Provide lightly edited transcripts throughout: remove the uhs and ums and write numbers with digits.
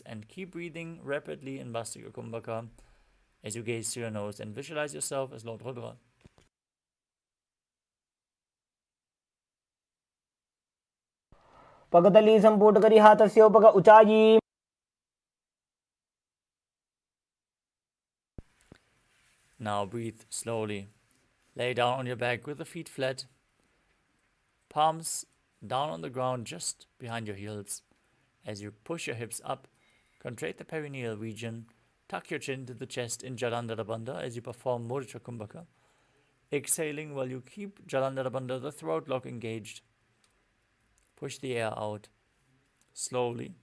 And keep breathing rapidly in Vastika Kumbhaka as you gaze through your nose and visualize yourself as Lord Rudra. पगतली संपुट करी हाथस्य उपग उचाई. Now breathe slowly. Lay down on your back with the feet flat, palms down on the ground just behind your heels. As you push your hips up, contract the perineal region, tuck your chin to the chest in Jalandhara Bandha as you perform Murcha Kumbhaka. Exhaling while you keep Jalandhara Bandha, the throat lock engaged. Push the air out slowly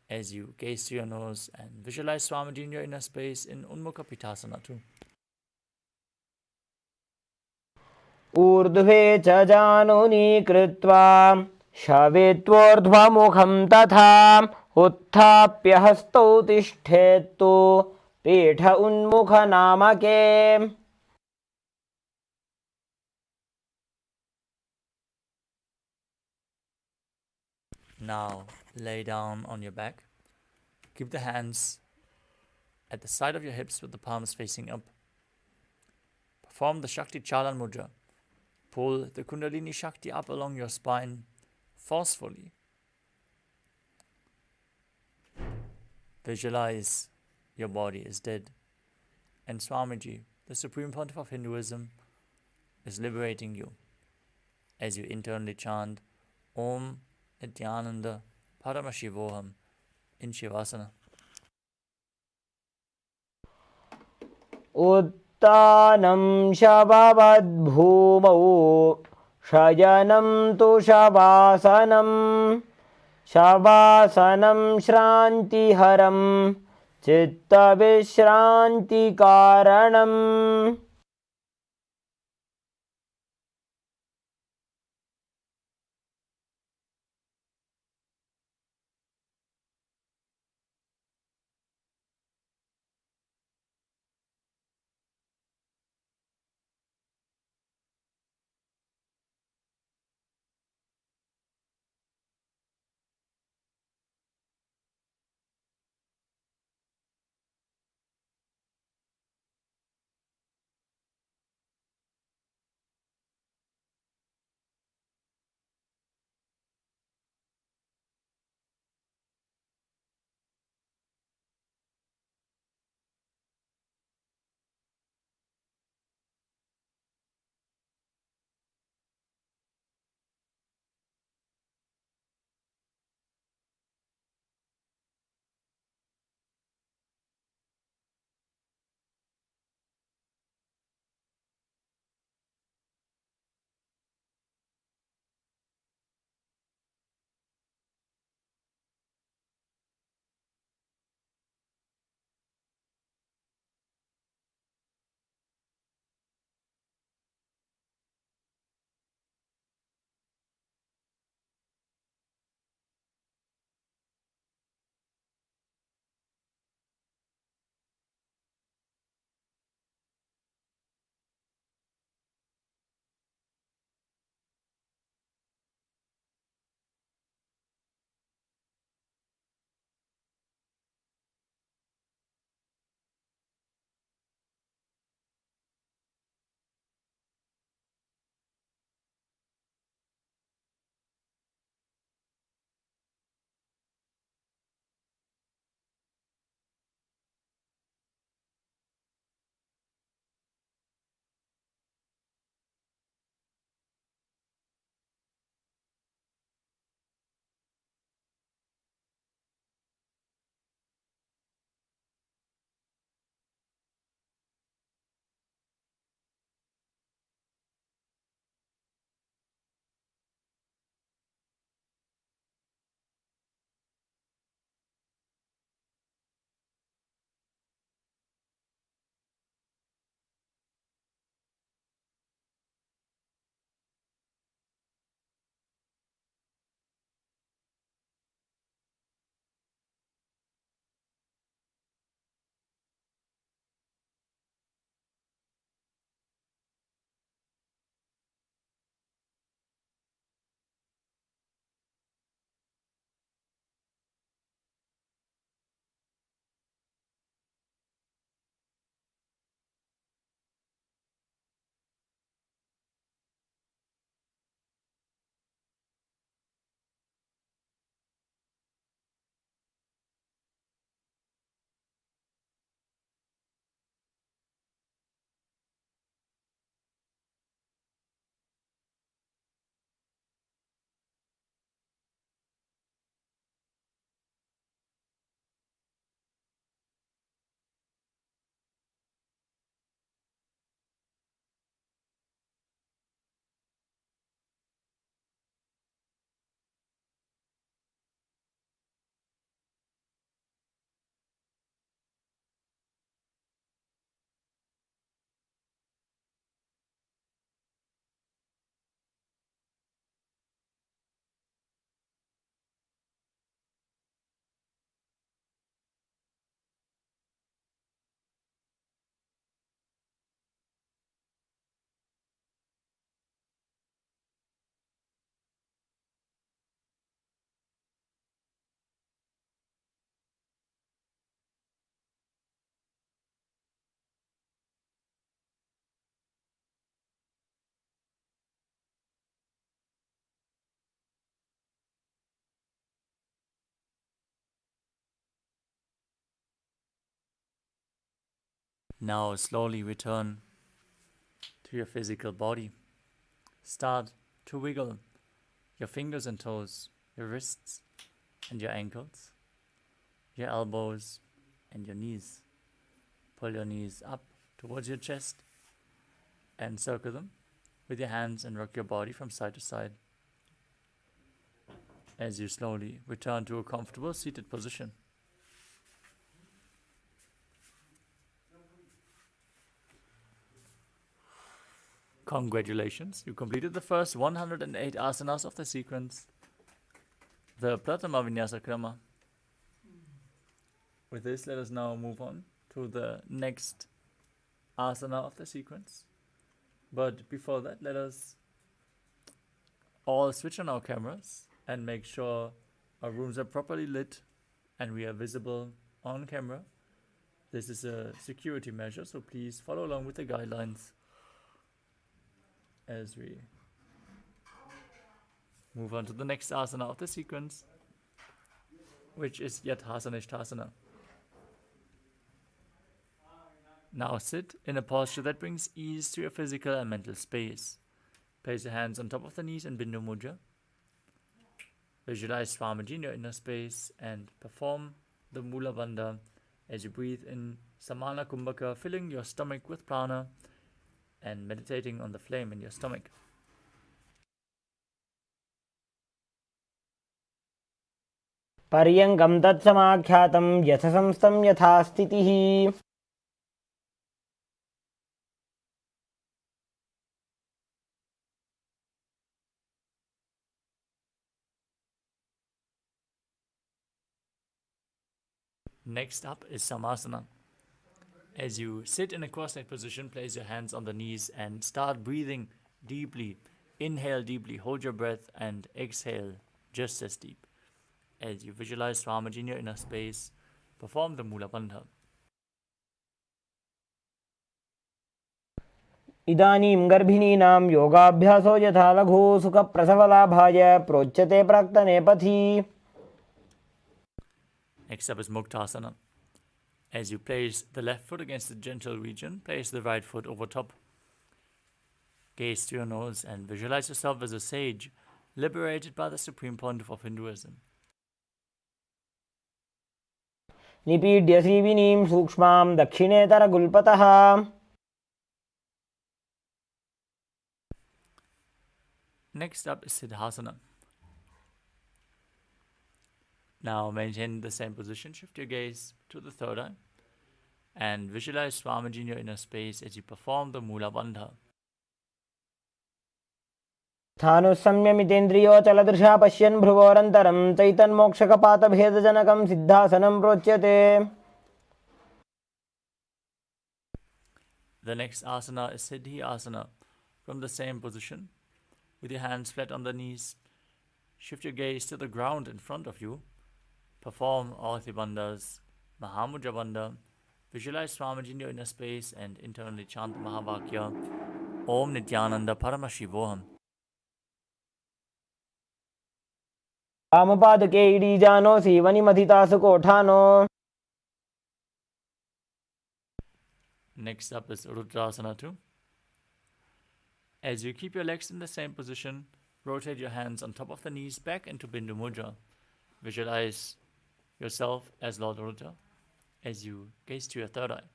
as you gaze through your nose and visualize Swamiji in your inner space in Unmukha Pitasana too. ऊर्ध्वे च जानुनी कृत्वा शवित्वोर्ध्वमुखं तथा उत्थाप्य हस्तौ तिष्ठेत्तु पीठ उन्मुखनामके. Now lay down on your back. Keep the hands at the side of your hips with the palms facing up. Perform the Shakti Chalan Mudra. Pull the Kundalini Shakti up along your spine forcefully. Visualize your body is dead, and Swamiji, the Supreme Pontiff of Hinduism, is liberating you as you internally chant Om Nithyananda Paramashivam in Shivasana. उत्तानं शववद्भूमौ शयनं तु शवासनं शवासनं श्रान्तिहरं चित्तविश्रान्तिकारणम्. Now slowly return to your physical body. Start to wiggle your fingers and toes, your wrists and your ankles, your elbows and your knees. Pull your knees up towards your chest and circle them with your hands and rock your body from side to side as you slowly return to a comfortable seated position. Congratulations, you completed the first 108 asanas of the sequence, the Pratama Vinyasa Krama. With this, let us now move on to the next asana of the sequence. But before that, let us all switch on our cameras and make sure our rooms are properly lit and we are visible on camera. This is a security measure, so please follow along with the guidelines as we move on to the next asana of the sequence, which is Yathasanishthasana. Now sit in a posture that brings ease to your physical and mental space. Place your hands on top of the knees in Bindu Mudra. Visualize Swamiji in your inner space and perform the Mula Bandha as you breathe in Samana Kumbhaka, filling your stomach with prana and meditating on the flame in your stomach. पर्यङ्कं तत्समाख्यातं यथसंस्थं यथा स्थितिः. Next up is Samasana. As you sit in a cross-legged position, place your hands on the knees and start breathing deeply. Inhale deeply, hold your breath, and exhale just as deep. As you visualize Swamiji in your inner space, perform the Mula Bandha. इदानीं गर्भिणीनां योगाभ्यासो यथा लघु सुखप्रसवलाभाय प्रोच्यते प्राक्तने पथि. Next up is Muktasana. As you place the left foot against the genital region, place the right foot over top. Gaze to your nose and visualize yourself as a sage, liberated by the supreme pontiff of Hinduism. निपीड्य श्रीविनीं सूक्ष्मां दक्षिणेतरगुल्पतः. Next up is Siddhasana. Now maintain the same position, shift your gaze to the third eye and visualize Swamiji in your inner space as you perform the Mula Bandha. स्थानुसंयमितेन्द्रियोचलदृशा पश्यन् भ्रुवोरन्तरं चैतन्मोक्षकपातभेदजनकं सिद्धासनं प्रोच्यते. The next asana is Siddhi Asana. From the same position, with your hands flat on the knees, shift your gaze to the ground in front of you. Perform Arthi Bandhas, Mahamudra Bandha. Visualize Swamiji in your inner space and internally chant the Mahavakya, Om Nithyananda Paramashivam. वामपादके इडीजानो सीवनिमधितासु कोठानो. Next up is Rudrasana 2. As you keep your legs in the same position, rotate your hands on top of the knees back into Bindu Mudra. Visualize yourself as Lord Rudra as you gaze to your third eye.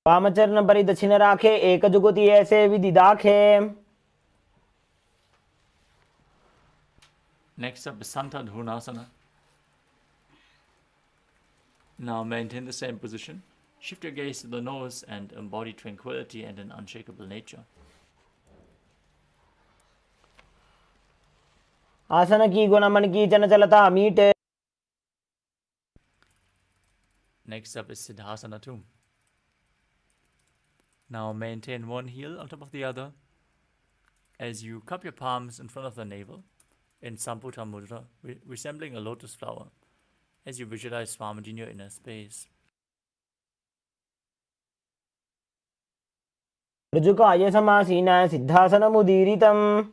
वामचरण परिदक्षिण राखे एकजुगुति ऐसे विदिदाखे. Next up is Santadhunasana. Now maintain the same position. Shift your gaze to the nose and embody tranquility and an unshakable nature. आसन की गुण मन की चंचलता मीटे. Next up is Siddhasana 2. Now maintain one heel on top of the other as you cup your palms in front of the navel in Samputa Mudra, resembling a lotus flower, as you visualize Swamiji in your inner space. ऋजुकाय समासीन सिद्धासनमुदीरितम्.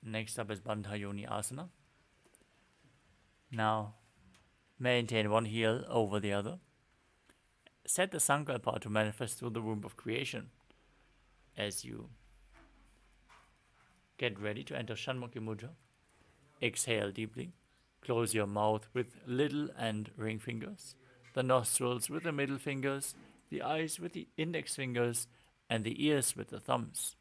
Next up is Bandha Yoni Asana. Now Maintain one heel over the other. Set the sankalpa to manifest through the womb of creation as you get ready to enter Shanmukhi Mudra. Exhale deeply. Close your mouth with little and ring fingers, the nostrils with the middle fingers, the eyes with the index fingers, and the ears with the thumbs.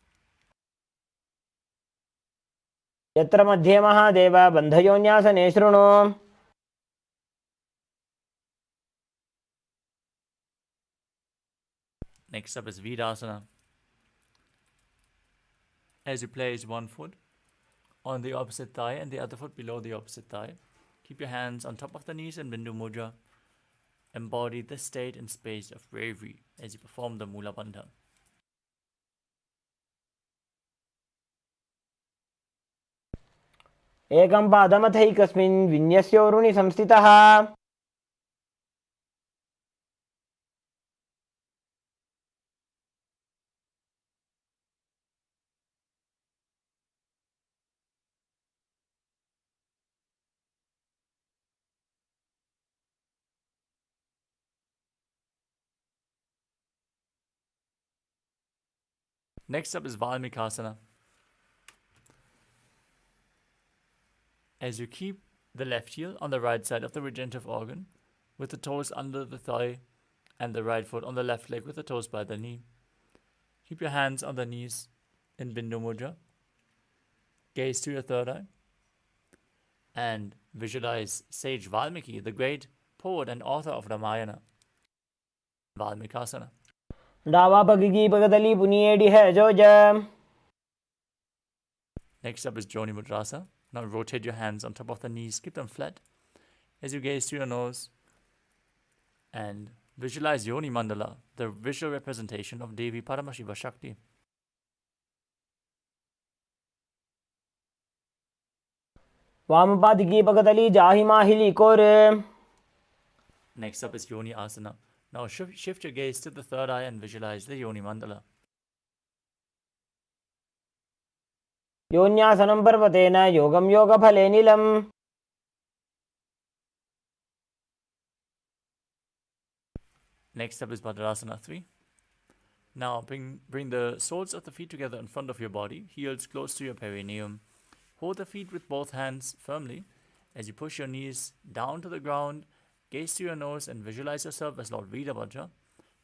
यत्र मध्ये महादेव बन्धयोन्यासने शृणु. Next up is Vidasana. As you place one foot on the opposite thigh and the other foot below the opposite thigh, keep your hands on top of the knees in Bindu Mudra. Embody this state and space of bravery as you perform the Mula Bandha. एकं पादमथैकस्मिन् विन्यस्योरुणि संस्थितः. Next up is Valmikasana. As you keep the left heel on the right side of the regenerative organ, with the toes under the thigh, and the right foot on the left leg with the toes by the knee. Keep your hands on the knees in Bindu Mudra. Gaze to your third eye. And visualize sage Valmiki, the great poet and author of Ramayana. Valmikasana. डावा पग की पगतली पुनिएडी है जोज. Next up is Joni Mudrasa. Now rotate your hands on top of the knees, keep them flat. As you gaze to your nose and visualize Yoni Mandala, the visual representation of Devi Paramātma Śakti. वाम पाद की पगतली जाहि माहिली core. Next up is Yoni Asana. Now shift your gaze to the third eye and visualize the Yoni Mandala. योन्यासनं पर्वतेन योगं योगफले नीलम्. Next up is Bhadrasana 3. Now bring the soles of the feet together in front of your body, heels close to your perineum. Hold the feet with both hands firmly as you push your knees down to the ground. Gaze to your nose and visualize yourself as Lord Veerabhadra.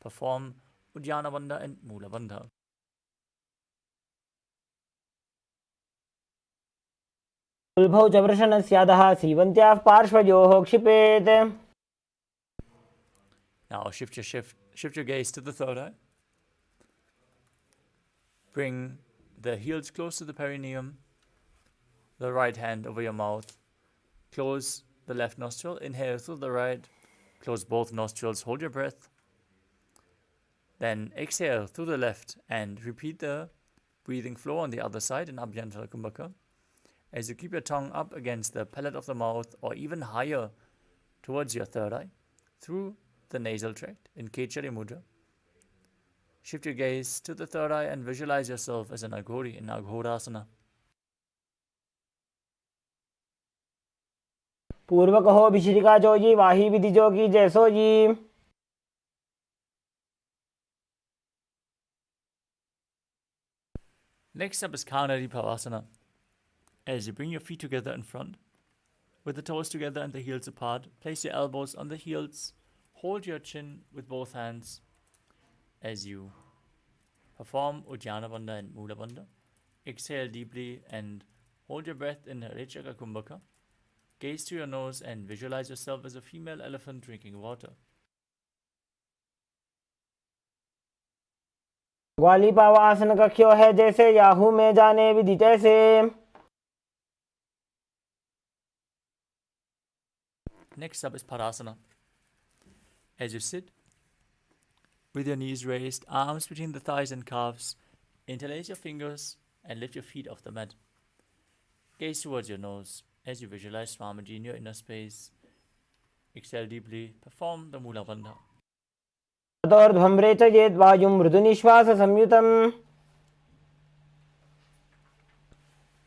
Perform Uddiyana Bandha and Mula Bandha. उल्भौ च वृषणस्यादः सीवन्त्याः पार्श्वयोः क्षिपेत्. Now shift your gaze to the third eye. Bring the heels close to the perineum. The right hand over your mouth. Close the left nostril. Inhale through the right. Close both nostrils. Hold your breath. Then exhale through the left and repeat the breathing flow on the other side in Abhyantara Kumbhaka. As you keep your tongue up against the palate of the mouth or even higher towards your third eye through the nasal tract in Kechari Mudra. Shift your gaze to the third eye and visualize yourself as an Aghori in Aghorasana. पूर्व कहो भिश्रिका जोजी वाही विधि जोगी जैसो जी. Next up is Kanari Pavasana. As you bring your feet together in front, with the toes together and the heels apart, place your elbows on the heels, hold your chin with both hands as you perform Uddiyana Bandha and Mula Bandha. Exhale deeply and hold your breath in Hridaya Kumbhaka. Gaze to your nose and visualize yourself as a female elephant drinking water. ग्वाली पावा आसन कख्यो है जैसे Yahoo में जाने विधि तैसे. Next up is Padasana. As you sit, with your knees raised, arms between the thighs and calves, interlace your fingers and lift your feet off the mat. Gaze towards your nose as you visualize Swamiji in your inner space. Exhale deeply, perform the Mula Bandha. ततोर्ध्वम्रे च येत् वायुं मृदुनिश्वास संयुतम्.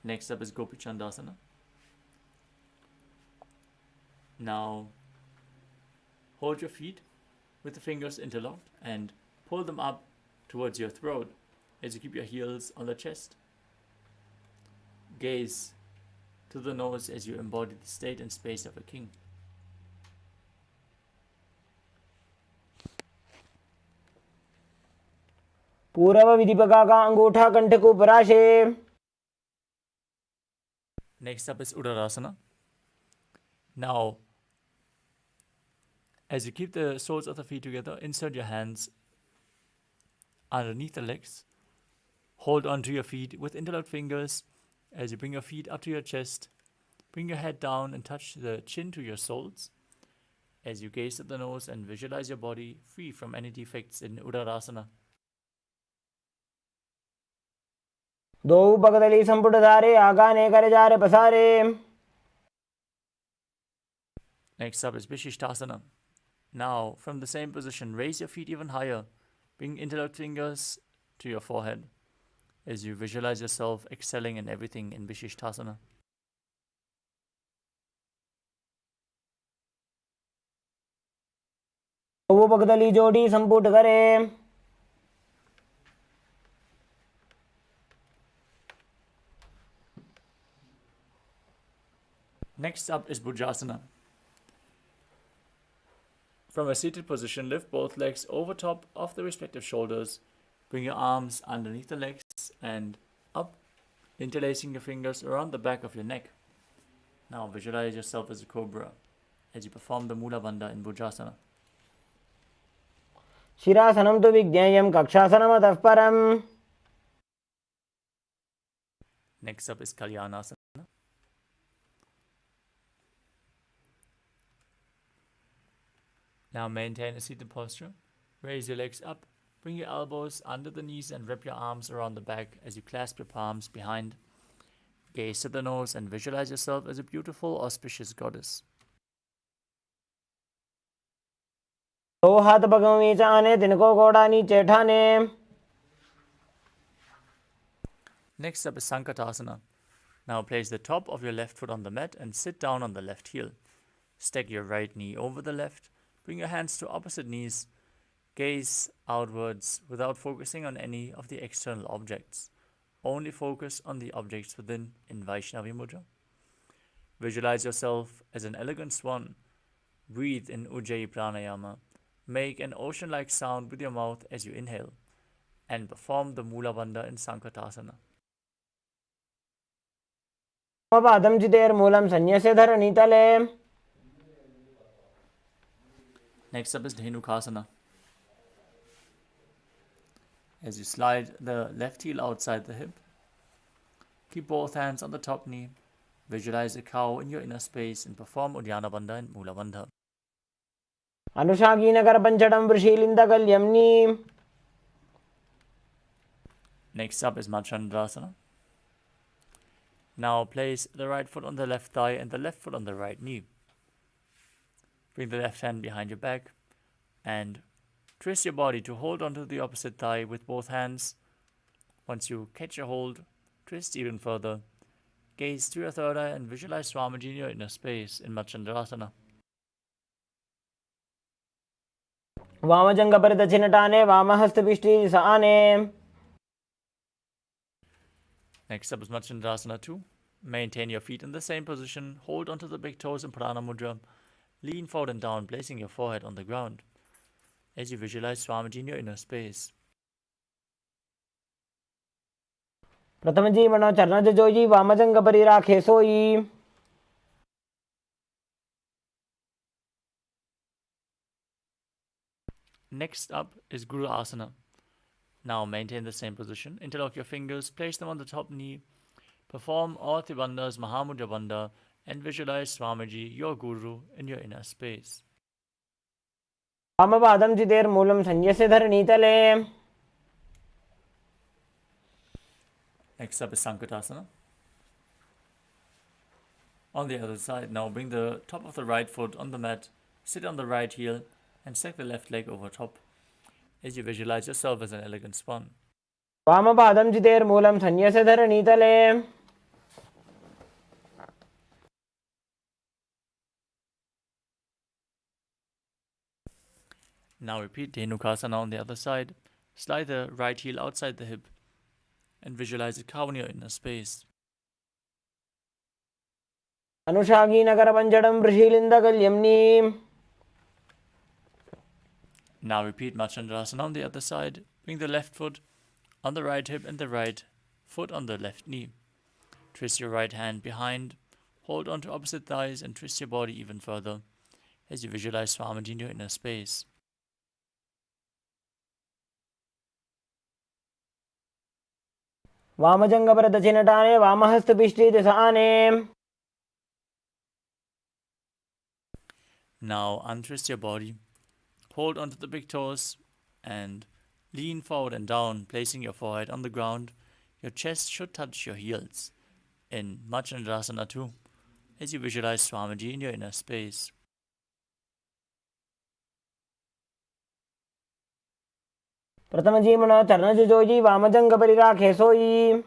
Next up is Gopi Chandasana. Now, Hold your feet with the fingers interlocked and pull them up towards your throat as you keep your heels on the chest. Gaze to the nose as you embody the state and space of a king. पूर्व विधिपका का अंगूठा कंठ को पराशे. Next up is Uttarasana. Now, as you keep the soles of the feet together, insert your hands underneath the legs. Hold onto your feet with interlocked fingers as you bring your feet up to your chest. Bring your head down and touch the chin to your soles. As you gaze at the nose and visualize your body free from any defects in Uttarasana. दो पगदली संपुट धारे आगाने करे जारे पसारे. Next up is Vishishtasana. Now, from the same position, raise your feet even higher. Bring interlocked fingers to your forehead as you visualize yourself excelling in everything in Vishishtasana. दो पगदली जोड़ी संपुट करे. Next up is Bhujasana. From a seated position, lift both legs over top of the respective shoulders. Bring your arms underneath the legs and up, interlacing your fingers around the back of your neck. Now visualize yourself as a cobra as you perform the Mula Bandha in Bhujasana. शिरासनं तु विज्ञेयं कक्षासनमतः परम्. Next up is Kalyanasana. Now maintain a seated posture. Raise your legs up. Bring your elbows under the knees and wrap your arms around the back as you clasp your palms behind. Gaze to the nose and visualize yourself as a beautiful, auspicious goddess. दो हाथ पगों में आने तिनको घोड़ा नीचे ठाने. Next up is Sankatasana. Now place the top of your left foot on the mat and sit down on the left heel. Stack your right knee over the left. Bring your hands to opposite knees. Gaze outwards without focusing on any of the external objects. Only focus on the objects within in Vaishnavi Mudra. Visualize yourself as an elegant swan. Breathe in Ujjayi Pranayama. Make an ocean-like sound with your mouth as you inhale. And perform the Mula Bandha in Sankatasana. पादं चितेर्मूलं संन्यस्य धरणीतले. Next up is Dhenukasana. As you slide the left heel outside the hip, keep both hands on the top knee. Visualize a cow in your inner space and perform Uddiyana Bandha and Mula Bandha. अनुशागीनकर पंचडं वृषीलिन्दकल्यम्नि. Next up is Machandrasana. Now place the right foot on the left thigh and the left foot on the right knee. Bring the left hand behind your back and twist your body to hold onto the opposite thigh with both hands. Once you catch a hold, twist even further. Gaze to your third eye and visualize Swamiji in your inner space in Machandrasana. वामजंग परिदक्षिणटाने वामहस्तपिष्टि Sane. Next up is Machandrasana 2. Maintain your feet in the same position. Hold onto the big toes in Prana Mudra. Lean forward and down, placing your forehead on the ground as you visualize Swamiji in your inner space. प्रथम जीवन चरण जोई वामजंग परिराखे सोई. Next up is Guru Asana. Now maintain the same position. Interlock your fingers, place them on the top knee. Perform all Bandhas, Mahamudra Bandha, and visualize Swamiji, your Guru, in your inner space. वामपादं चितेर्मूलं संन्यस्य धरणीतले. Next up is Sankatasana. On the other side, now bring the top of the right foot on the mat, sit on the right heel, and stack the left leg over top as you visualize yourself as an elegant swan. वामपादं चितेर्मूलं संन्यस्य धरणीतले. Now repeat Dhenukasana on the other side. Slide the right heel outside the hip and visualize it carve in your inner space. अनुषागीनकरपञ्जडं वृषीलिन्दकल्यम्नीम्. Now repeat Machandrasana on the other side. Bring the left foot on the right hip and the right foot on the left knee. Twist your right hand behind, hold onto opposite thighs and twist your body even further as you visualize Swamiji in your inner space. वामजङ्गपरदक्षिणटाने वामहस्तपिष्ठीतिसाने. Now untwist your body, hold onto the big toes and lean forward and down, placing your forehead on the ground. Your chest should touch your heels in Machandrasana too, as you visualize Swamiji in your inner space. प्रथमजीवन चरणजुजोजी वामजङ्गपरिराखे सोयी.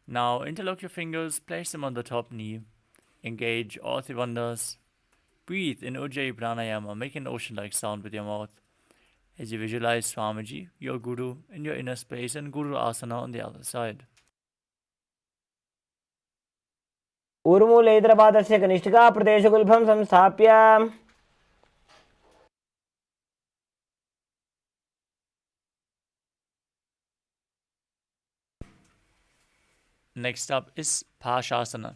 Now interlock your fingers, place them on the top knee, engage all three bandhas. Breathe in Ujjayi Pranayama, make an ocean-like sound with your mouth as you visualize Swamiji, your Guru, in your inner space and Guru Asana on the other side. ऊर्मूलेतरपादस्य कनिष्ठिका प्रदेशगुल्फं संस्थाप्य. Next up is Pashasana.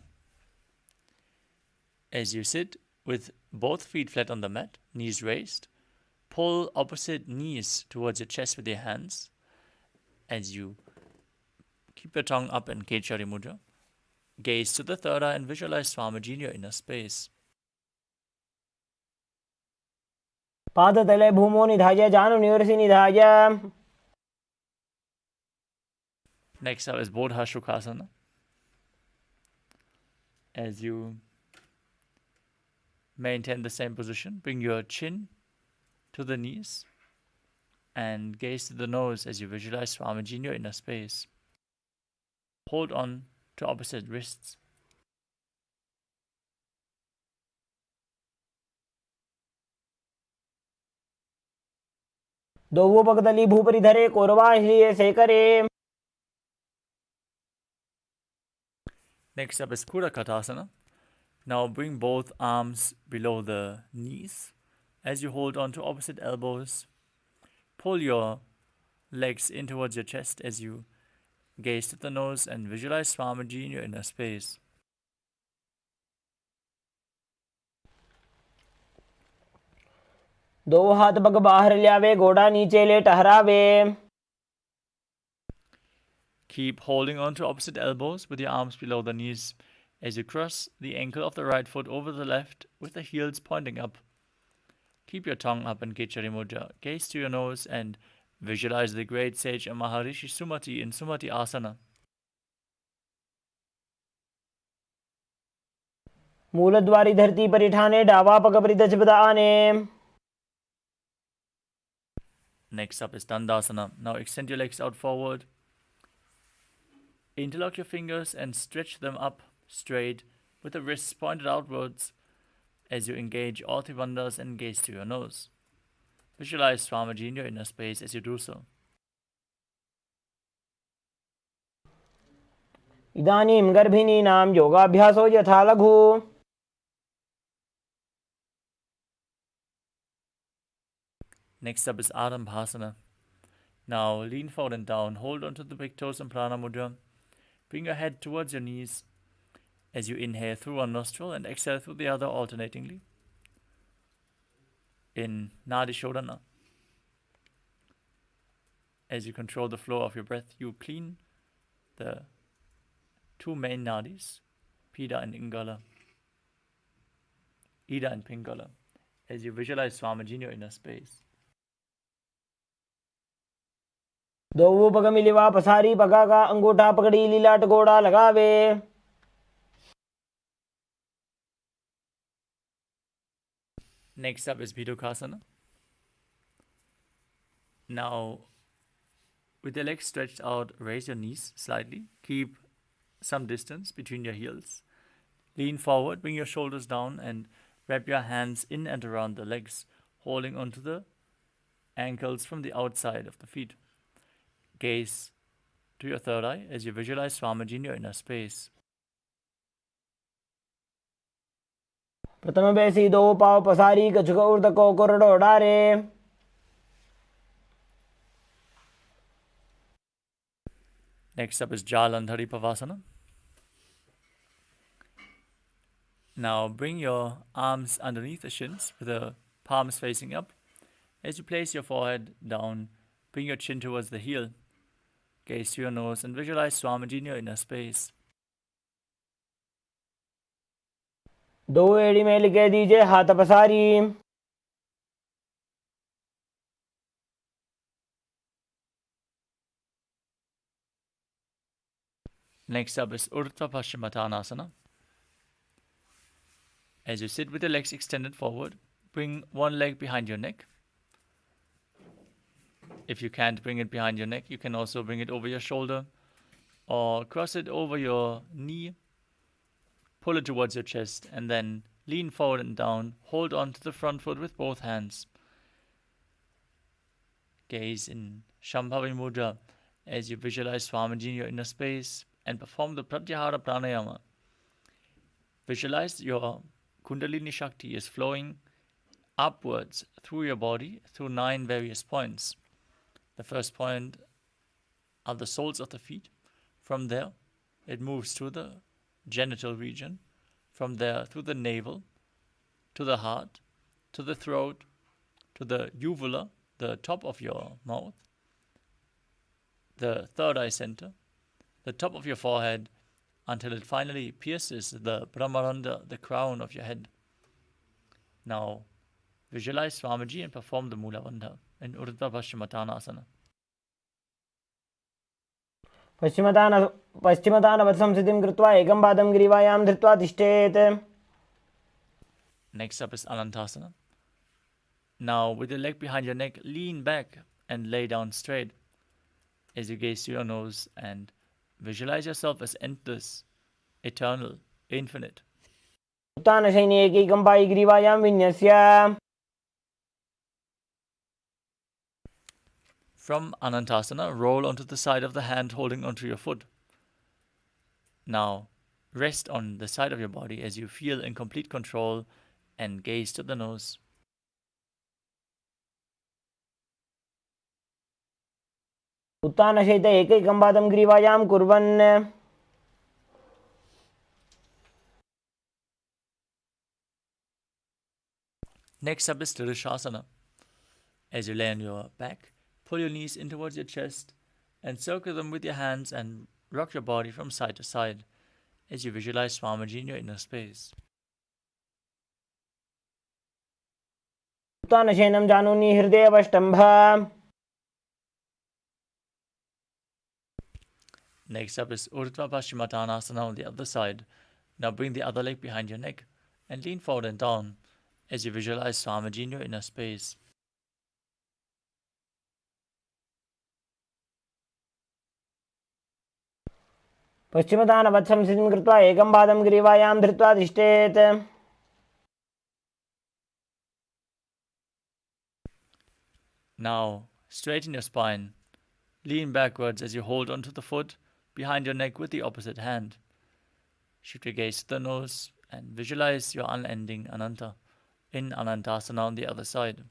As you sit with both feet flat on the mat, knees raised, pull opposite knees towards your chest with your hands as you keep your tongue up in Kechari Mudra. Gaze to the third eye and visualize Swamiji in your inner space. पादतले भूमौ निधाय जानुनिवर्षि निधाय. Next up is Bodha Shukasana. As you maintain the same position, bring your chin to the knees and gaze to the nose as you visualize Swamiji in your inner space. Hold on to opposite wrists. दोवोपगतली भूपरिधरे कौरवाश्रिये शेखरे. Next up is Kudakatasana. Now bring both arms below the knees as you hold on to opposite elbows. Pull your legs in towards your chest as you gaze to the nose and visualize Swamiji in your inner space. दो हाथ पग बाहर ल्यावे घोड़ा नीचे ले टहरावे. Keep holding on to opposite elbows with your arms below the knees as you cross the ankle of the right foot over the left with the heels pointing up. Keep your tongue up in Kechari Mudra. Gaze to your nose and visualize the great sage and Maharishi Sumati in Sumati Asana. मूलद्वारी धरती परिठाने डावा पग परिदचपदाने. Next up is Dandasana. Now extend your legs out forward. Interlock your fingers and stretch them up straight with the wrists pointed outwards as you engage all three bandhas and gaze to your nose. Visualize Swamiji in your inner space as you do so. इदानीं गर्भिणीनां योगाभ्यासो यथा लघु. Next up is Adambhasana. Now lean forward and down, hold onto the big toes in Prana Mudra. Bring your head towards your knees as you inhale through one nostril and exhale through the other alternatingly in Nadi Shodhana. As you control the flow of your breath, you clean the two main nadis, Pida and Ingala, Ida and Pingala, as you visualize Swamiji in your inner space. दोवों पग मिलिवा पसारी पगा का अंगूठा पकड़ी लीलाट घोड़ा लगावे. Next up is Bidukasana. Now, with your legs stretched out, raise your knees slightly. Keep some distance between your heels. Lean forward, bring your shoulders down, and wrap your hands in and around the legs, holding onto the ankles from the outside of the feet. Gaze to your third eye as you visualize Swamiji in your inner space. प्रथम बेसी दो पाव पसारी कछुक ऊर्ध को कोरडो डारे. Next up is Jalandhari Pavasana. Now bring your arms underneath the shins with the palms facing up. As you place your forehead down, bring your chin towards the heel. Gaze to your nose and visualize Swamiji in your inner space. दो एड़ी में लिखे दीजिए हाथ पसारी. Next up is Urdhva Paschimottanasana. As you sit with your legs extended forward, bring one leg behind your neck. If you can't bring it behind your neck, you can also bring it over your shoulder or cross it over your knee, pull it towards your chest, and then lean forward and down. Hold on to the front foot with both hands. Gaze in Shambhavi Mudra as you visualize Swamiji in your inner space and perform the Pratyahara Pranayama. Visualize your Kundalini Shakti is flowing upwards through your body through 9 various points. The first point are the soles of the feet. From there, it moves to the genital region. From there, through the navel, to the heart, to the throat, to the uvula, the top of your mouth, the third eye center, the top of your forehead, until it finally pierces the Brahmaranda, the crown of your head. Now, visualize Swamiji and perform the Mula Bandha in Urdhva Paschimottanasana. पश्चिमतानवत् संस्थितिं कृत्वा एकं पादं ग्रीवायां धृत्वा तिष्ठेत्. Next up is Anantasana. Now, with your leg behind your neck, lean back and lay down straight as you gaze to your nose and visualize yourself as endless, eternal, infinite. उत्तानशयने एकैकं Pai ग्रीवायां विन्यस्य. From Anantasana, roll onto the side of the hand holding onto your foot. Now, rest on the side of your body as you feel in complete control and gaze to the nose. उत्तानशयित एकैकं पादं ग्रीवायां कुर्वन्. Next up is Tirishasana. As you lay on your back, pull your knees in towards your chest and circle them with your hands and rock your body from side to side as you visualize Swamiji in your inner space. उत्तानशयनं जानुनि हृदयवष्टम्भ. Next up is Urdhva Paschimottanasana on the other side. Now bring the other leg behind your neck and lean forward and down as you visualize Swamiji in your inner space. पश्चिमतानवत् संस्थितिं कृत्वा एकं पादं ग्रीवायां धृत्वा तिष्ठेत्. Now straighten your spine. Lean backwards as you hold onto the foot behind your neck with the opposite hand. Shift your gaze to the nose and visualize your unending Ananta in Anantasana on the other side.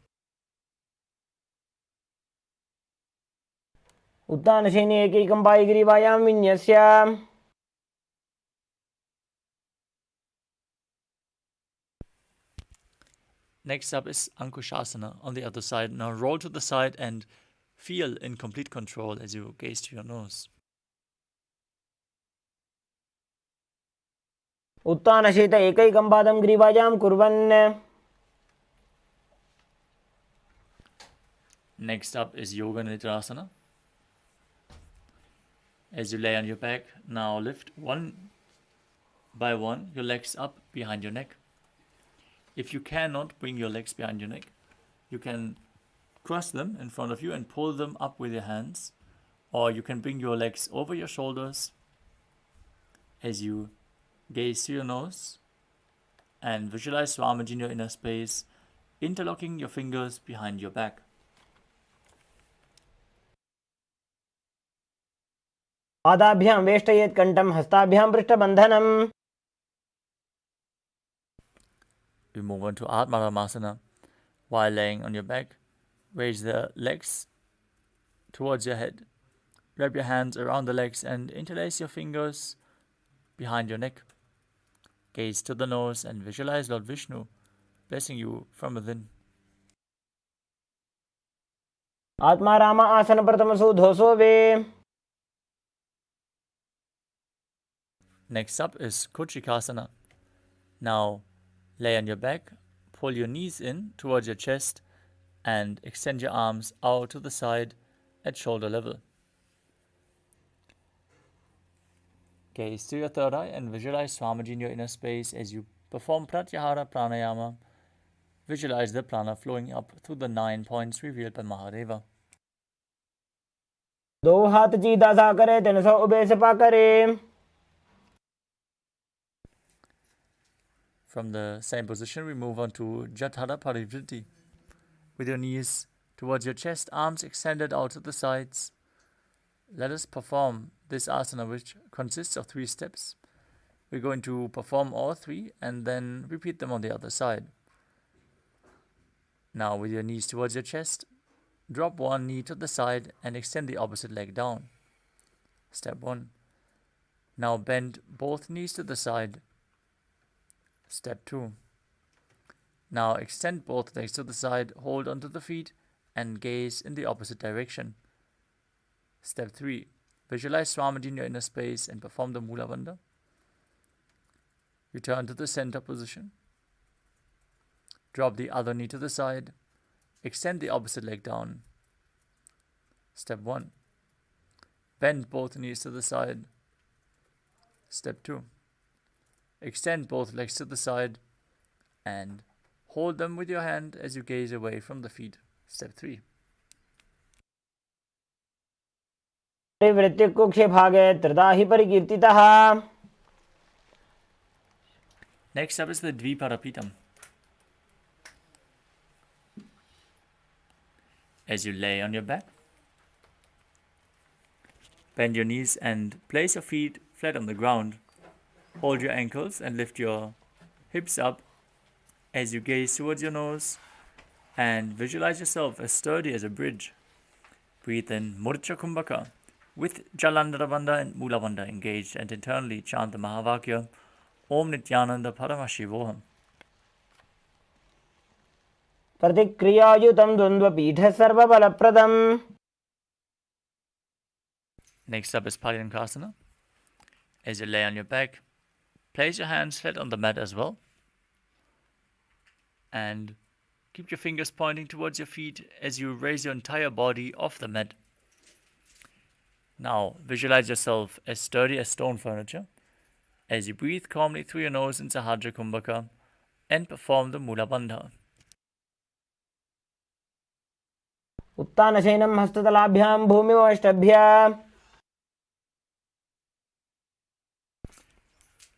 उत्तानशयने एकैकं Pai ग्रीवायां विन्यस्य. Next up is Ankushasana on the other side. Now roll to the side and feel in complete control as you gaze to your nose. उत्तानशयित एकैकं पादं ग्रीवायां कुर्वन्. Next up is Yoga Nidrasana. As you lay on your back, now lift one by one your legs up behind your neck. If you cannot bring your legs behind your neck, you can cross them in front of you and pull them up with your hands, or you can bring your legs over your shoulders as you Gaze to your nose and visualize Swamiji in your inner space, interlocking your fingers behind your back. पादाभ्यां वेष्टयेत् कंठं हस्ताभ्यां पृष्ठबन्धनम्. We move on to Atmaramasana. While laying on your back, raise the legs towards your head. Wrap your hands around the legs and interlace your fingers behind your neck. Gaze to the nose and visualize Lord Vishnu blessing you from within. आत्मा राम आसन प्रथमसु धोसो वे. Next up is Kuchikasana. Now lay on your back, pull your knees in towards your chest and extend your arms out to the side at shoulder level. Gaze to your third eye and visualize Swamiji in your inner space as you perform Pratyahara Pranayama. Visualize the prana flowing up through the 9 points revealed by Mahadeva. दो हाथ सीधा सा करे 300 ube से पा करे. From the same position, we move on to Jatara Parivriti. With your knees towards your chest, arms extended out to the sides. Let us perform this asana, which consists of 3 steps. We're going to perform all 3 and then repeat them on the other side. Now, with your knees towards your chest, drop one knee to the side and extend the opposite leg down. Step 1. Now bend both knees to the side. Step 2. Now extend both legs to the side, hold onto the feet, and gaze in the opposite direction. Step 3. Visualize Swamiji in your inner space and perform the Mula Bandha. Return to the center position. Drop the other knee to the side. Extend the opposite leg down. Step 1. Bend both knees to the side. Step 2. Extend both legs to the side and hold them with your hand as you gaze away from the feet. Step 3. वृत्तिकुक्षे भागे त्रिधा हि परिकीर्तितः. Next up is the Dviparapitam. As you lay on your back, bend your knees and place your feet flat on the ground. Hold your ankles and lift your hips up as you gaze towards your nose and visualize yourself as sturdy as a bridge. Breathe in Murcha Kumbhaka with Jalandhara Bandha and Mula Bandha engaged, and internally chant the Mahavakya Om Nithyananda Paramashivam. प्रतिक्रियायुतं द्वन्द्वपीठ सर्वबलप्रदम्. Next up is Paryankasana. As you lay on your back, place your hands flat on the mat as well. And keep your fingers pointing towards your feet as you raise your entire body off the mat. Now visualize yourself as sturdy as stone furniture as you breathe calmly through your nose in Sahasrara Kumbhaka and perform the Mula Bandha. उत्तानशयनं हस्ततलाभ्यां भूमिमवष्टभ्य.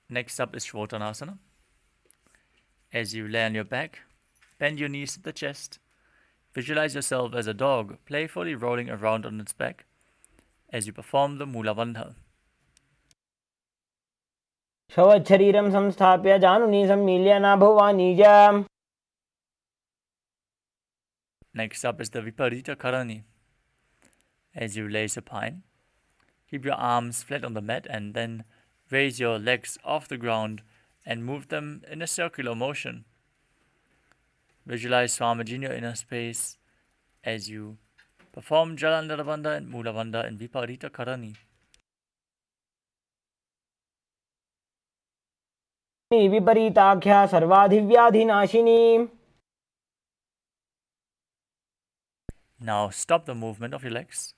Next up is Shvotanasana. As you lay on your back, bend your knees to the chest. Visualize yourself as a dog playfully rolling around on its back as you perform the Mula Bandha. शवच्छरीरं संस्थाप्य जानुनी सम्मील्य नाभुवानीज. Next up is the Viparita Karani. As you lay supine, keep your arms flat on the mat and then raise your legs off the ground and move them in a circular motion. Visualize Swamiji in your inner space as you perform Jalandhara Bandha and Mula Bandha in Viparita Karani. विपरीताख्या सर्वाधिव्याधिनाशिनी. Now stop the movement of your legs.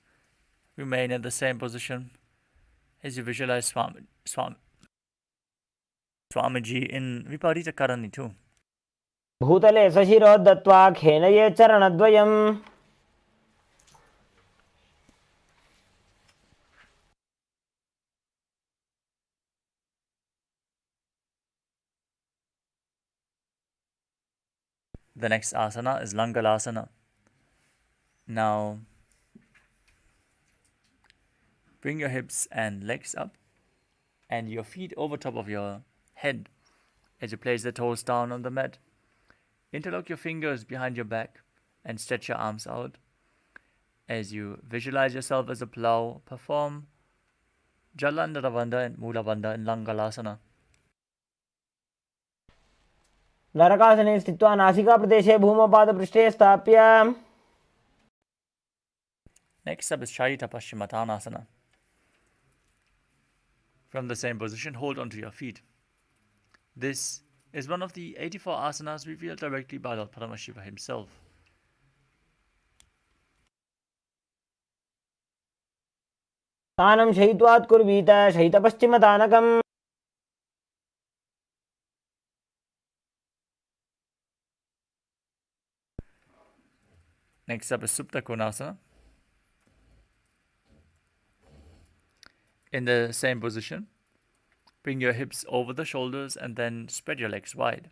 Remain in the same position as you visualize Swamiji in Viparita Karani too. भूतले सशिरो दत्त्वा खेनये चरणद्वयम्. The next asana is Langalasana. Now, bring your hips and legs up and your feet over top of your head as you place the toes down on the mat. Interlock your fingers behind your back and stretch your arms out. As you visualize yourself as a plow, perform Jalandhara Bandha and Mula Bandha in Langalasana. नरकासने स्थित्वा नासिकाप्रदेशे भूमपादपृष्ठे स्थाप्य. Next up is Sharita Paschimottanasana. From the same position, hold onto your feet. This is one of the 84 asanas revealed directly by Lord Paramashiva himself. तानं शयित्वात् कुर्वीत शयितपश्चिमतानकम्. Next up is Supta Konasana. In the same position, bring your hips over the shoulders and then spread your legs wide.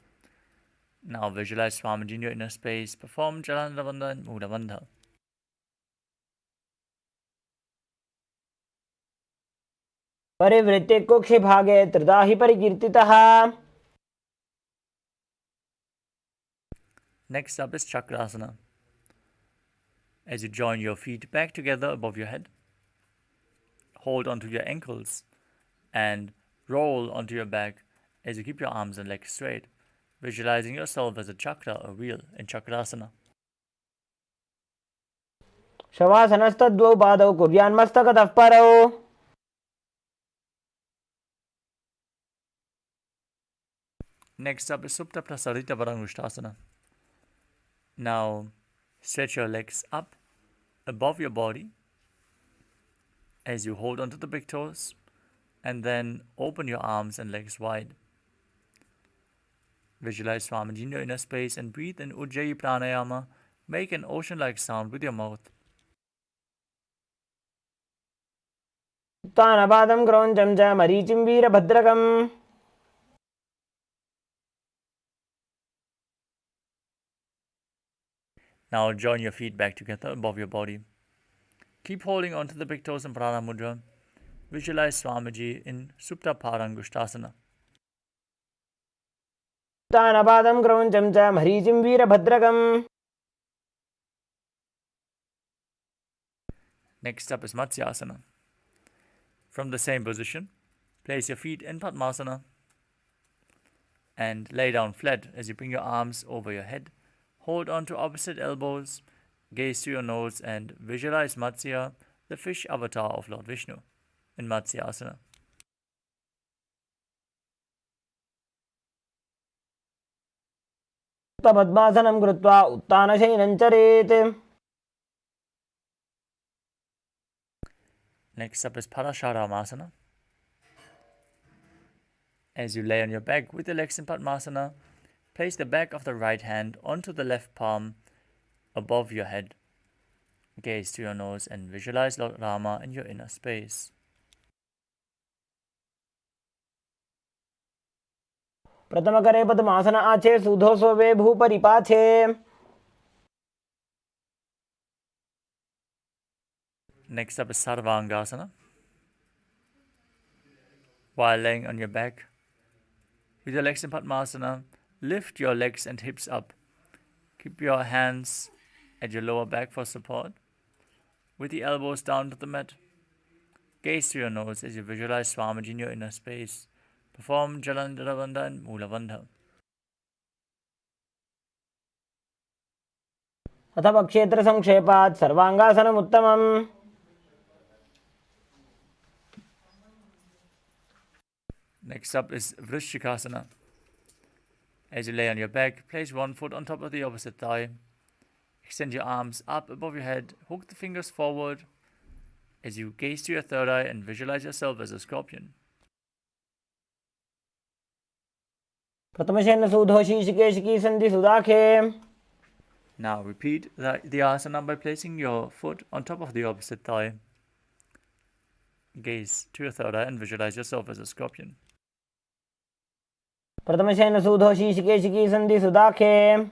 Now visualize Swamiji in your inner space. Perform Jalandhara Bandha and Mula Bandha. परिवृत्ते कुक्षि भागे त्रिधा हि परिकीर्तितः. Next up is Chakrasana. As you join your feet back together above your head, hold onto your ankles and roll onto your back as you keep your arms and legs straight, visualizing yourself as a chakra, a wheel in Chakrasana. शवासनस्तद्वौ पादौ कुर्यान्मस्तकतः परौ. Next up is Supta Prasarita Varangushtasana. Now stretch your legs up above your body as you hold onto the big toes and then open your arms and legs wide. Visualize Swamiji in your inner space and breathe in Ujjayi Pranayama. Make an ocean-like sound with your mouth. उत्तानपादं क्रौञ्चं च मरीचिं वीरभद्रकम्. Now join your feet back together above your body. Keep holding onto the big toes in Prana Mudra. Visualize Swamiji in Supta Parangushtasana. उत्तानपादं क्रौञ्चं च मरीचिं वीरभद्रकम्. Next up is Matsyasana. From the same position, place your feet in Padmasana and lay down flat as you bring your arms over your head. Hold on to opposite elbows, gaze to your nose and visualize Matsya, the fish avatar of Lord Vishnu, in Matsyasana. पद्मासनं कृत्वा उत्तानशयनं चरेत्. Next up is Parasharamasana. As you lay on your back with your legs in Padmasana, place the back of the right hand onto the left palm above your head. Gaze to your nose and visualize Lord Rama in your inner space. प्रथमकरे पद्मासन आचे सुधो सोवे भूपरिपाचे. Next up is Sarvangasana. While laying on your back with your legs in Padmasana, lift your legs and hips up. Keep your hands at your lower back for support, with the elbows down to the mat. Gaze to your nose as you visualize Swamiji in your inner space. Perform Jalandhara Bandha and Mula Bandha. अथवा क्षेत्रसंक्षेपात् सर्वांगासनमुत्तमम्. Next up is Vrishchikasana. As you lay on your back, place one foot on top of the opposite thigh. Extend your arms up above your head, hook the fingers forward as you gaze to your third eye and visualize yourself as a scorpion. प्रथमशेन सूधो शीर्षिकेशिकी सन्धि सुदाखे. Now repeat the asana by placing your foot on top of the opposite thigh. Gaze to your third eye and visualize yourself as a scorpion. प्रथमशेन सूधो शीर्षिकेशिकी सन्धि सुदाखे.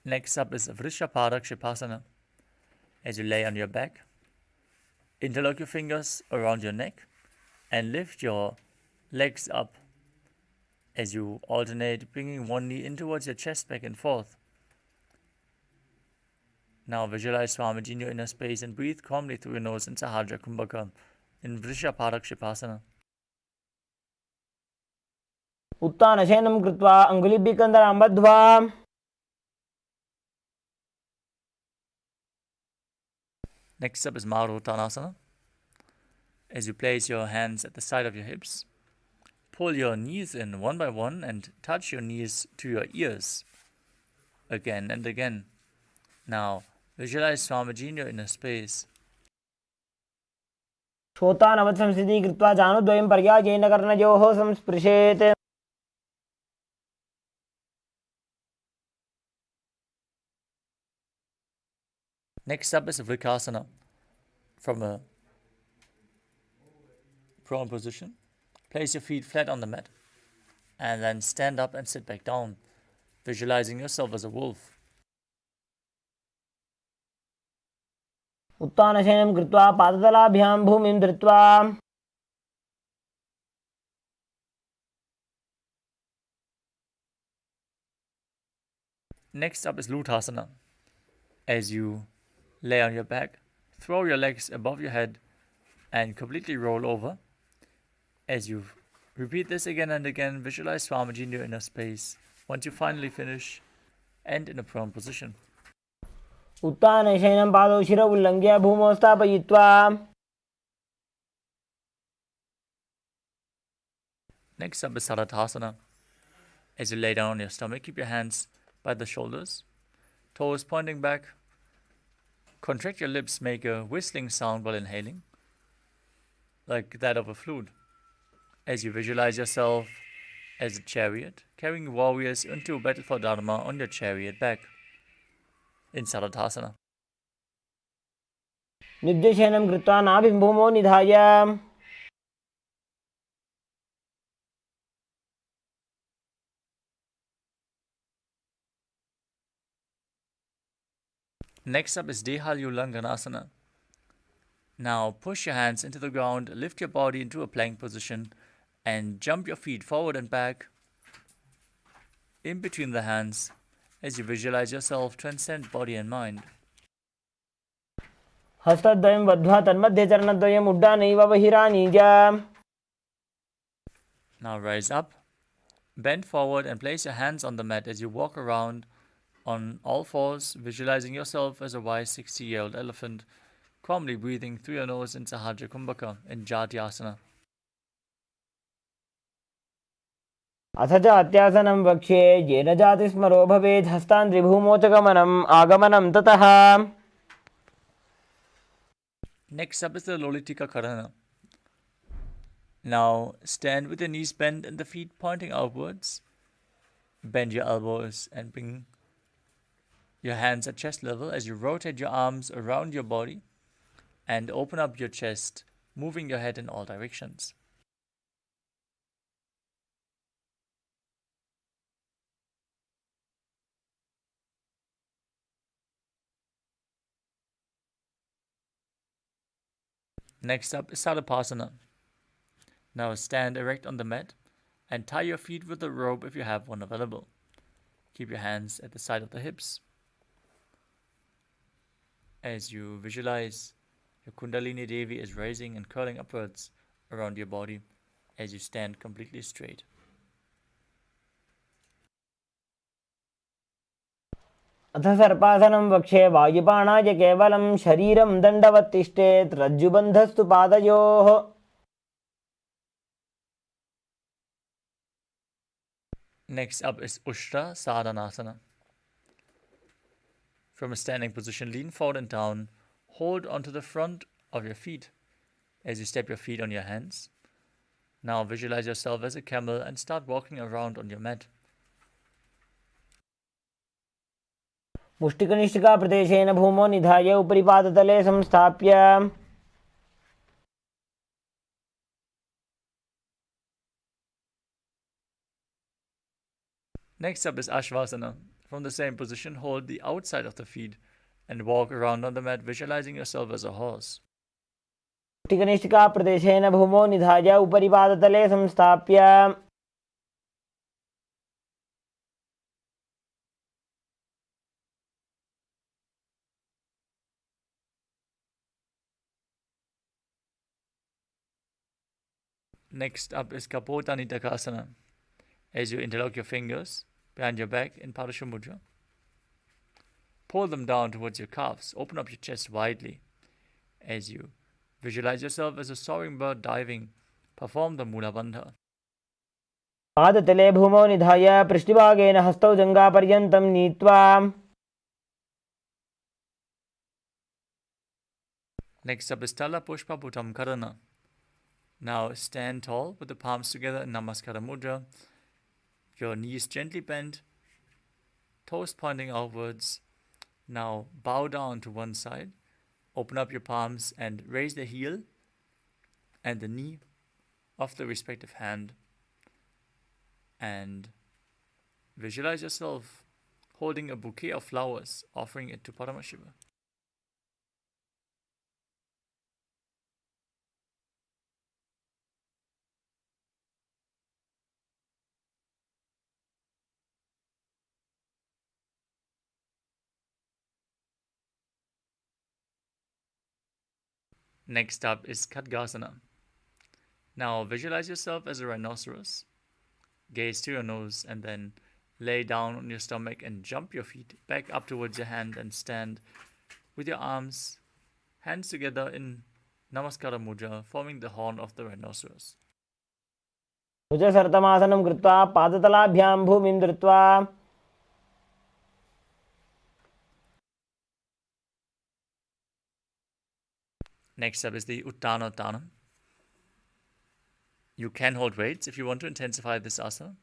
Next up is Vrishapada Kshipasana. As you lay on your back, interlock your fingers around your neck and lift your legs up as you alternate, bringing one knee in towards your chest, back and forth. Now visualize Swamiji in your inner space and breathe calmly through your nose in Sahasrara Kumbhaka in Vrishapada Kshipasana. उत्तानशयनं कृत्वा अङ्गुलिभिः कन्दरां बद्ध्वा Next up is Maruttanasana. As you place your hands at the side of your hips, pull your knees in one by one and touch your knees to your ears again and again. Now visualize Swamiji in your inner space. श्रोतानवत्संस्थितिः कृत्वा जानुद्वयं पर्यायेन कर्णयोः संस्पृशेत् Next up is Vrikasana. From a prone position, place your feet flat on the mat and then stand up and sit back down, visualizing yourself as a wolf. उत्तानशयनं कृत्वा पादतलाभ्यां भूमिं धृत्वा Next up is Lutasana. As you lay on your back, throw your legs above your head and completely roll over. As you repeat this again and again, visualize Swamiji in your inner space. Once you finally finish, end in a prone position. उत्तानशयनं पादौ शिरौ उल्लङ्घ्य भूमौ स्थापयित्वा Next up is Sarathasana. As you lay down on your stomach, keep your hands by the shoulders, toes pointing back. Contract your lips, make a whistling sound while inhaling, like that of a flute. As you visualize yourself as a chariot, carrying warriors into a battle for Dharma on your chariot back in Sarathasana. निर्जशयनं कृत्वा नाभिं भूमौ निधाय Next up is Dehalyulanganasana. Now push your hands into the ground, lift your body into a plank position, and jump your feet forward and back in between the hands as you visualize yourself transcend body and mind. हस्तद्वयं बद्ध्वा तन्मध्ये चरणद्वयम् उड्डानैव बहिरानीय Now rise up, bend forward and place your hands on the mat as you walk around on all fours, visualizing yourself as a wise 60-year-old elephant, calmly breathing through your nose in Sahasrara Kumbhaka in Jatyasana. अथ च अत्यासनं वक्ष्ये येन जातिस्मरो भवेत् हस्तान्द्रिभूमौ च गमनम् आगमनं ततः Next up is the Lolitika Karana. Now stand with your knees bent and the feet pointing outwards. Bend your elbows and bring your hands at chest level as you rotate your arms around your body and open up your chest, moving your head in all directions. Next up is Sadapasana. Now stand erect on the mat and tie your feet with a rope if you have one available. Keep your hands at the side of the hips. As you visualize, your Kundalini Devi is rising and curling upwards around your body as you stand completely straight. अथ सर्पासनं वक्ष्ये वायुपाणाय केवलं शरीरं दण्डवत् तिष्ठेत् रज्जुबन्धस्तु पादयोः Next up is Ushtra Sadhanasana. From a standing position, lean forward and down. Hold onto the front of your feet as you step your feet on your hands. Now visualize yourself as a camel and start walking around on your mat. मुष्टिकनिष्ठिकाप्रदेशेन भूमौ निधाय उपरि पादतले संस्थाप्य Next up is Ashvasana. From the same position, hold the outside of the feet and walk around on the mat, visualizing yourself as a horse. मुष्टिकनिष्ठिकाप्रदेशेन भूमौ निधाय उपरि पादतले संस्थाप्य Next up is Kapotanitakasana. As you interlock your fingers behind your back in Padasha Mudra, pull them down towards your calves. Open up your chest widely. As you visualize yourself as a soaring bird diving, perform the Mula Bandha. पादतले भूमौ निधाय पृष्ठभागेन हस्तौ जङ्घापर्यन्तं नीत्वा Next up is Tala Pushpa Bhutam Karana. Now stand tall with the palms together in Namaskara Mudra. Your knees gently bent, toes pointing outwards. Now bow down to one side. Open up your palms and raise the heel and the knee of the respective hand. And visualize yourself holding a bouquet of flowers, offering it to Paramashiva. Next up is Khadgasana. Now visualize yourself as a rhinoceros. Gaze to your nose and then lay down on your stomach and jump your feet back up towards your hand and stand with your arms, hands together in Namaskara Mudra, forming the horn of the rhinoceros. भुजसर्तमासनं कृत्वा पादतलाभ्यां भूमिं धृत्वा Next up is the Uttanottanam. You can hold weights if you want to intensify this asana.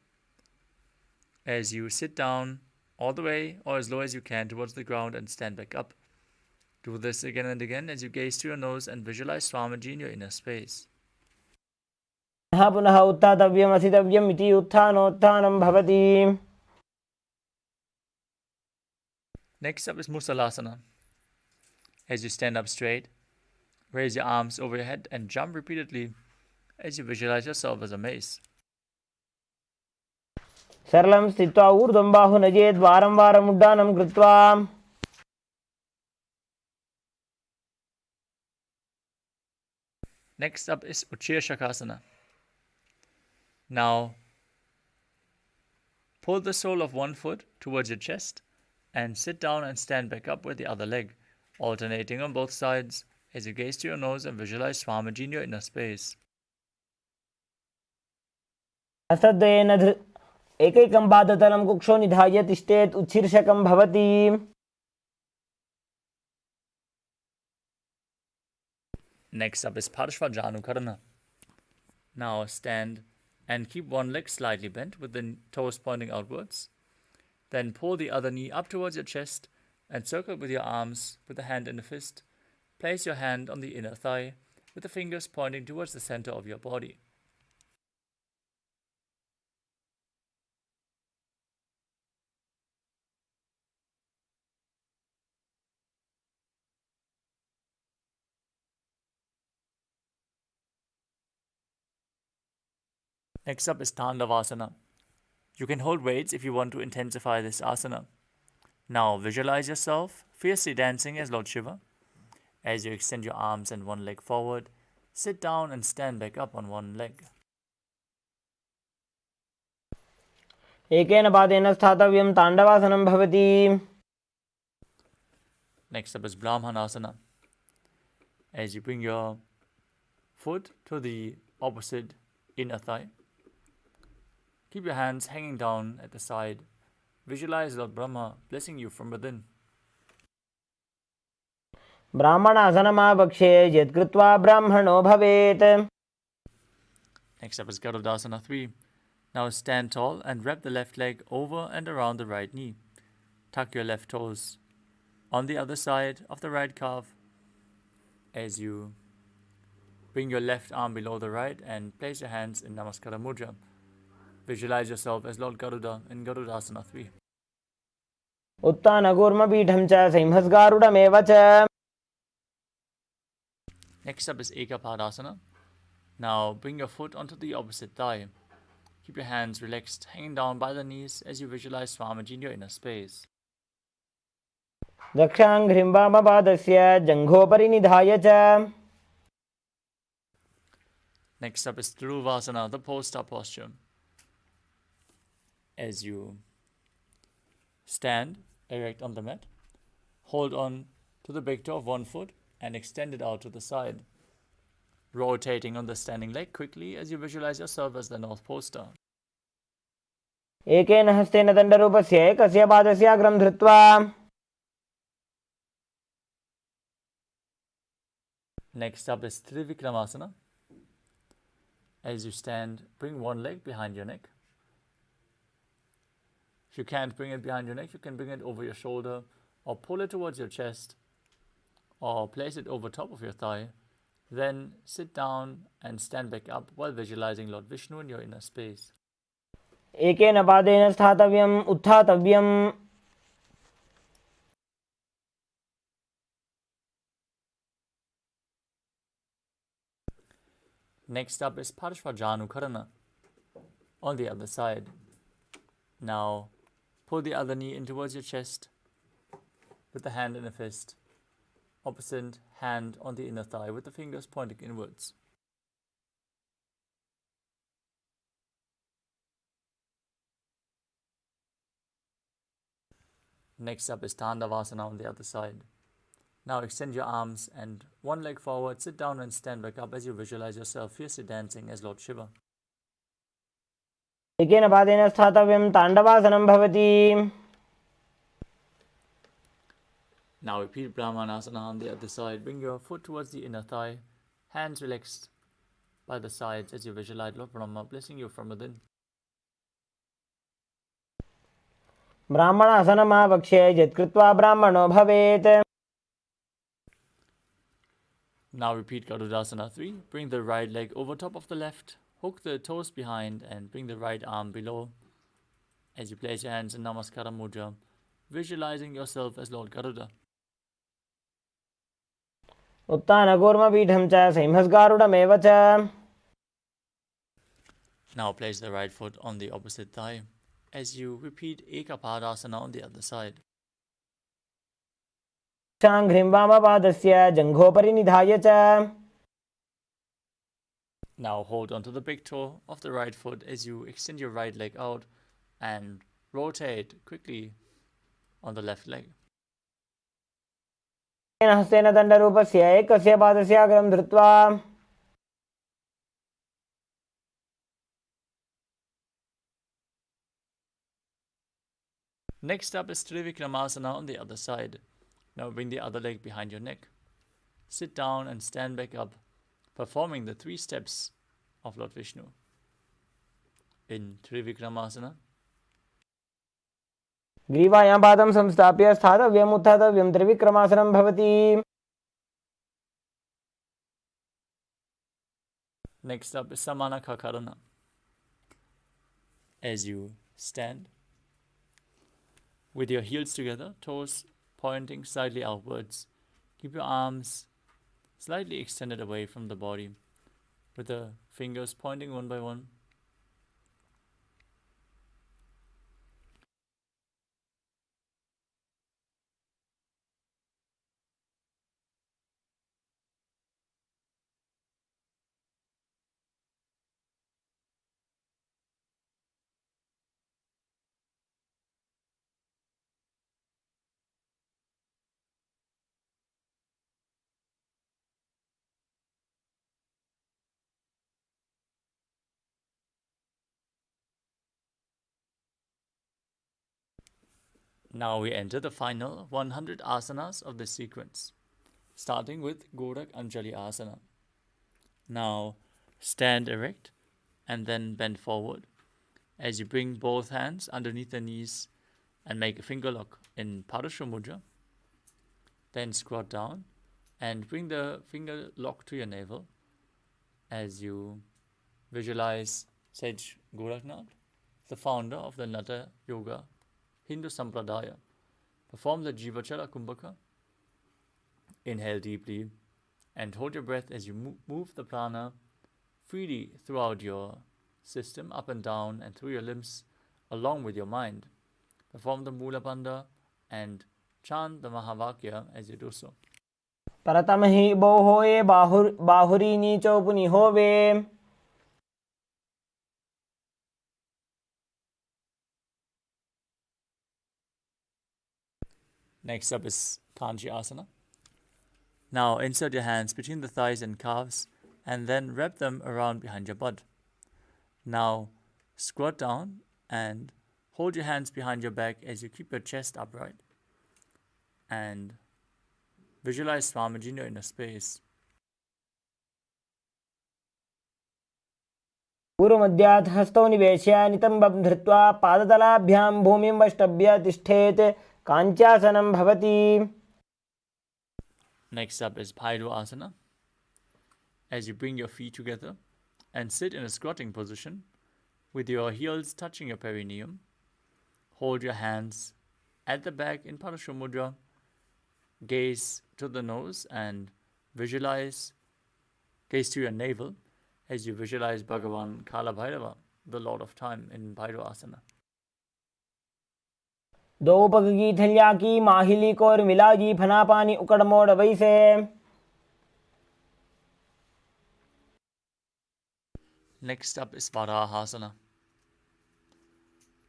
As you sit down all the way or as low as you can towards the ground and stand back up. Do this again and again as you gaze to your nose and visualize Swamiji in your inner space. पुनः पुनः उत्थातव्यम् असितव्यम् इति उत्थानोत्थानं भवति. Next up is Musalasana. As you stand up straight, raise your arms over your head and jump repeatedly as you visualize yourself as a mace. सरलं स्थित्वा ऊर्ध्वं बाहु नजेत् वारं वारम् उड्डानं कृत्वा Next up is Uchirshakasana. Now, pull the sole of one foot towards your chest and sit down and stand back up with the other leg, alternating on both sides as you gaze to your nose and visualize Swamiji in your inner space. हस्तद्वयेन एकैकं पादतलं कुक्षौ निधाय तिष्ठेत् उच्छीर्षकं भवति. Next up is Parshvajanukarana. Now stand and keep one leg slightly bent with the toes pointing outwards. Then pull the other knee up towards your chest and circle with your arms with the hand in a fist. Place your hand on the inner thigh with the fingers pointing towards the center of your body. Next up is Tandavasana. You can hold weights if you want to intensify this asana. Now visualize yourself fiercely dancing as Lord Shiva. As you extend your arms and one leg forward, sit down and stand back up on one leg. एकेन पादेन स्थातव्यं ताण्डवासनं भवति. Next up is Brahmanasana. As you bring your foot to the opposite inner thigh, keep your hands hanging down at the side. Visualize Lord Brahma blessing you from within. ब्राह्मणासनमावक्षे यत्कृत्वा ब्राह्मणो भवेत्. Next up is Garudasana 3. Now stand tall and wrap the left leg over and around the right knee. Tuck your left toes on the other side of the right calf as you bring your left arm below the right and place your hands in Namaskara Mudra. Visualize yourself as Lord Garuda in Garudasana 3. उत्तानकूर्मपीठं च सिंहस्गारुडमेव च. Next up is Ekapadasana. Now bring your foot onto the opposite thigh. Keep your hands relaxed, hanging down by the knees as you visualize Swamiji in your inner space. दक्षाङ्घ्रिं वामपादस्य जङ्घोपरि निधाय च. Next up is Dhiruvasana, the post up posture. As you stand erect on the mat, hold on to the big toe of one foot and extend it out to the side, rotating on the standing leg quickly as you visualize yourself as the North Poster. एकेन हस्तेन दण्डरूपस्य एकस्य पादस्य अग्रं धृत्वा. Next up is Trivikramasana. As you stand, bring one leg behind your neck. If you can't bring it behind your neck, you can bring it over your shoulder or pull it towards your chest or place it over top of your thigh. Then sit down and stand back up while visualizing Lord Vishnu in your inner space. एकेन पादेन स्थातव्यम् उत्थातव्यम्. Next up is Parshvajanukarana on the other side. Now pull the other knee in towards your chest with the hand in a fist. Opposite hand on the inner thigh with the fingers pointing inwards. Next up is Tandavasana on the other side. Now extend your arms and one leg forward, sit down and stand back up as you visualize yourself fiercely dancing as Lord Shiva. एकेन पादेन स्थातव्यं ताण्डवासनं भवति. Now repeat Brahmanasana on the other side. Bring your foot towards the inner thigh, hands relaxed by the sides as you visualize Lord Brahma blessing you from within. ब्राह्मणासनमावक्ष्ये यत्कृत्वा ब्राह्मणो भवेत्. Now repeat Garudasana 3. Bring the right leg over top of the left, hook the toes behind and bring the right arm below as you place your hands in Namaskara Mudra, visualizing yourself as Lord Garuda. उत्तानकूर्मपीठं च सिंहस्गारुडमेव च. Now place the right foot on the opposite thigh as you repeat Ekapadasana on the other side. दक्षाङ्घ्रिं वामपादस्य जङ्घोपरि निधाय च. Now hold onto the big toe of the right foot as you extend your right leg out and rotate quickly on the left leg. हस्तेन दण्डरूपस्य एकस्य पादस्य अग्रं धृत्वा. Next up is Trivikramasana on the other side. Now bring the other leg behind your neck. Sit down and stand back up, performing the 3 steps of Lord Vishnu. In Trivikramasana, ग्रीवायां पादं संस्थाप्य स्थातव्यम् उत्थातव्यं त्रिविक्रमासनं भवति. next up is Samanakakarana. As you stand, with your heels together, toes pointing slightly outwards, keep your arms slightly extended away from the body, with the fingers pointing one by one. Now we enter the final 100 asanas of this sequence, starting with Gorak Anjali Asana. Now stand erect and then bend forward as you bring both hands underneath the knees and make a finger lock in Parashva Mudra. Then squat down and bring the finger lock to your navel as you visualize Sage Goraknath, the founder of the Nata Yoga Hindu Sampradaya, Perform the Jivachala Kumbhaka. Inhale deeply and hold your breath as you move the prana freely throughout your system, up and down and through your limbs, along with your mind. Perform the Mula Bandha and chant the Mahavakya as you do so. Paratamahi bohoye bahuri nicho punihove. Next up is Kanchi Asana. Now insert your hands between the thighs and calves and then wrap them around behind your butt. Now squat down and hold your hands behind your back as you keep your chest upright. And visualize Swamiji in your inner space. पूर्वमध्यात् हस्तौ निवेश्य नितम्बं धृत्वा पादतलाभ्यां भूमिं वष्टभ्य तिष्ठेत् काञ्चासनं भवति. Next up is Bhairu Asana. As you bring your feet together and sit in a squatting position with your heels touching your perineum, hold your hands at the back in Parashu Mudra, gaze to the nose and gaze to your navel as you visualize Bhagavan Kala Bhairava, the Lord of Time, in Bhairu Asana. दो पग की थैलिया की माहिली को और मिला जी फना पानी उकड़ मोड़ वैसे. Next up is Varahasana.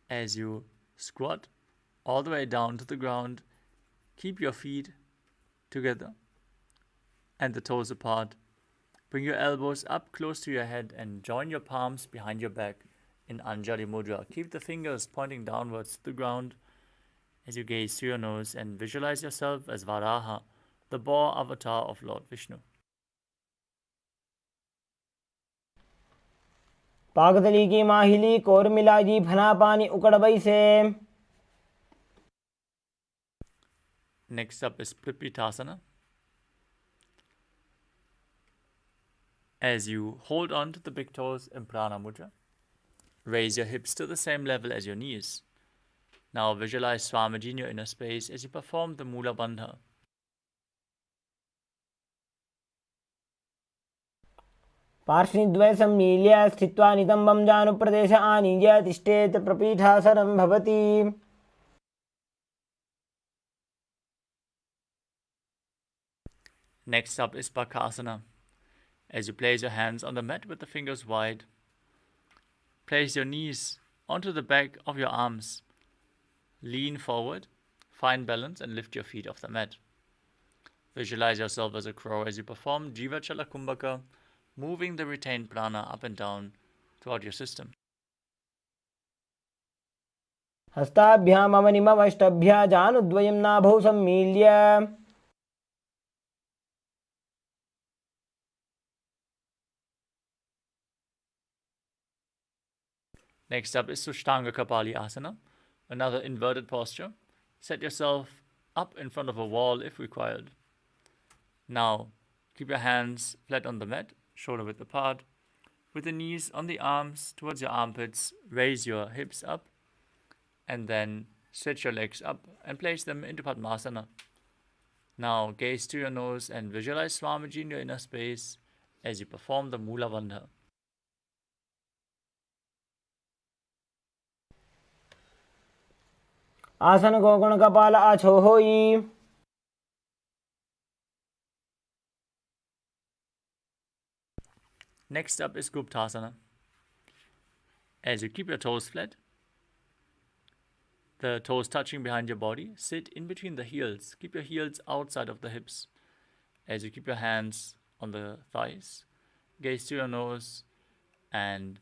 As you squat all the way down to the ground, keep your feet together and the toes apart. Bring your elbows up close to your head and join your palms behind your back in Anjali Mudra. Keep the fingers pointing downwards to the ground as you gaze through your nose and visualize yourself as Varaha, the boar avatar of Lord Vishnu. पागतली की माहिली core मिला जी फना पानी उकड़ वैसे. Next up is Pripitasana. As you hold on to the big toes in Prana Mudra, raise your hips to the same level as your knees. Now visualize Swamiji in your inner space as you perform the Mula Bandha. पार्श्वद्वय सम्मील्य स्थित्वा नितम्बं जानुप्रदेश आनीय तिष्ठेत् प्रपीठासनं भवति. Next up is Bakasana. As you place your hands on the mat with the fingers wide, place your knees onto the back of your arms. Lean forward, find balance and lift your feet off the mat. Visualize yourself as a crow as you perform Jivachala Kumbhaka, moving the retained prana up and down throughout your system. हस्ताभ्याम् अवनिमवष्टभ्य जानुद्वयं नाभौ सम्मील्य. Next up is Sushtanga Kapali Asana, another inverted posture. Set yourself up in front of a wall if required. Now, keep your hands flat on the mat, shoulder width apart. With the knees on the arms towards your armpits, raise your hips up and then stretch your legs up and place them into Padmasana. Now, gaze to your nose and visualize Swamiji in your inner space as you perform the Mula Bandha. आसन को गुण कपाल आछो होई. Next up is Guptasana. As you keep your toes flat, the toes touching behind your body, sit in between the heels. Keep your heels outside of the hips. As you keep your hands on the thighs, gaze to your nose and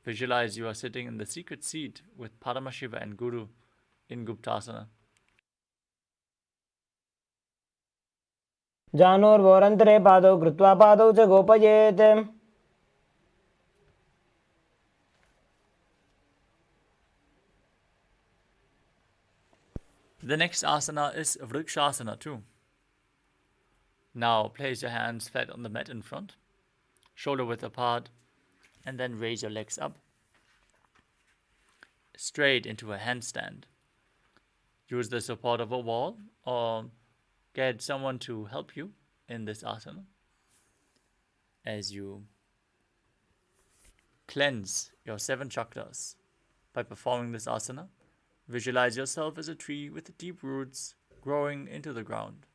visualize you are sitting in the secret seat with Paramashiva and Guru in Guptasana. जानोर्वोरन्तरे पादौ कृत्वा पादौ च गोपयेत्. The next asana is Vrikshasana too. Now place your hands flat on the mat in front, shoulder width apart, and then raise your legs up, straight into a handstand. Use the support of a wall or get someone to help you in this asana as you cleanse your 7 chakras. By performing this asana, visualize yourself as a tree with deep roots growing into the ground.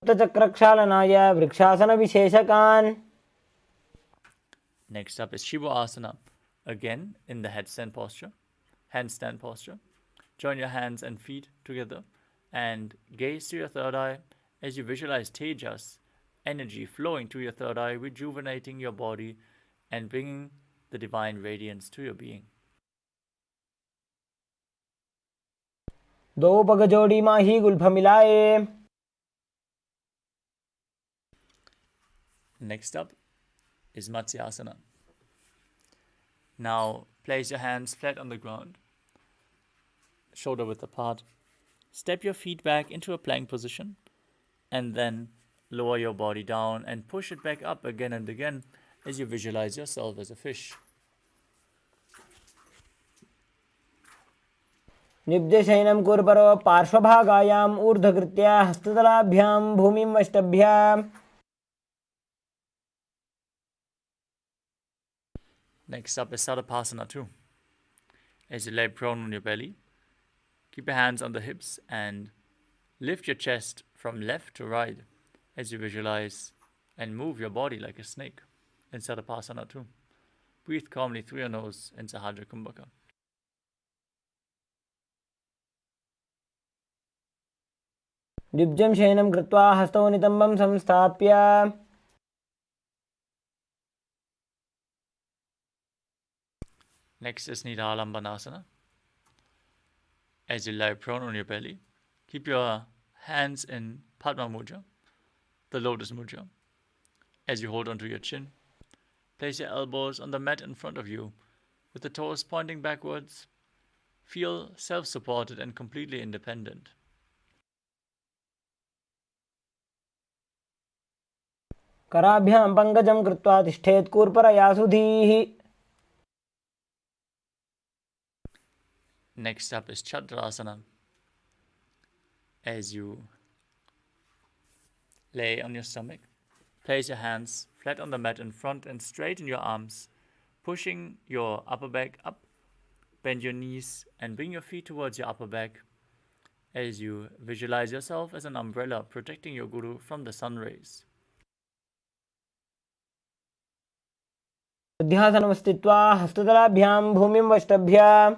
चक्रक्षालनाय वृक्षासनविशेषकान्. Next up is Shiva Asana, again in the handstand posture. Join your hands and feet together and gaze to your third eye as you visualize Tejas, energy flowing to your third eye, rejuvenating your body and bringing the divine radiance to your being. दो पग जोड़ी माही Gulf मिलाए. Next up is Matsyasana. Now place your hands flat on the ground, shoulder width apart. Step your feet back into a plank position and then lower your body down and push it back up again and again as you visualize yourself as a fish. निब्जशयनं कुर्परो पार्श्वभागायाम् ऊर्ध्वकृत्य हस्ततलाभ्यां भूमिं वष्टभ्य. Next up is Sadapasana 2. As you lay prone on your belly, keep your hands on the hips and lift your chest from left to right as you visualize and move your body like a snake in Sadapasana 2. Breathe calmly through your nose in Sahasrara Chakra. निब्जं शयनं कृत्वा हस्तौ नितम्बं संस्थाप्य. Next is Nidālambanasana. As you lie prone on your belly, keep your hands in Padma Mudra, the lotus mudra. As you hold onto your chin, place your elbows on the mat in front of you, with the toes pointing backwards. Feel self-supported and completely independent. कराभ्यां पङ्कजं कृत्वा तिष्ठेत् कूर्परया सुधीः. Next up is Chadrasana. As you lay on your stomach, place your hands flat on the mat in front and straighten your arms, pushing your upper back up. Bend your knees and bring your feet towards your upper back as you visualize yourself as an umbrella protecting your guru from the sun rays. ध्यासनमस्थित्वा हस्ततलाभ्यां भूमिं वष्टभ्य.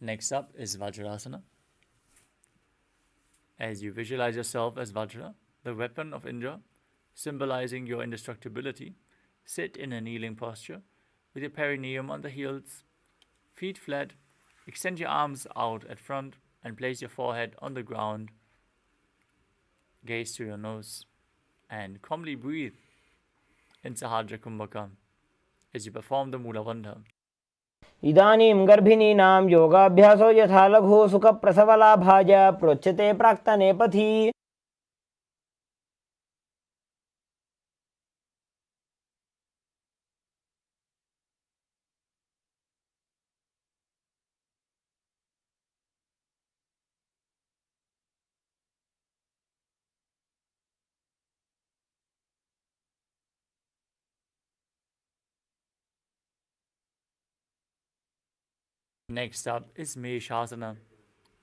Next up is Vajrasana. As you visualize yourself as Vajra, the weapon of Indra, symbolizing your indestructibility, sit in a kneeling posture with your perineum on the heels, feet flat, extend your arms out at front and place your forehead on the ground. Gaze to your nose and calmly breathe in Sahasrara Kumbhaka as you perform the Mula Bandha. इदानीं गर्भिणीनां योगाभ्यासो यथा लघु सुखप्रसवलाभाय प्रोच्यते प्राक्तने पथि. Next up is Meshasana.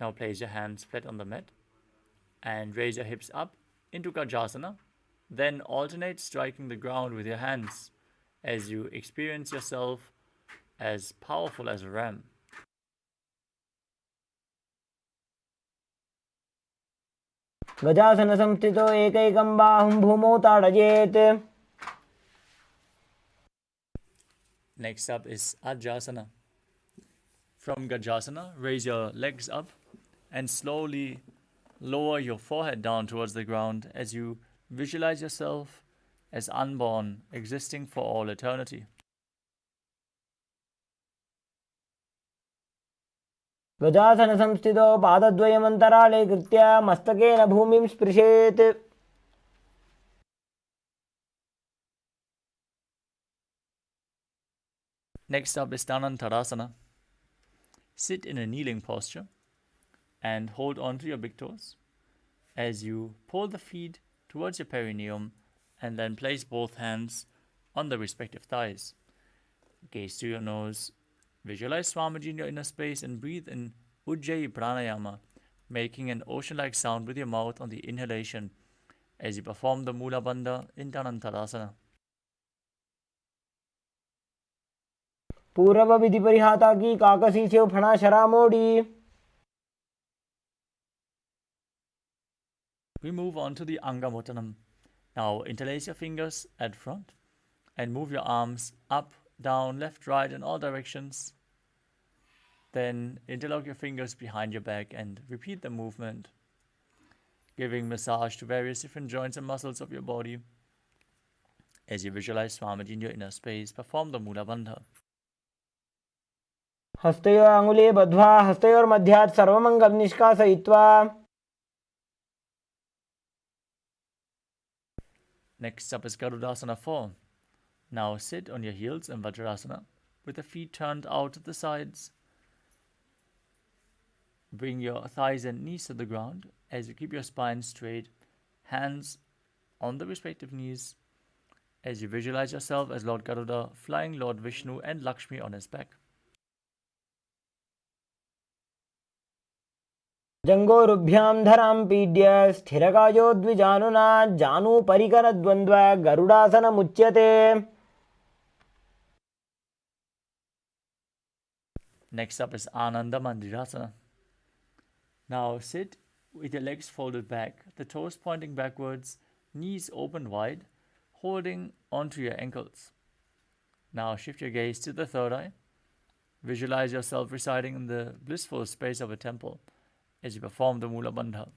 Now place your hands flat on the mat and raise your hips up into Gajasana. Then alternate striking the ground with your hands as you experience yourself as powerful as a ram. गजासन संस्थितो एकैकं बाहुं भूमौ ताडयेत्. Next up is Ajasana. From Gajasana, raise your legs up and slowly lower your forehead down towards the ground as you visualize yourself as unborn, existing for all eternity. गजासन संस्थितो पादद्वयमन्तराळे कृत्य मस्तकेन भूमिं स्पृशेत्. Next up is Tadasana. Sit in a kneeling posture and hold on to your big toes as you pull the feet towards your perineum and then place both hands on the respective thighs. Gaze to your nose, visualize Swamiji in your inner space and breathe in Ujjayi Pranayama, making an ocean-like sound with your mouth on the inhalation as you perform the Mula Bandha in Tadasana. पूर्व विधि परिहाता की काकसी से फणा शरा मोड़ी. We move on to the Angamottanam. Now interlace your fingers at front and move your arms up, down, left, right in all directions. Then interlock your fingers behind your back and repeat the movement, giving massage to various different joints and muscles of your body. As you visualize Swamiji in your inner space, perform the Mula Bandha. हस्तयोः अंगुले बद्ध्वा हस्तयोर्मध्यात् सर्वमङ्गलं निष्कासयित्वा. Next up is Garudasana 4. Now sit on your heels in Vajrasana with the feet turned out to the sides. Bring your thighs and knees to the ground as you keep your spine straight, hands on the respective knees, as you visualize yourself as Lord Garuda flying Lord Vishnu and Lakshmi on his back. जंगोरुभ्यां धरां पीड्य स्थिरकायो द्विजानुना जानु परिकरद्वन्द्व गरुडासनमुच्यते. Next up is Ananda Mandirasana. Now sit with your legs folded back, the toes pointing backwards, knees open wide, holding onto your ankles. Now shift your gaze to the third eye. Visualize yourself residing in the blissful space of a temple as you perform the Mula Bandha.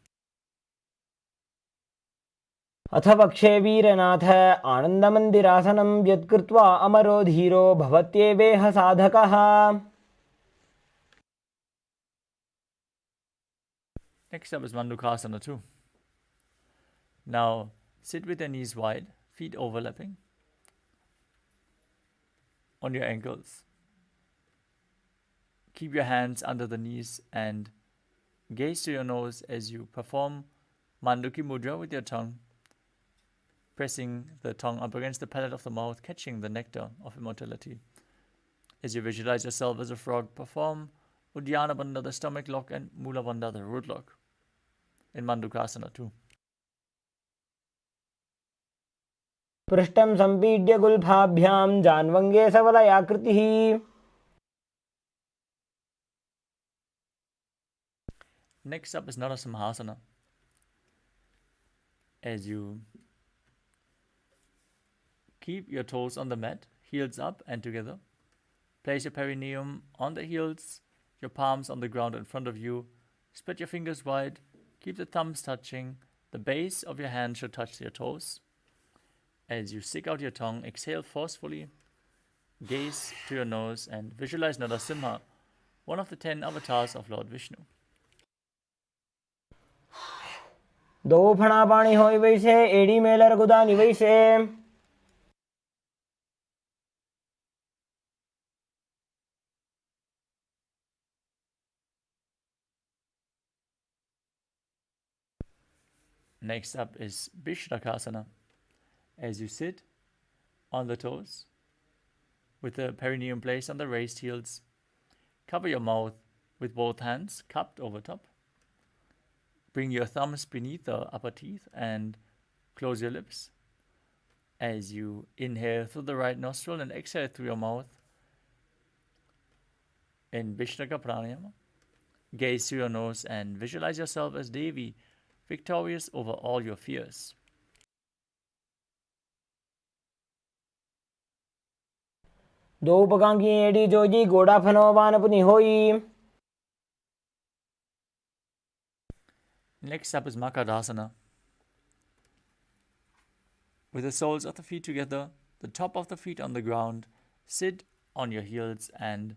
अथ वक्षे वीरनाथ आनन्दमन्दिरासनं यत्कृत्वा अमरो धीरो भवत्येवेह साधकः. Next up is Mandukasana 2. Now sit with your knees wide, feet overlapping on your ankles. Keep your hands under the knees and gaze to your nose as you perform Manduki Mudra with your tongue, pressing the tongue up against the palate of the mouth, catching the nectar of immortality. As you visualize yourself as a frog, perform Uddiyana Bandha, the stomach lock, and Mula Bandha, the root lock, in Mandukasana 2. पृष्ठं सम्पीड्य गुल्फाभ्यां जान्वङ्गे सबलयाकृतिः. Next up is Narasimhasana. As you keep your toes on the mat, heels up and together, place your perineum on the heels, your palms on the ground in front of you, spread your fingers wide, keep the thumbs touching, the base of your hand should touch your toes. As you stick out your tongue, exhale forcefully, gaze to your nose and visualize Narasimha, one of the 10 avatars of Lord Vishnu. दो फणा पाणी होई वैसे एड़ी Mailer गुदानी वैसे. Next up is Bishrakasana. As you sit on the toes, with the perineum placed on the raised heels, cover your mouth with both hands cupped over top. Bring your thumbs beneath the upper teeth and close your lips. As you inhale through the right nostril and exhale through your mouth in Vishnaka Pranayama, gaze to your nose and visualize yourself as Devi, victorious over all your fears. दो पकांगी एड़ी जोजी गोड़ा फनो बान पुनि होई. Next up is Makadasana. With the soles of the feet together, the top of the feet on the ground, sit on your heels and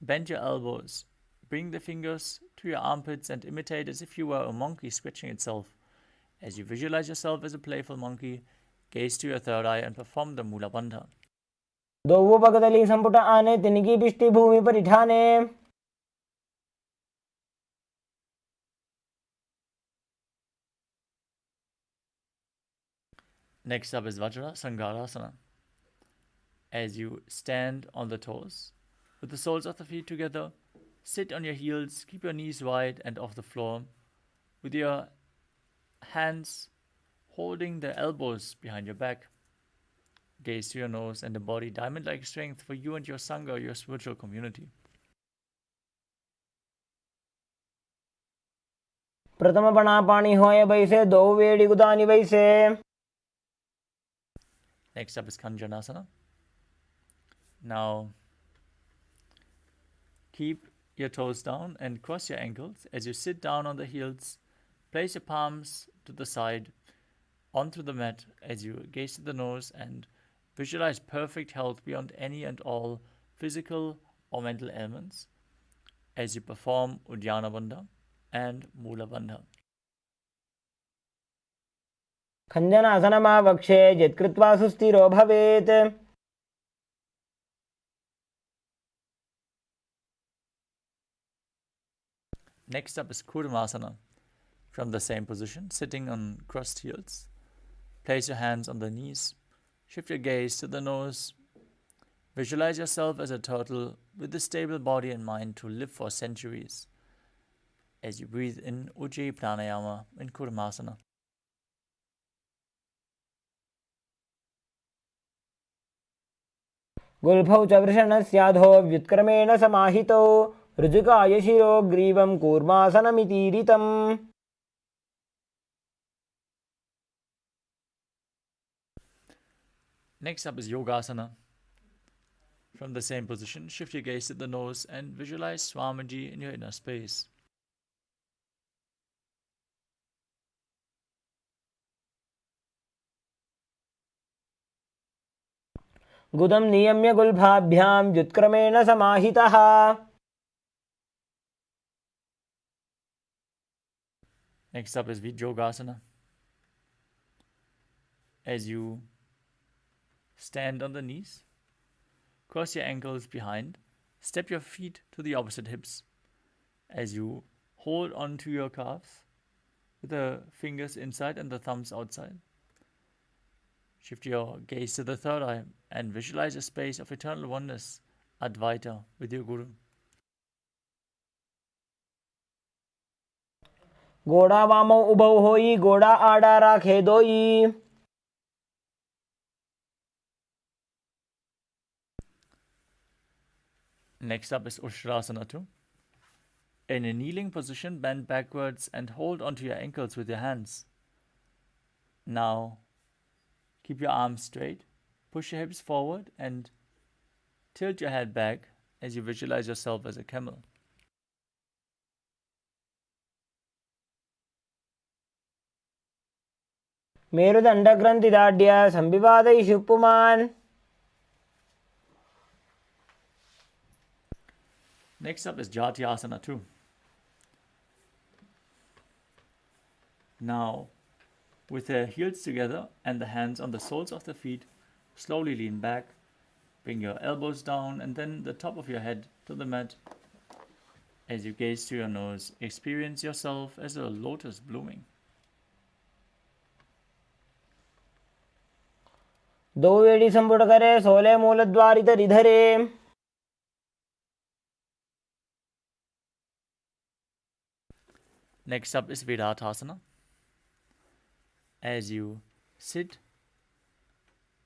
bend your elbows. Bring the fingers to your armpits and imitate as if you were a monkey scratching itself. As you visualize yourself as a playful monkey, gaze to your third eye and perform the Mula Bandha. दोवो पगतली संपुट आने तिनकी पिष्टि भूमि पर इठाने। Next up is Vajrasangarasana. As you stand on the toes, with the soles of the feet together, sit on your heels, keep your knees wide and off the floor, with your hands holding the elbows behind your back. Gaze to your nose and embody diamond-like strength for you and your Sangha, your spiritual community. प्रथम बना पानी होए बैसे दो वेड़ी गुदानी बैसे. Next up is Kanjanasana. Now, keep your toes down and cross your ankles. As you sit down on the heels, place your palms to the side onto the mat as you gaze to the nose and visualize perfect health beyond any and all physical or mental ailments as you perform Uddiyana Bandha and Mula Bandha. खञ्जनासनमावक्षे यत्कृत्वा सुस्थिरो भवेत्. Next up is Kurmasana. From the same position, sitting on crossed heels, place your hands on the knees, shift your gaze to the nose, visualize yourself as a turtle with a stable body and mind to live for centuries as you breathe in Ujjayi Pranayama in Kurmasana. गुल्फौ च वृषणस्याधो व्युत्क्रमेण समाहितौ ऋजुकाय शिरो ग्रीवं कूर्मासनमितीरितम्. Next up is Yogasana. From the same position, shift your gaze to the nose and visualize Swamiji in your inner space. गुदं नियम्य गुल्फाभ्यां व्युत्क्रमेण समाहितः. Next up is Vijyogasana. As you stand on the knees, cross your ankles behind, step your feet to the opposite hips as you hold onto your calves with the fingers inside and the thumbs outside. Shift your gaze to the third eye and visualize a space of eternal oneness, Advaita, with your Guru. गोड़ा वामौ उभौ होई गोड़ा आड़ा राखे दोई. Next up is Ushtrasana 2. In a kneeling position, bend backwards and hold onto your ankles with your hands. Now, keep your arms straight, push your hips forward and tilt your head back as you visualize yourself as a camel. मेरुदण्डग्रन्थिदाढ्य संविवादयिषु पुमान्. Next up is Jatyasana 2. Now, with the heels together and the hands on the soles of the feet, slowly lean back, bring your elbows down and then the top of your head to the mat. As you gaze to your nose, experience yourself as a lotus blooming. दो वेड़ी संपुट करे सोले मूलद्वारित रिधरे. Next up is Viratasana. As you sit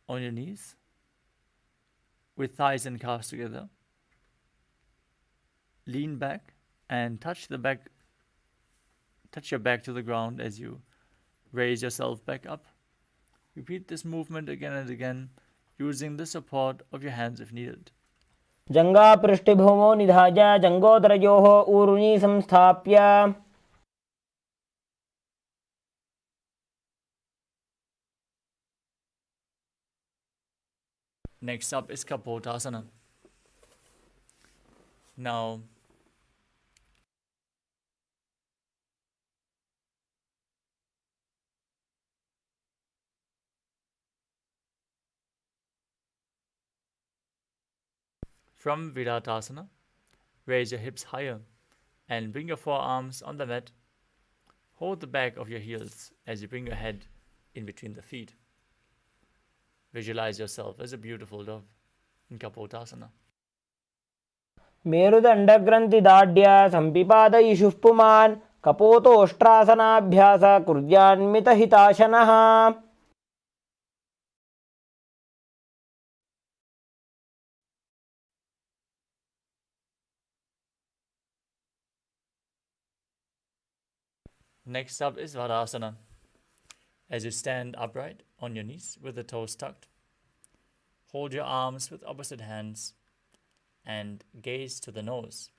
on your knees with thighs and calves together, lean back and touch your back to the ground as you raise yourself back up. Repeat this movement again and again, using the support of your hands if needed. जंगा पृष्ठभूमौ निधाय जंगोदरयोः ऊरुनी संस्थाप्य. Next up is Kapotasana. Now, From Viratasana, raise your hips higher and bring your forearms on the mat. Hold the back of your heels as you bring your head in between the feet. Visualize yourself as a beautiful dove in Kapotasana. मेरुदण्डग्रन्थिदाढ्य सम्पिपादयिषुः पुमान् कपोतोष्ट्रासनाभ्यास कुर्यान्मितहिताशनः. Next up is Varasana. As you stand upright on your knees with the toes tucked, hold your arms with opposite hands and gaze to the nose.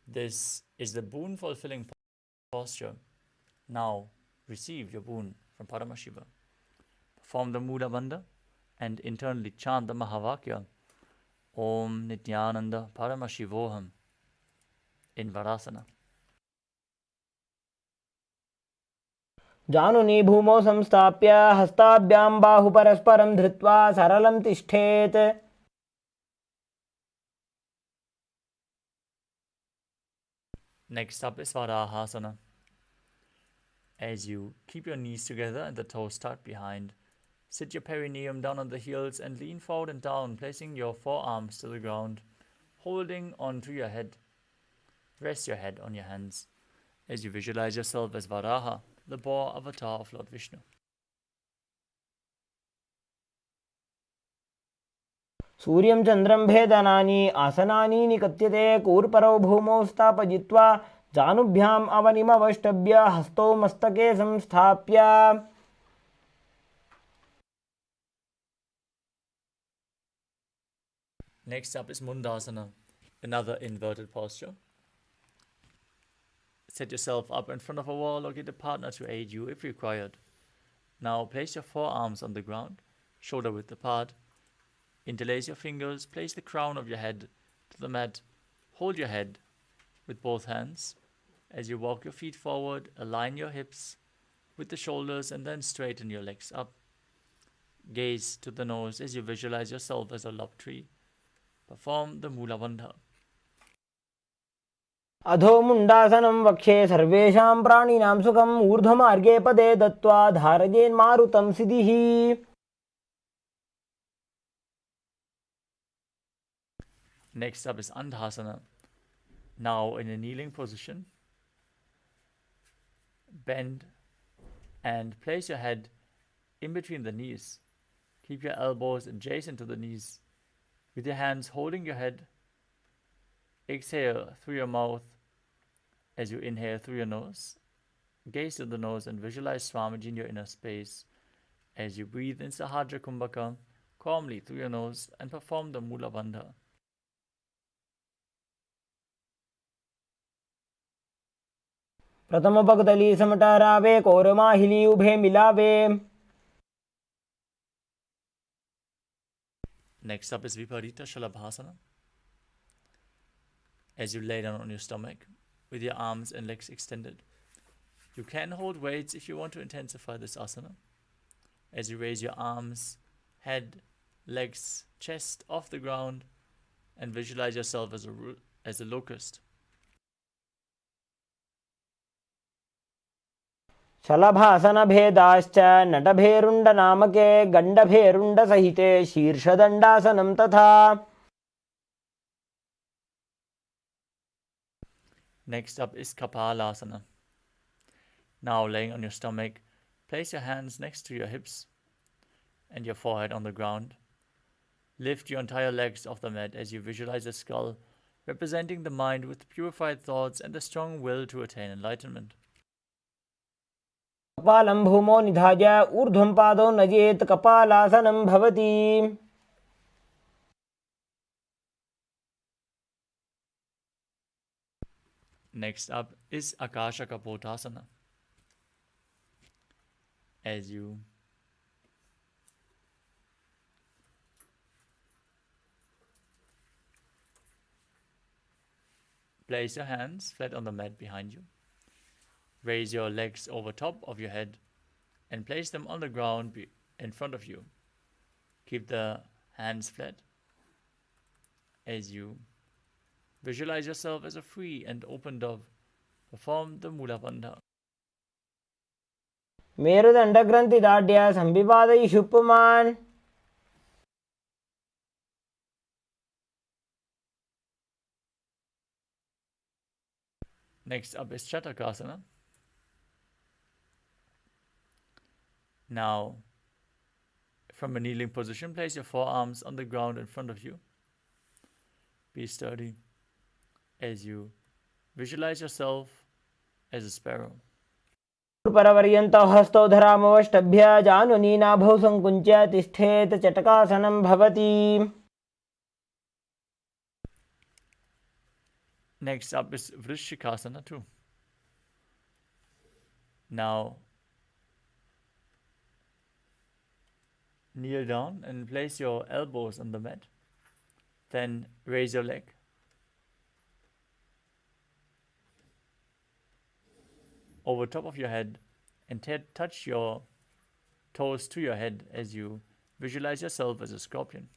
This is the boon-fulfilling posture. Now receive your boon from Paramashiva. Perform the Mula Bandha and internally chant the Mahavakya Om Nithyananda Paramashivoham in Varasana. जानुनी भूमौ संस्थाप्य हस्ताभ्यां बाहु परस्परं धृत्वा सरलं तिष्ठेत्. Next up is Varahasana. As you keep your knees together and the toes tucked behind, sit your perineum down on the heels and lean forward and down, placing your forearms to the ground, holding onto your head. Rest your head on your hands as you visualize yourself as Varaha, the boar avatar of Lord Vishnu. सूर्यं चन्द्रं भेदनानि आसनानि निकत्यते कूर्परौ भूमौ स्थापयित्वा जानुभ्याम् अवनिमवष्टभ्य हस्तौ मस्तके संस्थाप्य. Next up is Mundasana, another inverted posture. Set yourself up in front of a wall or get a partner to aid you if required. Now place your forearms on the ground, shoulder width apart. Interlace your fingers, place the crown of your head to the mat. Hold your head with both hands. As you walk your feet forward, align your hips with the shoulders and then straighten your legs up. Gaze to the nose as you visualize yourself as a love tree. Perform the Mula Bandha. अधो मुण्डासनं वक्षे सर्वेषां प्राणिनां सुखम् ऊर्ध्वमार्गे पदे दत्त्वा धारयेन्मारुतं सिद्धिः. Next up is Andhasana. Now in a kneeling position, bend and place your head in between the knees. Keep your elbows adjacent to the knees. With your hands holding your head, exhale through your mouth as you inhale through your nose. Gaze to the nose and visualize Swamiji in your inner space. As you breathe in Sahasrara Kumbhaka, calmly through your nose and perform the Mula Bandha. प्रथम पगतली समटरावे कोरमाहिली उभे मिलावे. Next up is Viparita Shalabhasana. As you lay down on your stomach with your arms and legs extended. You can hold weights if you want to intensify this asana. As you raise your arms, head, legs, chest off the ground and visualize yourself as a locust. शलभासनभेदाश्च नटभेरुण्डनामके गण्डभेरुण्डसहिते शीर्षदण्डासनं तथा. Next up is Kapalasana. Now laying on your stomach, place your hands next to your hips and your forehead on the ground. Lift your entire legs off the mat as you visualize a skull representing the mind with purified thoughts and the strong will to attain enlightenment. कपालं भूमौ निधाय ऊर्ध्वं पादौ नजेत् कपालासनं भवति. Next up is Akasha Kapotasana. As you place your hands flat on the mat behind you. Raise your legs over top of your head and place them on the ground in front of you. Keep the hands flat. As you visualize yourself as a free and open dove, perform the Mula Bandha. मेरुदण्डग्रन्थिदाढ्य संविवादयिषु पुमान् Next up is Chatakasana. Now, from a kneeling position, place your forearms on the ground in front of you. Be sturdy as you visualize yourself as a sparrow. परवर्यन्तौ हस्तौ धरामवष्टभ्य जानुनीनाभौ सङ्कुञ्च्य तिष्ठेत् चटकासनं भवति. Next up is Vrishikasana too. Now, kneel down and place your elbows on the mat. Then raise your leg. Over top of your head and touch your toes to your head as you visualize yourself as a scorpion.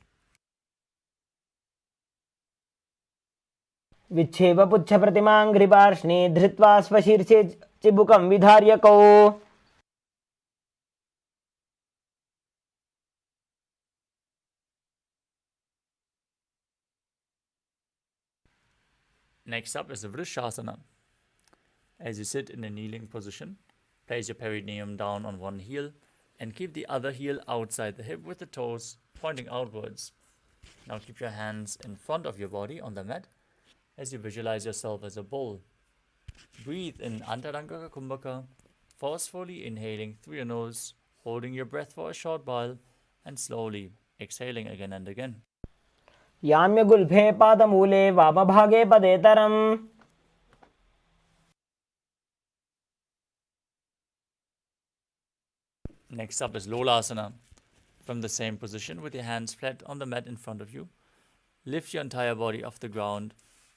विच्छेव पुच्छप्रतिमां घ्रिपार्ष्णे धृत्वा स्वशीर्षे चिबुकं विधार्यकौ. Next up is the Vrishasana. As you sit in a kneeling position, place your perineum down on one heel and keep the other heel outside the hip with the toes pointing outwards. Now keep your hands in front of your body on the mat as you visualize yourself as a bull. Breathe in Antaranga Kumbhaka, forcefully inhaling through your nose, holding your breath for a short while, and slowly exhaling again and again. याम्यगुल्फे पादमूले वामभागे पदेतरम्. Next up is Lolasana. From the same position with your hands flat on the mat in front of you, lift your entire body off the ground,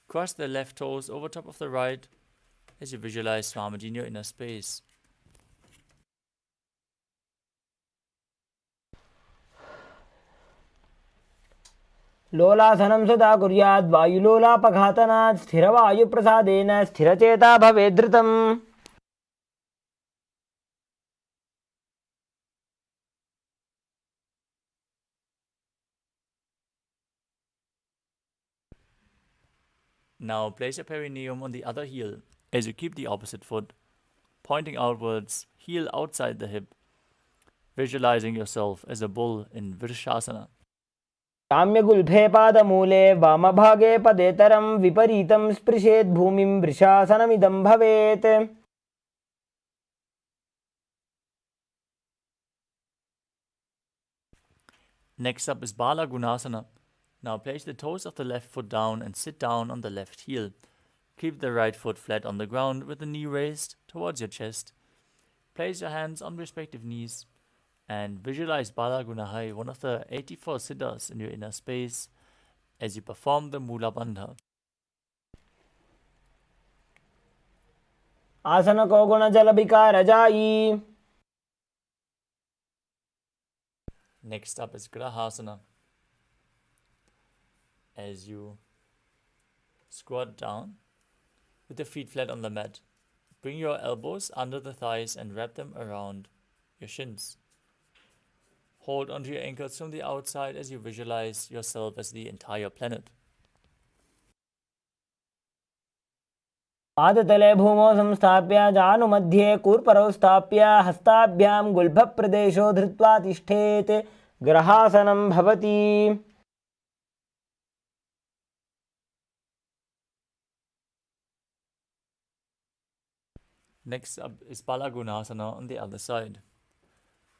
cross the left toes over top of the right as you visualize Swamiji in your inner space. लोलासनं सदा कुर्याद् वायुलोलापघातनात् स्थिरवायुप्रसादेन स्थिरचेता भवेद्धृतम्. Now place your perineum on the other heel as you keep the opposite foot pointing outwards, heel outside the hip, visualizing yourself as a bull in Vrishasana. याम्यगुल्फे पादमूले वामभागे पदेतरं विपरीतं स्पृशेत् भूमिं वृषासनमिदं भवेत्. Next up is Bala Gunasana. Now place the toes of the left foot down and sit down on the left heel. Keep the right foot flat on the ground with the knee raised towards your chest. Place your hands on respective knees and visualize Bala Gunahai, one of the 84 siddhas in your inner space, as you perform the Mula Bandha. आसन को गुण जल विकार जाई. Next up is Grahasana. As you squat down with your feet flat on the mat, bring your elbows under the thighs and wrap them around your shins. Hold onto your ankles from the outside as you visualize yourself as the entire planet. पादतले भूमौ संस्थाप्य जानुमध्ये कूर्परौ स्थाप्य हस्ताभ्यां गुल्भप्रदेशो धृत्वा तिष्ठेत् ग्रहासनं भवति. Next up is Balagunasana on the other side.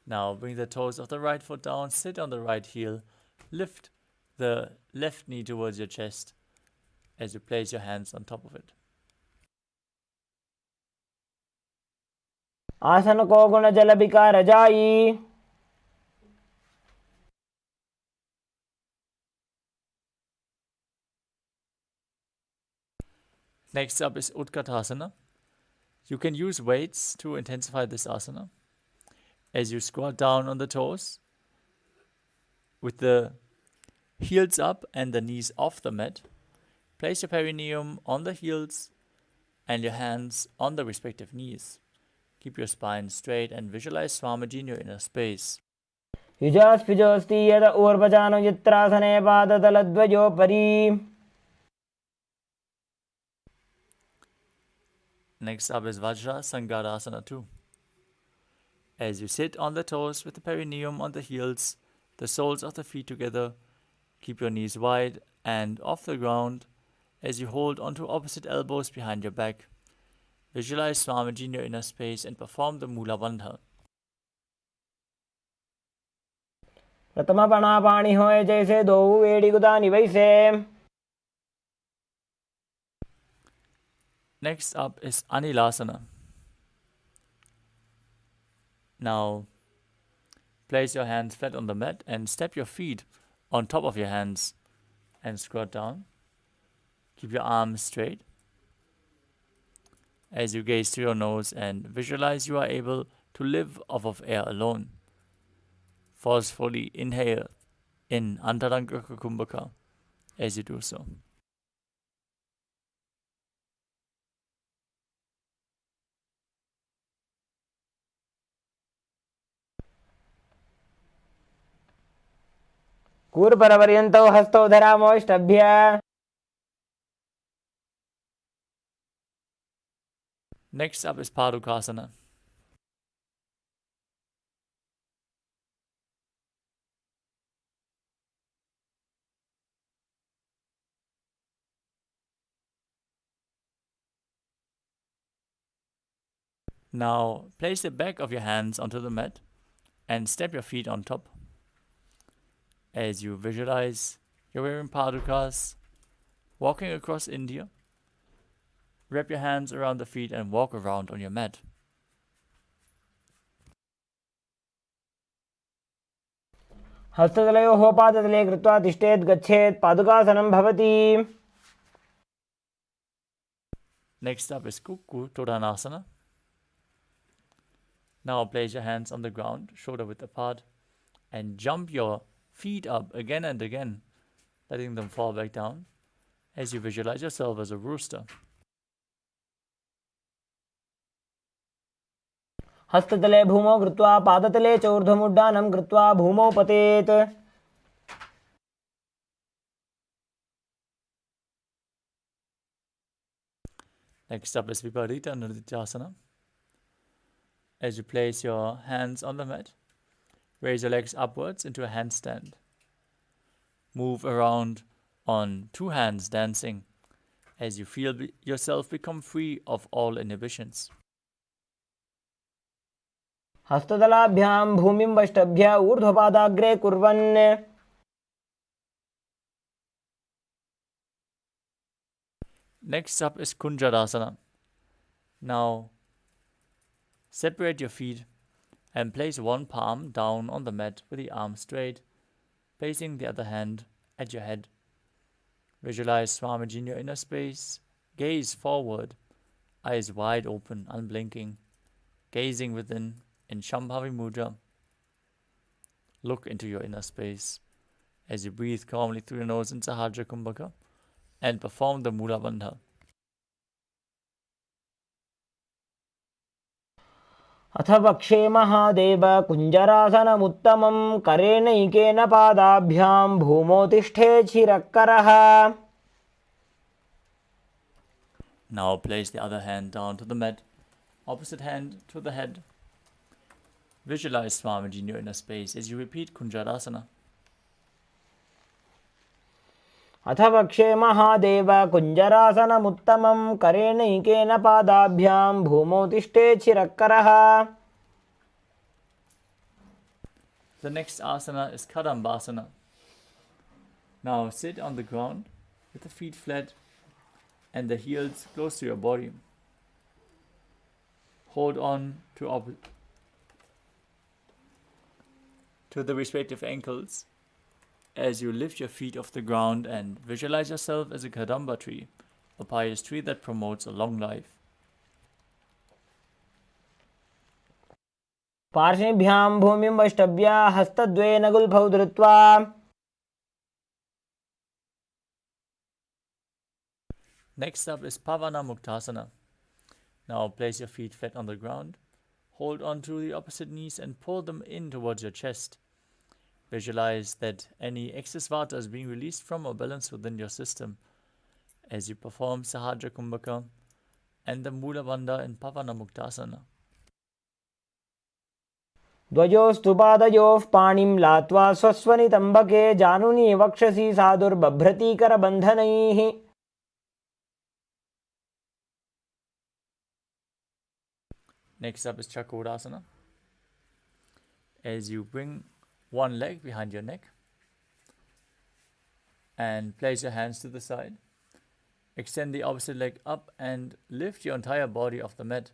Now bring the toes of the right foot down, sit on the right heel, lift the left knee towards your chest as you place your hands on top of it. आसन को गुण जल विकार जाई. Next up is Utkatasana. You can use weights to intensify this asana. As you squat down on the toes with the Heels up and the knees off the mat. Place your perineum on the heels and your hands on the respective knees. Keep your spine straight and visualize Swamiji in your inner space. युजास्पिजोऽस्ति यद ऊर्वजानो यत्रासने पादतलद्वयोपरि. Next up is Vajra Sangarasana 2. As you sit on the toes with the perineum on the heels, the soles of the feet together, keep your knees wide and off the ground as you hold onto opposite elbows behind your back. Visualize Swamiji in your inner space and perform the Mula Bandha. प्रथम पणापाणि होए जैसे दो वेड़ी गुदानी वैसे. Next up is Anilasana. Now, place your hands flat on the mat and step your feet on top of your hands and squat down. Keep your arms straight as you gaze through your nose and visualize you are able to live off of air alone. Forcefully inhale in Antaranga Kumbhaka as you do so. कूर्परपर्यन्तौ हस्तौ धरामोष्टभ्य. Next up is Padukasana. Now, place the back of your hands onto the mat and step your feet on top. As you visualize, you're wearing padukas, walking across India. Wrap your hands around the feet and walk around on your mat. हस्ततलयोः पादतले कृत्वा तिष्ठेत् गच्छेत् पादुकासनं भवति. Next up is Kukku Todhanasana. Now place your hands on the ground, shoulder width apart, and jump your feet up again and again, letting them fall back down as you visualize yourself as a rooster. हस्ततले भूमौ कृत्वा पादतले च ऊर्ध्वमुड्डानं कृत्वा भूमौ पतेत्. Next up is Viparita Nrityasana. As you place your hands on the mat, raise your legs upwards into a handstand. Move around on two hands dancing as you feel yourself become free of all inhibitions. हस्ततलाभ्यां भूमिं वष्टभ्य ऊर्ध्वपादाग्रे कुर्वन्. Next up is Kunjarasana. Now, separate your feet and place one palm down on the mat with the arm straight, placing the other hand at your head. Visualize Swamiji in your inner space. Gaze forward, eyes wide open, unblinking, gazing within in Shambhavi Mudra. Look into your inner space as you breathe calmly through your nose in Sahasrara Kumbhaka and perform the Mula Bandha. अथ वक्षे महादेव कुञ्जरासनमुत्तमं करेणैकेन पादाभ्यां भूमौ तिष्ठेत् शिरःकरः. Now place the other hand down to the mat, opposite hand to the head. Visualize Swamiji in your inner space as you repeat Kunjarasana. अथ वक्षे महादेव कुञ्जरासनमुत्तमं करेणैकेन पादाभ्यां भूमौ तिष्ठेत् शिरःकरः. The next asana is Kadambasana. Now sit on the ground with the feet flat and the heels close to your body. Hold on to the respective ankles as you lift your feet off the ground and visualize yourself as a Kadamba tree, a pious tree that promotes a long life. पार्श्वेभ्यां भूमिं वष्टभ्य हस्तद्वयेन गुल्फौ धृत्वा. Next up is Pavana Muktasana. Now place your feet flat on the ground. Hold on to the opposite knees and pull them in towards your chest. Visualize that any excess vata is being released from or balanced within your system as you perform Sahasrara Kumbhaka and the Mula Bandha in Pavana Muktasana. द्वयोस्तु पादयोः पाणिं लात्वा स्वस्वनितम्बके जानुनी वक्षसि साधुर्बभ्रतीकरबन्धनैः. Next up is Chakrasana. As you bring one leg behind your neck and place your hands to the side, extend the opposite leg up and lift your entire body off the mat.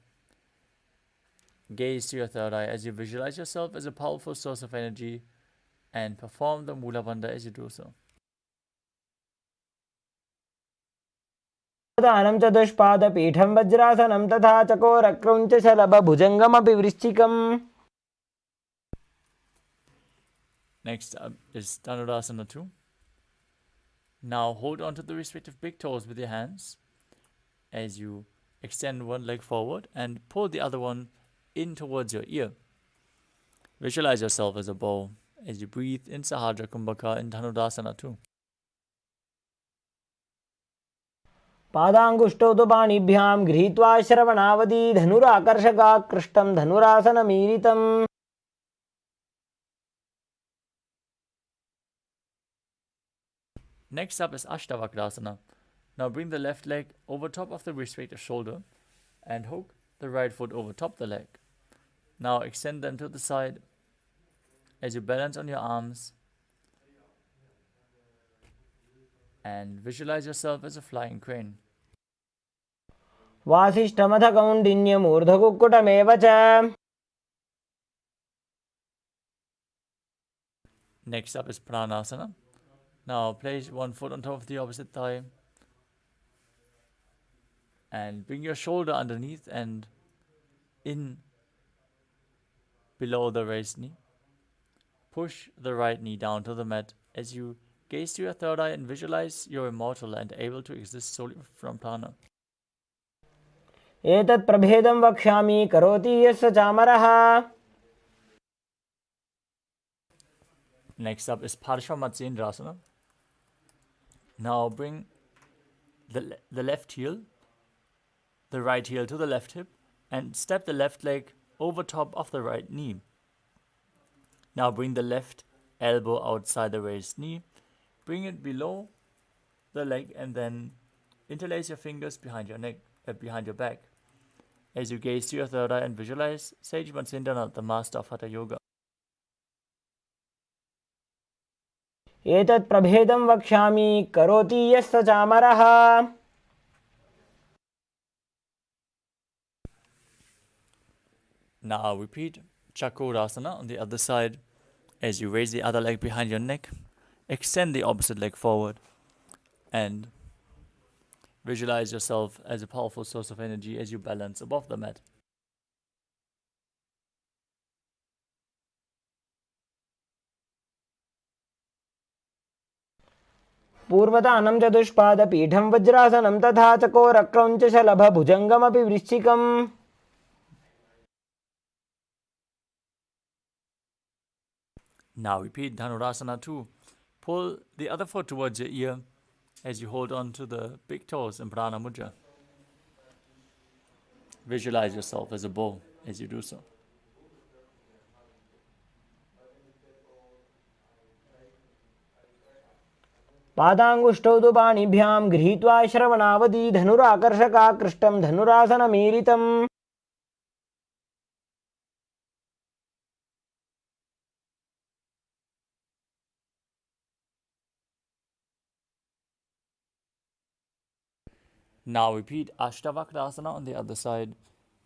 Gaze to your third eye as you visualize yourself as a powerful source of energy and perform the Mula Bandha as you do so. दानं चतुष्पादपीठं वज्रासनं तथा चकोरक्रौञ्च शलभभुजङ्गमपि वृश्चिकम्. Next up is Dhanurasana 2. Now hold on to the respective big toes with your hands as you extend one leg forward and pull the other one in towards your ear. Visualize yourself as a bow as you breathe in Sahasrara Kumbhaka in Dhanurasana 2. पादाङ्गुष्ठौ तु पाणिभ्यां गृहीत्वा श्रवणावधि धनुराकर्षकाकृष्टं धनुरासनमीरितम्. Next up is Ashtavakrasana. Now bring the left leg over top of the respective shoulder and hook the right foot over top the leg. Now extend them to the side as you balance on your arms and visualize yourself as a flying crane. वासिष्ठमथ कौण्डिन्यमूर्धकुक्कुटमेव च. Next up is Pranasana. Now place one foot on top of the opposite thigh and bring your shoulder underneath and in below the raised knee. Push the right knee down to the mat as you gaze to your third eye and visualize you're immortal and able to exist solely from prana. एतत् प्रभेदं वक्ष्यामि करोति यस्य चामरः. Next up is Parshvamatsendrasana. Now bring the left heel, the right heel to the left hip and step the left leg over top of the right knee. Now bring the left elbow outside the raised knee. Bring it below the leg and then interlace your fingers behind your neck, behind your back. As you gaze to your third eye and visualize Sage Matsendranath, the master of Hatha Yoga. एतत् प्रभेदं वक्ष्यामि करोति यस्य चामरः. Now repeat Chakrasana on the other side. As you raise the other leg behind your neck, extend the opposite leg forward and visualize yourself as a powerful source of energy as you balance above the mat. पूर्वदानं चतुष्पादपीठं वज्रासनं तथा चकोरक्रौञ्च शलभभुजङ्गमपि वृश्चिकम्. Now repeat Dhanurasana 2. Pull the other foot towards your ear as you hold on to the big toes in Prana Mudra. Visualize yourself as a bow as you do so. पादाङ्गुष्ठौ तु पाणिभ्यां गृहीत्वा श्रवणावधि धनुराकर्षकाकृष्टं धनुरासनमीरितम्. Now repeat Ashtavakrasana on the other side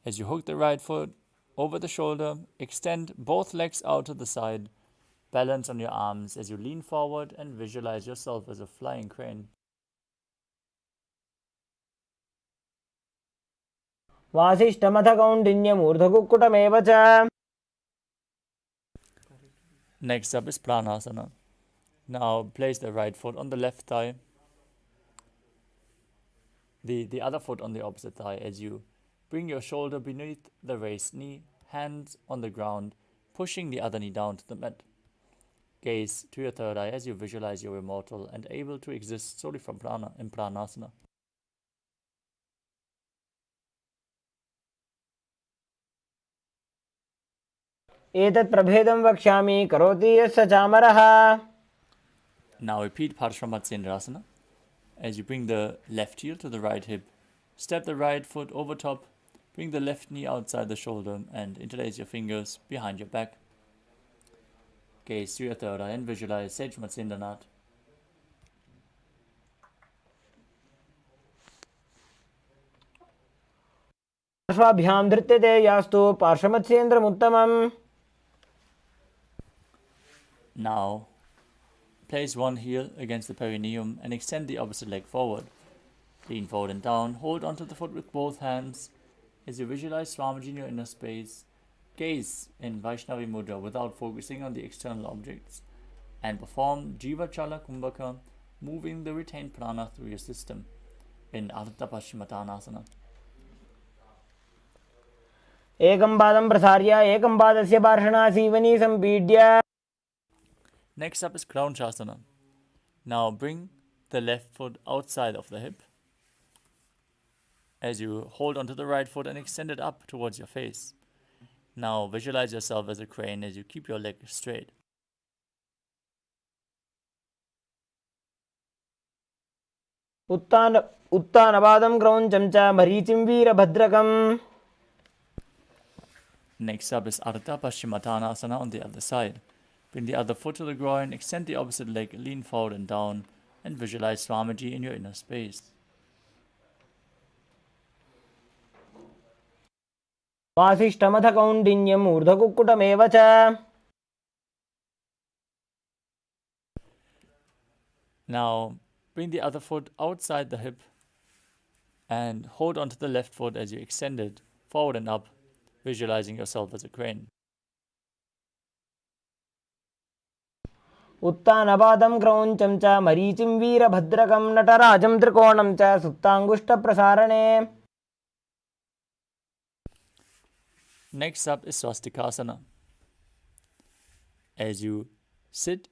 as you hook the right foot over the shoulder, extend both legs out to the side, balance on your arms as you lean forward and visualize yourself as a flying crane. वासिष्ठमथ कौण्डिन्यमूर्धकुक्कुटमेव च. Next up is Pranasana. Now place the right foot on the left thigh. the other foot on the opposite thigh as you bring your shoulder beneath the raised knee, hands on the ground, pushing the other knee down to the mat. Gaze to your third eye as you visualize you're immortal and able to exist solely from prana in pranasana. एतत् प्रभेदं वक्ष्यामि करोति यस्य चामरः. Now repeat Paramātma as you bring the left heel to the right hip. Step the right foot over top. Bring the left knee outside the shoulder and interlace your fingers behind your back. Gaze to your third eye and visualize Sage Matsyendranath. पार्श्वाभ्यां धृत्यते यास्तु पार्श्वमत्स्येन्द्रमुत्तमम्. Now, place one heel against the perineum and extend the opposite leg forward. Lean forward and down. Hold onto the foot with both hands as you visualize Swamiji in your inner space. Gaze in Vaishnavi Mudra without focusing on the external objects and perform Jiva Chala Kumbhaka, moving the retained prana through your system in Ardha Paschimottanasana. एकं पादं प्रसार्य एकं पादस्य पार्श्वना Seoni सम्पीड्य. Next up is Kraunchasana. Now bring the left foot outside of the hip as you hold onto the right foot and extend it up towards your face. Now visualize yourself as a crane as you keep your leg straight. उत्तानपादं क्रौञ्चं च मरीचिं वीरभद्रकम्. Next up is Ardha Paschimottanasana on the other side. Bring the other foot to the groin, extend the opposite leg, lean forward and down, and visualize Swamiji in your inner space. वासिष्ठमथ कौण्डिन्यम् ऊर्ध्वकुक्कुटमेव च. Now, bring the other foot outside the hip and hold onto the left foot as you extend it forward and up, visualizing yourself as a crane. उत्तानपादं क्रौञ्चं च मरीचिं वीरभद्रकं नटराजं त्रिकोणं च सुप्ताङ्गुष्ठप्रसारणे. Next up is Swastikasana. As you sit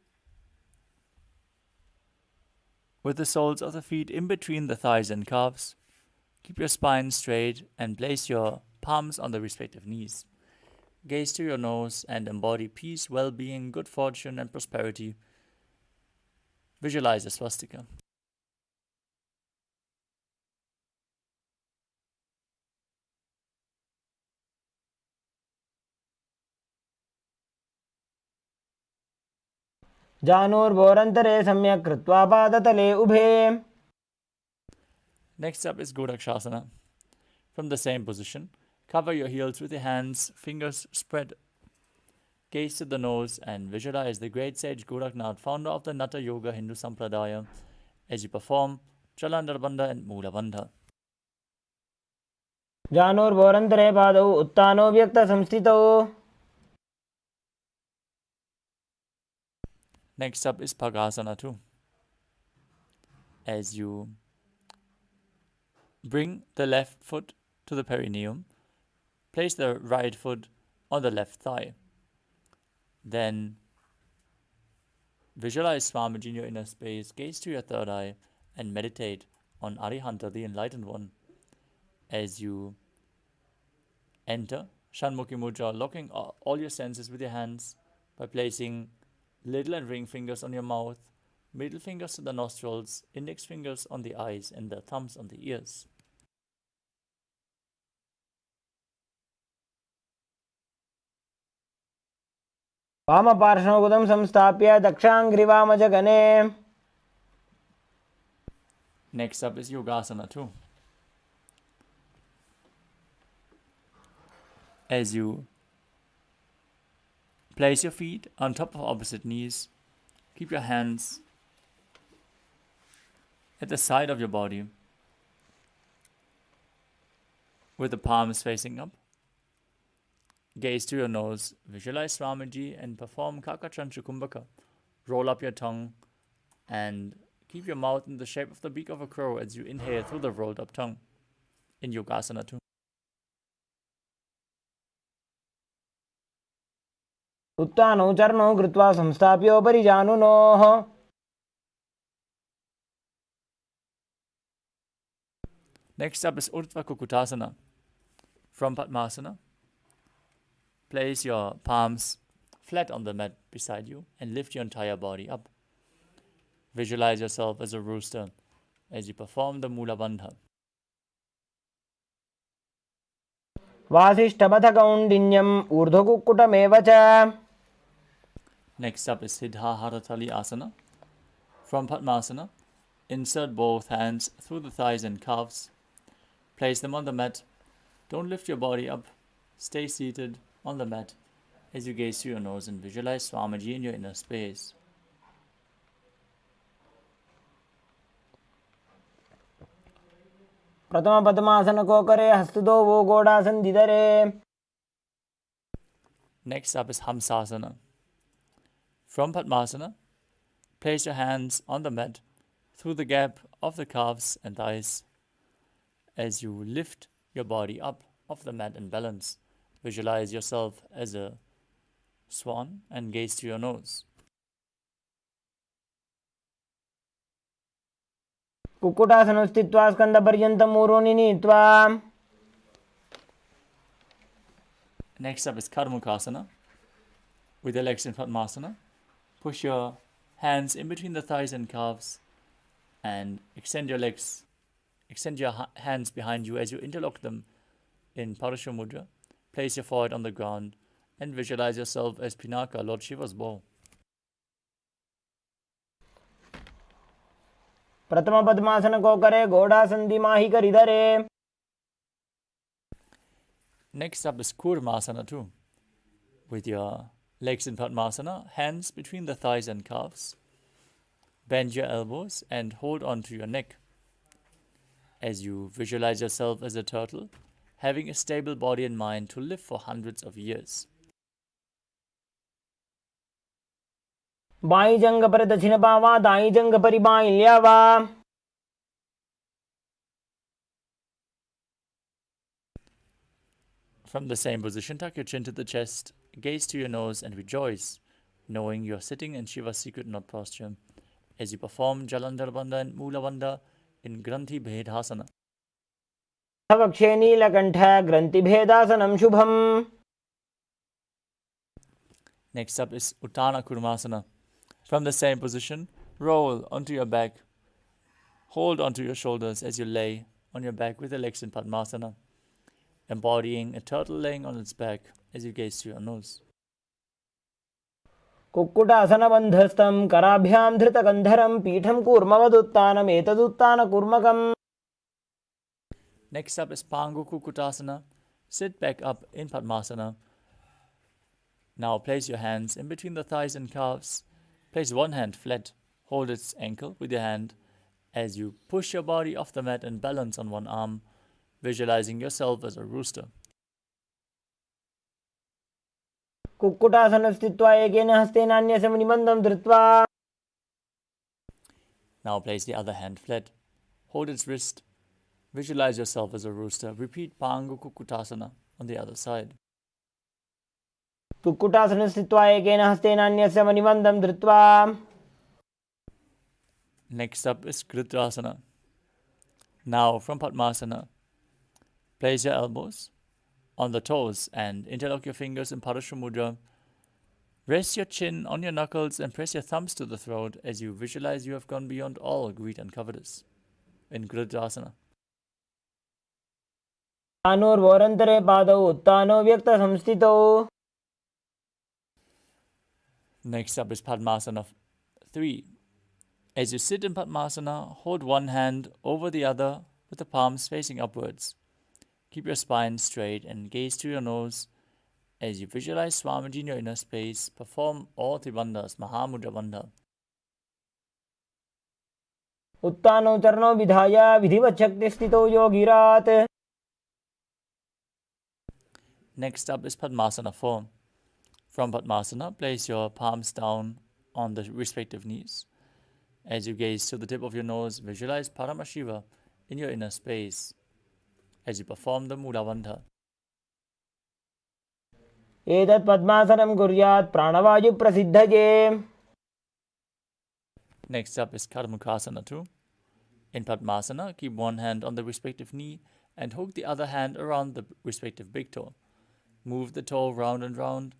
with the soles of the feet in between the thighs and calves, keep your spine straight and place your palms on the respective knees. Gaze to your nose and embody peace, well-being, good fortune and prosperity. Visualize a swastika. जानूर्भोरन्तरे सम्यक् कृत्वा पादतले उभे. Next up is Godakshasana. From the same position, cover your heels with your hands, fingers spread. Gaze to the nose and visualize the great sage Goraknath, founder of the Natha Yoga Hindu Sampradaya, as you perform Chalandarbandha and Moolabandha. जानूर्भोरन्तरे पादौ उत्तानो व्यक्तसंस्थितौ. Next up is Pagasana 2. As you bring the left foot to the perineum, place the right foot on the left thigh. Then visualize Swamiji in your inner space, gaze to your third eye, and meditate on Arihanta, the Enlightened One. As you enter Shanmukhi Mudra, locking all your senses with your hands by placing little and ring fingers on your mouth, middle fingers to the nostrils, index fingers on the eyes, and the thumbs on the ears. वामपार्श्वगुदं संस्थाप्य दक्षाङ्घ्रिवामजगने. Next up is Yogasana 2. As you place your feet on top of opposite knees, keep your hands at the side of your body with the palms facing up. Gaze to your nose, visualize Swamiji and perform Kakachanchu Kumbhaka. Roll up your tongue and Keep your mouth in the shape of the beak of a crow as you inhale through the rolled up tongue. In Yogasana too. उत्थानौ चरणौ कृत्वा संस्थाप्योपरि जानुनोः. Next up is Urdhva Kukutasana. From Padmasana, place your palms flat on the mat beside you and lift your entire body up. Visualize yourself as a rooster as you perform the Mula Bandha. वासिष्ठमथ कौण्डिन्यम् ऊर्ध्वकुक्कुटमेव च. Next up is Siddha Haratali Asana. From Padmasana, insert both hands through the thighs and calves. Place them on the mat. Don't lift your body up. Stay seated on the mat as you gaze through your nose and visualize Swamiji in your inner space. प्रथम पद्मासन को करे हस्तदो वो गोडासन दिदरे. Next up is Hamsasana. From Padmasana, place your hands on the mat through the gap of the calves and thighs as you lift your body up off the mat and balance. Visualize yourself as a swan and gaze through your nose. कुक्कुटासनं स्थित्वा स्कन्धपर्यन्तं ऊरोनि नीत्वा. Next up is Karmukasana. With your legs in Padmasana, push your hands in between the thighs and calves and extend your legs. Extend your hands behind you as you interlock them in Parashu Mudra. Place your forehead on the ground and visualize yourself as Pinaka, Lord Shiva's bow. प्रथम पद्मासन को करे घोड़ासन दिमाही कर इधरे. Next up is Kurmasana too. With your legs in Padmasana, hands between the thighs and calves. Bend your elbows and hold on to your neck as you visualize yourself as a turtle, having a stable body and mind to live for hundreds of years. By जंग पर दक्षिण पावा दाई जंग परि by ल्यावा. From the same position, tuck your chin to the chest, gaze to your nose and rejoice, knowing you are sitting in Shiva's secret knot posture as you perform Jalandhar Bandha and Mula Bandha in Granthi Bhedasana. वक्षे नीलकण्ठ ग्रन्थिभेदासनं शुभम्. Next up is Uttana Kurmasana. From the same position, roll onto your back. Hold onto your shoulders as you lay on your back with the legs in Padmasana, embodying a turtle laying on its back as you gaze through your nose. कुक्कुटासनबन्धस्थं कराभ्यां धृतकन्धरं पीठं कूर्मवदुत्तानमेतदुत्तानकूर्मकम्. Next up is Pangu Kukutasana. Sit back up in Padmasana. Now place your hands in between the thighs and calves. Place one hand flat. Hold its ankle with your hand as you push your body off the mat and balance on one arm, visualizing yourself as a rooster. कुक्कुटासनं स्थित्वा एकेन हस्तेन अन्यस्य मुनिबन्धं धृत्वा. Now place the other hand flat. Hold its wrist. Visualize yourself as a rooster. Repeat Pangu Kukutasana on the other side. कुक्कुटासनं स्थित्वा एकेन हस्तेन अन्यस्य मुनिबन्धं धृत्वा. Next up is Kritrasana. Now from Padmasana, place your elbows on the toes and interlock your fingers in Parashu Mudra. Rest your chin on your knuckles and press your thumbs to the throat as you visualize you have gone beyond all greed and covetous in Kritrasana. तानोर्वोरन्तरे पादौ उत्तानो व्यक्तसंस्थितौ. Next up is Padmasana 3. As you sit in Padmasana, hold one hand over the other with the palms facing upwards. Keep your spine straight and gaze through your nose as you visualize Swamiji in your inner space. Perform all three bandhas, Mahamudra Bandha. उत्तानौ चरणौ विधाय विधिवत् शक्तिस्थितौ योगिरात्. Next up is Padmasana 4. From Padmasana, place your palms down on the respective knees. As you gaze to the tip of your nose, visualize Paramashiva in your inner space. As you perform the Mula Bandha. एतत् पद्मासनं कुर्यात् प्राणवायुप्रसिद्धये. Next up is Karmukasana 2. In Padmasana, keep one hand on the respective knee and hook the other hand around the respective big toe. Move the toe round and round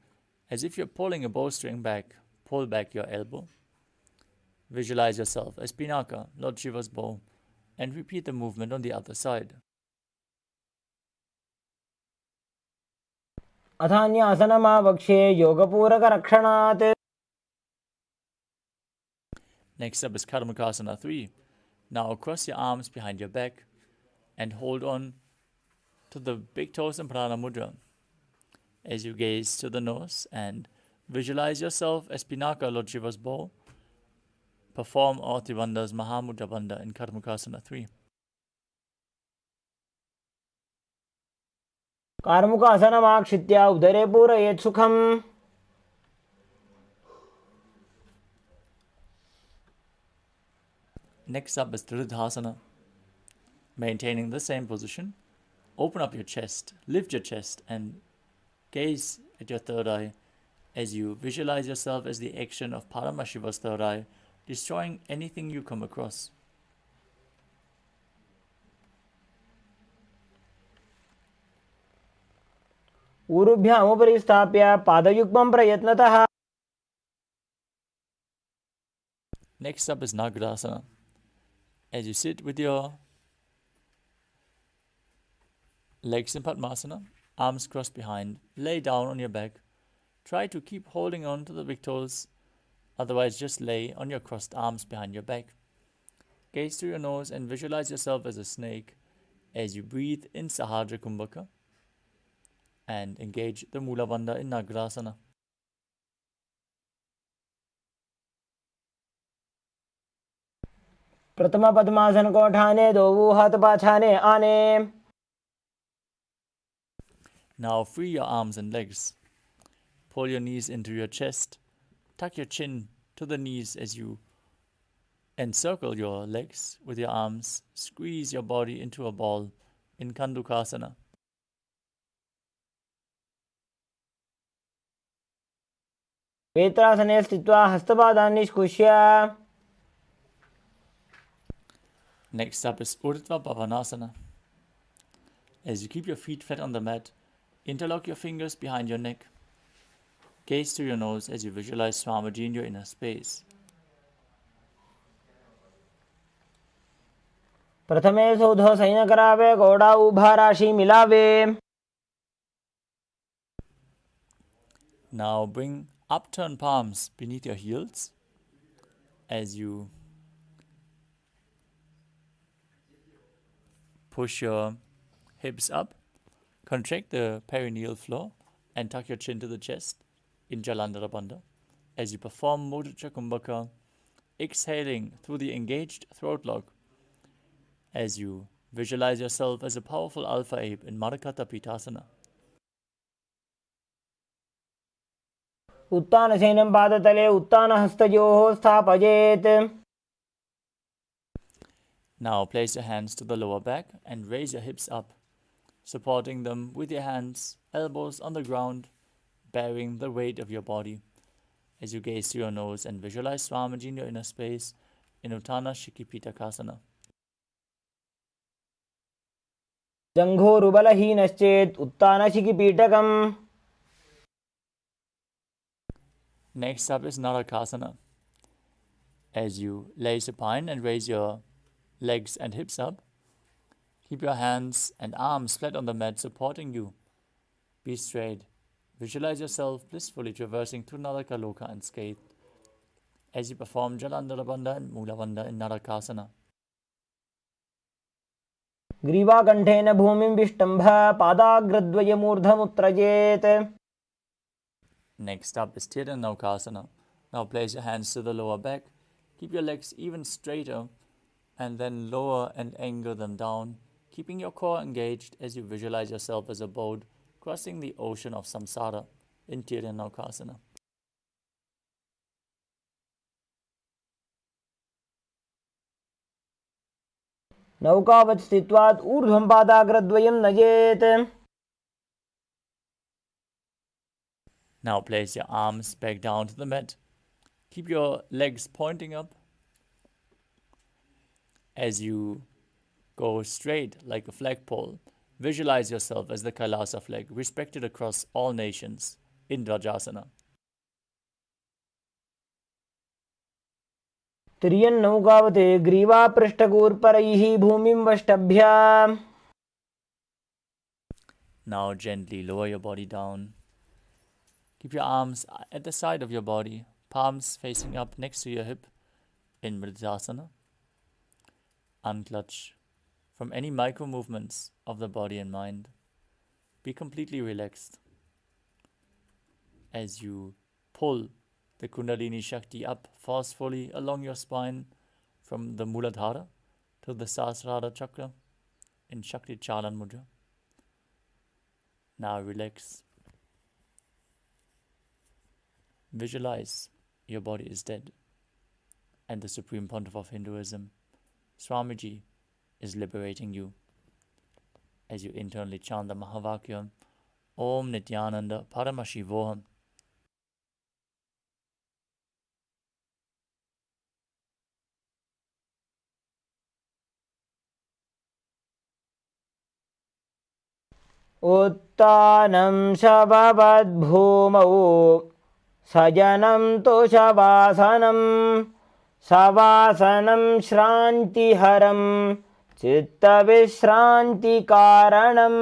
as if you're pulling a bowstring back. Pull back your elbow. Visualize yourself as Pinaka, Lord Shiva's bow, and repeat the movement on the other side. अथान्यासनमावक्ष्ये योगपूरकरक्षणात्. Next up is Karmakasana 3. Now cross your arms behind your back and hold on to the big toes in Prana Mudra. As you gaze to the nose and visualize yourself as Pinaka, Lord Shiva's bow, perform all Tribandhas Mahamudra Bandha in Karmakasana 3. कार्मुकासनमाक्षित्य उदरे पूरयेत् सुखम्. Next up is Triridhasana. Maintaining the same position, open up your chest, lift your chest, and gaze at your third eye as you visualize yourself as the action of Paramashiva's third eye, destroying anything you come across. ऊरुभ्यामुपरि स्थाप्य पादयुग्मं प्रयत्नतः. Next up is Nagrasana. As you sit with your legs in Padmasana, arms crossed behind, lay down on your back. Try to keep holding on to the big toes, otherwise just lay on your crossed arms behind your back. Gaze through your nose and visualize yourself as a snake as you breathe in Sahasrara Kumbhaka and engage the Mula Bandha in Nagrasana. प्रथम पद्मासन को ठाने दो हाथ पाछाने आने. Now free your arms and legs. Pull your knees into your chest. Tuck your chin to the knees as you encircle your legs with your arms. Squeeze your body into a ball in Kandukasana. वेत्रासने स्थित्वा हस्तपादान् निष्कुष्य. Next up is Urdhva Bhavanasana. As you keep your feet flat on the mat, interlock your fingers behind your neck. Gaze through your nose as you visualize Swamiji in your inner space. प्रथमे सौधो San करावे घोड़ा उभा राशि मिलावे. Now bring upturned palms beneath your heels as you push your hips up, contract the perineal floor, and tuck your chin to the chest in Jalandhara Bandha as you perform Mudra Kumbhaka, exhaling through the engaged throat lock as you visualize yourself as a powerful alpha ape in Marakata Pitasana. उत्तानशयनं पादतले उत्तानहस्तयोः स्थापयेत्. Now place your hands to the lower back and raise your hips up, supporting them with your hands, elbows on the ground, bearing the weight of your body. As you gaze through your nose and visualize Swamiji in your inner space in Uttana Shikipitakasana. जङ्घोरुबलहीनश्चेत् उत्तानशिखिपीठकम्. Next up is Narakasana. As you lay supine and raise your legs and hips up, keep your hands and arms flat on the mat supporting you. Be straight. Visualize yourself blissfully traversing through Narakaloka unscathed as you perform Jalandhara Bandha and Mula Bandha in Narakasana. ग्रीवाकण्ठेन भूमिं विष्टम्भ पादाग्रद्वयमूर्धमुत्त्रजेत्. Next up is Tiranaukasana. Now place your hands to the lower back. Keep your legs even straighter and then lower and angle them down, keeping your core engaged as you visualize yourself as a boat crossing the ocean of samsara in Tiranaukasana. नौकावत् स्थित्वात् ऊर्ध्वं पादाग्रद्वयं नयेत्. Now place your arms back down to the mat. Keep your legs pointing up as you go straight like a flagpole. Visualize yourself as the Kailasa flag, respected across all nations in Dvajasana. तिर्यन्नौकावत् ग्रीवापृष्ठगोर्परैः भूमिं वष्टभ्य. Now gently lower your body down. Keep your arms at the side of your body, palms facing up next to your hip in Mridasana. Unclutch from any micro movements of the body and mind. Be completely relaxed as you pull the Kundalini Shakti up forcefully along your spine from the Muladhara to the Sahasrara Chakra in Shakti Chalan Mudra. Now relax. Visualize your body is dead and the Supreme Pontiff of Hinduism, Swamiji, is liberating you as you internally chant the Mahavakya Om Nithyananda Paramashivam. उत्तानं शववद्भूमौ सजनं तोषवासनं सवासनं श्रान्तिहरं चित्तविश्रान्तिकारणम्.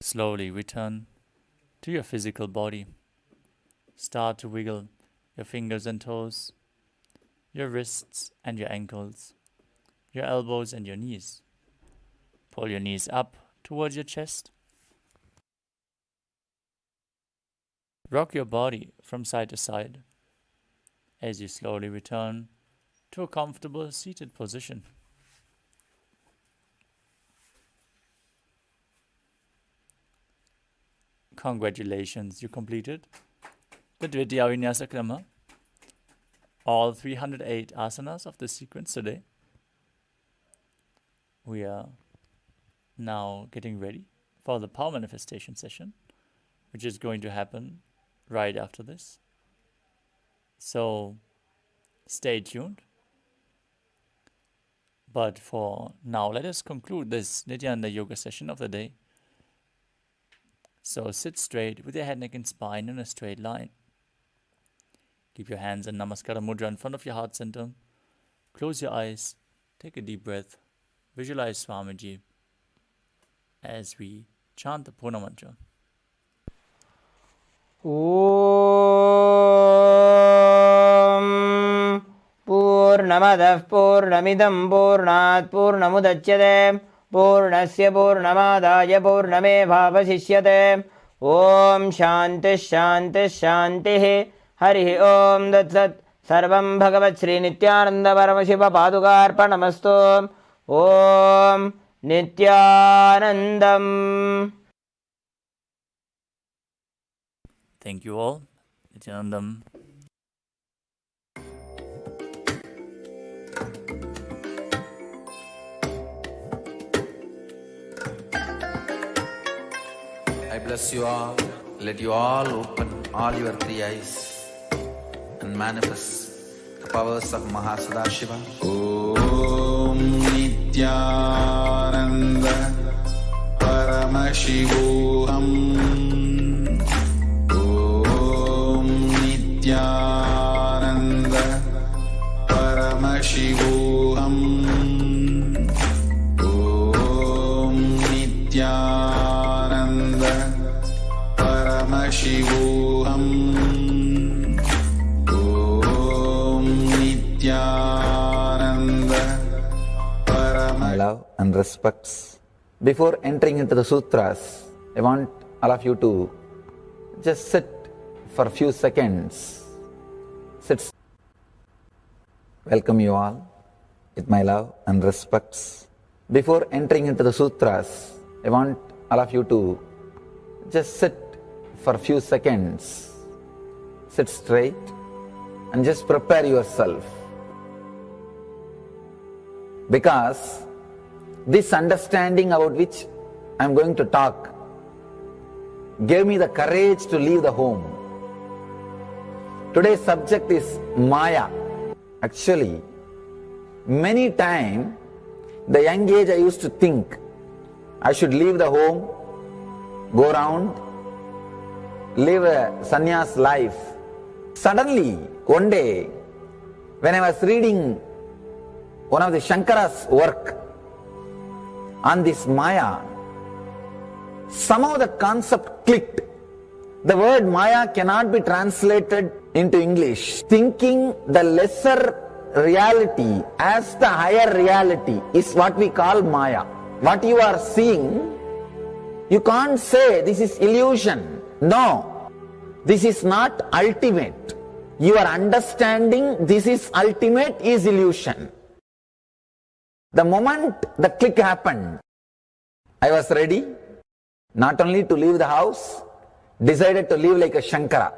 slowly return to your physical body. Start to wiggle your fingers and toes, your wrists and your ankles, your elbows and your knees. Pull your knees up towards your chest. Rock your body from side to side as you slowly return to a comfortable seated position. Congratulations, you completed the Dvitiya Vinyasa Krama, all 308 asanas of this sequence today. We are now getting ready for the power manifestation session, which is going to happen right after this. So stay tuned. But for now, let us conclude this Nityananda Yoga session of the day. So sit straight with your head, neck and spine in a straight line. Keep your hands in Namaskara Mudra in front of your heart center. Close your eyes, take a deep breath, visualize Swamiji as we chant the Purna Mantra. Om Purnamadah Purnamidam Purnat Purnamudachyate Purnasya Purnamadaya Purnamevavasishyate. Om Shanti Shanti Shanti. Hari Om Tat Sat. Sarvam Bhagavat Sri Nithyananda Paramashivam Padukarpanamastu. Om Nithyanandam. Thank you all. Nityanandam. I bless you all. Let you all open all your three eyes and manifest the powers of Mahasadashiva. Om Nithyananda Paramashivam. Om Nithyananda Paramashivam. Om Nithyananda Paramashivam. Om Nithyananda Paramashivam. My love and respects. Before entering into the sutras, I want all of you to just sit for a few seconds. Sit. Welcome you all with my love and respects. Before entering into the sutras, I want all of you to just sit for a few seconds. Sit straight and just prepare yourself. Because this understanding about which I am going to talk gave me the courage to leave the home. Today's subject is Maya. Actually, many times, the young age I used to think I should leave the home, go around, live a sannyas life. Suddenly, one day, when I was reading one of the Shankara's work on this Maya, somehow the concept clicked. The word Maya cannot be translated into English. Thinking the lesser reality as the higher reality is what we call Maya. What you are seeing, you can't say this is illusion. No, this is not ultimate. Your understanding this is ultimate is illusion. The moment the click happened, I was ready not only to leave the house, decided to live like a Shankara.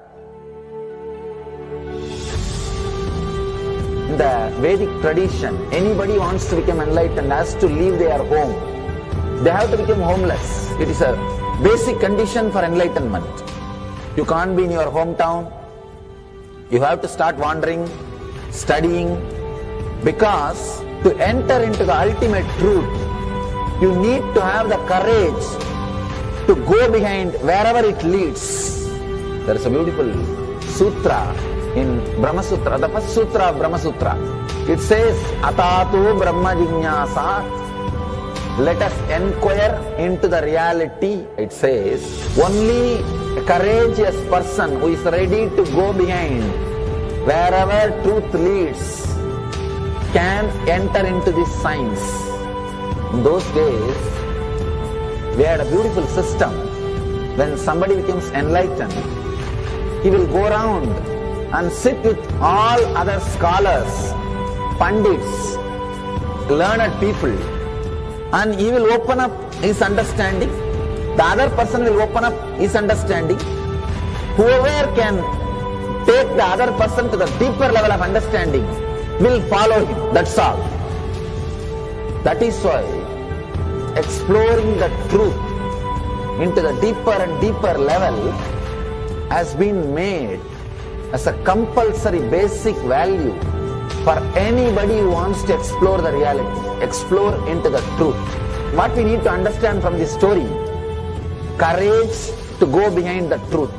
In the Vedic tradition, anybody wants to become enlightened has to leave their home. They have to become homeless. It is a basic condition for enlightenment. You can't be in your hometown. You have to start wandering, studying, because to enter into the ultimate truth, you need to have the courage to go behind wherever it leads. There is a beautiful sutra in Brahma Sutra, the first sutra of Brahma Sutra. It says, Atatu Brahma Jinyasa let us inquire into the reality. It says, only a courageous person who is ready to go behind wherever truth leads can enter into this science. In those days, we had a beautiful system. When somebody becomes enlightened, he will go around and sit with all other scholars, pandits, learned people, and he will open up his understanding. The other person will open up his understanding. Whoever can take the other person to the deeper level of understanding will follow him. That's all. That is why exploring the truth into the deeper and deeper level has been made as a compulsory basic value for anybody who wants to explore the reality, explore into the truth. What we need to understand from this story, courage to go behind the truth,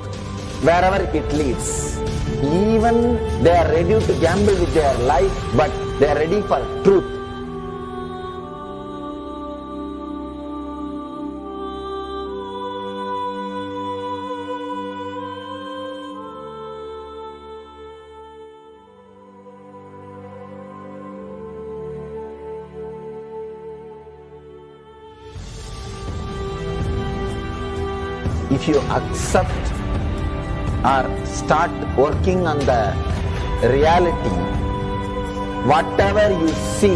wherever it leads. Even they are ready to gamble with their life, but they are ready for truth. If you accept or start working on the reality, whatever you see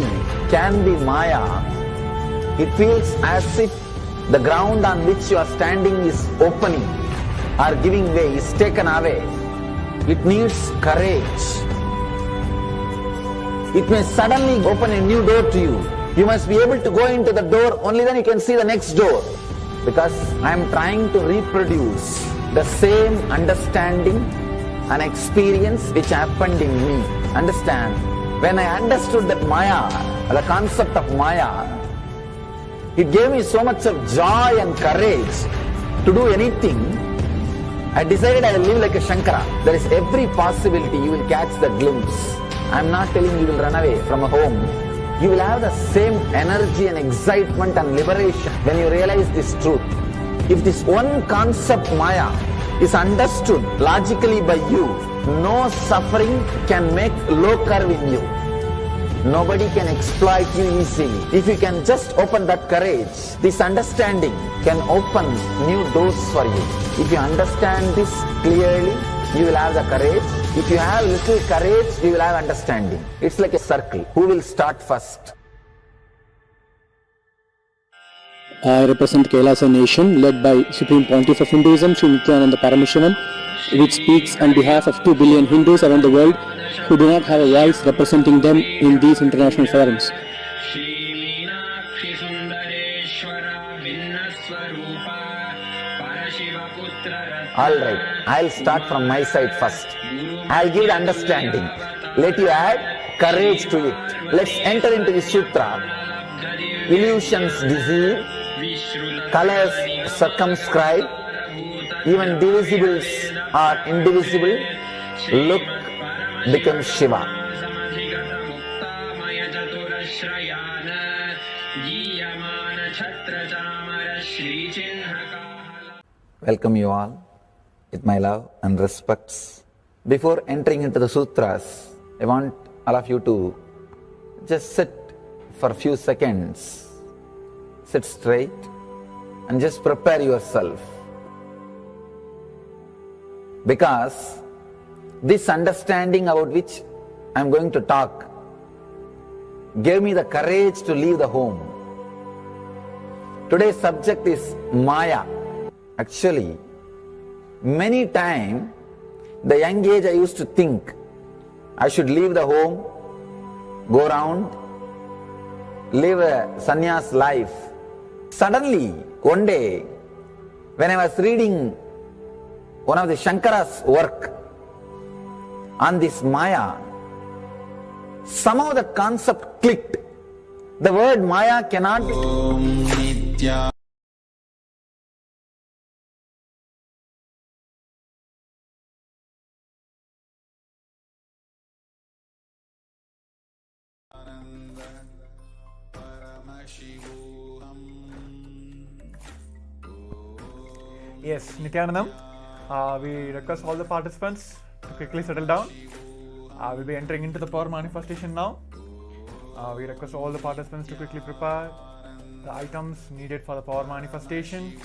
can be Maya. It feels as if the ground on which you are standing is opening or giving way, is taken away. It needs courage. It may suddenly open a new door to you. You must be able to go into the door, only then you can see the next door. Because I am trying to reproduce the same understanding and experience which happened in me. Understand? When I understood that Maya, the concept of Maya, it gave me so much of joy and courage to do anything. I decided I will live like a Shankara. There is every possibility you will catch the glimpse. I am not telling you will run away from a home. You will have the same energy and excitement and liberation when you realize this truth. If this one concept Maya is understood logically by you, no suffering can make low curve in you. Nobody can exploit you easily. If you can just open that courage, this understanding can open new doors for you. If you understand this clearly, you will have the courage. If you have little courage, you will have understanding. It's like a circle. Who will start first? I represent Kailasa nation led by Supreme Pontiff of Hinduism, Sri Nithyananda Paramashivam, which speaks on behalf of 2 billion Hindus around the world who do not have a voice representing them in these international forums. Alright, I'll start from my side first. I'll give the understanding. Let you add courage to it. Let's enter into the sutra. Illusions deceive, colors circumscribe, even divisibles are indivisible. Look becomes Shiva. Welcome you all with my love and respects. Before entering into the sutras, I want all of you to just sit for a few seconds. Sit straight and just prepare yourself. Because this understanding about which I am going to talk gave me the courage to leave the home. Today's subject is Maya. Actually, many times, the young age I used to think I should leave the home, go around, live a sannyas life. Suddenly, one day, when I was reading one of the Shankara's work on this Maya, somehow the concept clicked. The word Maya cannot be... Yes, Nithyanandam. We request all the participants to quickly settle down. We'll be entering into the power manifestation now. We request all the participants to quickly prepare the items needed for the power manifestation.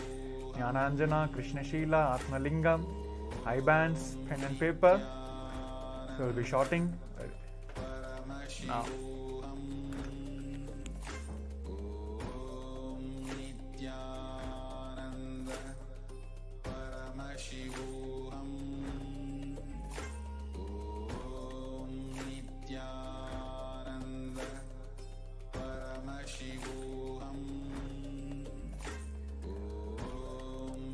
Jnananjana, Krishna Shila, Atmalingam, eye bands, pen and paper. So we'll be shorting now.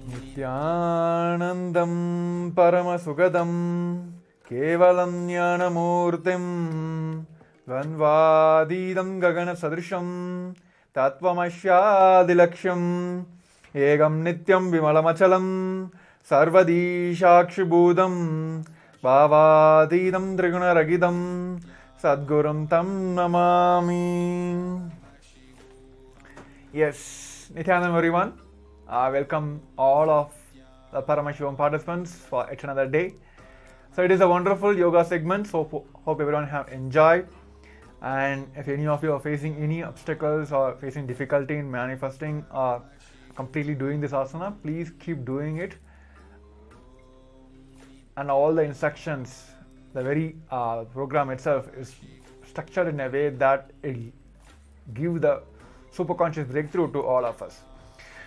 Nithyanandam Paramasugadam Kevalam Jnanamurtim Dvanvadidam Gagana Sadrisham Tattvamashadilaksham Egam Nityam Vimalamachalam Sarvadishakshibhudam Bhavadidam Trigunaragidam Sadgurum Tam Namami. Yes, Nithyanandam everyone. Welcome all of the Paramashivam participants for yet another day. So it is a wonderful yoga segment, so hope everyone have enjoyed. And if any of you are facing any obstacles or facing difficulty in manifesting or completely doing this asana, please keep doing it. And all the instructions, the very program itself is structured in a way that it gives the superconscious breakthrough to all of us.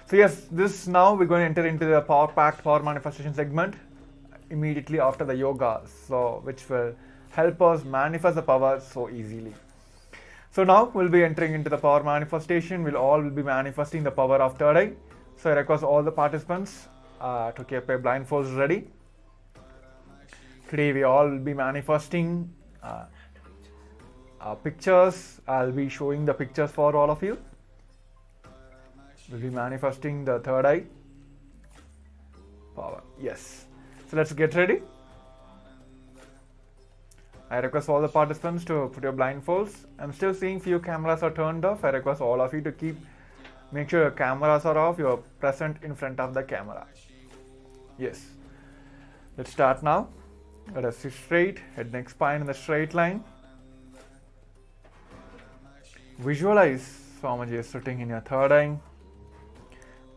So yes, this now we're going to enter into the power-packed power manifestation segment immediately after the yoga, so which will help us manifest the power so easily. So now we'll be entering into the power manifestation. We'll all be manifesting the power of third eye. So I request all the participants to keep their blindfolds ready. Today we all will be manifesting pictures. I'll be showing the pictures for all of you. We'll be manifesting the third eye power. Yes. So let's get ready. I request all the participants to put your blindfolds. I'm still seeing few cameras are turned off. I request all of you to make sure your cameras are off. You're present in front of the camera. Yes. Let's start now. Let us sit straight, head, neck, spine in the straight line. Visualize Swamiji is sitting in your third eye,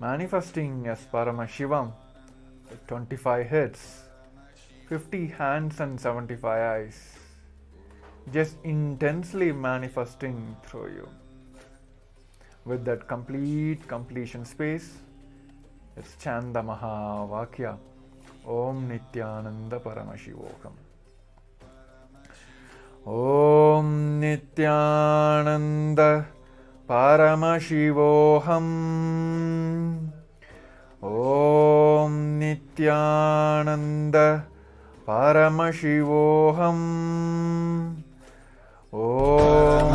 manifesting as Paramashivam with 25 heads, 50 hands and 75 eyes, just intensely manifesting through you. With that completion space, let's chant the Maha Vakya, Om Nithyananda Paramashivoham. Om Nithyananda Paramashivoham. Om Nithyananda Paramashivoham. Om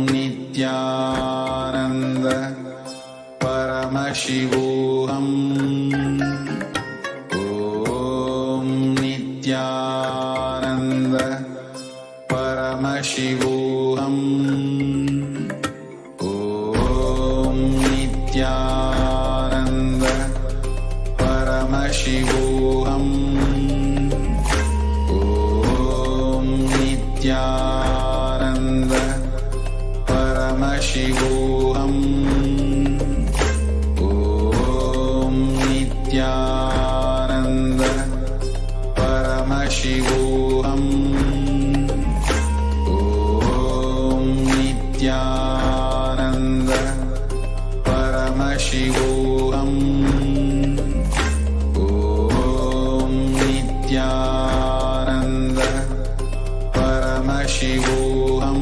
Nithyananda Paramashivoham. Om Nithyananda Paramashivoham. Om Nithyananda Paramashivoham. Om Nithyananda Paramashivoham. Om Nithyananda Paramashivoham. Om Nithyananda Paramashivoham. Om Nithyananda Paramashivoham.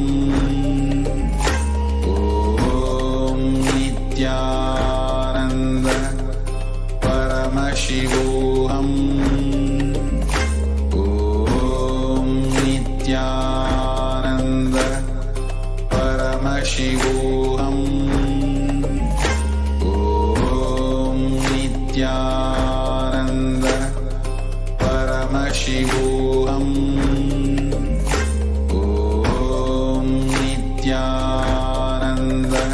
Om Nithyananda Paramashivoham. Om Nithyananda Paramashivoham. Om Nithyananda Paramashivoham. Om Nithyananda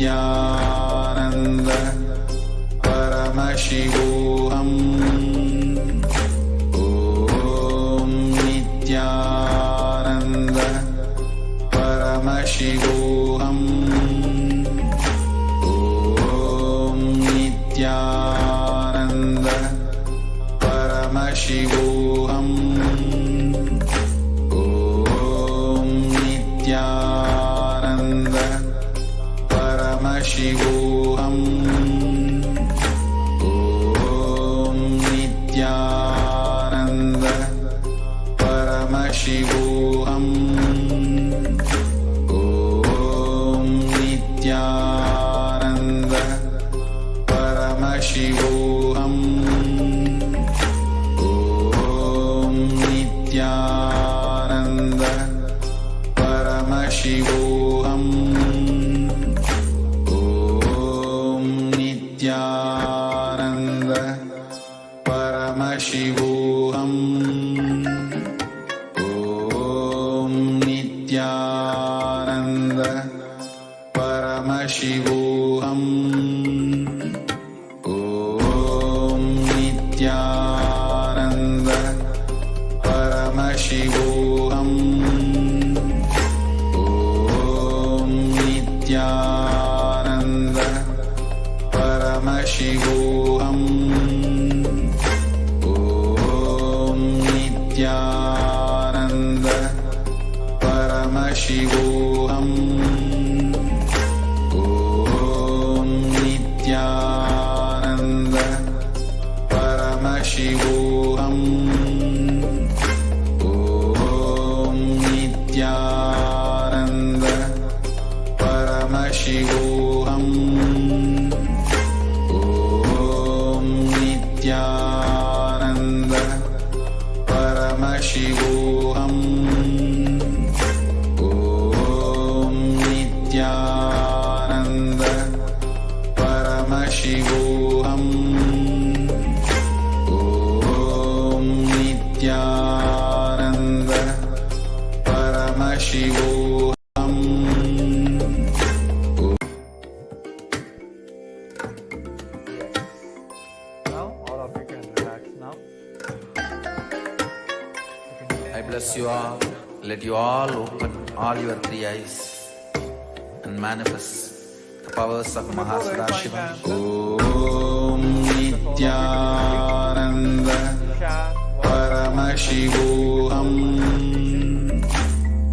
Nithyananda Paramashivam. Om Nithyananda Paramashivam. Om Nithyananda Paramashivam. Om Nithyananda Paramashivam. Om Nithyananda Paramashivam. Om Nithyananda Paramashivam. Om Nithyananda Paramashivam. Om Nithyananda Paramashivam. Om Nithyananda Paramashivam. Om Nithyananda Paramashivam. Om Nithyananda Paramashivam. Om Nithyananda Paramashivam. Om Nithyananda Paramashivam. Om Nithyananda Paramashivam. Om Nithyananda Paramashivam. Om Nithyananda Paramashivam. Om Nithyananda Paramashivam. Now, all of you can relax now. I bless you all. Let you all open all your three eyes and manifest the powers of Sahasrara Chakra. Om Nithyananda Paramashivam.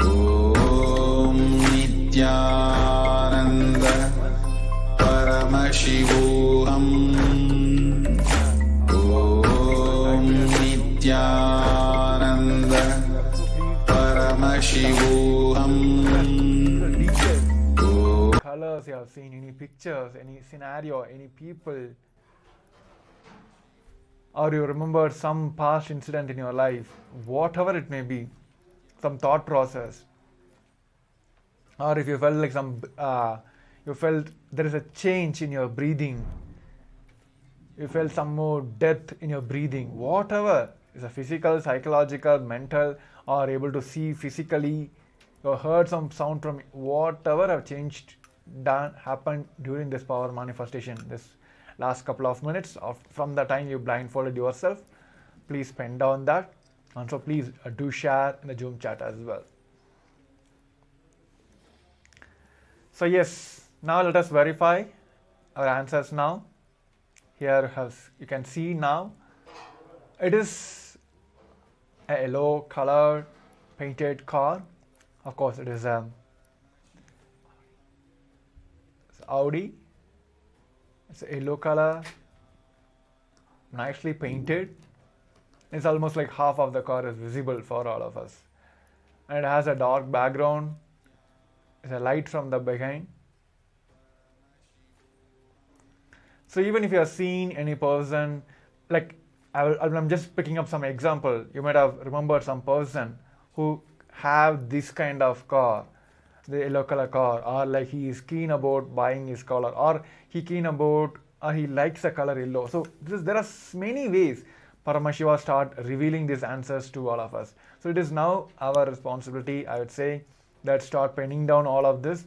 Om Nithyananda Paramashivam. Om Nithyananda Paramashivam. Colors you have seen, any pictures, any scenario, any people, or you remember some past incident in your life, whatever it may be, some thought process, or if you felt like you felt there is a change in your breathing, you felt some more depth in your breathing, whatever is a physical, psychological, mental, or able to see physically, you heard some sound from whatever have changed, done, happened during this power manifestation, this last couple of minutes from the time you blindfolded yourself. Please pen down that, and so please do share in the Zoom chat as well. So yes, now let us verify our answers now. Here you can see now, it is a yellow color painted car. Of course, it is Audi. It's a yellow color, nicely painted. It's almost like half of the car is visible for all of us. And it has a dark background. It's a light from the behind. So even if you are seeing any person, like I'm just picking up some example. You might have remembered some person who have this kind of car, the yellow color car, or like he is keen about buying his color, or he likes the color yellow. So there are many ways Paramashiva start revealing these answers to all of us. So it is now our responsibility, I would say, that start penning down all of this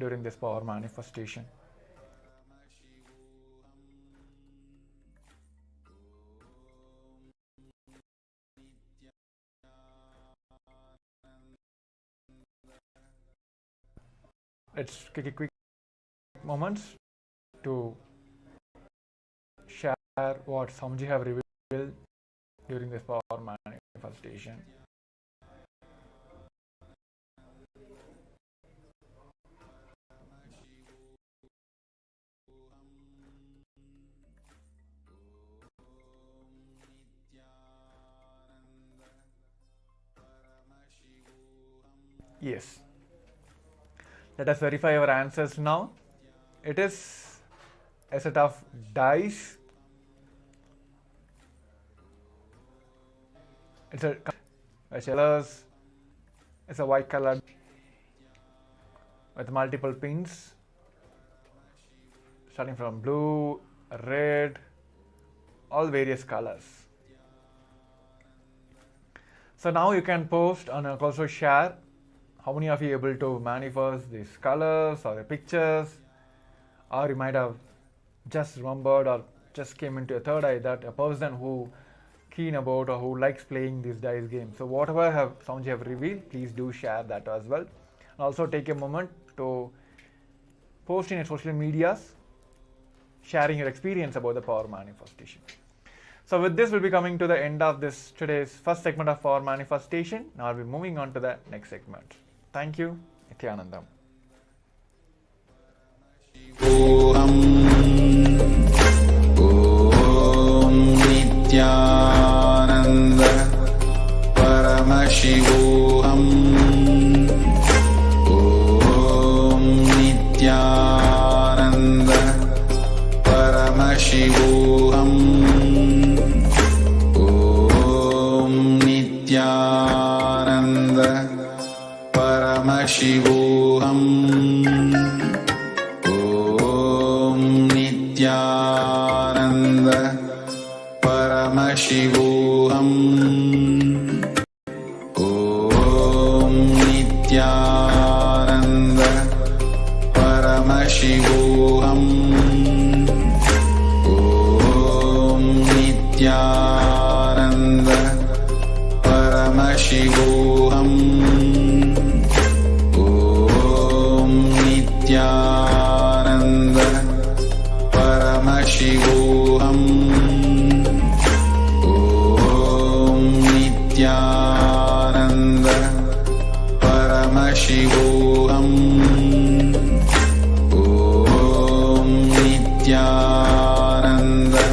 during this power manifestation. Let's take a quick moments to share what Swamiji have revealed during this power manifestation. Yes. Let us verify our answers now. It is a set of dice. It's a colors. It's a white color with multiple pins, starting from blue, red, all various colors. So now you can post and also share how many of you are able to manifest these colors or the pictures, or you might have just remembered or just came into a third eye that a person who keen about or who likes playing these dice games. So whatever Swamiji have revealed, please do share that as well. And also take a moment to post in your social medias, sharing your experience about the power manifestation. So with this, we'll be coming to the end of this today's first segment of power manifestation. Now I'll be moving on to the next segment. Thank you. Nithyanandam. Nithyananda Paramashivam. Om Nithyananda Paramashivam. Om Nithyananda Paramashivam. Om Nithyananda Paramashivam. Om Nithyananda Paramashivam. Om Nithyananda Paramashivam. Om Nithyananda Paramashivam. Om Nithyananda Paramashivam. Om Nithyananda Paramashivam. Om Nithyananda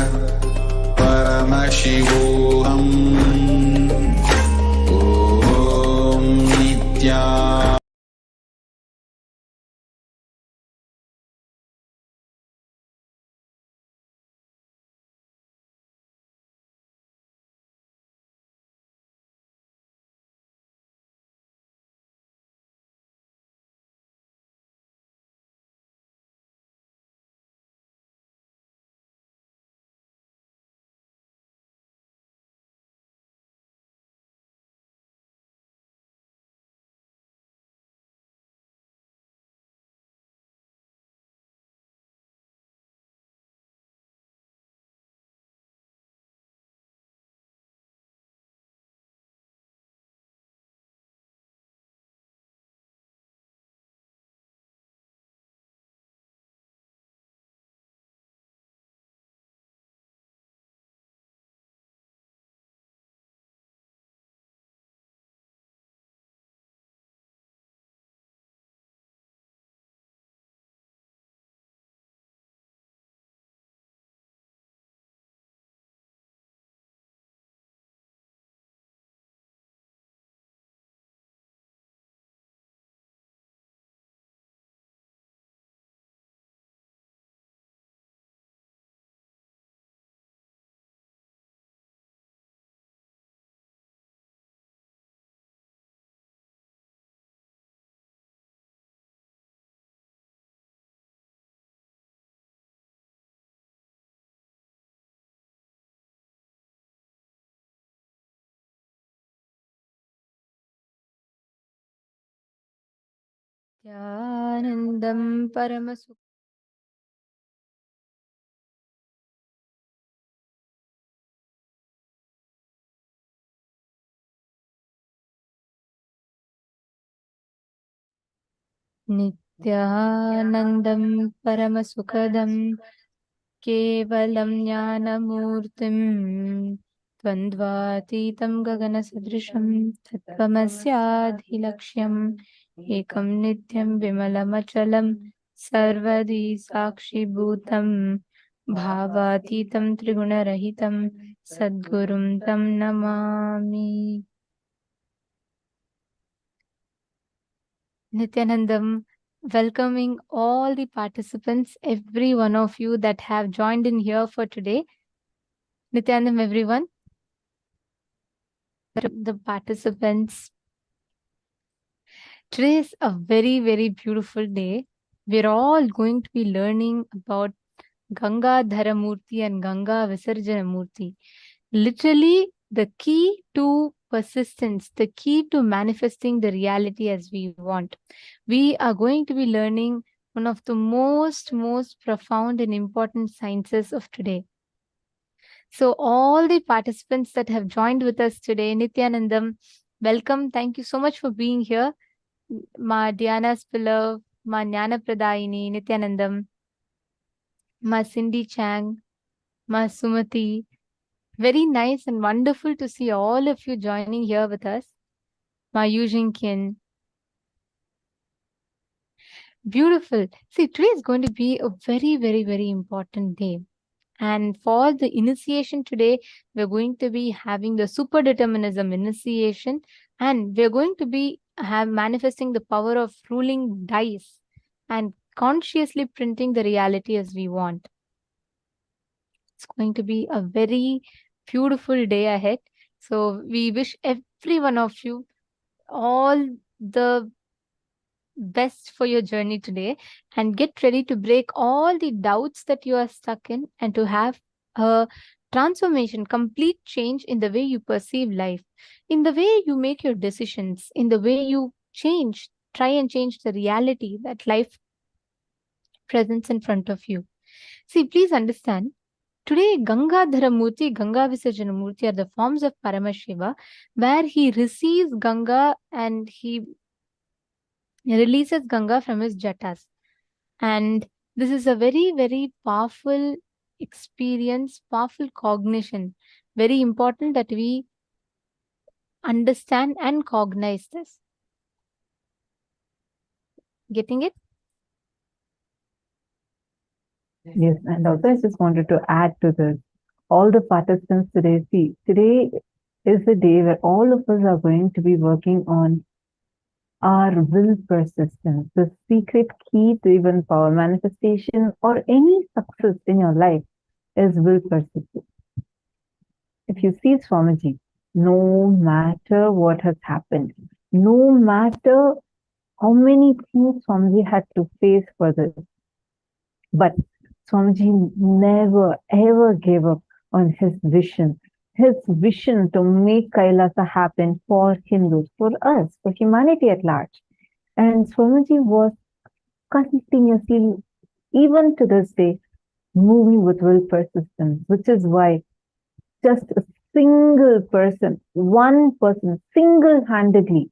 Nithyananda Nityanandam Paramashivam. Nityanandam Paramasukhadam Kevalam Jnanamurtim Tvandvatitam Gaganasadrisham Tattvamasyaadhilaksham Ekam Nityam Vimalamachalam Sarvadi Sakshi Bhutam Bhavatitam Trigunarahitam Sadgurum Tam Namami. Nityanandam, welcoming all the participants, every one of you that have joined in here for today. Nityanandam, everyone. The participants. Today is a very, very beautiful day. We're all going to be learning about Gangadhara Murti and Ganga Visarjana Murti. Literally, the key to persistence, the key to manifesting the reality as we want. We are going to be learning one of the most profound and important sciences of today. So all the participants that have joined with us today, Nityanandam, welcome. Thank you so much for being here. Ma Diana Spillav, Ma Jnana Pradayini, Nityanandam, Ma Cindy Chang, Ma Sumati. Very nice and wonderful to see all of you joining here with us. Ma Yujin Kin. Beautiful. See, today is going to be a very, very important day. And for the initiation today, we're going to be having the Super Determinism initiation, and we're going to be manifesting the power of ruling dice and consciously printing the reality as we want. It's going to be a very beautiful day ahead. So we wish every one of you all the best for your journey today, and get ready to break all the doubts that you are stuck in and to have a transformation, complete change in the way you perceive life, in the way you make your decisions, in the way you try and change the reality that life presents in front of you. See, please understand, today Gangadhara Murti, Ganga Visarjana Murti are the forms of Paramashiva, where he receives Ganga and he releases Ganga from his jatas. And this is a very, very powerful experience, powerful cognition. Very important that we understand and cognize this. Getting it? Yes, and also I just wanted to add to this. All the participants today, see, today is the day where all of us are going to be working on our will persistence. The secret key to even power manifestation or any success in your life is will persistence. If you see Swamiji, no matter what has happened, no matter how many things Swamiji had to face for this, but Swamiji never ever gave up on his vision to make Kailasa happen for Hindus, for us, for humanity at large. And Swamiji was continuously, even to this day, moving with will persistence, which is why just a single person, one person, single-handedly,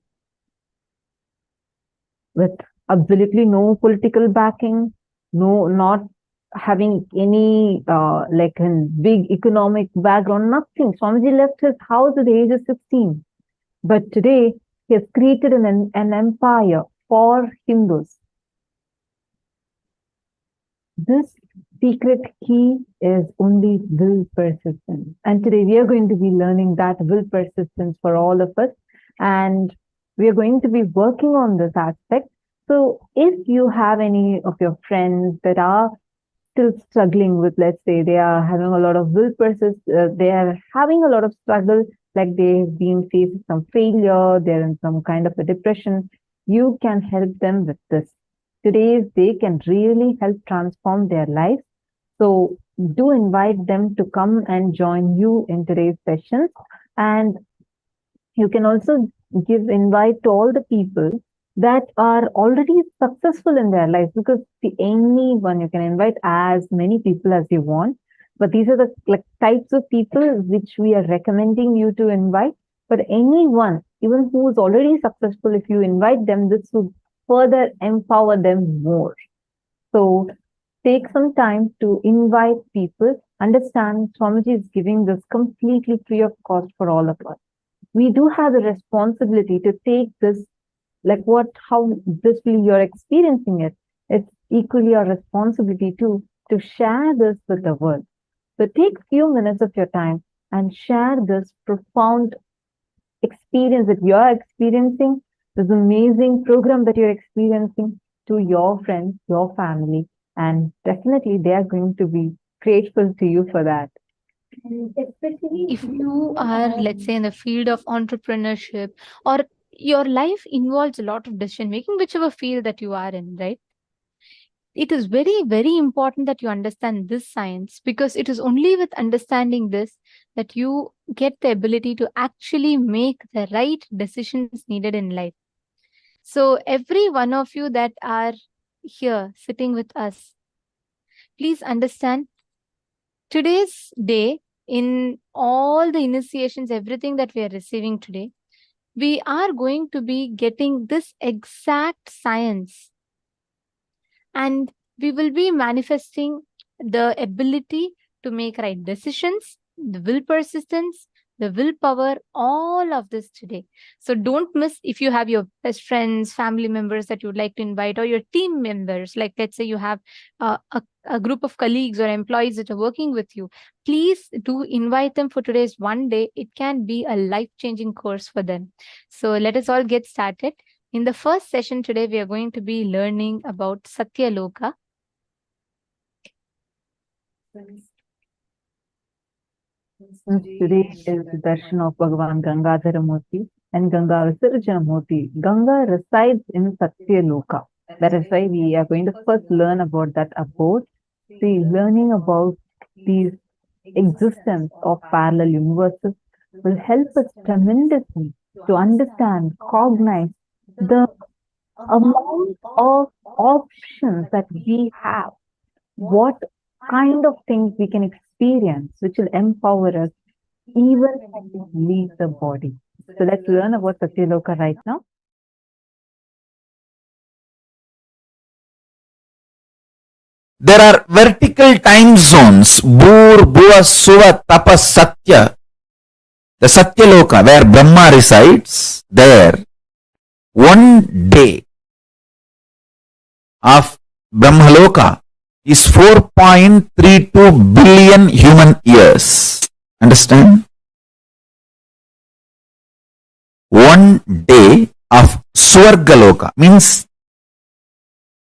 with absolutely no political backing, not having any like a big economic background, nothing. Swamiji left his house at the age of 16. But today, he has created an empire for Hindus. This secret key is only will persistence. And today we are going to be learning that will persistence for all of us. And we are going to be working on this aspect. So if you have any of your friends that are still struggling with, let's say, they are having a lot of will persist, they are having a lot of struggle, like they've been facing some failure, they're in some kind of a depression, you can help them with this. Today, they can really help transform their lives. So do invite them to come and join you in today's sessions. And you can also give invite to all the people that are already successful in their lives. Because see, anyone, you can invite as many people as you want, but these are the types of people which we are recommending you to invite. But anyone, even who is already successful, if you invite them, this would further empower them more. So take some time to invite people. Understand Swamiji is giving this completely free of cost for all of us. We do have the responsibility to take this, how this will you're experiencing it. It's equally our responsibility to share this with the world. So take few minutes of your time and share this profound experience that you're experiencing, this amazing program that you're experiencing, to your friends, your family, and definitely they are going to be grateful to you for that. Especially if you are, let's say, in the field of entrepreneurship, or your life involves a lot of decision making, whichever field that you are in, right? It is very, very important that you understand this science, because it is only with understanding this that you get the ability to actually make the right decisions needed in life. So every one of you that are here sitting with us, please understand today's day, in all the initiations, everything that we are receiving today, we are going to be getting this exact science, and we will be manifesting the ability to make right decisions, the will persistence, the willpower, all of this today. So don't miss. If you have your best friends, family members that you would like to invite, or your team members, like let's say you have a group of colleagues or employees that are working with you, please do invite them for today's one day. It can be a life-changing course for them. So let us all get started. In the first session today, we are going to be learning about Satya Loka. Since today is the Darshan of Bhagavan Gangadhara Murti and Ganga Visarjana Murti, Ganga resides in Satya Loka. That is why we are going to first learn about that abode. See, learning about these existence of parallel universes will help us tremendously to understand, cognize the amount of options that we have, what kind of things we can experience, which will empower us even when we leave the body. So let's learn about Satyaloka right now. There are vertical time zones, Bhur, Bhuva, Suva, Tapa, Satya. The Satyaloka, where Brahma resides, there, 1 day of Brahmaloka is 4.32 billion human years. Understand? 1 day of Swargaloka means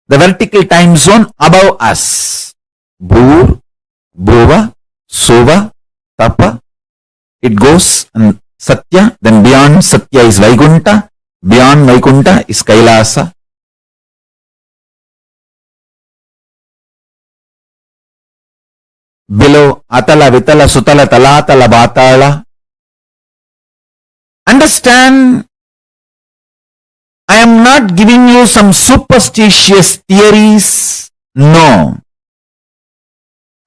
the vertical time zone above us. Bhur, Bhuva, Suva, Tapa. It goes and Satya, then beyond Satya is Vaikunta, beyond Vaikunta is Kailasa. Below Atala, Vitala, Sutala, Talatala, Batala. Understand, I am not giving you some superstitious theories. No.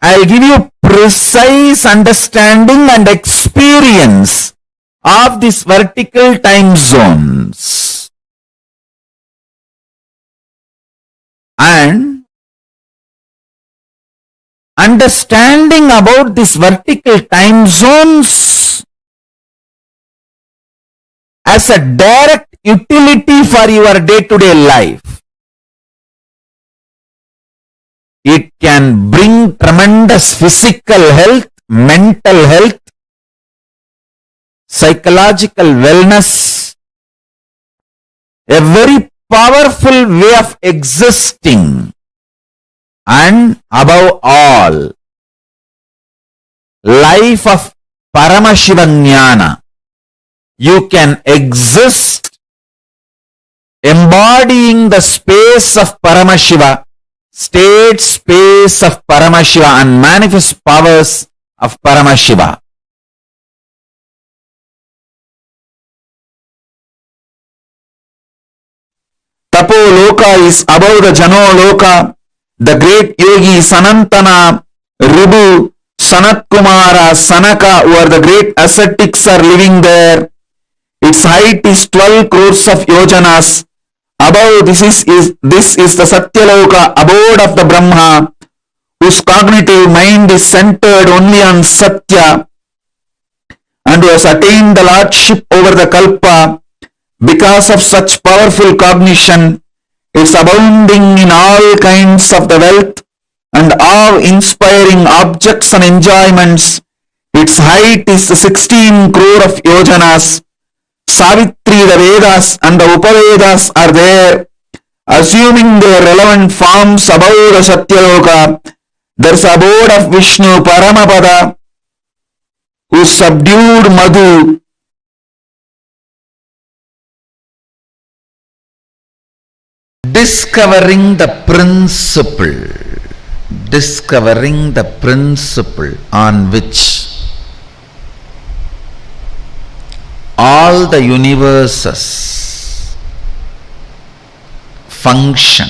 I'll give you precise understanding and experience of these vertical time zones. And understanding about these vertical time zones as a direct utility for your day-to-day life. It can bring tremendous physical health, mental health, psychological wellness, a very powerful way of existing, and above all, life of Paramashivam. You can exist embodying the space of Paramashiva, state space of Paramashiva, and manifest powers of Paramashiva. Tapoloka is above the Janoloka. The great yogi Sanantana, Ribu, Sanat Kumara, Sanaka, who are the great ascetics, are living there. Its height is 12 crores of yojanas. Above this is the Satyaloka, abode of the Brahma, whose cognitive mind is centered only on Satya, and who has attained the lordship over the Kalpa. Because of such powerful cognition, it's abounding in all kinds of the wealth and awe-inspiring objects and enjoyments. Its height is 16 crore of yojanas. Savitri, the Vedas and the Upavedas are there. Assuming their relevant forms above the Satyaloka, there is abode of Vishnu, Paramapada, who subdued Madhu. Discovering the principle on which all the universes function,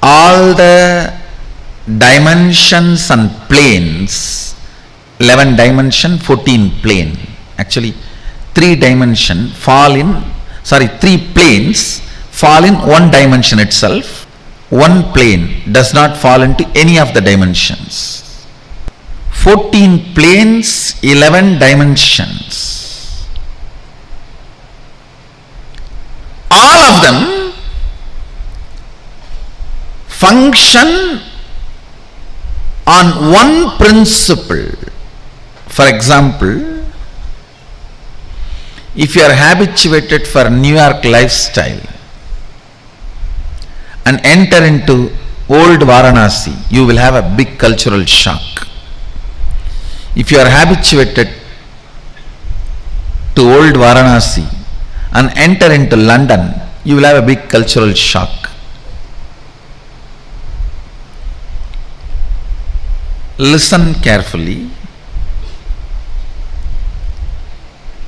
all the dimensions and planes, 11 dimension, 14 plane, actually 3 planes fall in one dimension itself. One plane does not fall into any of the dimensions. 14 planes, 11 dimensions. All of them function on one principle. For example, if you are habituated for New York lifestyle and enter into old Varanasi, you will have a big cultural shock. If you are habituated to old Varanasi and enter into London, you will have a big cultural shock. Listen carefully.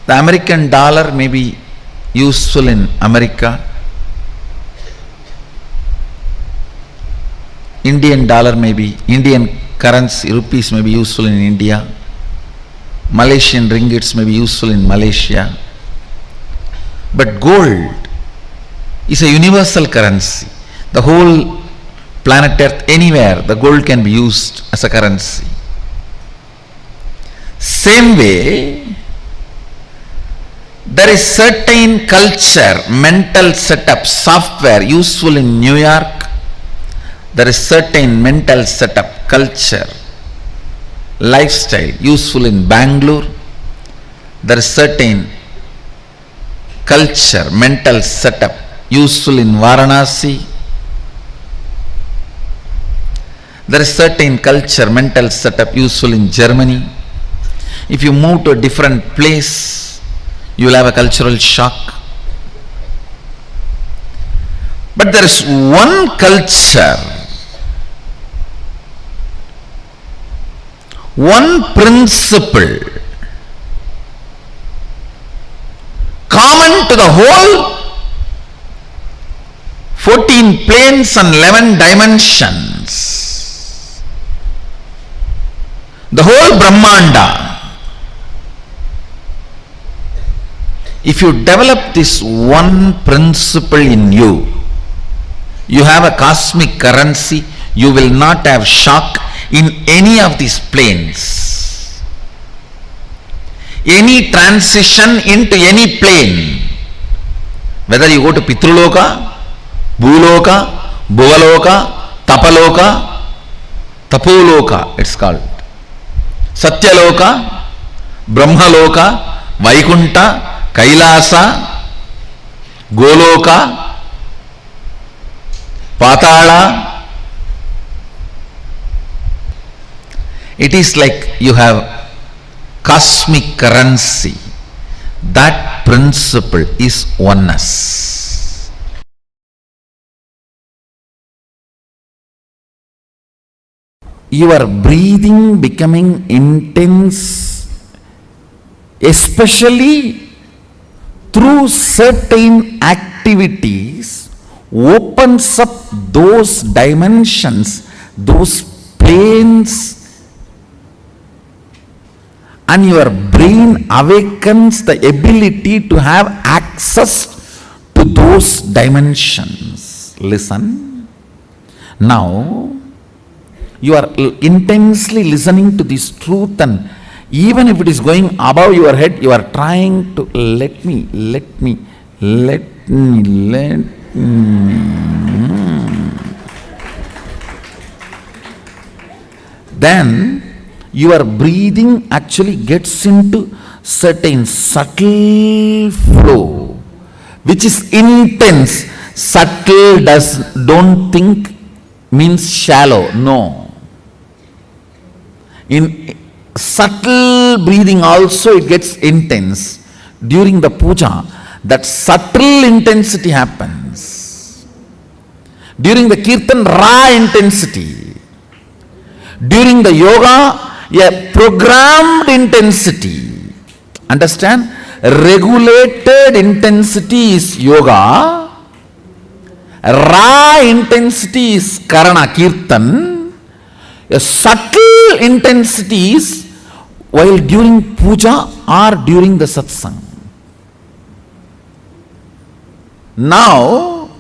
The American dollar may be useful in America. Indian currency, rupees may be useful in India. Malaysian ringgits may be useful in Malaysia. But gold is a universal currency. The whole planet Earth, anywhere, the gold can be used as a currency. Same way, there is certain culture, mental setup, software useful in New York. There is certain mental setup, culture, lifestyle useful in Bangalore. There is certain culture, mental setup useful in Varanasi. There is certain culture, mental setup useful in Germany. If you move to a different place, you will have a cultural shock. But there is one culture, one principle common to the whole 14 planes and 11 dimensions, the whole Brahmanda. If you develop this one principle in you, you have a cosmic currency. You will not have shock in any of these planes. Any transition into any plane, whether you go to Pitruloka, Bhuloka, Bhuvaloka, Tapaloka, Tapoloka it's called, Satyaloka, Brahmaloka, Vaikunta, Kailasa, Goloka, Patala. It is like you have cosmic currency. That principle is oneness. Your breathing becoming intense, especially through certain activities opens up those dimensions, those planes, and your brain awakens the ability to have access to those dimensions. Listen. Now, you are intensely listening to this truth, and even if it is going above your head, you are trying to let me. Then your breathing actually gets into certain subtle flow, which is intense. Subtle don't think means shallow. No. In subtle breathing also it gets intense. During the puja, that subtle intensity happens. During the kirtan, raw intensity. During the yoga, a programmed intensity. Understand? Regulated intensity is yoga. Raw intensity is karana, kirtan. A subtle intensity is while during puja or during the satsang. Now,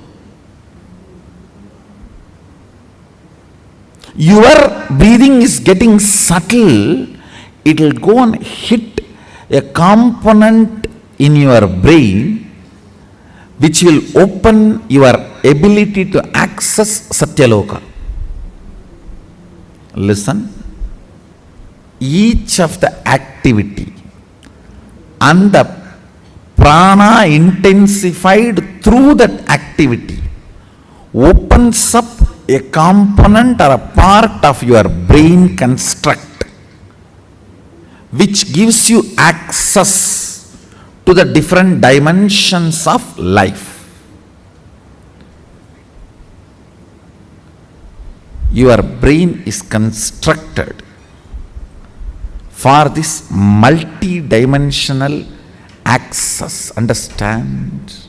your breathing is getting subtle. It will go and hit a component in your brain which will open your ability to access Satyaloka. Listen. Each of the activity and the prana intensified through that activity opens up a component or a part of your brain construct which gives you access to the different dimensions of life. Your brain is constructed for this multi-dimensional access. Understand?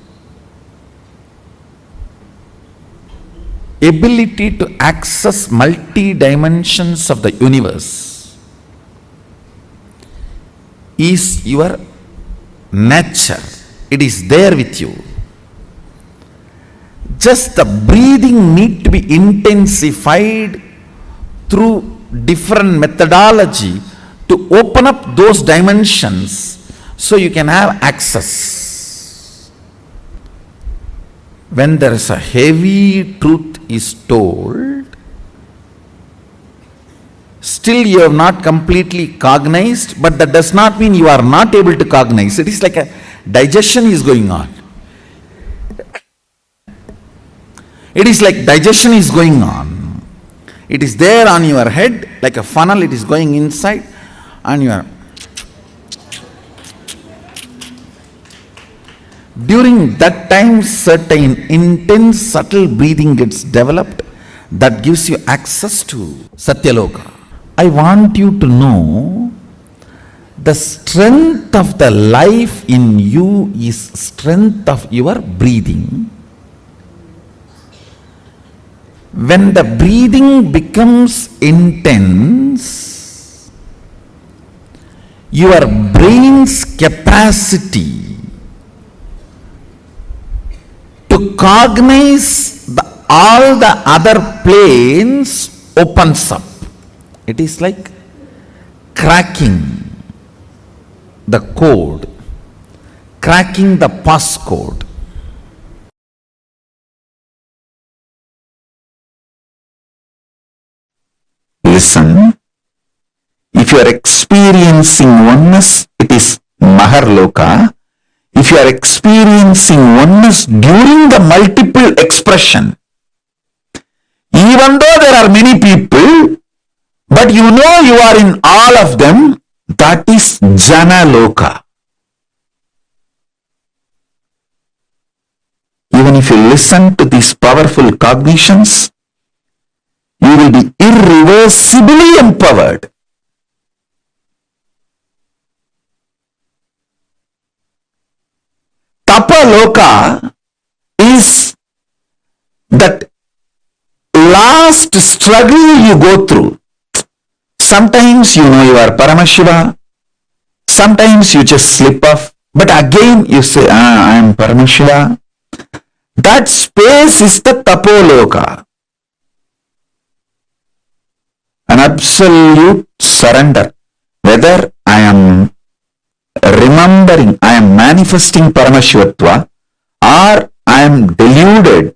Ability to access multi-dimensions of the universe is your nature. It is there with you. Just the breathing need to be intensified through different methodology to open up those dimensions so you can have access. When there is a heavy truth is told, still you have not completely cognized, but that does not mean you are not able to cognize. It is like a digestion is going on. It is like digestion is going on. It is there on your head like a funnel. It is going inside and you are. During that time, certain intense subtle breathing gets developed that gives you access to Satyaloka. I want you to know the strength of the life in you is strength of your breathing. When the breathing becomes intense, your brain's capacity to cognize all the other planes opens up. It is like cracking the code, cracking the passcode. Listen, if you are experiencing oneness, it is Maharloka. If you are experiencing oneness during the multiple expression, even though there are many people, but you know you are in all of them, that is Janaloka. Even if you listen to these powerful cognitions, you will be irreversibly empowered. Loka is that last struggle you go through. Sometimes you know you are Paramashiva, sometimes you just slip off, but again you say, I am Paramashiva. That space is the Tapoloka. An absolute surrender. Whether I am remembering, I am manifesting Paramashivatva, or I am deluded,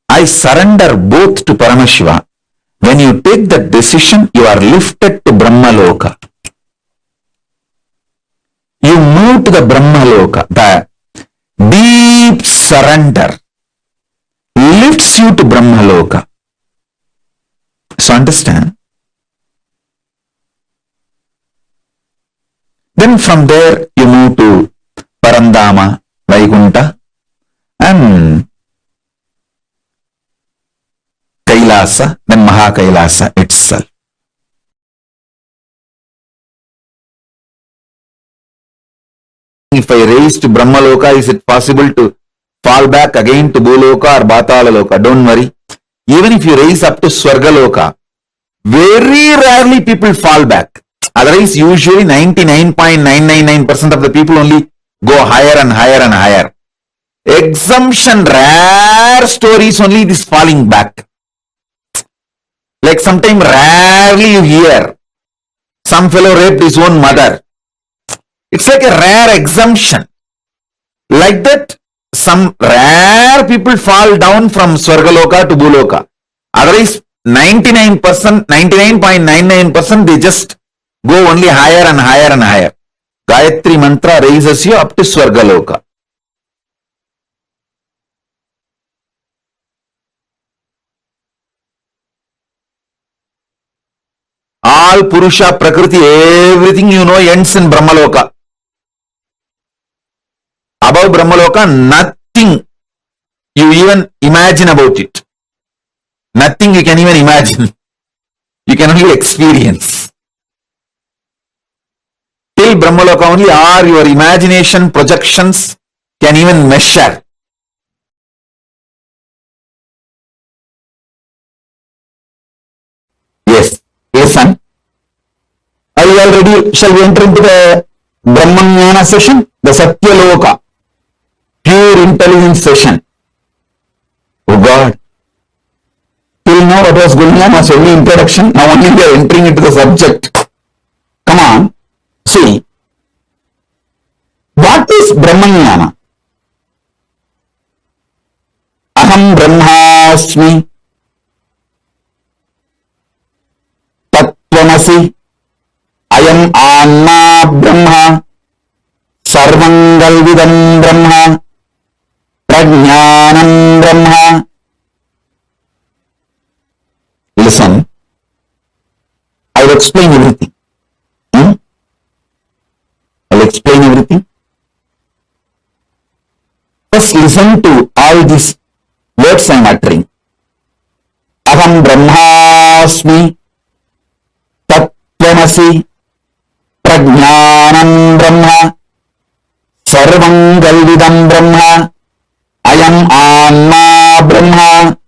I surrender both to Paramashiva. When you take that decision, you are lifted to Brahmaloka. You move to the Brahmaloka. The deep surrender lifts you to Brahmaloka. So understand? Then from there you move to Parandama, Vaikunta, and Kailasa, then Mahakailasa itself. If I raise to Brahmaloka, is it possible to fall back again to Bhuloka or Bhatalaloka? Don't worry. Even if you raise up to Swargaloka, very rarely people fall back. Otherwise, usually 99.999% of the people only go higher and higher and higher. Exemption, rare stories only this falling back. Like sometime rarely you hear some fellow raped his own mother. It's like a rare exemption. Like that, some rare people fall down from Swargaloka to Bhuloka. Otherwise, 99.99% they just go only higher and higher and higher. Gayatri mantra raises you up to Swargaloka. All Purusha, Prakriti, everything you know ends in Brahmaloka. Above Brahmaloka, nothing you even imagine about it. Nothing you can even imagine. You can only experience. Till Brahmaloka only are your imagination projections can even measure. Yes, listen. Are you all ready? Shall we enter into the Brahmanyana session? The Satyaloka, pure intelligence session. Oh God. Till now what was going on was only introduction. Now only we are entering into the subject. Come on. See. What is Brahmanyana? Aham Brahmasmi. Tattvamasi. Ayam Anma Brahma. Sarvangalvidam Brahma. Prajnanam Brahma. Listen, I will explain everything. I will explain everything. First listen to all these words I am uttering. Aham Brahmasmi, Tattvamasi, Prajnanam Brahma, Sarvam Galvidam Brahma, Ayam Anma Brahma,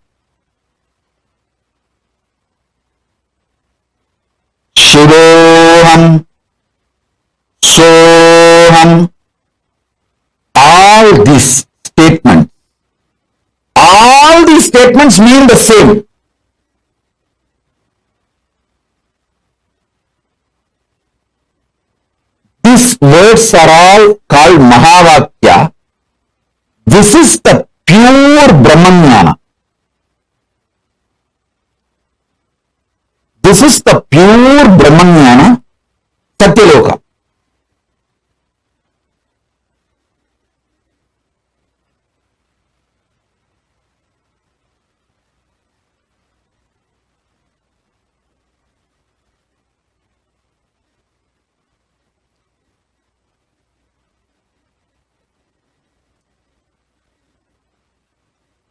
Shivoham, Soham. All these statements mean the same. These words are all called Mahavakya. This is the pure Brahmanyana. This is the pure Brahmanyana, Satyaloka.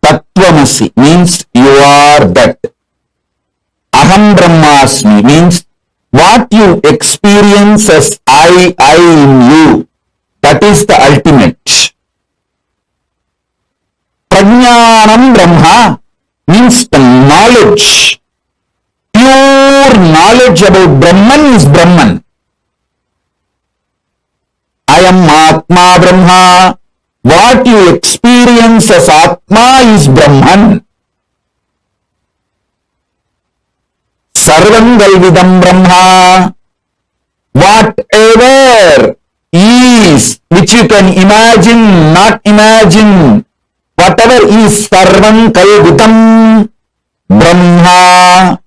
Tattvamasi means you are that. Aham Brahmasmi means what you experience as I in you. That is the ultimate. Brahmanyanam Brahma means the knowledge. Pure knowledge about Brahman is Brahman. I am Atma Brahma. What you experience as Atma is Brahman. Sarvam Galvidam Brahma. Whatever is, which you can imagine, not imagine, whatever is Sarvam Kalvidam Brahma.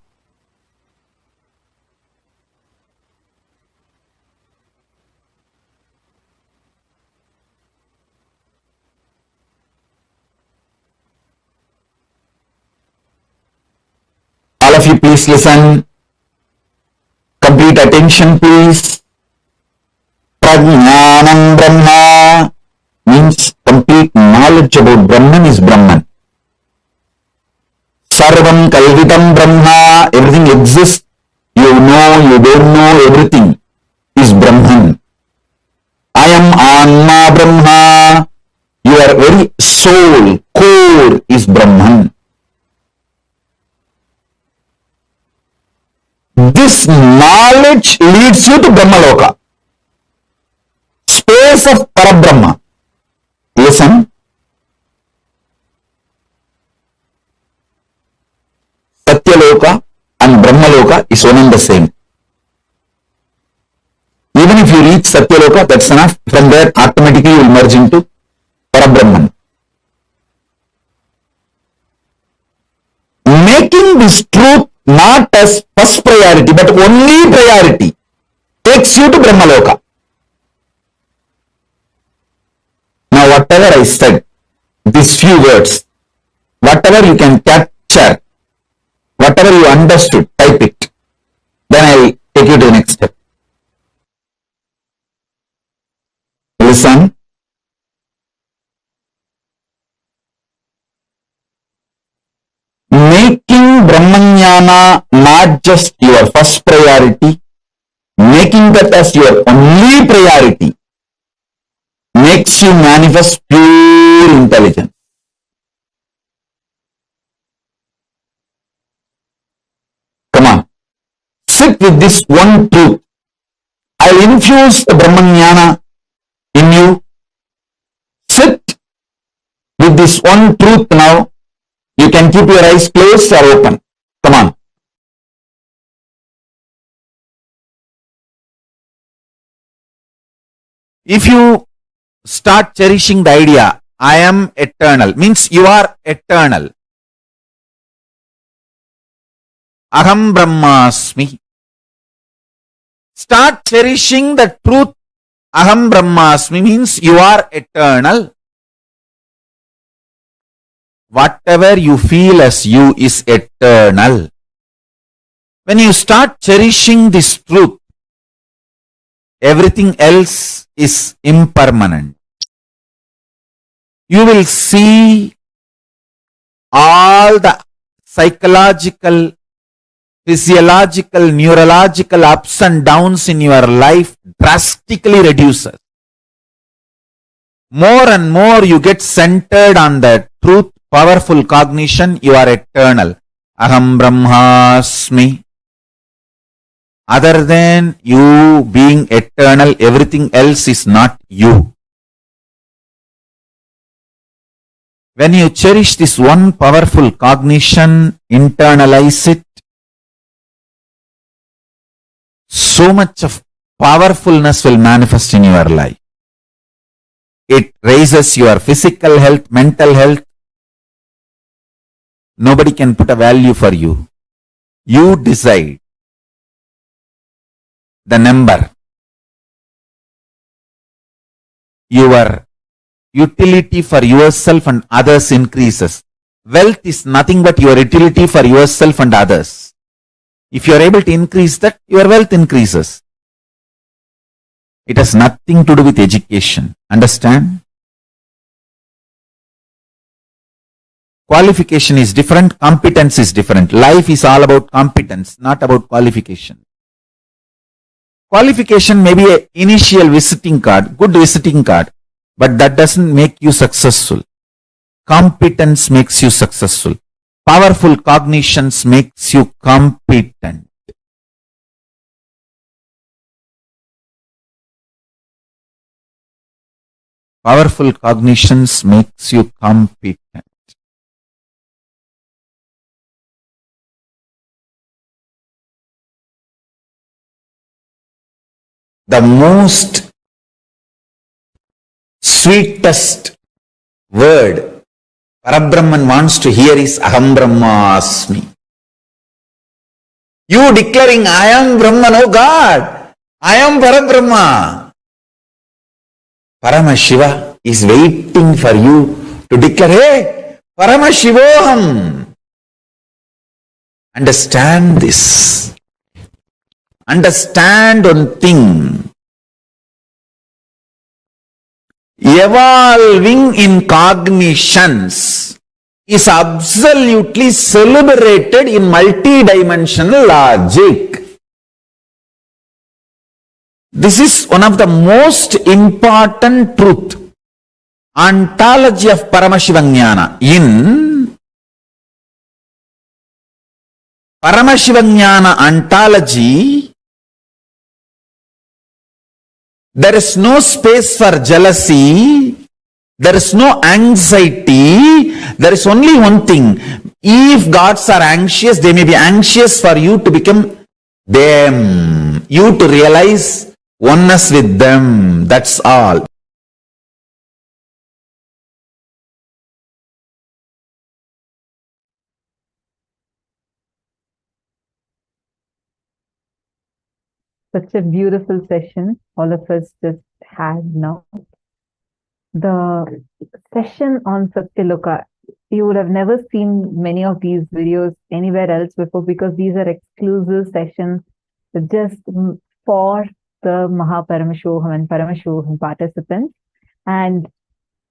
All of you please listen. Complete attention please. Prajnanam Brahma means complete knowledge about Brahman is Brahman. Sarvam Kalvidam Brahma, everything exists. You know, you don't know, everything is Brahman. I am Anma Brahma. Your very soul, core is Brahman. This knowledge leads you to Brahmaloka, space of Parabrahma. Listen. Satyaloka and Brahmaloka is one and the same. Even if you reach Satyaloka, that's enough. From there, automatically you will merge into Parabrahman. Making this truth not as first priority, but only priority, takes you to Brahmaloka. Now, whatever I said, these few words, whatever you can capture, whatever you understood, type it. Then I will take you to the next step. Listen. Making Brahmanyana not just your first priority, making that as your only priority, makes you manifest pure intelligence. Come on. Sit with this one truth. I'll infuse the Brahmanyana in you. Sit with this one truth now. You can keep your eyes closed or open. Come on. If you start cherishing the idea, I am eternal, means you are eternal. Aham Brahmasmi. Start cherishing the truth. Aham Brahmasmi means you are eternal. Whatever you feel as you is eternal. When you start cherishing this truth, everything else is impermanent. You will see all the psychological, physiological, neurological ups and downs in your life drastically reduces. More and more you get centered on the truth, powerful cognition, you are eternal. Aham Brahmasmi. Other than you being eternal, everything else is not you. When you cherish this one powerful cognition, internalize it, so much of powerfulness will manifest in your life. It raises your physical health, mental health. Nobody can put a value for you. You decide the number. Your utility for yourself and others increases. Wealth is nothing but your utility for yourself and others. If you are able to increase that, your wealth increases. It has nothing to do with education. Understand? Qualification is different, competence is different. Life is all about competence, not about qualification. Qualification may be an initial visiting card, good visiting card, but that doesn't make you successful. Competence makes you successful. Powerful cognitions makes you competent. Powerful cognitions makes you competent. The most sweetest word Parabrahman wants to hear is Aham Brahmasmi. You declaring I am Brahman, oh God, I am Parabrahma. Paramashiva is waiting for you to declare, hey, Paramashivoham. Understand this. Understand one thing. Evolving in cognitions is absolutely celebrated in multidimensional logic. This is one of the most important truth. Ontology of Paramashiva in Paramashiva ontology, there is no space for jealousy, there is no anxiety, there is only one thing. If gods are anxious, they may be anxious for you to become them, you to realize oneness with them, that's all. Such a beautiful session all of us just had now. The session on Satyaloka, you would have never seen many of these videos anywhere else before, because these are exclusive sessions just for the Mahaparamashivam and Paramashivam participants. And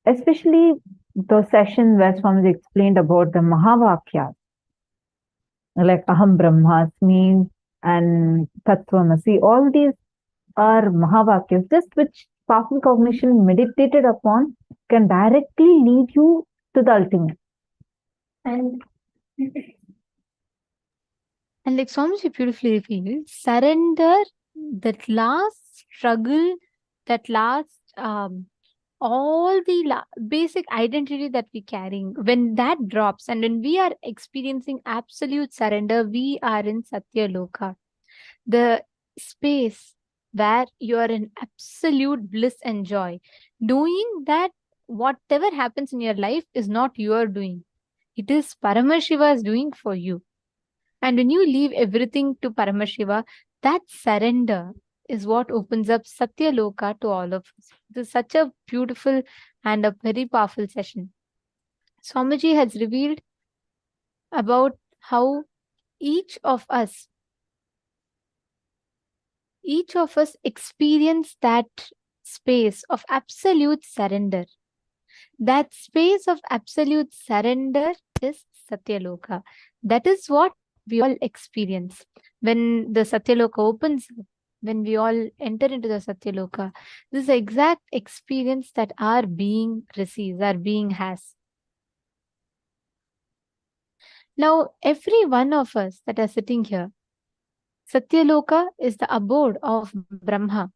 especially the session where Swamiji explained about the Mahavakyas, like Aham Brahmasmi and Tattvamasi, all these are Mahavakyas, just which powerful cognition meditated upon can directly lead you to the ultimate. And like Swamiji beautifully revealed, surrender, that last struggle, that last all the basic identity that we're carrying, when that drops and when we are experiencing absolute surrender, we are in Satyaloka, the space where you are in absolute bliss and joy, knowing that whatever happens in your life is not your doing. It is Paramashiva's doing for you. And when you leave everything to Paramashiva, that surrender is what opens up Satyaloka to all of us. This is such a beautiful and a very powerful session. Swamiji has revealed about how each of us experience that space of absolute surrender. That space of absolute surrender is Satyaloka. That is what we all experience. When the Satyaloka opens, when we all enter into the Satyaloka, this is the exact experience that our being receives, our being has. Now, every one of us that are sitting here, Satyaloka is the abode of Brahma,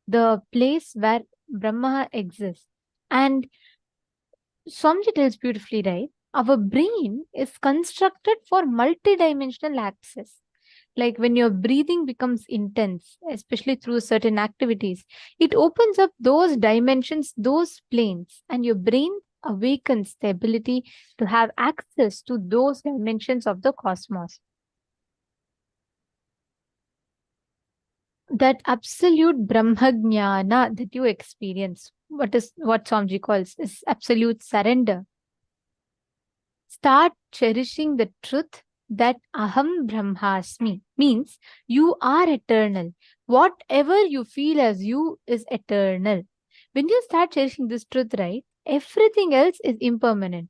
the place where Brahma exists. And Swamiji tells beautifully, right? Our brain is constructed for multidimensional access. Like when your breathing becomes intense, especially through certain activities, it opens up those dimensions, those planes, and your brain awakens the ability to have access to those dimensions of the cosmos. That absolute Brahmajnana that you experience, what Swamiji calls is absolute surrender. Start cherishing the truth that Aham Brahmasmi means you are eternal. Whatever you feel as you is eternal. When you start cherishing this truth, right, everything else is impermanent.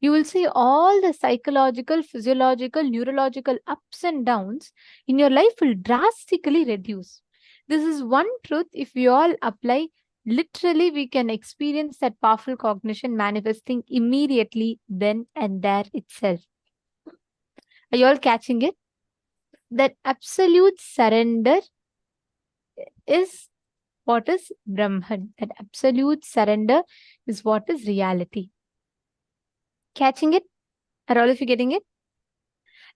You will see all the psychological, physiological, neurological ups and downs in your life will drastically reduce. This is one truth if we all apply Literally, we can experience that powerful cognition manifesting immediately then and there itself. Are you all catching it? That absolute surrender is what is Brahman. That absolute surrender is what is reality. Catching it? Are all of you getting it?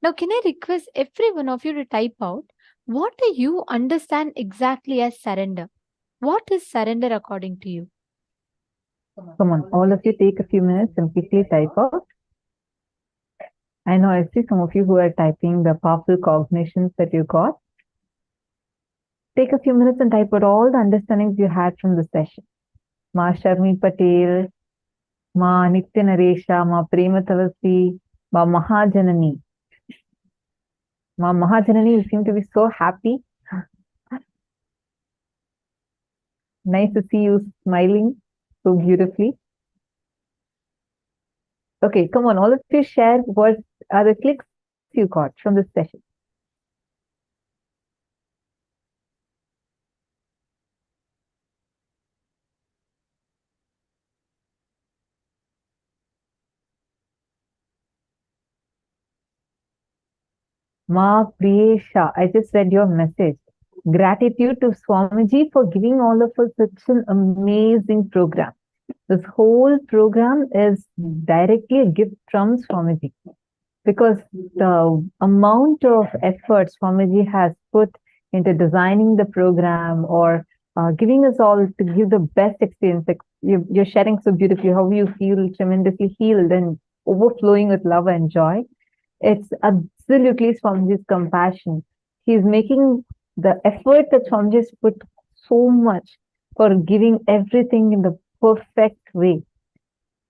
Now, can I request every one of you to type out what do you understand exactly as surrender? What is surrender according to you? Come on, all of you take a few minutes and quickly type out. I know I see some of you who are typing the powerful cognitions that you got. Take a few minutes and type out all the understandings you had from the session. Ma Sharmi Patel, Ma Nitya Naresha, Ma Prema Tavasi, Ma Mahajanani. Ma Mahajanani, you seem to be so happy. Nice to see you smiling so beautifully. Okay, come on, all of you share what are the clicks you got from this session. Ma Priyesha, I just read your message. Gratitude to Swamiji for giving all of us such an amazing program. This whole program is directly a gift from Swamiji, because the amount of effort Swamiji has put into designing the program or giving us all to give the best experience. Like you're sharing so beautifully how you feel tremendously healed and overflowing with love and joy. It's absolutely Swamiji's compassion. He's making the effort that Swamiji's put so much for giving everything in the perfect way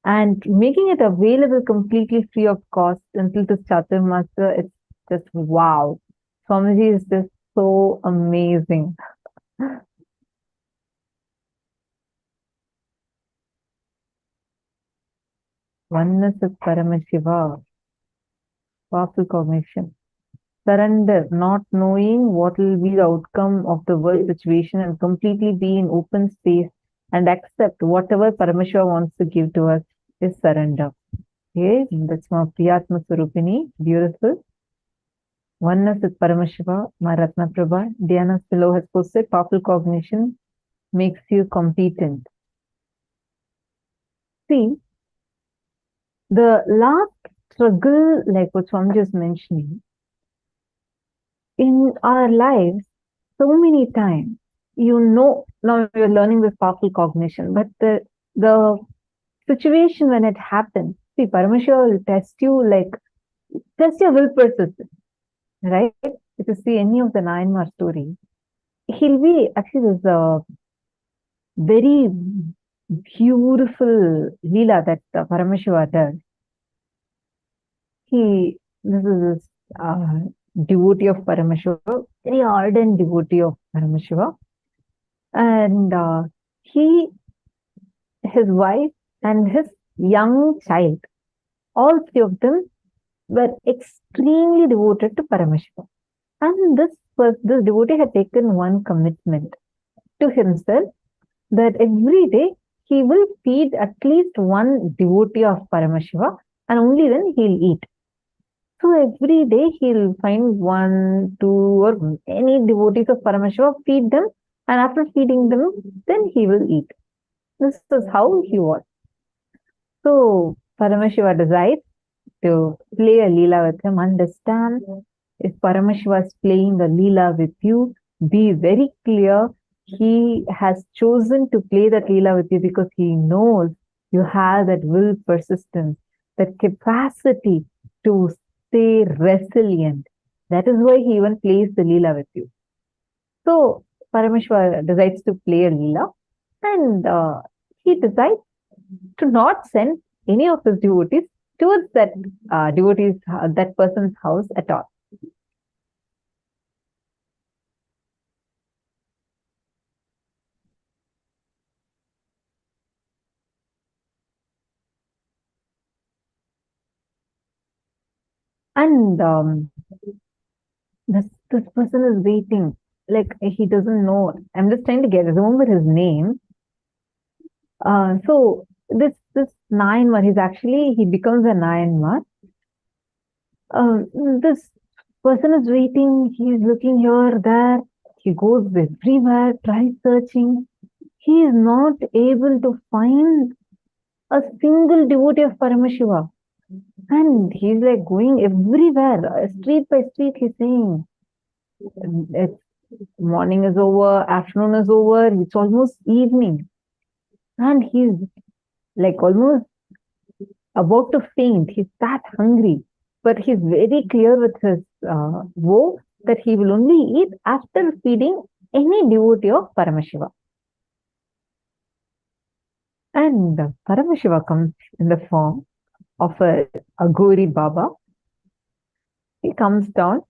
and making it available completely free of cost until this Chaturmasya. It's just wow. Swamiji is just so amazing. Oneness with Paramashiva. Powerful cognition. Surrender, not knowing what will be the outcome of the world situation and completely be in open space and accept whatever Paramashiva wants to give to us is surrender. Okay, that's my Priyatma Swarupini. Beautiful. Oneness with Paramashiva, my Ratna Prabha. Diana below has posted, powerful cognition makes you competent. See, the last struggle, like what Swami is mentioning, in our lives, so many times, now you're learning this powerful cognition, but the situation when it happens, see, Paramashiva will test your will persistence, right? If you see any of the Nayanmar stories, he'll be, actually, there's a very beautiful Leela that Paramashiva does. This is this devotee of Paramashiva, very ardent devotee of Paramashiva. And his wife and his young child, all three of them were extremely devoted to Paramashiva. And this devotee had taken one commitment to himself that every day he will feed at least one devotee of Paramashiva and only then he'll eat. So every day he'll find 1, 2 or any devotees of Paramashiva, feed them, and after feeding them, then he will eat. This is how he was. So Paramashiva decides to play a Leela with him. Understand, if Paramashiva is playing a Leela with you, be very clear. He has chosen to play that Leela with you because he knows you have that will persistence, that capacity to stay resilient. That is why he even plays the Leela with you. So Parameshwar decides to play a Leela, and he decides to not send any of his devotees towards that that person's house at all. And this person is waiting, like he doesn't know. I'm just trying to remember his name. So this Nayanmar, he becomes a Nayanmar. This person is waiting, he is looking here, there, he goes everywhere, tries searching. He is not able to find a single devotee of Paramashiva. And he's like going everywhere, street by street, he's saying, it's, morning is over, afternoon is over, it's almost evening. And he's like almost about to faint. He's that hungry. But he's very clear with his vow that he will only eat after feeding any devotee of Paramashiva. And Paramashiva comes in the form of a Ghori Baba. He comes down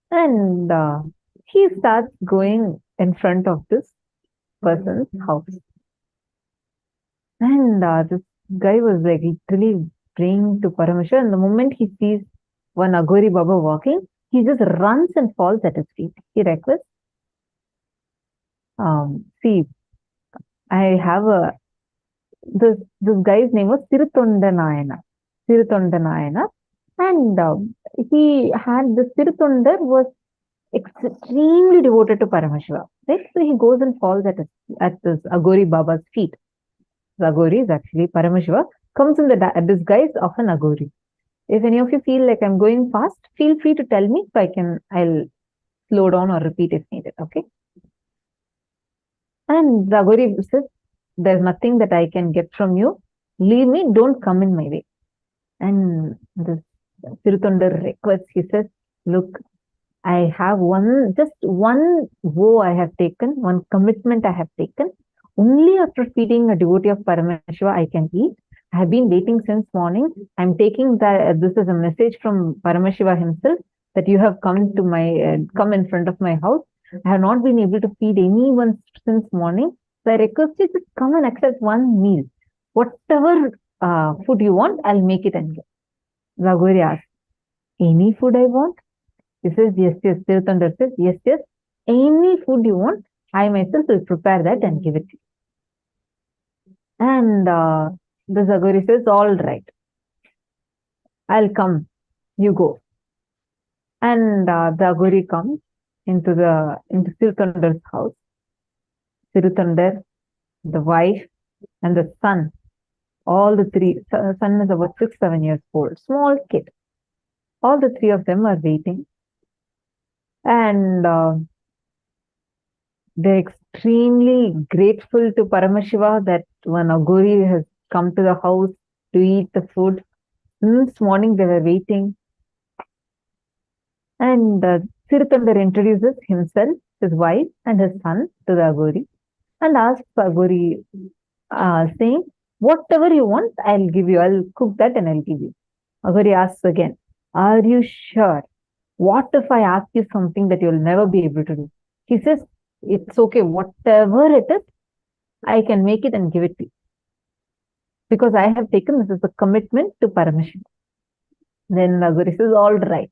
and he starts going in front of this person's house. And this guy was like literally praying to Paramashiva. And the moment he sees one Aghori Baba walking, he just runs and falls at his feet. He requests, see, I have this guy's name was Tiruttonda Nayana. And he had, the Tirutondar was extremely devoted to Paramashiva. Right? So he goes and falls at this Aghori Baba's feet. The Aghori is actually Paramashiva, comes in the disguise of an Aghori. If any of you feel like I'm going fast, feel free to tell me so I'll slow down or repeat if needed. Okay. And the Aghori says, there's nothing that I can get from you. Leave me, don't come in my way. And this Tirutondar requests, he says, look, I have just one vow I have taken, one commitment I have taken. Only after feeding a devotee of Paramashiva I can eat. I have been waiting since morning. I'm taking this as a message from Paramashiva himself that you have come to come in front of my house. I have not been able to feed anyone since morning. So I request you to come and accept one meal. Whatever food you want, I'll make it and give. Aghori asks, any food I want? He says, yes. Tirutondar says, yes. Any food you want, I myself will prepare that and give it to you. And the Aghori says, all right, I'll come, you go. And the Aghori comes into Tirutondar's house. Tirutondar, the wife, and the son, all the three, son is about 6-7 years old, small kid. All the three of them are waiting. And they're extremely grateful to Paramashiva that one Aghori has come to the house to eat the food. This morning they were waiting. And Tirutondar introduces himself, his wife, and his son to the Aghori and asks Aghori, saying, whatever you want, I'll give you. I'll cook that and I'll give you. Aghori asks again, are you sure? What if I ask you something that you'll never be able to do? He says, it's okay. Whatever it is, I can make it and give it to you. Because I have taken this as a commitment to Paramashiva. Then Aghori says, all right.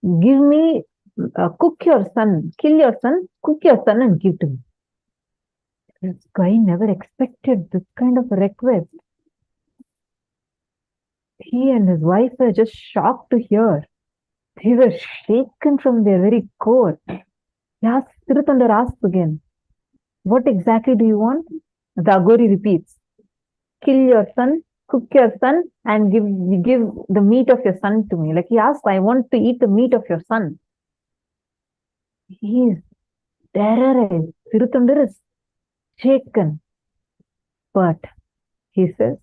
Give me, cook your son, kill your son, cook your son and give to me. This guy never expected this kind of a request. He and his wife were just shocked to hear. They were shaken from their very core. Tirutondar asks again, what exactly do you want? The Aghori repeats, kill your son, cook your son, and give the meat of your son to me. Like he asks, I want to eat the meat of your son. He is terrorized. Tirutondar is shaken. But he says,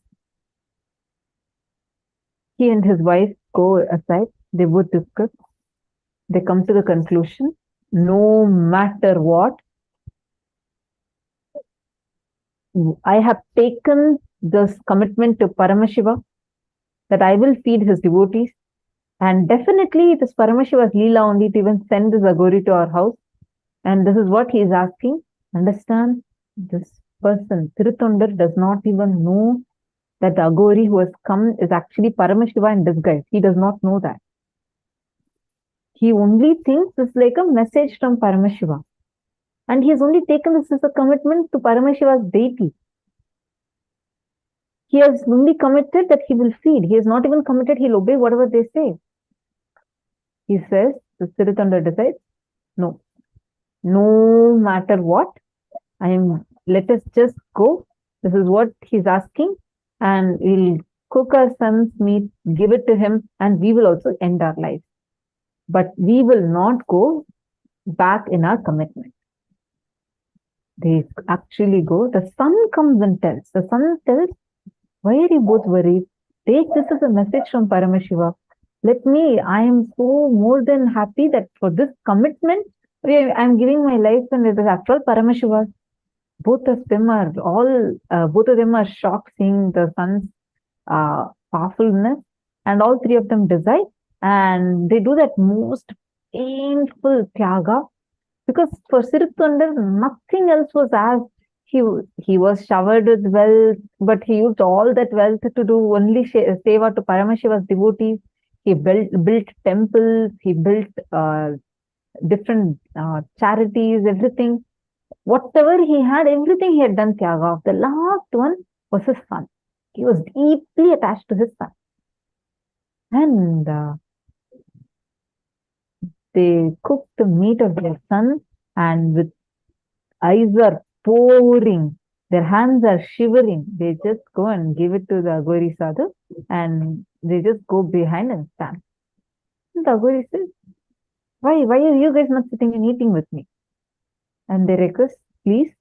he and his wife go aside. They both discuss. They come to the conclusion, no matter what, I have taken this commitment to Paramashiva that I will feed his devotees. And definitely it is Paramashiva's Leela only to even send this Aghori to our house. And this is what he is asking. Understand, this person, Tirutondar, does not even know that the Aghori who has come is actually Paramashiva in disguise. He does not know that. He only thinks it's like a message from Paramashiva. And he has only taken this as a commitment to Paramashiva's deity. He has only committed that he will feed. He has not even committed he'll obey whatever they say. He says, the Sirithanda decides, no. No matter what, let us just go. This is what he's asking, and we'll cook our son's meat, give it to him, and we will also end our life. But we will not go back in our commitment. They actually go. The son comes and tells. The son tells, why are you both worried? Take this as a message from Paramashiva. I am so more than happy that for this commitment, I'm giving my life, and it is after all Paramashiva. Both of them are shocked seeing the son's powerfulness, and all three of them decide, and they do that most painful tyaga, because for Sirithundar, nothing else was asked. He was showered with wealth, but he used all that wealth to do only seva to Paramashiva's devotees. He built temples, he built different charities, everything. Whatever he had, everything he had done tyaga. The last one was his son. He was deeply attached to his son. And they cooked the meat of their son, and with eyes are pouring, their hands are shivering, they just go and give it to the Aghori Sadhu, and they just go behind and stand. And the Aghori says, why are you guys not sitting and eating with me? And they request, please,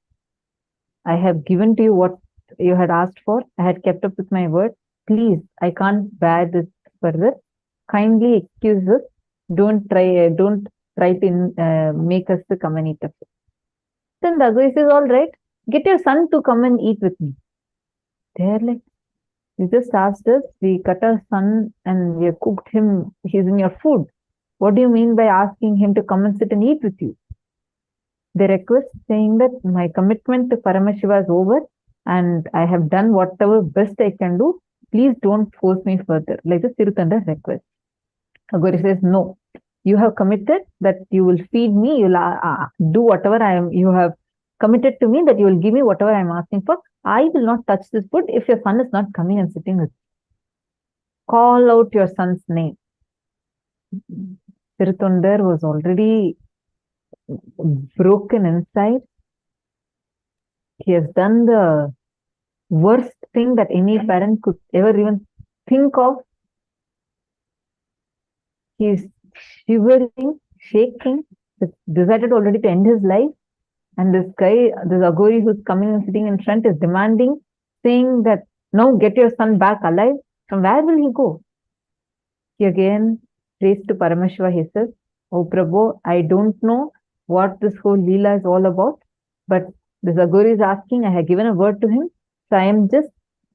I have given to you what you had asked for. I had kept up with my word. Please, I can't bear this further. Kindly excuse us. Don't try to make us to come and eat us. Then the Aghori says, all right, get your son to come and eat with me. They're like, you just asked us, we cut our son and we have cooked him, he's in your food. What do you mean by asking him to come and sit and eat with you? They request, saying that my commitment to Paramashiva is over and I have done whatever best I can do. Please don't force me further, like the Sirithanda request. Aghori says, no, you have committed that you will feed me, you will do whatever you have committed to me, that you will give me whatever I am asking for. I will not touch this food if your son is not coming and sitting with me. Call out your son's name. Sirithundar was already broken inside. He has done the worst thing that any parent could ever even think of. He is shivering, shaking, decided already to end his life. And this Aghori who's coming and sitting in front is demanding, saying that, no, get your son back alive. From where will he go? He again prays to Paramashiva. He says, oh Prabhu, I don't know what this whole Leela is all about, but this Aghori is asking, I have given a word to him, so I am just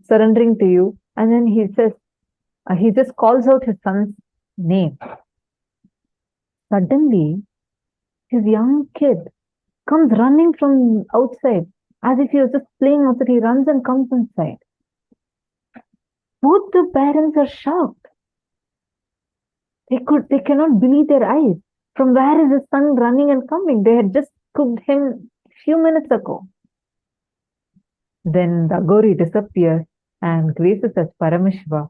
surrendering to you. And then he says, he just calls out his son's name. Suddenly, his young kid comes running from outside, as if he was just playing outside. He runs and comes inside. Both the parents are shocked. They cannot believe their eyes. From where is his son running and coming? They had just cooked him a few minutes ago. Then the Aghori disappears and graces as Paramashiva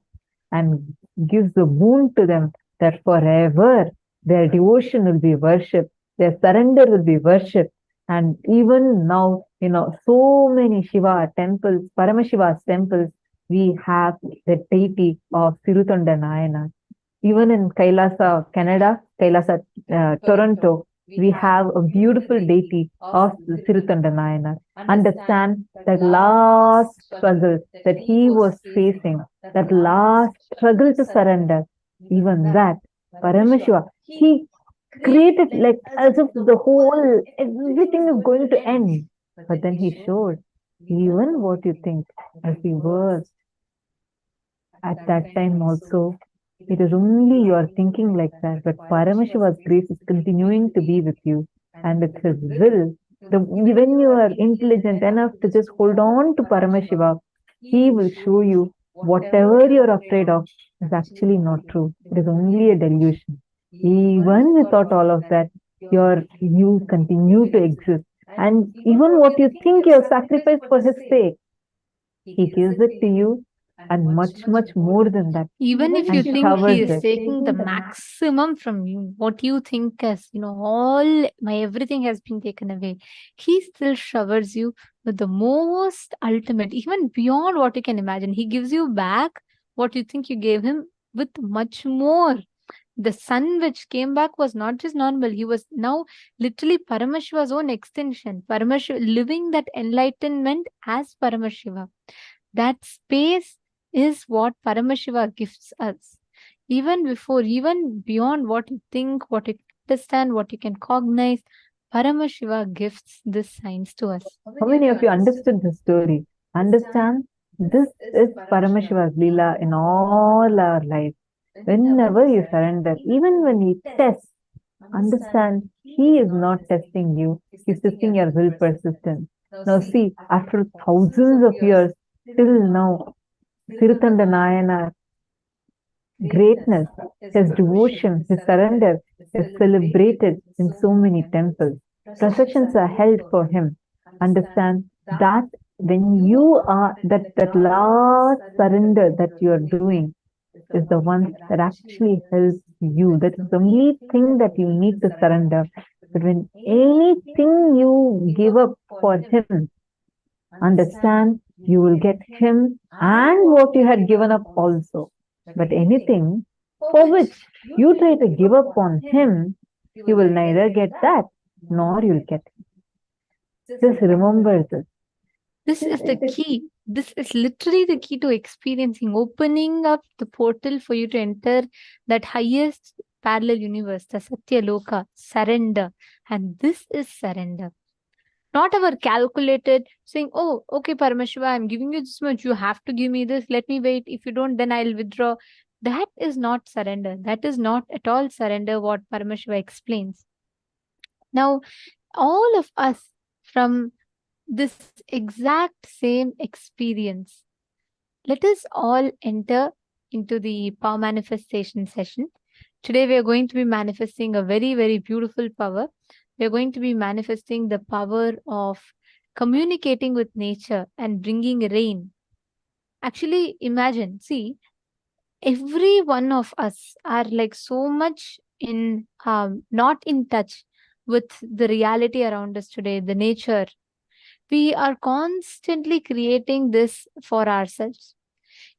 and gives the boon to them that forever their devotion will be worshipped, their surrender will be worshipped. And even now, so many Shiva temples, Paramashiva's temples, we have the deity of Sirithunda Nayanar. Even in Kailasa, Canada, Kailasa, Toronto, we have a beautiful deity of Sirithunda Nayanar. Understand that last struggle that he was facing, that last struggle to surrender, even that, Paramashiva, he created like as if everything is going to end. But then he showed, even what you think, as he was at that time also, it is only you are thinking like that, but Paramashiva's grace is continuing to be with you, and with his will, when you are intelligent enough to just hold on to Paramashiva, he will show you whatever you are afraid of is actually not true. It is only a delusion. Even without all of that, you continue to exist. And even what you think you have sacrificed for his sake, he gives it to you and much, much more than that. Even if And you think showers he is it. taking the maximum from you, what you think as, all my everything has been taken away, he still showers you with the most ultimate, even beyond what you can imagine. He gives you back what you think you gave him with much more. The sun which came back was not just normal. He was now literally Paramashiva's own extension. Paramashiva living that enlightenment as Paramashiva. That space is what Paramashiva gives us. Even before, even beyond what you think, what you understand, what you can cognize, Paramashiva gifts this science to us. How many of you understood the story? Understand? This is Paramashiva's Leela in all our lives. Whenever you surrender, even when he tests, understand he is not testing you, he's testing your will persistence. Now see, after thousands of years, till now, Tirthanda Nayanar, greatness, his devotion, his surrender is celebrated in so many temples. Processions are held for him. Understand that when you are that last surrender that you are doing is the one that actually helps you. That is the only thing that you need to surrender. But when anything you give up for him, understand you will get him and what you had given up also. But anything for which you try to give up on him, you will neither get that nor you'll get him. Just remember this. This is the key. This is literally the key to experiencing, opening up the portal for you to enter that highest parallel universe, the Satya Loka, surrender. And this is surrender. Not our calculated saying, oh, okay, Paramashiva, I'm giving you this much. You have to give me this. Let me wait. If you don't, then I'll withdraw. That is not surrender. That is not at all surrender, what Paramashiva explains. Now, all of us from this exact same experience, let us all enter into the power manifestation session. Today, we are going to be manifesting a very, very beautiful power. We are going to be manifesting the power of communicating with nature and bringing rain. Actually, imagine, see, every one of us are like so much in, not in touch with the reality around us today, the nature. We are constantly creating this for ourselves.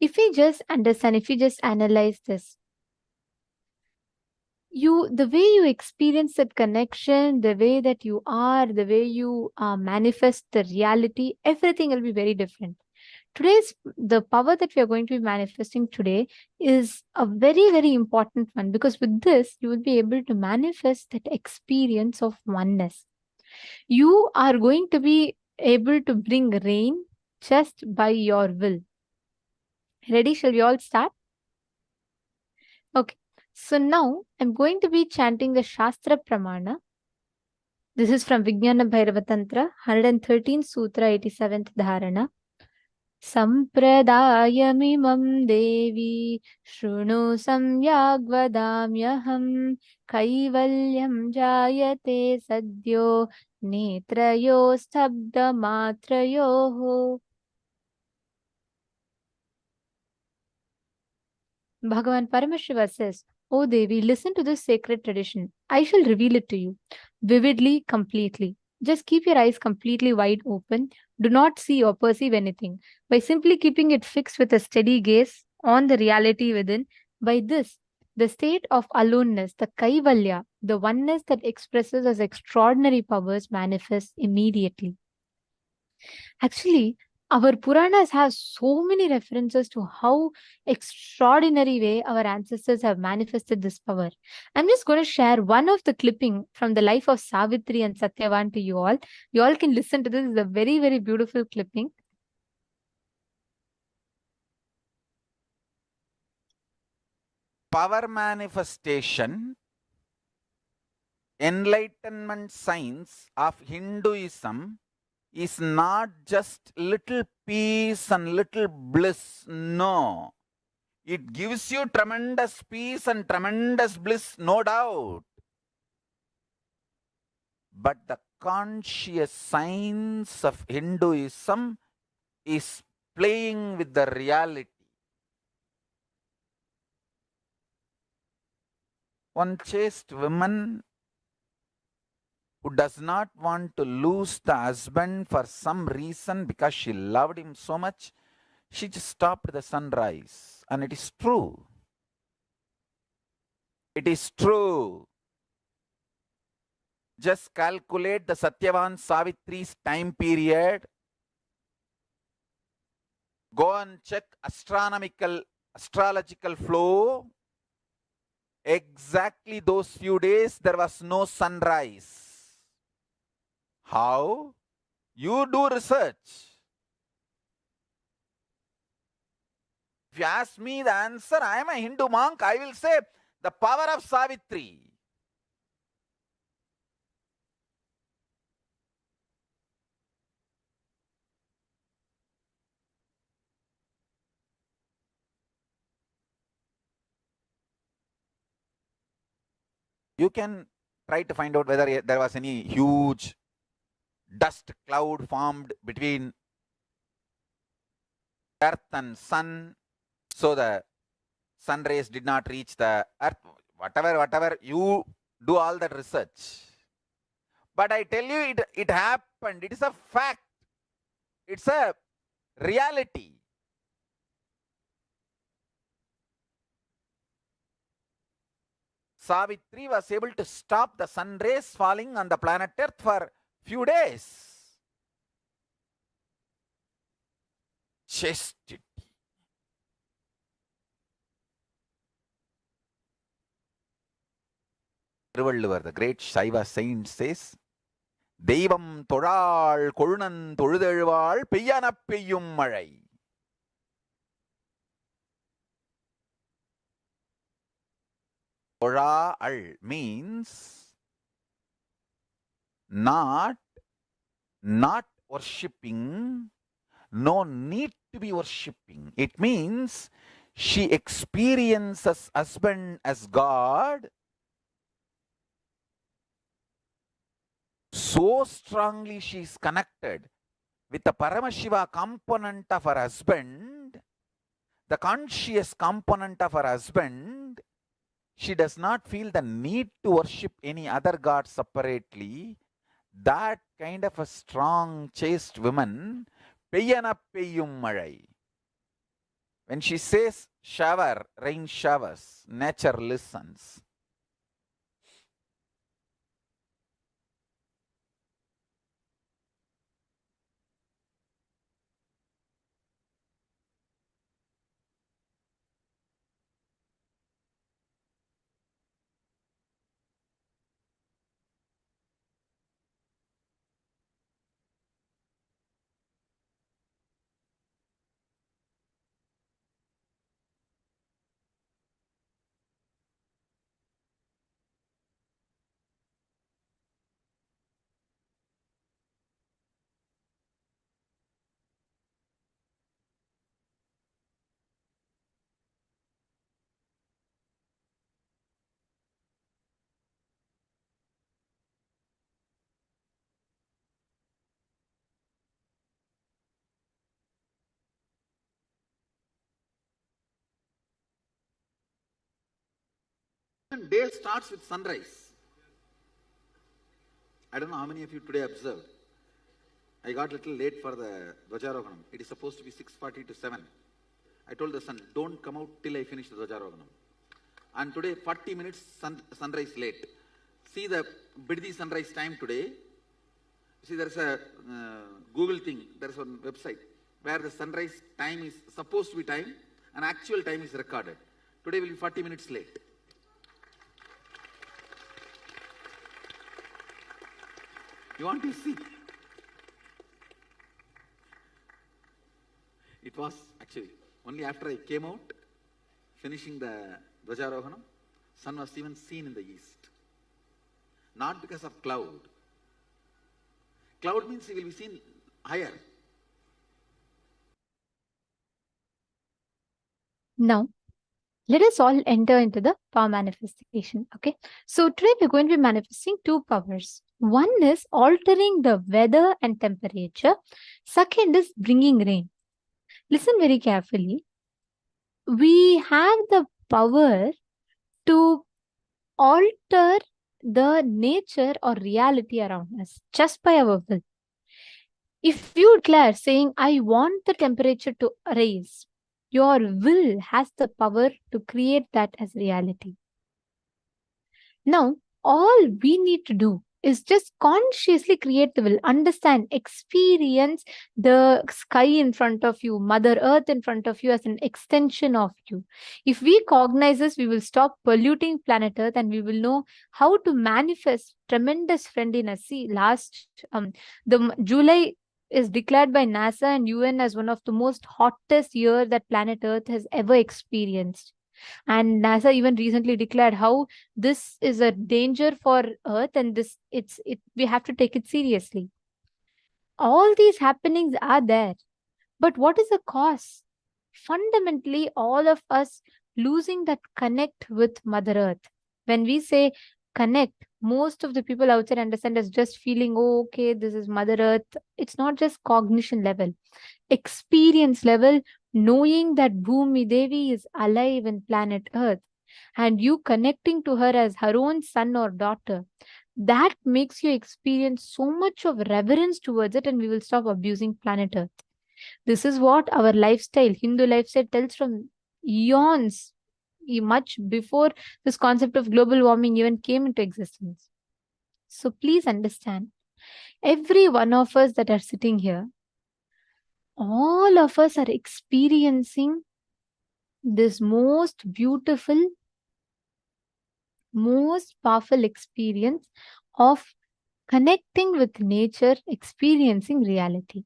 If we just understand, if we just analyze this, the way you experience that connection, the way that you are, the way you manifest the reality, everything will be very different. The power that we are going to be manifesting today is a very, very important one, because with this, you will be able to manifest that experience of oneness. You are going to be able to bring rain just by your will. Ready? Shall we all start? Okay. So now I'm going to be chanting the Shastra Pramana. This is from Vijnana Bhairava Tantra, 113 Sutra, 87th Dharana. Sampradayamimam devi shruno samyagvadamyaham kaivalyam jayate sadyo netrayo stabda matrayoho. Bhagavan Paramashiva says, O Devi, listen to this sacred tradition. I shall reveal it to you vividly, completely. Just keep your eyes completely wide open. Do not see or perceive anything. By simply keeping it fixed with a steady gaze on the reality within, by this, the state of aloneness, the kaivalya, the oneness that expresses as extraordinary powers, manifests immediately. Actually, our Puranas have so many references to how extraordinary way our ancestors have manifested this power. I'm just going to share one of the clipping from the life of Savitri and Satyavan to you all. You all can listen to this. It's a very, very beautiful clipping. Power manifestation, enlightenment science of Hinduism is not just little peace and little bliss. No. It gives you tremendous peace and tremendous bliss, no doubt. But the subconscious science of Hinduism is playing with the reality. One chaste woman who does not want to lose the husband for some reason because she loved him so much, she just stopped the sunrise. And it is true. It is true. Just calculate the Satyavan Savitri's time period. Go and check astrological flow. Exactly those few days there was no sunrise. How? You do research. If you ask me the answer, I am a Hindu monk, I will say the power of Savitri. You can try to find out whether there was any huge dust cloud formed between earth and sun, so the sun rays did not reach the earth. Whatever, you do all that research. But I tell you, it happened. It is a fact. It's a reality. Savitri was able to stop the sun rays falling on the planet Earth for few days. Chastity. The great Shaiva saint says, Devam Toral Korunan Toludezhval Peyyana Peyyum Mazhai. Toral means not worshipping, no need to be worshipping. It means she experiences husband as God so strongly, she is connected with the Paramashiva component of her husband, the conscious component of her husband. She does not feel the need to worship any other god separately. That kind of a strong, chaste woman, Peyyana Peyyum Mazhai. When she says shower, rain showers, nature listens. Day starts with sunrise. I don't know how many of you today observed. I got a little late for the Dvajarohanam. It is supposed to be 6:40 to 7. I told the son, don't come out till I finish the Dvajarohanam. And today, 40 minutes sunrise late. See the Biddi sunrise time today. See, there's a Google thing, there's a website where the sunrise time is supposed to be time and actual time is recorded. Today will be 40 minutes late. You want to see? It was actually only after I came out, finishing the Dvajarohanam, sun was even seen in the east. Not because of cloud. Cloud means he will be seen higher. Now, let us all enter into the power manifestation. Okay. So today we're going to be manifesting two powers. One is altering the weather and temperature. Second is bringing rain. Listen very carefully. We have the power to alter the nature or reality around us just by our will. If you declare saying, I want the temperature to rise, your will has the power to create that as reality. Now, all we need to do is just consciously create the will, understand, experience the sky in front of you, Mother Earth in front of you as an extension of you. If we cognize this, we will stop polluting planet Earth and we will know how to manifest tremendous friendliness. See, July is declared by NASA and UN as one of the most hottest year that planet Earth has ever experienced. And NASA even recently declared how this is a danger for Earth and we have to take it seriously. All these happenings are there. But what is the cause? Fundamentally, all of us losing that connect with Mother Earth. When we say connect, most of the people outside understand as just feeling, oh, okay, this is Mother Earth. It's not just cognition level, experience level, knowing that Bhumi Devi is alive in planet Earth and you connecting to her as her own son or daughter. That makes you experience so much of reverence towards it, and we will stop abusing planet Earth. This is what our lifestyle, Hindu lifestyle, tells from eons, much before this concept of global warming even came into existence. So please understand, every one of us that are sitting here, all of us are experiencing this most beautiful, most powerful experience of connecting with nature, experiencing reality.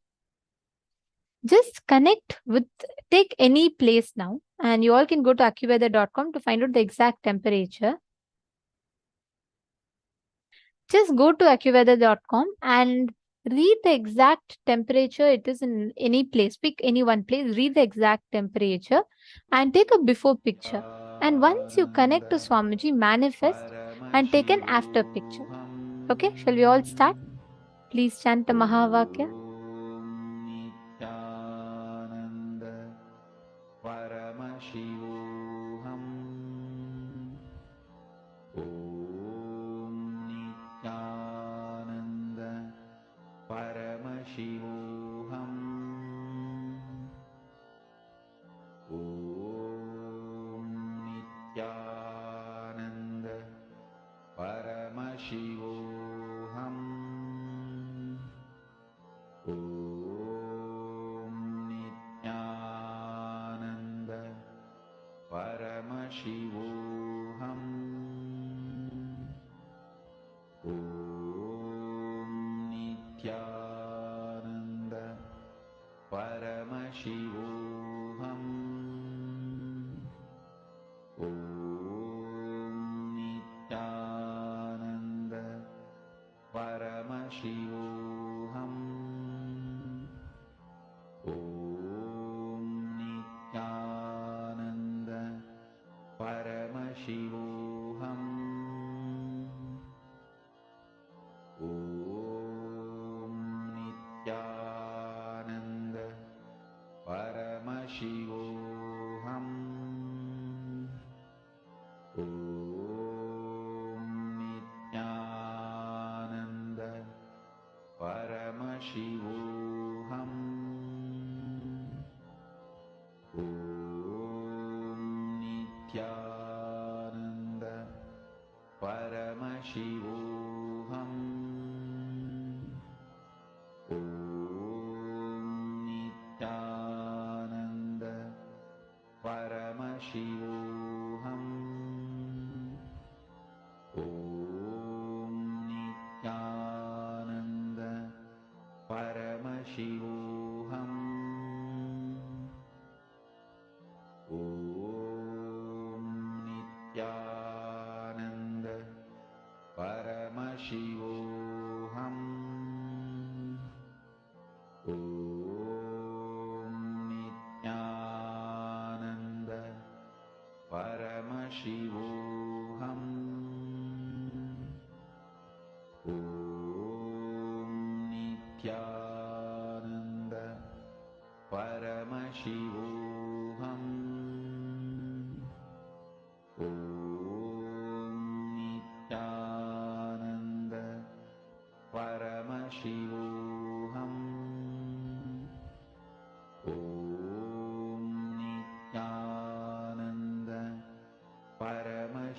Just connect with, take any place now, and you all can go to accuweather.com to find out the exact temperature. Just go to accuweather.com and read the exact temperature it is in any place. Pick any one place, read the exact temperature and take a before picture. And once you connect to Swamiji, manifest and take an after picture. Okay, shall we all start? Please chant the Mahavakya. Paramashivam. Om Nithyananda Paramashivam. Om Nithyananda Paramashivam. Om Nithyananda Paramashivam. Om Nithyananda Paramashivam. Om Nithyananda Paramashivam. Om Nithyananda Paramashivam. Om Nithyananda Paramashivam. Om Nithyananda Paramashivam. Om Nithyananda Paramashivam. Om Nithyananda Paramashivam. Om Nithyananda Paramashivam. Om Nithyananda Paramashivam. Om Nithyananda Paramashivam. Om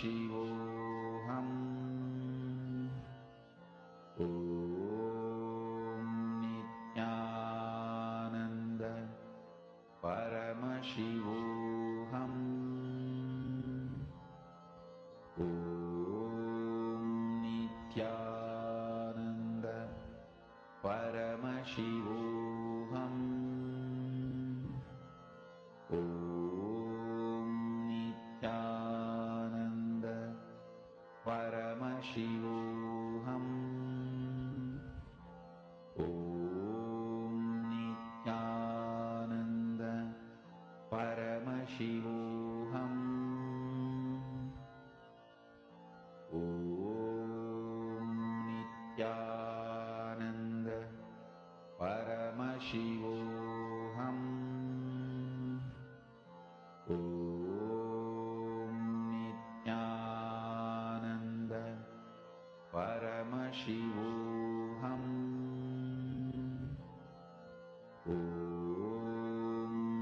Paramashivoham. Om Nithyananda Paramashivoham. Om Nithyananda Paramashivoham. Om Nithyananda Paramashivoham. Om Nithyananda Paramashivoham. Om Nithyananda Paramashivoham. Om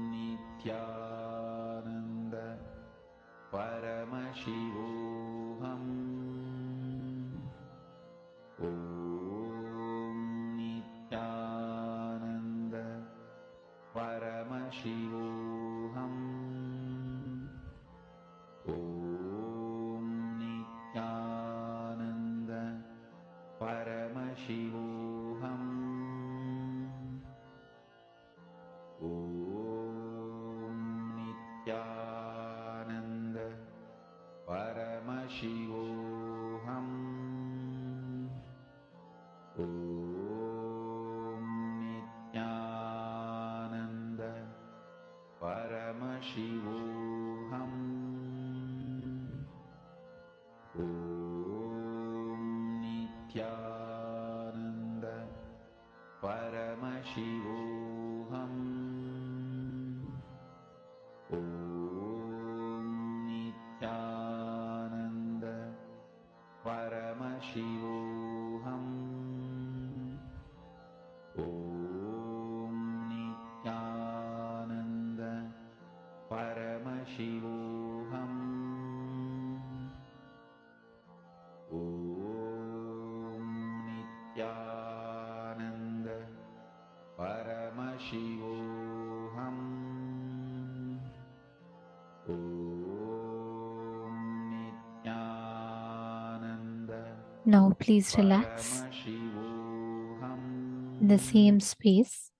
Nithyananda Paramashivoham. Om Nithyananda Paramashivoham. Om Nithyananda Paramashivoham. Om Nithyananda Paramashivoham. Om Nithyananda Paramashivoham. Om Nithyananda Paramashivoham. Om Nithyananda Paramashivoham. Om Nithyananda Paramashivoham. Om Nithyananda Paramashivoham. Om Nithyananda Paramashivoham. Om Nithyananda Now please relax in the same space.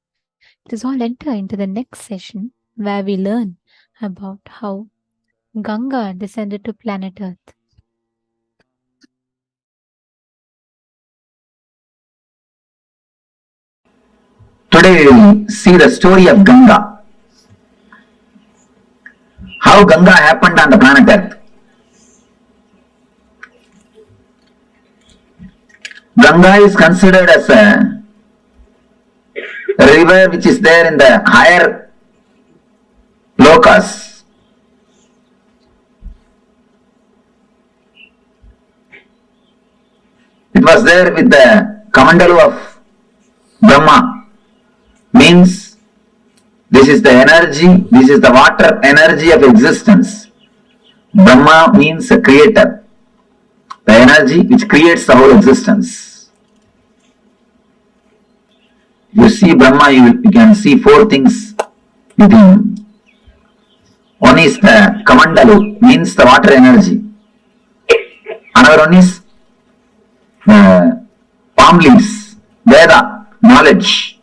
Let us all enter into the next session where we learn about how Ganga descended to planet Earth. Today we will see the story of Ganga. How Ganga happened on the planet Earth. Ganga is considered as a river which is there in the higher lokas. It was there with the Kamandalu of Brahma. Means this is the energy, this is the water energy of existence. Brahma means a creator, the energy which creates the whole existence. You see Brahma, you can see four things within. One is the Kamandalu, means the water energy. Another one is palm leaves, Veda, knowledge,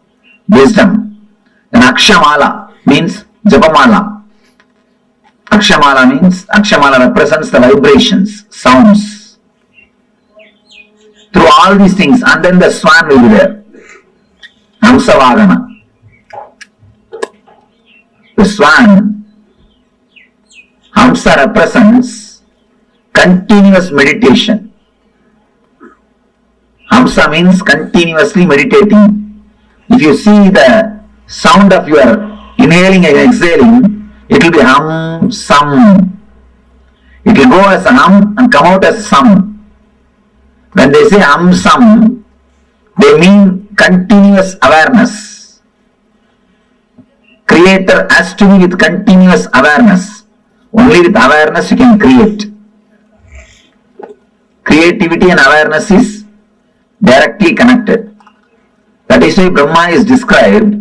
wisdom. And Akshamala means Japamala. Akshamala represents the vibrations, sounds. Through all these things, and then the swan will be there. Hamsavagana. The swan, Hamsa represents continuous meditation. Hamsa means continuously meditating. If you see the sound of your inhaling and exhaling, it will be hum, sum. It will go as a hum and come out as sum. When they say hum, sum, they mean continuous awareness. Creator has to be with continuous awareness. Only with awareness you can create. creativity and awareness is directly connected. That is why Brahma is described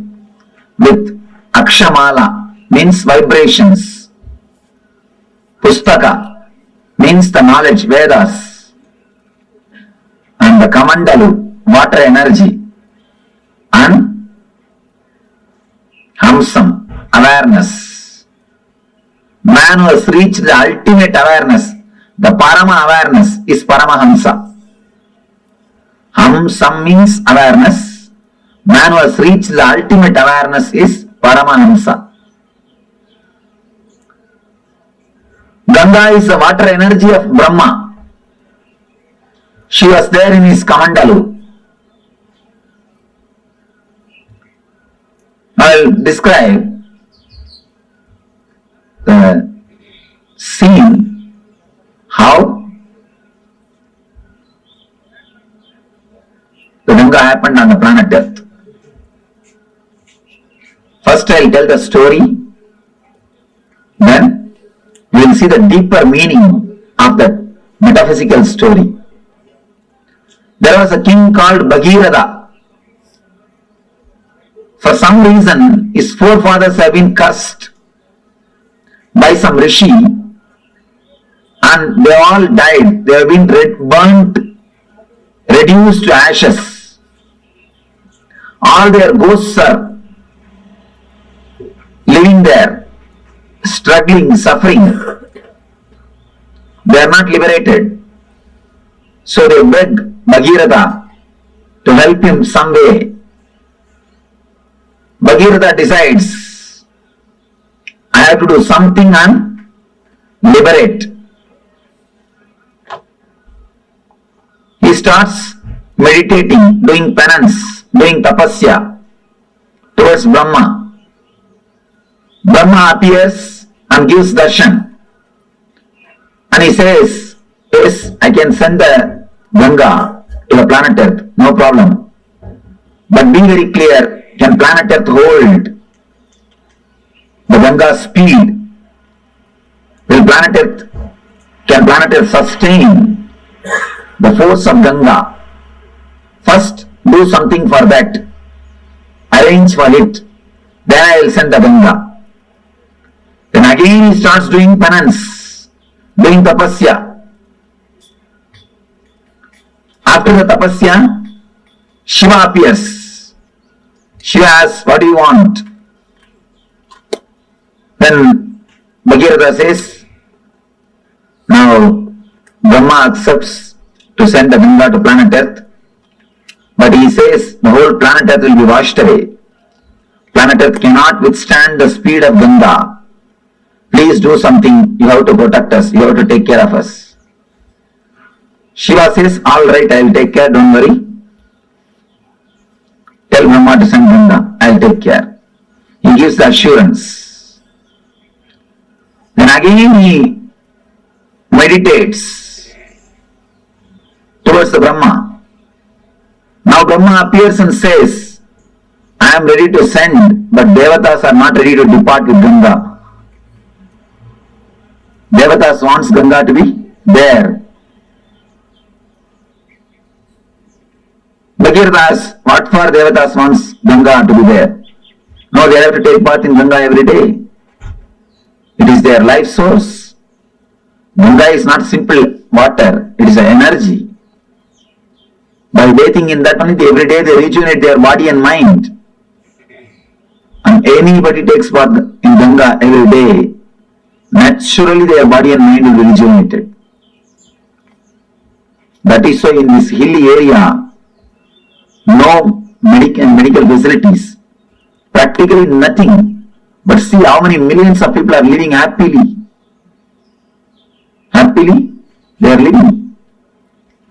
with Akshamala, means vibrations. Pustaka means the knowledge, Vedas. And the Kamandalu, water energy. And Hamsam, awareness. Man who has reached the ultimate awareness, the Parama awareness, is Paramahamsa. Hamsam means awareness. Man who has reached the ultimate awareness is Paramahamsa. Ganga is the water energy of Brahma. She was there in his Kamandalu. I will describe the scene, how the Ganga happened on the planet Earth. First I will tell the story, then we will see the deeper meaning of the metaphysical story. There was a king called Bhagirath. For some reason, his forefathers have been cursed by some rishi and they all died. They have been burnt, reduced to ashes. All their ghosts are living there, struggling, suffering. They are not liberated. So they beg Bhagirath to help him some way. Bhagirath decides, I have to do something and liberate. He starts meditating, doing penance, doing tapasya towards Brahma. Brahma appears and gives darshan. And he says, yes, I can send the Ganga to the planet Earth, no problem. But be very clear, can planet Earth hold the Ganga's speed? Can planet Earth sustain the force of Ganga? First, do something for that. Arrange for it. Then I will send the Ganga. Then again he starts doing penance, doing tapasya. After the tapasya, Shiva appears. Shiva asks, what do you want? Then Bhagirath says, now Brahma accepts to send the Ganga to planet Earth. But he says the whole planet Earth will be washed away. Planet Earth cannot withstand the speed of Ganga. Please do something. You have to protect us. You have to take care of us. Shiva says, all right, I will take care, don't worry. Tell Brahma to send Ganga, I will take care. He gives the assurance. Then again he meditates towards the Brahma. Now Brahma appears and says, I am ready to send, but Devatas are not ready to depart with Ganga. Devatas wants Ganga to be there. Bhagirath asks, what for Devatas wants Ganga to be there? No, they have to take part in Ganga every day. It is their life source. Ganga is not simple water, it is an energy. By bathing in that only, every day they rejuvenate their body and mind. And anybody takes part in Ganga every day, naturally their body and mind will be rejuvenated. That is why in this hilly area, no medical facilities, practically nothing. But see how many millions of people are living happily. Happily, they are living.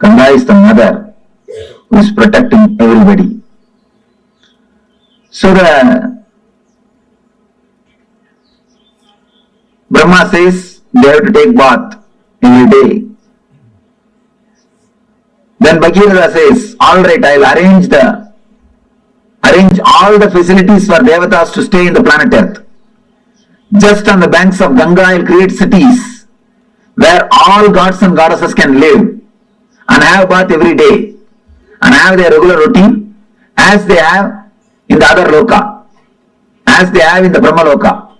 Ganga is the mother who is protecting everybody. So the Brahma says they have to take bath every day. Then Bhagirath says, all right, I will arrange all the facilities for Devatas to stay in the planet Earth. Just on the banks of Ganga, I will create cities where all gods and goddesses can live. and have bath every day and have their regular routine as they have in the other loka, as they have in the Brahma loka.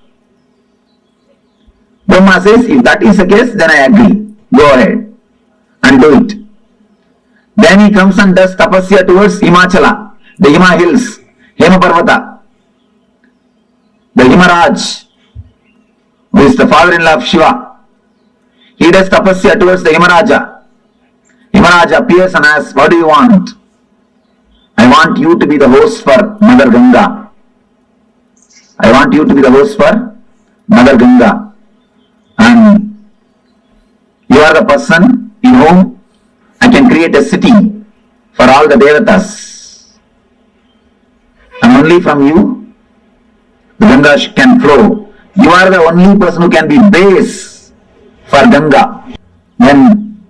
Brahma says, if that is the case, then I agree. Go ahead and do it. Then he comes and does tapasya towards Himachala, the Hima hills, Hema Parvata, the Himaraj, who is the father-in-law of Shiva. He does tapasya towards the Himaraja. Himaraja appears and asks, what do you want? I want you to be the host for Mother Ganga. I want you to be the host for Mother Ganga. And you are the person in whom I can create a city for all the Devatas. And only from you, the Ganga can flow. You are the only person who can be base for Ganga. Then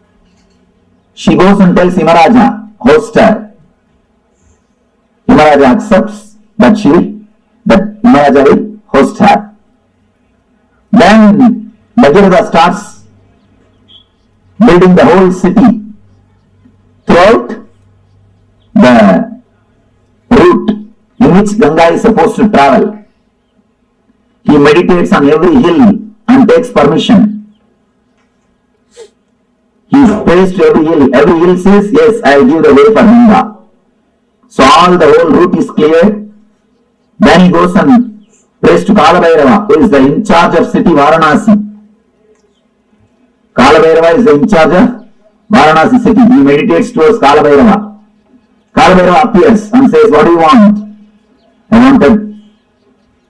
she goes and tells Himaraja, host her. Himaraja accepts that Himaraja will host her. Then Bhagirata starts building the whole city throughout the route in which Ganga is supposed to travel. He meditates on every hill and takes permission. He prays to every hill. Every hill says, yes, I will give the way for Ganga. So all the whole route is cleared. Then he goes and prays to Kalabhairava, who is the in charge of city Varanasi. Kalabhairava is the in charge of Varanasi city. He meditates towards Kalabhairava. Kalabhairava appears and says, what do you want? I wanted,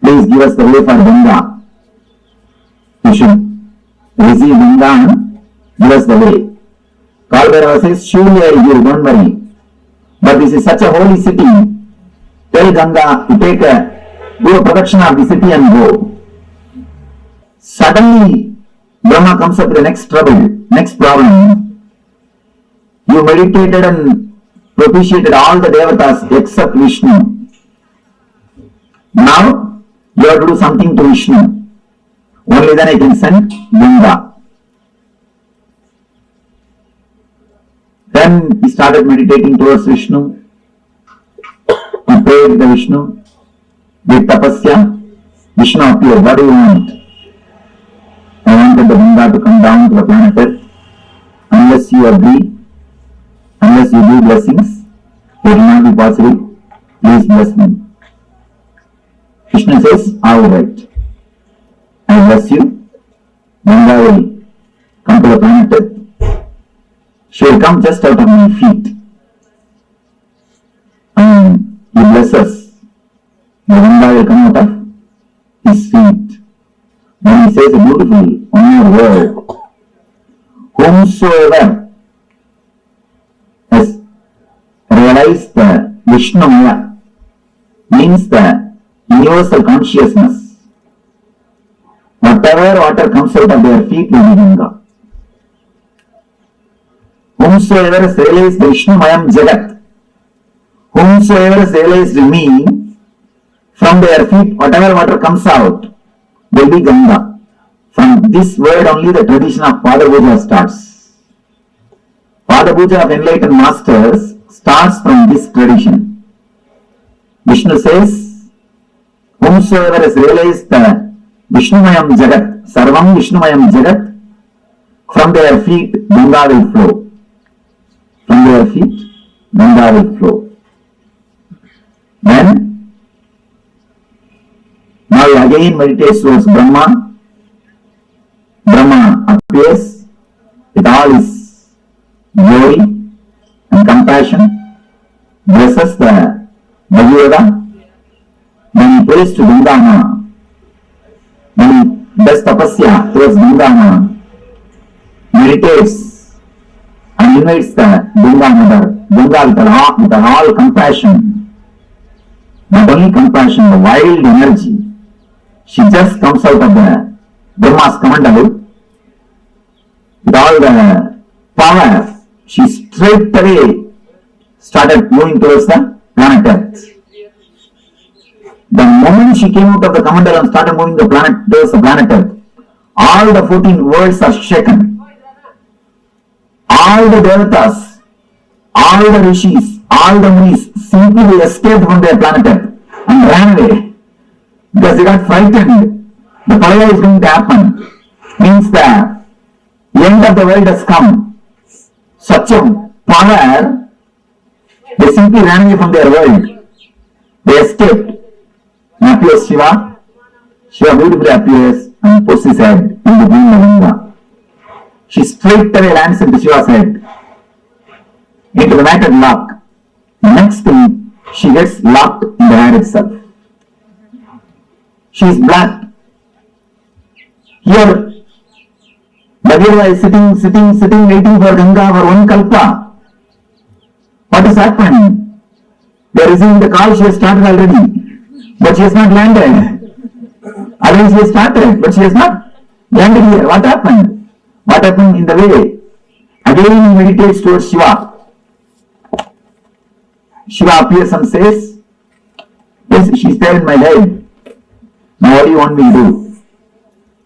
please give us the way for Ganga. You should receive Ganga and give us the way. Kalabhairava says, surely I will give, don't worry. But this is such a holy city. Tell Ganga to do a protection of the city and go. Suddenly, Brahma comes up with the next problem. You meditated and propitiated all the Devatas except Vishnu. Now, you have to do something to Vishnu. Only then I can send Ganga. Then he started meditating towards Vishnu. He prayed to Vishnu. With tapasya, Vishnu appeared. What do you want? I wanted the Ganga to come down to the planet Earth. Unless you agree, unless you do blessings, it will not be possible. Please bless me. Krishna says, all right. I bless you. Ganga will come to the planet Earth. She will come just out of my feet. And he blesses. The Ganga will come out of his feet. Then he says a beautiful one word. Whomsoever has realized the Vishnumaya means the universal consciousness. Whatever water comes out of their feet will be Ganga. Whomsoever has realized the Vishnumayam Jagat, whomsoever has realized me, from their feet, whatever water comes out will be Ganga. From this word only the tradition of Pada Puja starts. Pada Puja of enlightened masters starts from this tradition. Vishnu says, whomsoever has realized the Vishnumayam Jagat, Sarvam Vishnumayam Jagat, from their feet Ganga will flow. From their feet, Ganga will flow. Then, now he again meditates towards Brahma. Brahma appears with all his glory and compassion, blesses the Bhagavata, then he prays to Ganga. Then he does tapasya towards Ganga, meditates and invites the Ganga mother, Ganga with all compassion, not only compassion, the wild energy. She just comes out of the Brahma's commandable with all the power. She straight away started moving towards the planet Earth. The moment she came out of the commandable and started moving towards the planet Earth, all the 14 worlds are shaken. All the Devatas all the rishis, all the munis simply escaped from their planet Earth and ran away because they got frightened. The Pralaya is going to happen. Means the end of the world has come. Such a power, they simply ran away from their world. They escaped. And appears Shiva. Shiva beautifully appears and puts his head in between the linga. She straight away lands into Shiva's head, into the matted lock. Next thing, she gets locked in the hair itself. She is black. Here, Bhagirava is sitting, waiting for Ganga for one kalpa. What is happening? They are receiving the call, she has started already, but she has not landed. Already she has started, but she has not landed here. What happened? What happened in the way? Again he meditates towards Shiva. Shiva appears and says, yes, she is there in my life. Now what do you want me to do?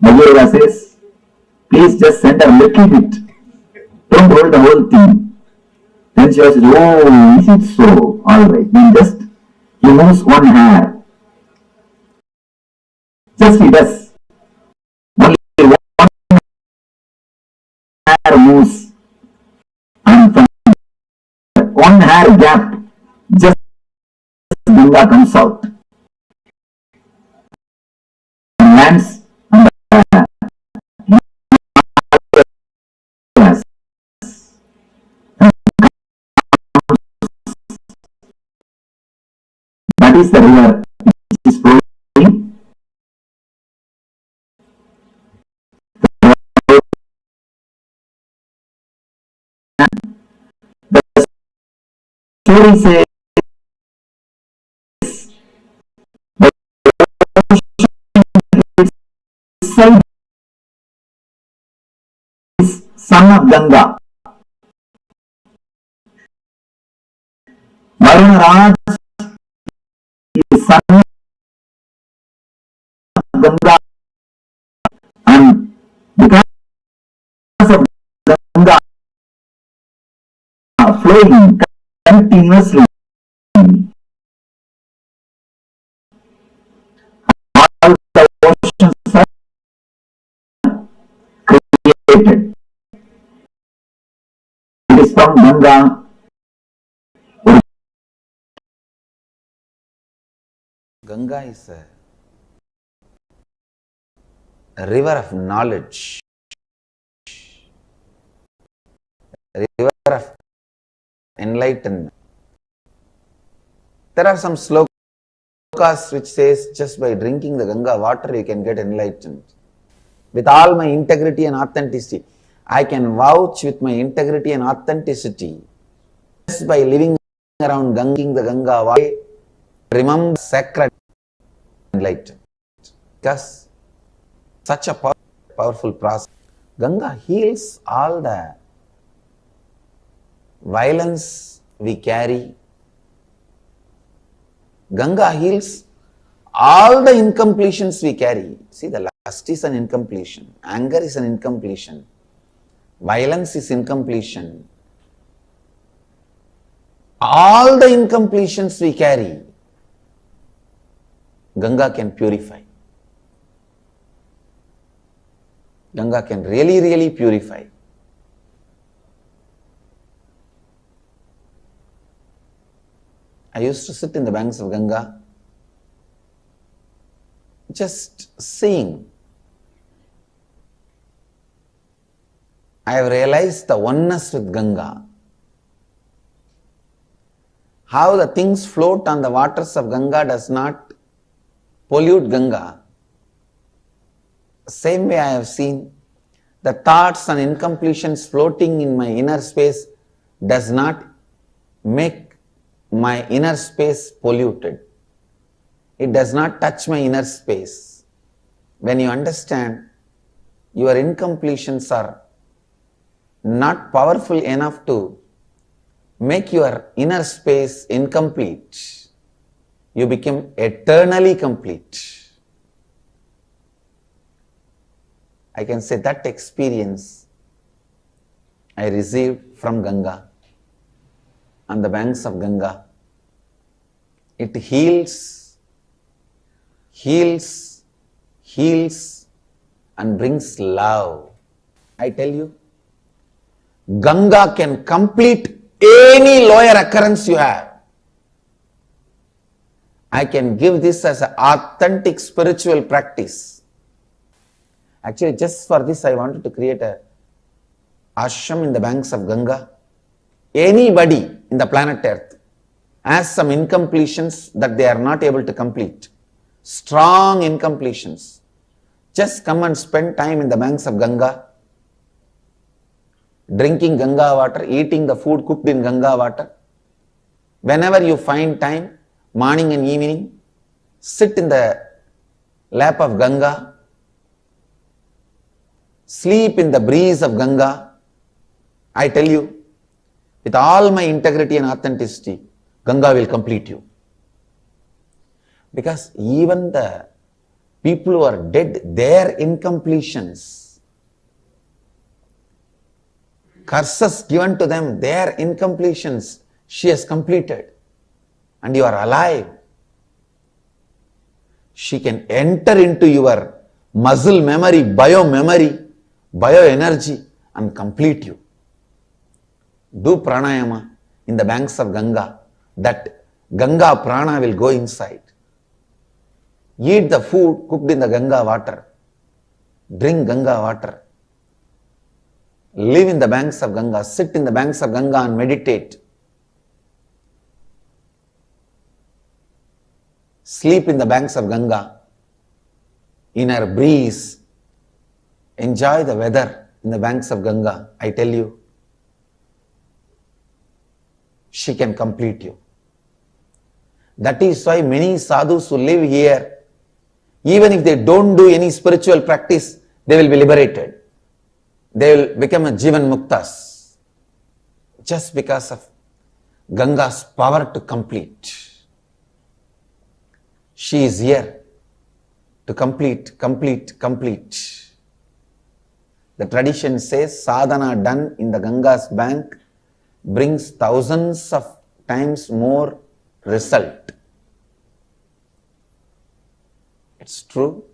Bhagirava says, please just send a little bit. Don't hold the whole thing. Then Shiva says, oh, is it so? Alright, then just he moves one hair. Just he does. Only one hair moves. And from one hair gap, just Ganga comes out. And lands on the grass. That is the river which is flowing. The story says the ocean itself is son of Ganga. Varuna Raj is son of Ganga, and because of Ganga flowing continuously, all the oceans are created. It is from Ganga. Ganga is a river of knowledge, a river of enlightenment. There are some slokas which says just by drinking the Ganga water you can get enlightened. With all my integrity and authenticity, I can vouch with my integrity and authenticity. Just by living around drinking the Ganga water, remember sacred enlightenment. Because such a powerful process. Ganga heals all the violence we carry. Ganga heals all the incompletions we carry. See, the lust is an incompletion, anger is an incompletion, violence is incompletion. All the incompletions we carry, Ganga can purify. Ganga can really, really purify. I used to sit in the banks of Ganga, just seeing. I have realized the oneness with Ganga. How the things float on the waters of Ganga does not pollute Ganga. Same way I have seen the thoughts and incompletions floating in my inner space does not make my inner space polluted. It does not touch my inner space. When you understand your incompletions are not powerful enough to make your inner space incomplete, you become eternally complete. I can say that experience I received from Ganga. on the banks of Ganga. It heals, heals, heals and brings love. I tell you, Ganga can complete any lower occurrence you have. I can give this as an authentic spiritual practice. Actually, just for this, I wanted to create a ashram in the banks of Ganga. Anybody in the planet Earth has some incompletions that they are not able to complete. Strong incompletions. Just come and spend time in the banks of Ganga, drinking Ganga water, eating the food cooked in Ganga water. Whenever you find time, morning and evening, sit in the lap of Ganga, sleep in the breeze of Ganga. I tell you, with all my integrity and authenticity, Ganga will complete you. Because even the people who are dead, their incompletions, curses given to them, their incompletions, she has completed. And you are alive. She can enter into your muscle memory, bioenergy and complete you. Do pranayama in the banks of Ganga. That Ganga prana will go inside. Eat the food cooked in the Ganga water. Drink Ganga water. Live in the banks of Ganga. Sit in the banks of Ganga and meditate. Sleep in the banks of Ganga. In her breeze. Enjoy the weather in the banks of Ganga. I tell you, she can complete you. That is why many sadhus who live here, even if they don't do any spiritual practice, they will be liberated. They will become a Jivan Muktas. Just because of Ganga's power to complete. She is here to complete. The tradition says sadhana done in the Ganga's bank brings thousands of times more result. It's true.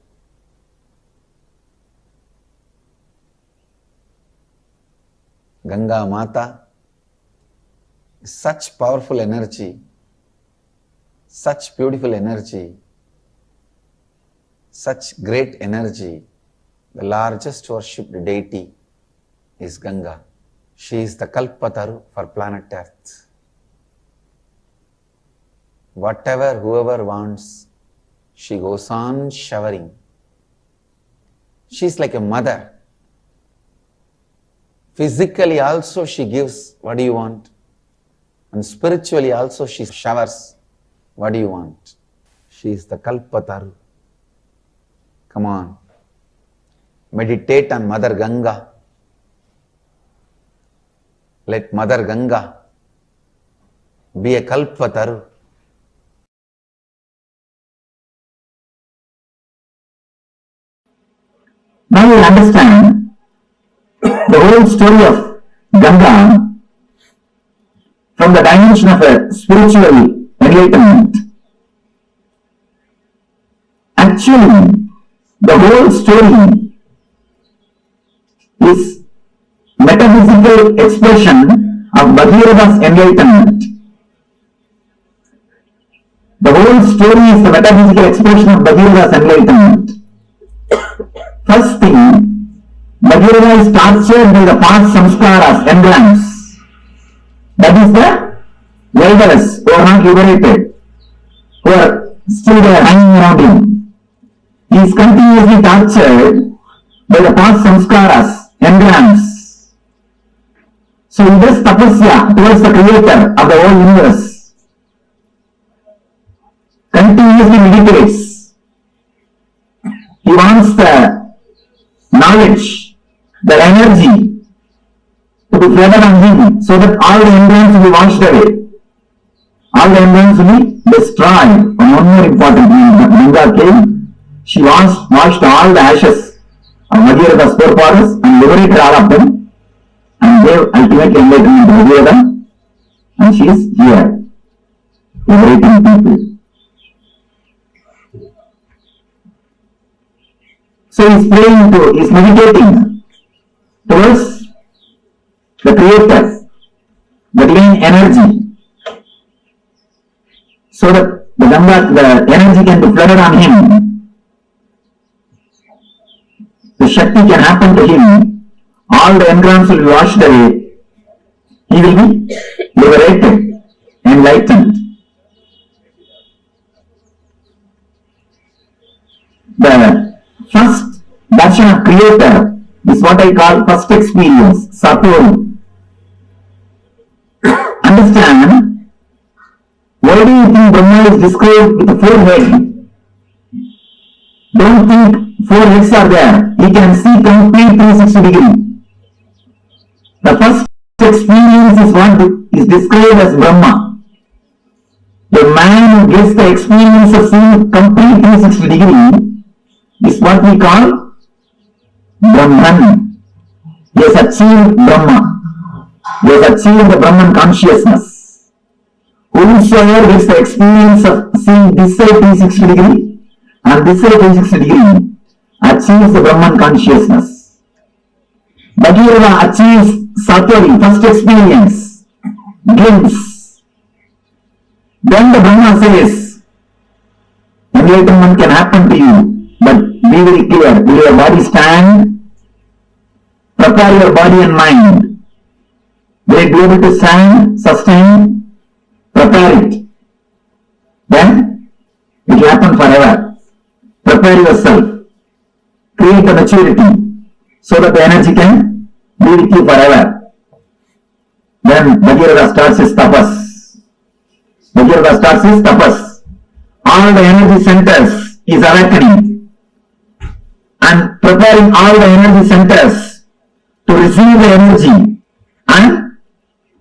Ganga Mata is such powerful energy, such beautiful energy, such great energy. The largest worshipped deity is Ganga. She is the Kalpataru for planet Earth. Whatever whoever wants, she goes on showering. She is like a mother. Physically also she gives what do you want, and spiritually also she showers what do you want. She is the Kalpataru. Come on, meditate on Mother Ganga. Let Mother Ganga be a Kalpataru. Now you understand the whole story of Ganga from the dimension of a spiritual enlightenment. Actually, the whole story is metaphysical expression of Bhagirava's enlightenment. The whole story is the metaphysical expression of Bhagirava's enlightenment. First thing, Bhagirava is tortured by the past samskaras, emblems. That is the elders who are not liberated, who are still there hanging around him. He is continuously tortured by the past samskaras, emblems. So he does tapasya towards the creator of the whole universe. Continuously meditates. He wants the knowledge, the energy to be flooded on him so that all the emblems will be washed away. All the emblems will be destroyed. And one more important thing, Ganga came, she washed all the ashes of Bhagirava's forefathers and liberated all of them and gave ultimate enlightenment to Bhagirava. and she is here, liberating people. So he is meditating towards the Creator, the divine energy, so that the energy can be flooded on him, the Shakti can happen to him, all the engrams will be washed away, he will be liberated, enlightened. The first darshan of Creator is what I call first experience, Satori. Understand, why do you think Brahma is described with a forehead? Don't think four heads are there. He can see complete 360 degree. The first experience is what is described as Brahma. The man who gets the experience of seeing complete 360 degree is what we call Brahman. He has achieved Brahma. He has achieved the Brahman consciousness. Whosoever gets the experience of seeing this side 360 degree and this side 360 degree achieves the Brahman consciousness. Bhagirava achieves Satori, first experience, glimpse. Then the Brahma says, enlightenment can happen to you, but be very clear, will your body stand? Prepare your body and mind. Will it be able to stand, sustain? Prepare it. Then it will happen forever. Prepare yourself. Create a maturity so that the energy can be with you forever. Then Bhagirava starts his tapas. Bhagirava starts his tapas. All the energy centers is awakening and preparing all the energy centers to receive the energy and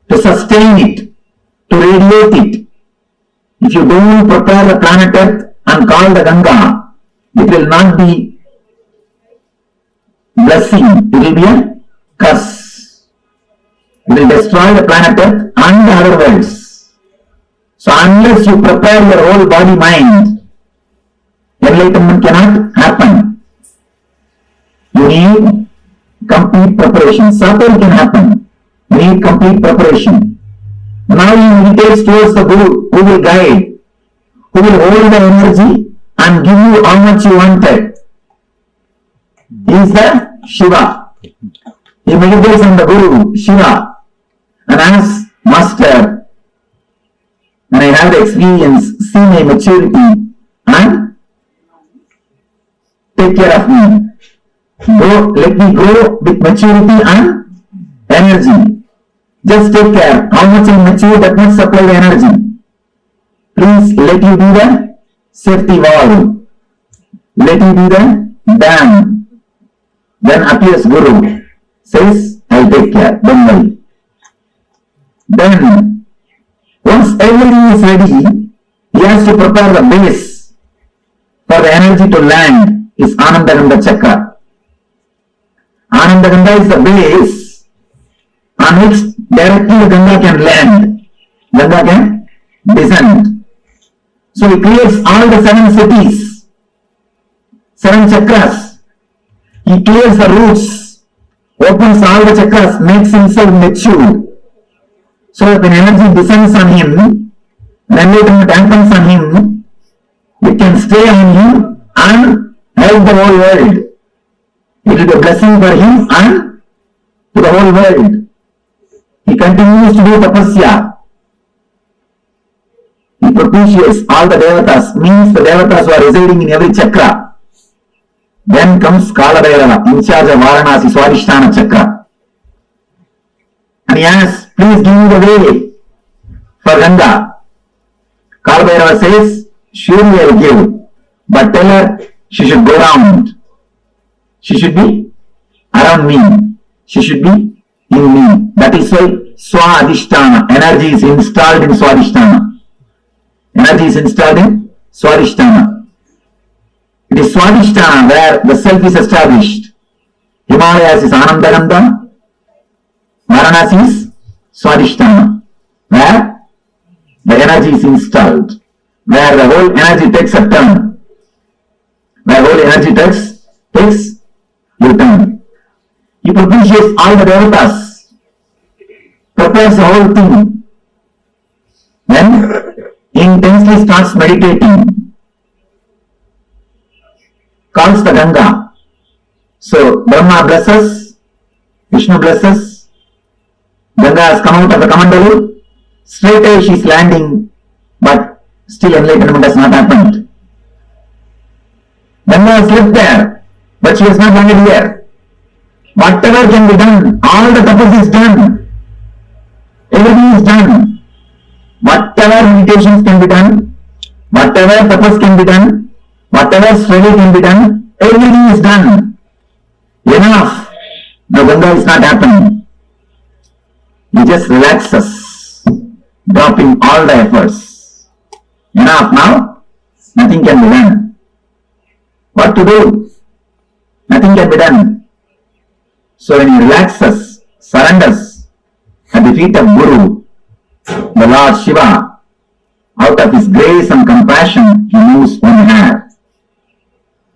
to sustain it, to radiate it. If you don't prepare the planet Earth and call the Ganga, it will not be blessing, it will be a curse. It will destroy the planet Earth and the other worlds. So unless you prepare your whole body mind, enlightenment cannot happen. You need complete preparation. Satori can happen. You need complete preparation. Now you meditate towards the Guru who will guide, who will hold the energy and give you how much you wanted. He is the Shiva. He meditates on the Guru, Shiva, and asks, Master, when I have the experience, see my maturity and take care of me. Let me go with maturity and energy. Just take care. How much I mature, that much supply the energy. Please let you be the safety wall. Let you be the dam. Then appears Guru. Says, I'll take care. Don't worry. Then, once everything is ready, he has to prepare the base for the energy to land. Is Ananda Chakra. Ananda Ganga is the base on which directly the Ganga can land. Ganga can descend. So he creates all the 7 cities, 7 chakras. He clears the roots, opens all the chakras, makes himself mature. So that when energy descends on him, when enlightenment happens on him, it can stay on him and help the whole world. It will be a blessing for him and to the whole world. He continues to do tapasya. He propitiates all the devatas, means the devatas who are residing in every chakra. Then comes Kalabhairava, in charge of Varanasi Swadhisthana Chakra. And he asks, please give me the way for Ganga. Kalabhairava says, surely I will give, but tell her she should go round. She should be around me. She should be in me. That is why Swadhisthana, energy is installed in Swadhisthana. Energy is installed in Swadhisthana. It is Swadhisthana where the self is established. Himalayas is Anandagandha. Varanasi is Swadhisthana, where the energy is installed, where the whole energy takes a turn. Where whole energy takes a turn. He propitiates all the devatas, prepares the whole thing. Then he intensely starts meditating, calls the Ganga. So Brahma blesses, Vishnu blesses, Ganga has come out of the Kamandalu, straight away she is landing, but still enlightenment has not happened. Ganga has lived there, but she has not landed here. Whatever can be done, all the tapas is done. Everything is done. Whatever meditations can be done, whatever tapas can be done, whatever study can be done, everything is done. Enough. The Ganga is not happening. He just relaxes, dropping all the efforts. Enough now. Nothing can be done. What to do? Nothing can be done. So when he relaxes, surrenders at the feet of Guru, the Lord Shiva, out of his grace and compassion, he moves one hair.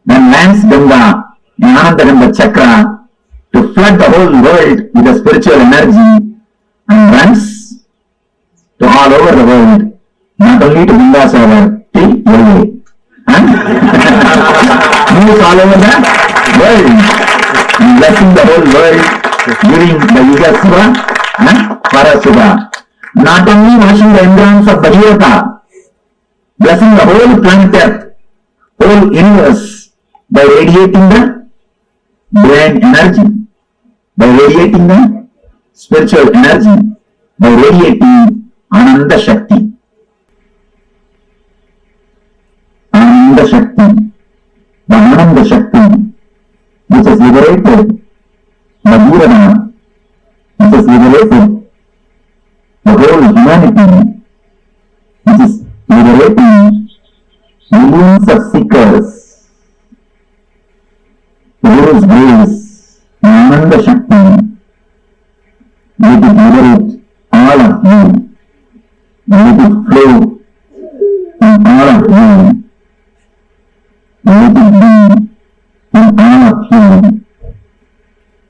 Then lands Ganga in Ananda Chakra to flood the whole world with the spiritual energy and runs to all over the world, not only to Ganga Sagar, till LA. Moves all over the world, blessing the whole world during the Yuga Suba and Parasuba. Not only washing the embryons of Bhagavata, blessing the whole planet Earth, whole universe, by radiating the divine energy, by radiating the spiritual energy, by radiating Ananda Shakti. Ananda Shakti, the Ananda Shakti, which has liberated Bhagavata, which has liberated the whole humanity, which is liberating millions of seekers. Guru's grace, Ananda Shakti, let it liberate all of you, let it flow in all of you, let it be in all of you,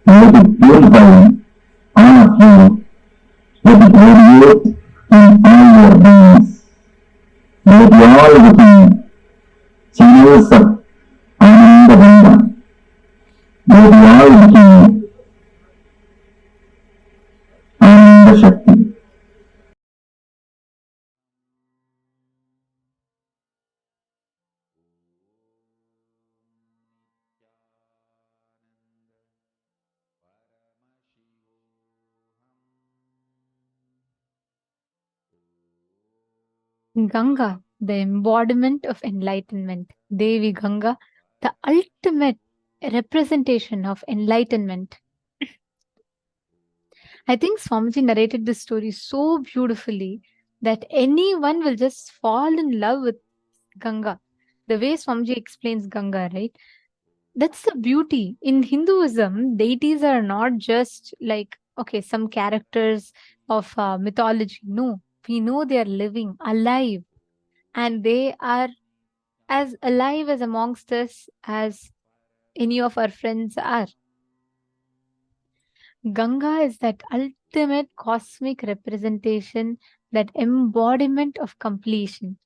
let it purify all of you, let it radiate in all your beings, let you all become channels of Ananda Ganga. Let you all become Ananda Shakti. Ganga, the embodiment of enlightenment. Devi Ganga, the ultimate representation of enlightenment. I think Swamiji narrated this story so beautifully that anyone will just fall in love with Ganga. The way Swamiji explains Ganga, right? That's the beauty. In Hinduism, deities are not just like, okay, some characters of mythology. No, we know they are living, alive. And they are as alive as amongst us as any of our friends are. Ganga is that ultimate cosmic representation, that embodiment of completion.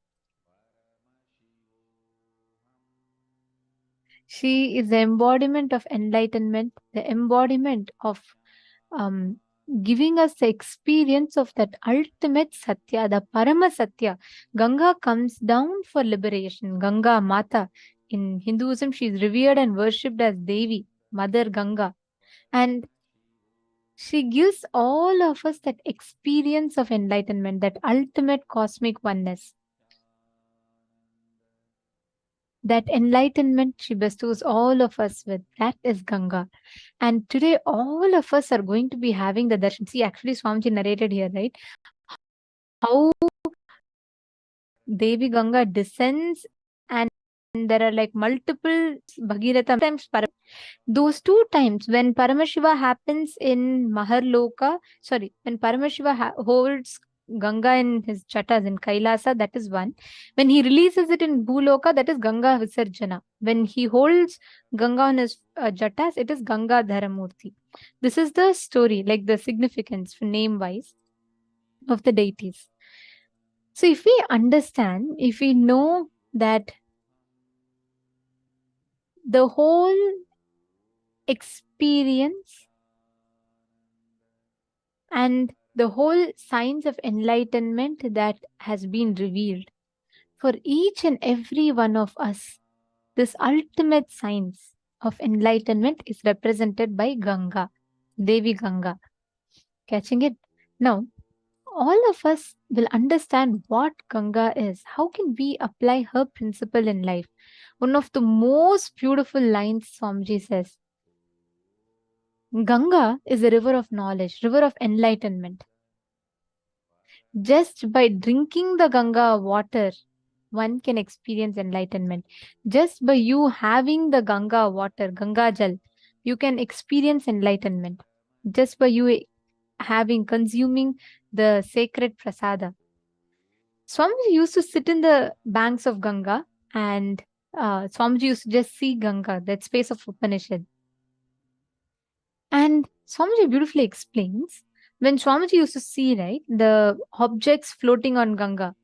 She is the embodiment of enlightenment, the embodiment of giving us the experience of that ultimate Satya, the Parama Satya. Ganga comes down for liberation. Ganga Mata. In Hinduism, she is revered and worshipped as Devi, Mother Ganga. And she gives all of us that experience of enlightenment, that ultimate cosmic oneness. That enlightenment she bestows all of us with. That is Ganga. And today, all of us are going to be having the darshan. See, actually, Swamiji narrated here, right? How Devi Ganga descends and there are like multiple Bhagirata times. Those two times when Paramashiva happens in Maharloka, when Paramashiva holds Ganga in his jatas in Kailasa, that is one. When he releases it in Bhuloka, that is Ganga Visarjana. When he holds Ganga on his jatas, it is Gangadhara Murti. This is the story, like the significance name-wise of the deities. So if we understand, if we know that the whole experience and the whole science of enlightenment that has been revealed for each and every one of us, this ultimate science of enlightenment is represented by Ganga, Devi Ganga. Catching it? Now, all of us will understand what Ganga is. How can we apply her principle in life? One of the most beautiful lines Swamiji says, Ganga is a river of knowledge, river of enlightenment. Just by drinking the Ganga water, one can experience enlightenment. Just by you having the Ganga water, Ganga Jal, you can experience enlightenment. Just by you consuming the sacred prasada. Swamiji used to sit in the banks of Ganga and Swamiji used to just see Ganga, that space of Upanishad. And Swamiji beautifully explains, when Swamiji used to see, right, the objects floating on Ganga,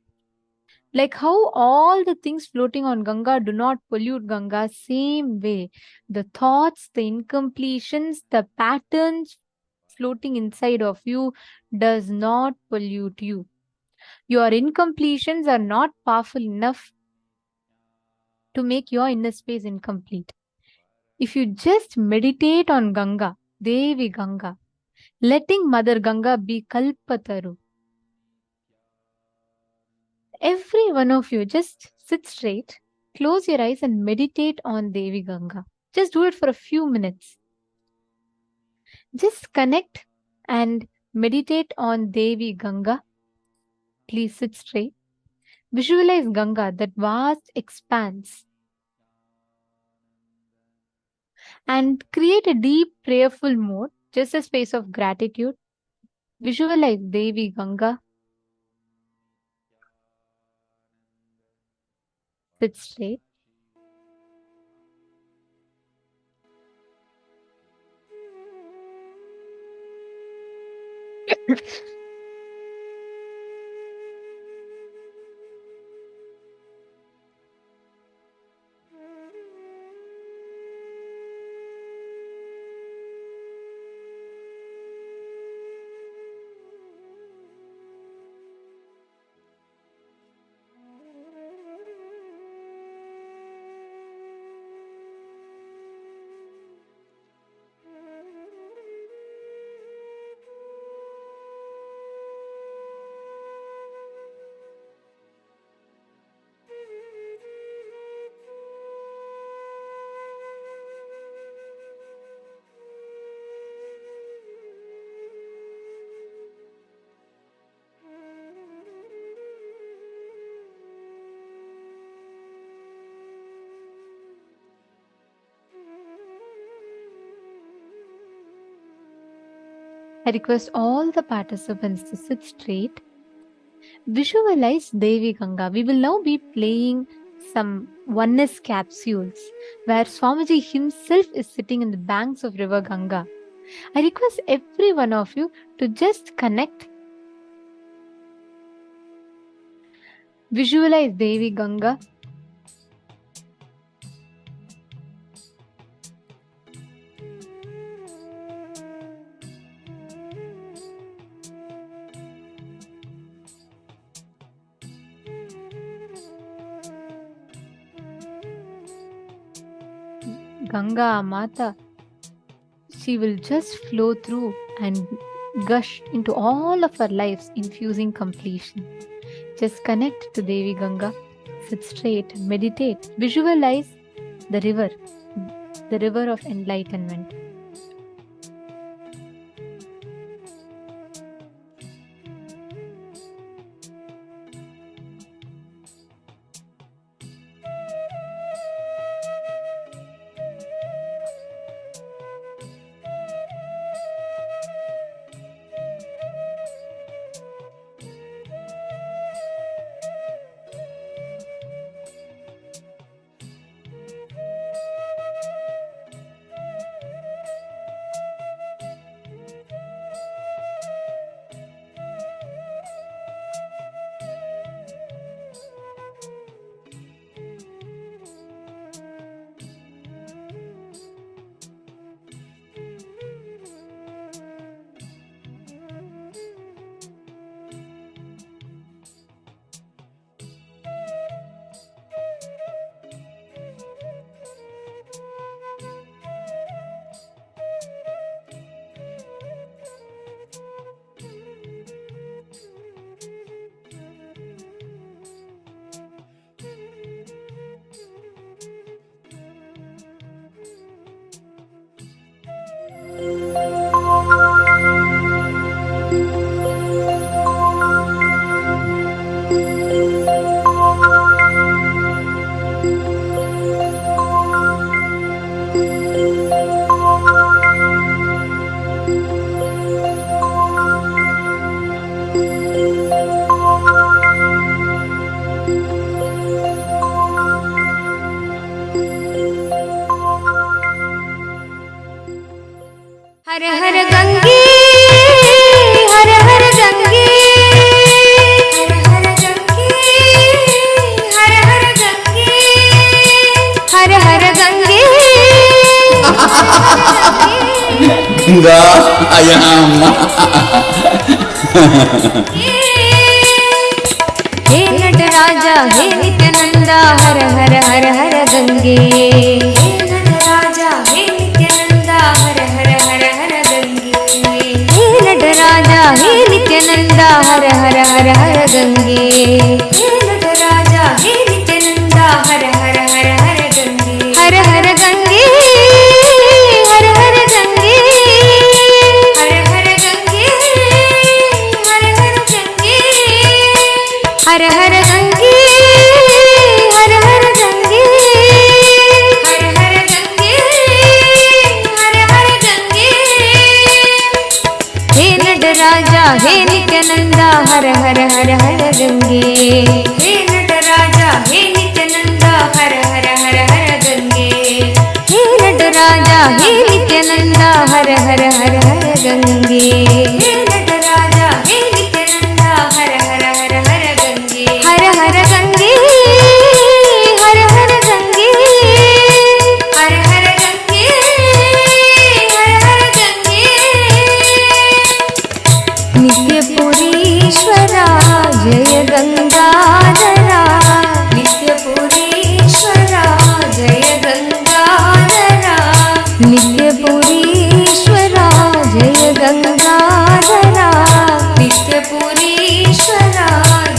like how all the things floating on Ganga do not pollute Ganga, same way, the thoughts, the incompletions, the patterns floating inside of you does not pollute you. Your incompletions are not powerful enough to make your inner space incomplete. If you just meditate on Ganga, Devi Ganga, letting Mother Ganga be Kalpataru, every one of you just sit straight, close your eyes and meditate on Devi Ganga. Just do it for a few minutes. Just connect and meditate on Devi Ganga. Please sit straight. Visualize Ganga, that vast expanse. And create a deep prayerful mode, just a space of gratitude. Visualize Devi Ganga. Sit straight. I request all the participants to sit straight. Visualize Devi Ganga. We will now be playing some oneness capsules where Swamiji himself is sitting in the banks of River Ganga. I request every one of you to just connect. Visualize Devi Ganga. Ganga Mata, she will just flow through and gush into all of our lives, infusing completion. Just connect to Devi Ganga, sit straight, meditate, visualize the river of enlightenment. हे नटराजा हे नित्यानंदा हर हर हर हर गंगे हे नटराजा हे नित्यानंदा हर हर हर हर गंगे हे नटराजा हे नित्यानंदा हर हर हर हर गंगे हे नटराजा हे नित्यानंदा हर हर हर हर गंगे हर हर गंगे हर हर गंगे हर हर गंगे हर हर गंगे हर हर गंगे हर हर गंगे हर हर गंगे हर हर गंगे हे नटराजा हे नित्यानंदा हर हर हर हर गंगे हे नटराजा हे नित्यानंदा हर हर हर हर गंगे हे नटराजा हे नित्यानंदा हर हर हर हर गंगे हे नटराजा हे नित्यानंदा हर हर हर हर गंगे हर हर गंगे हर हर गंगे हर हर गंगे हर हर गंगे नित्यपुरीश्वरा जय गंगाधरा नित्यपुरीश्वरा जय गंगाधरा नित्यपुरीश्वरा जय गंगाधरा नित्यपुरीश्वरा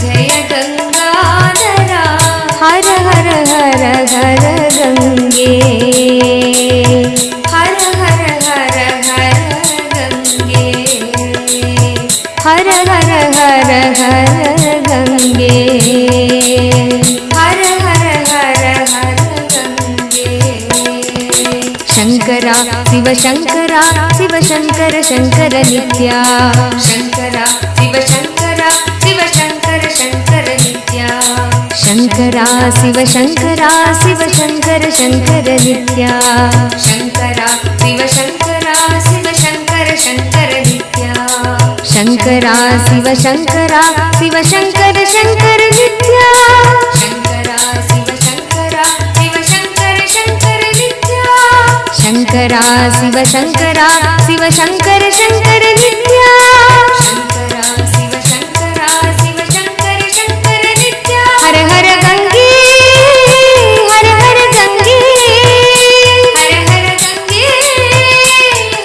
जय गंगाधरा हर हर हर हर गंगे हर हर हर हर गंगे हर हर हर हर गंगे हर हर हर हर गंगे शंकरा शिव शंकरा शिव शंकर शंकर नित्या शंकरा शिव शंकरा शिव शंकर शंकर नित्या शंकरा शिव शंकरा शिव शंकर शंकर नित्या शंकरा शिव शंकरा शिव शंकर शंकर नित्या शंकरा शिव शंकरा शिव शंकर शंकर नित्या शंकरा शिव शंकरा शिव शंकर शंकर नित्या शंकरा शिव शंकरा शिव शंकर शंकर नित्या शंकरा शिव शंकरा शिव शंकर शंकर नित्या हर हर गंगे हर हर गंगे हर हर गंगे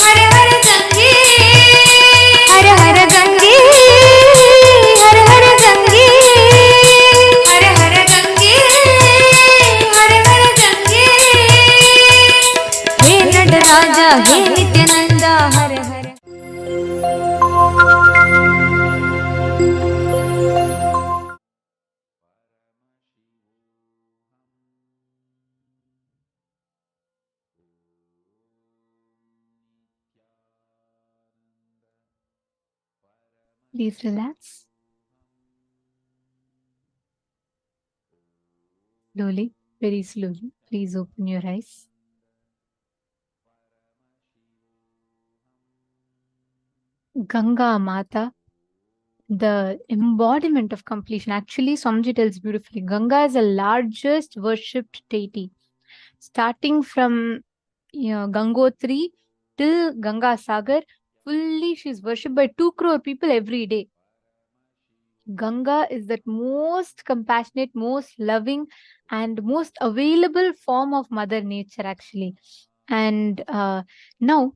हर हर गंगे हर हर गंगे हर हर गंगे हर हर गंगे हर हर गंगे हे नटराजा हे नित्यानंदा हर हर Please relax. Slowly, very slowly. Please open your eyes. Ganga Mata, the embodiment of completion. Actually, Swamiji tells beautifully, Ganga is the largest worshipped deity. Starting from Gangotri till Ganga Sagar, fully she is worshipped by 2 crore people every day. Ganga is that most compassionate, most loving, and most available form of Mother Nature, actually. And now,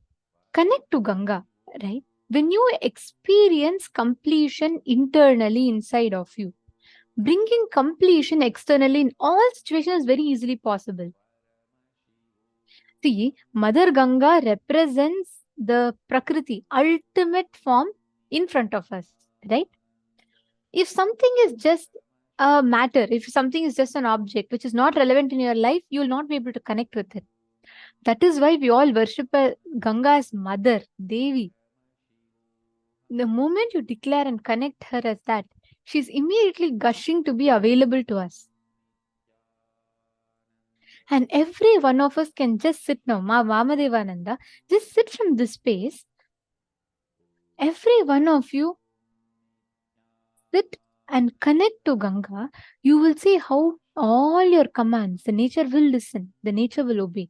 connect to Ganga, right? When you experience completion internally inside of you, bringing completion externally in all situations is very easily possible. See, Mother Ganga represents the Prakriti, ultimate form in front of us, right? If something is just a matter, if something is just an object which is not relevant in your life, you will not be able to connect with it. That is why we all worship Ganga as Mother, Devi. The moment you declare and connect her as that, she is immediately gushing to be available to us. And every one of us can just sit now, Vamadevananda, just sit from this space. Every one of you sit and connect to Ganga. You will see how all your commands, the nature will listen, the nature will obey.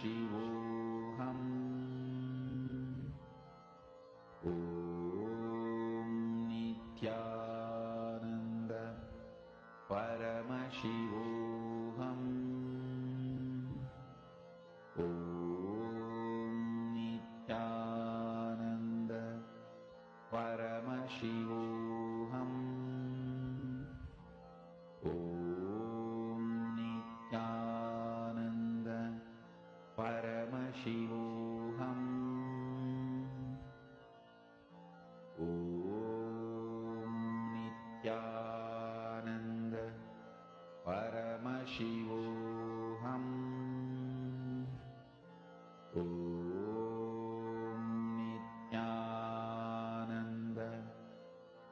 Paramashivoham. Om Nithyananda Paramashivoham. Om Nithyananda Paramashivoham. Om Nithyananda Paramashivoham. Om Nithyananda Paramashivoham. Om Nithyananda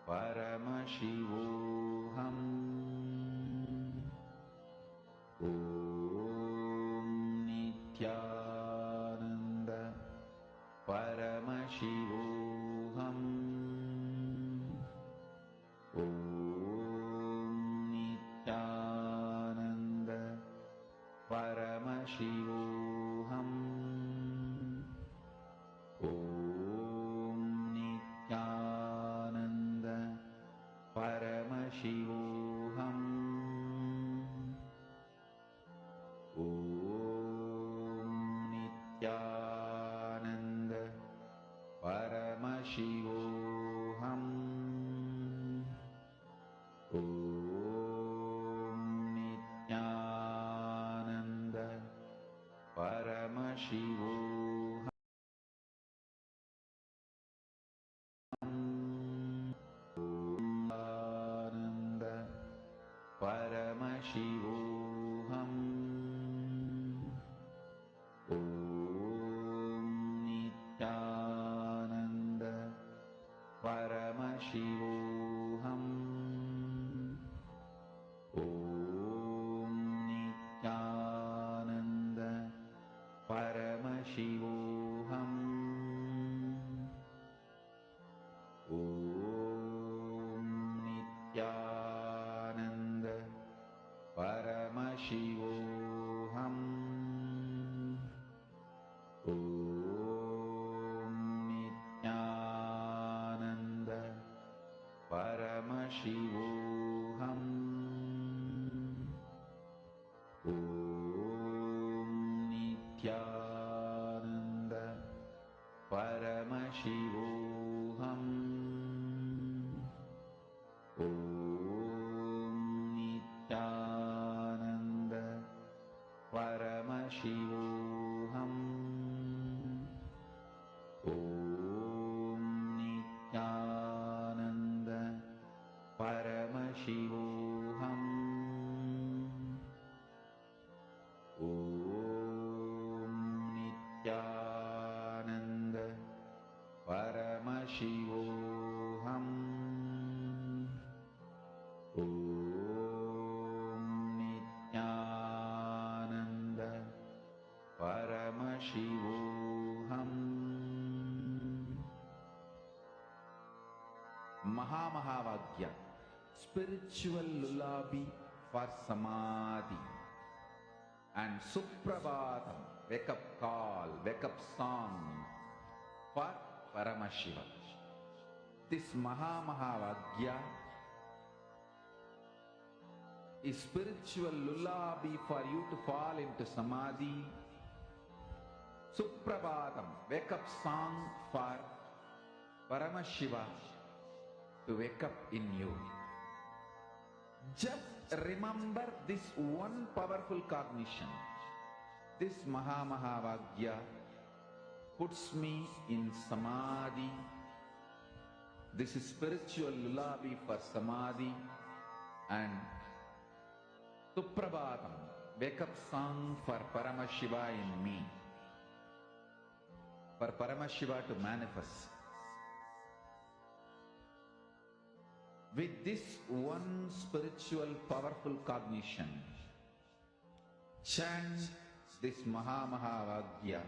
Paramashivoham. Om Nithyananda Paramashivoham. Om Nithyananda Paramashivoham. Om Nithyananda Paramashivoham. Om Nithyananda Paramashivoham. Om Nithyananda Paramashivoham. Nithyananda Paramashivoham. Om Nithyananda Paramashivoham. Om Nithyananda Paramashivoham. Om Nithyananda Paramashivoham. Om Nithyananda Paramashivoham. Om Nithyananda Paramashivoham. Om Nithyananda Paramashivoham. Om Nithyananda Paramashivoham. Om Nithyananda Paramashivoham. Om Nithyananda Paramashivoham. Mahamahāvāgya, spiritual lullaby for samadhi, and Suprabhatam, wake up call, wake up song for Paramashiva. This Mahamahāvāgya is spiritual lullaby for you to fall into samadhi. Suprabhatam, wake up song for Paramashiva to wake up in you. Just remember this one powerful cognition. This Mahamahāvāgya puts me in samadhi. This is spiritual lullaby for samadhi, and Suprabhatam, wake up song for Paramashiva in me, for Paramashiva to manifest. With this one spiritual powerful cognition, chant this Mahamahāvāgya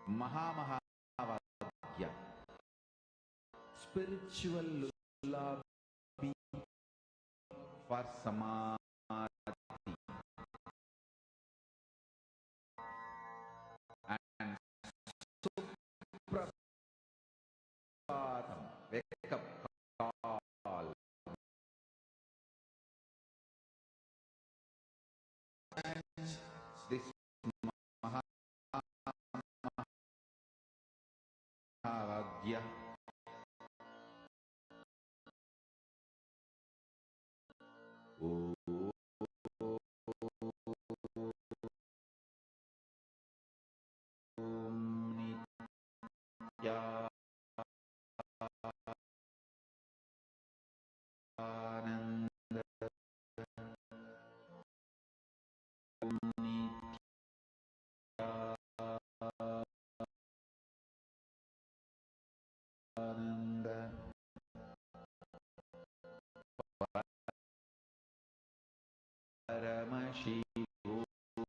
Mahamahavadyam, spiritual lullaby for samadhi, and suprapatam, wake up call. And this Mahavadya Nityananda Paramashivam Nityananda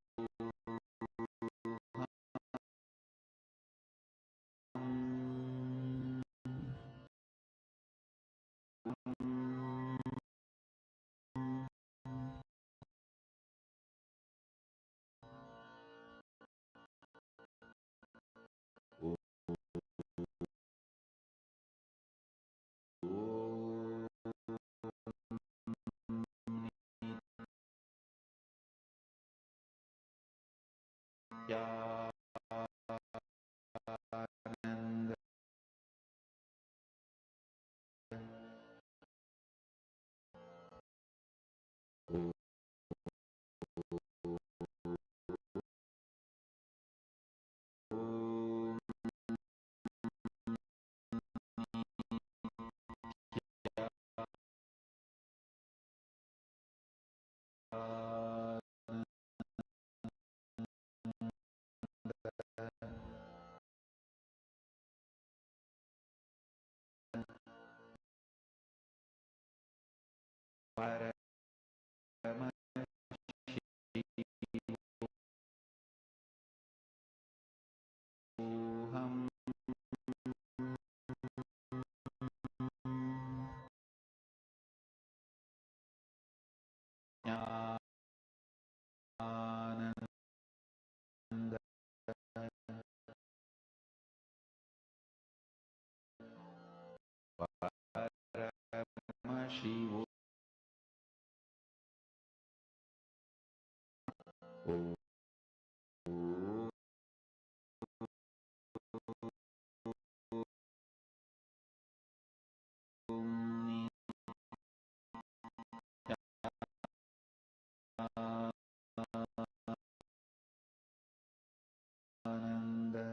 Paramashivam Nityananda Paramashivam Nityananda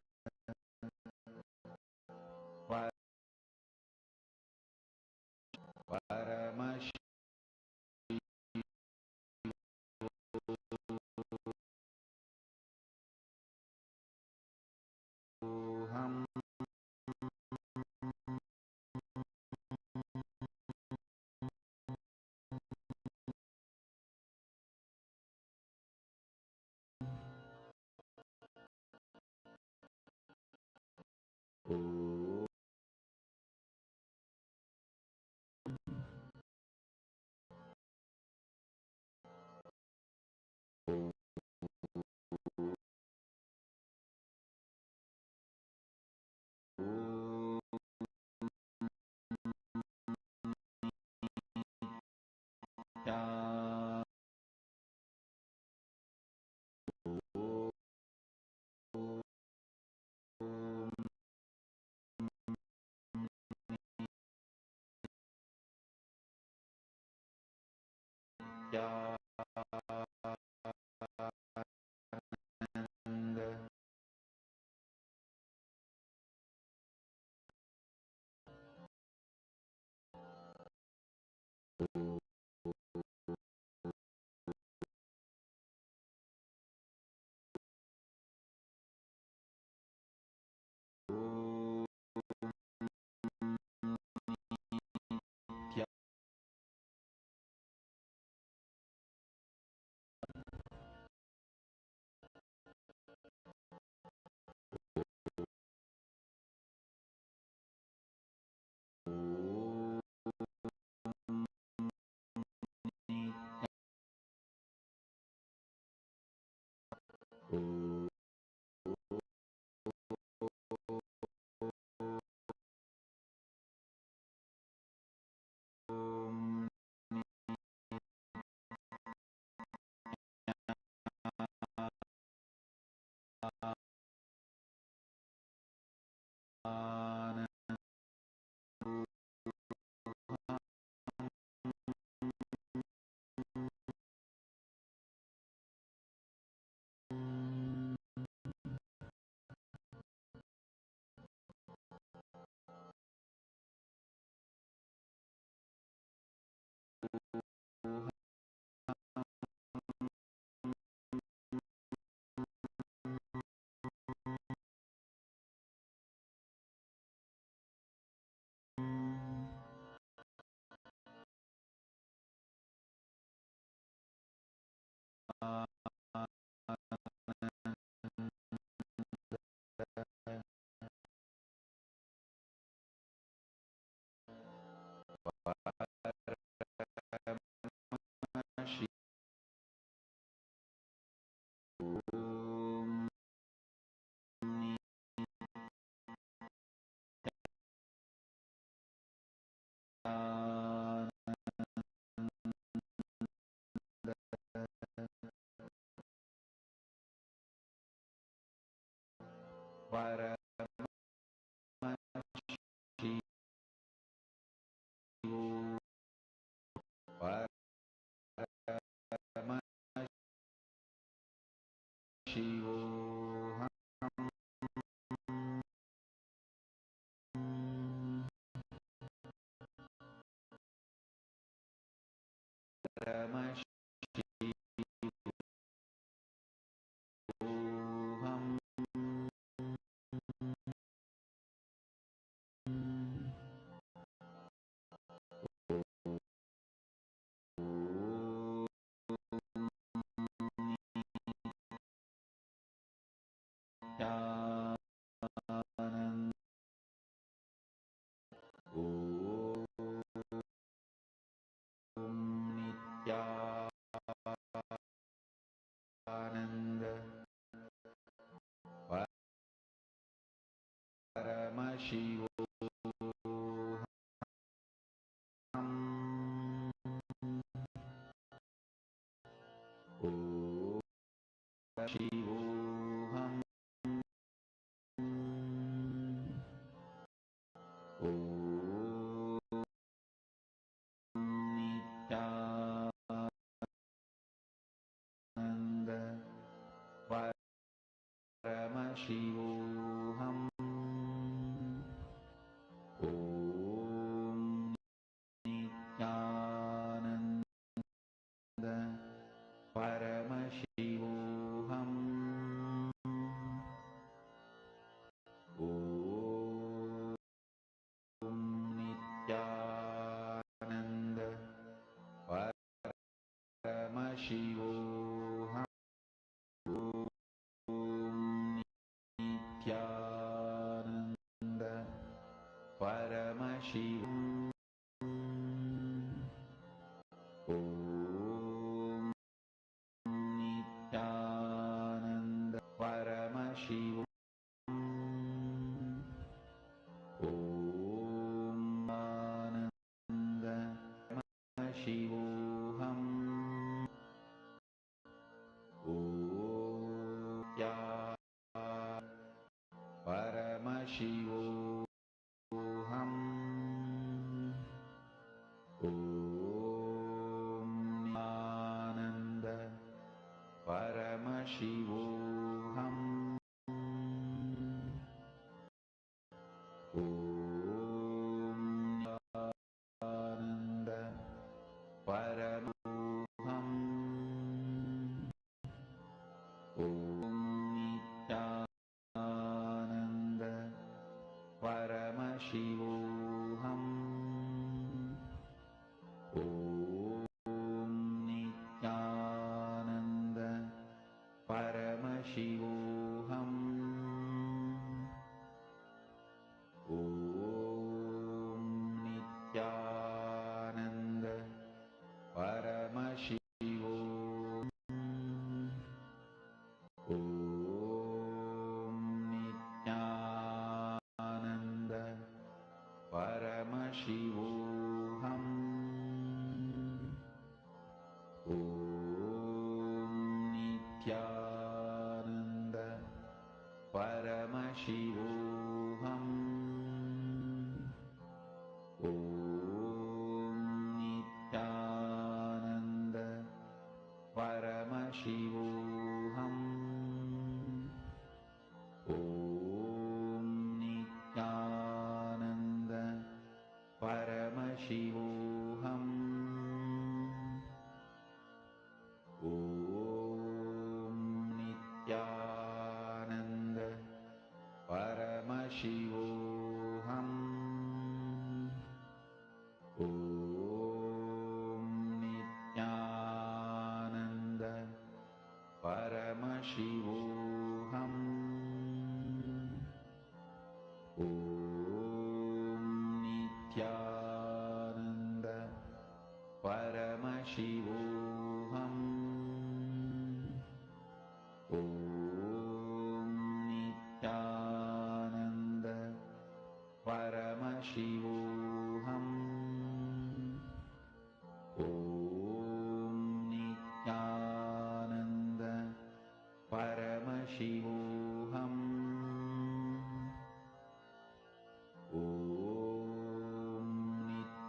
Paramashivam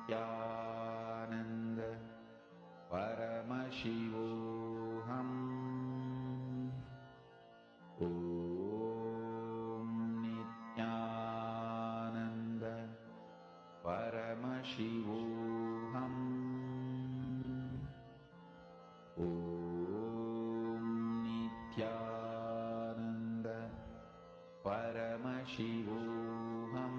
Nithyananda Paramashivam. Om Nithyananda Paramashivam. Om Nithyananda Paramashivam.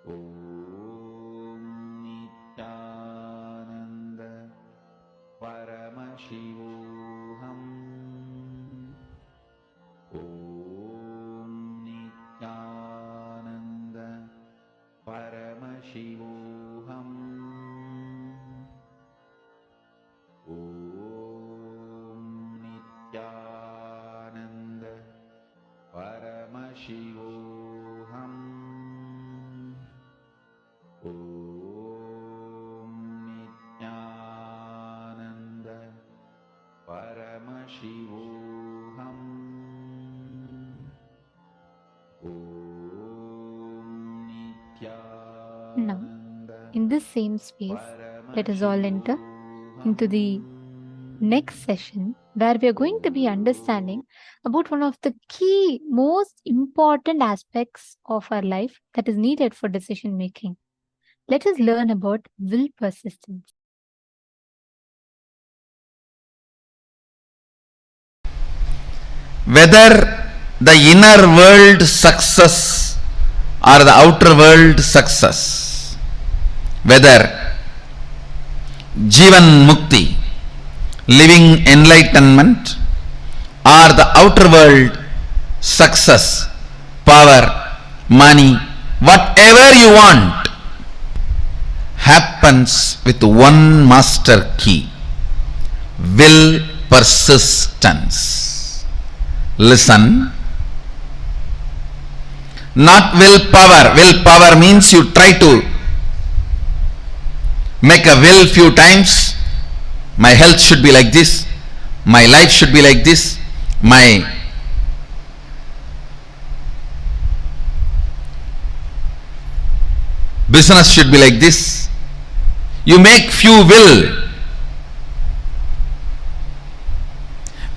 Om Nithyananda Paramashivam. Om Nithyananda Paramashivam. Om Nithyananda Paramashivam. Om Nithyananda Paramashivam. Om Now, Nithyananda in this same space, let us all enter into the next session where we are going to be understanding about one of the key, most important aspects of our life that is needed for decision making. Let us learn about will persistence. Whether the inner world success or the outer world success, whether Jivan Mukti, living enlightenment, or the outer world success, power, money, whatever you want, happens with one master key: will persistence. Listen. Not willpower. Willpower means you try to make a will few times. My health should be like this. My life should be like this. My business should be like this. You make few will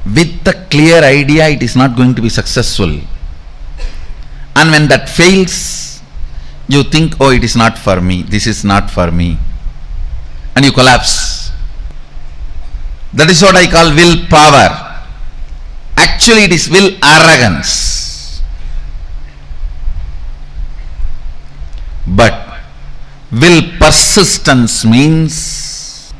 with the clear idea it is not going to be successful. And when that fails, you think, oh, it is not for me, this is not for me, and you collapse. That is what I call willpower. Actually, it is will arrogance. But will persistence means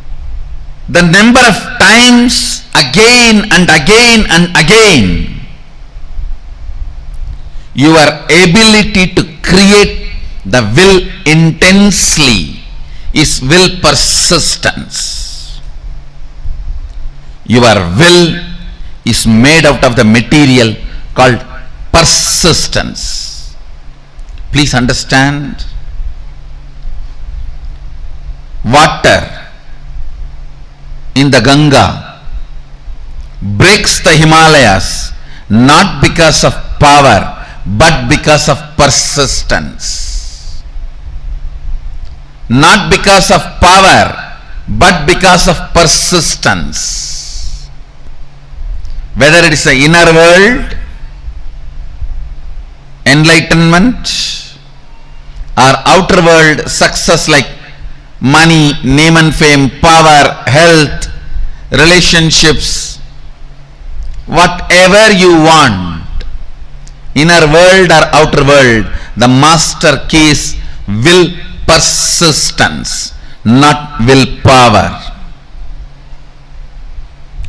the number of times again and again and again your ability to create the will intensely is will persistence. Your will is made out of the material called persistence. Please understand, water in the Ganga breaks the Himalayas not because of power but because of persistence. Not because of power but because of persistence. Whether it is the inner world, enlightenment, or outer world success like money, name and fame, power, health, relationships, whatever you want, inner world or outer world, the master key is will persistence, not willpower.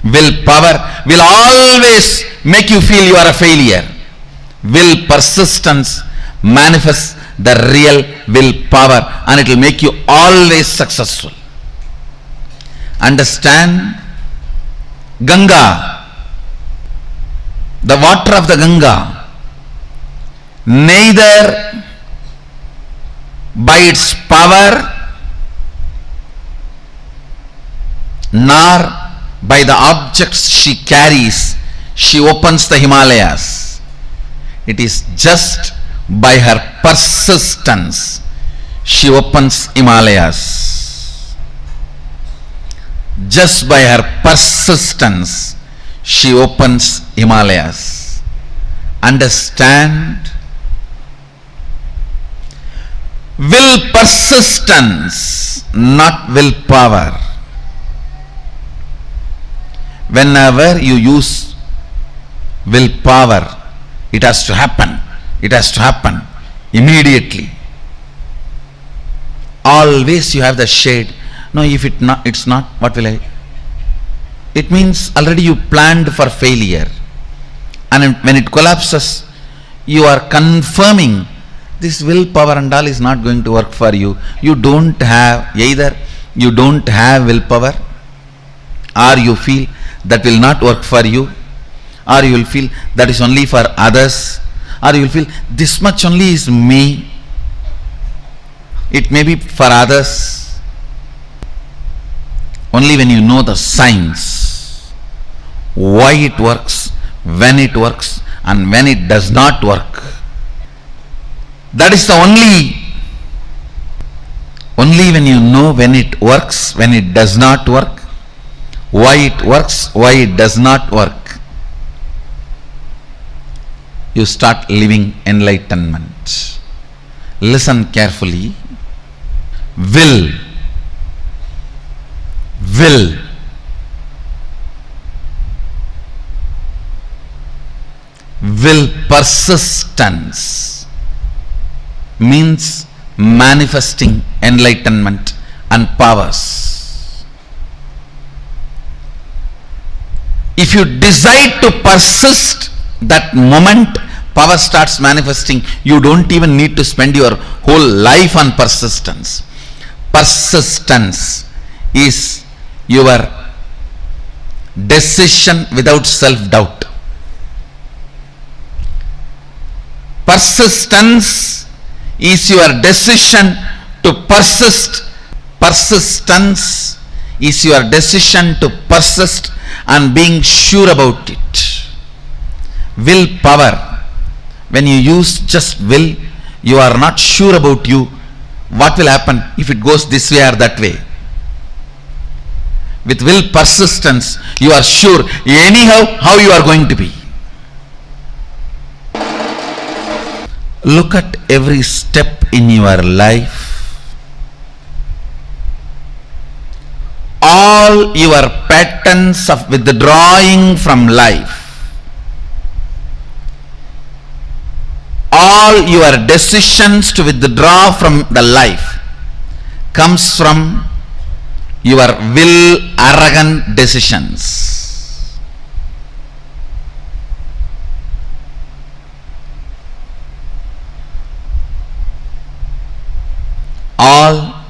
Willpower will always make you feel you are a failure. Will persistence manifests the real willpower and it will make you always successful. Understand? Ganga, the water of the Ganga, neither by its power nor by the objects she carries, she opens the Himalayas. It is just by her persistence she opens Himalayas. Just by her persistence, she opens Himalayas. Understand? Will persistence, not willpower. Whenever you use willpower, it has to happen. It has to happen immediately. Always you have the shade. No, if it's not, what will I? It means already you planned for failure. And when it collapses, you are confirming this willpower and all is not going to work for you. You don't have, either you don't have willpower, or you feel that will not work for you, or you will feel that is only for others, or you will feel this much only is me. It may be for others. Only when you know the science, why it works, when it works, and when it does not work. That is the only when you know when it works, when it does not work, why it works, why it does not work, you start living enlightenment. Listen carefully. Will persistence means manifesting enlightenment and powers. If you decide to persist, that moment power starts manifesting. You don't even need to spend your whole life on persistence. Persistence is your decision without self-doubt. Persistence is your decision to persist. Persistence is your decision to persist and being sure about it. Willpower, when you use just will, you are not sure about you. What will happen if it goes this way or that way? With will persistence, you are sure anyhow how you are going to be. Look at every step in your life. All your patterns of withdrawing from life, all your decisions to withdraw from the life comes from your will arrogant decisions. All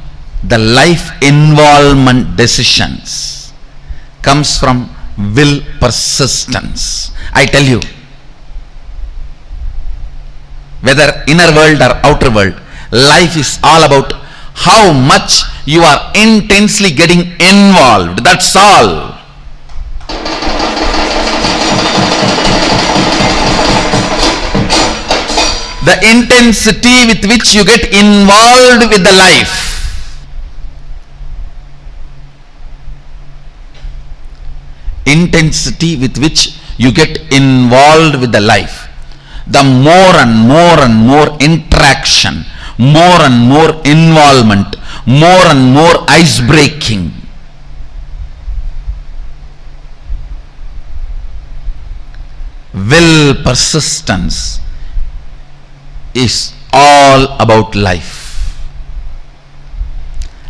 the life involvement decisions comes from will persistence. I tell you, whether inner world or outer world, life is all about how much you are intensely getting involved. That's all. The intensity with which you get involved with the life. Intensity with which you get involved with the life. The more and more interaction, more and more involvement, more and more ice breaking. Will persistence is all about life.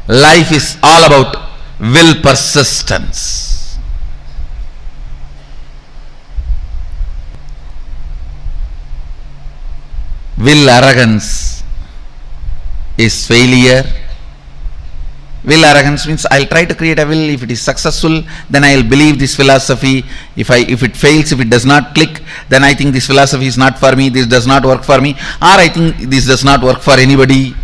Life is all about will persistence. Will arrogance is failure. Will arrogance means I'll try to create a will. If it is successful, then I'll believe this philosophy. If it fails, if it does not click, then I think this philosophy is not for me, this does not work for me, or I think this does not work for anybody.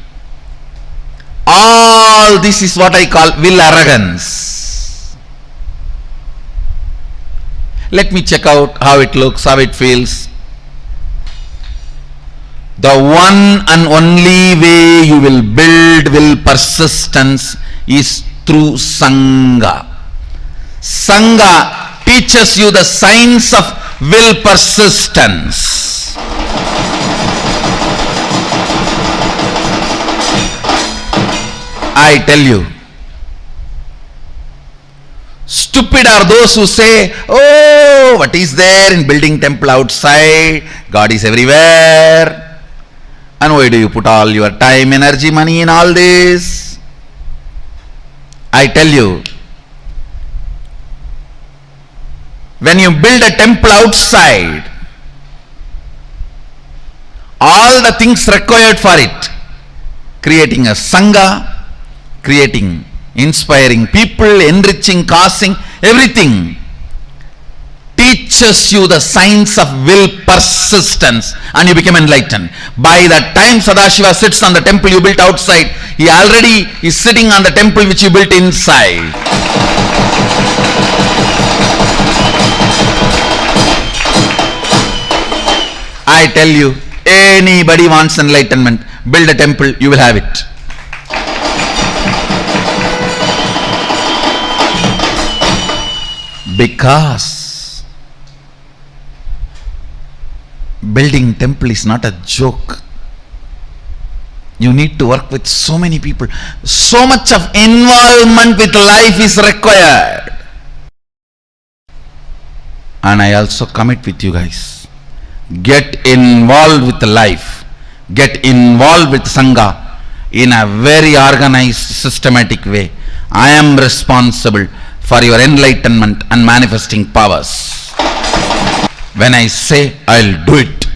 All this is what I call will arrogance. Let me check out how it looks, how it feels. The one and only way you will build build will persistence is through Sangha. Sangha teaches you the science of will persistence. I tell you, stupid are those who say, oh, what is there in building temple outside? God is everywhere. And why do you put all your time, energy, money in all this? I tell you, when you build a temple outside, all the things required for it, creating a Sangha, creating, inspiring people, enriching, causing, everything, teaches you the science of will persistence, and you become enlightened. By the time Sadashiva sits on the temple you built outside, he already is sitting on the temple which you built inside. I tell you, anybody wants enlightenment, build a temple, you will have it. Because building temple is not a joke. You need to work with so many people. So much of involvement with life is required. And I also commit with you guys. Get involved with life. Get involved with Sangha in a very organized, systematic way. I am responsible for your enlightenment and manifesting powers. When I say I'll do it.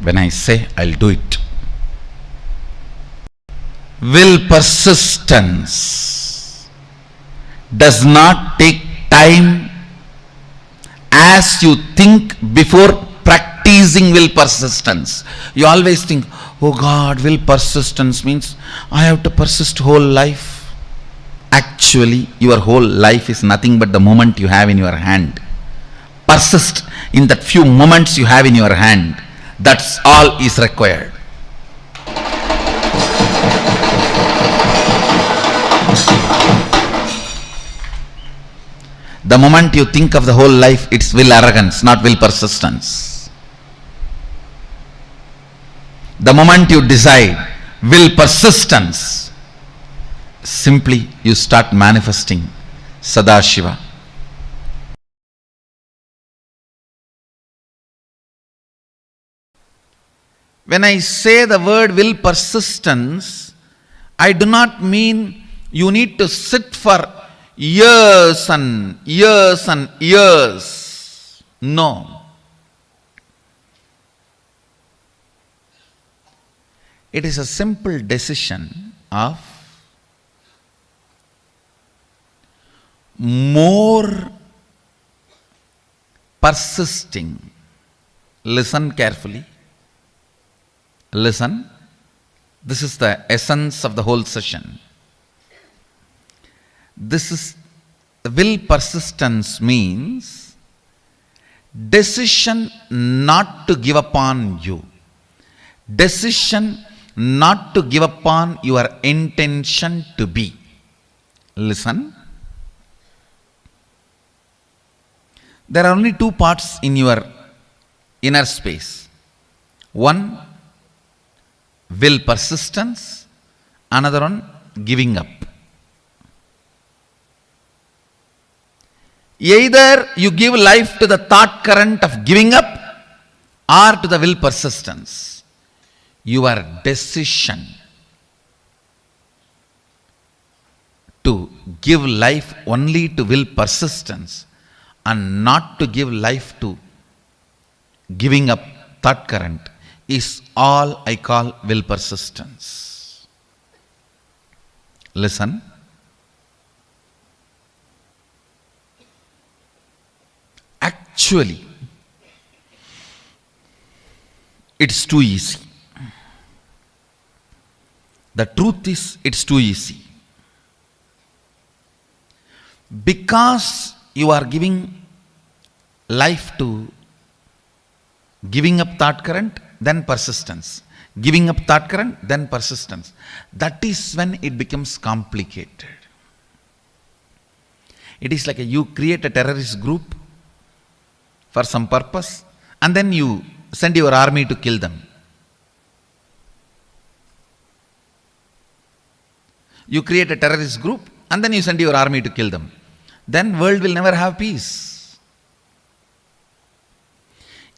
When I say I'll do it. Will persistence does not take time as you think before practicing will persistence. You always think, oh God, will persistence means I have to persist whole life. Actually, your whole life is nothing but the moment you have in your hand. Persist in that few moments you have in your hand. That's all is required. The moment you think of the whole life, it's will arrogance, not will persistence. The moment you decide will persistence, simply you start manifesting Sadashiva. When I say the word will persistence, I do not mean you need to sit for years and years and years. No. It is a simple decision of more persisting. Listen carefully. Listen. This is the essence of the whole session. This is the will persistence means decision not to give up on you. Decision not to give up on your intention to be. Listen. There are only two parts in your inner space. One, will persistence. Another one, giving up. Either you give life to the thought current of giving up or to the will persistence. Your decision to give life only to will persistence and not to give life to giving up thought current is all I call will persistence. Listen. Actually, it's too easy. The truth is, it's too easy. Because you are giving life to giving up thought current, then persistence. giving up thought current, then persistence. That is when it becomes complicated. It is like you create a terrorist group for some purpose and then you send your army to kill them. You create a terrorist group and then you send your army to kill them. Then world will never have peace.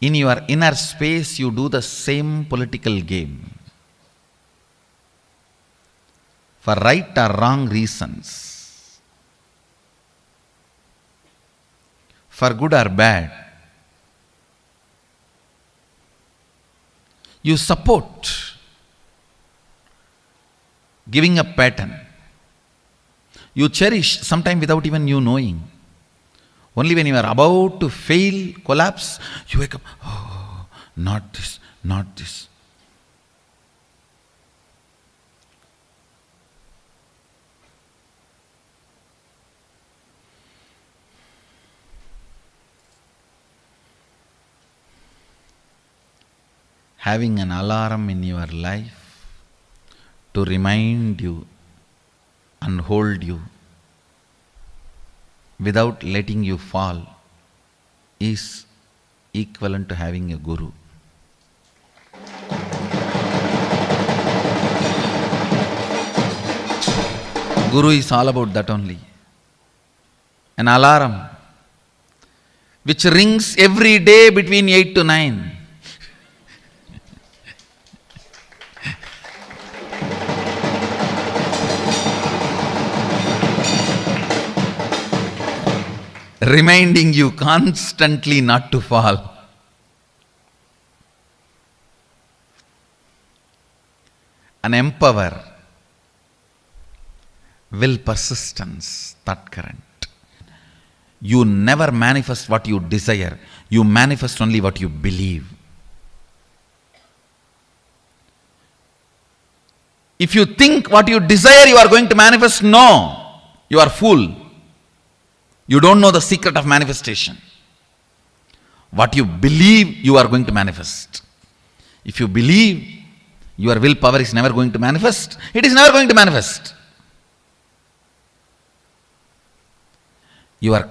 In your inner space, you do the same political game. For right or wrong reasons. For good or bad. You support giving a pattern. You cherish sometime without even you knowing. Only when you are about to fail, collapse, you wake up, oh, not this, not this. Having an alarm in your life to remind you and hold you without letting you fall is equivalent to having a guru. Guru is all about that only. An alarm which rings every day between 8 to 9. Reminding you constantly not to fall. An empower, will, persistence, thought current. You never manifest what you desire. You manifest only what you believe. If you think what you desire you are going to manifest, no, you are fool. You don't know the secret of manifestation. What you believe, you are going to manifest. If you believe your willpower is never going to manifest, it is never going to manifest. Your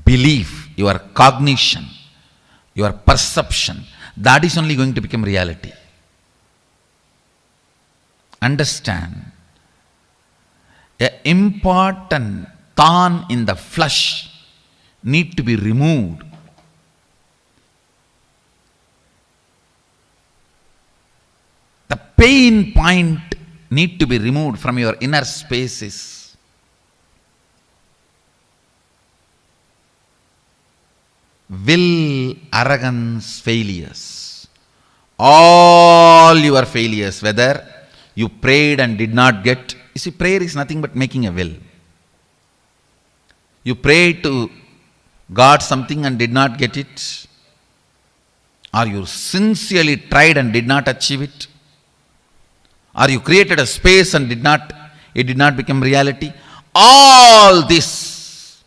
belief, your cognition, your perception, that is only going to become reality. Understand, an important thorn in the flesh need to be removed. The pain point need to be removed from your inner spaces. Will, arrogance, failures. All your failures, whether you prayed and did not get. You see, prayer is nothing but making a will. You prayed to God something and did not get it, or you sincerely tried and did not achieve it, or you created a space and it did not become reality. All this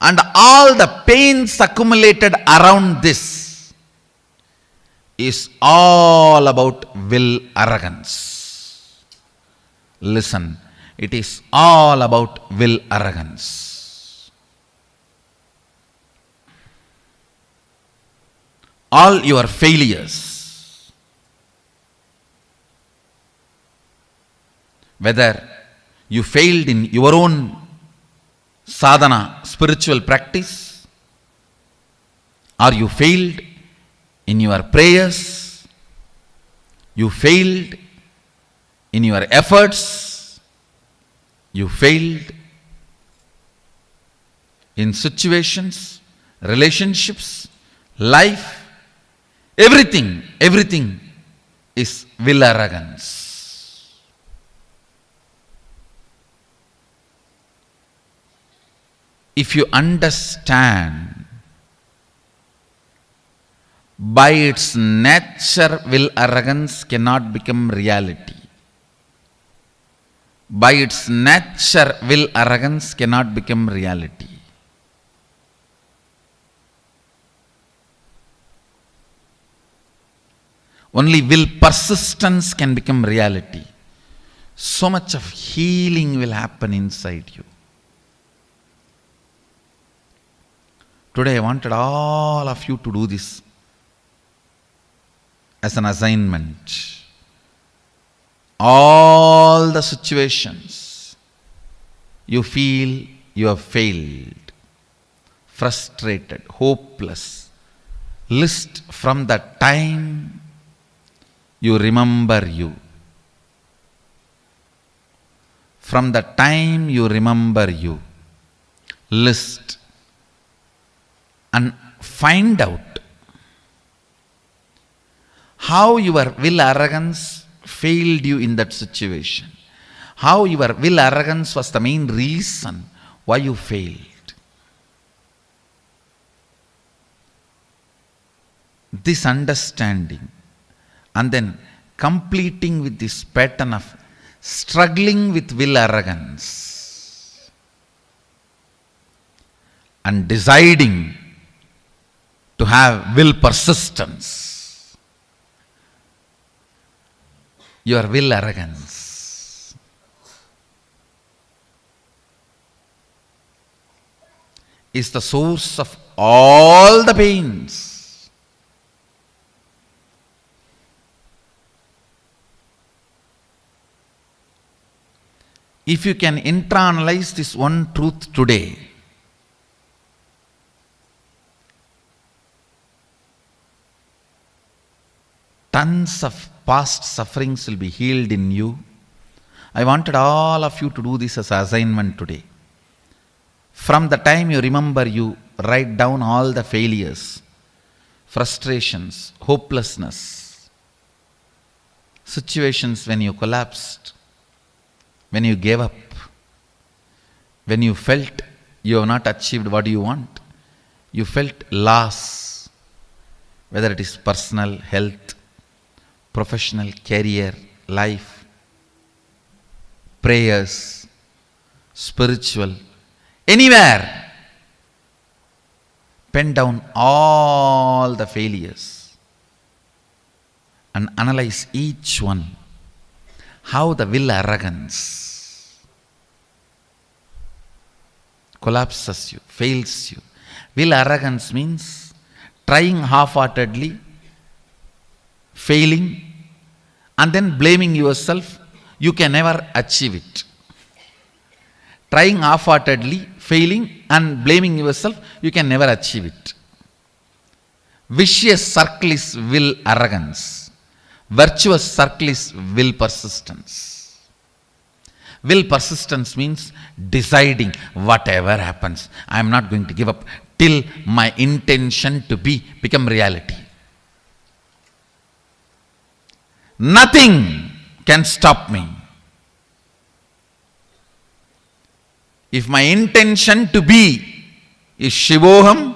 and all the pains accumulated around this is all about will, arrogance. Listen, it is all about will, arrogance. All your failures, whether you failed in your own sadhana, spiritual practice, or you failed in your prayers, you failed in your efforts, you failed in situations, relationships, life, everything is will, arrogance. If you understand, by its nature, will, arrogance cannot become reality. By its nature, will, arrogance cannot become reality. Only will persistence can become reality. So much of healing will happen inside you. Today I wanted all of you to do this as an assignment. All the situations you feel you have failed, frustrated, hopeless, list from the time you remember you. From the time you remember you, list and find out how your will arrogance failed you in that situation. How your will arrogance was the main reason why you failed. This understanding and then completing with this pattern of struggling with will arrogance and deciding to have will persistence. Your will arrogance is the source of all the pains. If you can internalize this one truth today, tons of past sufferings will be healed in you. I wanted all of you to do this as an assignment today. From the time you remember, you write down all the failures, frustrations, hopelessness, situations when you collapsed, when you gave up, when you felt you have not achieved what you want, you felt loss, whether it is personal, health, professional, career, life, prayers, spiritual, anywhere. Pen down all the failures and analyze each one. How the will arrogance collapses you, fails you. Will arrogance means trying half-heartedly, failing, and then blaming yourself. You can never achieve it. Trying half-heartedly, failing, and blaming yourself, you can never achieve it. Vicious circle is will arrogance. Virtuous circle is will persistence. Will persistence means deciding whatever happens, I am not going to give up till my intention to become reality. Nothing can stop me. If my intention to be is Shivoham,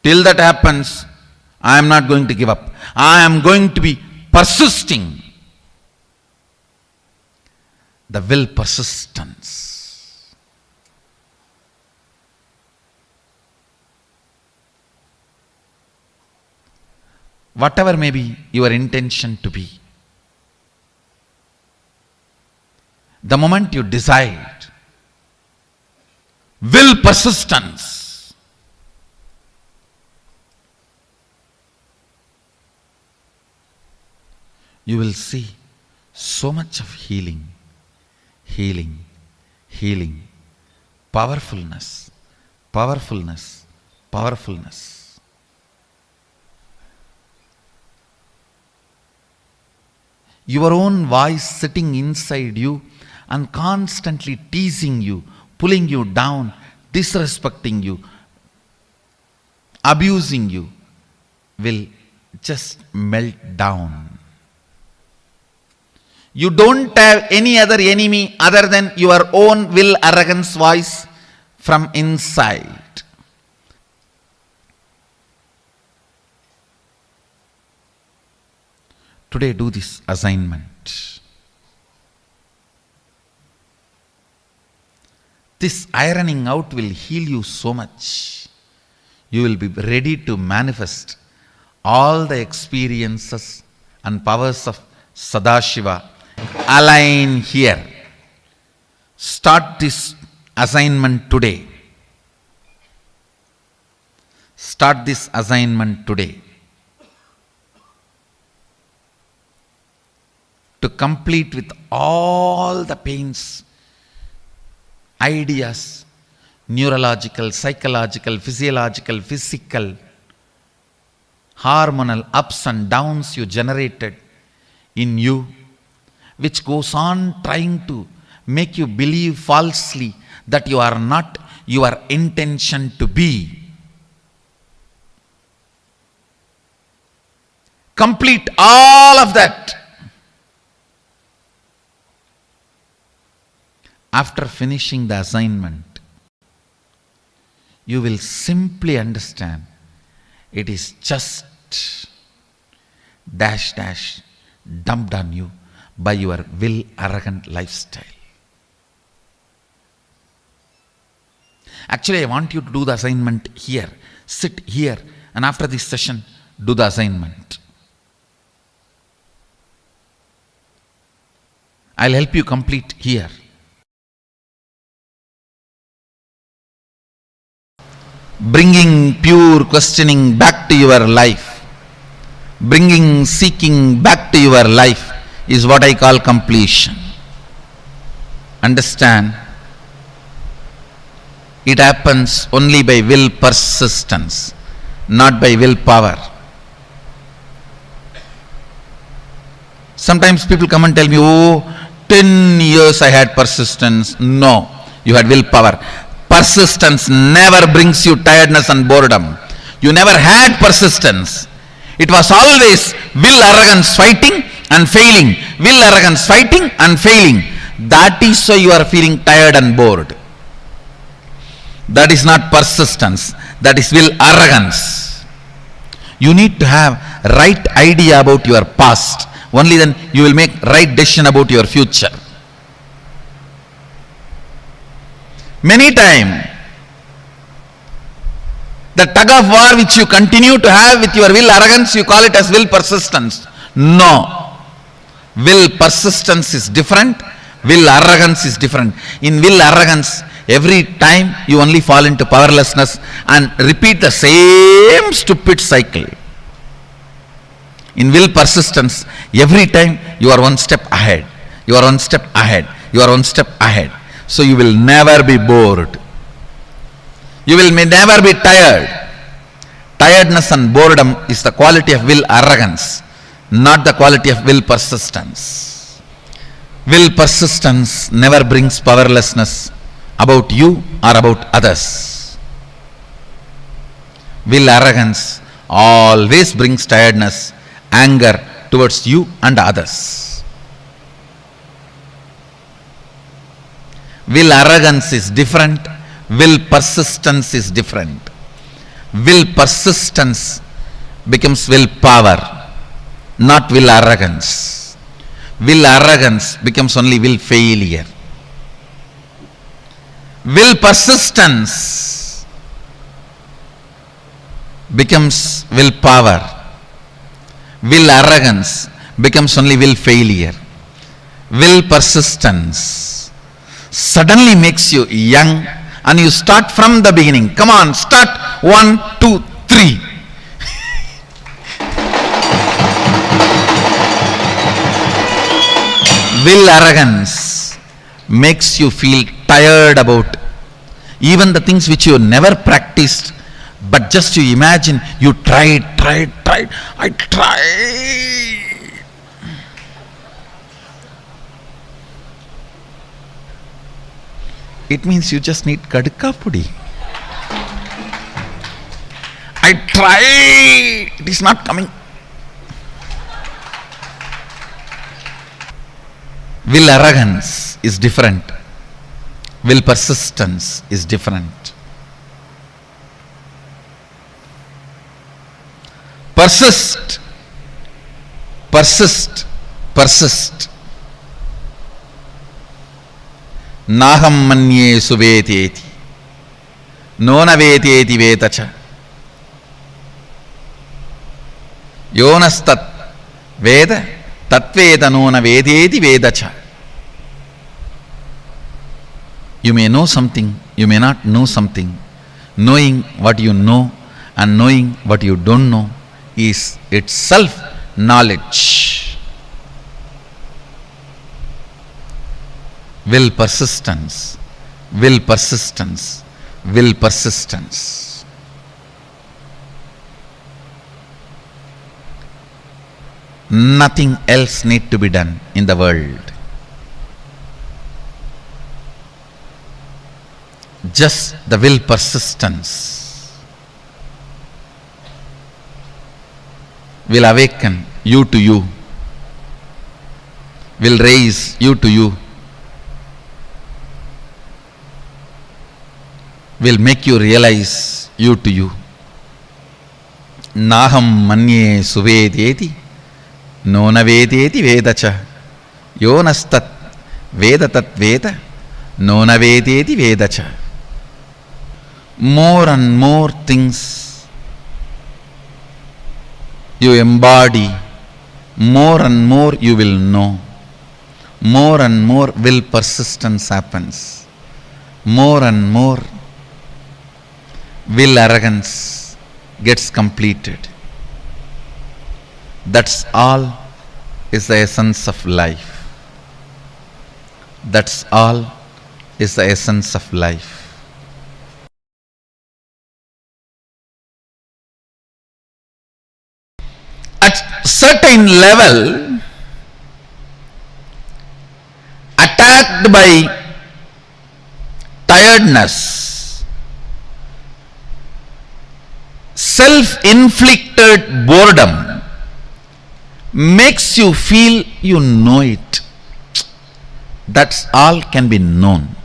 till that happens, I am not going to give up. I am going to be persisting. The will persistence. Whatever may be your intention to be, the moment you decide, will persistence, you will see so much of healing, healing, healing, powerfulness, powerfulness, powerfulness. Your own voice sitting inside you and constantly teasing you, pulling you down, disrespecting you, abusing you, will just melt down. You don't have any other enemy other than your own will arrogance voice from inside. Today do this assignment. This ironing out will heal you so much. You will be ready to manifest all the experiences and powers of Sadashiva align here. Start this assignment today. Start this assignment today. To complete with all the pains, ideas, neurological, psychological, physiological, physical, hormonal ups and downs you generated in you, which goes on trying to make you believe falsely that you are not your intention to be. Complete all of that. After finishing the assignment, you will simply understand it is just dash dash dumped on you by your will arrogant lifestyle. Actually, I want you to do the assignment here. Sit here, and after this session, do the assignment. I'll help you complete here. Bringing pure questioning back to your life, bringing seeking back to your life is what I call completion. Understand? It happens only by will persistence, not by willpower. Sometimes people come and tell me, oh, 10 years I had persistence. No, you had willpower. Persistence never brings you tiredness and boredom. You never had persistence. It was always will arrogance fighting and failing. Will arrogance fighting and failing. That is why you are feeling tired and bored. That is not persistence. That is will arrogance. You need to have right idea about your past. Only then you will make right decision about your future. Many times, the tug of war which you continue to have with your will arrogance, you call it as will persistence. No. Will persistence is different. Will arrogance is different. In will arrogance, every time you only fall into powerlessness and repeat the same stupid cycle. In will persistence, every time you are one step ahead. You are one step ahead. You are one step ahead. So you will never be bored. You will never be tired. Tiredness and boredom is the quality of will arrogance, not the quality of will persistence. Will persistence never brings powerlessness about you or about others. Will arrogance always brings tiredness, anger towards you and others. Will arrogance is different. Will persistence is different. Will persistence becomes will power, not will arrogance. Will arrogance becomes only will failure. Will persistence becomes will power. Will arrogance becomes only will failure. Will persistence suddenly makes you young and you start from the beginning. Come on, start 1, 2, 3. Will arrogance makes you feel tired about even the things which you never practiced, but just you imagine you tried. I tried. It means you just need kadka pudi. I tried. It is not coming. Will arrogance is different. Will persistence is different. Persist. Persist. Persist. Naham manye suveteti. Nona veteti vetacha. Yonastat Veda tatveda nona vedeti vedacha. You may know something, you may not know something. Knowing what you know and knowing what you don't know is itself knowledge. Will persistence, will persistence, will persistence. Nothing else need to be done in the world. Just the will persistence will awaken you to you, will raise you to you, will make you realize you to you. Naham manye suvedeti nona vedeti vedacha yonastat vedatat veda nona vedeti vedacha. More and more things you embody, more and more you will know, more and more will persistence happens, more and more will arrogance gets completed. That's all is the essence of life. That's all is the essence of life. At certain level, attacked by tiredness, self-inflicted boredom makes you feel you know it. That's all can be known.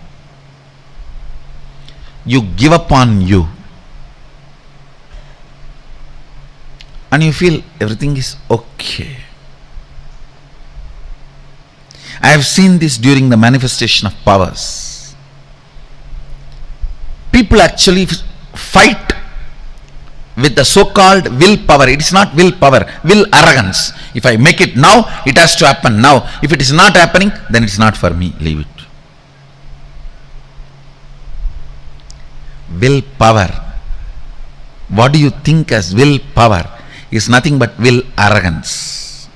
You give up on you. And you feel everything is okay. I have seen this during the manifestation of powers. People actually fight with the so-called willpower. It is not willpower, will arrogance. If I make it now, it has to happen now. If it is not happening, then it's not for me. Leave it. Willpower. What do you think as willpower? Is nothing but will arrogance.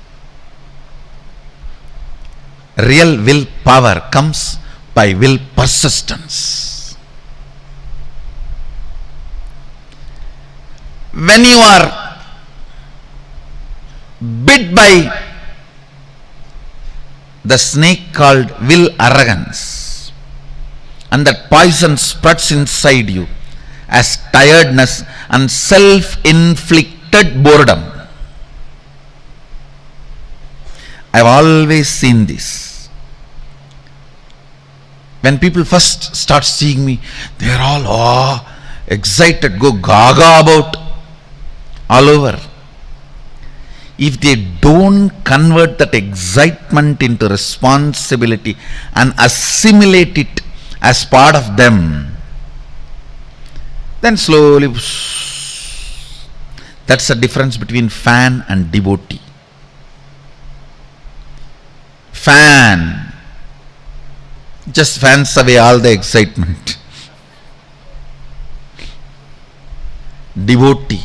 Real will power comes by will persistence. When you are bit by the snake called will arrogance, and that poison spreads inside you as tiredness and self-inflicted boredom. I've always seen this. When people first start seeing me, they are all excited, go gaga about all over. If they don't convert that excitement into responsibility and assimilate it as part of them, then slowly, that's the difference between fan and devotee. Fan just fans away all the excitement. Devotee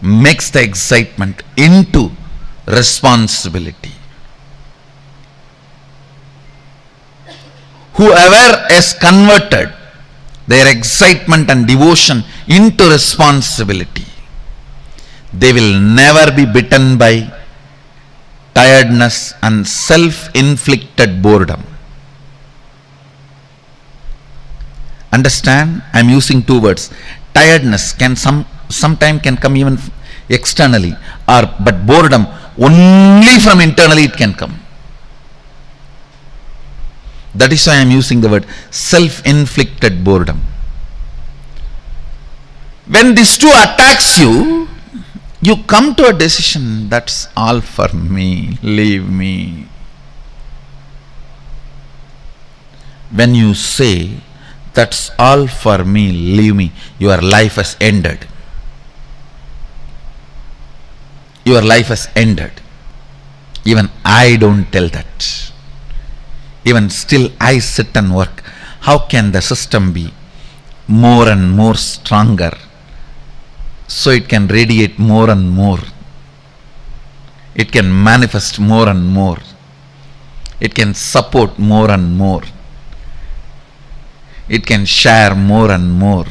makes the excitement into responsibility. Whoever has converted their excitement and devotion into responsibility, they will never be bitten by tiredness and self-inflicted boredom. Understand? I am using two words. Tiredness can sometime can come even externally, but boredom only from internally it can come. That is why I am using the word self-inflicted boredom. When these two attacks you, you come to a decision, that's all for me, leave me. When you say, that's all for me, leave me, your life has ended. Your life has ended. Even I don't tell that. Even still I sit and work. How can the system be more and more stronger so it can radiate more and more? It can manifest more and more. It can support more and more. It can share more and more.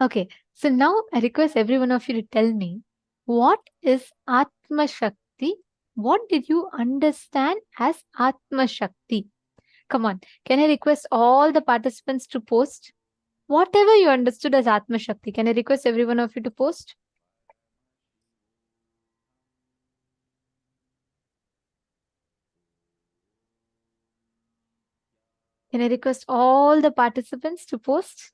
Okay, so now I request every one of you to tell me, what is Atma Shakti? What did you understand as Atma Shakti? Come on, can I request all the participants to post whatever you understood as Atma Shakti? Can I request every one of you to post? Can I request all the participants to post?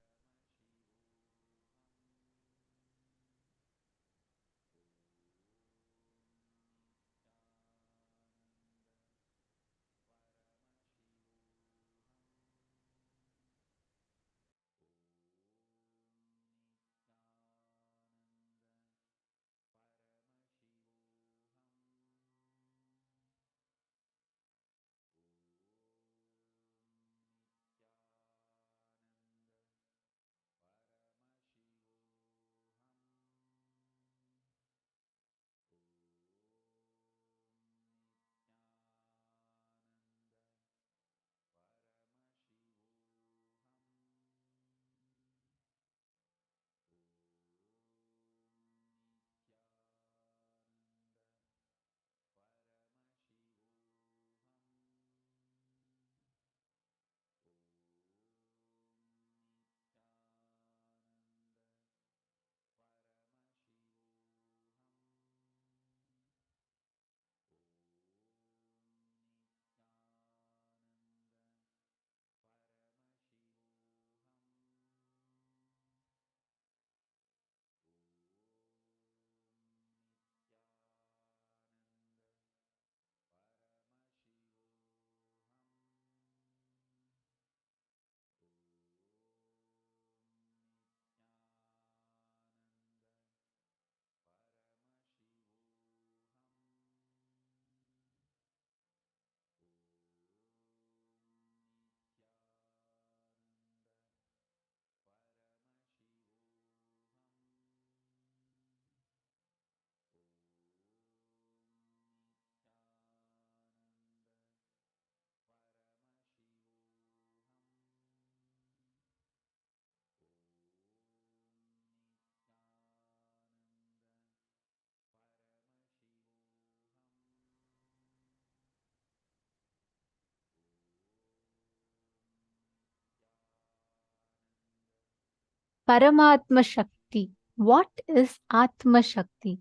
Paramātma Śakti. What is Atma Shakti?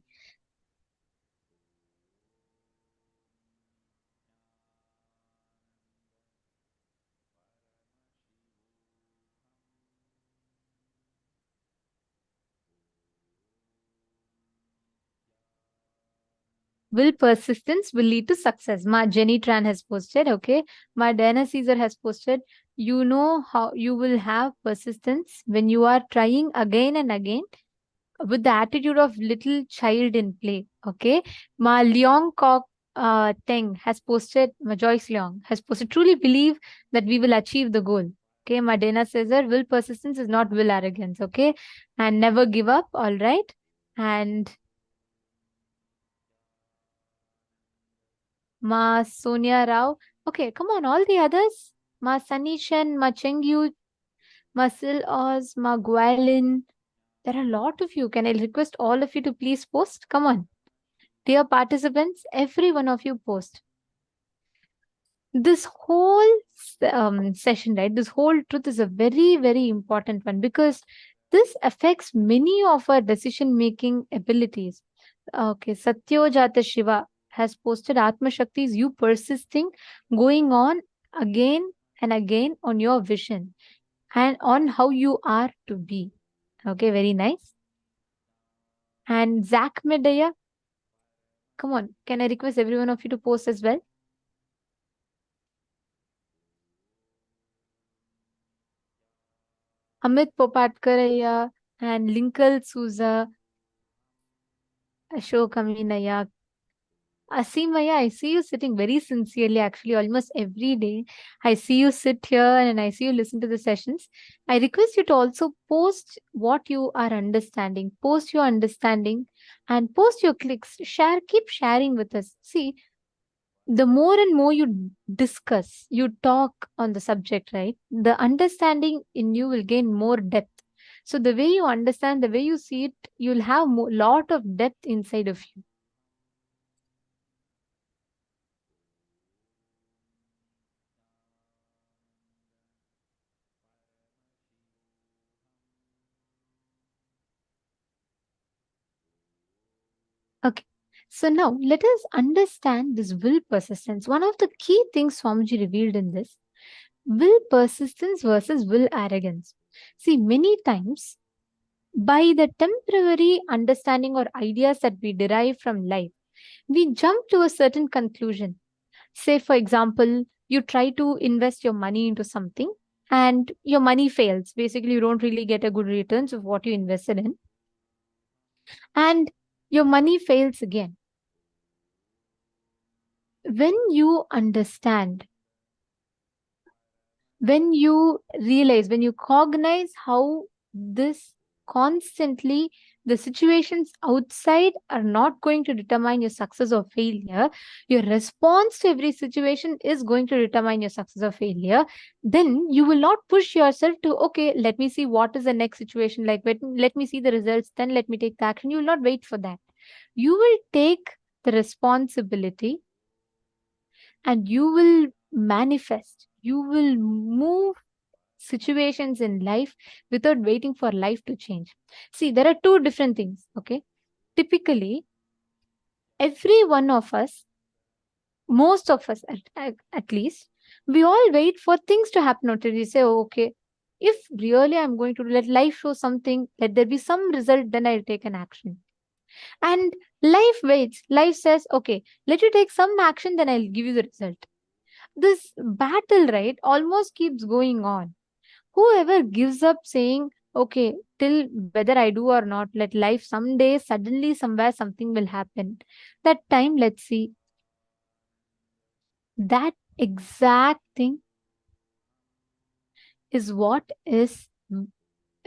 Will persistence will lead to success. Ma Jenny Tran has posted, okay. Ma Diana Caesar has posted, you know how you will have persistence when you are trying again and again with the attitude of little child in play, okay. Ma Leong Kok Teng has posted, Ma Joyce Leong has posted, truly believe that we will achieve the goal. Okay, Ma Diana Caesar, will persistence is not will arrogance, okay. And never give up, all right. And Ma Sonia Rao. Okay, come on, all the others. Ma Sunny Shen, Ma Chengyu, Ma Sil Oz, Ma Gualin. There are a lot of you. Can I request all of you to please post? Come on. Dear participants, every one of you post. This whole session, right? This whole truth is a very, very important one because this affects many of our decision-making abilities. Okay, Satyojata Shiva has posted Atma Shakti is you persisting, going on again and again on your vision and on how you are to be. Okay, very nice. And Zach Medaya, come on, can I request every one of you to post as well? Amit Popatkaraya and Linkal Souza, Ashok Aminaya, Asimaya, I see you sitting very sincerely, actually, almost every day. I see you sit here and I see you listen to the sessions. I request you to also post what you are understanding, post your understanding and post your clicks. Share, keep sharing with us. See, the more and more you discuss, you talk on the subject, right? The understanding in you will gain more depth. So the way you understand, the way you see it, you'll have a lot of depth inside of you. Okay. So now let us understand this will persistence. One of the key things Swamiji revealed in this, will persistence versus will arrogance. See, many times by the temporary understanding or ideas that we derive from life, we jump to a certain conclusion. Say, for example, you try to invest your money into something and your money fails. Basically, you don't really get a good returns of what you invested in. And your money fails again. When you understand, when you realize, when you cognize how this constantly, the situations outside are not going to determine your success or failure, your response to every situation is going to determine your success or failure, then you will not push yourself to, okay, let me see what is the next situation like, let me see the results, then let me take the action. You will not wait for that. You will take the responsibility and you will manifest, you will move situations in life without waiting for life to change. See, there are two different things, okay? Typically, every one of us, most of us at least, we all wait for things to happen until we say, oh, okay, if really I'm going to let life show something, let there be some result, then I'll take an action. And life waits. Life says, okay, let you take some action, then I'll give you the result. This battle, right, almost keeps going on. Whoever gives up saying, okay, till whether I do or not, let life someday, suddenly, somewhere, something will happen. That time, let's see. That exact thing is what is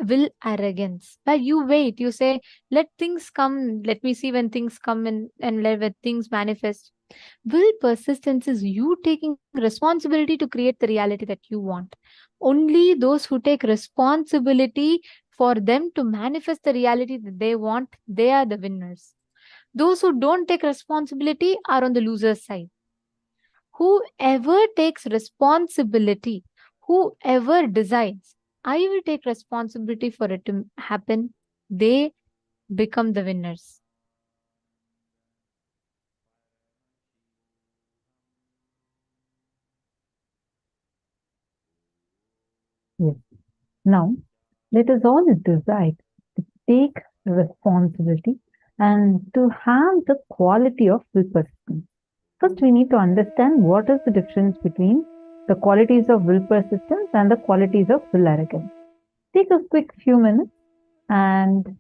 will arrogance. But you wait, you say, let things come, let me see when things come and let things manifest. Will persistence is you taking responsibility to create the reality that you want. Only those who take responsibility for them to manifest the reality that they want, they are the winners. Those who don't take responsibility are on the loser's side. Whoever takes responsibility, whoever decides, I will take responsibility for it to happen, they become the winners. Yes. Now, let us all decide to take responsibility and to have the quality of will persistence. First, we need to understand what is the difference between the qualities of will persistence and the qualities of will arrogance. Take a quick few minutes and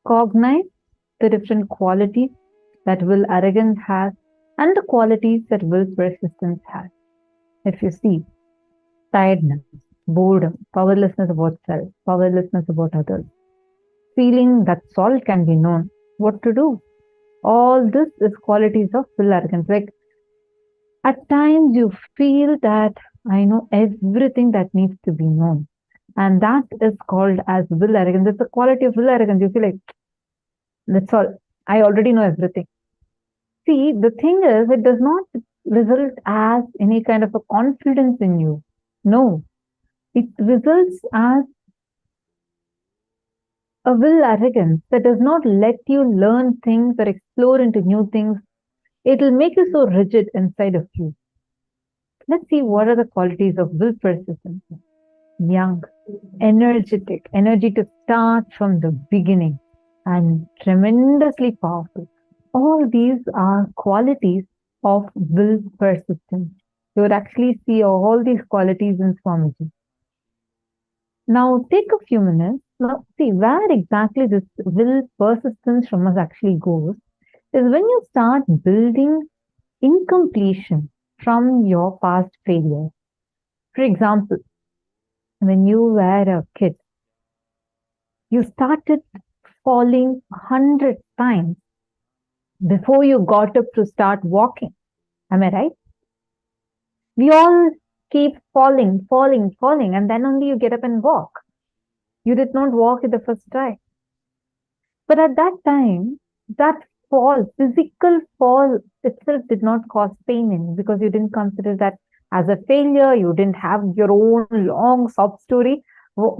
cognize the different qualities that will arrogance has and the qualities that will persistence has. If you see tiredness, boredom, powerlessness about self, powerlessness about others, feeling that all can be known, what to do. All this is qualities of will arrogance. Like at times you feel that I know everything that needs to be known. And that is called as will arrogance. It's a quality of will arrogance. You feel like, that's all. I already know everything. See, the thing is, it does not result as any kind of a confidence in you. No. It results as a will arrogance that does not let you learn things or explore into new things. It will make you so rigid inside of you. Let's see what are the qualities of will persistence. Young, energetic, energy to start from the beginning, and tremendously powerful. All these are qualities of will persistence. You would actually see all these qualities in Swamiji. Now take a few minutes. Now see where exactly this will persistence from us actually goes is when you start building incompletion from your past failure. For example, when you were a kid, you started falling 100 times before you got up to start walking. Am I right? We all keep falling, and then only you get up and walk. You did not walk at the first try. But at that time, that fall, physical fall itself did not cause pain in you because you didn't consider that as a failure. You didn't have your own long sob story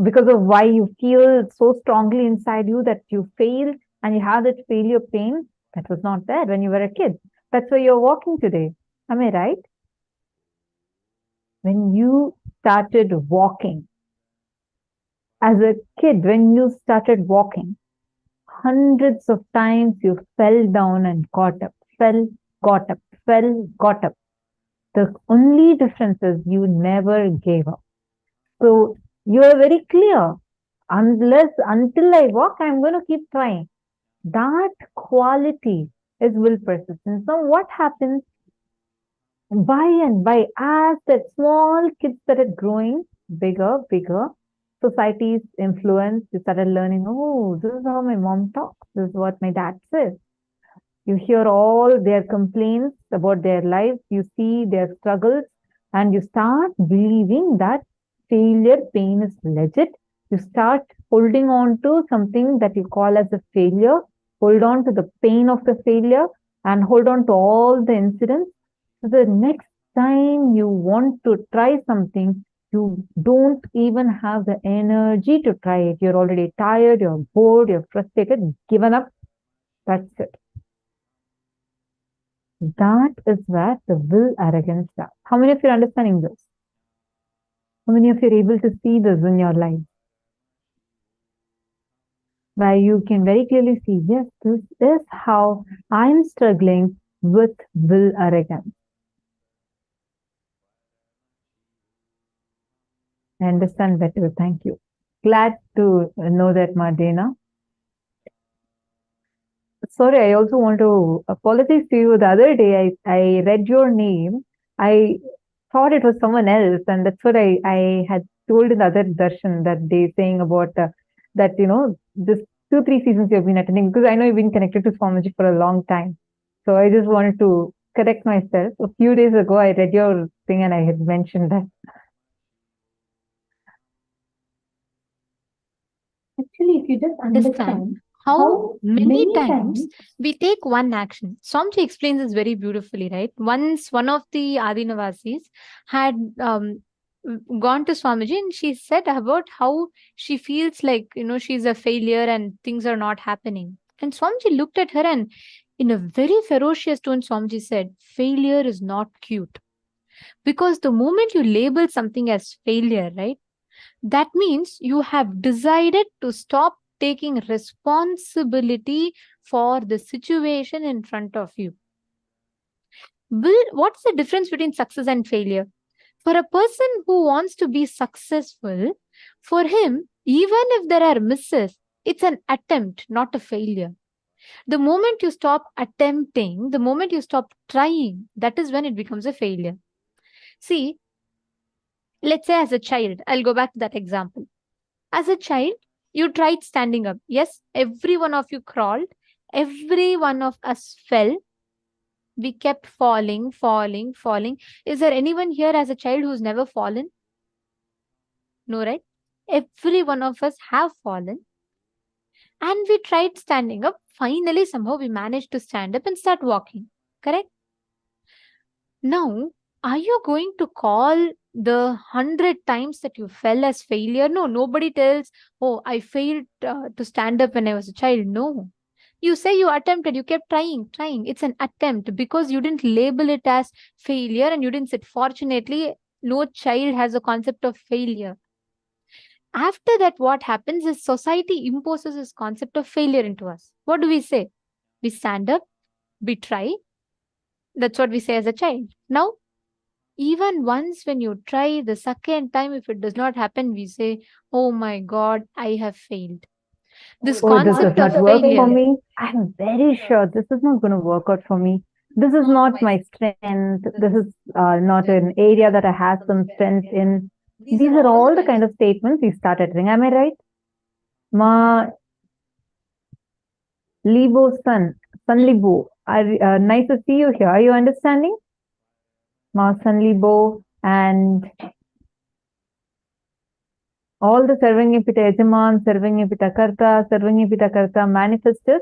because of why you feel so strongly inside you that you failed and you have that failure pain. That was not there when you were a kid. That's why you're walking today. Am I right? When you started walking, as a kid, when you started walking, hundreds of times you fell down and got up, fell, got up, fell, got up. The only difference is you never gave up. So you are very clear. Until I walk, I'm going to keep trying. That quality is will persistence. Now what happens? By and by, as that small kids started growing bigger, society's influence, you started learning, oh, this is how my mom talks, this is what my dad says. You hear all their complaints about their life, you see their struggles, and you start believing that failure pain is legit. You start holding on to something that you call as a failure, hold on to the pain of the failure, and hold on to all the incidents. So the next time you want to try something, you don't even have the energy to try it. You're already tired, you're bored, you're frustrated, given up. That's it. That is where the will arrogance starts. How many of you are understanding this? How many of you are able to see this in your life? Where you can very clearly see, yes, this is how I'm struggling with will arrogance. I understand better. Thank you. Glad to know that, Madena. Sorry, I also want to apologize to you. The other day, I read your name. I thought it was someone else, and that's what I had told in the other darshan that day, saying about that, this 2-3 seasons you've been attending, because I know you've been connected to Swamiji for a long time. So I just wanted to correct myself. A few days ago, I read your thing and I had mentioned that. Actually, if you just understand how many times we take one action. Swamiji explains this very beautifully, right? Once one of the Adinavasis had gone to Swamiji and she said about how she feels like, she's a failure and things are not happening. And Swamiji looked at her and in a very ferocious tone, Swamiji said, failure is not cute. Because the moment you label something as failure, right? That means you have decided to stop taking responsibility for the situation in front of you. What's the difference between success and failure? For a person who wants to be successful, for him, even if there are misses, it's an attempt, not a failure. The moment you stop attempting, the moment you stop trying, that is when it becomes a failure. See, let's say as a child, I'll go back to that example. As a child, you tried standing up. Yes, every one of you crawled. Every one of us fell. We kept falling. Is there anyone here as a child who's never fallen? No, right? Every one of us have fallen. And we tried standing up. Finally, somehow we managed to stand up and start walking. Correct? Now, are you going to call the 100 times that you fell as failure? No, nobody tells, oh, I failed to stand up when I was a child. No. You say you attempted, you kept trying. It's an attempt because you didn't label it as failure and you didn't say, fortunately, no child has a concept of failure. After that, what happens is society imposes this concept of failure into us. What do we say? We stand up, we try. That's what we say as a child. Now, even once when you try the second time, if it does not happen, we say, oh my God, I have failed. This concept this does of not work failure. for me. I'm very sure this is not going to work out for me. This is not my strength. This is not an area that I have some strength in. These are all the kind of statements we start uttering. Am I right? Ma Libo Sun Libo. Nice to see you here. Are you understanding? Ma Sun Libo and All the Sarvanyapita Yajaman, Sarvanyapita Karta, Sarvanyapita Karta manifestors.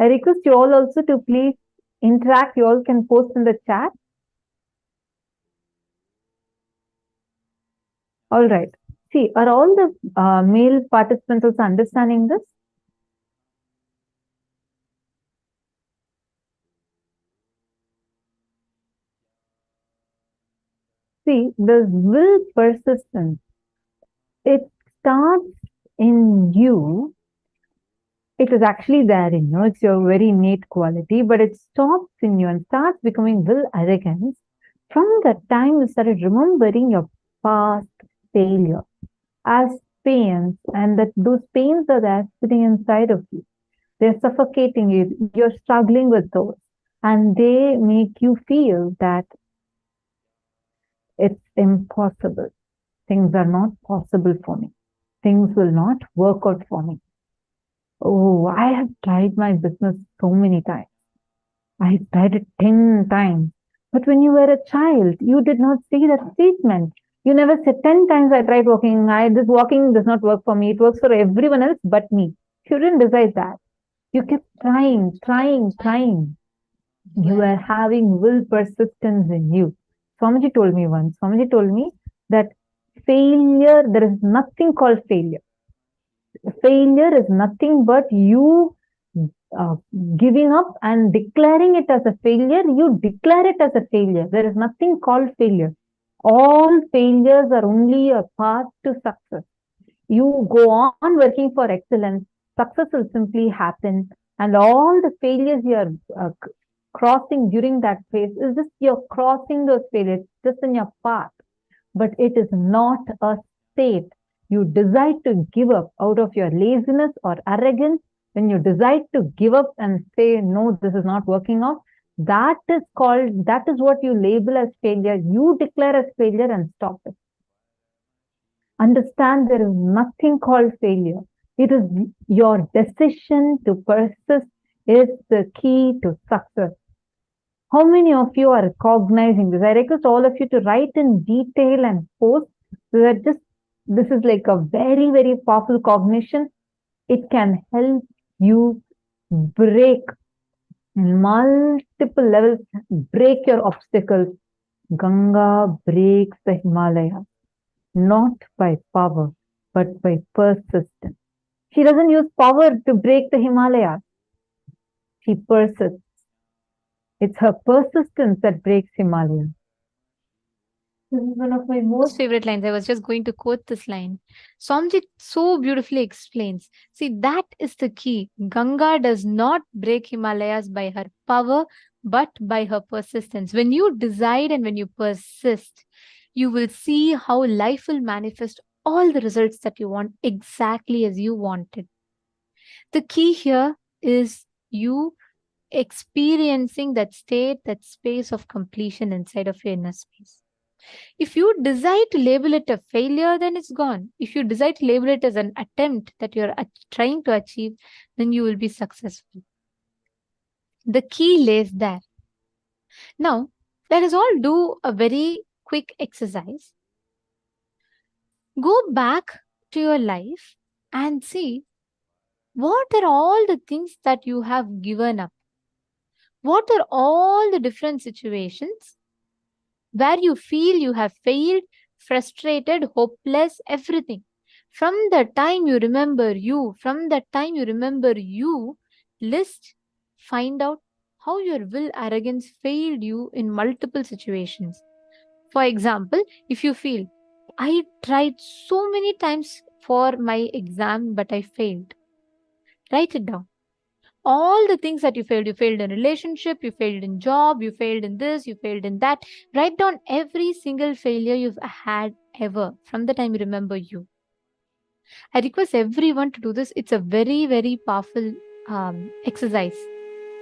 I request you all also to please interact. You all can post in the chat. All right. See, are all the male participants also understanding this? See, the will persistence, it starts in you. It is actually there in you. It's your very innate quality, but it stops in you and starts becoming will arrogance from the time you started remembering your past failure as pains, and that those pains are there sitting inside of you. They're suffocating you. You're struggling with those, and they make you feel that it's impossible. Things are not possible for me. Things will not work out for me. Oh, I have tried my business so many times. I tried it 10 times. But when you were a child, you did not say that statement. You never said 10 times I tried walking. This walking does not work for me. It works for everyone else but me. You didn't decide that. You kept trying. You are having will persistence in you. Swamiji told me once, that failure, there is nothing called failure. Failure is nothing but you giving up and declaring it as a failure. You declare it as a failure. There is nothing called failure. All failures are only a path to success. You go on working for excellence, success will simply happen, and all the failures you are crossing during that phase is just you're crossing those failures just in your path, but it is not a state. You decide to give up out of your laziness or arrogance. When you decide to give up and say, no, this is not working out, that is what you label as failure. You declare as failure and stop it. Understand there is nothing called failure. It is your decision to persist is the key to success. How many of you are recognizing this? I request all of you to write in detail and post so that this is like a very, very powerful cognition. It can help you break multiple levels, break your obstacles. Ganga breaks the Himalaya, not by power, but by persistence. She doesn't use power to break the Himalaya. She persists. It's her persistence that breaks Himalaya. This is one of my most favorite lines. I was just going to quote this line. Swamiji so beautifully explains. See, that is the key. Ganga does not break Himalayas by her power, but by her persistence. When you decide and when you persist, you will see how life will manifest all the results that you want exactly as you wanted. The key here is you experiencing that state, that space of completion inside of your inner space. If you decide to label it a failure, then it's gone. If you decide to label it as an attempt that you're trying to achieve, then you will be successful. The key lays there. Now, let us all do a very quick exercise. Go back to your life and see what are all the things that you have given up. What are all the different situations where you feel you have failed, frustrated, hopeless, everything. From the time you remember you, list, find out how your will arrogance failed you in multiple situations. For example, if you feel, I tried so many times for my exam, but I failed. Write it down. All the things that you failed in relationship, you failed in job, you failed in this, you failed in that. Write down every single failure you've had ever from the time you remember you. I request everyone to do this. It's a very, very powerful exercise.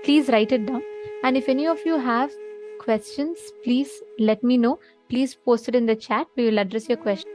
Please write it down. And if any of you have questions, please let me know. Please post it in the chat. We will address your question.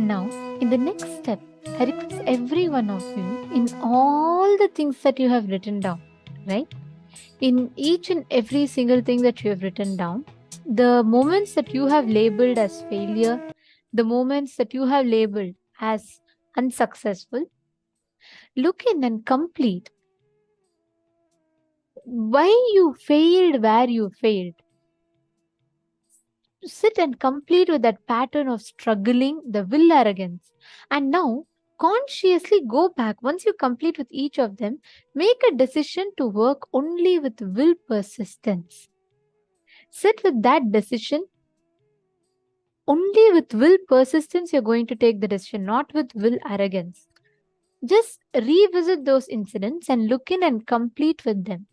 Now, in the next step, I request every one of you in all the things that you have written down, right? In each and every single thing that you have written down, the moments that you have labeled as failure, the moments that you have labeled as unsuccessful, look in and complete why you failed where you failed. Sit and complete with that pattern of struggling, the will arrogance. And now, consciously go back. Once you complete with each of them, make a decision to work only with will persistence. Sit with that decision. Only with will persistence, you're going to take the decision, not with will arrogance. Just revisit those incidents and look in and complete with them.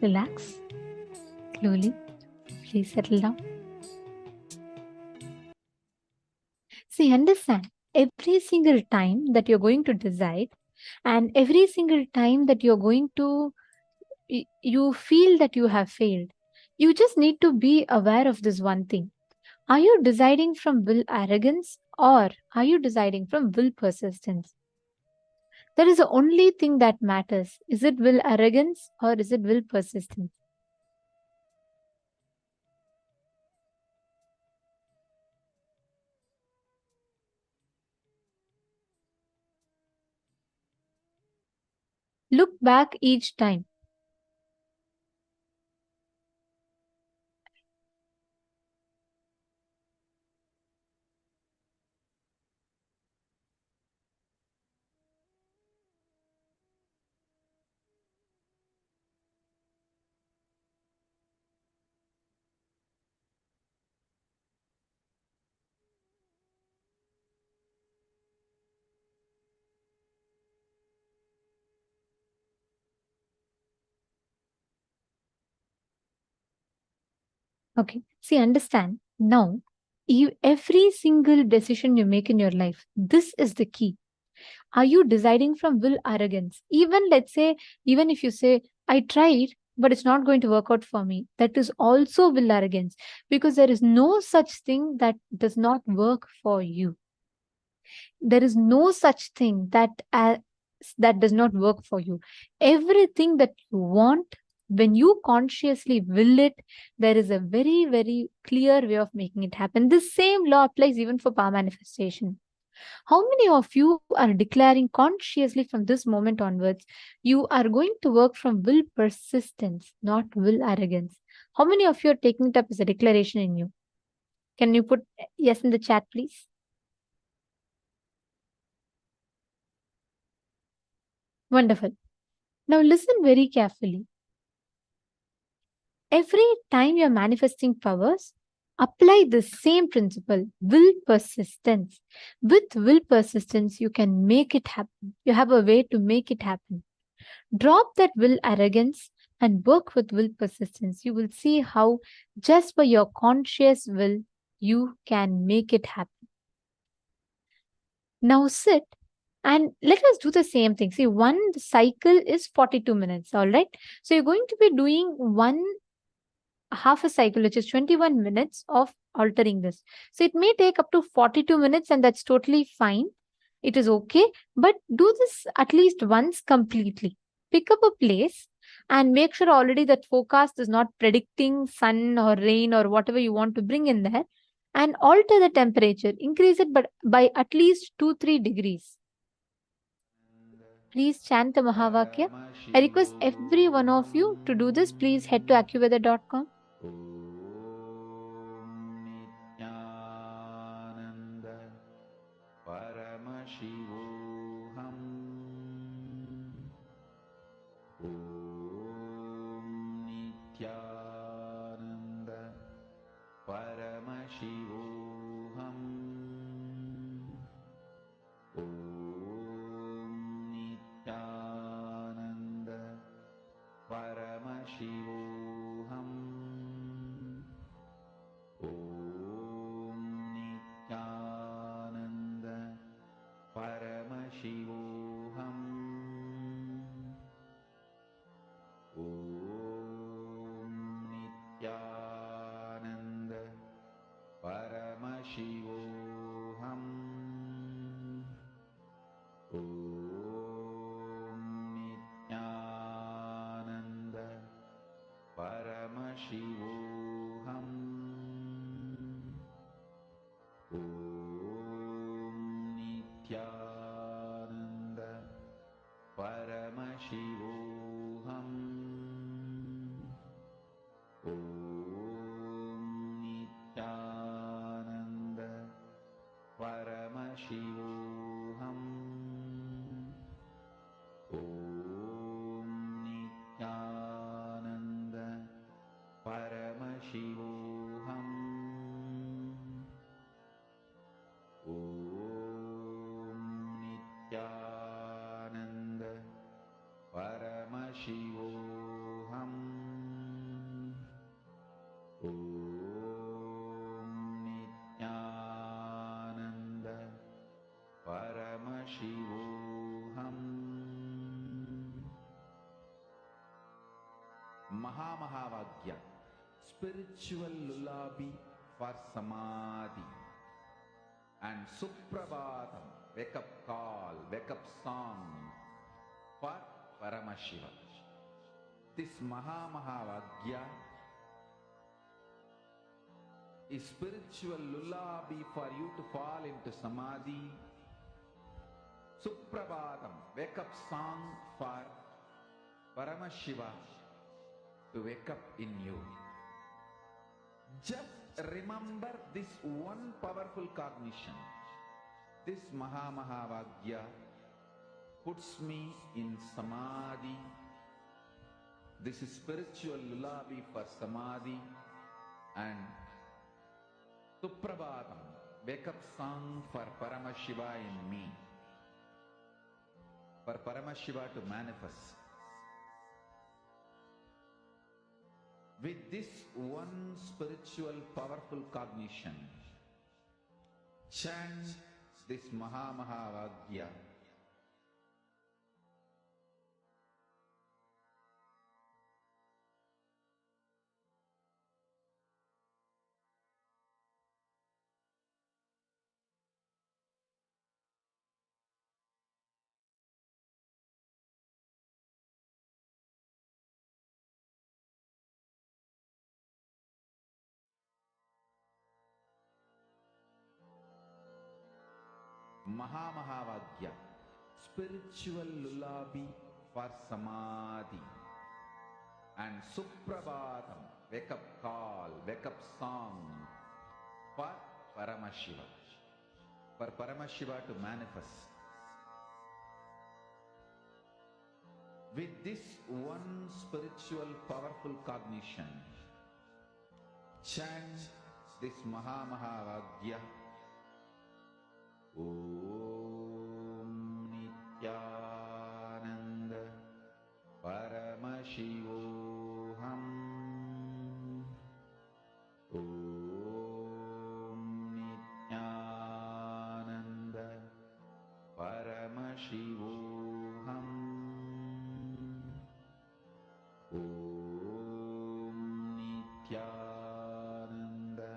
Relax. Slowly. Please settle down. See, understand, every single time that you're going to decide and every single time that you're going to, you feel that you have failed, you just need to be aware of this one thing. Are you deciding from will arrogance or are you deciding from will persistence? That is the only thing that matters. Is it will arrogance or is it will persistence? Look back each time. Okay. See, understand. Now, every single decision you make in your life, this is the key. Are you deciding from will arrogance? Even let's say, even if you say, I tried, but it's not going to work out for me, that is also will arrogance, because there is no such thing that does not work for you. There is no such thing that does not work for you. Everything that you want, when you consciously will it, there is a very, very clear way of making it happen. This same law applies even for power manifestation. How many of you are declaring consciously from this moment onwards, you are going to work from will persistence, not will arrogance? How many of you are taking it up as a declaration in you? Can you put yes in the chat, please? Wonderful. Now listen very carefully. Every time you're manifesting powers, apply the same principle, will persistence. With will persistence, you can make it happen. You have a way to make it happen. Drop that will arrogance and work with will persistence. You will see how just by your conscious will, you can make it happen. Now sit and let us do the same thing. See, one cycle is 42 minutes, all right? So you're going to be doing one half a cycle, which is 21 minutes of altering this. So it may take up to 42 minutes and that's totally fine. It is okay, but do this at least once completely. Pick up a place and make sure already that forecast is not predicting sun or rain or whatever you want to bring in there, and alter the temperature, increase it but by at least 2-3 degrees. Please chant the Mahavakya. I request every one of you to do this. Please head to accuweather.com. Paramashivoham. Mahamahavagya, spiritual lullaby for Samadhi. And Suprabhatam, wake up call, wake up song for Paramashiva. This Mahamahavagya is spiritual lullaby for you to fall into Samadhi. Suprabhatam, wake up song for Paramashiva to wake up in you. Just remember this one powerful cognition. This Mahamahavagya puts me in Samadhi. This is spiritual lullaby for Samadhi. And Suprabhatam, wake up song for Paramashiva in me. For Paramashiva to manifest. With this one spiritual powerful cognition, chant this Mahamahavagya. Mahamahavagya, spiritual lullaby for Samadhi. And Suprabhatam, wake up call, wake up song for Paramashiva. For Paramashiva to manifest. With this one spiritual powerful cognition, chant this Mahamahavagya. Om Nithyananda Paramashivoham. Om Nithyananda Paramashivoham. Om Nithyananda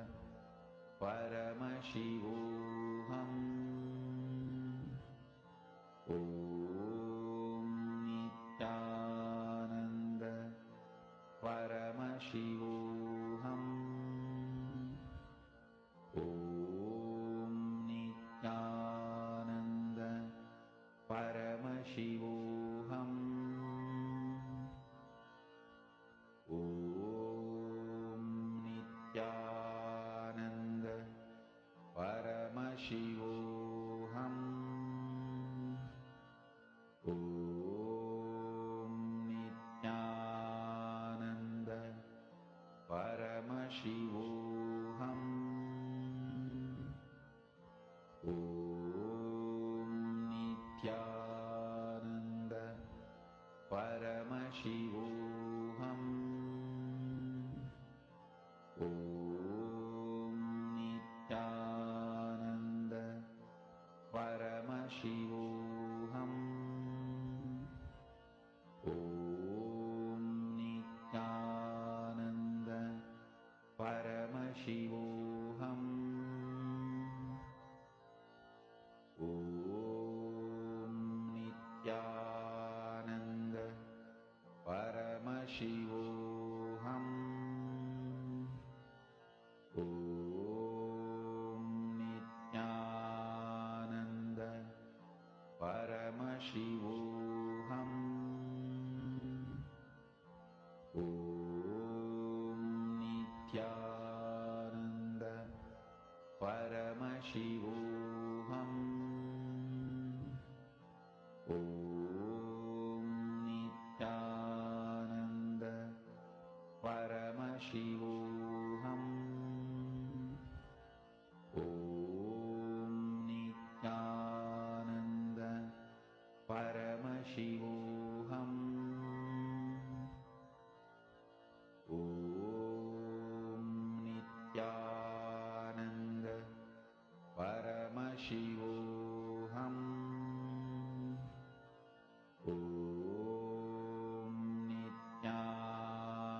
Paramashivoham. Om Nithyananda Paramashivoham. Om Nithyananda Paramashivoham. Om Nithyananda Paramashivoham. Om Nithyananda Paramashivoham. Om Nithyananda Paramashivoham. Om Nithyananda Paramashivoham. Om Nithyananda Paramashivoham. Om Nithyananda Paramashivoham. Om Nithyananda Paramashivoham. Om Nithyananda Paramashivoham. Om Nithyananda Paramashivoham. Om Nithyananda Paramashivoham. Om Nithyananda Paramashivoham. Om Nithyananda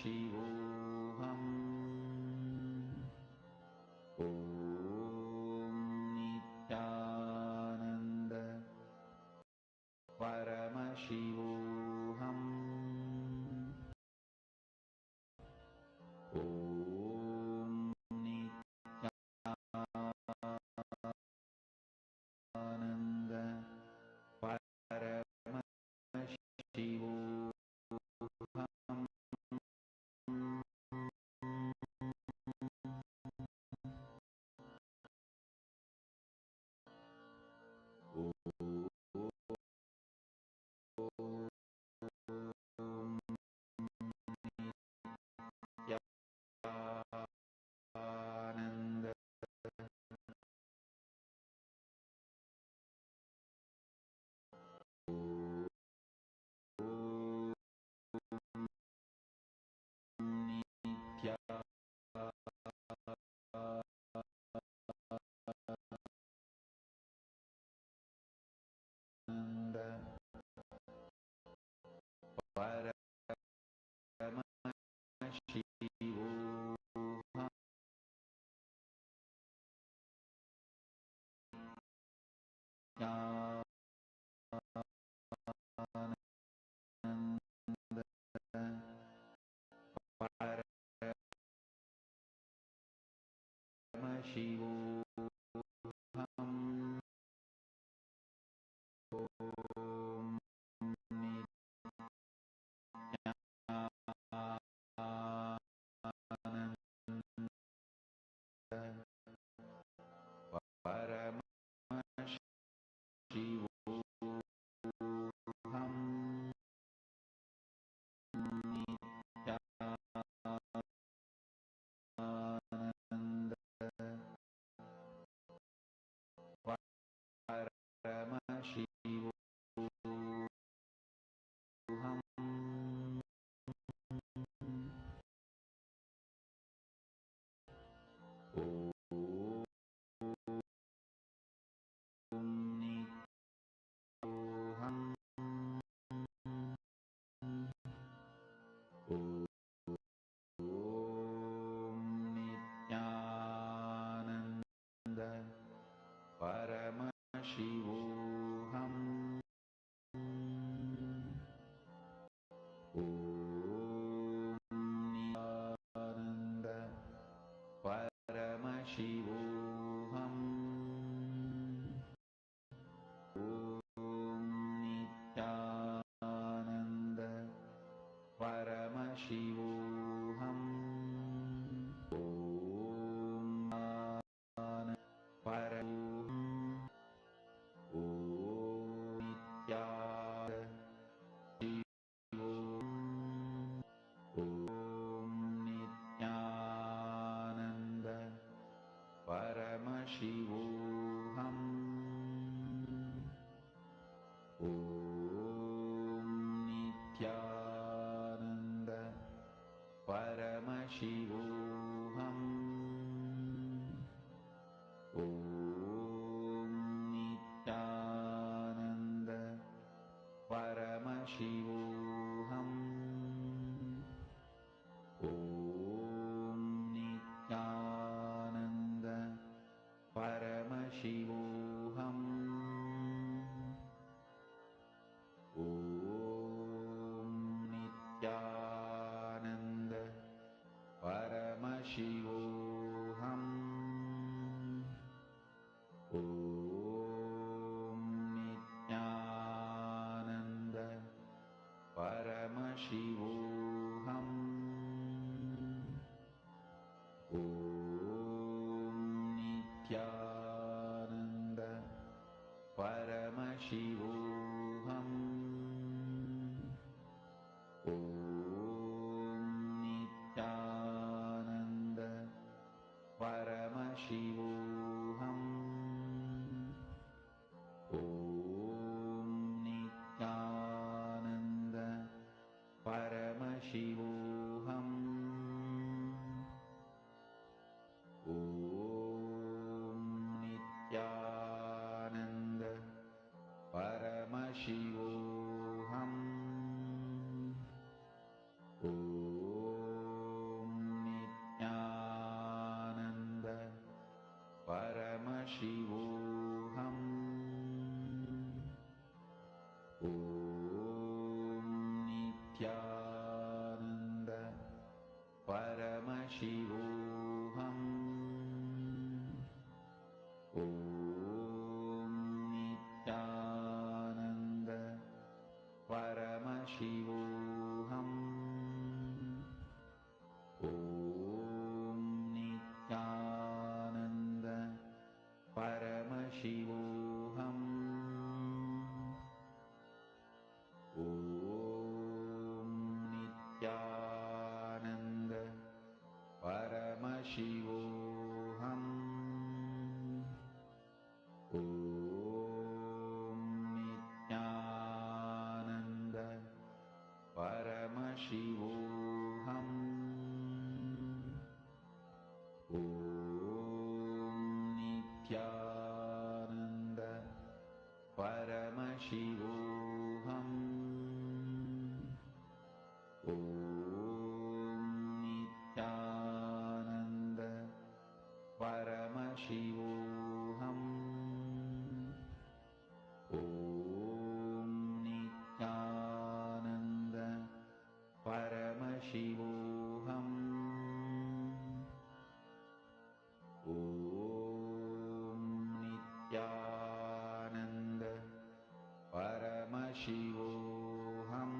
Paramashivoham. Om Nithyananda Paramashivoham. Om Nithyananda Paramashivoham. Nityananda Paramashivoham. Paramashivoham. Om Paramashivoham. Nityananda Paramashivoham. Om Nityananda Om Nityananda Paramashivoham. Om Nityananda Paramashivoham. Om Nityananda Paramashivoham. Om Paramashivoham. Om Nityananda Paramashivoham. Om Nityananda Paramashivoham. Om Nityananda Paramashivoham. Om Nityananda Paramashivoham. Om Nityananda Paramashivoham. Om Nityananda Paramashivoham. Om Nityananda Paramashivoham. Om Nityananda Paramashivoham. Om Nityananda Paramashivoham. Om Nityananda Paramashivoham. Om Nithyananda Paramashivam. Om Nithyananda Paramashivam. Om Nithyananda Paramashivam. Om Nithyananda Paramashivam. Om Nithyananda Paramashivam. Om Nithyananda Paramashivam. Om Nithyananda Paramashivam. Om Nithyananda Paramashivam. Om Nithyananda Paramashivam.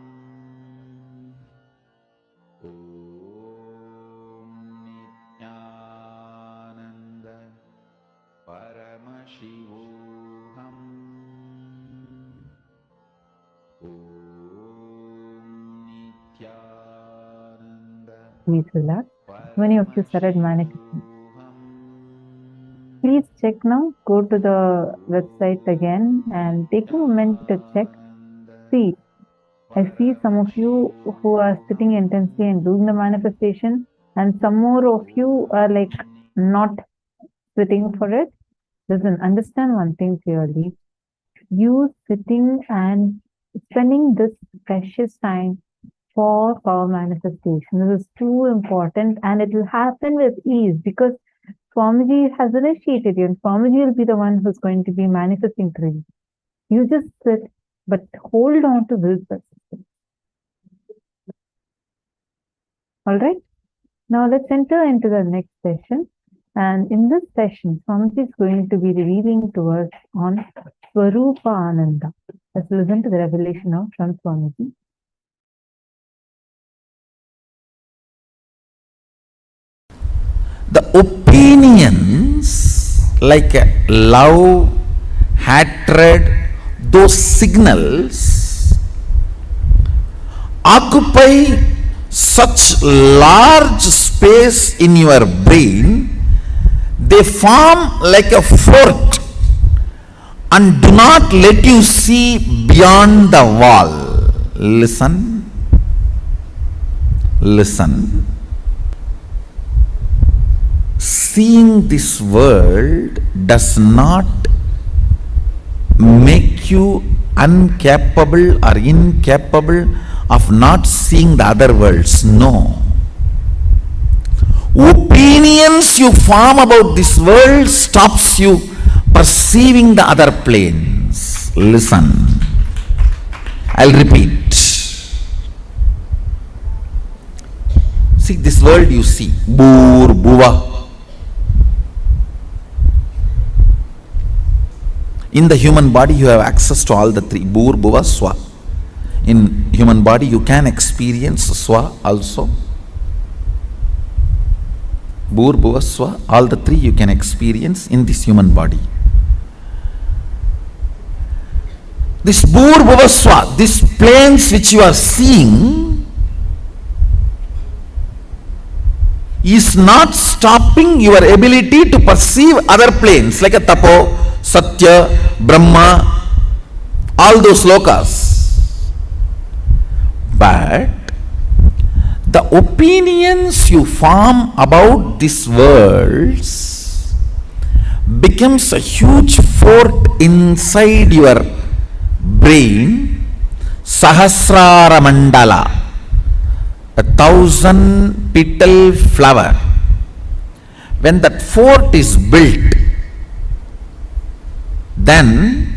Om Nithyananda Paramashivam. Om Nithyananda Please relax. Many of you started manifesting. Please check now. Go to the website again and take a moment to check. See, I see some of you who are sitting intensely and doing the manifestation, and some more of you are like not sitting for it. Listen, understand one thing clearly. You sitting and spending this precious time for power manifestation. This is too important, and it will happen with ease because Swamiji has initiated you, and Swamiji will be the one who's going to be manifesting through you. You just sit, but hold on to this persistence. All right. Now let's enter into the next session. And in this session, Swamiji is going to be revealing to us on Swarupa Ananda. Let's listen to the revelation of Swamiji. The opinions like love, hatred, those signals occupy such large space in your brain, they form like a fort and do not let you see beyond the wall. Listen, listen. Seeing this world does not make you incapable or incapable of not seeing the other worlds. No. Opinions you form about this world stops you perceiving the other planes. Listen. I'll repeat. See, this world you see. Bur, Bhuva. In the human body you have access to all the three. Bhur, Bhuva, Swa. In human body you can experience Swa also. Bhur, Bhuva, Swa. All the three you can experience in this human body. This Bhur, Bhuva, Swa, these planes which you are seeing is not stopping your ability to perceive other planes like a Tapo, Satya, Brahma, all those lokas. But the opinions you form about these worlds becomes a huge fort inside your brain, Sahasrara Mandala, 1,000 petal flower. When that fort is built, then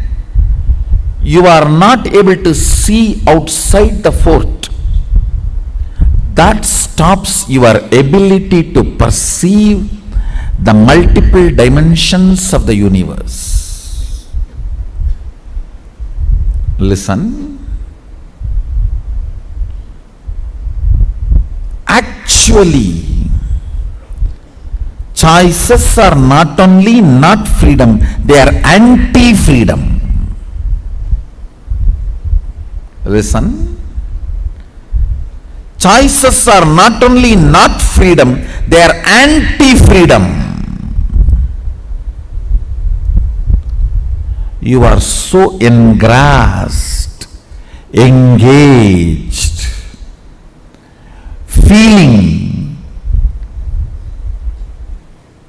you are not able to see outside the fort. that stops your ability to perceive the multiple dimensions of the universe. Listen. Actually, choices are not only not freedom, they are anti-freedom. Listen. Choices are not only not freedom, they are anti-freedom. You are so engrossed, engaged, feeling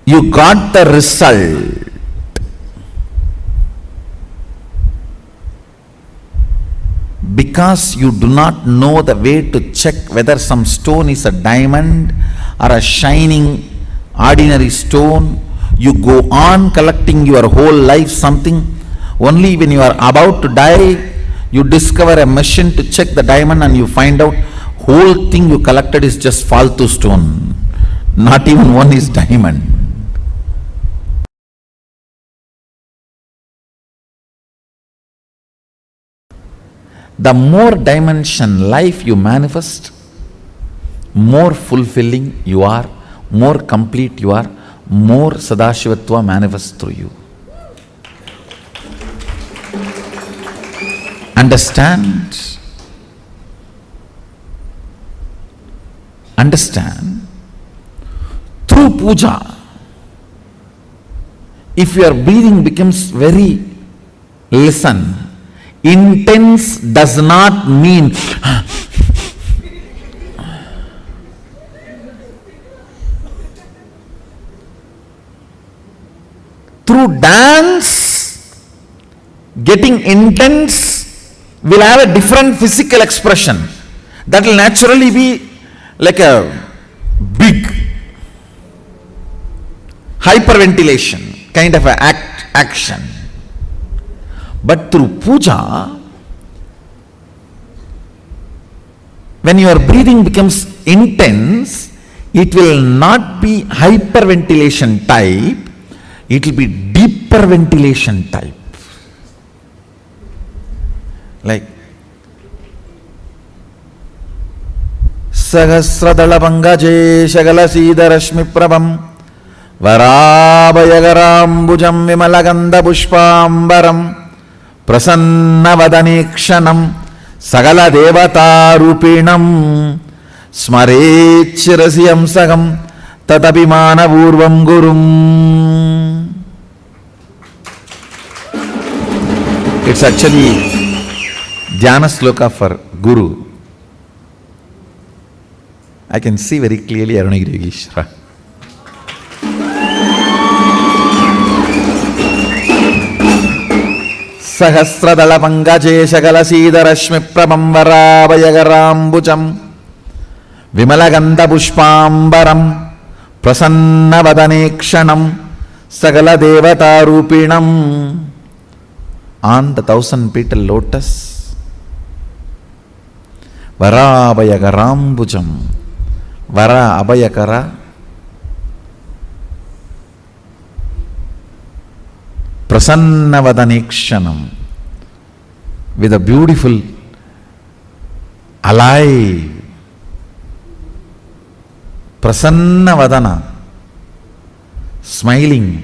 you got the result. Because you do not know the way to check whether some stone is a diamond or a shining ordinary stone, you go on collecting your whole life something. Only when you are about to die, you discover a machine to check the diamond and you find out whole thing you collected is just faltu stone. Not even one is diamond. The more dimension life you manifest, more fulfilling you are, more complete you are, more Sadashivatva manifests through you. Understand? Understand? Through puja, if your breathing becomes very, listen, intense does not mean through dance, getting intense will have a different physical expression. That will naturally be like a big hyperventilation kind of a action. But through puja, when your breathing becomes intense, it will not be hyperventilation type, it will be deeper ventilation type. Like Sahasrara Pangaje Shagalasida Rashmi Prabham Varabhayagarambujam Vimalaganda Pushpambaram Prasannavadanikshanam Sagala Devata Rupinam Smarechirasiyam Sagam Tatapimana Purvam Gurum. It's actually Dhyana Sloka for Guru. I can see very clearly Arunagiri Yogeshwara. Sahasrara Pangaje Shagalasida Rashmi Prabham Varabhayagarambujam Vimalaganda Pushpambaram Prasannavadanikshanam Sagala Devata Rupinam. On the 1,000-petal lotus, Varabhayagarambujam, Vara Abhayakara, Prasannavadanikshanam, with a beautiful, alive, Prasannavadana, smiling,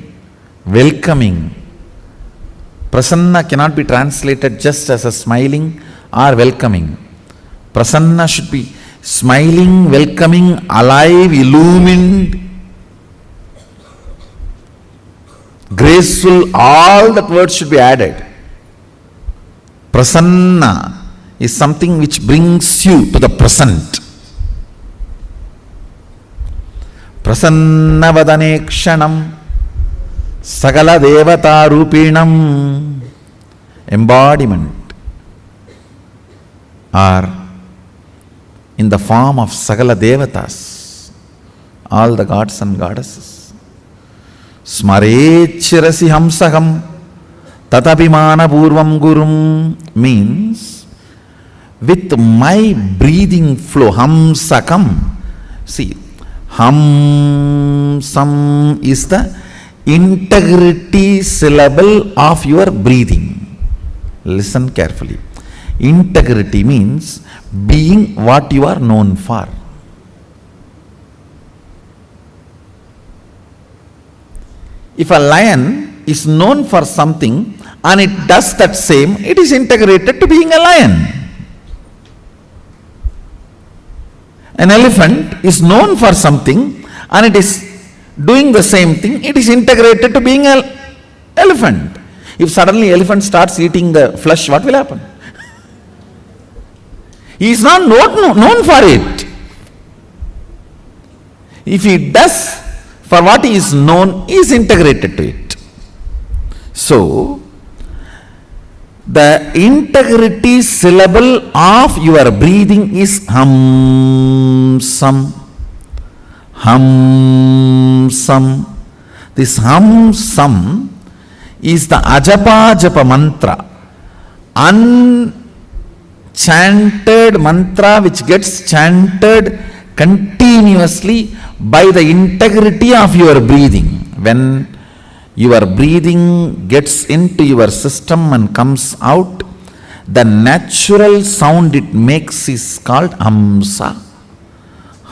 welcoming. Prasanna cannot be translated just as a smiling or welcoming. Prasanna should be smiling, welcoming, alive, illumined, graceful. All that words should be added. Prasanna is something which brings you to the present. Prasannavadanekshanam Sagala Devata Rupinam. Embodiment are in the form of Sagala Devatas, all the gods and goddesses. Smarechirasi Hamsaham Tatapimana Purvam Gurum means with my breathing flow, hamsakam. See, hamsam is the integrity syllable of your breathing. Listen carefully. Integrity means being what you are known for. If a lion is known for something and it does that same, it is integrated to being a lion. An elephant is known for something and it is doing the same thing, it is integrated to being an elephant. If suddenly elephant starts eating the flesh, what will happen? He is not known for it. If he does for what he is known, he is integrated to it. So, the integrity syllable of your breathing is hamsam. Hamsam. This hamsam is the ajapa japa mantra, unchanted mantra which gets chanted continuously by the integrity of your breathing. When your breathing gets into your system and comes out, the natural sound it makes is called hamsa.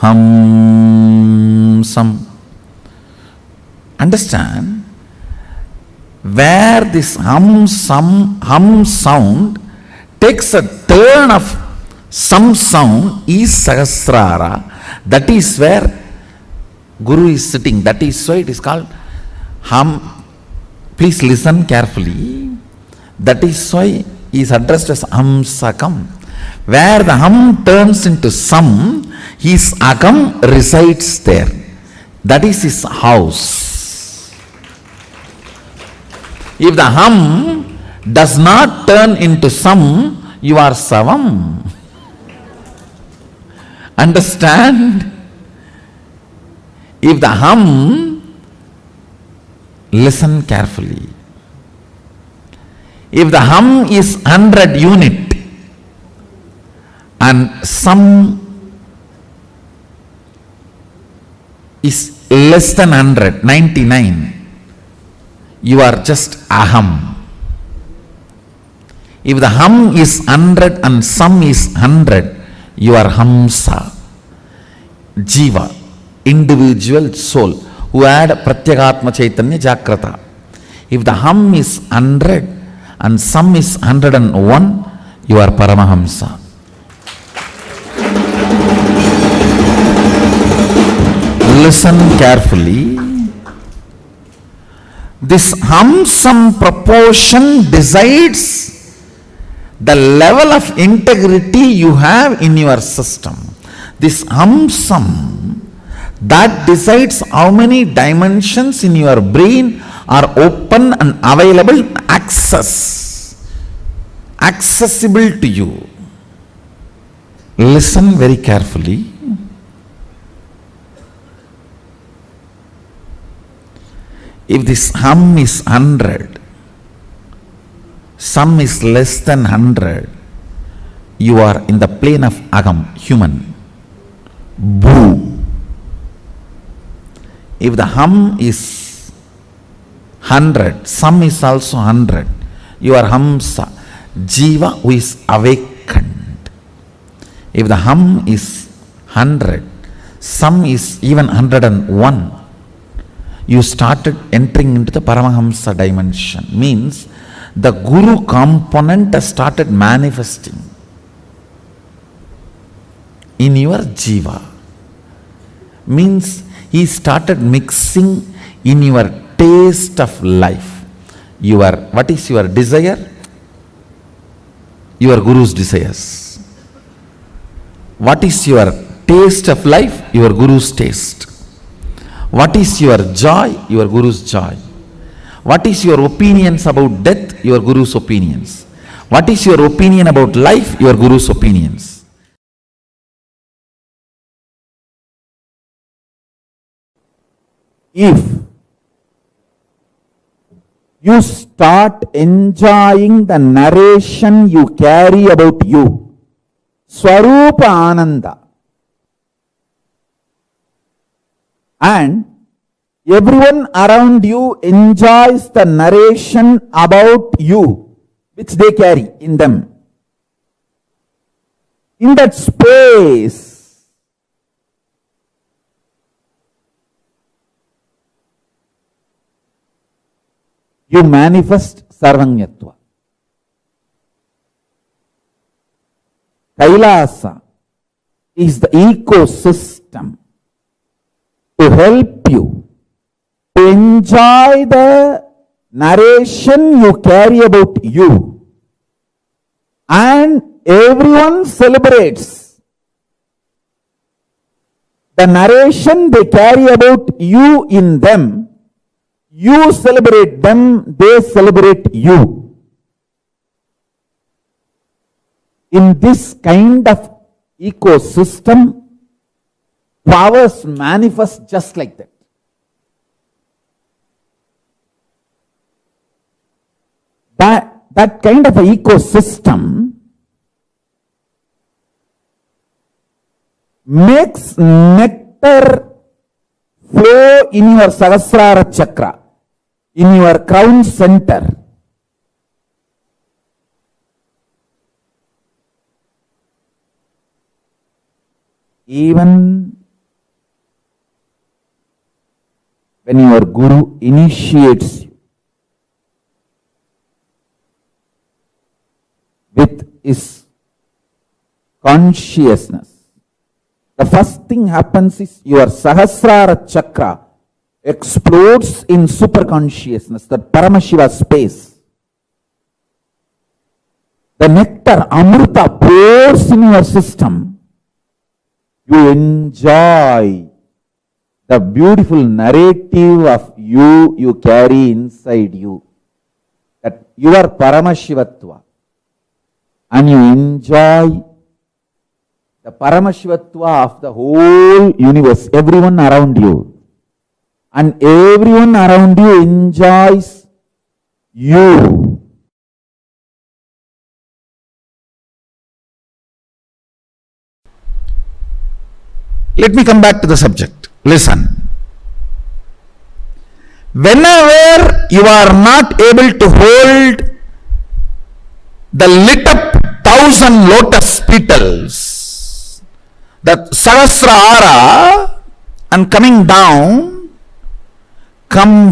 Hamsam. Understand? Where this hum sound takes a turn of some sound is Sahasrara. That is where Guru is sitting. That is why it is called hum. Please listen carefully. That is why he is addressed as hamsakam. Where the hum turns into sam, his akam resides there. That is his house. If the hum does not turn into sam, you are savam. Understand? If the hum, listen carefully. If the hum is 100 unit and sam is less than 100, 99, you are just aham. If the hum is 100 and sam is 100, you are hamsa. Jiva, individual soul, who had Pratyakatma Chaitanya Jagrata. If the hum is 100 and sam is 101, you are Paramahamsa. Listen carefully. This hum-sam proportion decides the level of integrity you have in your system. This hum-sam, that decides how many dimensions in your brain are open and available, accessible to you. Listen very carefully. If this hum is 100, sam is less than 100, you are in the plane of agam, human. Bhu. If the hum is 100, sam is also 100, you are hamsa, jiva who is awakened. If the hum is 100, sam is even 101, you started entering into the Paramahamsa dimension. Means the Guru component has started manifesting in your jiva. Means he started mixing in your taste of life. What is your desire? Your Guru's desires. What is your taste of life? Your Guru's taste. What is your joy? Your Guru's joy. What is your opinions about death? Your Guru's opinions. What is your opinion about life? Your Guru's opinions. If you start enjoying the narration you carry about you, Swarupa Ananda. And everyone around you enjoys the narration about you, which they carry in them. In that space, you manifest Sarvanyatva. Kailasa is the ecosystem to help you to enjoy the narration you carry about you. And everyone celebrates the narration they carry about you in them. You celebrate them, they celebrate you. In this kind of ecosystem, powers manifest just like that. That kind of a ecosystem makes nectar flow in your Sahasrara Chakra, in your crown center. Even when your Guru initiates you with his consciousness, the first thing happens is your Sahasrara Chakra explodes in super consciousness, the Paramashiva space. The nectar, Amrita, pours in your system. You enjoy the beautiful narrative of you carry inside you. That you are Paramashivatva. And you enjoy the Paramashivatva of the whole universe, everyone around you. And everyone around you enjoys you. Let me come back to the subject. Listen. Whenever you are not able to hold the lit up 1,000 lotus petals, that Sahasrara, and come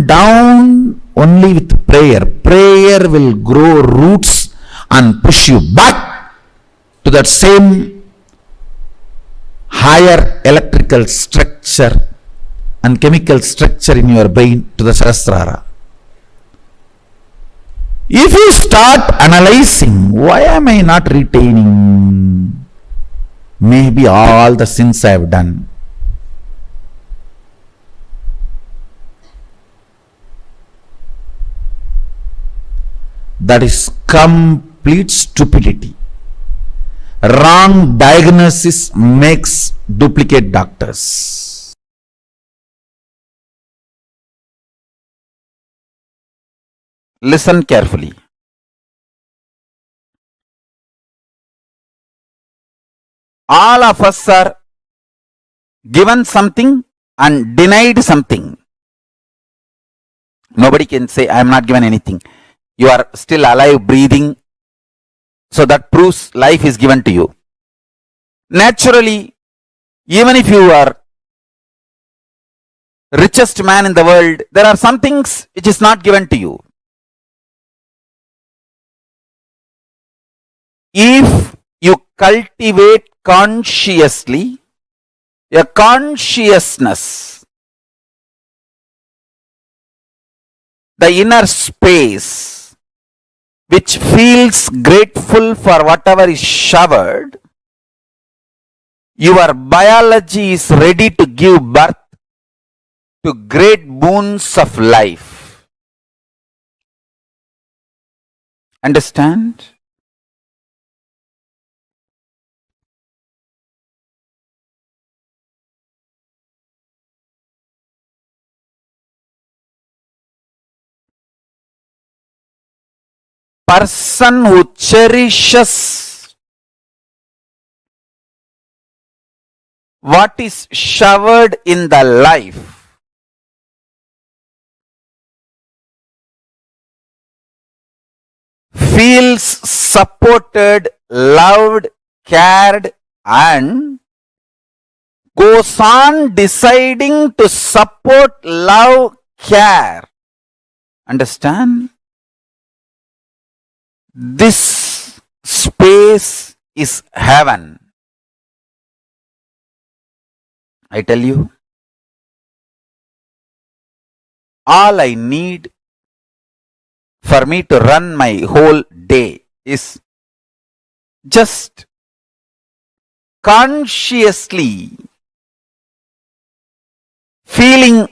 down only with prayer. Prayer will grow roots and push you back to that same higher electrical structure and chemical structure in your brain, to the Sahasrara. If you start analyzing, why am I not retaining maybe all the sins I have done? That is complete stupidity. Wrong diagnosis makes duplicate doctors. Listen carefully. All of us are given something and denied something. Nobody can say, I am not given anything. You are still alive, breathing. So that proves life is given to you. Naturally, even if you are richest man in the world, there are some things which is not given to you. If you cultivate consciously a consciousness, the inner space, which feels grateful for whatever is showered, your biology is ready to give birth to great boons of life. Understand? Person who cherishes what is showered in the life feels supported, loved, cared, and goes on deciding to support, love, care. Understand? This space is heaven. I tell you, all I need for me to run my whole day is just consciously feeling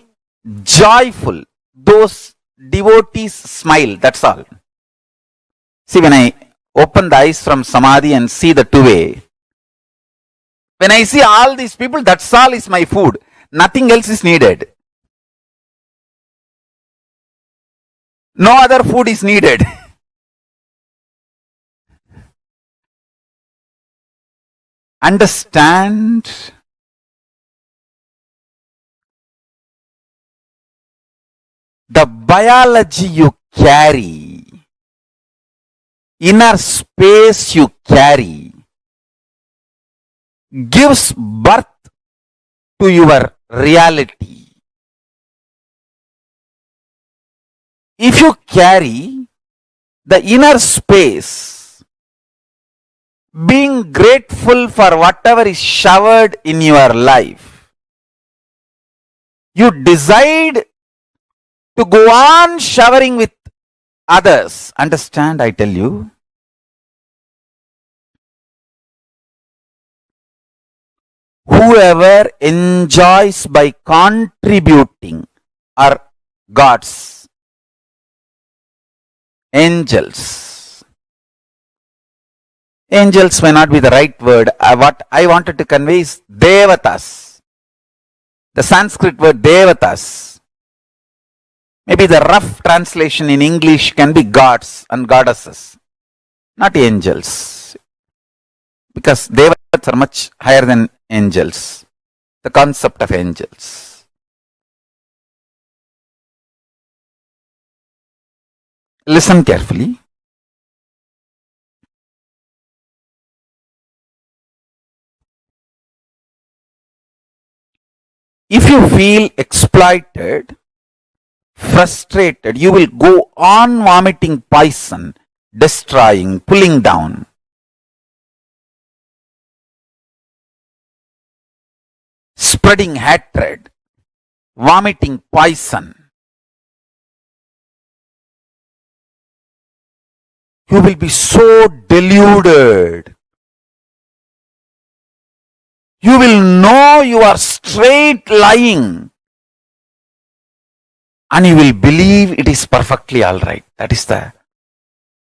joyful. Those devotees smile, that's all. See, when I open the eyes from samadhi and see the two-way, when I see all these people, that's all is my food. Nothing else is needed. No other food is needed. Understand? The biology you carry, inner space you carry, gives birth to your reality. If you carry the inner space, being grateful for whatever is showered in your life, you decide to go on showering with others. Understand, I tell you? Whoever enjoys by contributing are gods, angels. Angels may not be the right word. What I wanted to convey is devatas. The Sanskrit word devatas. Maybe the rough translation in English can be gods and goddesses, not angels. Because devatas are much higher than angels. The concept of angels. Listen carefully. If you feel exploited, frustrated, you will go on vomiting poison, destroying, pulling down. Spreading hatred, vomiting poison. You will be so deluded. You will know you are straight lying. And you will believe it is perfectly alright. That is the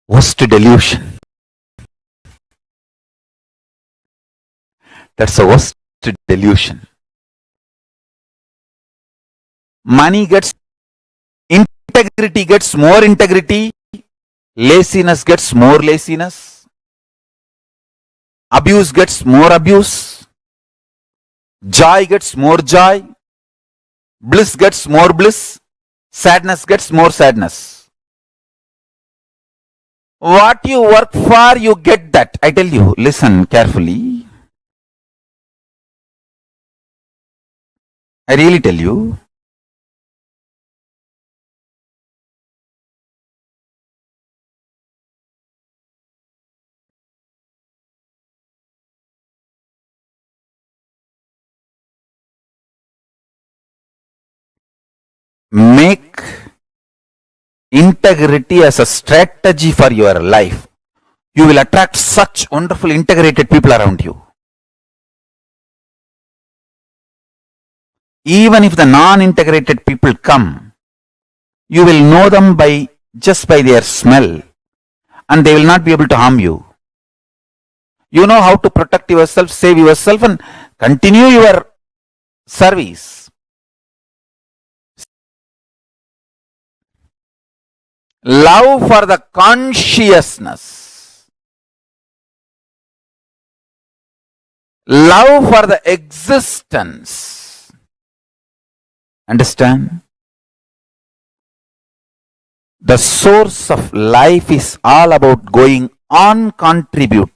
worst delusion. That's the worst delusion. Money gets, integrity gets more integrity, laziness gets more laziness, abuse gets more abuse, joy gets more joy, bliss gets more bliss, sadness gets more sadness. What you work for, you get that. I tell you, listen carefully. I really tell you. Make integrity as a strategy for your life. You will attract such wonderful integrated people around you. Even if the non-integrated people come, you will know them just by their smell, and they will not be able to harm you. You know how to protect yourself, save yourself, and continue your service. Love for the consciousness. love for the existence. Understand? The source of life is all about going on contributing.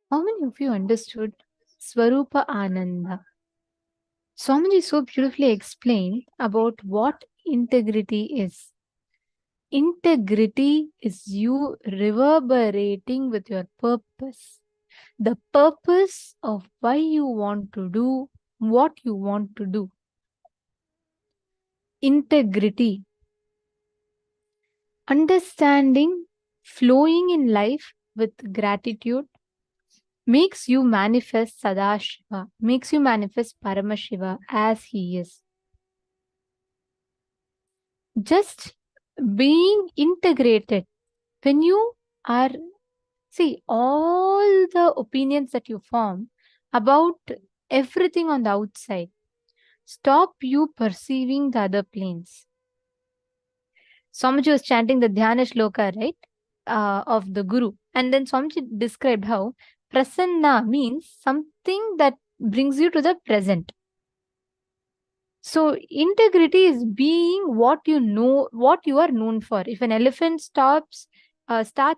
How many of you understood Swarupa Ananda? Swamiji so beautifully explained about what integrity is. Integrity is you reverberating with your purpose. The purpose of why you want to do what you want to do. Integrity. Understanding, flowing in life with gratitude makes you manifest Sadashiva, makes you manifest Paramashiva as he is. Just being integrated. When you are, see, all the opinions that you form about everything on the outside, stop you perceiving the other planes. Swamiji was chanting the Dhyana Shloka, right? Of the Guru. And then Swamiji described how Prasanna means something that brings you to the present. So integrity is being what you know, what you are known for. If an elephant starts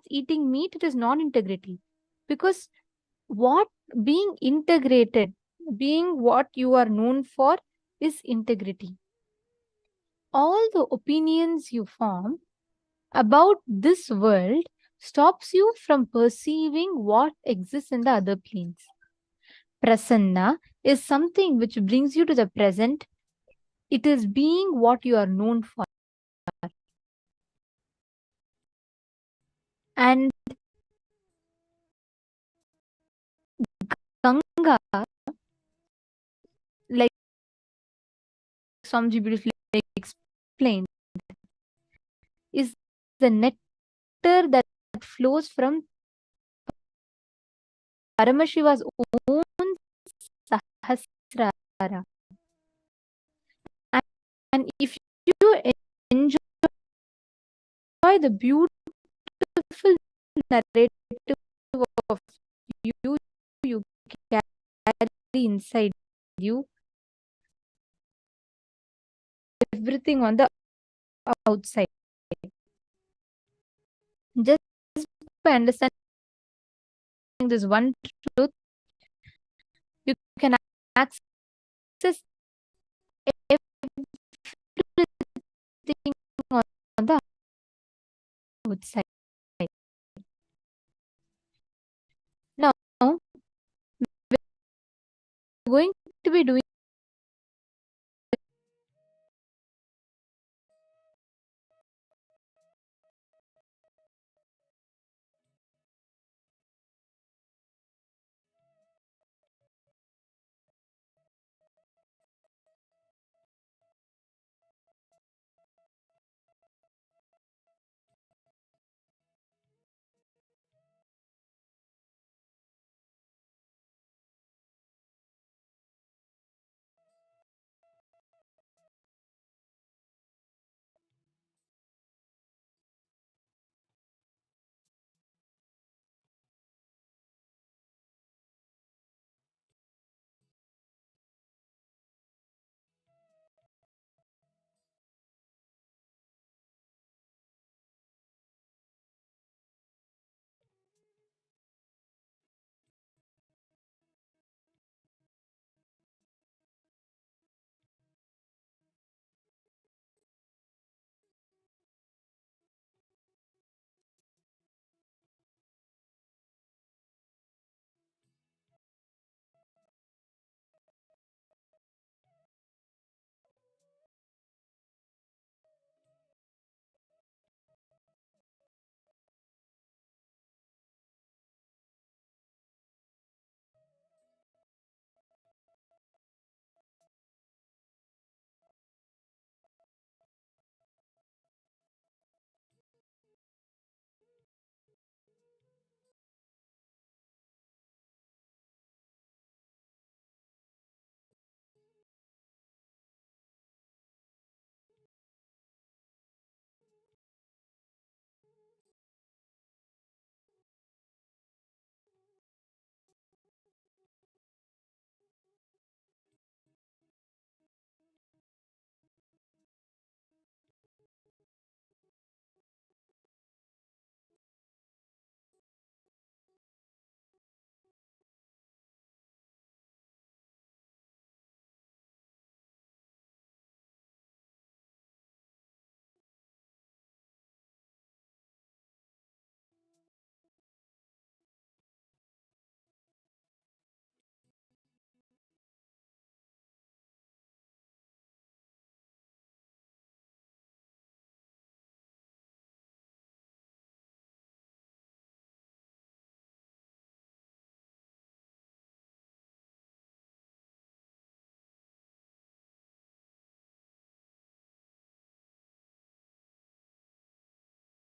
eating meat, it is non-integrity, because what being integrated, being what you are known for, is integrity. All the opinions you form about this world stops you from perceiving what exists in the other planes. Prasanna is something which brings you to the present. It is being what you are known for. And Ganga, like Swamiji beautifully explained, is the nectar that flows from Paramashiva's own Sahasrara. And if you enjoy the beautiful narrative of you, you carry inside you, everything on the outside. Just by understanding this one truth, you can access everything on the outside. Now, we're going to be doing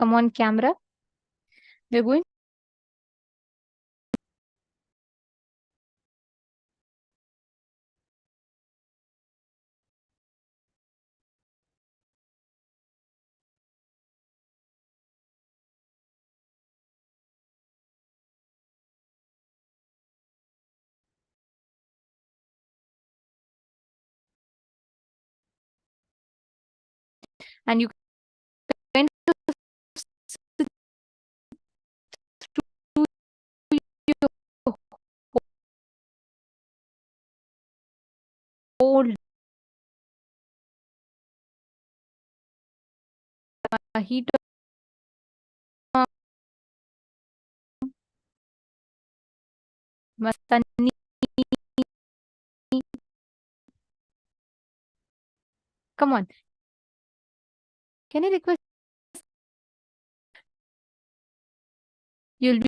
come on camera. We're going and you kind of sit through your whole heat of sunny. Come on, can I request? You'll be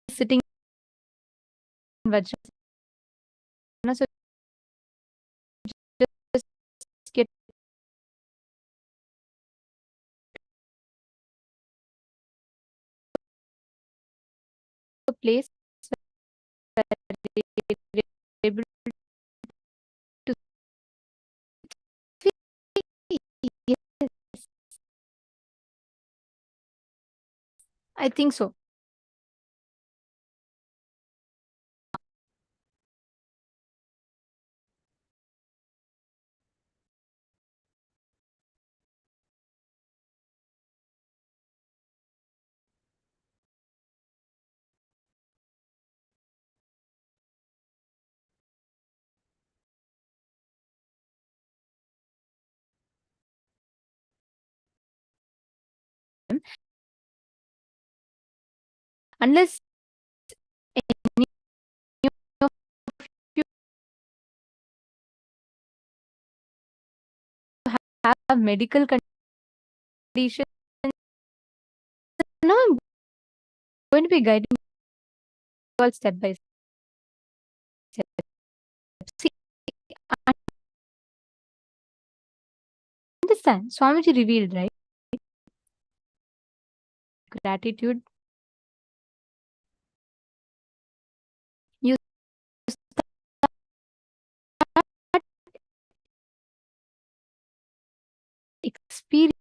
sitting in Vajrasana, so just get a place where you're able to see. Yes, I think so. Unless any of you have medical conditions, now I'm going to be guiding you all step by step. See, understand, Swamiji revealed, right? Gratitude. You start experiencing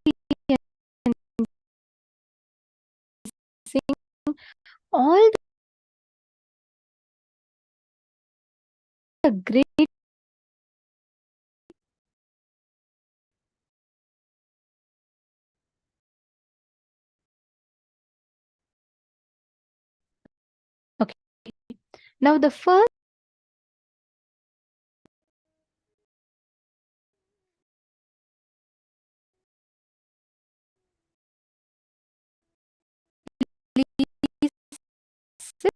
all the great okay. Now the first please sit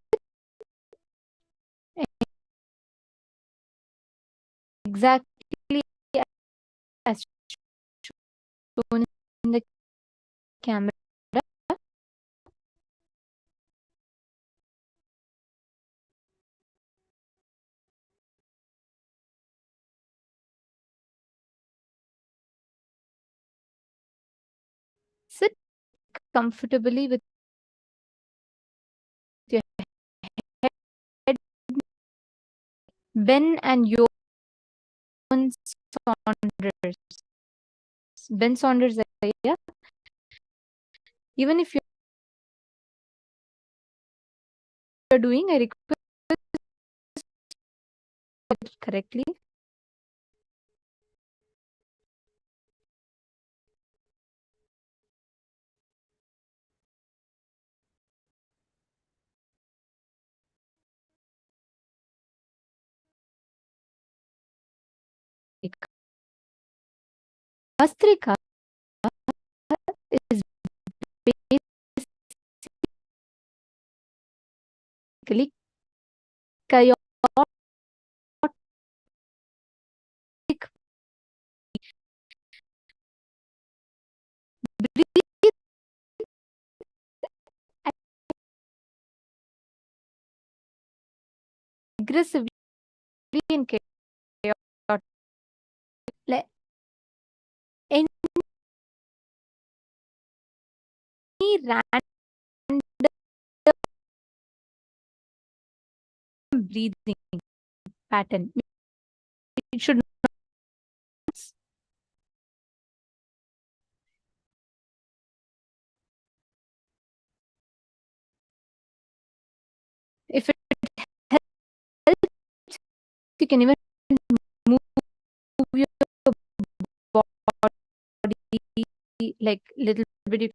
exactly as shown in the camera. Sit comfortably with your head Ben and Yon Saunders. Ben Saunders, yeah. Even if you're doing, I request it correctly. Vastrika is basically chaotic. Breathe aggressively in chaotic. Like any random breathing pattern. It should not. If it helps, you can even move your body like little bit.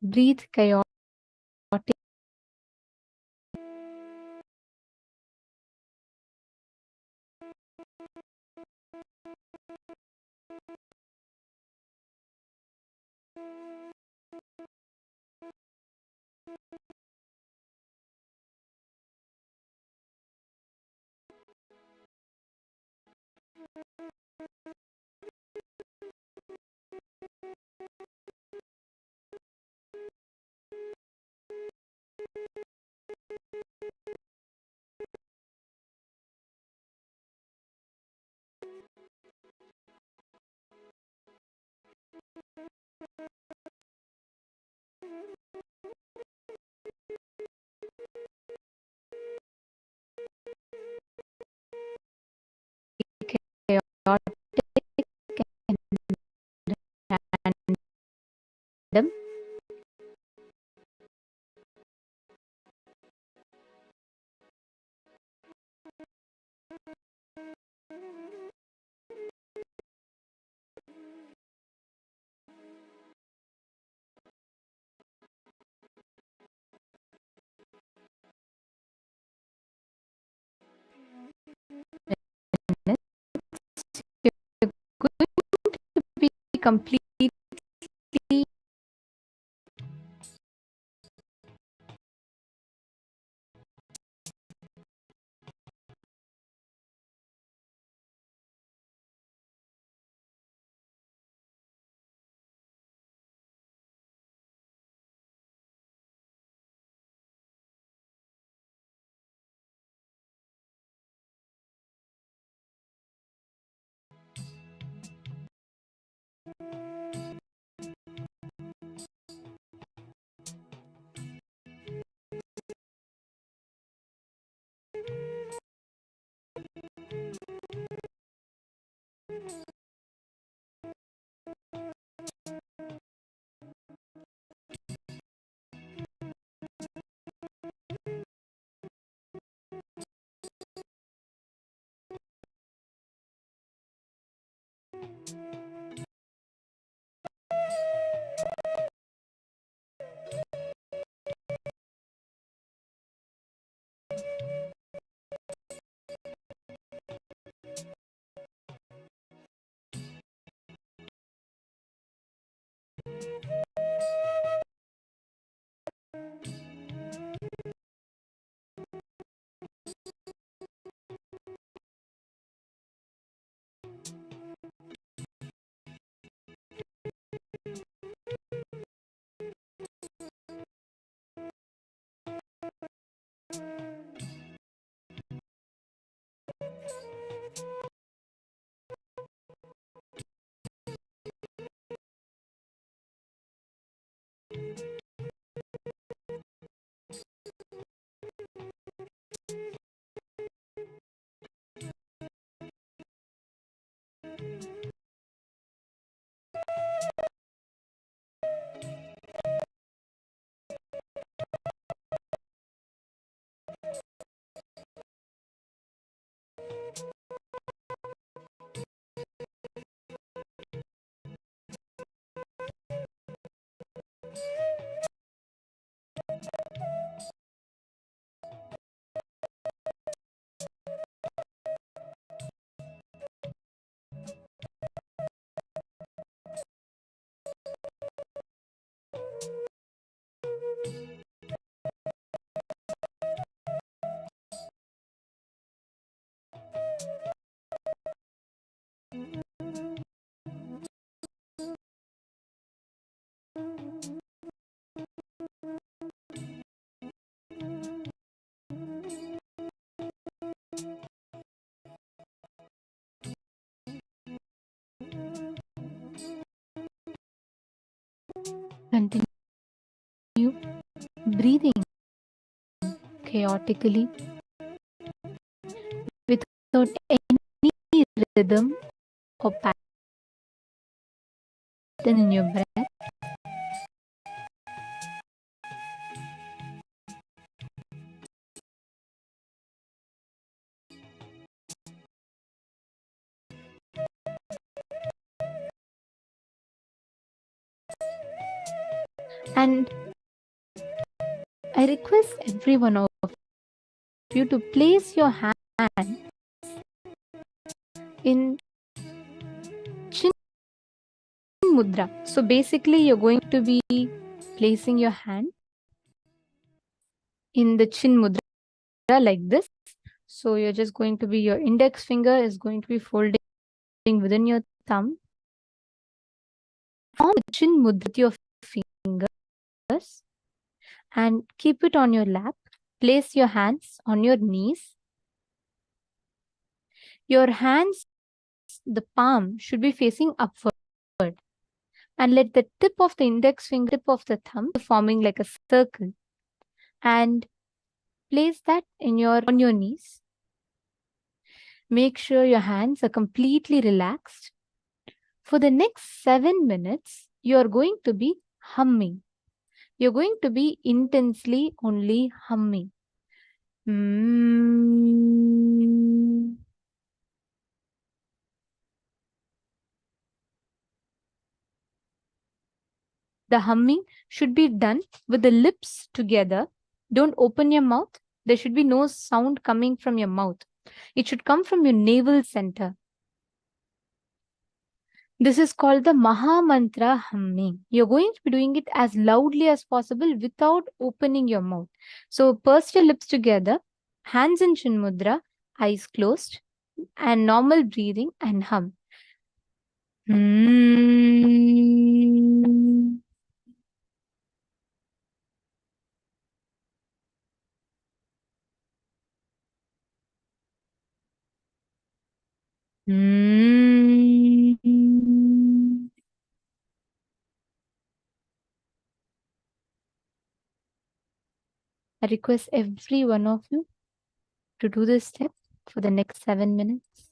Breathe chaotic. Chaotic and random. You're going to be completely continue breathing chaotically without any rhythm or pattern in your breath. And I request every one of you to place your hand in Chin Mudra. So basically, you're going to be placing your hand in the Chin Mudra like this. So you're just going to be, your index finger is going to be folding within your thumb. Form the Chin Mudra with your fingers and keep it on your lap. Place your hands on your knees. Your hands, the palm should be facing upward. And let the tip of the index finger, tip of the thumb, forming like a circle. And place that on your knees. Make sure your hands are completely relaxed. For the next 7 minutes, you are going to be humming. You're going to be intensely only humming. The humming should be done with the lips together. Don't open your mouth. There should be no sound coming from your mouth. It should come from your navel center. This is called the Maha Mantra humming. You're going to be doing it as loudly as possible without opening your mouth. So purse your lips together, hands in Chin Mudra, eyes closed, and normal breathing and hum. I request every one of you to do this step for the next 7 minutes.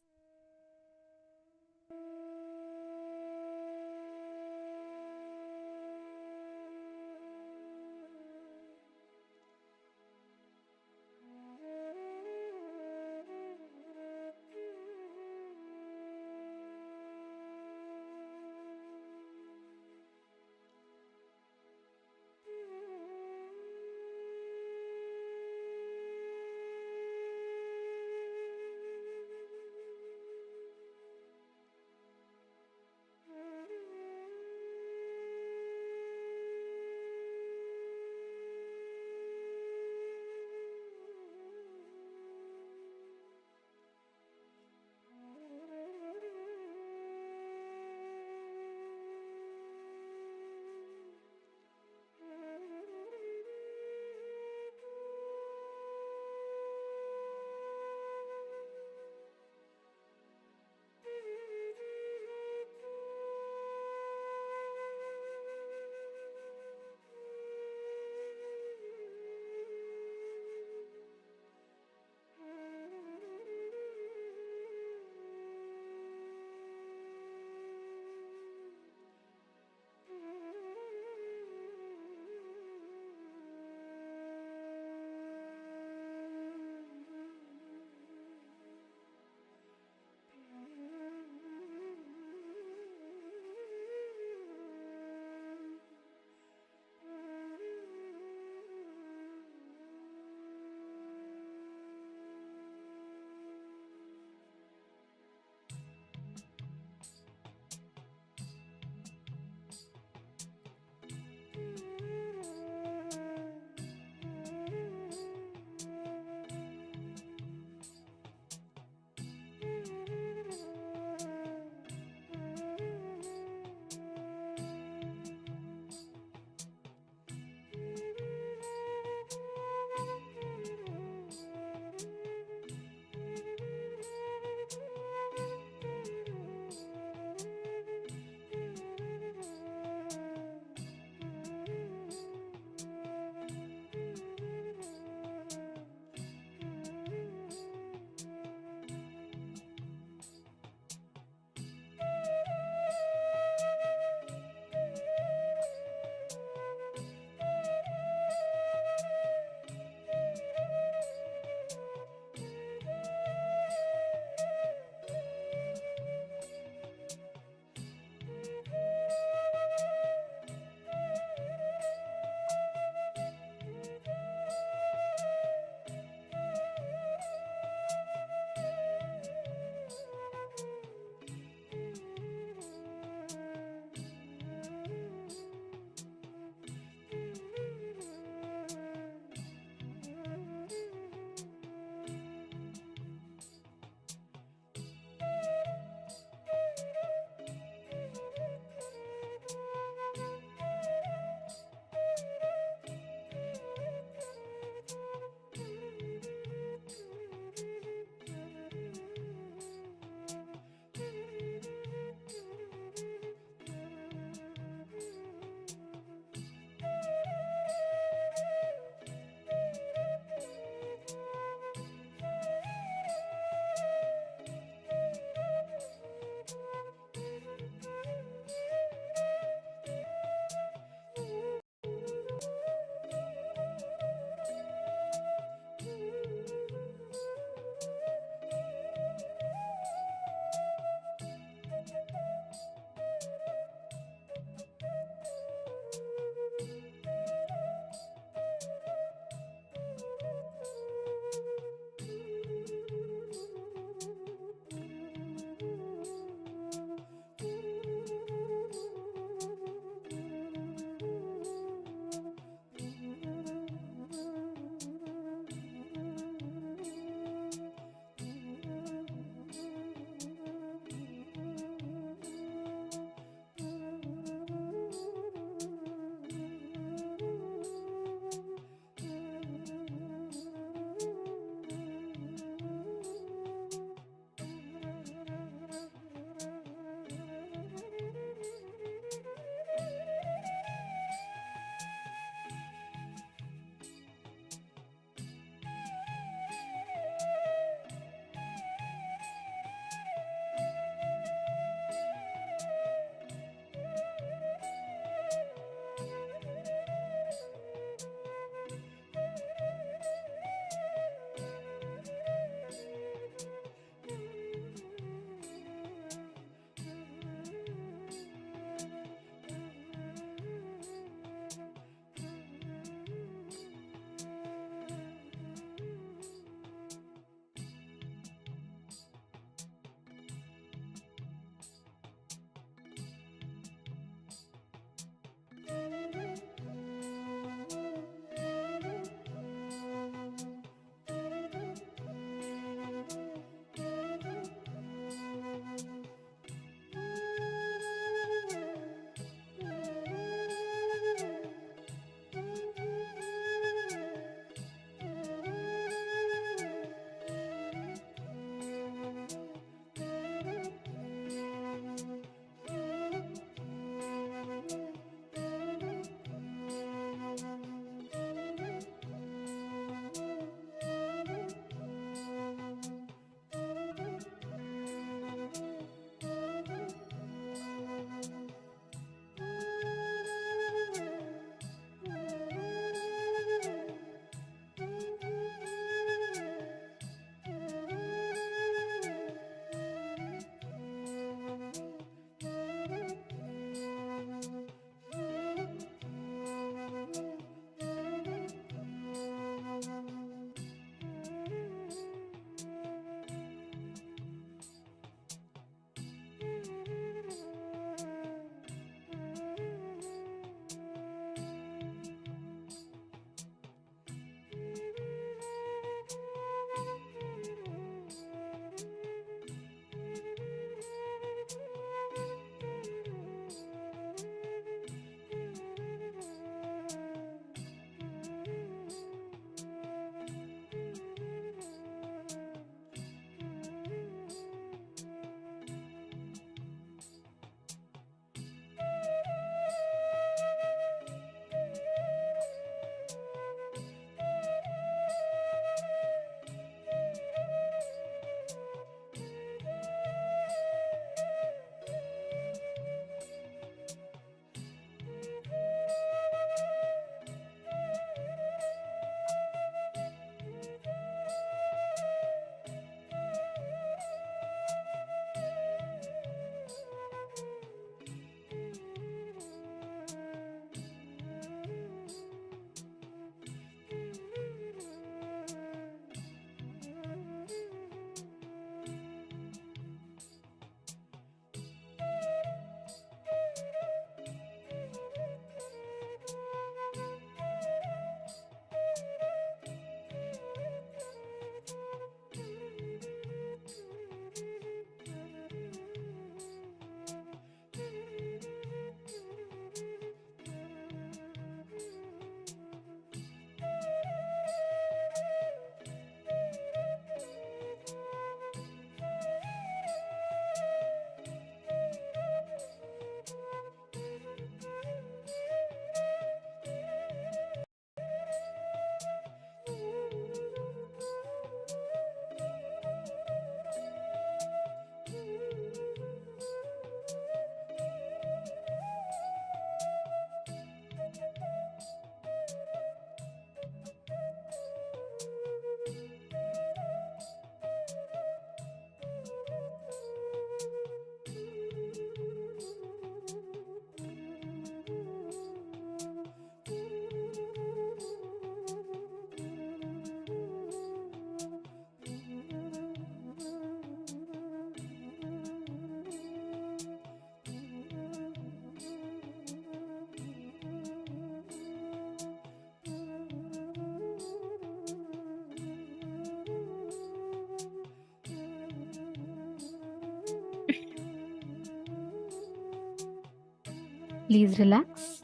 Please relax.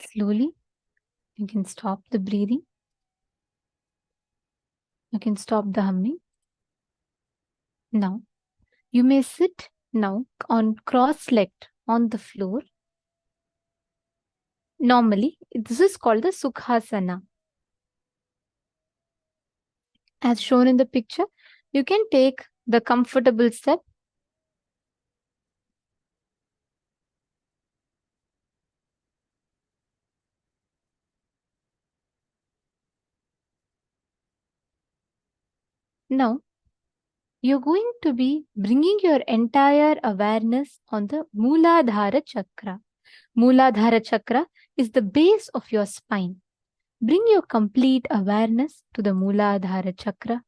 Slowly, you can stop the breathing. You can stop the humming. Now, you may sit now on cross-legged on the floor. Normally, this is called the Sukhasana. As shown in the picture, you can take the comfortable step. Now, you're going to be bringing your entire awareness on the Mooladhara Chakra. Mooladhara Chakra is the base of your spine. Bring your complete awareness to the Mooladhara Chakra.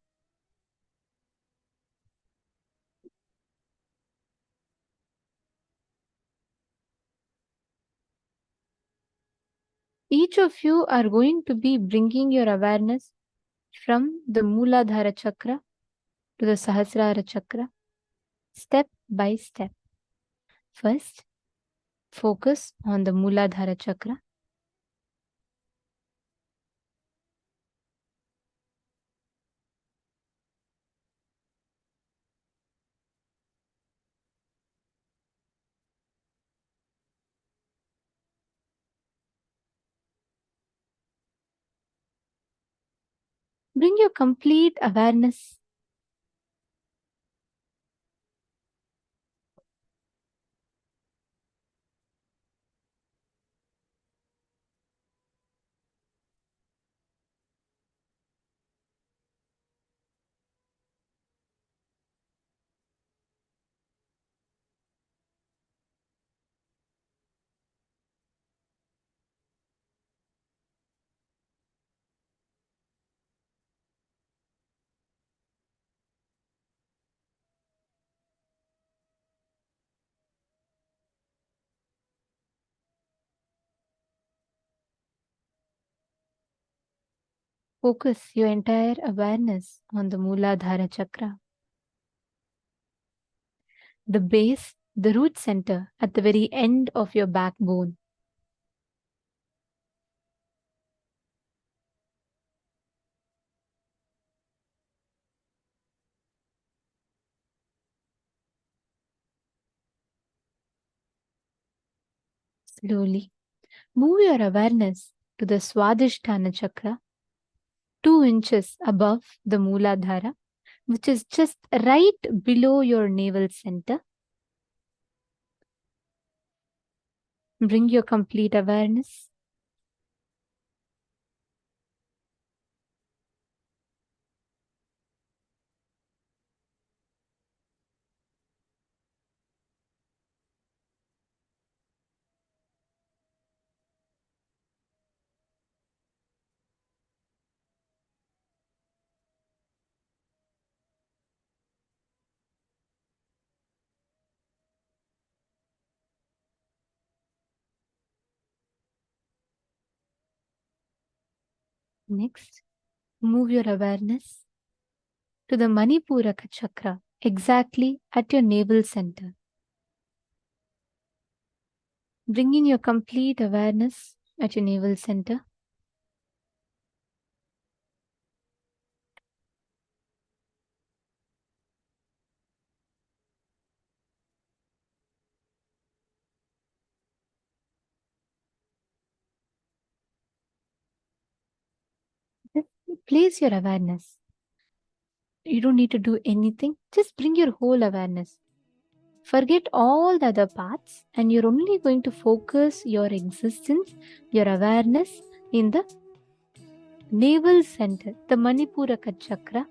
Each of you are going to be bringing your awareness from the Mooladhara Chakra to the Sahasrara Chakra, step by step. First, focus on the Mooladhara Chakra. Bring your complete awareness Focus your entire awareness on the Mooladhara Chakra. The base, the root center at the very end of your backbone. Slowly, move your awareness to the Swadhisthana Chakra, 2 inches above the Mooladhara, which is just right below your navel center. Bring your complete awareness. Next, move your awareness to the Manipuraka Chakra, exactly at your navel center. Bringing your complete awareness at your navel center. Just place your awareness. You don't need to do anything. Just bring your whole awareness. Forget all the other parts, and you're only going to focus your existence, your awareness in the navel center, the Manipuraka Chakra.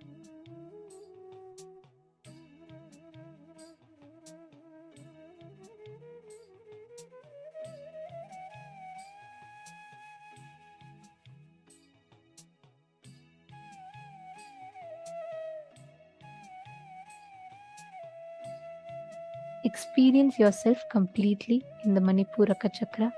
Experience yourself completely in the Manipuraka Chakra.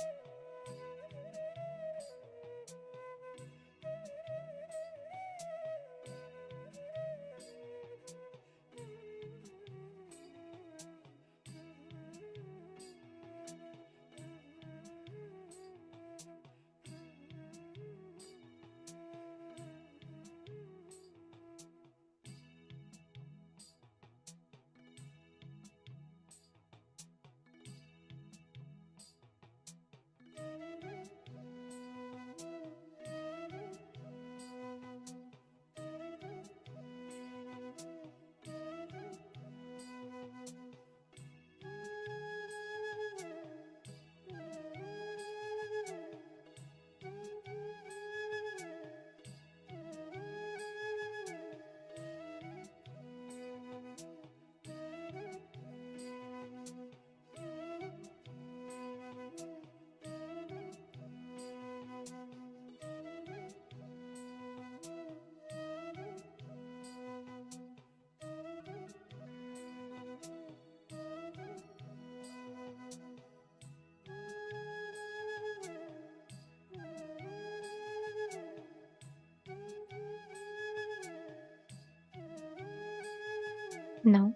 Now,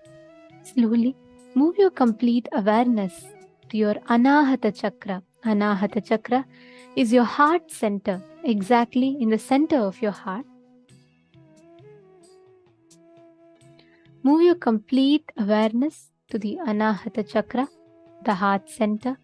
slowly move your complete awareness to your Anahata Chakra. Anahata Chakra is your heart center, exactly in the center of your heart. Move your complete awareness to the Anahata Chakra, the heart center.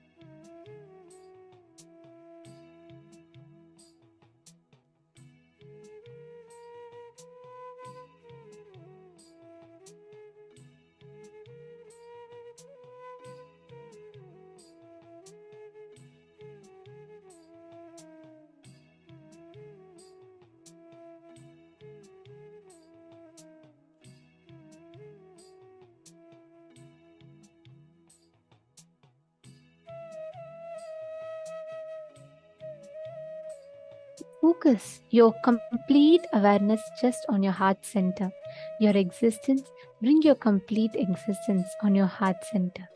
Focus your complete awareness just on your heart center. Your existence, bring your complete existence on your heart center.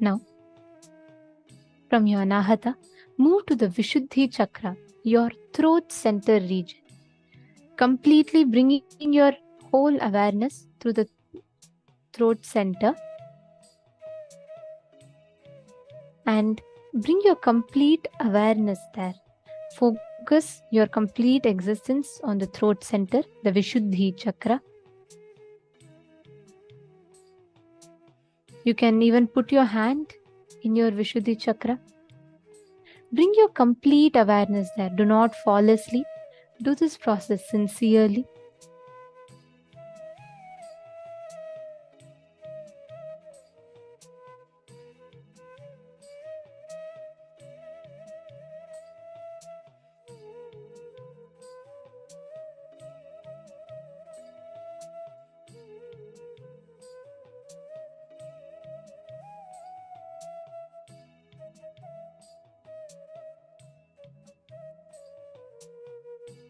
Now, from your Anahata, move to the Vishuddhi Chakra, your throat center region. Completely bringing your whole awareness through the throat center and bring your complete awareness there. Focus your complete existence on the throat center, the Vishuddhi Chakra. You can even put your hand in your Vishuddhi Chakra. Bring your complete awareness there. Do not fall asleep. Do this process sincerely.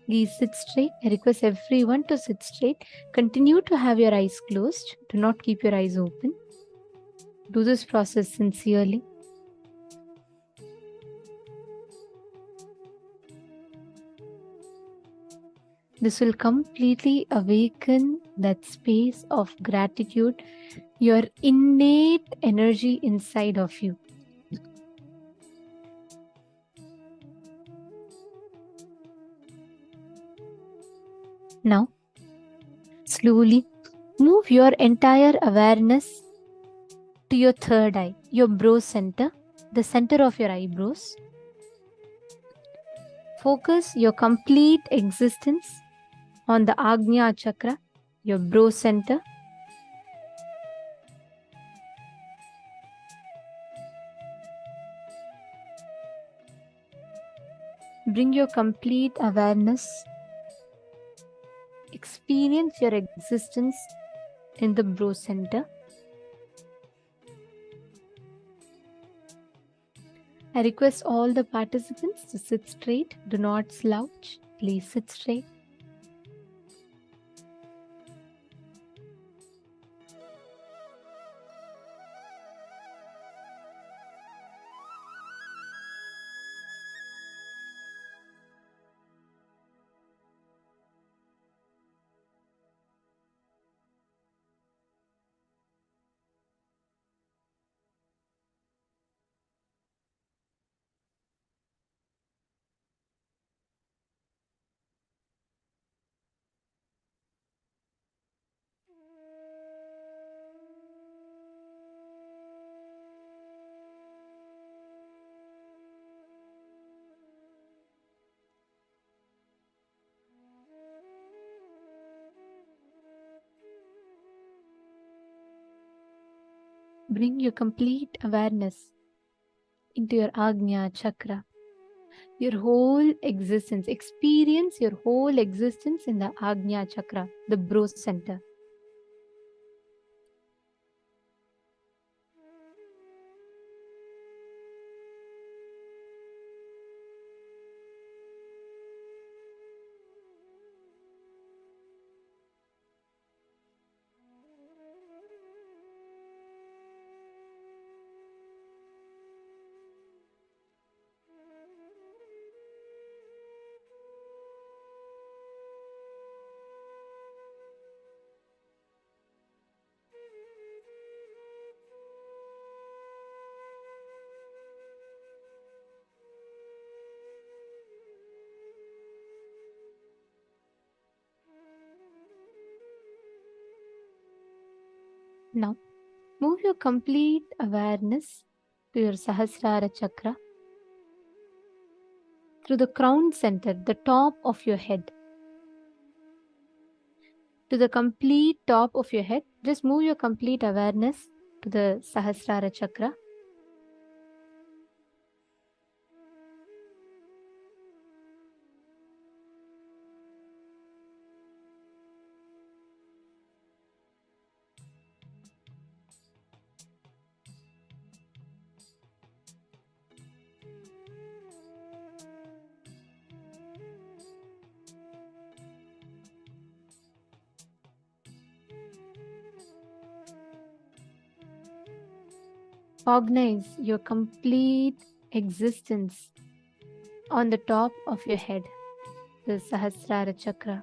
Please sit straight. I request everyone to sit straight. Continue to have your eyes closed. Do not keep your eyes open. Do this process sincerely. This will completely awaken that space of gratitude, your innate energy inside of you. Now, slowly move your entire awareness to your third eye, your brow center, the center of your eyebrows. Focus your complete existence on the Agnya Chakra, your brow center. Bring your complete awareness. Experience your existence in the brow center. I request all the participants to sit straight. Do not slouch. Please sit straight. Bring your complete awareness into your Agnya Chakra. Your whole existence. Experience your whole existence in the Agnya Chakra, the brow center. Now, move your complete awareness to your Sahasrara Chakra through the crown center, the top of your head. To the complete top of your head, just move your complete awareness to the Sahasrara Chakra. Cognize your complete existence on the top of your head, the Sahasrara Chakra.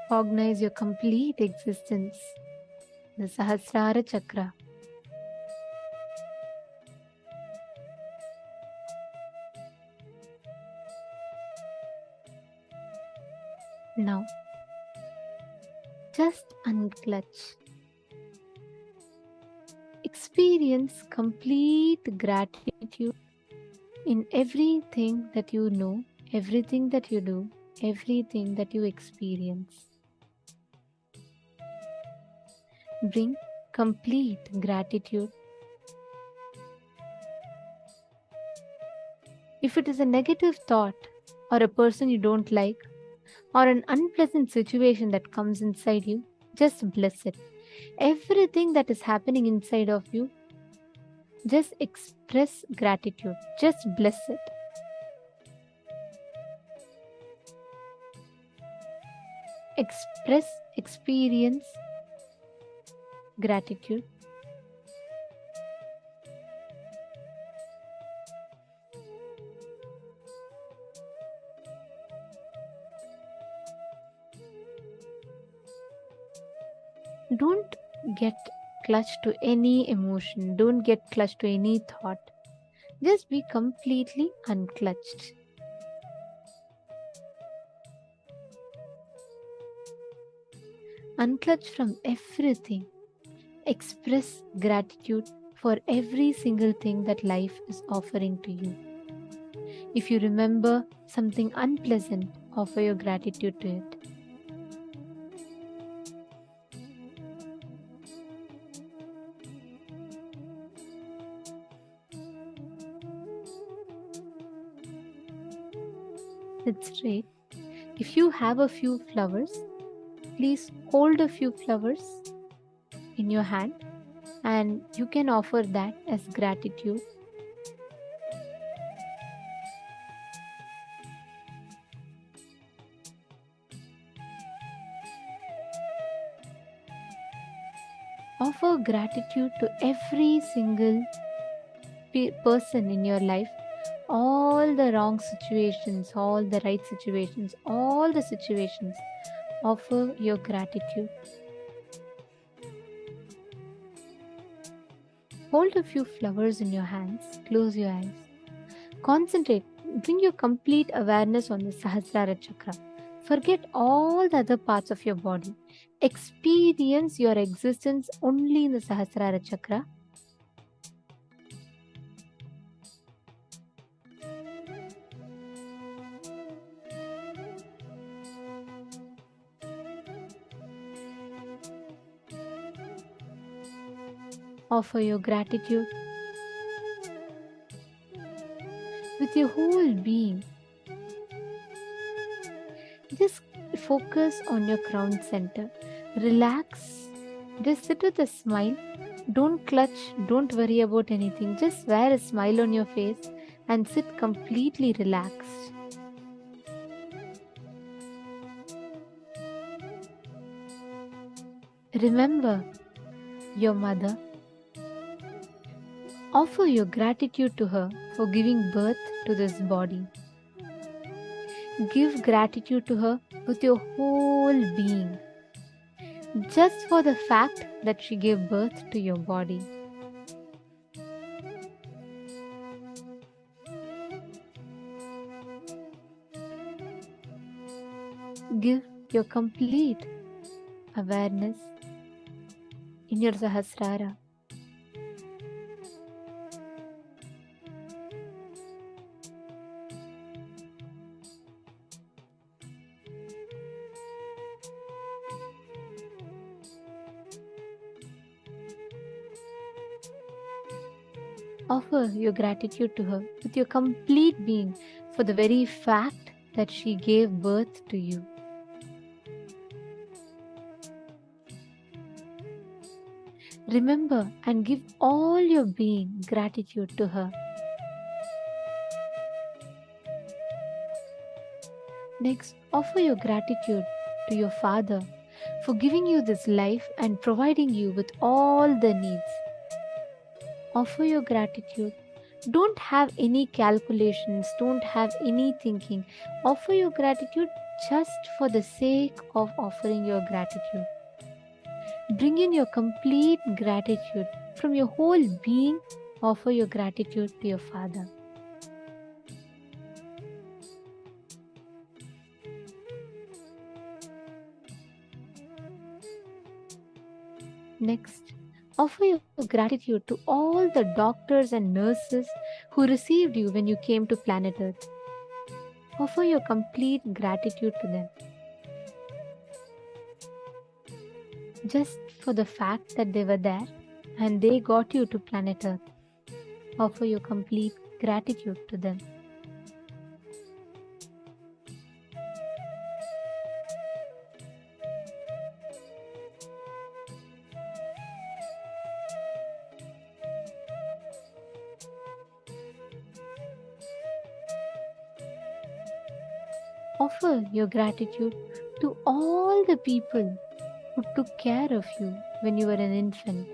Cognize your complete existence, the Sahasrara Chakra. Now, just unclutch. Experience complete gratitude in everything that you know, everything that you do, everything that you experience. Bring complete gratitude. If it is a negative thought, or a person you don't like, or an unpleasant situation that comes inside you, just bless it. Everything that is happening inside of you, just express gratitude. Just bless it. Experience gratitude. Don't get clutched to any emotion. Don't get clutched to any thought. Just be completely unclutched. Unclutch from everything. Express gratitude for every single thing that life is offering to you. If you remember something unpleasant, offer your gratitude to it. That's right. If you have a few flowers, please hold a few flowers in your hand and you can offer that as gratitude. Offer gratitude to every single person in your life. All the wrong situations, all the right situations, all the situations. Offer your gratitude. Hold a few flowers in your hands. Close your eyes. Concentrate. Bring your complete awareness on the Sahasrara Chakra. Forget all the other parts of your body. Experience your existence only in the Sahasrara Chakra. Offer your gratitude with your whole being. Just focus on your crown center. Relax. Just sit with a smile. Don't clutch. Don't worry about anything. Just wear a smile on your face and sit completely relaxed. Remember your mother. Offer your gratitude to her for giving birth to this body. Give gratitude to her with your whole being, just for the fact that she gave birth to your body. Give your complete awareness in your Sahasrara. Offer your gratitude to her with your complete being for the very fact that she gave birth to you. Remember and give all your being gratitude to her. Next, offer your gratitude to your father for giving you this life and providing you with all the needs. Offer your gratitude. Don't have any calculations, don't have any thinking. Offer your gratitude just for the sake of offering your gratitude. Bring in your complete gratitude from your whole being. Offer your gratitude to your father. Next, offer your gratitude to all the doctors and nurses who received you when you came to planet Earth. Offer your complete gratitude to them. Just for the fact that they were there and they got you to planet Earth. Offer your complete gratitude to them. Offer your gratitude to all the people who took care of you when you were an infant,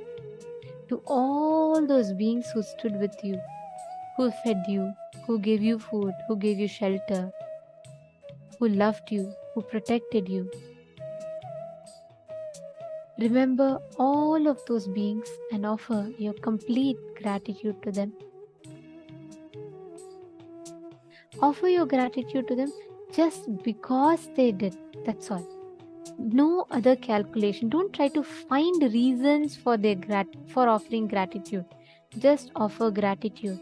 to all those beings who stood with you, who fed you, who gave you food, who gave you shelter, who loved you, who protected you. Remember all of those beings and offer your complete gratitude to them. Offer your gratitude to them just because they did. That's all. No other calculation. Don't try to find reasons for for offering gratitude. Just offer gratitude.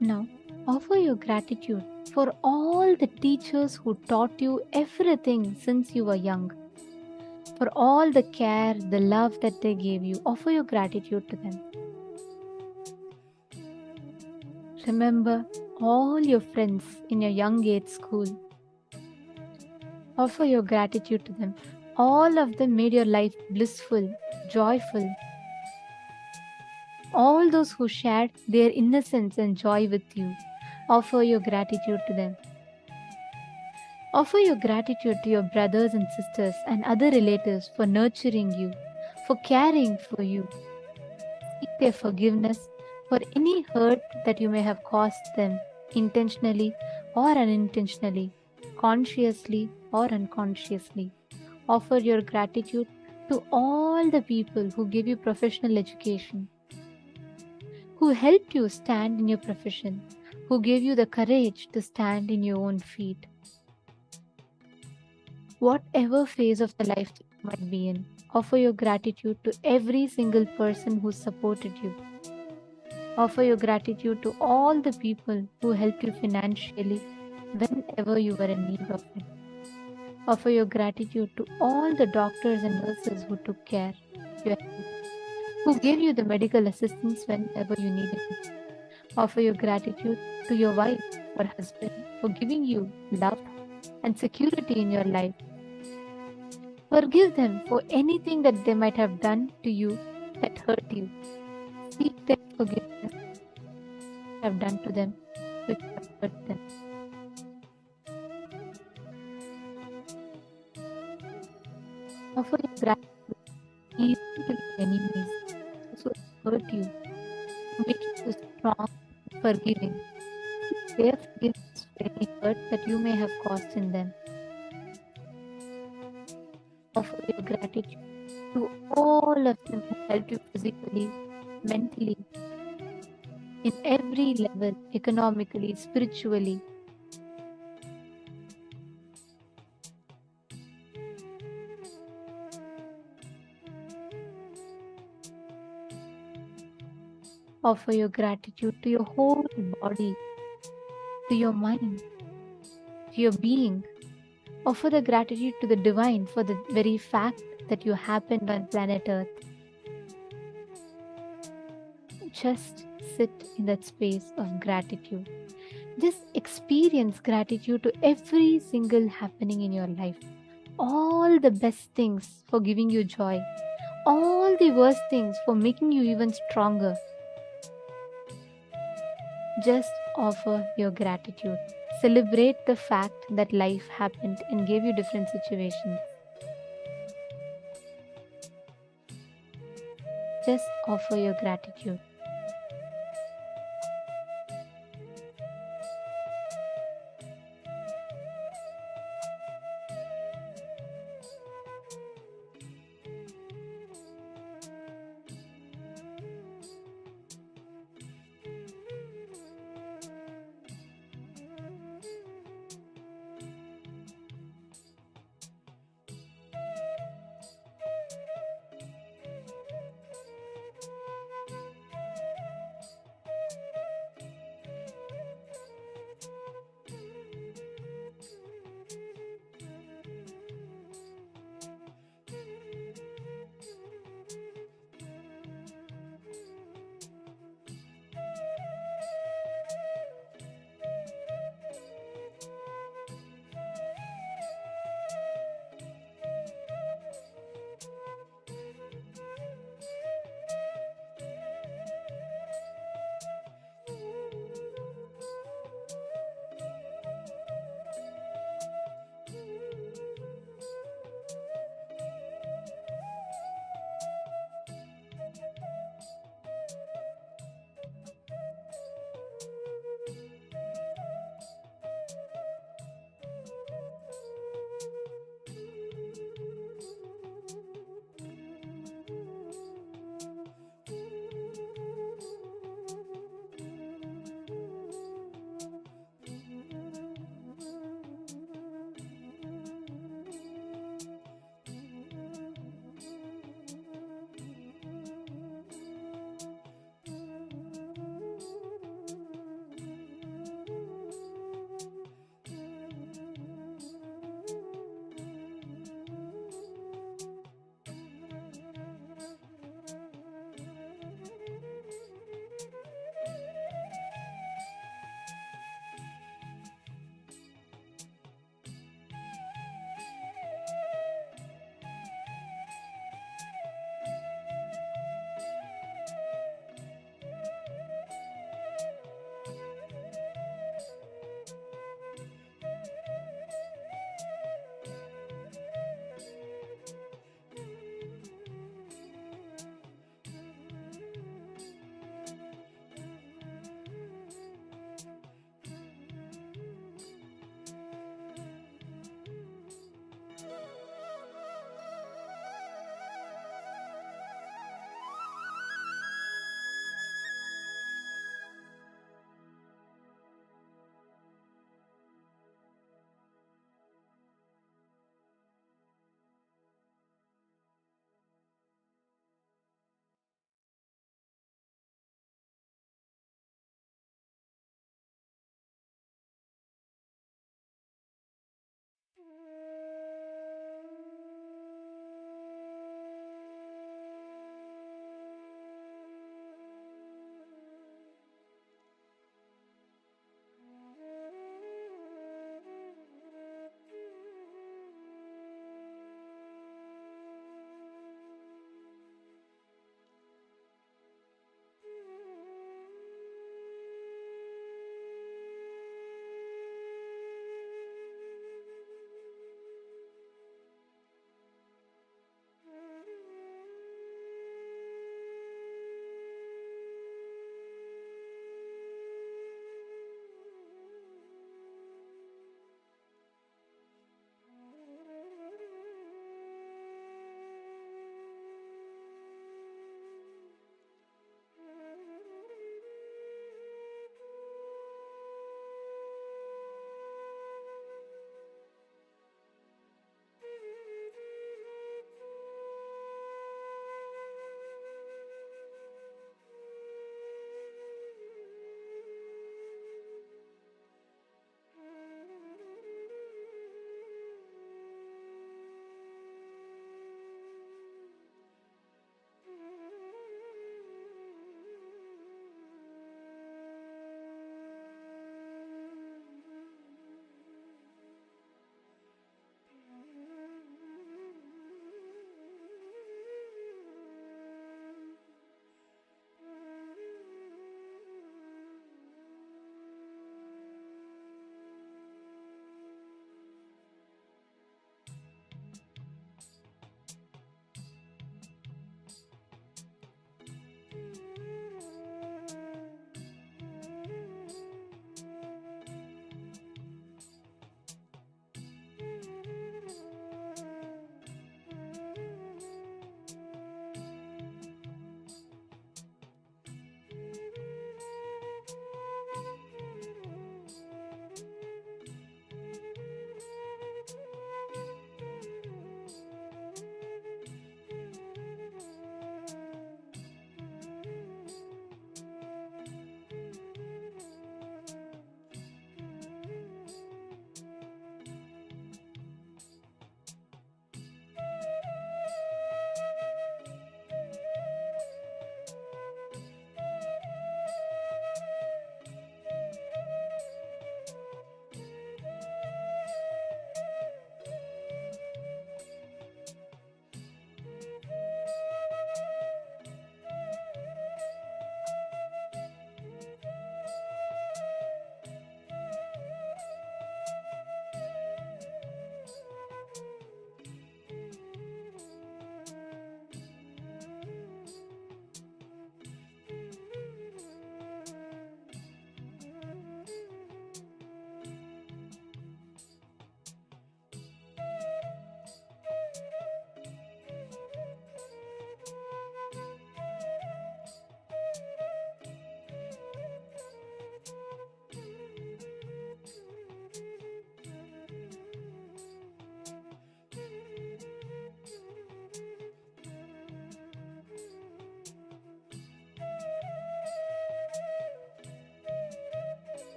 Now, offer your gratitude for all the teachers who taught you everything since you were young. For all the care, the love that they gave you, offer your gratitude to them. Remember all your friends in your young age school. Offer your gratitude to them. All of them made your life blissful, joyful. All those who shared their innocence and joy with you, offer your gratitude to them. Offer your gratitude to your brothers and sisters and other relatives for nurturing you, for caring for you. Seek their forgiveness for any hurt that you may have caused them, intentionally or unintentionally, consciously or unconsciously. Offer your gratitude to all the people who gave you professional education, who helped you stand in your profession, who gave you the courage to stand in your own feet. Whatever phase of the life that you might be in, offer your gratitude to every single person who supported you. Offer your gratitude to all the people who helped you financially whenever you were in need of it. Offer your gratitude to all the doctors and nurses who took care of your health, who gave you the medical assistance whenever you needed it. Offer your gratitude to your wife or husband for giving you love and security in your life. Forgive them for anything that they might have done to you that hurt you. Seek their forgiveness you have done to them which have hurt them. Offer your gratitude even to your enemies, those who have hurt you, to make you strong and forgiving. Seek their forgiveness for any hurt that you may have caused in them. Offer your gratitude to all of them who helped you physically, mentally, in every level, economically, spiritually. Offer your gratitude to your whole body, to your mind, to your being. Offer the gratitude to the divine for the very fact that you happened on planet Earth. Just sit in that space of gratitude. Just experience gratitude to every single happening in your life. All the best things for giving you joy. All the worst things for making you even stronger. Just offer your gratitude. Celebrate the fact that life happened and gave you different situations. Just offer your gratitude.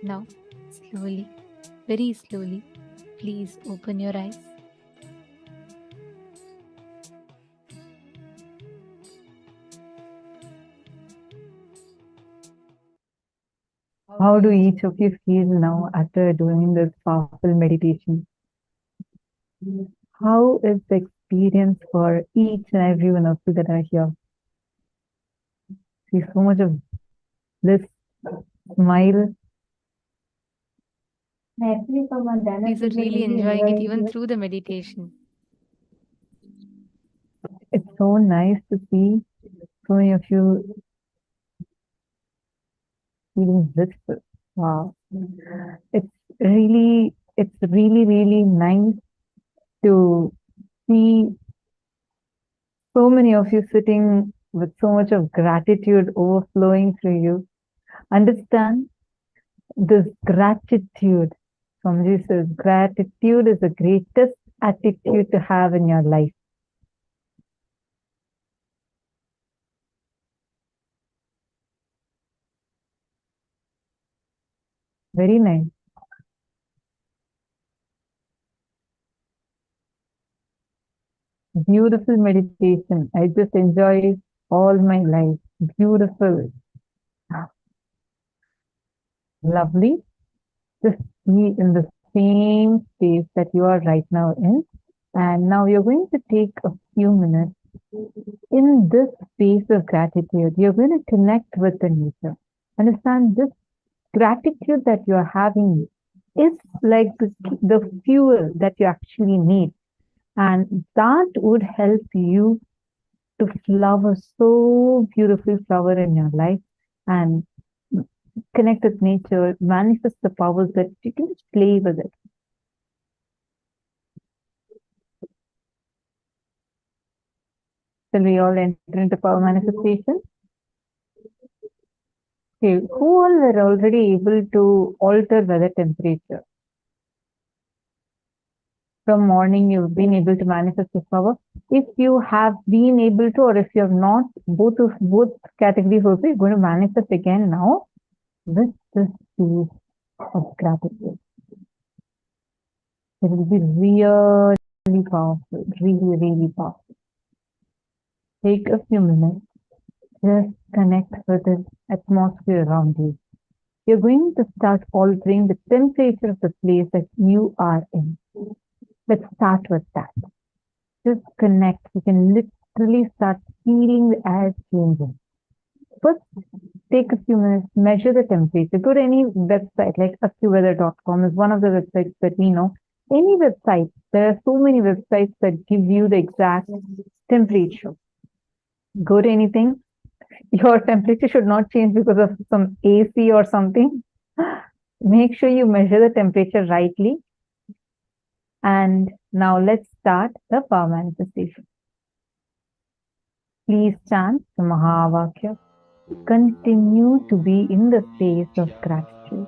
Now, slowly, very slowly, please open your eyes. How do each of you feel now after doing this powerful meditation? How is the experience for each and every one of you that are here? See so much of this smile. These are really enjoying it even through the meditation. It's so nice to see so many of you feeling blissful. Wow. It's really, really nice to see so many of you sitting with so much of gratitude overflowing through you. Understand this gratitude from Jesus. Gratitude is the greatest attitude to have in your life. Very nice. Beautiful meditation. I just enjoy it all my life. Beautiful. Lovely. Just be in the same space that you are right now in. And now you're going to take a few minutes in this space of gratitude. You're going to connect with the nature. Understand this gratitude that you're having is like the fuel that you actually need. And that would help you to flower so beautiful flower in your life and connect with nature, manifest the powers that you can just play with it. Shall we all enter into power manifestation? Okay, who all were already able to alter weather temperature? From morning, you've been able to manifest this power. If you have been able to, or if you have not, both categories also, you're going to manifest again now with this piece of gratitude. It will be really powerful, really powerful. Take a few minutes, just connect with the atmosphere around you. You're going to start altering the temperature of the place that you are in. Let's start with that. Just connect. You can literally start feeling the air changing. First, take a few minutes, measure the temperature. Go to any website like accuweather.com is one of the websites that we know. Any website, there are so many websites that give you the exact temperature. Go to anything. Your temperature should not change because of some AC or something. Make sure you measure the temperature rightly. And now let's start the power manifestation. Please chant the Mahavakya. Continue to be in the space of gratitude.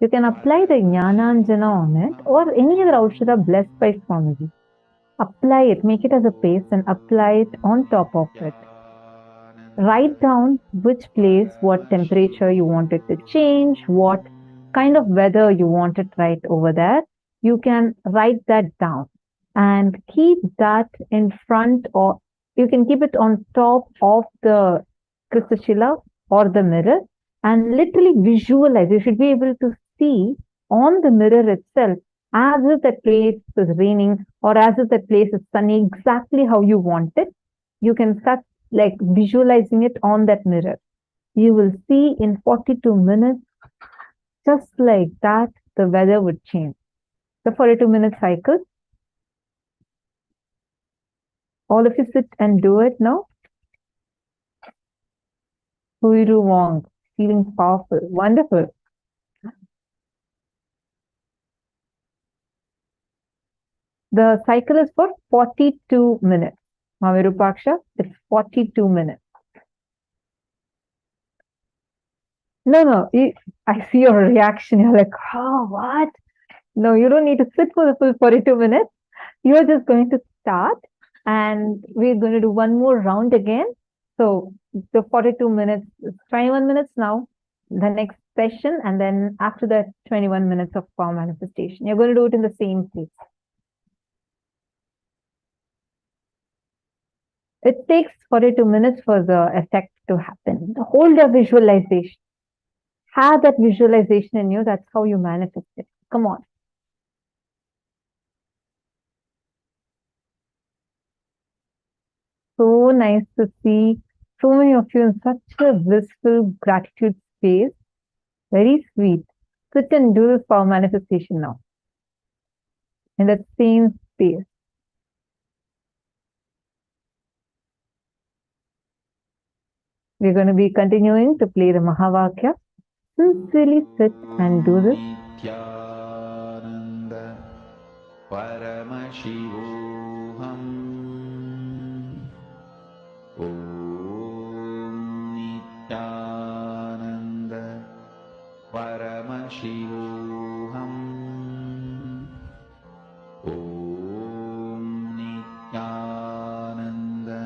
You can apply the Jnananjana on it or any other Aushadha blessed by Swamiji. Apply it, make it as a paste and apply it on top of it. Write down which place, what temperature you want it to change, what kind of weather you want it right over there. You can write that down and keep that in front, or you can keep it on top of the Kristashila or the mirror and literally visualize. You should be able to see on the mirror itself as if that place is raining or as if that place is sunny, exactly how you want it. You can start like visualizing it on that mirror. You will see in 42 minutes, just like that, the weather would change. The 42-minute cycle. All of you sit and do it now. Huiru Wong, feeling powerful, wonderful. The cycle is for 42 minutes. Mavirupaksha, it's 42 minutes. No, I see your reaction. You're like, oh, what? No, you don't need to sit for the full 42 minutes. You're just going to start and we're going to do one more round again. So the 42 minutes, 21 minutes now, the next session, and then after that, 21 minutes of power manifestation. You're going to do it in the same place. It takes 42 minutes for the effect to happen. Hold your visualization. Have that visualization in you. That's how you manifest it. Come on. So nice to see so many of you in such a blissful gratitude space. Very sweet. Sit and do this power manifestation now. In that same space. We're going to be continuing to play the Mahavakya. Sincerely sit and do this. Nityananda Paramashivam Om Nityananda Paramashivam Om Nityananda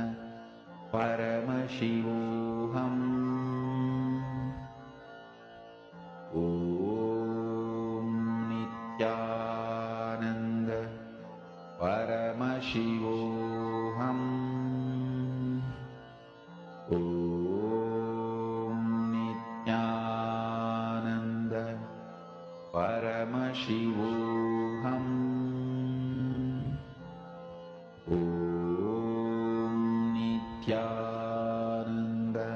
Paramashivam Om Nityananda Paramashivam Om Nityananda Paramashivam Om Nityananda Paramashivam Om Nityananda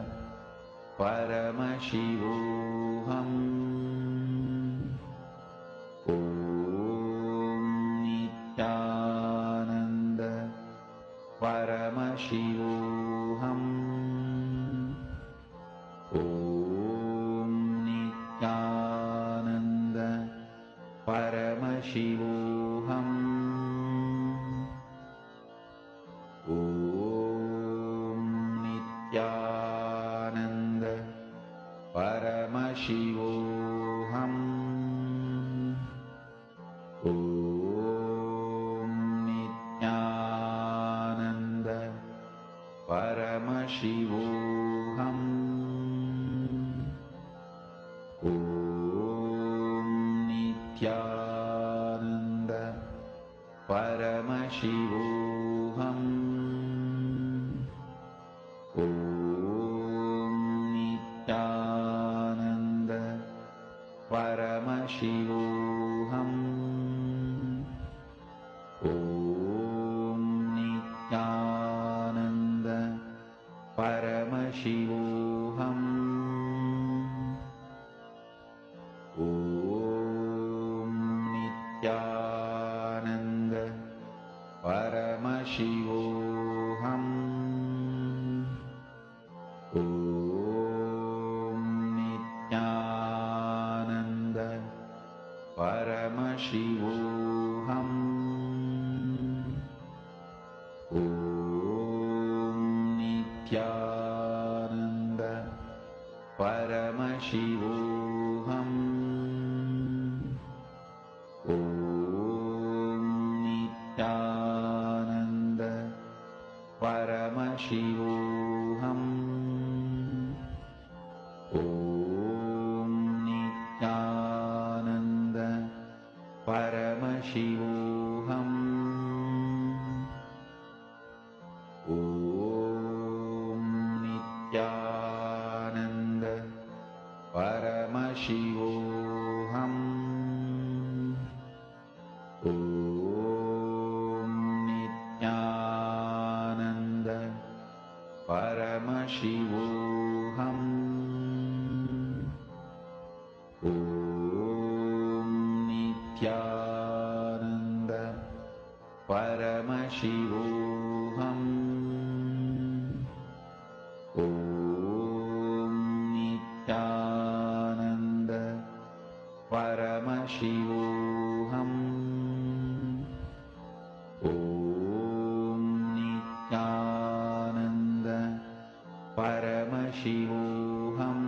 Paramashivam Om Nityananda Paramashivam Om Nityananda Paramashivam Om Nityananda Paramashivam Om Nityananda Paramashivam Om Nityananda Paramashivam Om Nityananda Paramashivam Om Nityananda Paramashivam Om Nityananda Paramashivam Om Nityananda Paramashivam Paramashivoham. Om Nithyananda Paramashivoham. Om Nithyananda Paramashivoham. Om Nithyananda Paramashivoham. Om Nithyananda Paramashivoham. Om Nithyananda Paramashivoham.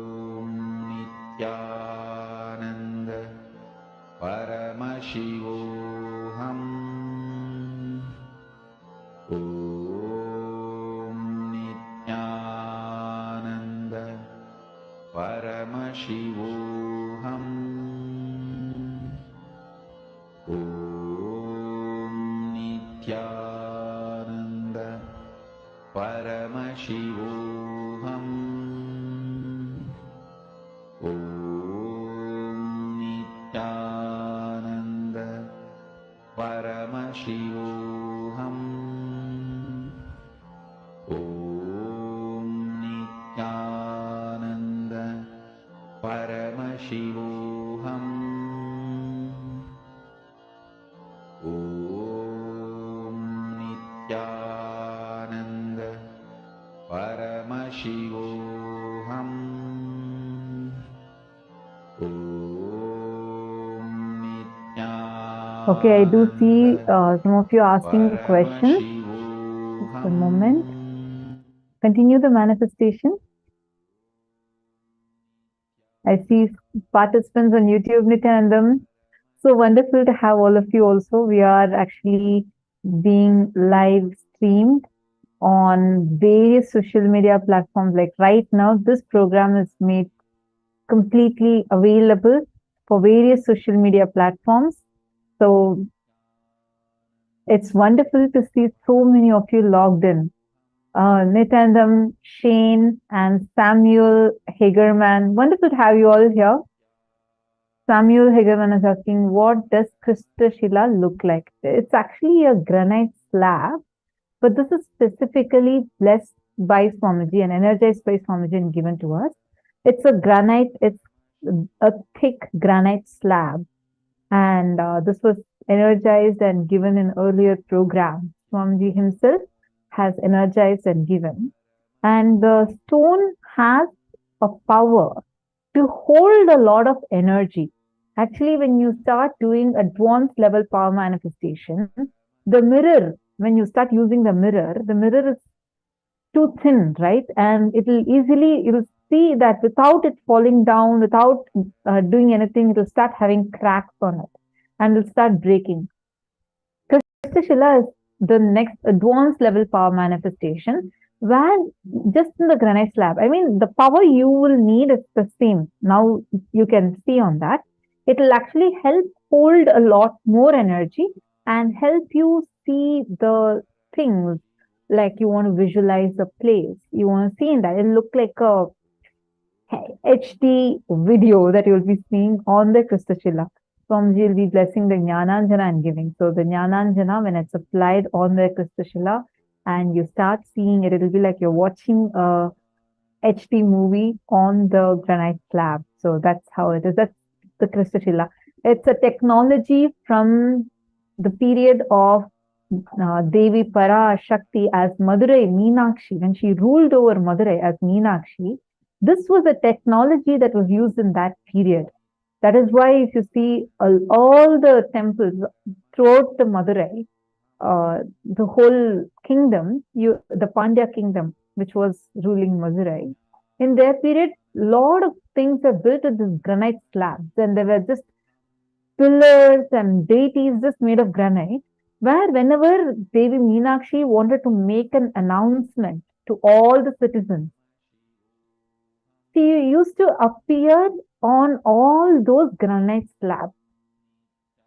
Om Nithyananda Paramashivoham. Om Nithyananda Paramashivoham. Om Nithyananda Paramashivoham. Om Nithyananda Paramashivoham. Om Nithyananda Paramashivoham. Om Nithyananda Paramashivoham. Okay, I do see some of you asking questions. Just a moment. Continue the manifestation. I see participants on YouTube, Nityanandam. So wonderful to have all of you also. We are actually being live streamed on various social media platforms. Like right now, this program is made completely available for various social media platforms. So it's wonderful to see so many of you logged in. Nityanandam, Shane, and Samuel Hagerman. Wonderful to have you all here. Samuel Hagerman is asking, what does Krista Shila look like? It's actually a granite slab, but this is specifically blessed by Swamiji and energized by Swamiji and given to us. It's a granite, it's a thick granite slab. And this was energized and given in earlier program. Swamiji himself has energized and given. And the stone has a power to hold a lot of energy. Actually, when you start doing advanced level power manifestation, the mirror, when you start using the mirror is too thin, right? And you'll see that without it falling down, without doing anything, it'll start having cracks on it and it'll start breaking. Krista Shila is the next advanced level power manifestation, where just in the granite slab, I mean, the power you will need is the same. Now you can see on that. It will actually help hold a lot more energy and help you see the things, like you want to visualize the place. You want to see in that. It'll look like a HD video that you'll be seeing on the Krista Shila. Swamiji will be blessing the Jnananjana and giving. So the Jnananjana, when it's applied on the Krista Shila and you start seeing it, it'll be like you're watching a HD movie on the granite slab. So that's how it is. That's the Krista Shila. It's a technology from the period of Devi Parashakti as Madurai Meenakshi. When she ruled over Madurai as Meenakshi, this was a technology that was used in that period. That is why if you see all the temples throughout the Madurai, the whole kingdom, the Pandya kingdom, which was ruling Madurai, in their period, lot of things are built with this granite slabs, and there were just pillars and deities just made of granite, where whenever Devi Meenakshi wanted to make an announcement to all the citizens, she used to appear on all those granite slabs.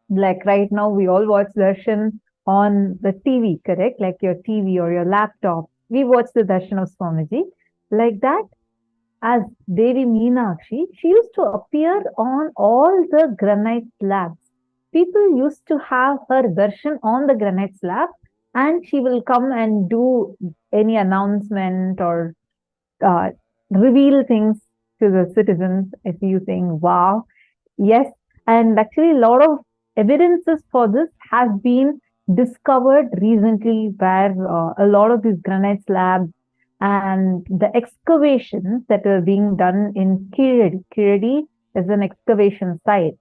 Like right now, we all watch Darshan on the TV, correct? Like your TV or your laptop. We watch the Darshan of Swamiji. Like that, as Devi Meenakshi, she used to appear on all the granite slabs. People used to have her darshan on the granite slab, and she will come and do any announcement or reveal things to the citizens. I see you saying, wow. Yes, and actually a lot of evidences for this have been discovered recently, where a lot of these granite slabs and the excavations that are being done in Kiradi. Kiradi is an excavation site,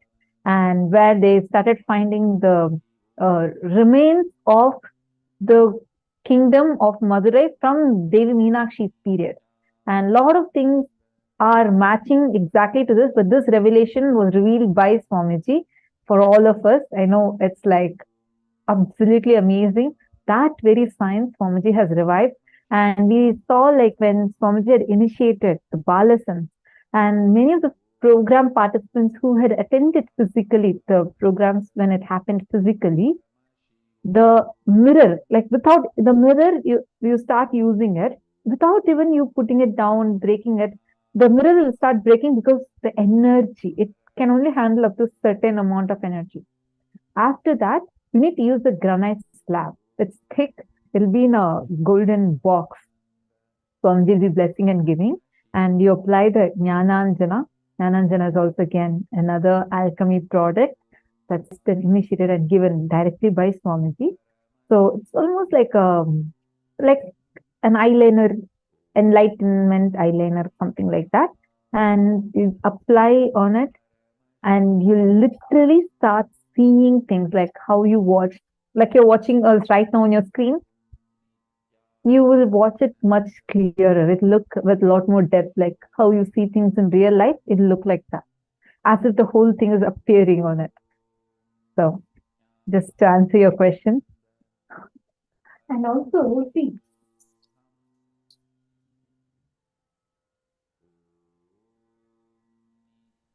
and where they started finding the remains of the kingdom of Madurai from Devi Meenakshi's period. And a lot of things are matching exactly to this, but this revelation was revealed by Swamiji for all of us. I know it's like absolutely amazing. That very science Swamiji has revived. And we saw like when Swamiji had initiated the Balasans, and many of the program participants who had attended physically the programs when it happened physically, the mirror, like without the mirror, you start using it without even you putting it down, breaking it, the mirror will start breaking because the energy, it can only handle up to certain amount of energy. After that, you need to use the granite slab. It's thick, it'll be in a golden box. Swamiji is blessing and giving, and you apply the Jnananjana. Jnananjana is also again another alchemy product that's been initiated and given directly by Swamiji. So it's almost like an eyeliner, enlightenment eyeliner, something like that. And you apply on it, and you literally start seeing things like how you watch, like you're watching us right now on your screen. You will watch it much clearer. It look with a lot more depth, like how you see things in real life. It'll look like that, as if the whole thing is appearing on it. So, just to answer your question. And also, see,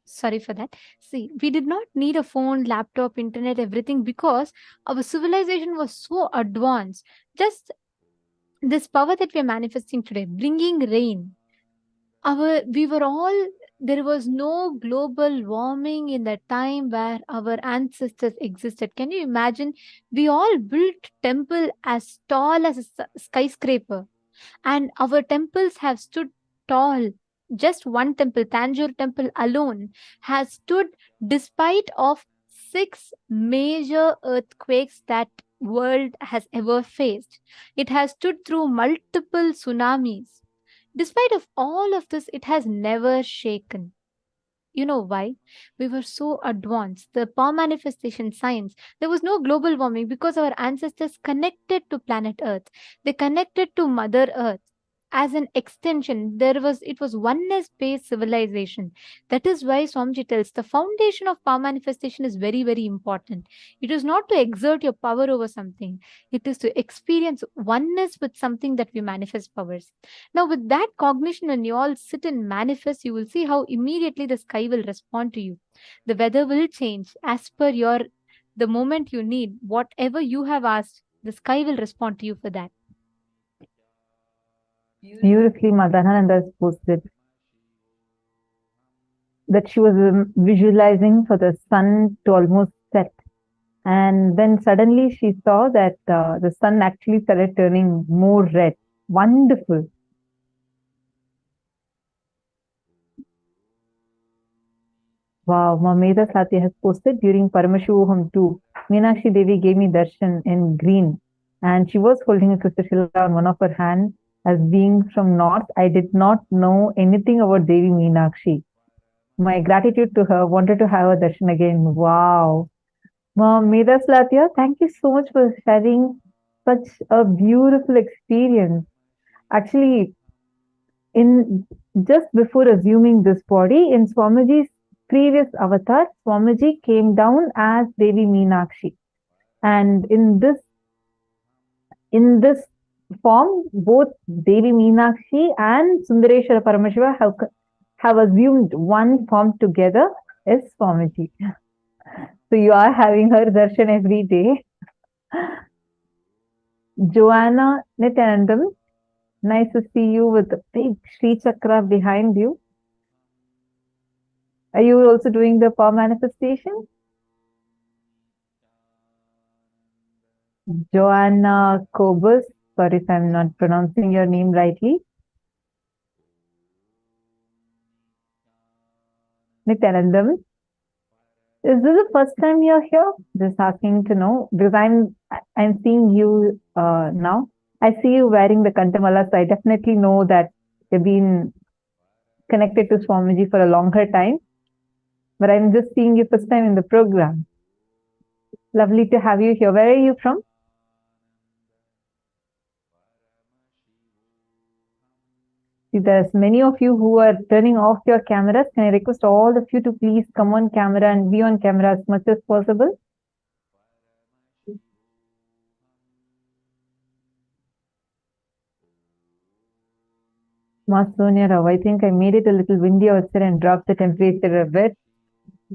sorry for that. See, we did not need a phone, laptop, internet, everything, because our civilization was so advanced. Just this power that we are manifesting today, bringing rain. There was no global warming in the time where our ancestors existed. Can you imagine? We all built temple as tall as a skyscraper, and our temples have stood tall. Just one temple, Tanjore temple alone, has stood despite of 6 major earthquakes that world has ever faced. It has stood through multiple tsunamis. Despite of all of this, it has never shaken. You know why? We were so advanced. The power manifestation science, there was no global warming because our ancestors connected to planet Earth. They connected to Mother Earth as an extension. It was oneness based civilization. That is why Swamiji tells the foundation of power manifestation is very, very important. It is not to exert your power over something, it is to experience oneness with something that we manifest powers. Now, with that cognition, when you all sit and manifest, you will see how immediately the sky will respond to you. The weather will change as per the moment you need. Whatever you have asked, the sky will respond to you for that. Beautifully, Madhananda has posted that she was visualizing for the sun to almost set. And then suddenly she saw that the sun actually started turning more red. Wonderful. Wow, Mameda Satya has posted during Paramashivam too. Meenakshi Devi gave me darshan in green, and she was holding a crystal shell on one of her hands. As being from north, I did not know anything about Devi Meenakshi. My gratitude to her. Wanted to have a darshan again. Wow. Mameda Satya, thank you so much for sharing such a beautiful experience. Actually, in just before assuming this body, in Swamiji's previous avatar, Swamiji came down as Devi Meenakshi. And in this form, both Devi Meenakshi and Sundareshwara Paramashiva have have assumed one form together is Swamiji. So you are having her darshan every day. Joanna Nityanandam, nice to see you with the big Sri Chakra behind you. Are you also doing the power manifestation? Joanna Kobus, sorry if I'm not pronouncing your name rightly. Nityanandam, is this the first time you're here? Just asking to know, because I'm seeing you now. I see you wearing the Kantamala, so I definitely know that you've been connected to Swamiji for a longer time. But I'm just seeing you first time in the program. Lovely to have you here. Where are you from? See, there's many of you who are turning off your cameras. Can I request all of you to please come on camera and be on camera as much as possible? Ma Sonia Rao, I think I made it a little windy outside and dropped the temperature a bit.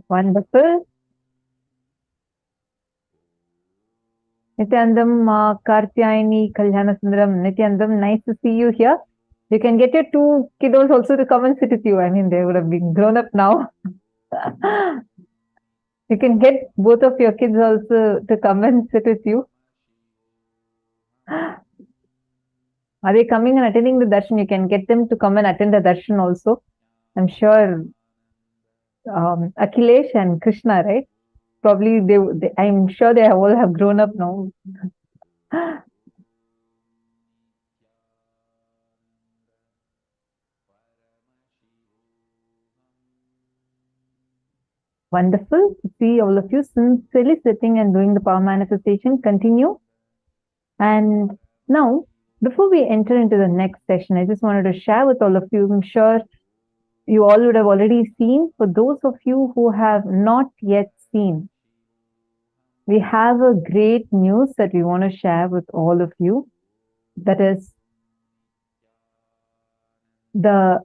Wonderful. Nityanandam, Kartyayani, Kalyanasundram, Nityanandam, nice to see you here. You can get your two kiddos also to come and sit with you. I mean, they would have been grown up now. You can get both of your kids also to come and sit with you. Are they coming and attending the darshan? You can get them to come and attend the darshan also. I'm sure Akhilesh and Krishna, right? Probably I'm sure they all have grown up now. Wonderful to see all of you sincerely sitting and doing the power manifestation. Continue. And now, before we enter into the next session, I just wanted to share with all of you, I'm sure you all would have already seen. For those of you who have not yet seen, we have a great news that we want to share with all of you. That is the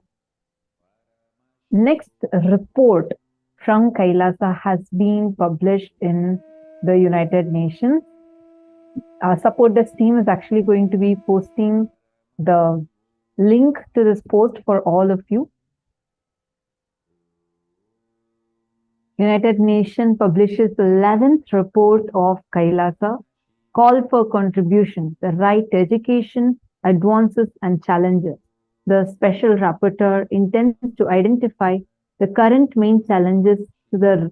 next report from Kailasa has been published in the United Nations. Our support desk team is actually going to be posting the link to this post for all of you. United Nations publishes the 11th report of Kailasa, Call for Contributions, the Right to Education, Advances and Challenges. The special rapporteur intends to identify the current main challenges to the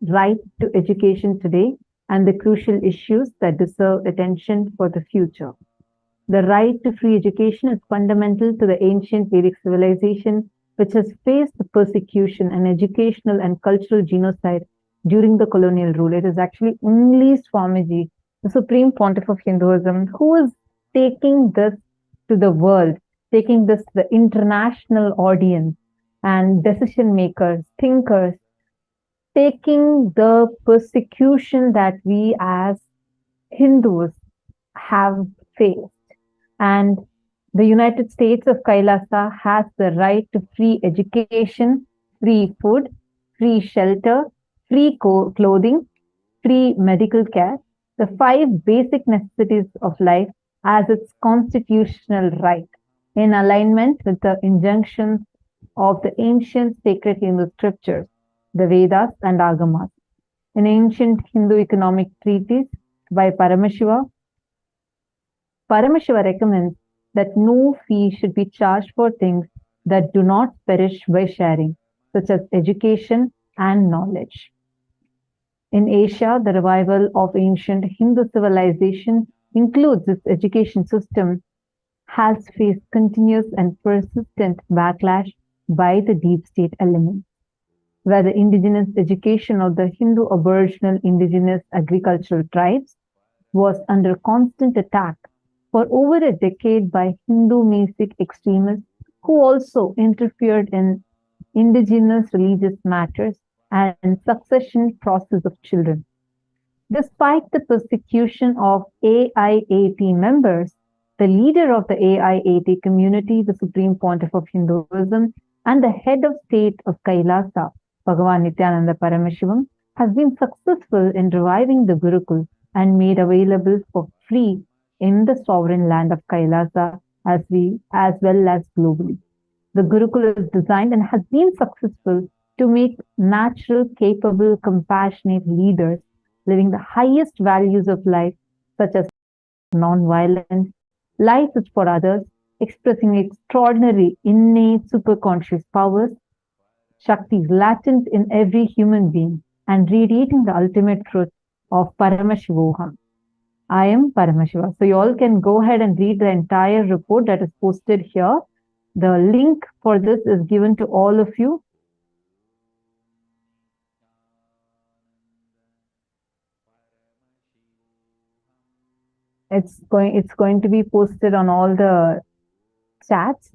right to education today and the crucial issues that deserve attention for the future. The right to free education is fundamental to the ancient Vedic civilization, which has faced the persecution and educational and cultural genocide during the colonial rule. It is actually only Swamiji, the Supreme Pontiff of Hinduism, who is taking this to the world, taking this to the international audience and decision makers, thinkers, taking the persecution that we as Hindus have faced. And the United States of Kailasa has the right to free education, free food, free shelter, free clothing, free medical care, the 5 basic necessities of life as its constitutional right, in alignment with the injunctions of the ancient sacred Hindu scriptures, the Vedas and Agamas. In ancient Hindu economic treatise by Paramashiva, Paramashiva recommends that no fee should be charged for things that do not perish by sharing, such as education and knowledge. In Asia, the revival of ancient Hindu civilization includes its education system has faced continuous and persistent backlash by the deep state elements, where the indigenous education of the Hindu Aboriginal indigenous agricultural tribes was under constant attack for over a decade by Hindu Mesic extremists who also interfered in indigenous religious matters and succession process of children. Despite the persecution of AIAT members, the leader of the AIAT community, the Supreme Pontiff of Hinduism, and the head of state of Kailasa, Bhagavan Nithyananda Paramashivam, has been successful in reviving the Gurukul and made available for free in the sovereign land of Kailasa as well as globally. The Gurukul is designed and has been successful to make natural, capable, compassionate leaders living the highest values of life, such as non-violence, life is for others, expressing extraordinary innate superconscious powers, Shaktis latent in every human being, and radiating the ultimate truth of Paramashivoham. I am Paramashiva. So you all can go ahead and read the entire report that is posted here. The link for this is given to all of you. It's going to be posted on all the chats.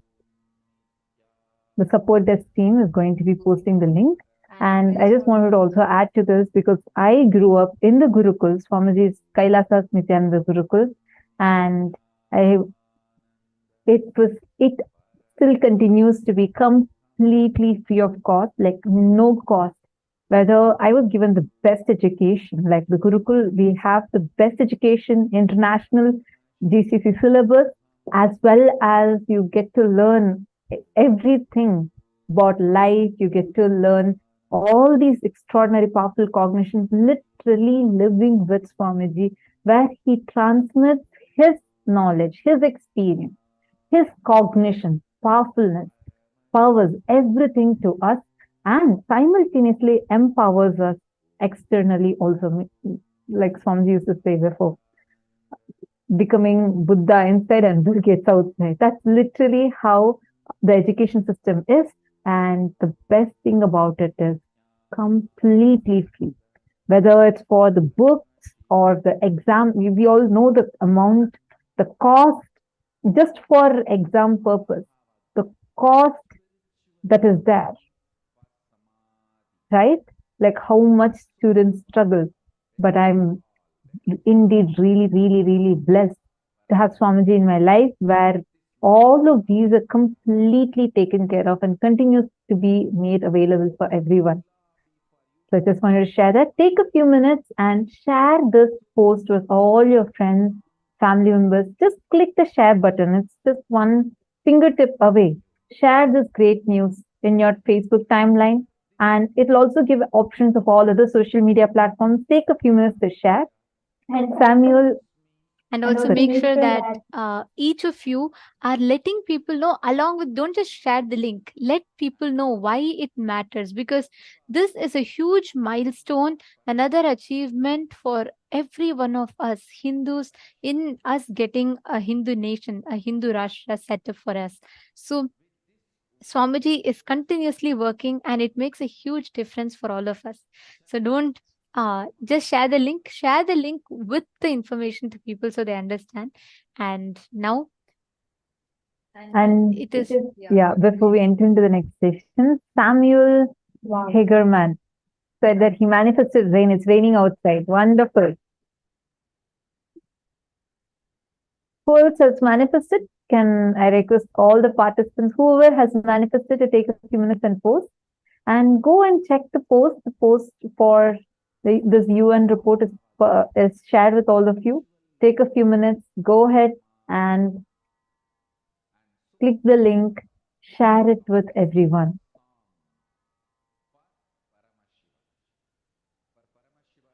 The support desk team is going to be posting the link. And I just wanted to also add to this because I grew up in the Gurukuls, Swamiji's Kailasa Nithyananda Gurukul, and it still continues to be completely free of cost, like no cost. Whether I was given the best education, like the Gurukul, we have the best education, international GCC syllabus, as well as you get to learn everything about life. You get to learn all these extraordinary, powerful cognitions, literally living with Swamiji, where he transmits his knowledge, his experience, his cognition, powerfulness, powers everything to us, and simultaneously empowers us externally also, like Swamiji used to say before, becoming Buddha inside and Bill Gates outside. That's literally how the education system is, and the best thing about it is completely free. Whether it's for the books or the exam, we all know the amount, the cost, just for exam purpose, the cost that is there, right? Like how much students struggle. But I'm indeed really blessed to have Swamiji in my life, where all of these are completely taken care of and continues to be made available for everyone. So I just wanted to share that. Take a few minutes and share this post with all your friends, family members. Just click the share button. It's just one fingertip away. Share this great news in your Facebook timeline, and it'll also give options of all other social media platforms. Take a few minutes to share. And Samuel, and also make sure that each of you are letting people know, along with, don't just share the link, let people know why it matters, because this is a huge milestone, another achievement for every one of us Hindus, in us getting a Hindu nation, a Hindu Rashtra set up for us. So Swamiji is continuously working, and it makes a huge difference for all of us. So don't just share the link with the information to people so they understand. And now, and it is, yeah, before we enter into the next session, Samuel Hagerman said that he manifested rain. It's raining outside. Wonderful. Who else has manifested? Can I request all the participants, whoever has manifested, to take a few minutes and post, and go and check the post. The post for this UN report is shared with all of you. Take a few minutes, go ahead and click the link, share it with everyone.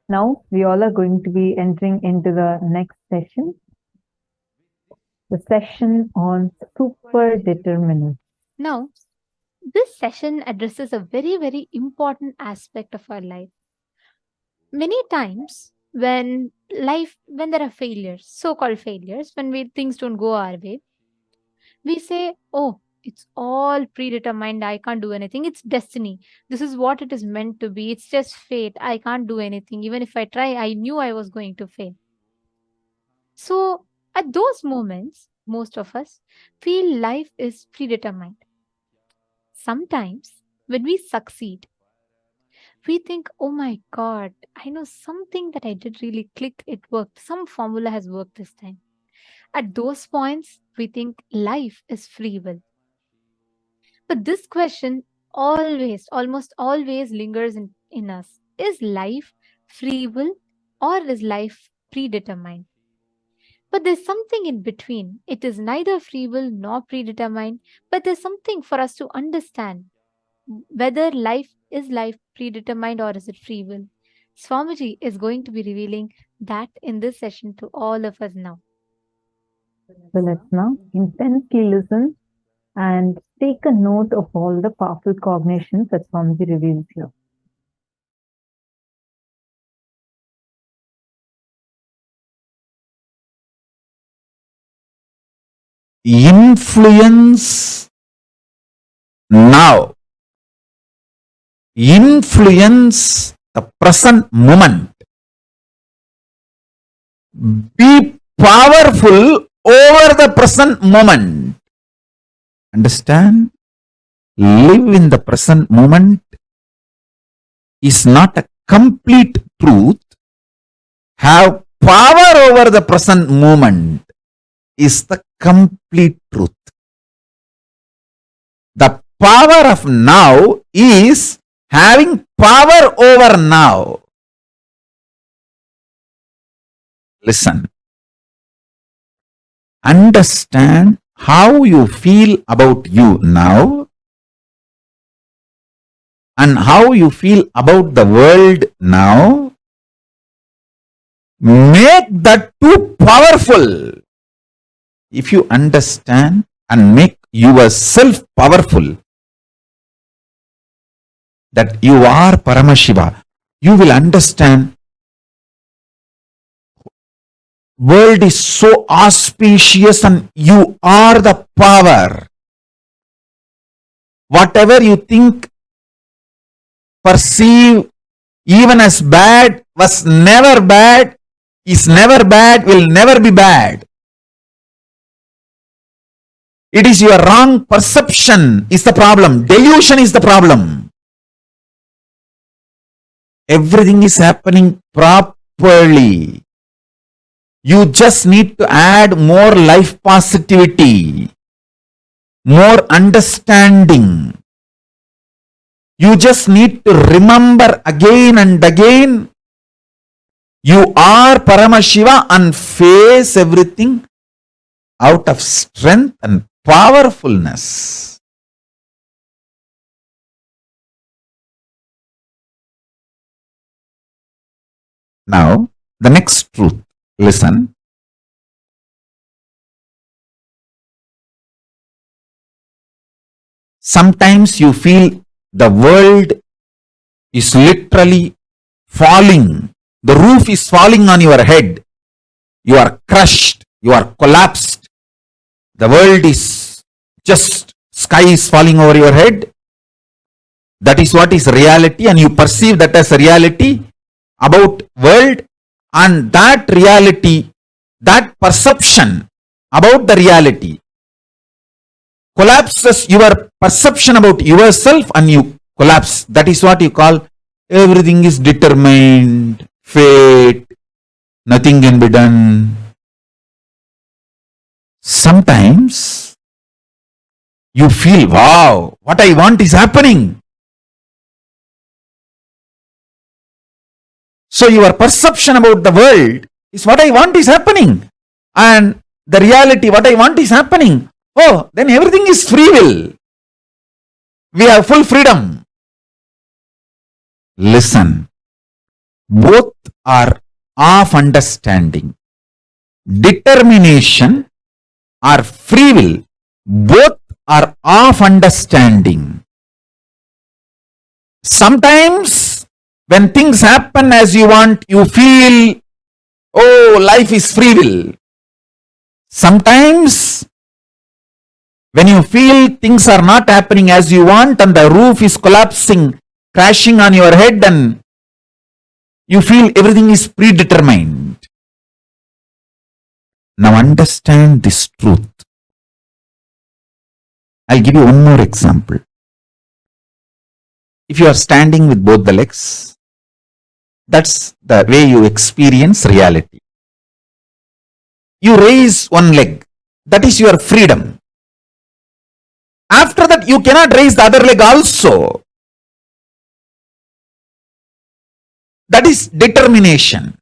Now we all are going to be entering into the next session, the session on super determinism. now this session addresses a very important aspect of our life. Many times when there are failures, so-called failures, when things don't go our way, we say, oh, it's all predetermined, I can't do anything, it's destiny, this is what it is meant to be, it's just fate, I can't do anything, even if I try, I knew I was going to fail. So at those moments, most of us feel life is predetermined. Sometimes when we succeed, we think, oh my God, I know something that I did really click, it worked, some formula has worked this time. At those points, we think life is free will. But this question almost always lingers in us. Is life free will or is life predetermined? But there's something in between. It is neither free will nor predetermined, but there's something for us to understand whether life predetermined or is it free will. Swamiji is going to be revealing that in this session to all of us now. So let's now intensely listen and take a note of all the powerful cognitions that Swamiji reveals here. Influence now. Influence the present moment. Be powerful over the present moment. Understand? Live in the present moment is not a complete truth. Have power over the present moment is the complete truth. The power of now is having power over now. Listen. Understand how you feel about you now and how you feel about the world now. Make that too powerful. If you understand and make yourself powerful, that you are Paramashiva, you will understand world is so auspicious and you are the power. Whatever you think, perceive, even as bad, was never bad, is never bad, will never be bad. It is your wrong perception is the problem. Delusion is the problem. Everything is happening properly. You just need to add more life positivity, more understanding. You just need to remember again and again, you are Paramashiva and face everything out of strength and powerfulness. Now, the next truth. Listen. Sometimes you feel the world is literally falling. The roof is falling on your head. You are crushed. You are collapsed. The world is just, sky is falling over your head. That is what is reality, and you perceive that as a reality about world, and that reality, that perception about the reality collapses your perception about yourself and you collapse. That is what you call everything is determined, fate, nothing can be done. Sometimes you feel, wow, what I want is happening. So your perception about the world is what I want is happening. And the reality, what I want is happening. Oh, then everything is free will. We have full freedom. Listen. Both are of understanding. Determination or free will, both are of understanding. Sometimes when things happen as you want, you feel, oh, life is free will. Sometimes when you feel things are not happening as you want and the roof is collapsing, crashing on your head, and you feel everything is predetermined. Now understand this truth. I'll give you one more example. If you are standing with both the legs, that's the way you experience reality. You raise one leg, that is your freedom. After that, you cannot raise the other leg also. That is determination.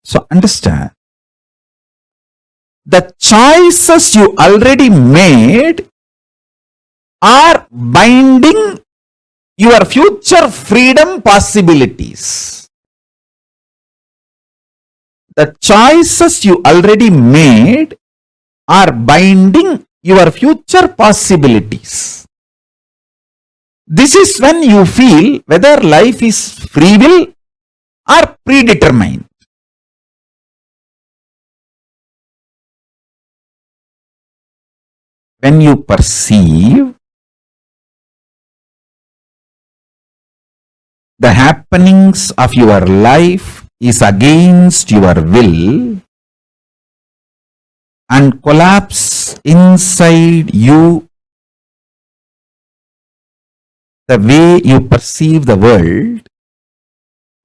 So understand, the choices you already made are binding your future freedom possibilities. The choices you already made are binding your future possibilities. This is when you feel whether life is free will or predetermined. When you perceive the happenings of your life is against your will and collapse inside you, the way you perceive the world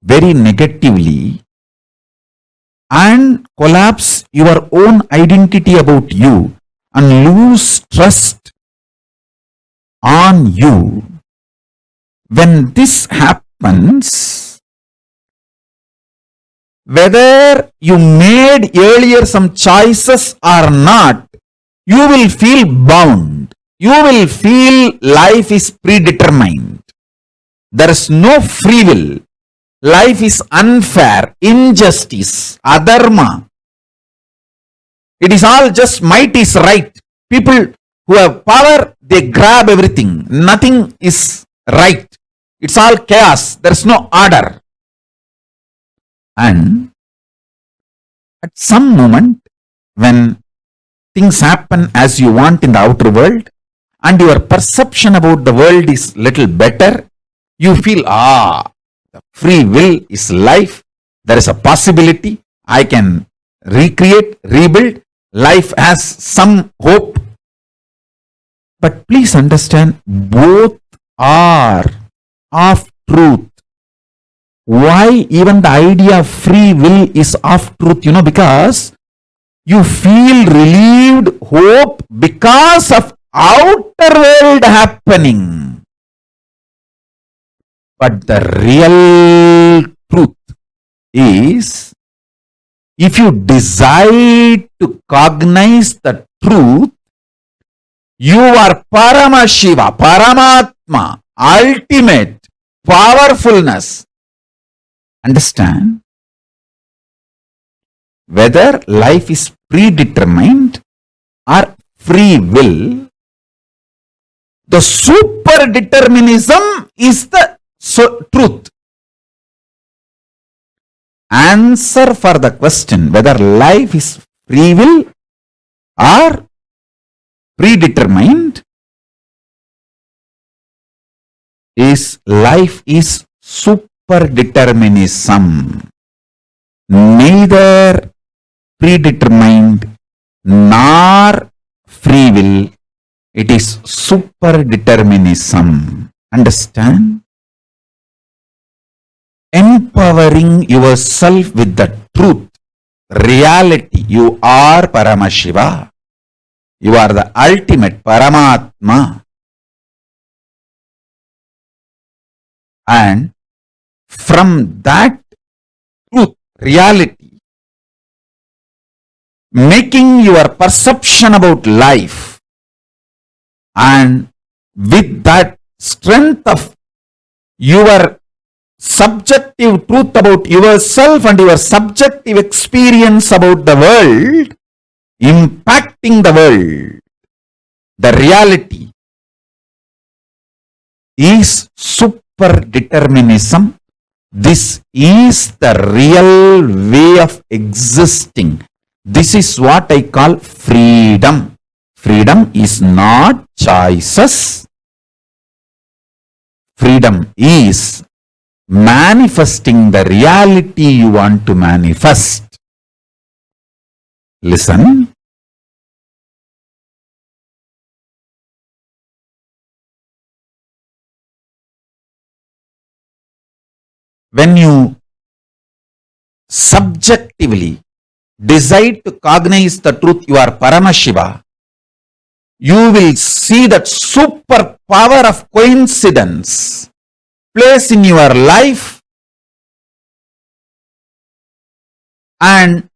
very negatively, and collapse your own identity about you and lose trust on you. When this happens, whether you made earlier some choices or not, you will feel bound. You will feel life is predetermined. There is no free will. Life is unfair, injustice, adharma. It is all just might is right. People who have power, they grab everything. Nothing is right. It's all chaos. There is no order. And at some moment, when things happen as you want in the outer world, and your perception about the world is little better, you feel, the free will is life. There is a possibility. I can recreate, rebuild. Life has some hope. But please understand, both are of truth. Why even the idea of free will is of truth? Because you feel relieved, hope because of outer world happening. But the real truth is, if you decide to cognize the truth, you are Paramashiva, Paramātma, ultimate powerfulness. Understand? Whether life is predetermined or free will, the super determinism is the truth. Answer for the question whether life is free will or predetermined is life is super determinism. Neither predetermined nor free will. It is super determinism. Understand? Empowering yourself with the truth, reality. You are Paramashiva. You are the ultimate Paramātma. And from that truth, reality, making your perception about life, and with that strength of your subjective truth about yourself and your subjective experience about the world, impacting the world, the reality is super determinism. This is the real way of existing. This is what I call freedom. Freedom is not choices. Freedom is manifesting the reality you want to manifest. Listen. When you subjectively decide to cognize the truth, you are Paramashiva, you will see that super power of coincidence place in your life, and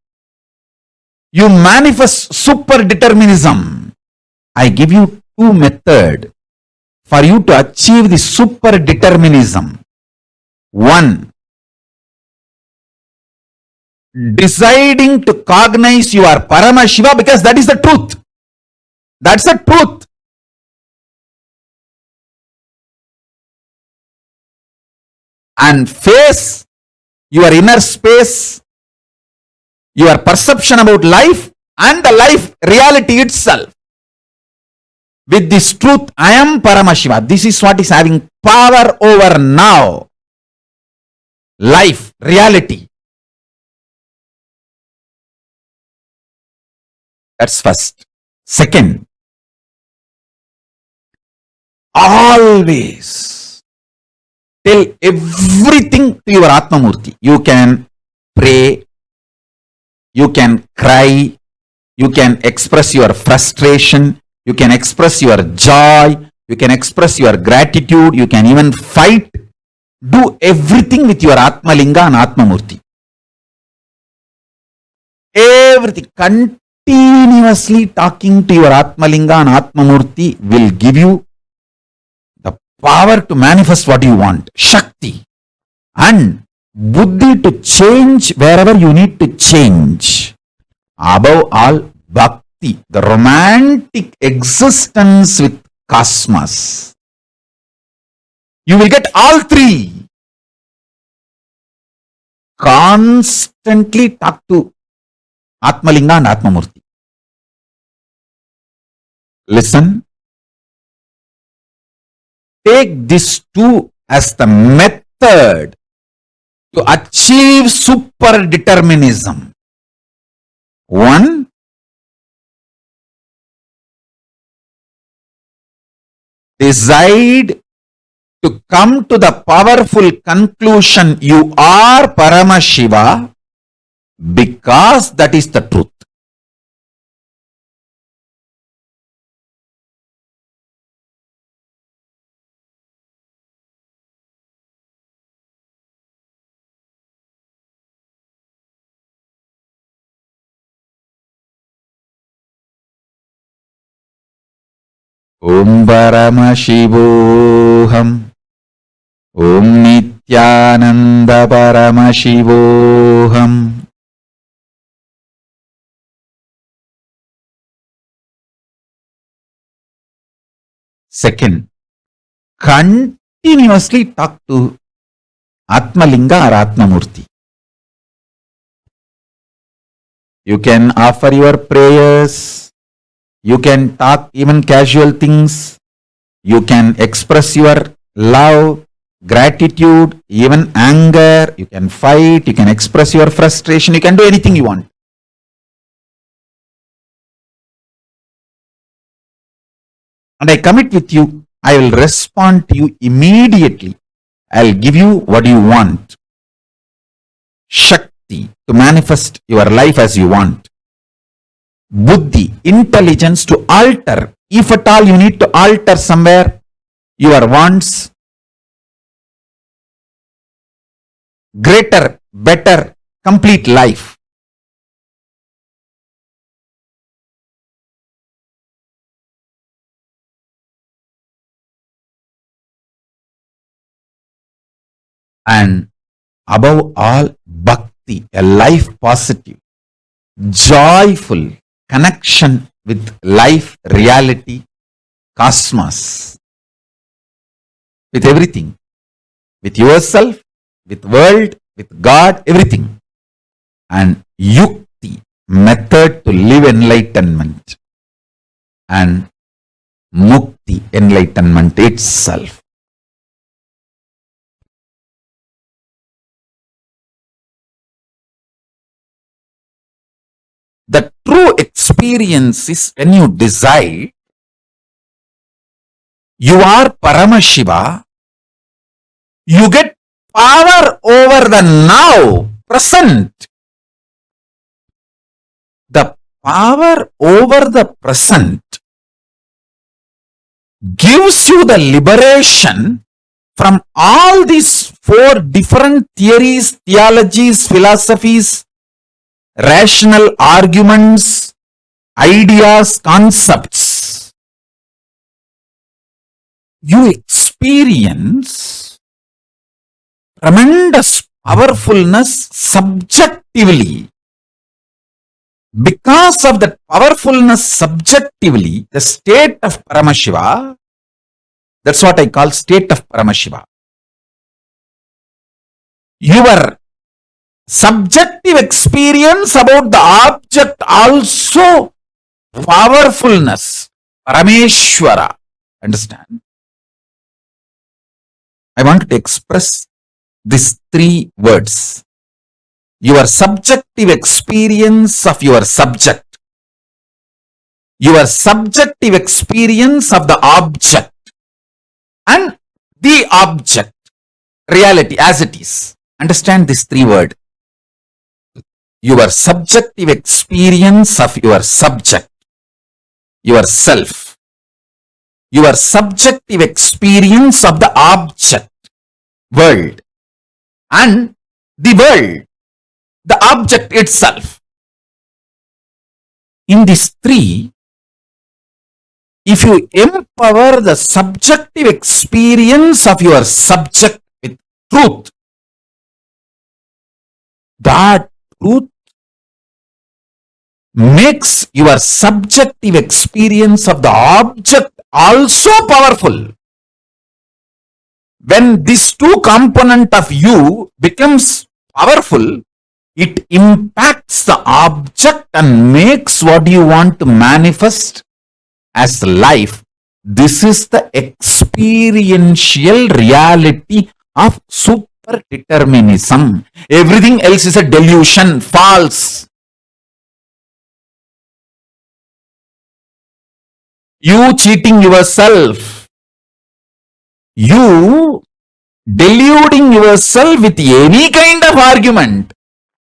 you manifest super determinism. I give you two methods for you to achieve the super determinism. One, deciding to cognize your Paramashiva, because that is the truth. That's the truth. And face your inner space, your perception about life and the life reality itself. With this truth, I am Paramashiva. This is what is having power over now. Life, reality. That's first. Second, always tell everything to your Atma Murti. You can pray, you can cry, you can express your frustration, you can express your joy, you can express your gratitude, you can even fight. Do everything with your Atma Linga and Atma Murti. Everything. Continuously talking to your Atma Linga and Atma Murti will give you the power to manifest what you want. Shakti. And Buddhi to change wherever you need to change. Above all, Bhakti, the romantic existence with cosmos. You will get all three. Constantly talk to Atma Linga and Atma Murti. Listen. Take these two as the method to achieve super determinism. One, decide to come to the powerful conclusion you are Paramashiva, because that is the truth. Om Paramashivoham. Om Nithyananda Paramashivoham. Second, continuously talk to Atma Linga or Atma Murti. You can offer your prayers, you can talk even casual things, you can express your love, gratitude, even anger, you can fight, you can express your frustration, you can do anything you want. And I commit with you, I will respond to you immediately. I'll give you what you want. Shakti, to manifest your life as you want. Buddhi, intelligence to alter. If at all you need to alter somewhere your wants, greater, better, complete life. And above all, bhakti, a life positive, joyful connection with life, reality, cosmos, with everything, with yourself, with world, with God, everything. And yukti, method to live enlightenment, and mukti, enlightenment itself. The true experience is when you decide you are Paramashiva, you get power over the now, present. The power over the present gives you the liberation from all these four different theories, theologies, philosophies, rational arguments, ideas, concepts. You experience tremendous powerfulness subjectively. Because of that powerfulness subjectively, the state of Paramashiva, that's what I call state of Paramashiva. Your subjective experience about the object also powerfulness, Parameshwara. Understand? I want to express these three words. Your subjective experience of your subject, your subjective experience of the object, and the object, reality as it is. Understand this three words. Your subjective experience of your subject, yourself, your subjective experience of the object, world, and the world, the object itself. In these three, if you empower the subjective experience of your subject with truth, that truth makes your subjective experience of the object also powerful. When this two component of you becomes powerful, it impacts the object and makes what you want to manifest as life. This is the experiential reality of super determinism. Everything else is a delusion, false. You cheating yourself, you deluding yourself with any kind of argument.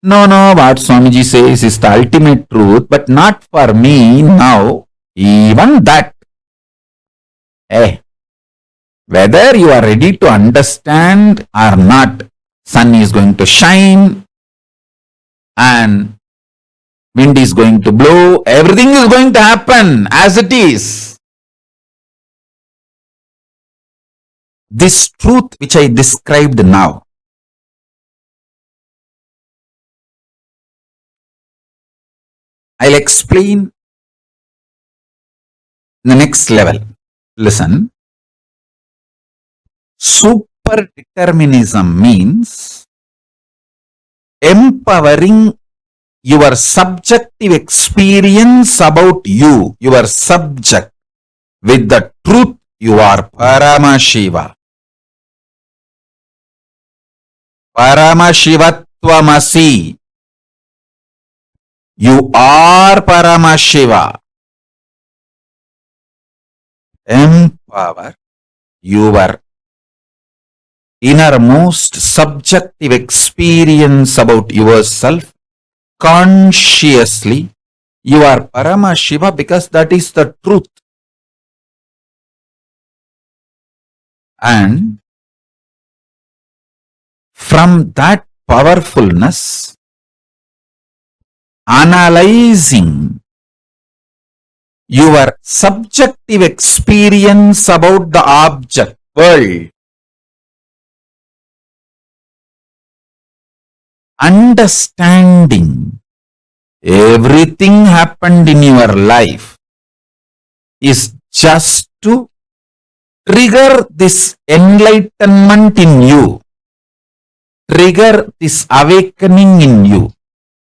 No, what Swamiji says is the ultimate truth, but not for me now. Even that. Whether you are ready to understand or not, sun is going to shine and wind is going to blow. Everything is going to happen as it is. This truth which I described now, I'll explain the next level. Listen. Super determinism means empowering your subjective experience about you, your subject, with the truth you are Paramashiva. Paramashivatvamasi. You are Paramashiva. Empower your innermost subjective experience about yourself consciously. You are Paramashiva because that is the truth. And from that powerfulness, analyzing your subjective experience about the object, world, understanding everything happened in your life is just to trigger this enlightenment in you, trigger this awakening in you.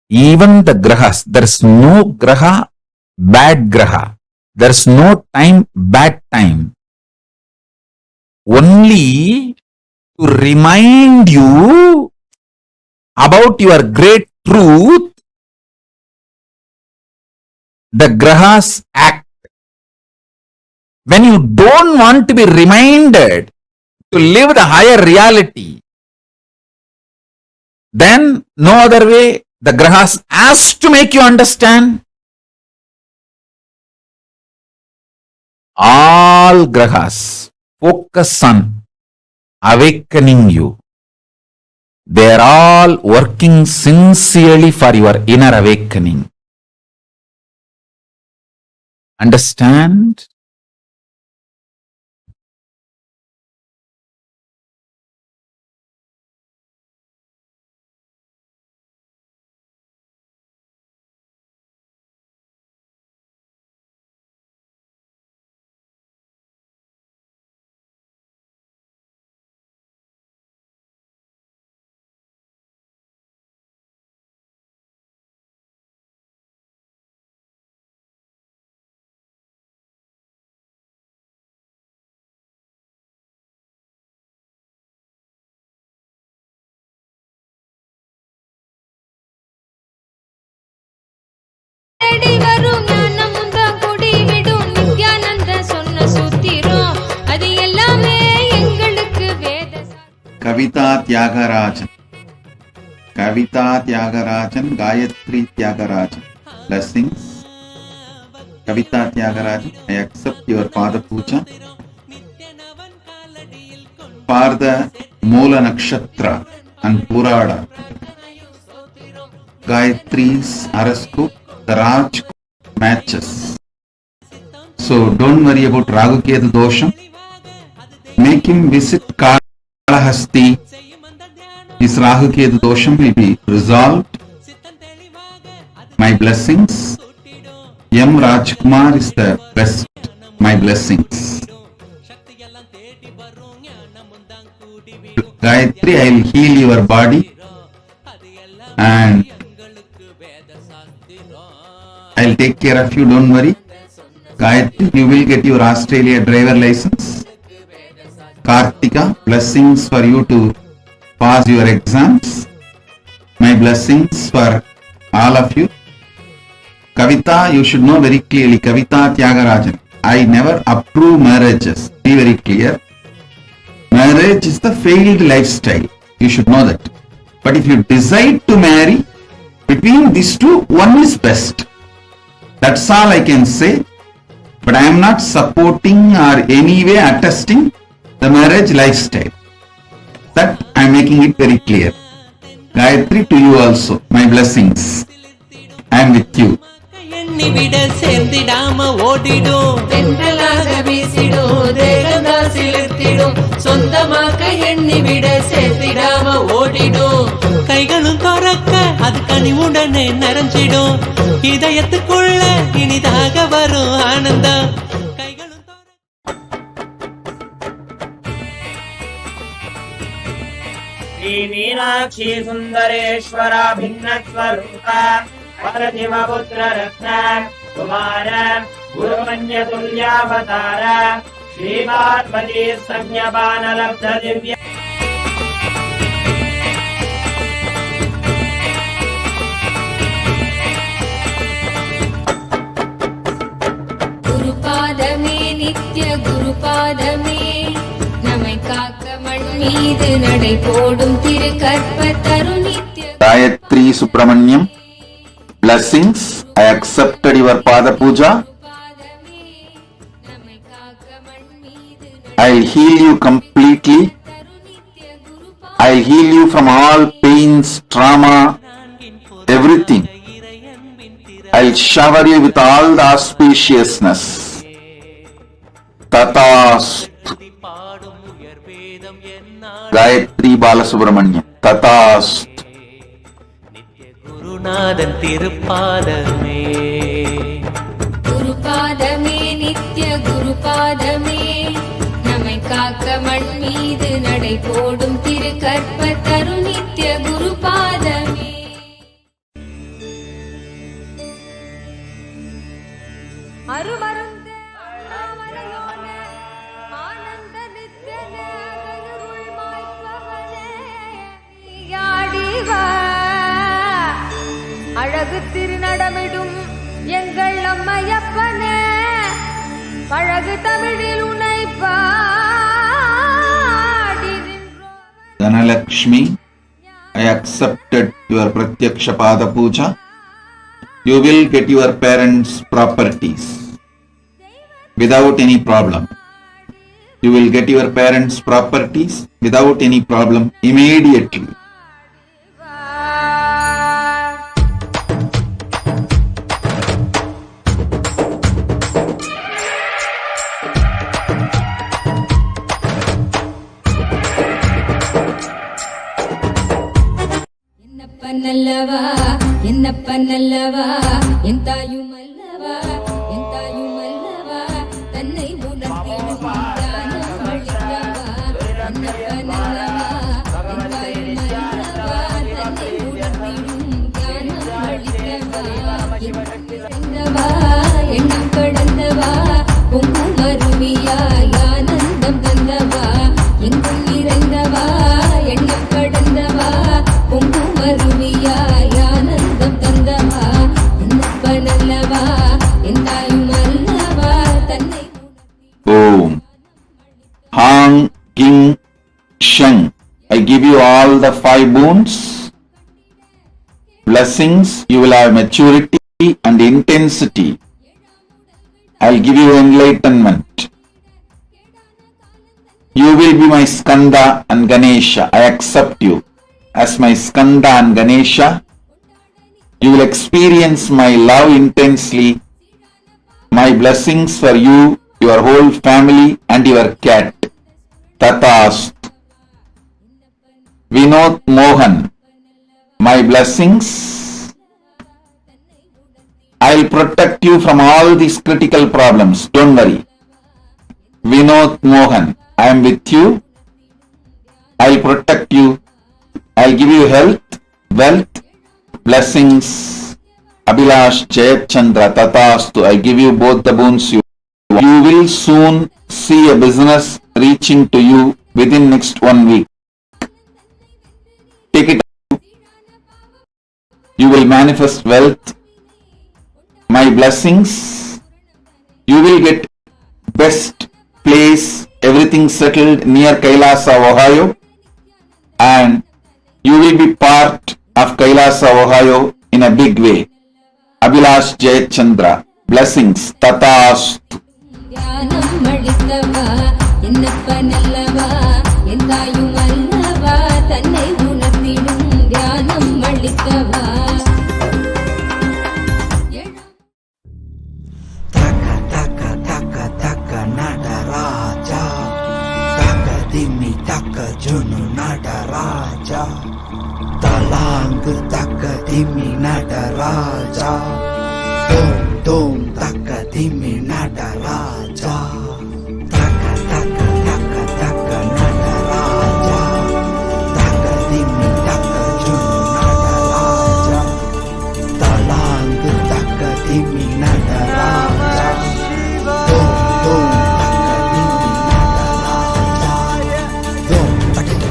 Even the grahas, there is no graha, bad graha. There is no time, bad time. Only to remind you about your great truth, the grahas act. When you don't want to be reminded to live the higher reality, then no other way, the grahas has to make you understand. all grahas focus on awakening you. They are all working sincerely for your inner awakening. Understand? Kavita Tyagarajan, Kavita Tyagarajan, Gayatri Tyagarajan. Blessings. Kavita Tyagarajan, I accept your Pada Puja for the Mola Nakshatra and Purada, Gayatri's horoscope, the Raj matches. So don't worry about Ragu Ketu Dosham. Make him visit Kalahasti. His Rahu Ketu Dosham will be resolved. My blessings. M. Rajkumar is the best. My blessings. Gayatri, I will heal your body and I will take care of you, don't worry. Gayatri, you will get your Australia driver license. Kartika, blessings for you to pass your exams. My blessings for all of you. Kavita, you should know very clearly, Kavita Tyagarajan, I never approve marriages. Be very clear. Marriage is the failed lifestyle. You should know that. But if you decide to marry, between these two, one is best. That's all I can say. But I am not supporting or anyway attesting the marriage lifestyle. That I am making it very clear. Gayatri, to you also, my blessings. I am with you. எண்ணிவிட சேர்ந்திடாம ஓடிடும் தென்றலாக வீசிடும் தேகந்தா சிலிர்த்திடும் சொந்தமாக்க எண்ணிவிட சேர்த்திடாம ஓடிடும் கைகளும் துறக்க அது கனிவுடனே நிறைஞ்சிடும் இதயத்துக்குள்ள இனிதாக வரும் ஆனந்தம் கைகளும் ஸ்ரீ மீனாட்சி சுந்தரேஸ்வரா भिन्नस्वरूपा परदिवपुत्र रत्न कुमार गुरुमन्य तुल्यावतार श्रीपार्वती संज्ञापान लब्ध दिव्य गुरुपादमे नित्य गुरुपादमे नमै काक्क मण् मीது நடை போடும் திரு கற்ப தரு நித்ய Gayatri Subramanyam. Blessings. I accepted your Pada Puja. I'll heal you completely. I'll heal you from all pains, trauma, everything. I'll shower you with all the auspiciousness. Tathastu. Gayatri Balasubramanyam. Tathastu. குருநாதன் திருப்பாதமே குருபாதமே நித்ய குருபாதமே நம்மை காக்க மண் மீது நடை போடும் திரு கற்ப தரு நித்ய குருபாதமே அருமருந்தே அண்ணாமலையோனே ஆனந்த நித்யனே அகருள் மாய்ப்பவனே யாடிவா அழகு திருநடமிடும் எங்கள் அம்மையப்பனே பழகு தமிழில் உன்னை பாடி Dhanalakshmi, I accepted your Pratyaksha Pada Puja. You will get your parents' properties. without any problem. You will get your parents' properties without any problem immediately. Pannallava, enna pannallava, entayumallava, entayumallava, tannai unarthidum dhanam alikkava, enna pannallava, entayumallava, tannai unarthidum dhanam alikkava, endava, ennam kadandava, pongum aruviyaay aanandam thandava, engum irandava, ennam kadandava, pongum aruviyaay aanandam thandava, ennappanallava, entayumallava, tannai Om. Hang, King, Shang. I give you all the 5 boons. Blessings. You will have maturity and intensity. I'll give you enlightenment. You will be my Skanda and Ganesha. I accept you as my Skanda and Ganesha. You will experience my love intensely. My blessings for you, your whole family and your cat. Tatast. Vinod Mohan. My blessings. I'll protect you from all these critical problems. Don't worry. Vinod Mohan. I am with you. I'll protect you. I'll give you health, wealth, blessings. Abhilash Jayachandra Tatastu. I give you both the boons you want. You will soon see a business reaching to you within next 1 week. Take it up. You will manifest wealth. My blessings. You will get best place, everything settled near Kailasa, Ohio, and you will be part of Kailasa, Ohio in a big way. Abhilash Jayachandra. Blessings. Tatastu. dhanam alikkava, ennappanallava, entayumallava, tannai unarthidum dhanam alikkava. Nadaraja, taka dimi taka junu nadaraja, talang taka dimi nadaraja, dom dom taka dimi nadaraja, taka taka taka taka nadaraja, taka dimi taka junu nadaraja, talang taka dimi nadaraja, dom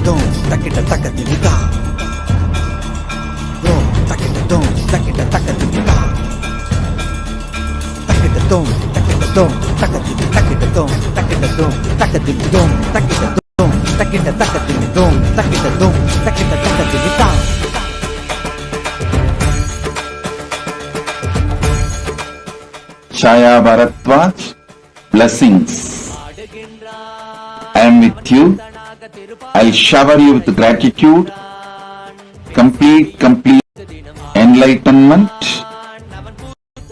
dom takita taka dimita, dom takita dom takita taka dimita, takita dom takita dom takita dom takita dom takita dom takita dom takita taka dimidom takita dom takita taka dimita. Chaya Bharatwaj. Blessings. I am with you. I'll shower you with gratitude, complete enlightenment.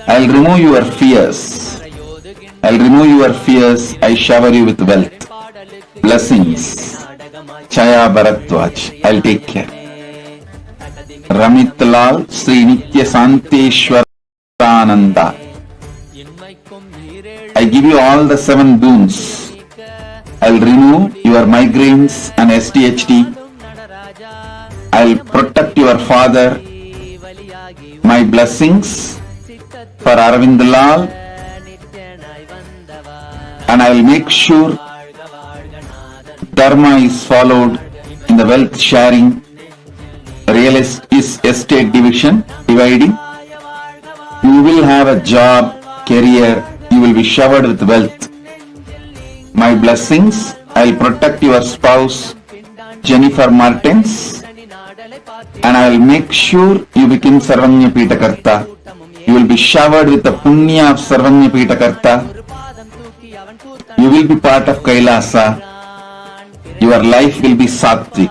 I'll remove your fears. I shower you with wealth. Blessings. Chaya Bharatwaj. I'll take care. Ramit Lal Sri Nitya Santeshwarananda. I give you all the 7 boons. I'll remove your migraines and SDHD. I'll protect your father. My blessings for Arvind Lal. And I'll make sure Dharma is followed in the wealth sharing, real estate division, dividing. You will have a job, career. You will be showered with wealth. My blessings. I'll protect your spouse, Jennifer Martins, and I'll make sure you become Sarvanya Pitakarta. You will be showered with the punya of Sarvanya Pitakarta. You will be part of Kailasa. Your life will be Sattvic.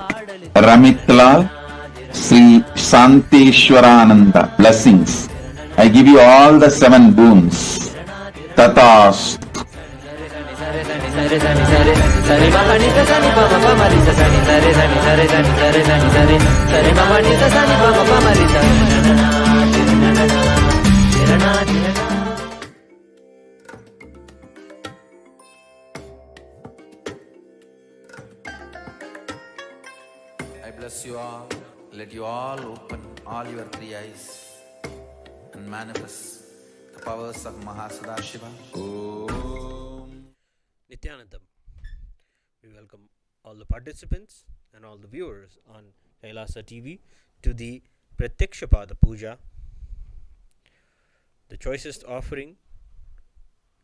Ramitlal, Sri Shantishwarananda. Blessings. I give you all the 7 boons. Tatas. I bless you all. Let you all open all your 3 eyes and manifest the powers of Mahasadashiva. Om. Nithyanandam. We welcome all the participants and all the viewers on Kailasa TV to the Pratyakshapada Puja, the choicest offering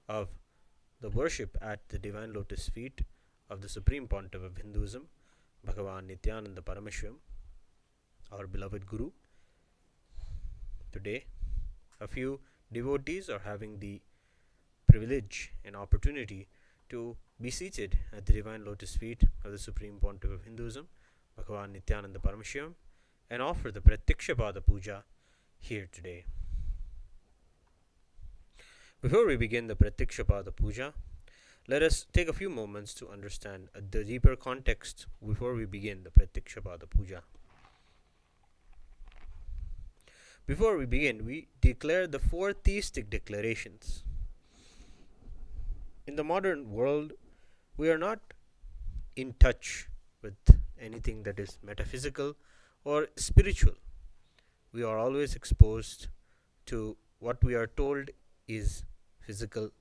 of the worship at the Divine Lotus feet of the Supreme Pontiff of Hinduism, Bhagavan Nithyananda Paramashivam, our beloved Guru. Today, a few devotees are having the privilege and opportunity to be seated at the Divine Lotus feet of the Supreme Pontiff of Hinduism, Bhagavan Nithyananda Paramashivam, and offer the Pratyakshapada Puja here today. Before we begin the Pratyakshapada Puja, let us take a few moments to understand the deeper context before we begin the Pratyakshapada Puja. Before we begin, we declare the 4 theistic declarations. In the modern world, we are not in touch with anything that is metaphysical or spiritual. We are always exposed to what we are told is physical,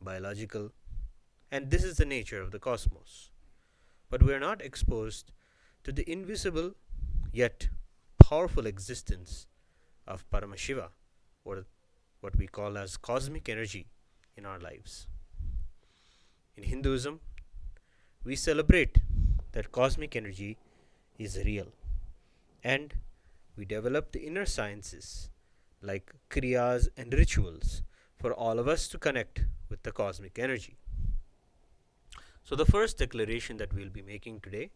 biological, and this is the nature of the cosmos. But we are not exposed to the invisible yet powerful existence of Paramashiva, or what we call as cosmic energy in our lives. In Hinduism, we celebrate that cosmic energy is real, and we develop the inner sciences like kriyas and rituals for all of us to connect with the cosmic energy. So the first declaration that we'll be making today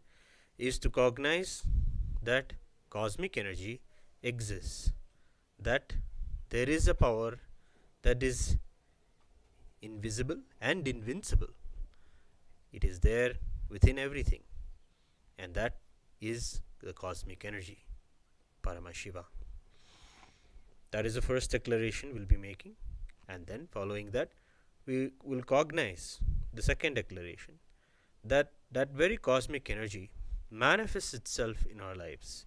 is to cognize that cosmic energy exists, that there is a power that is invisible and invincible. It is there within everything, and that is the cosmic energy, Paramashiva. That is the first declaration we'll be making, and then following that, we will cognize the second declaration, that that very cosmic energy manifests itself in our lives.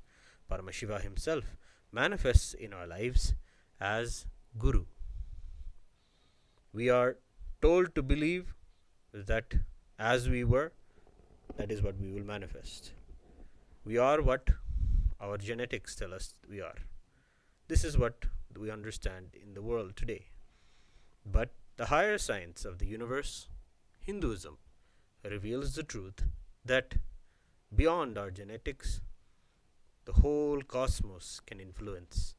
Paramashiva himself manifests in our lives as Guru. We are told to believe that as we were, that is what we will manifest. We are what our genetics tell us we are. This is what we understand in the world today. But the higher science of the universe, Hinduism, reveals the truth that beyond our genetics, the whole cosmos can influence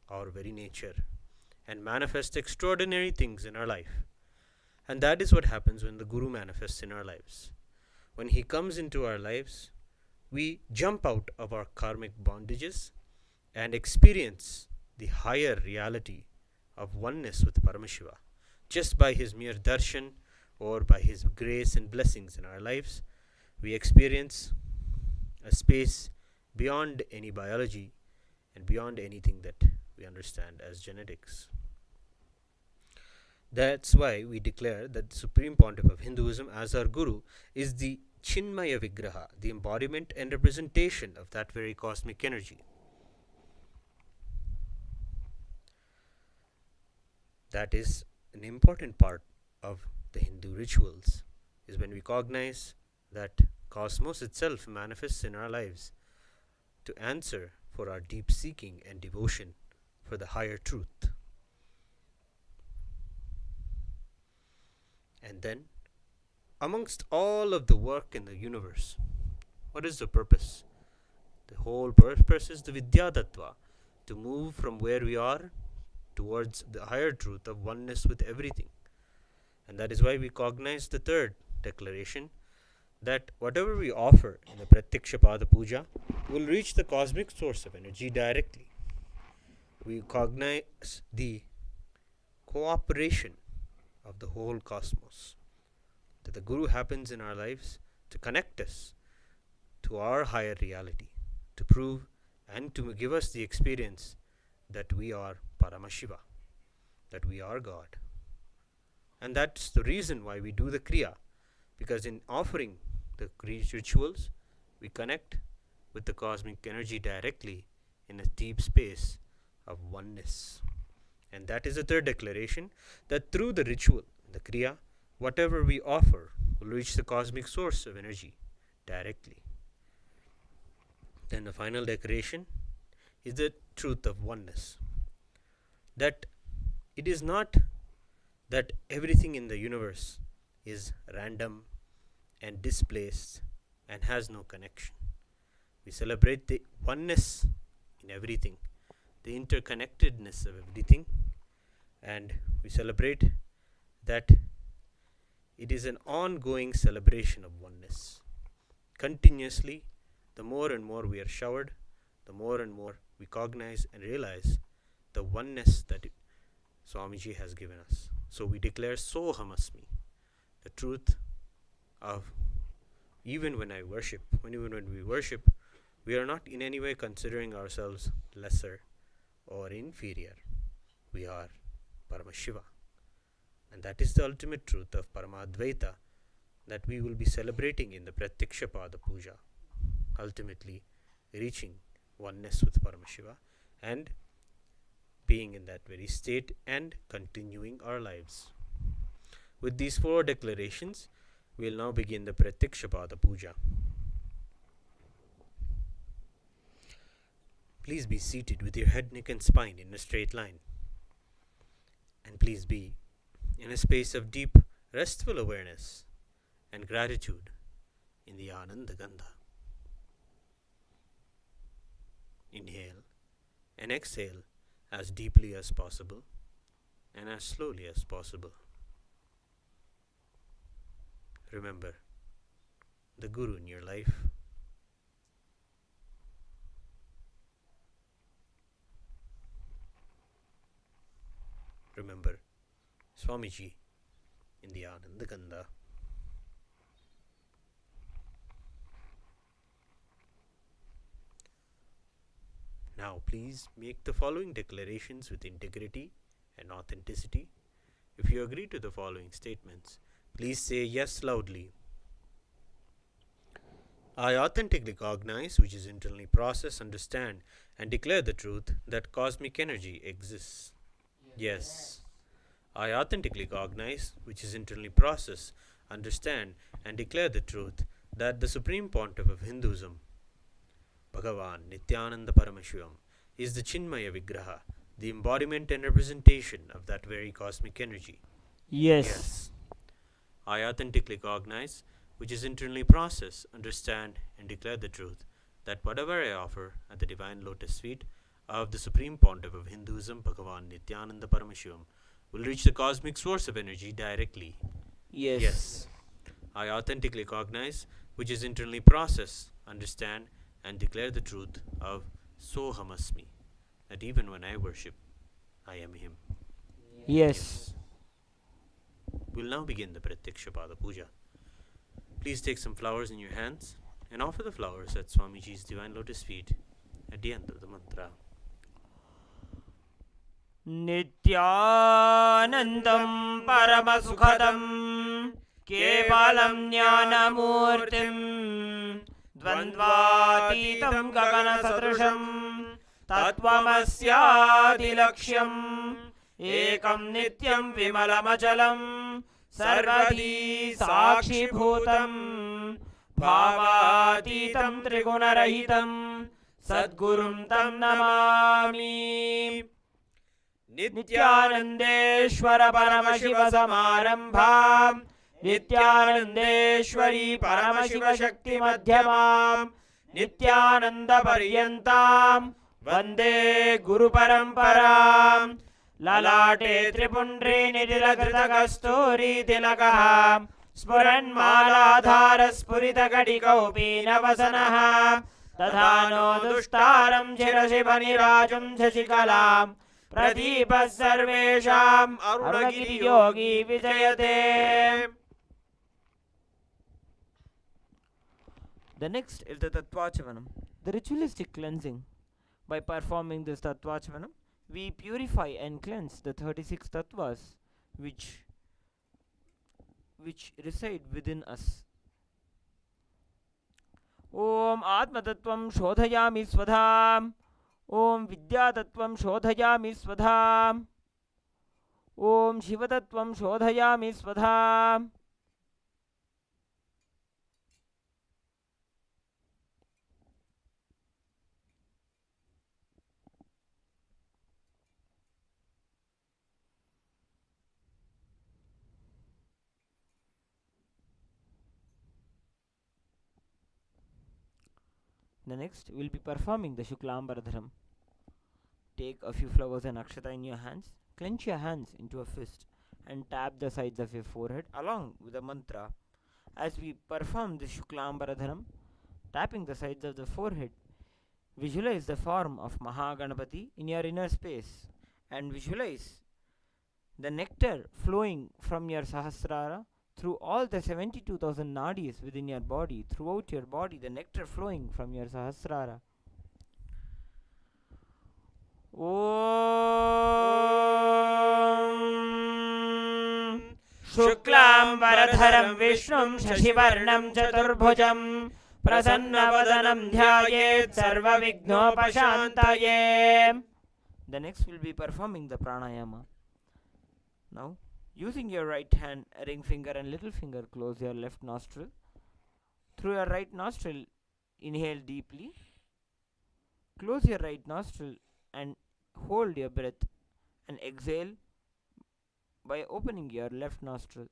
our very nature and manifest extraordinary things in our life. And that is what happens when the Guru manifests in our lives. When he comes into our lives, we jump out of our karmic bondages and experience the higher reality of oneness with Paramashiva. Just by his mere darshan or by his grace and blessings in our lives, we experience a space beyond any biology and beyond anything that we understand as genetics. That's why we declare that the Supreme Pontiff of Hinduism as our Guru is the Chinmaya Vigraha, the embodiment and representation of that very cosmic energy. That is an important part of the Hindu rituals, is when we cognize that cosmos itself manifests in our lives to answer for our deep seeking and devotion for the higher truth. And then, amongst all of the work in the universe, what is the purpose? The whole purpose is the Vidya Tattva, to move from where we are towards the higher truth of oneness with everything. And that is why we cognize the third declaration, that whatever we offer in the Pratyaksha Pada Puja will reach the cosmic source of energy directly. We cognize the cooperation of the whole cosmos, that the Guru happens in our lives to connect us to our higher reality, to prove and to give us the experience that we are Paramashiva, that we are God. And that's the reason why we do the Kriya, because in offering the rituals, we connect with the cosmic energy directly in a deep space of oneness. And that is the third declaration, that through the ritual, the Kriya, whatever we offer will reach the cosmic source of energy directly. Then the final declaration is the truth of oneness, that it is not that everything in the universe is random and displaced and has no connection. We celebrate the oneness in everything, the interconnectedness of everything, and we celebrate that it is an ongoing celebration of oneness. Continuously, the more and more we are showered, the more and more we cognize and realize the oneness that Swamiji has given us. So we declare Sohamasmi, the truth of even when I worship, even when we worship, we are not in any way considering ourselves lesser or inferior. We are Paramashiva. And that is the ultimate truth of Paramadvaita that we will be celebrating in the Pratyaksha Pada Puja, ultimately reaching oneness with Paramashiva and being in that very state and continuing our lives. With these four declarations, we will now begin the Pratyaksha Pada Puja. Please be seated with your head, neck and spine in a straight line. And please be in a space of deep, restful awareness and gratitude in the Ananda Gandha. Inhale and exhale as deeply as possible and as slowly as possible. Remember the Guru in your life. Remember Swamiji in the Ananda Gandha. Now please make the following declarations with integrity and authenticity. If you agree to the following statements, please say yes loudly. I authentically cognize, which is internally process, understand, and declare the truth that cosmic energy exists. Yes. I authentically cognize, which is internally process, understand, and declare the truth that the Supreme Pontiff of Hinduism, Bhagavan Nithyananda Paramashivam, is the Chinmaya Vigraha, the embodiment and representation of that very cosmic energy. Yes. I authentically cognize, which is internally process, understand, and declare the truth that whatever I offer at the Divine Lotus Feet of the Supreme Pontiff of Hinduism, Bhagavan Nithyananda Paramashivam, will reach the cosmic source of energy directly. Yes. I authentically cognize, which is internally process, understand, and declare the truth of Sohamasmi, that even when I worship, I am Him. Yes. We'll now begin the Pratyaksha Pada Puja. Please take some flowers in your hands and offer the flowers at Swamiji's Divine Lotus Feet at the end of the mantra. Nityanandam Paramasukhadam Kevalam Jnanamurtim Dvandvatitam Gagana Sadrisham Tattvamasya Laksham Ekam Nityam Vimalamachalam Sarvadi Sakshi Bhutam Bhavatitam Trigunarahitam Sadgurum Tam Namami Nityanandeshwara Paramashiva Samarambham Nityanandeshwari Paramashiva Shakti Madhyamam Nityananda Paryantam Vande Guru Paramparam ललाटे त्रिपुण्ड्रे निटिलकृतकस्तूरीतिलकः स्फुरन्मालाधारस्फुरितकटिकौपीनवसनः तथा no दुष्टारं शिरसि फणिराजुं शशिकलां प्रदीपः सर्वेषाम् अरुणगिरियोगी विजयते. The next is the Tattvachavanam, the ritualistic cleansing. By performing this Tattvachavanam, we purify and cleanse the 36 tattvas which reside within us. Om Atma Tattvam Shodhayami Swadham. Om Vidya Tattvam Shodhayami Swadham. Om Shiva Tattvam Shodhayami Swadham. The next will be performing the Shuklambaradharam. Take a few flowers and akshata in your hands, clench your hands into a fist and tap the sides of your forehead along with the mantra. As we perform the Shuklambaradharam, tapping the sides of the forehead, visualize the form of Mahaganapati in your inner space and visualize the nectar flowing from your Sahasrara through all the 72,000 nadis within your body, throughout your body, the nectar flowing from your Sahasrara. Om Shuklam Varadharam Vishnum Shashivarnam Chaturbhujam Prasanna Dhyayet Sarva Vignopashantaye. The next will be performing the pranayama. Now, using your right hand, ring finger and little finger, close your left nostril. Through your right nostril, inhale deeply. Close your right nostril and hold your breath and exhale by opening your left nostril.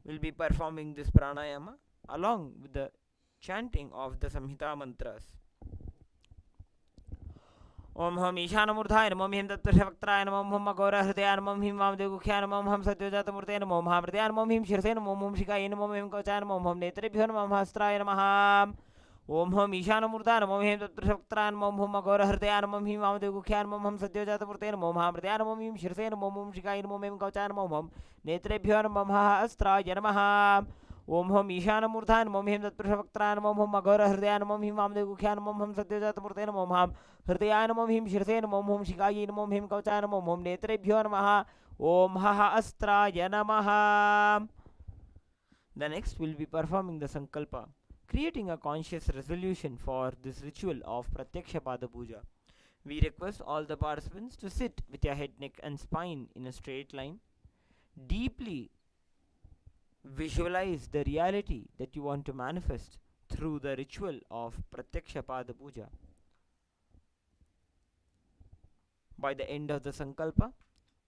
We'll be performing this pranayama along with the chanting of the Samhita mantras. Om Hum Ishanamurthaya Namo Him Tattvakshavaktraya Namo Hum Agora Hridaya Namo Him Vamadeva Guhya Namo Hum Satyajata Murtaya Namo Hum Hridaya Namo Him Shirse Namo Hum Shikaya Namo Him Kauchaya Namo Hum Netrebhyo Namo Hastraya Namo Om Hum Ishanamurthaya Namo Him Tattvakshavaktraya Namo Hum Agora Hridaya Namo Him Vamadeva Guhya Namo Hum Satyajata Murtaya Namo Hum Hridaya Namo Him Shirse Namo Hum Shikaya Namo Him Kauchaya Namo Hum Netrebhyo Namo Hastraya Namo Om Hum Ishanamurthaya Namo Him Tattvakshavaktraya Namo Hum Agora Hridaya Namo Him Vamadeva Guhya Namo Hum Satyajata Murtaya Namo Hum Hridaya Namo Him Shirse Namo Hum Shikaya Namo Him Kauchaya Namo Hum Netrebhyo Namaha Om Astraya Namaha. The next will be performing the Sankalpa, creating a conscious resolution for this ritual of Pratyaksha Pada Puja. We request all the participants to sit with your head, neck and spine in a straight line. Deeply visualize the reality that you want to manifest through the ritual of Pratyaksha Pada Puja. By the end of the Sankalpa,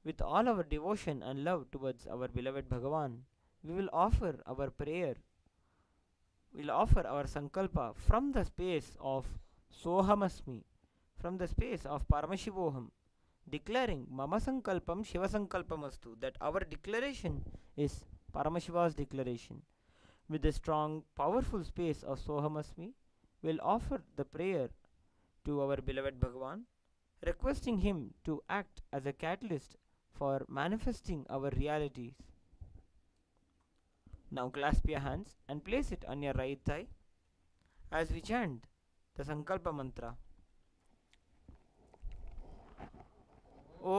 with all our devotion and love towards our beloved Bhagavan, we will offer our prayer. We will offer our Sankalpa from the space of Sohamasmi, from the space of Paramashivoham, declaring Mama Sankalpam Shiva Sankalpamastu, that our declaration is Paramashiva's declaration. With the strong, powerful space of Sohamasmi, we will offer the prayer to our beloved Bhagavan, requesting him to act as a catalyst for manifesting our realities. Now clasp your hands and place it on your right thigh as we chant the Sankalpa mantra. Om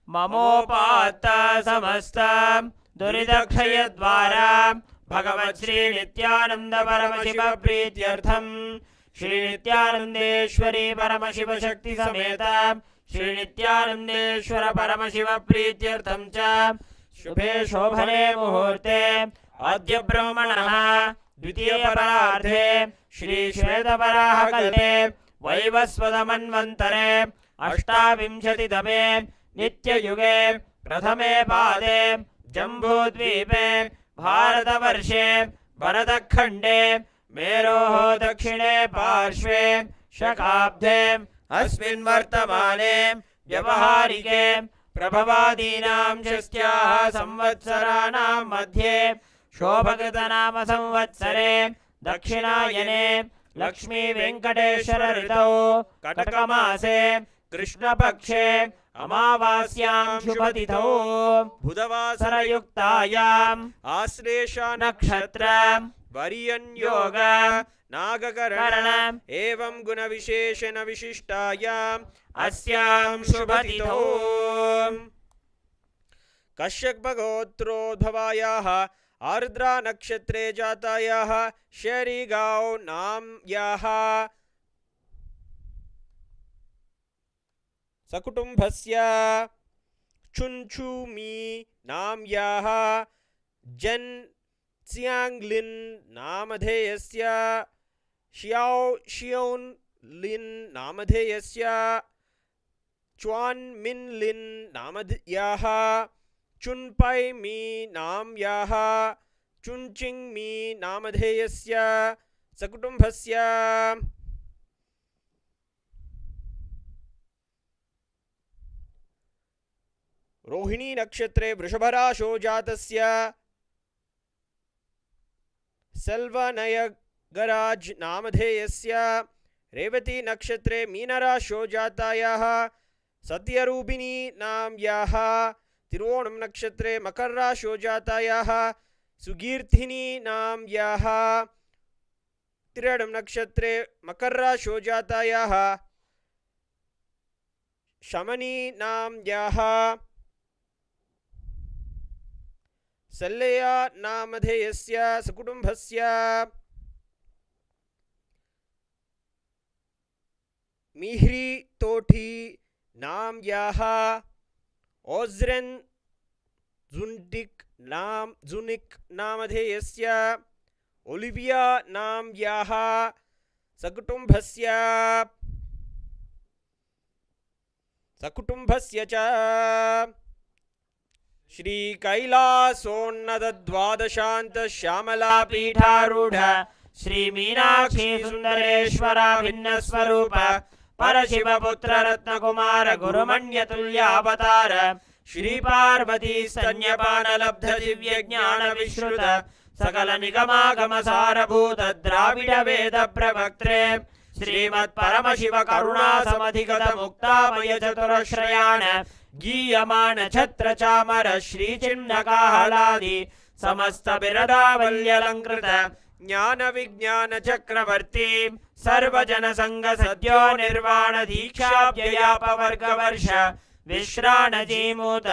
Mamopata Samasta Duridakshayadvara Bhagavat Shri Nithyananda Paramashiva Prityartham Shri Nithyanandeshwari Paramashiva Shakti Sameta Shri Nithyanandeshwara Paramashiva Prityartham cha Shubhe Shobhane Muhurte Adya Brahmanaha Dvitiya Pararthe Shri Shveta Paraha Kalpe Vaivasvada Manvantare Ashtavimshati Dame Nitya Yuge Prathame Pade Jambudvipe Bharatavarshe Bharatakhande Meroho Dakshine Parshve शकाब्दे अस्मिन् वर्तमाने व्यवहारिके प्रभवादीनां षष्ट्याः संवत्सराणां मध्ये शोभकृतनाम संवत्सरे दक्षिणायने लक्ष्मी वेंकटेश्वर ऋतौ कटकमासे कृष्णपक्षे अमावास्यां शुभतिथौ बुधवासरयुक्तायाम् आश्लेषा नक्षत्र वरियन्योग नागकरण एवं गुणविशेषण विशिष्टायाम् अस्यां शुभतिथौ कश्यपगोत्रोद्भवायाः आर्द्रा नक्षत्रे जातायाः शरीगांव नाम्याः सकुटुम्बस्य चुंचुमी नाम्याः जन च्याङ्लिन् नामधेयस्य Xiao शियोन् Lynn नामधेयस्य च्वान् min Lynn नामधेयाः चुन्पै मी नाम्याः चुन्चिङ् मी नामधेयस्य सकुटुम्बस्य रोहिणी नक्षत्रे वृषभराशो जातस्य सेल्वनयगराज नामधेयस्य रेवती नक्षत्रे मीनराशो जातायाः सत्यरूपिणी नाम्याः तिरुवोणं नक्षत्रे मकरराशो जातायाः सुगीर्थिनी नाम्याः तिरडं नक्षत्रे मकरराशो जातायाः शमनी नाम्याः सल्लेया नामधेयस्य सकुटुम्बस्य मिह्री तोठी नाम्याः ओज्रेन् जुनिक नामधेयस्य ओलिविया नाम्याः सकुटुम्बस्य च श्री कैलासोन्नत द्वादशांत श्यामला पीठारूढ़ श्री मीनाक्षी सुंदरेश्वरा भिन्न स्वरूप परशिव पुत्र रत्न कुमार गुरुमण्यतुल्यावतार श्री पार्वती स्तन्यपान लब्ध दिव्य ज्ञान विश्रुत सकल निगमागम सारभूत द्राविड वेद प्रवक्त्रे श्रीमत् परमशिव करुणा समधिगत मुक्तामय चतुरश्रयाण गीयमान छत्र चामर श्री चिन्ह काहलादि समस्त बिरदावल्यलंकृत ज्ञान विज्ञान चक्रवर्ती सर्वजन संग सद्यो निर्वाण दीक्षाव्ययाप वर्ग वर्ष विश्राण जीमूत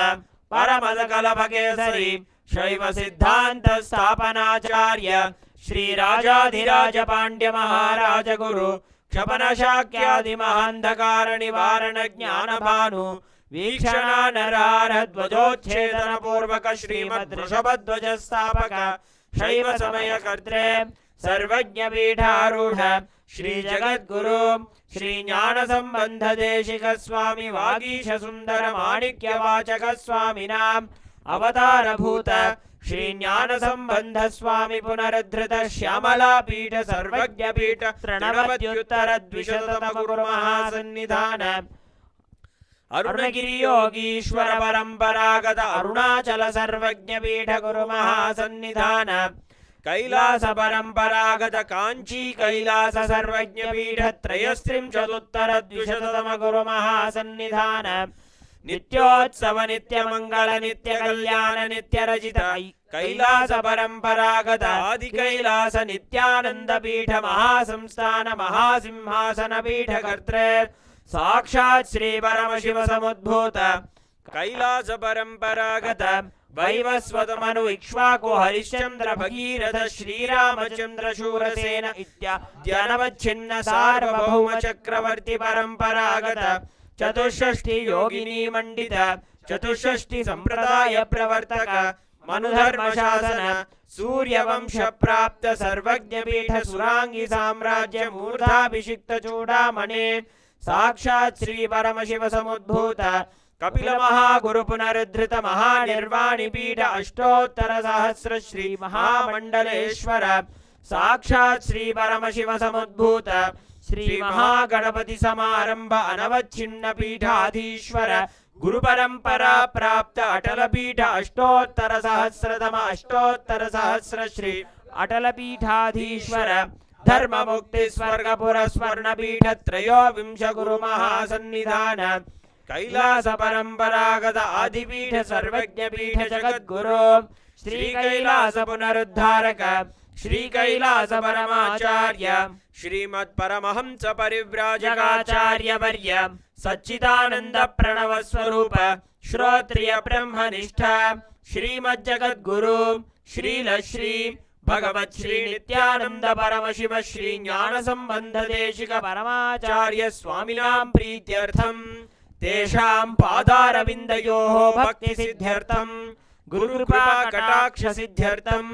परमदकलभकेसरी शैव सिद्धांत स्थापनाचार्य श्री राजाधिराज पांड्य महाराज गुरु क्षपन शाक्यादि महांधकार निवारण ज्ञान भानु वीक्षणा नरार ध्वजोच्छेदन पूर्वक श्रीमद् वृषभध्वज स्थापक शैव समय कर्त्रे सर्वज्ञ पीठारूढ़ श्री जगद्गुरु श्री ज्ञान संबंध देशिक स्वामी वागीश सुंदर माणिक्य वाचक स्वामिनाम अवतार भूत श्री ज्ञान संबंध स्वामी पुनरुद्धृत श्यामला पीठ सर्वज्ञ पीठ प्रणवत्युत्तर द्विशततम गुरु महासन्निधान अरुणगिरि योगीश्वर परंपरागत अरुणाचल सर्वज्ञ पीठ गुरु महासन्निधान कैलास परंपरागत कांची कैलास सर्वज्ञ पीठ त्रयस्त्रिंशदुत्तर द्विशततम गुरु महासन्निधान नित्योत्सव नित्य मंगल नित्य कल्याण नित्य रचित कैलास परंपरागत आदि कैलास नित्यानंद पीठ महासंस्थान महासिंहासन पीठ कर्त्रे साक्षात् श्री परमशिव समुद्भूत कैलास परंपरागत वैवस्वत मनु इक्ष्वाकु हरिश्चंद्र भगीरथ श्रीरामचंद्र शूरसेन इत्याद्यनवच्छिन्न सार्वभौम चक्रवर्ती परंपरागत चतुष्षष्टि योगिनी मंडित चतुष्षष्टि संप्रदाय प्रवर्तक मनुधर्म शासन सूर्यवंश प्राप्त सर्वज्ञ पीठ सुरांगी साम्राज्य मूर्धाभिषिक्त चूड़ामणि साक्षात् श्री परमशिव समुद्भूत कपिल महागुरु पुनरुद्धृत महानिर्वाणि पीठ अष्टोत्तर सहस्र श्री महामंडलेश्वर साक्षात् श्री परमशिव समुद्भूत श्री महागणपति समारंभ अनवच्छिन्न पीठाधीश्वर गुरु परंपरा प्राप्त अटल पीठ अष्टोत्तर सहस्र श्री अटल पीठाधीश्वर धर्म मुक्ति स्वर्गपुर स्वर्ण पीठ त्रयोविंश गुरु महासन्निधान कैलास परंपरागत आदिपीठ सर्वज्ञ पीठ जगद्गुरु श्री कैलास पुनरुद्धारक श्री कैलास परमाचार्य श्रीमद् परमहंस परिव्राजकाचार्य वर्य सच्चिदानंद प्रणव स्वरूप श्रोत्रिय ब्रह्मनिष्ठ श्रीमद् जगद्गुरु श्रील श्री भगवत् श्री नित्यानंद परमशिव श्री ज्ञान संबंध देशिक परमाचार्य स्वामिनां प्रीत्यर्थम तेषां पादारविन्दयोः भक्ति सिद्ध्यर्थं गुरुकृपा कटाक्ष सिद्ध्यर्थं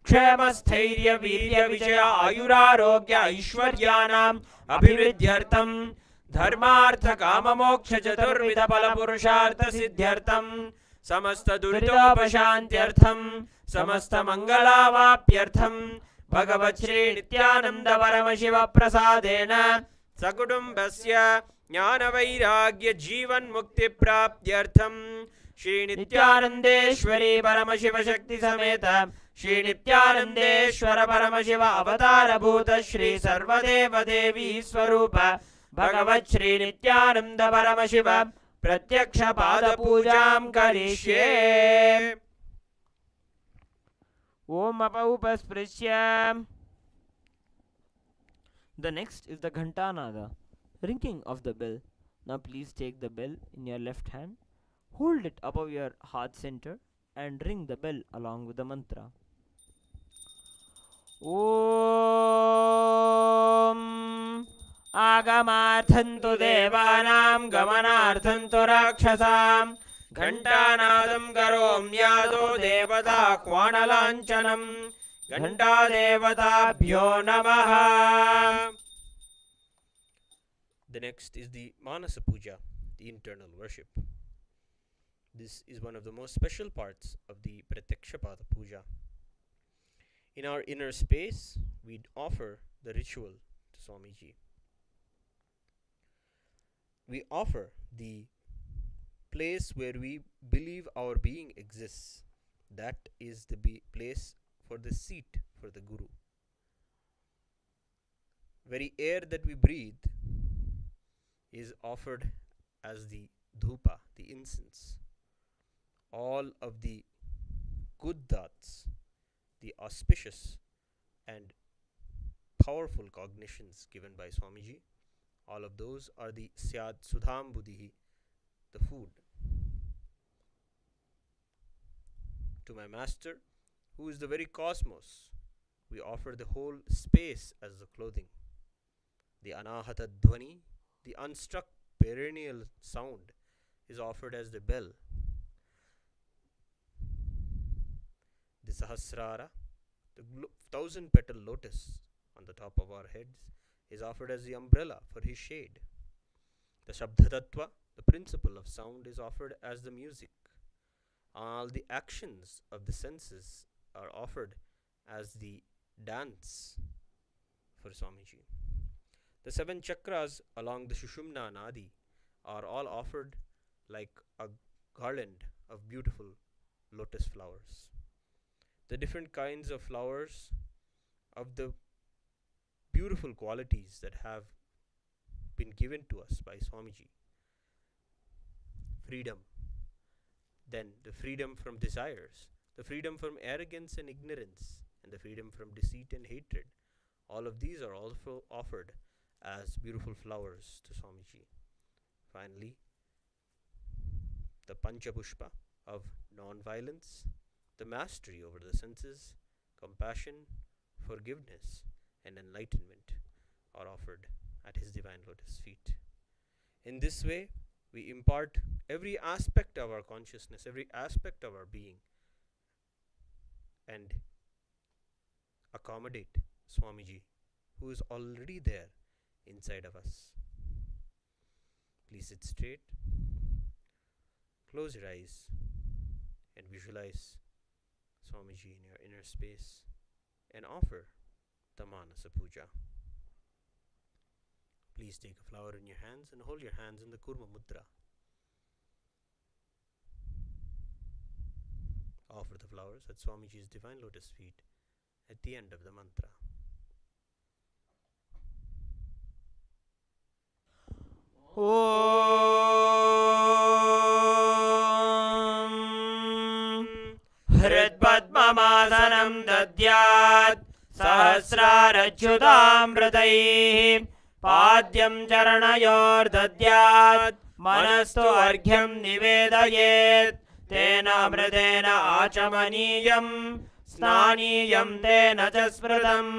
क्षेम स्थैर्य वीर्य विजय आयुरारोग्य ऐश्वर्याणाम् अभिवृद्ध्यर्थं धर्मार्थ काम मोक्ष चतुर्विध फल पुरुषार्थ सिद्ध्यर्थं समस्त दुरितोपशान्त्यर्थं समस्त मंगलावाप्यर्थं भगवत् श्री नित्यानंद परमशिव प्रसादेन सकुटुम्बस्य ज्ञान वैराग्य जीवन मुक्ति प्राप्त्यर्थम श्री नित्यानंदेश्वरी परमशिव शक्ति समेत श्री नित्यानंदेश्वर परमशिव अवतार भूत श्री सर्वदेव देवी स्वरूप भगवत् श्री नित्यानंद परमशिव प्रत्यक्ष पाद पूजां करिष्ये। ओम अपौपस्पृश्य। The next is the Ghantanada, ringing of the bell. Now please take the bell in your left hand, hold it above your heart center and ring the bell along with the mantra. Om Agamarthantu Devanam Gamanarthantu Rakshasam Ghantanadam Karomyado Devata Kvanalanchanam Ghanta Devatabhyo Namaha. The next is the Manasa Puja, the internal worship. This is one of the most special parts of the Pratyakshapada Puja. In our inner space, we offer the ritual to Swamiji. We offer the place where we believe our being exists. That is the place for the seat for the Guru. Very air that we breathe is offered as the dhupa, the incense. All of the good thoughts, the auspicious and powerful cognitions given by Swamiji, all of those are the Syad Sudham Buddhi, the food. To my master, who is the very cosmos, we offer the whole space as the clothing. The Anahata Dhvani, the unstruck perennial sound, is offered as the bell. The Sahasrara, the 1,000-petal lotus on the top of our heads, is offered as the umbrella for his shade. The Shabdhatattva, the principle of sound, is offered as the music. All the actions of the senses are offered as the dance for Swamiji. The 7 chakras along the Shushumna Nadi are all offered like a garland of beautiful lotus flowers. The different kinds of flowers of the beautiful qualities that have been given to us by Swamiji. Freedom, then the freedom from desires, the freedom from arrogance and ignorance, and the freedom from deceit and hatred. All of these are also offered as beautiful flowers to Swamiji. Finally, the Panchapushpa of non-violence, the mastery over the senses, compassion, forgiveness, and enlightenment are offered at his divine lotus feet. In this way, we impart every aspect of our consciousness, every aspect of our being, and accommodate Swamiji, who is already there inside of us. Please sit straight, close your eyes, and visualize Swamiji in your inner space and offer the Manasa Puja. Please take a flower in your hands and hold your hands in the Kurma Mudra. Offer the flowers at Swamiji's divine lotus feet at the end of the mantra. हृद्पद्ममासनं दद्यात् सहस्रारच्युतामृतैः पाद्यं चरणयोर्दद्यात् मनस्तु अर्घ्यं निवेदयेत् तेन अमृतेन आचमनीयं स्नानीयं तेन च स्मृतम्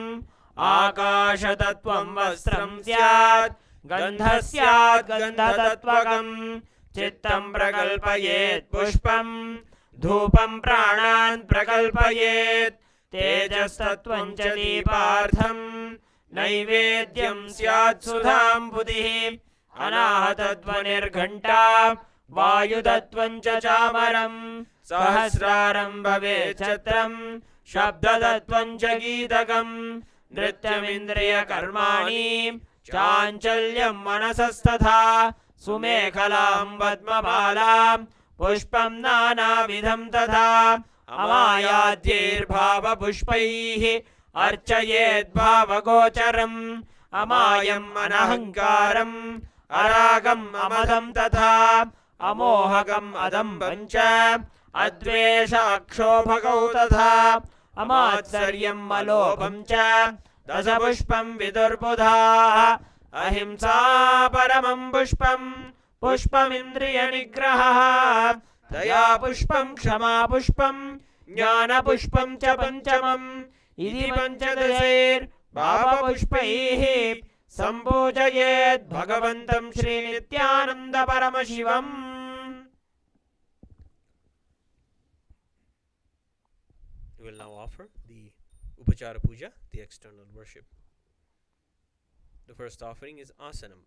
आकाशतत्त्वं वस्त्रं स्यात् गन्धः स्यात् गन्धतत्त्वकम् चित्तं प्रकल्पयेत् पुष्पं धूपं प्राणान् प्रकल्पयेत् तेजस्तत्त्वं च दीपार्थं नैवेद्यं स्यात् सुधाम्बुधिः अनाहतध्वनिर्घण्टा वायुतत्त्वं च चामरं सहस्रारं भवेत् छत्रं शब्दतत्त्वं च गीतकं नृत्यमिन्द्रियकर्माणि चाञ्चल्यं मनसस्तथा सुमेखलां पद्ममालां पुष्पं नानाविधं तथा अमायाद्यैर्भावपुष्पैः अर्चयेत् भावगोचरम् अमायम् अनहङ्कारम् अरागम् अमदं तथा अमोहकम् अदम्बं च अद्वेष अक्षोभकौ तथा अमात्सर्यम् अलोभं च दशपुष्पं विदुर्बुधाः अहिंसा परमं पुष्पं पुष्पमिन्द्रियनिग्रहः दया पुष्पं क्षमा पुष्पं ज्ञानपुष्पं च पञ्चमम् इति पञ्चदशैर्भावपुष्पैः सम्पूजयेत् भगवन्तं Shri Nityananda Paramashivam. We will now offer the Upachara Puja, the external worship. The first offering is Asanam,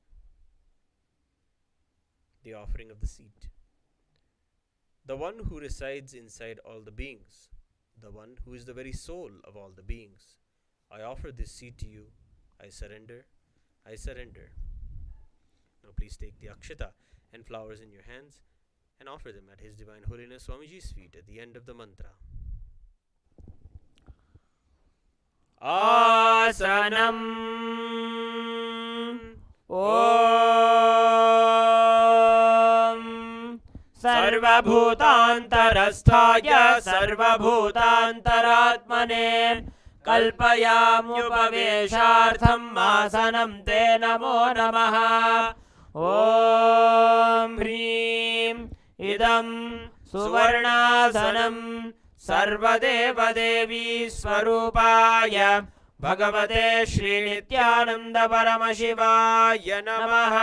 the offering of the seat. The one who resides inside all the beings, the one who is the very soul of all the beings. I offer this seat to you. I surrender. I surrender. Now please take the akshata and flowers in your hands and offer them at His Divine Holiness Swamiji's feet at the end of the mantra. आसनं ॐ सर्वभूतान्तरस्थाय सर्वभूतान्तरात्मने कल्पयाम्युपवेशार्थम् आसनं ते नमो नमः. ॐ ह्रीं इदं सुवर्णासनं सर्वदेवदेवी स्वरूपाय भगवते श्रीनित्यानन्द परमशिवाय नमः.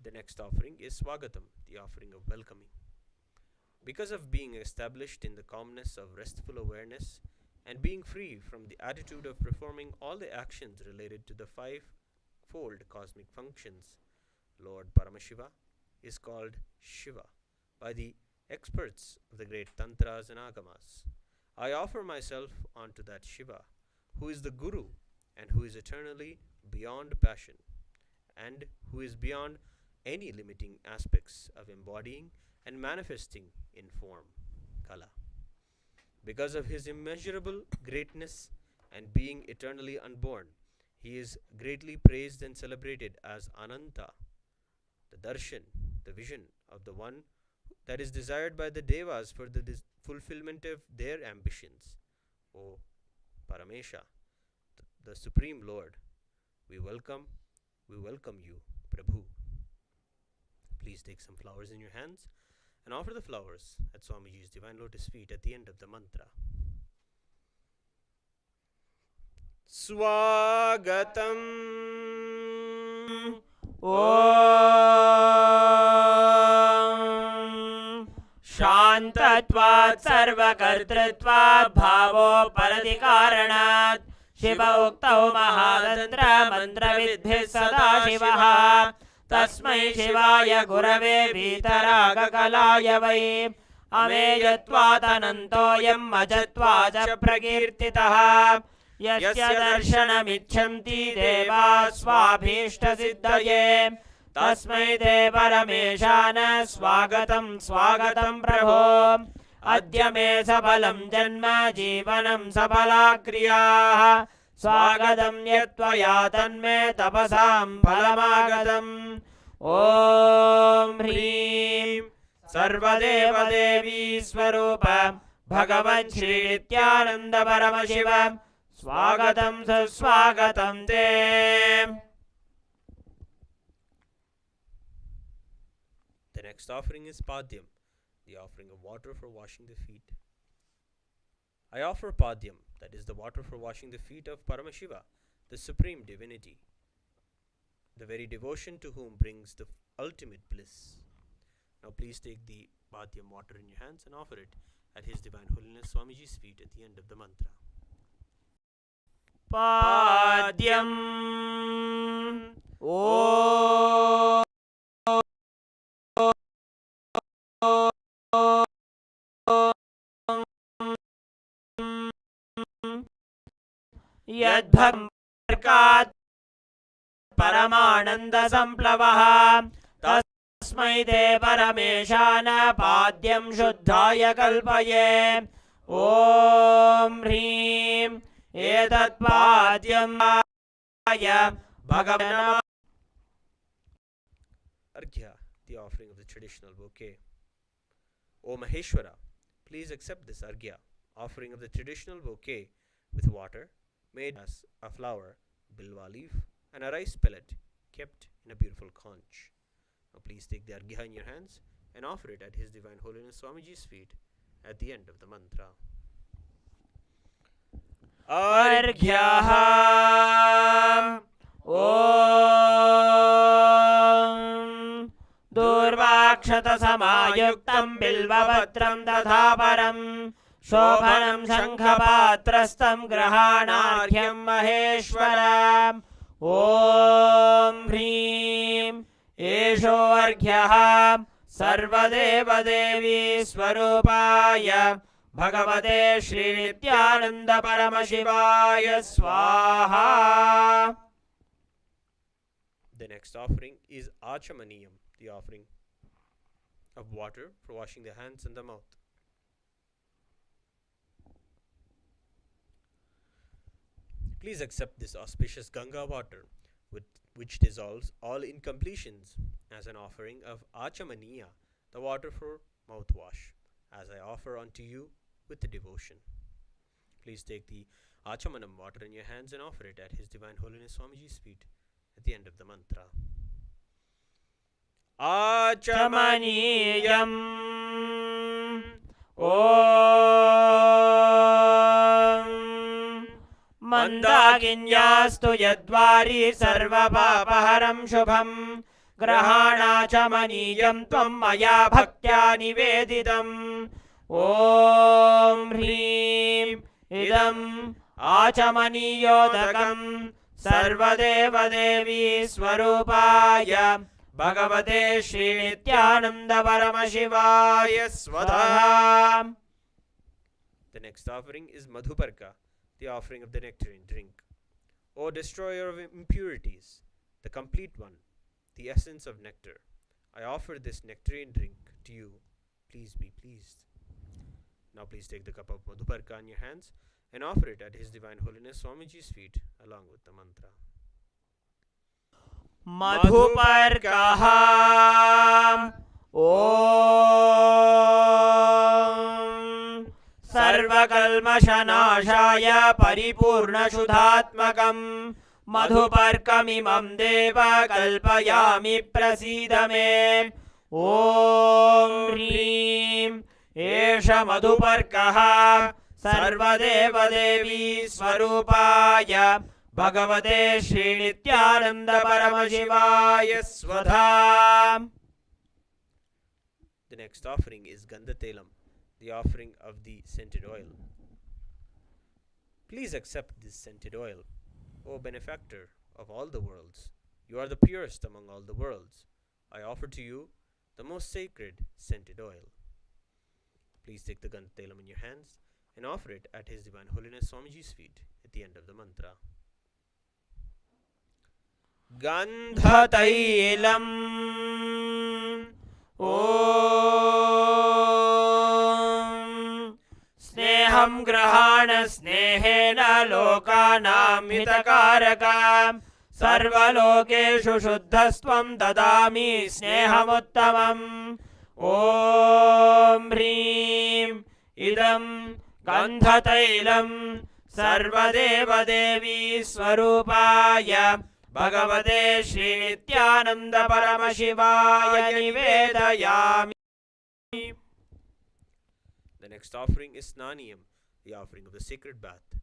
The next offering is Swagatam, the offering of welcoming. Because of being established in the calmness of restful awareness and being free from the attitude of performing all the actions related to the five-fold cosmic functions, Lord Paramashiva is called Shiva by the experts of the great Tantras and Agamas. I offer myself unto that Shiva, who is the Guru and who is eternally beyond passion and who is beyond any limiting aspects of embodying and manifesting in form, Kala. Because of his immeasurable greatness and being eternally unborn, he is greatly praised and celebrated as Ananta, the Darshan, the vision of the one that is desired by the Devas for the fulfillment of their ambitions. O Paramesha, the Supreme Lord, we welcome you, Prabhu. Please take some flowers in your hands and offer the flowers at Swamiji's Divine Lotus feet at the end of the mantra. Swagatam Om शान्तत्वात् सर्वकर्तृत्वात् भावोपरतिकारणात् Shiv उक्तौ महातन्त्र मन्त्रविद्भिः सदा शिवः तस्मै शिवाय गुरवे वीतरागकलाय वै अमेयत्वात् अनन्तोऽयम् अजत्वात् च प्रकीर्तितः यस्य दर्शनमिच्छन्ति देवाः स्वाभीष्टसिद्धये तस्मै ते परमेशान स्वागतं स्वागतं प्रभो अद्य मे सफलं जन्म जीवनं सफला क्रियाः स्वागतं यत्त्वया तन्मे तपसां फलमागतम् ॐ ह्रीं सर्वदेवदेवी स्वरूप भगवच्छ्री नित्यानन्द परमशिव स्वागतं सुस्वागतं ते। The next offering is Padyam, the offering of water for washing the feet. I offer Padyam, that is the water for washing the feet of Paramashiva, the supreme divinity, the very devotion to whom brings the ultimate bliss. Now please take the Padyam water in your hands and offer it at His Divine Holiness Swamiji's feet at the end of the mantra. Padyam यद्भक्तात् परमानंद संप्लवः तस्मै ते परमेशान पाद्यं शुद्धाय कल्पये ॐ ह्रीं एतत् पाद्यं भगवान् Arghya, the offering of the traditional bouquet. O Maheshwara, please accept this Arghya, offering of the traditional bouquet with water made as a flower, bilwa leaf, and a rice pellet kept in a beautiful conch. Now please take the Arghya in your hands and offer it at His Divine Holiness Swamiji's feet at the end of the mantra. अर्घ्यः ॐ दूर्वाक्षतसमायुक्तं बिल्वपत्रं तथा परं शोभनं शङ्खपात्रस्थं ग्रहाणार्घ्यं महेश्वर ॐ ह्रीं एषोऽर्घ्यः सर्वदेवदेवी स्वरूपाय भगवते श्री नित्यानंद परमशिवाय स्वाहा. The next offering is Achamaniyam, the offering of water for washing the hands and the mouth. Please accept this auspicious Ganga water, which dissolves all incompletions, as an offering of Achamaniya, the water for mouthwash, as I offer unto you with the devotion. Please take the Achamanam water in your hands and offer it at His Divine Holiness Swamiji's feet at the end of the mantra. Achamaniyam Om Mandakinyastu yadvari sarvapapaharam shubham Grahanachamaniyam tvam maya bhaktya nivedidam Om Hrim idam Achamaniyodakam Sarvadeva Devi Swarupaya Bhagavate Shri Nityananda Paramashivaya Swadha. The next offering is Madhuparka, the offering of the nectarine drink. O destroyer of impurities, the complete one, the essence of nectar, I offer this nectarine drink to you. Please be pleased. Now please take the cup of Madhuparka in your hands and offer it at His Divine Holiness Swamiji's feet along with the mantra. Madhuparkaha Om Sarvakalmashanashaya Paripurnashudhatmakam Madhuparkamimam Deva Kalpayami Prasidame Om Hrim Esha Madhuparkaha Sarvadeva Devi Swarupaya Bhagavate Shri Nityananda Paramashivaya Swadha. The next offering is Gandhatelam, the offering of the scented oil. Please accept this scented oil, O benefactor of all the worlds. You are the purest among all the worlds. I offer to you the most sacred scented oil. Please take the Gandhatelam in your hands and offer it at His Divine Holiness Swamiji's feet at the end of the mantra. Gandhatailam Om Sneham Grahana Snehena Lokanam Hitakarakam Sarvalokeshu Shuddhastvam Dadami Snehamuttamam Om Hrim Idam Gandhatailam Sarvadeva Devi Swarupaya Bhagavate Shri Nithyananda Paramashivaya Nivedayami. The next offering is Snaniyam, the offering of the sacred bath.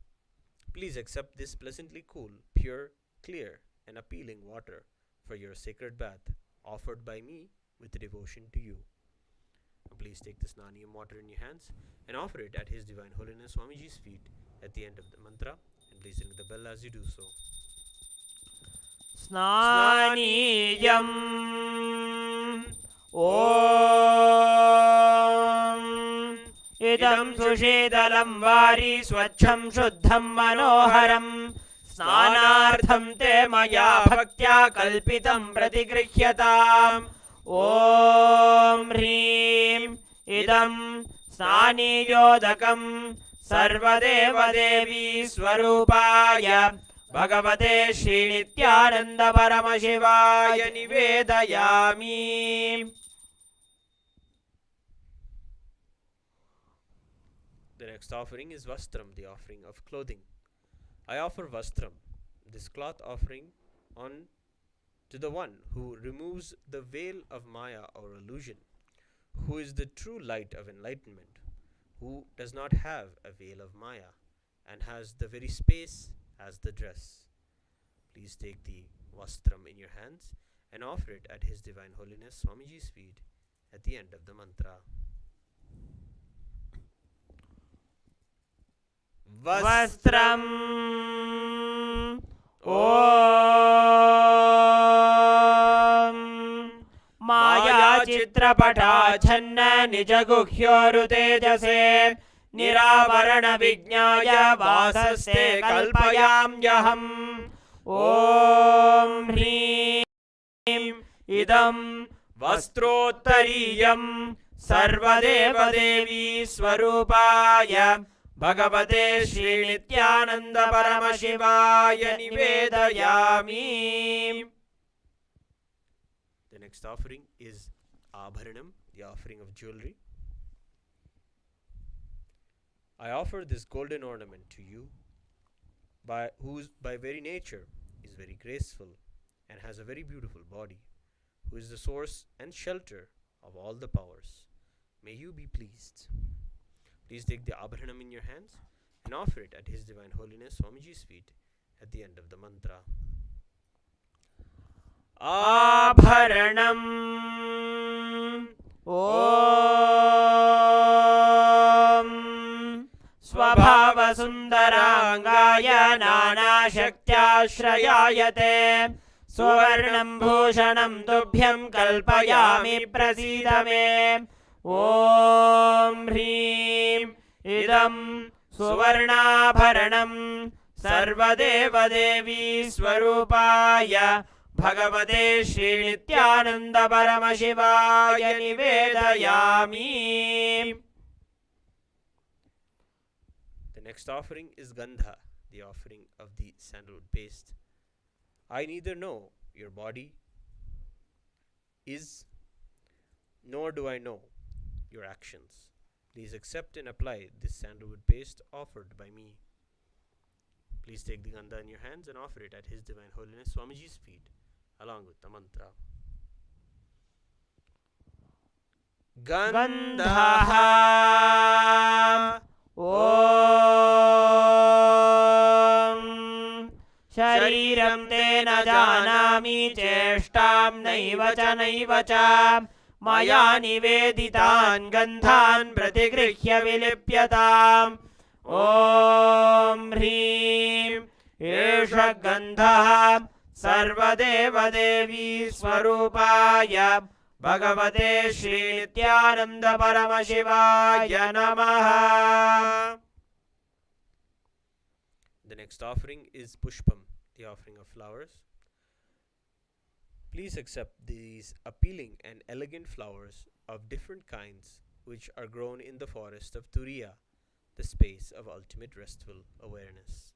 Please accept this pleasantly cool, pure, clear and appealing water for your sacred bath, offered by me with devotion to you. Please take the Snaniyam water in your hands and offer it at His Divine Holiness Swamiji's feet at the end of the mantra, and please ring the bell as you do so. Snaniyam Om Idam Sushidalam Vari Swachham Shuddham Manoharam Snanartham Te Maya Bhaktya Kalpitam Pratigrihyatam Om Hrim Idam Snaniyodakam Sarvadeva Devi Swarupaya Bhagavate Shri Nithyananda Paramashivaya Nivedayami. The next offering is Vastram, the offering of clothing. I offer Vastram, this cloth offering, on to the one who removes the veil of Maya or illusion, who is the true light of enlightenment, who does not have a veil of Maya and has the very space as the dress. Please take the Vastram in your hands and offer it at His Divine Holiness Swamiji's feet at the end of the mantra. Vastram Om Maya Chitrapata Channa Nijaguhyoru Tejase Niravarana Vijnaya Vasaste Kalpayam Yaham Om Hrim Idam Vastrottariyam Sarvadeva Devi Swarupaya Bhagavate Shri Nithyananda Paramashivaya Nivedayami. The next offering is Abharanam, the offering of jewelry. I offer this golden ornament to you, whose by very nature is very graceful and has a very beautiful body, who is the source and shelter of all the powers. May you be pleased. Please take the Abharanam in your hands and offer it at His Divine Holiness Swamiji's feet at the end of the mantra. Abharanam Om Swabhava Sundarangaya Nana Shaktyashrayayate Suvarnam Bhushanam Tubhyam Kalpayami Prasidame Om Hrim Idam Suvarnabharanam Sarvadeva Devi Swarupaya Bhagavate Shri Nithyananda Paramashivaya Nivedayami. The next offering is Gandha, the offering of the sandalwood paste. I neither know your body is, nor do I know your actions. Please accept and apply this sandalwood paste offered by me. Please take the Gandha in your hands and offer it at His Divine Holiness Swamiji's feet along with the mantra. Gandha Om Shariram te na janami cheshtam naiva cha Maya niveditan gandhan pratigrihyya vilipyatam Om Hrim Esha Gandha Sarvadeva Devi Swarupaya Bhagavate Shri Nithyananda Paramashivaya Namaha. The next offering is Pushpam, the offering of flowers. Please accept these appealing and elegant flowers of different kinds which are grown in the forest of Turiya, the space of ultimate restful awareness.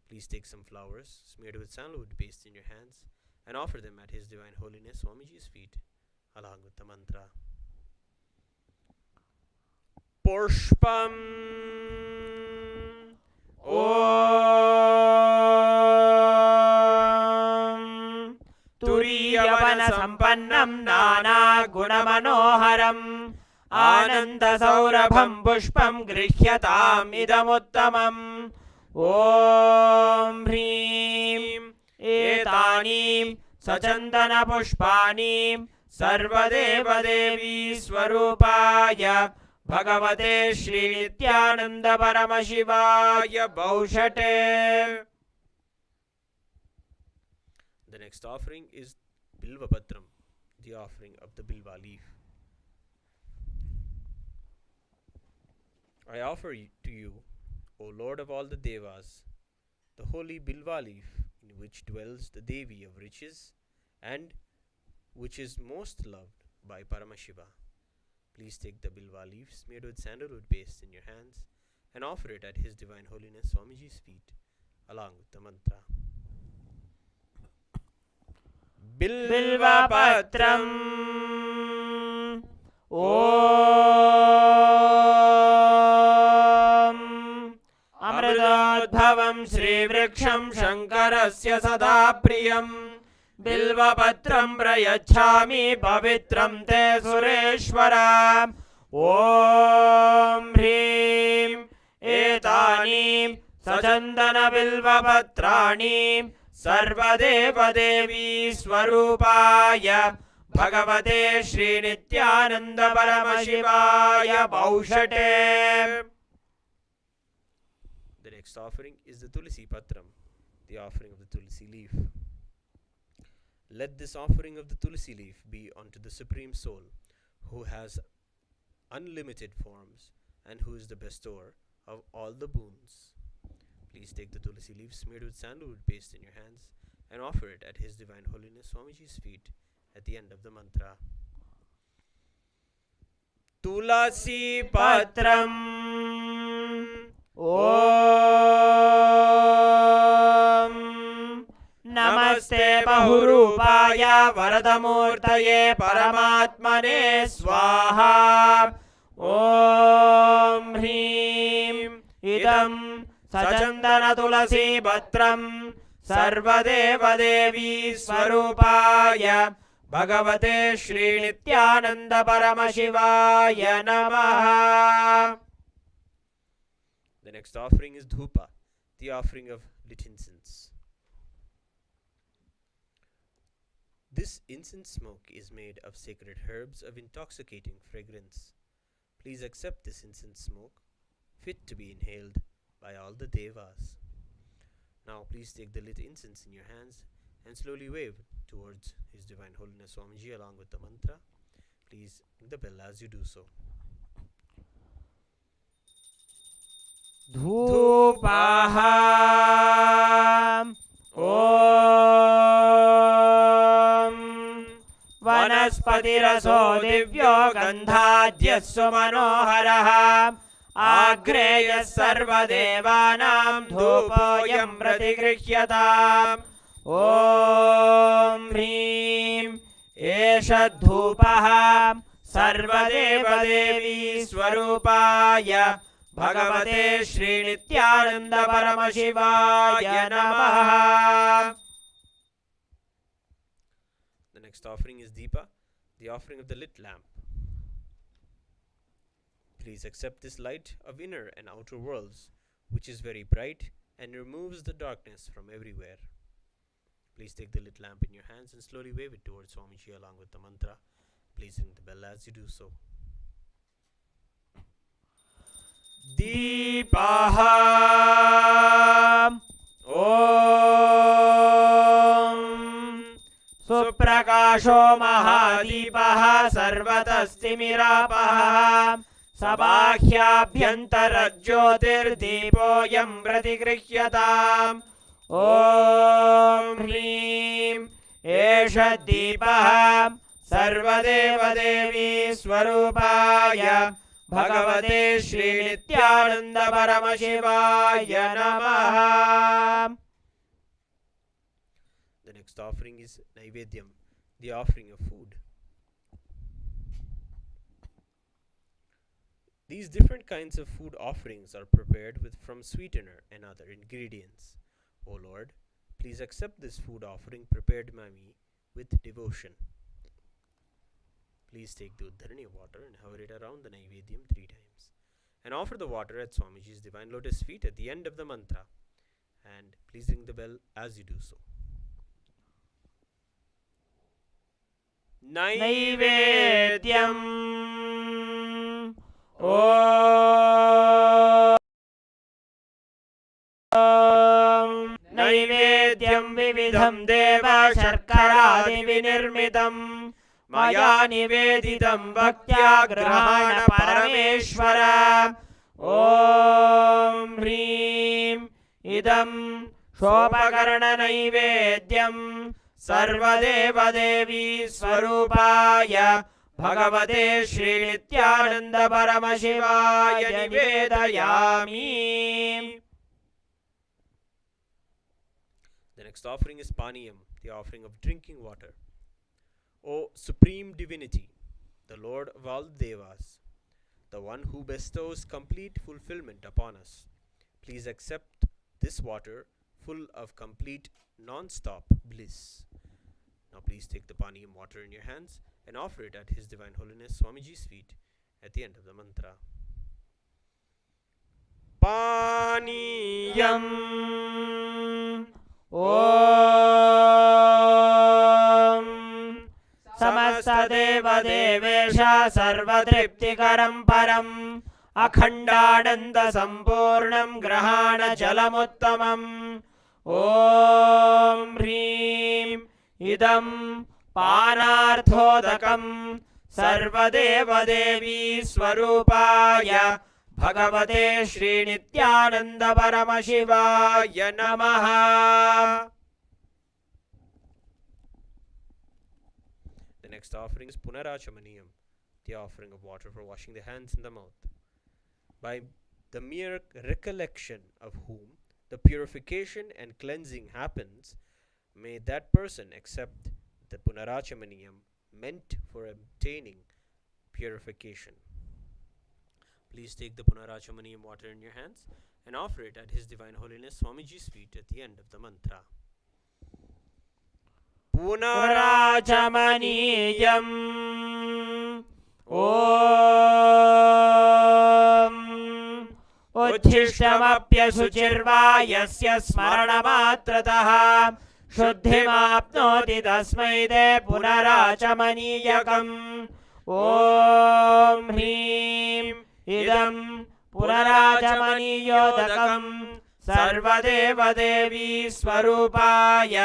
Please take some flowers smeared with sandalwood paste in your hands and offer them at His Divine Holiness Swamiji's feet along with the mantra. Pushpam Om Turiyavana Sampannam Nana Gunamanoharam Ananda Saurabham Pushpam Grihyatam Idamuttamam Om Hrim Etanim Sachandana Pushpanim Sarvadeva Devi Swarupaya Bhagavate Shri Nithyananda Paramashivaya Bhaushate. The next offering is Bilva Patram, the offering of the Bilva leaf. I offer to you, O Lord of all the Devas, the holy Bilva leaf in which dwells the Devi of riches and which is most loved by Paramashiva. Please take the Bilva leaf smeared with sandalwood paste in your hands and offer it at His Divine Holiness Swamiji's feet along with the mantra. Bilva Patram Om Amridadbhavam Sri Vriksham Shankarasya Sada Priyam Bilva Patram Prayachami Pavitram Te Sureshwara Om Hrim Etanim Sachandana Bilva Patranim Sarvadeva Devi Swarupaya Bhagavate Shri Nithyananda Paramashivaya Bhaushate. The next offering is the Tulsi Patram, the offering of the Tulsi leaf. Let this offering of the Tulsi leaf be unto the Supreme Soul, who has unlimited forms and who is the bestower of all the boons. Please take the Tulsi leaf smeared with sandalwood paste in your hands and offer it at His Divine Holiness Swamiji's feet at the end of the mantra. Tulasi Patram Om Namaste Bahurupaya Varadamurtaye Paramatmane Swaha Om Hrim Idam Sachandana Tulasi Patram Sarvadeva Devi Swarupaya Bhagavate Shri Nithyananda Paramashivaya Namaha. The next offering is Dhupa, the offering of lit incense. This incense smoke is made of sacred herbs of intoxicating fragrance. Please accept this incense smoke, fit to be inhaled by all the devas. Now please take the lit incense in your hands and slowly wave towards His Divine Holiness Swamiji along with the mantra. Please ring the bell as you do so. Dhupaham Om Vanaspatiraso Divyo Gandhadyassu Manoharaham Agreyas Sarvadevanam Dhupoyam Pratigrihyataam Om Hrim Esha Dhupaham Sarvadeva Devi Swarupaya Bhagavate Shri Nithyananda Paramashivaya Namaha. The next offering is Deepa, the offering of the lit lamp. Please accept this light of inner and outer worlds, which is very bright and removes the darkness from everywhere. Please take the lit lamp in your hands and slowly wave it towards Swamiji along with the mantra. Please ring the bell as you do so. Deepaham Om Suprakasho Mahadeepaha Sarvatastimiراpaha सबाह्याभ्यन्तरज्योतिर्दीपोऽयं प्रतिगृह्यताम् ॐ ह्रीं एष दीपः सर्वदेवदेवी स्वरूपाय भगवते श्रीनित्यानन्द परमशिवाय नमः. The next offering is Naivedyam, the offering of food. These different kinds of food offerings are prepared from sweetener and other ingredients. O Lord, please accept this food offering prepared by me with devotion. Please take the Uddharani water and hover it around the Naivedyam 3 times. And offer the water at Swamiji's divine lotus feet at the end of the mantra. And please ring the bell as you do so. Naivedyam नैवेद्यं विविधं देव शर्करादिविनिर्मितं मया निवेदितं भक्त्या ग्रहाण परमेश्वर. ॐ ह्रीं इदं शोपकर्णनैवेद्यं सर्वदेवदेवी स्वरूपाय भगवते श्रीनित्यानन्द परमशिवाय निवेदयामि. The next offering is Paniyam, the offering of drinking water. O Supreme Divinity, the Lord of all Devas, the one who bestows complete fulfillment upon us, please accept this water full of complete non-stop bliss. Now please take the Paniyam water in your hands and offer it at His Divine Holiness Swamiji's feet at the end of the mantra. Paniyam ॐ समस्तदेवदेवेश सर्वतृप्तिकरं परम् अखण्डानन्दसम्पूर्णं ग्रहाणजलमुत्तमम्. ॐ ह्रीं इदं पानार्थोदकं सर्वदेवदेवी स्वरूपाय भगवते श्रीनित्यानन्द परमशिवाय नमः. The next offering is Punarachamaniyam, the offering of water for washing the hands and the mouth. By the mere recollection of whom the purification and cleansing happens, may that person accept the Punarachamaniyam meant for obtaining purification. Please take the Punarachamaniyam water in your hands and offer it at His Divine Holiness Swamiji's feet at the end of the mantra. Punarachamaniyam ॐ उच्छिष्टमप्यशुचिर्वा यस्य स्मरणमात्रतः शुद्धिमाप्नोति तस्मै ते पुनराचमनीयकम्. ॐ ह्रीं इदं पुनराचमनीयोदकं सर्वदेवदेवी स्वरूपाय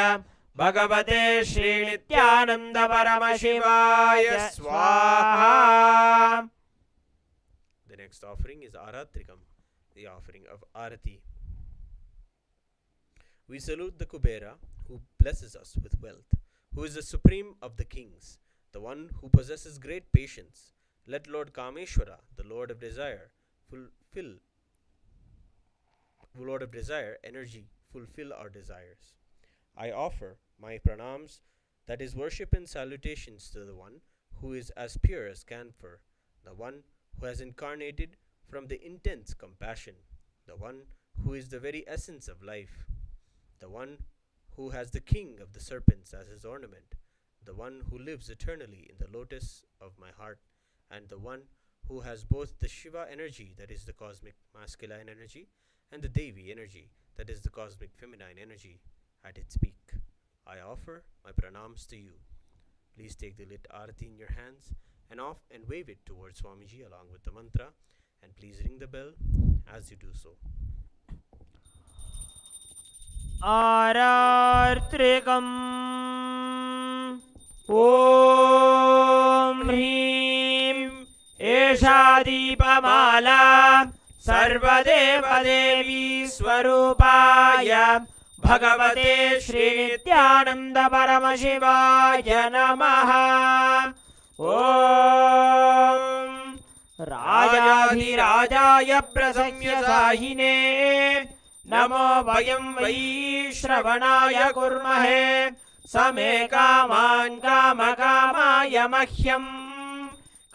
भगवते श्रीनित्यानन्द परमशिवाय स्वाहा. The next offering is Aratrikam, the offering of Arati. We salute the Kubera, who blesses us with wealth, who is the supreme of the kings, the one who possesses great patience. Let Lord Kameshwara, the Lord of Desire, fulfill our desires. I offer my pranams, that is worship and salutations, to the one who is as pure as camphor, the one who has incarnated from the intense compassion, the one who is the very essence of life, the one who has the king of the serpents as his ornament, the one who lives eternally in the lotus of my heart, and the one who has both the Shiva energy, that is the cosmic masculine energy, and the Devi energy, that is the cosmic feminine energy, at its peak. I offer my pranams to you. Please take the lit arati in your hands and wave it towards Swamiji along with the mantra, and please ring the bell as you do so. आरार्त्रिकम् ॐ ह्रीं दीपमाला सर्वदेवदेवी स्वरूपाय भगवते श्री नित्यानंद परमशिवाय नमः। ओम राजाधिराजाय प्रसंयसाहिने नमो वयं वै श्रवणाय कुर्महे समे कामान् कामकामाय मह्यम्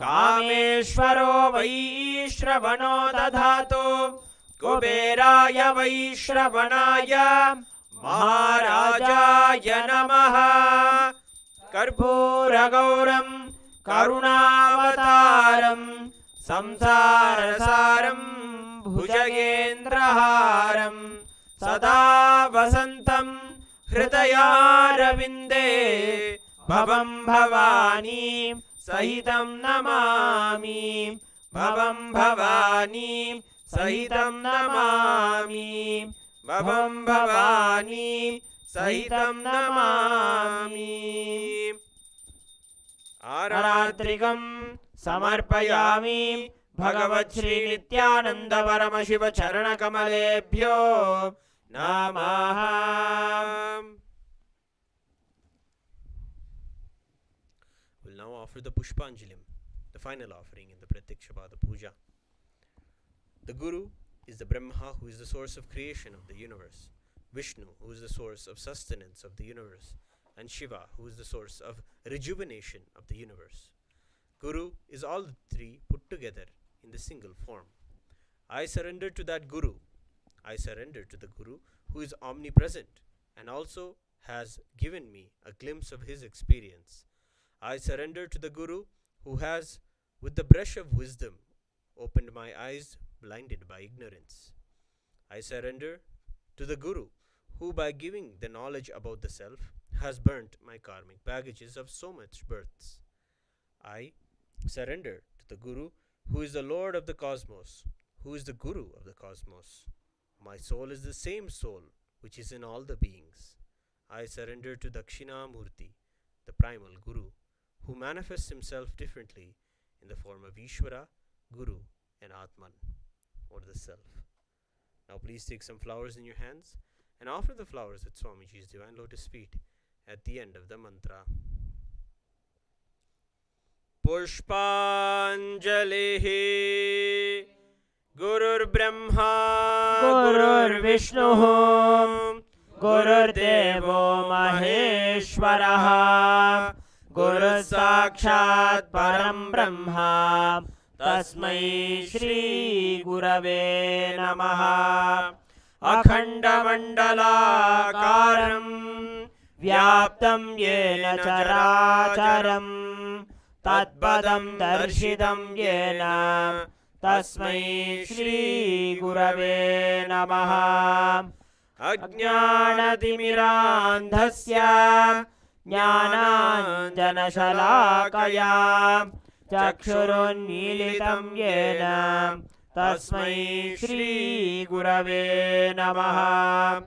कामेश्वरो वै श्रवणो दधातु कुबेराय वै श्रवणाय महाराजाय नमः। कर्पूरगौरं करुणावतारं संसारसारं भुजगेन्द्रहारं सदा वसन्तं हृदयारविन्दे भवं भवानी सहितं नमामि भवं भवानी सहितं नमामि भवं भवानी सहितं नमामि। आरात्रिकं समर्पयामि भगवत् श्री नित्यानंद परमशिव चरण कमलेभ्यो नमः। We'll now offer the Pushpanjalim, the final offering in the Pratyakshapada Puja. The Guru is the Brahma, who is the source of creation of the universe, Vishnu, who is the source of sustenance of the universe, and Shiva, who is the source of rejuvenation of the universe. Guru is all the three put together in the single form. I surrender to that Guru. I surrender to the Guru who is omnipresent and also has given me a glimpse of his experience. I surrender to the Guru who has, with the brush of wisdom, opened my eyes blinded by ignorance. I surrender to the Guru who, by giving the knowledge about the self, has burnt my karmic baggages of so much births. I surrender to the Guru who is the Lord of the cosmos, who is the Guru of the cosmos. My soul is the same soul which is in all the beings. I surrender to Dakshinamurti, the primal Guru, who manifests himself differently in the form of Ishvara, Guru, and Atman, or the Self. Now please take some flowers in your hands and offer the flowers at Swamiji's divine lotus feet at the end of the mantra. Pushpanjalihi Gurur Brahma Gurur Vishnu Gurur Devo Maheshwaraha Guru Sakshat Param Brahma Tasmai Shri Gurave Namaha. Akhanda Mandalakaram Vyaptam Yena Characharam Tatpadam Darshitam Yena Tasmai Shri Gurave Namaha. Ajnanatimirandhasya Jnananjanashalakaya Chakshurunmilitam Yena Tasmai Shri Gurave Namaha.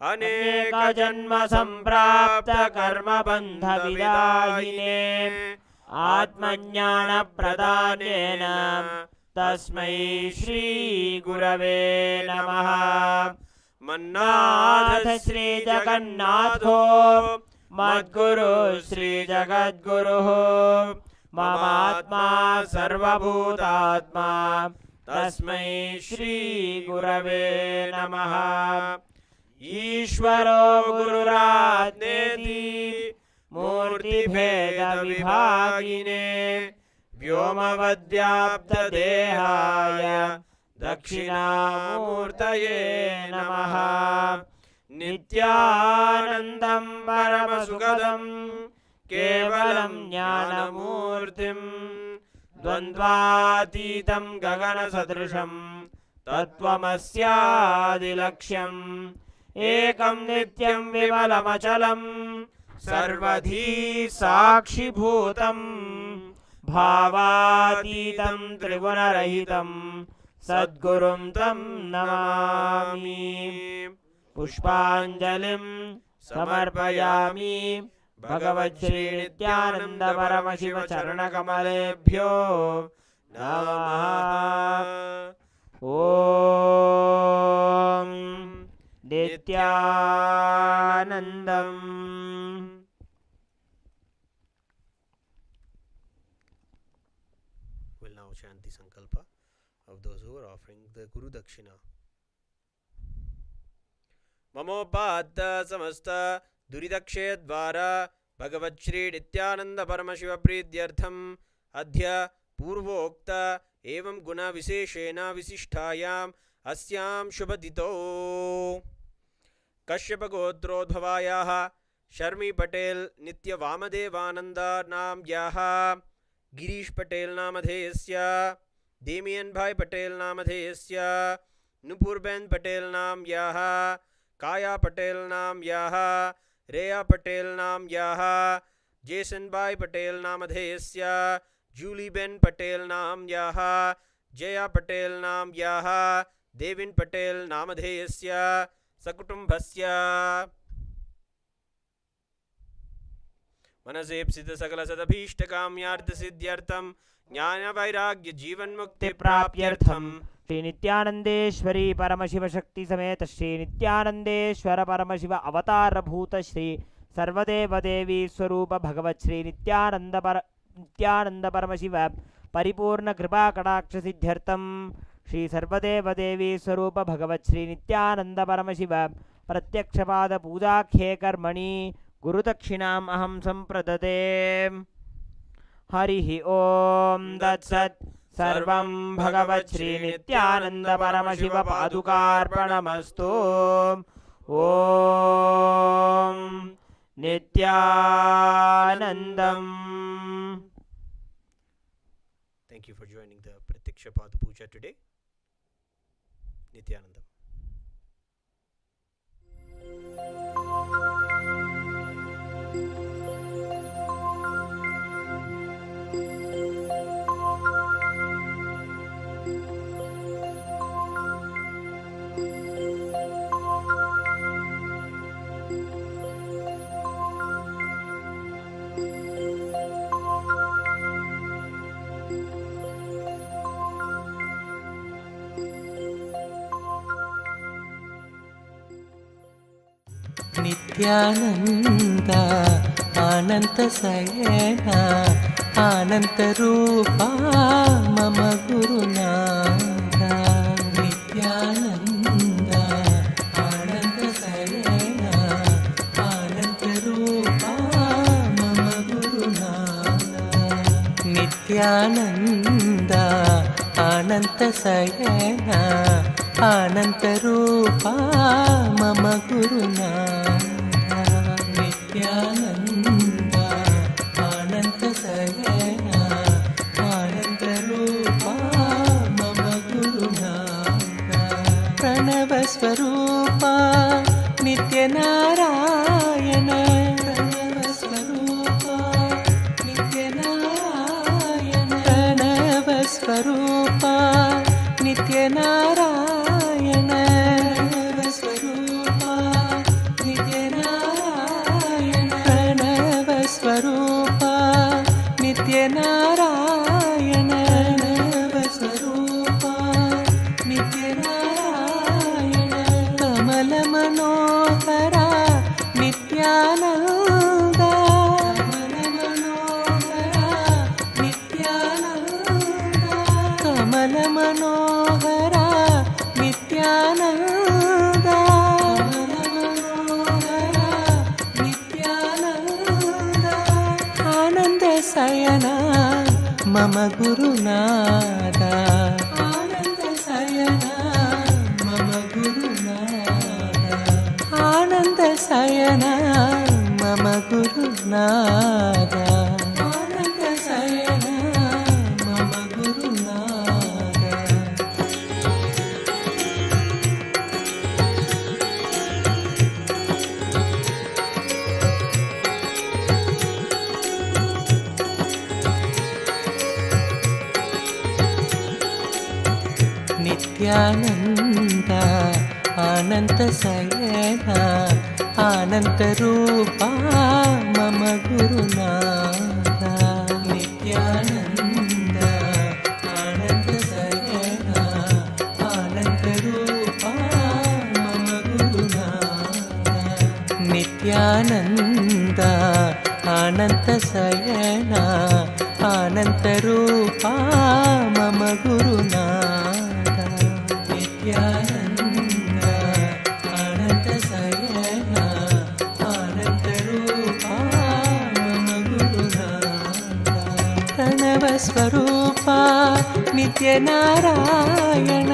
Aneka Janma Samprapta Karma Bandha Vidahine Atmajnana Pradhanena Tasmai Shri Gurave Namaha. Mannatha Sri Jagannatho Madguru Sri Jagadguru Mamatma Sarvabhutatma Tasmai Shri Gurave Namaha. Ishvaro Gururatneti Murti Bheda Vibhagine Vyomavadyapta Dehaya Dakshinamurtaye Namaha. Nityanandam Paramasukadam Kevalam Jnanamurtim Dvandvatitam Gagana Sadrisham Tattvamasyaadilaksham Ekam Nityam Vimalamachalam Sarvadhi Sakshi Bhutam Bhavatitam Trigunarahitam Sadgurum Tam Namami. Pushpanjalim Samarpayami Bhagavat Shri Nithyananda Paramashiva Charana Kamalebhyo नमः। ॐ नित्यानन्दम्। We'll now chant the sankalpa of those who are offering the Guru Dakshina. Mamopadda samasta duridakshe dvara Bhagavat Shri Nithyananda Paramashiva Pridyartham Adhya Purvokta Evam Guna Viseshena Visishtayam Asyam Shubhadito Kashyapa Gotrodhavayaha Sharmi Patel Nitya Vamadevananda Namyaha Girish Patel Namadhesya Damian Bhai Patel Namadhesya Nupur Ben Patel Namyaha Kaya Patel Namyaha Reya Patel Namyaha Jason Bhai Patel Namadhesya Julie Ben Patel Namyaha Jaya Patel Namyaha Devin Patel Namadhesya Sakutumbhasya मनसेप्सित सकल सदभीष्ट काम्यार्थ सिद्ध्यर्थम ज्ञान वैराग्य जीवन मुक्ति प्राप्त्यर्थम श्री नित्यानंदेश्वरी परमशिव शक्ति समेत श्री नित्यानंदेश्वर परमशिव अवतार भूत श्री सर्वदेव देवी स्वरूप भगवत श्री नित्यानंद परमशिव परिपूर्ण कृपा कटाक्ष सिद्ध्यर्थम श्री सर्वदेव देवी स्वरूप भगवत श्री नित्यानंद परमशिव प्रत्यक्षपाद पूजाख्ये कर्मणि गुरुदक्षिणाम् अहं संप्रददे। हरिः ओम तत्सत्। सर्वं भगवत् श्री नित्यानंद परमशिव पादुकार्पणमस्तु। ओम नित्यानंदम्। Thank you for joining the Pratyaksha Pada Puja today. Nithyanandam. Nityanand अनंत शयना अनंत रूपा मम गुरुनाथ। नित्यानंद अनंत शयना अनंत रूपा मम गुरुनाथ। नित्यानंद अनंत शयना अनंत रूपा मम गुरुनाथ। नित्यानंद अनंत शयना अनंत रूपा मम गुरुनाथ। प्रणव स्वरूपा नित्य नारायण। प्रणव स्वरूपा नित्य नारायण। प्रणव स्वरूपा नित्य नारायण। प्रणव स्वरूपा नित्य नारायण। प्रणव स्वरूपा नित्य नारायण। प्रणव स्वरूपा नित्य नारायण। कमल मनोहरा नित्यानंद। कमल मनोहरा नित्यानंद। कमल मनोहरा नित्यानंद। नित्यानंद आनंद शयना मम गुरुनाथ। आनंद शयना मम गुरुनाथ। आनंद शयना मम गुरुनाथ। आनंद शयना मम गुरुनाथ। नित्यानंद अनंत शयना अनंत रूपा मम गुरुनाथ। नित्यानंद ನಿತ್ಯಾನಂದ ಅನಂತ ಶಯನ ಅನಂತ ರೂಪ ಮಮ ಗುರುನಾಥ ನಿತ್ಯಾನಂದ ಅನಂತ ಶಯನ ಅನಂತ ರೂಪ ಮಮ ಗುರುನಾಥ ಪ್ರಣವ ಸ್ವರೂಪ ನಿತ್ಯ ನಾರಾಯಣ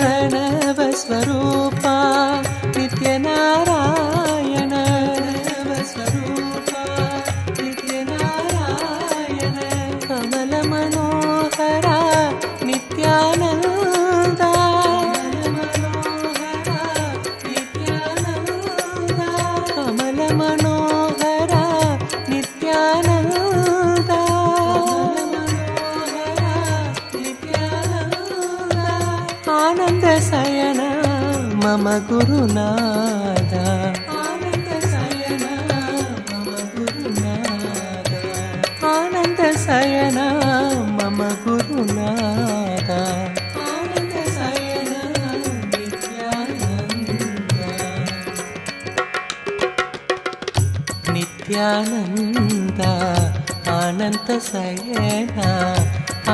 ಪ್ರಣವ ಸ್ವರೂಪ ನಿತ್ಯ ನಾರಾಯಣ ಸ್ವರೂಪ ನಿತ್ಯ ನಾರಾಯಣ ಕಮಲ ಮನೋಹರ ನಿತ್ಯಾನಂದ ಕಮಲ ಮನೋಹರ ನಿತ್ಯಾನಂದ ಆನಂದ ಶಯನ ಮಮ ಗುರುನಾಥ ಆನಂದ ಶಯನ ಮಮ ಗುರುನಾಥ ಆನಂದ ಶಯನ ಮಮ ಗುರುನಾಥ ಆನಂದ ಶಯನ ನಿತ್ಯಾನಂದ ಅನಂತ ಶಯನ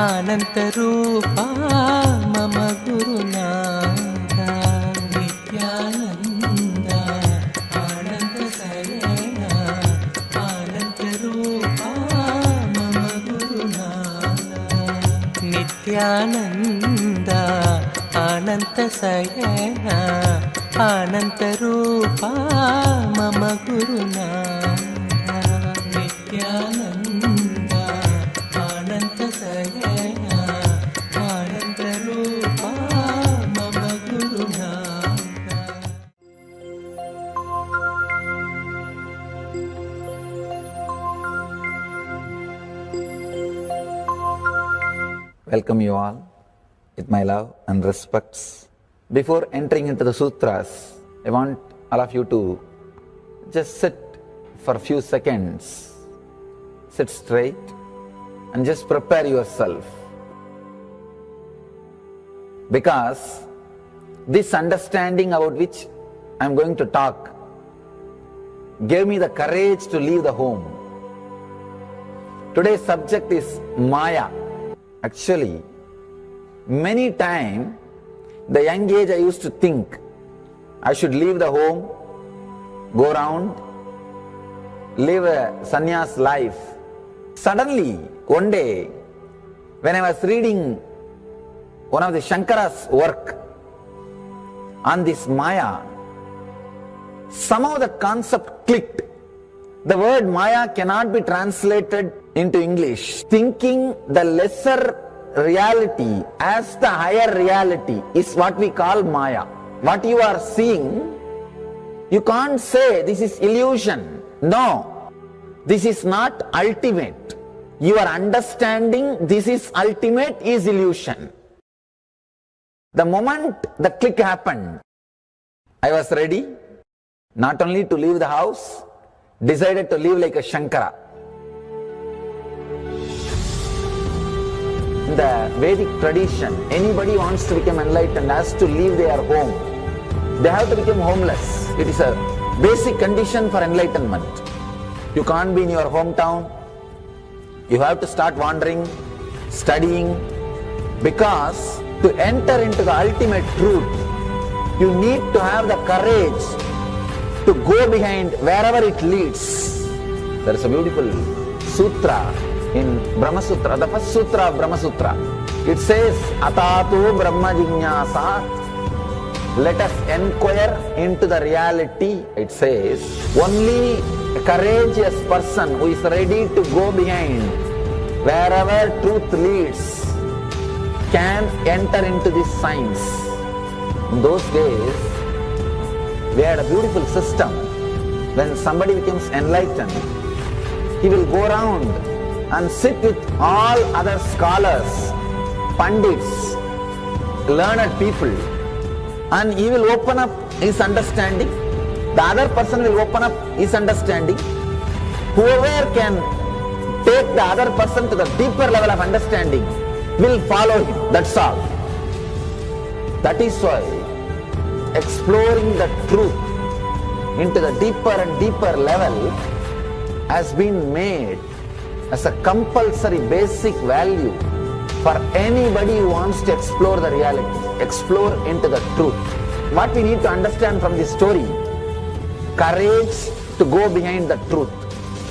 ಅನಂತ ರೂಪ ಮಮ ಗುರುನಾಥ ನಿತ್ಯಾನಂದ ಅನಂತ ಶಯನ ಅನಂತ ರೂಪ ಮಮ ಗುರುನಾಥ ನಿತ್ಯಾನಂದ ಅನಂತ ಶಯನ ಅನಂತ ರೂಪ ಮಮ ಗುರುನಾಥ ನಿತ್ಯಾನಂದ ಅನಂತ ಶಯನ ಅನಂತ ರೂಪ ಮಮ Gurunath. Welcome you all with my love and respects. Before entering into the sutras, I want all of you to just sit for a few seconds. Sit straight and just prepare yourself. Because this understanding about which I am going to talk gave me the courage to leave the home. Today's subject is Maya. Actually, many times, the young age I used to think I should leave the home, go around, live a sannyas life. Suddenly, one day, when I was reading one of the Shankara's work on this Maya, somehow the concept clicked. The word Maya cannot be translated into English. Thinking the lesser reality as the higher reality is what we call Maya. What you are seeing, you can't say this is illusion. No, this is not ultimate. Your understanding this is ultimate is illusion. The moment the click happened, I was ready not only to leave the house, decided to live like a Shankara. In the Vedic tradition, anybody wants to become enlightened has to leave their home. They have to become homeless. It is a basic condition for enlightenment. You can't be in your hometown. You have to start wandering, studying, because to enter into the ultimate truth, you need to have the courage to go behind wherever it leads. There is a beautiful sutra in Brahma Sutra, the first sutra of Brahma Sutra. It says, Atatu Brahma Jinyasa, let us inquire into the reality. It says, only a courageous person who is ready to go behind wherever truth leads can enter into this science. In those days, we had a beautiful system. When somebody becomes enlightened, he will go around and sit with all other scholars, pandits, learned people, and he will open up his understanding. The other person will open up his understanding. Whoever can take the other person to the deeper level of understanding will follow him. That's all. That is why exploring the truth into the deeper and deeper level has been made as a compulsory basic value for anybody who wants to explore the reality, explore into the truth. What we need to understand from this story, courage to go behind the truth,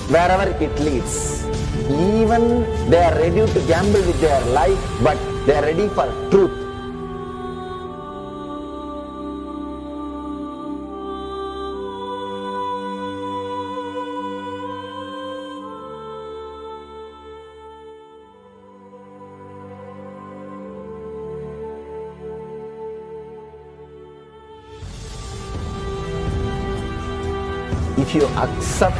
wherever it leads. Even they are ready to gamble with their life, but they are ready for truth. If you accept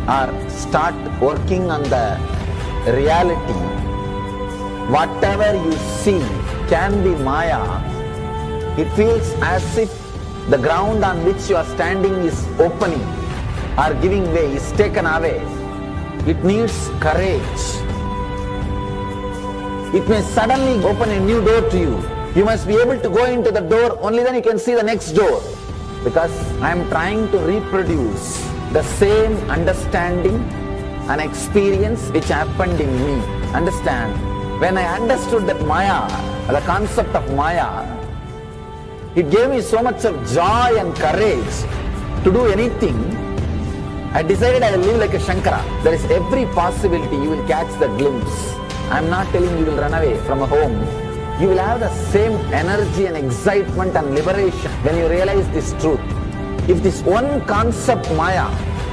or start working on the reality, whatever you see can be Maya. It feels as if the ground on which you are standing is opening or giving way, is taken away. It needs courage. It may suddenly open a new door to you. You must be able to go into the door, only then you can see the next door. Because I am trying to reproduce the same understanding and experience which happened in me. Understand? When I understood that Maya, the concept of Maya, it gave me so much of joy and courage to do anything. I decided I will live like a Shankara. There is every possibility you will catch the glimpse. I am not telling you will run away from a home. You will have the same energy and excitement and liberation when you realize this truth. If this one concept Maya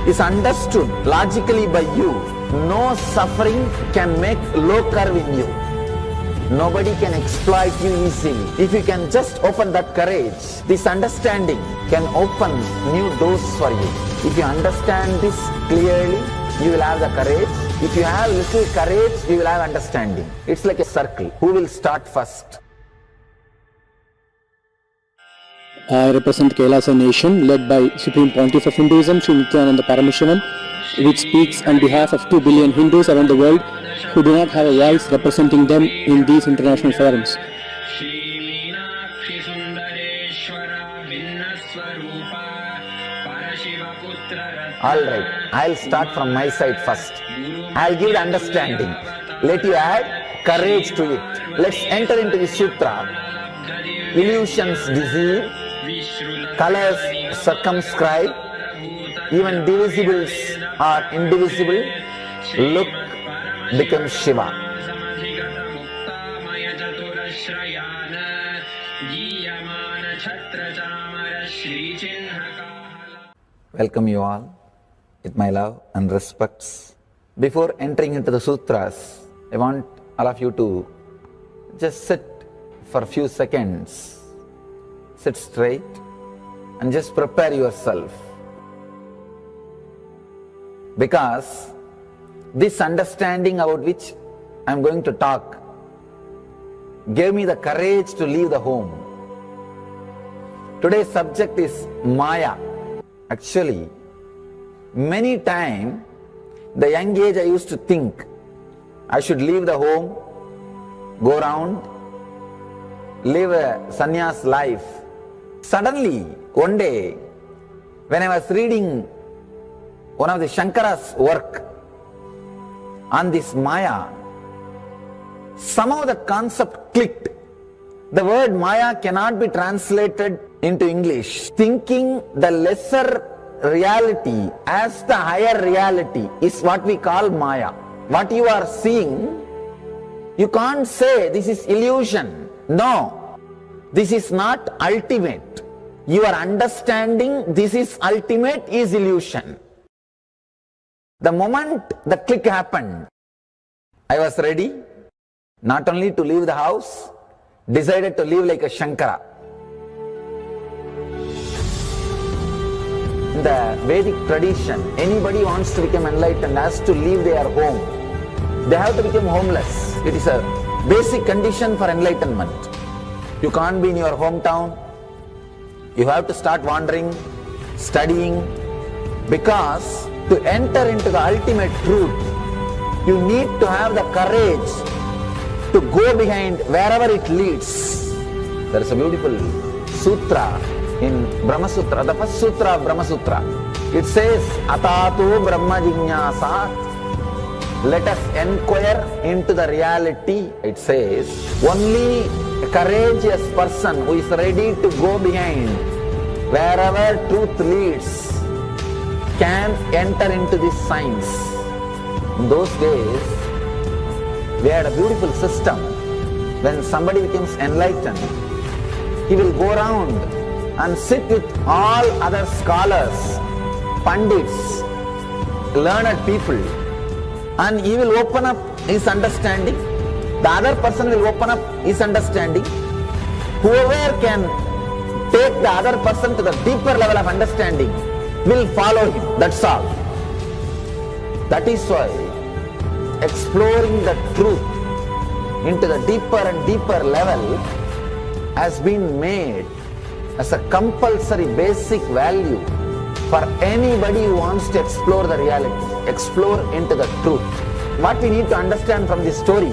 is understood logically by you, no suffering can make low curve in you. Nobody can exploit you easily. If you can just open that courage, this understanding can open new doors for you. If you understand this clearly, you will have the courage. If you have little courage, you will have understanding. It's like a circle. Who will start first? I represent Kailasa nation led by Supreme Pontiff of Hinduism, Sri Nithyananda Paramashivam, which speaks on behalf of 2 billion Hindus around the world who do not have a voice representing them in these international forums. Alright, I'll start from my side first. I'll give the understanding. Let you add courage to it. Let's enter into the sutra. Illusions deceive, colors circumscribe, even divisibles are indivisible. Look becomes Shiva. Welcome you all with my love and respects. Before entering into the sutras, I want all of you to just sit for a few seconds. Sit straight and just prepare yourself. Because this understanding about which I am going to talk gave me the courage to leave the home. Today's subject is Maya. Actually, many times, the young age I used to think I should leave the home, go around, live a sannyas life. Suddenly, one day, when I was reading one of the Shankara's work on this Maya, somehow the concept clicked. The word Maya cannot be translated into English. Thinking the lesser reality as the higher reality is what we call Maya. What you are seeing, you can't say this is illusion. No, this is not ultimate. Your understanding this is ultimate is illusion. The moment the click happened, I was ready not only to leave the house, decided to live like a Shankara. In the Vedic tradition, anybody who wants to become enlightened has to leave their home. They have to become homeless. It is a basic condition for enlightenment. You can't be in your hometown. You have to start wandering, studying, because to enter into the ultimate truth, you need to have the courage to go behind wherever it leads. There is a beautiful sutra in Brahma Sutra, the first sutra of Brahma Sutra. It says, Atatu Brahma Jignasat. Let us inquire into the reality. It says, only a courageous person who is ready to go behind wherever truth leads can enter into this science. In those days, we had a beautiful system. When somebody becomes enlightened, he will go around and sit with all other scholars, pandits, learned people, and he will open up his understanding. The other person will open up his understanding. Whoever can take the other person to the deeper level of understanding will follow him. That's all. That is why exploring the truth into the deeper and deeper level has been made as a compulsory basic value for anybody who wants to explore the reality, explore into the truth. What we need to understand from this story,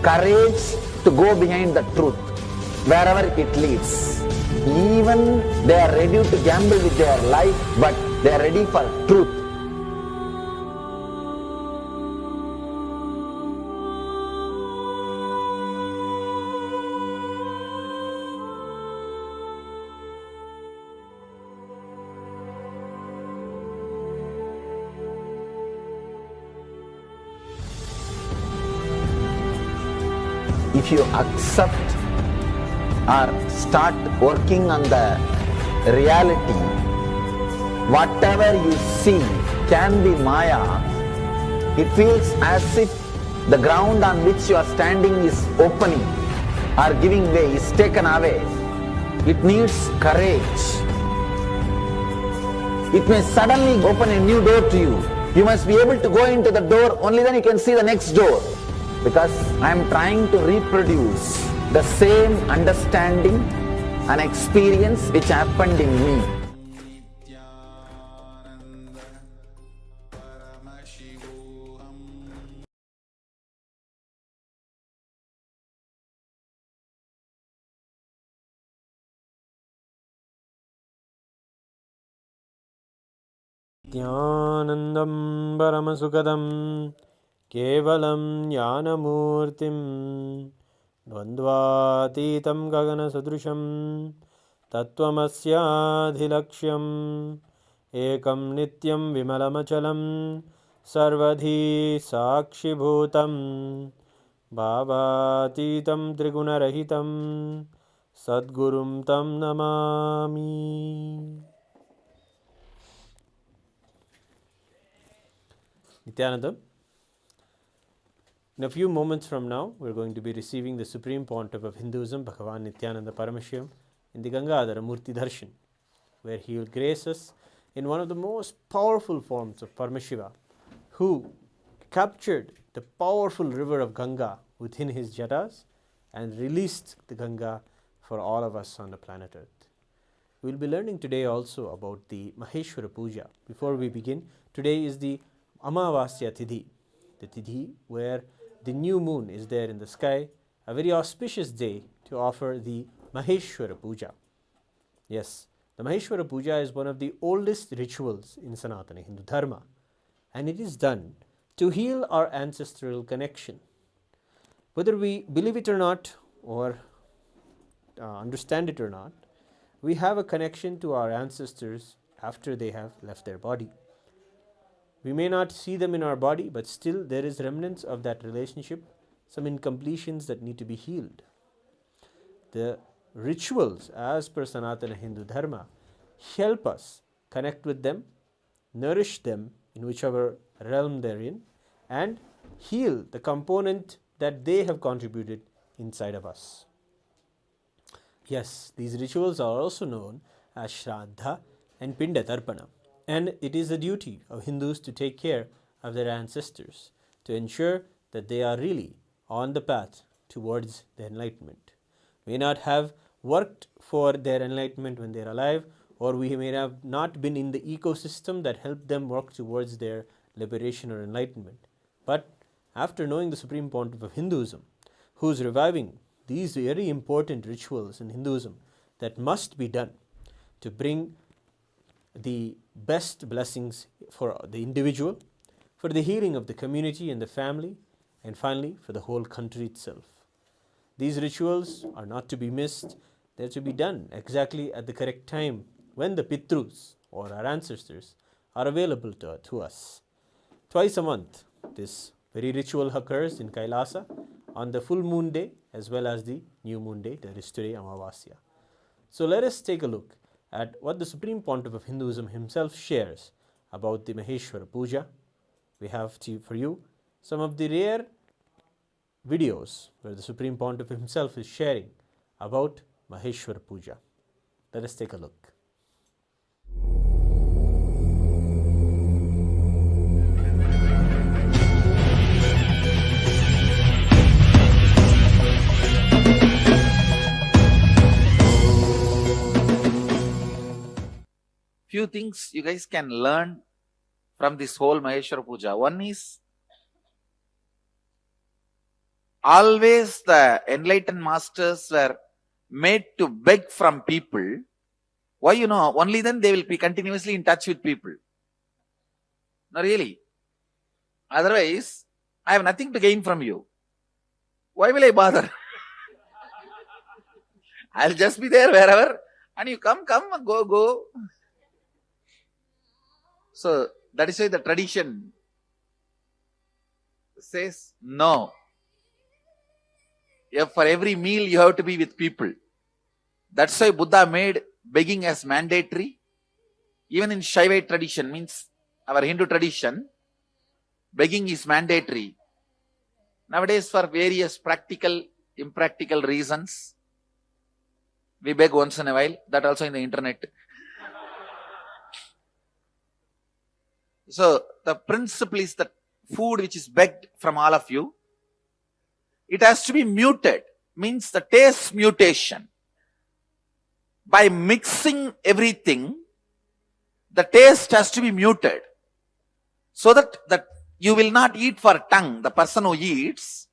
courage to go behind the truth, wherever it leads. Even they are ready to gamble with their life, but they are ready for truth. If you accept or start working on the reality, whatever you see can be Maya. It feels as if the ground on which you are standing is opening or giving way, is taken away. It needs courage. It may suddenly open a new door to you. You must be able to go into the door, only then you can see the next door. Because I am trying to reproduce the same understanding and experience which happened in me. Nithyanandam Paramasukadam Kevalam Jnanamurtim Dvandvatitam Gagana Sadrusham Tattvamasyaadhilaksham Ekam Nityam Vimalamachalam Sarvadhi Sakshibhutam Bhavatitam Trigunarahitam Sadgurum Tam Namami. Nithyanandam. In a few moments from now, we are going to be receiving the Supreme Pontiff of Hinduism, Bhagavan Nithyananda Paramashivam, in the Gangadhara Murti Darshan, where he will grace us in one of the most powerful forms of Paramashiva, who captured the powerful river of Ganga within his jatas and released the Ganga for all of us on the planet Earth. We will be learning today also about the Maheshwara Puja. Before we begin, today is the Amavasya Tidhi, the Tidhi where the new moon is there in the sky, a very auspicious day to offer the Maheshwara Puja. Yes, the Maheshwara Puja is one of the oldest rituals in Sanatana Hindu Dharma, and it is done to heal our ancestral connection. Whether we believe it or not, or understand it or not, we have a connection to our ancestors after they have left their body. We may not see them in our body, but still there is remnants of that relationship, some incompletions that need to be healed. The rituals, as per Sanatana Hindu Dharma, help us connect with them, nourish them in whichever realm they're in, and heal the component that they have contributed inside of us. Yes, these rituals are also known as Shraddha and Pinda Tarpana. And it is the duty of Hindus to take care of their ancestors, to ensure that they are really on the path towards their enlightenment. May not have worked for their enlightenment when they are alive, or we may have not been in the ecosystem that helped them work towards their liberation or enlightenment. But after knowing the Supreme Pontiff of Hinduism, who is reviving these very important rituals in Hinduism, that must be done to bring the best blessings for the individual, for the healing of the community and the family, and finally for the whole country itself. These rituals are not to be missed. They are to be done exactly at the correct time when the Pitrus or our ancestors are available to us. Twice a month, this very ritual occurs in Kailasa on the full moon day as well as the new moon day, that is today, Amavasya. So let us take a look at what the Supreme Pontiff of Hinduism himself shares about the Maheshwara Puja. We have for you some of the rare videos where the Supreme Pontiff himself is sharing about Maheshwara Puja. Let us take a look. Few things you guys can learn from this whole Maheshwara Puja. One is, always the enlightened masters were made to beg from people. Why? Only then they will be continuously in touch with people. No, really. Otherwise, I have nothing to gain from you. Why will I bother? I'll just be there wherever, and you come, go. So, that is why the tradition says no. For every meal you have to be with people. That's why Buddha made begging as mandatory. Even in Shaivite tradition, means our Hindu tradition, begging is mandatory. Nowadays, for various practical, impractical reasons, we beg once in a while, that also in the internet. So, the principle is that food which is begged from all of you, it has to be muted, means the taste mutation. By mixing everything, the taste has to be muted. So that you will not eat for tongue. The person who eats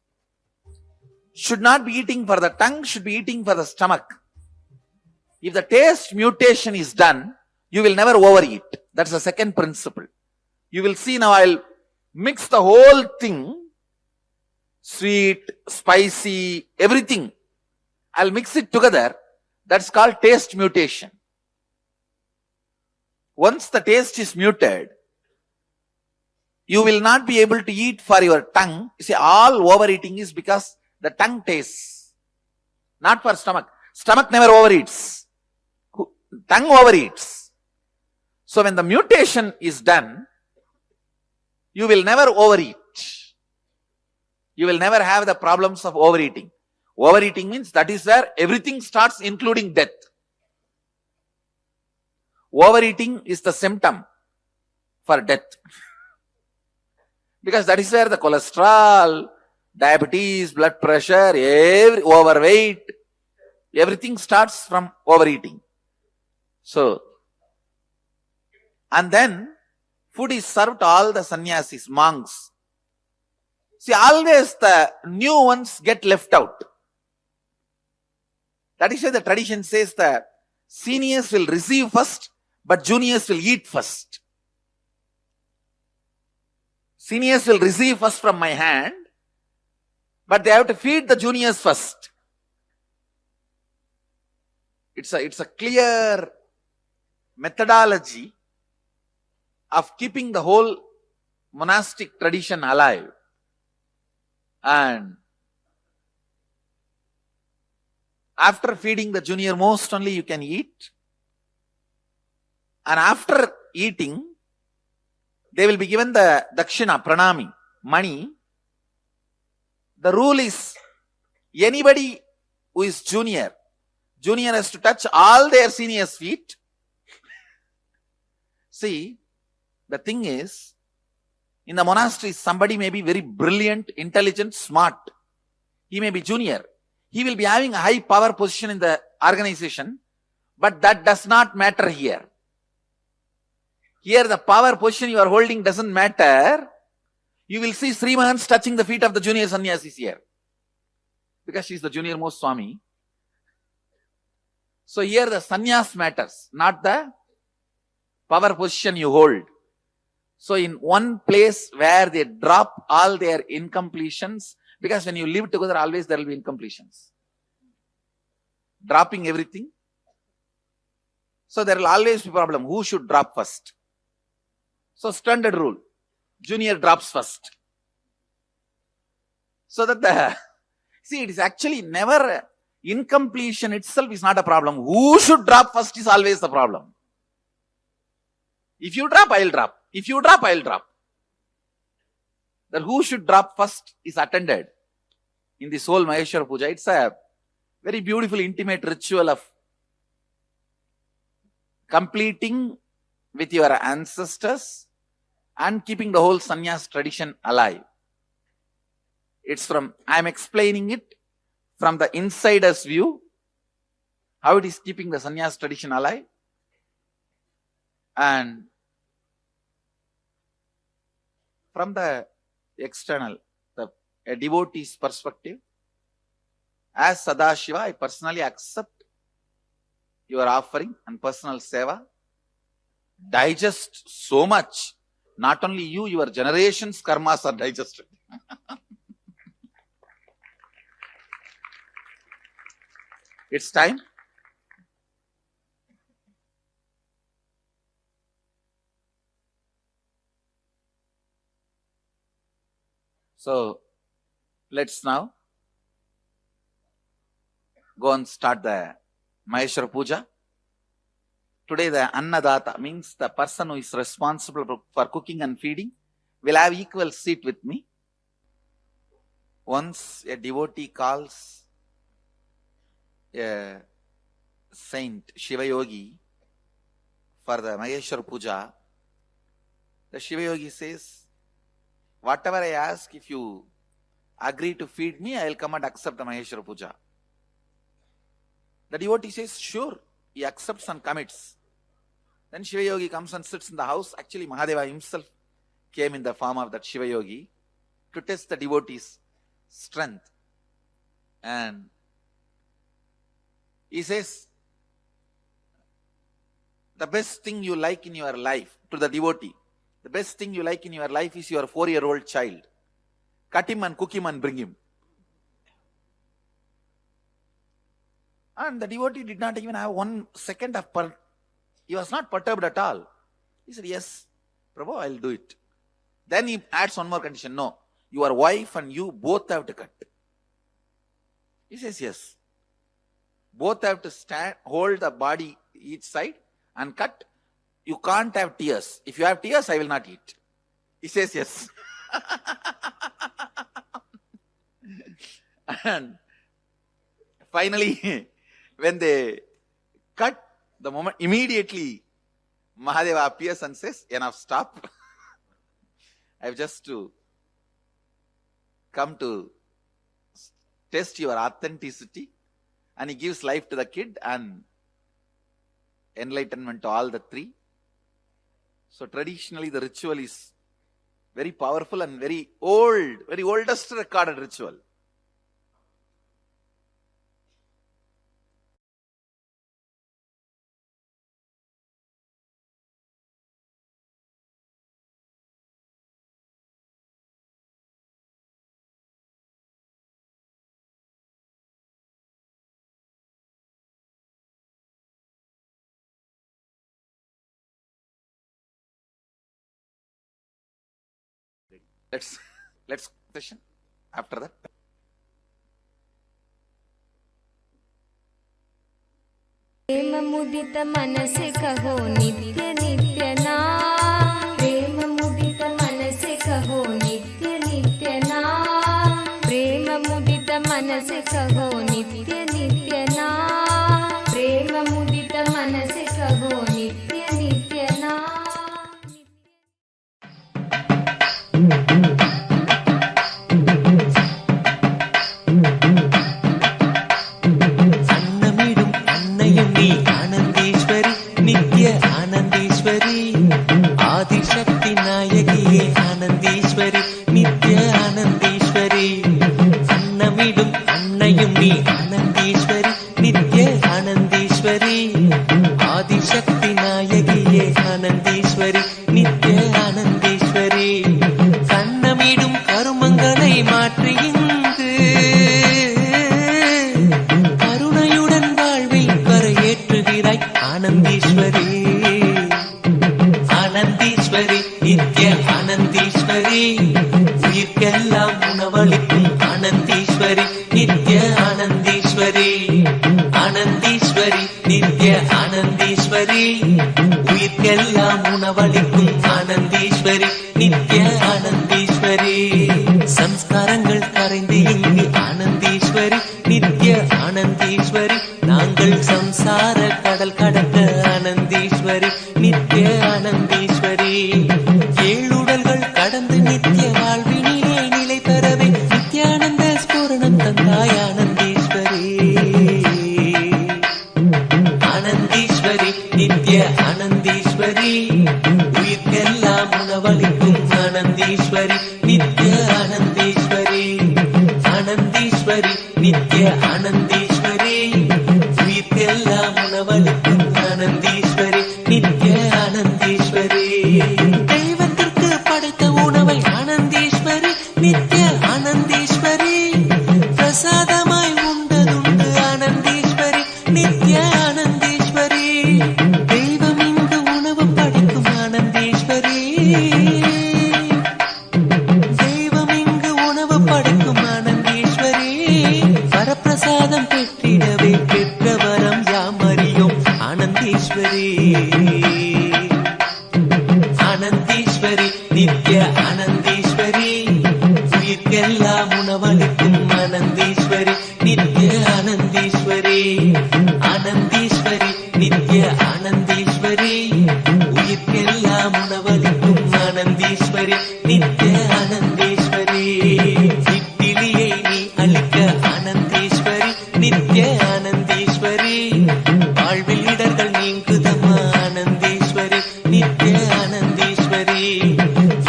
should not be eating for the tongue, should be eating for the stomach. If the taste mutation is done, you will never overeat. That's the second principle. You will see now I'll mix the whole thing, sweet, spicy, everything. I'll mix it together. That's called taste mutation. Once the taste is muted, you will not be able to eat for your tongue. You see, all overeating is because the tongue tastes, not for stomach. Stomach never overeats. Tongue overeats. So when the mutation is done, you will never overeat. You will never have the problems of overeating. Overeating means that is where everything starts, including death. Overeating is the symptom for death. Because that is where the cholesterol, diabetes, blood pressure, overweight, everything starts from overeating. So, and then food is served to all the sannyasis, monks. See, always the new ones get left out. That is why the tradition says that seniors will receive first, but juniors will eat first. Seniors will receive first from my hand, but they have to feed the juniors first. It's a clear methodology of keeping the whole monastic tradition alive. And after feeding the junior most only you can eat. And after eating, they will be given the dakshina, pranami, money. The rule is anybody who is junior has to touch all their seniors' feet. See, the thing is, in the monastery, somebody may be very brilliant, intelligent, smart. He may be junior. He will be having a high power position in the organization, but that does not matter here. Here the power position you are holding doesn't matter. You will see Sri Mahants touching the feet of the junior sannyasis here. Because she is the junior most Swami. So here the sannyas matters, not the power position you hold. So in one place where they drop all their incompletions, because when you live together, always there will be incompletions. Dropping everything. So there will always be a problem. Who should drop first? So standard rule. Junior drops first. So that see, it is actually never, incompletion itself is not a problem. Who should drop first is always the problem. If you drop, I'll drop. If you drop, I'll drop. That who should drop first is attended in this whole Maheshwara Puja. It's a very beautiful, intimate ritual of completing with your ancestors and keeping the whole sannyas tradition alive. It's from, I am explaining it from the insider's view, how it is keeping the sannyas tradition alive. And from the external, a devotee's perspective, as Sadashiva, I personally accept your offering and personal seva. Digest so much. Not only you, your generations' karmas are digested. It's time. So, let's now go and start the Maheshwara Puja. Today the Annadata means the person who is responsible for cooking and feeding will have equal seat with me. Once a devotee calls a saint, Shiva Yogi, for the Maheshwara Puja, the Shiva Yogi says, whatever I ask, if you agree to feed me, I will come and accept the Maheshwara Puja. The devotee says, sure. He accepts and commits. Then Shiva Yogi comes and sits in the house. Actually, Mahadeva himself came in the form of that Shiva Yogi to test the devotee's strength. And he says, the best thing you like in your life, to the devotee, the best thing you like in your life is your 4-year-old child. Cut him and cook him and bring him. And the devotee did not even have 1 second of he was not perturbed at all. He said, yes, Prabhu, I'll do it. Then he adds one more condition. No, your wife and you both have to cut. He says, yes. Both have to stand, hold the body each side and cut. You can't have tears. If you have tears, I will not eat. He says, yes. And finally, when they cut, the moment, immediately Mahadeva appears and says, enough, stop. I have just to come to test your authenticity. And he gives life to the kid and enlightenment to all the 3. So traditionally the ritual is very powerful and very old, very oldest recorded ritual. Let's session after that. प्रेम मुदित मन से कहो नित्य नित्य नाम, प्रेम मुदित मन से कहो नित्य नित्य नाम, प्रेम मुदित मन से कहो नित्य नित्य नाम, प्रेम मुदित मन से कहो नित्य नित्य नाम. अन्नमिडुम अन्नयम नी आनंदेश्वरी नित्य आनंदेश्वरी ஆனந்தீஸ்வரி நித்ய ஆனந்தீஸ்வரி உயிர்க்கெல்லாம் உணவளிக்கும் ஆனந்தீஸ்வரி நித்ய ஆனந்தீஸ்வரி சம்ஸ்காரங்கள் கரைந்து இங்கு ஆனந்தீஸ்வரி நித்ய ஆனந்தீஸ்வரி நாங்கள் சம்சார கடல் கடக்க ஆனந்தீஸ்வரி நித்ய ஆனந்தீஸ்வரி ஏழுடல்கள் கடந்து நித்ய வாழ்வினிலே நிலை பெறவே நித்யானந்த ஸ்பூரணம் தந்தாய் ஆனந்தீஸ்வரி ஆனந்தீஸ்வரி நித்ய ஆனந்தீஸ்வரி உயிர்க்கெல்லாம் உணவளிக்கும் ஆனந்தீஸ்வரி நித்ய ஆனந்தீஸ்வரி ஆனந்தீஸ்வரி நித்ய ஆனந்தீஸ்வரி உயிர்க்கெல்லாம் உணவளிக்கும் ஆனந்தீஸ்வரி நித்ய ஆனந்தீஸ்வரி தெய்வத்திற்கு படைத்த உணவை ஆனந்தீஸ்வரி நித்ய ஆனந்தீஸ்வரி பிரசாதமாய் உண்டதுண்டு ஆனந்தீஸ்வரி நித்ய ஆனந்தீஸ்வரி தெய்வம் இங்கு உணவு படைக்கும் ஆனந்தீஸ்வரி தெய்வம் இங்கு உணவு படைக்கும் ஆனந்தீஸ்வரி வரப்பிரசாதம் பெற்றிடவே பெற்ற வரம் யாம் அறியோம் ஆனந்தீஸ்வரி ஆனந்தீஸ்வரி நித்ய ஆனந்தீஸ்வரி உயிர்க்கெல்லாம் உணவளிக்கும் ஆனந்தீஸ்வரி நித்ய ஆனந்தீஸ்வரி ஆனந்தீஸ்வரி நித்ய ஆனந்தீஸ்வரி உயிர்க்கெல்லாம் உணவளிக்கும் ஆனந்தீஸ்வரி நித்ய ஆனந்தீஸ்வரி இட்டிலியை நீ அளிக்க ஆனந்தீஸ்வரி நித்ய ஆனந்தீஸ்வரி வாழ்வில் இடர்கள் நீங்குதம்மா ஆனந்தீஸ்வரி நித்ய ஆனந்தீஸ்வரி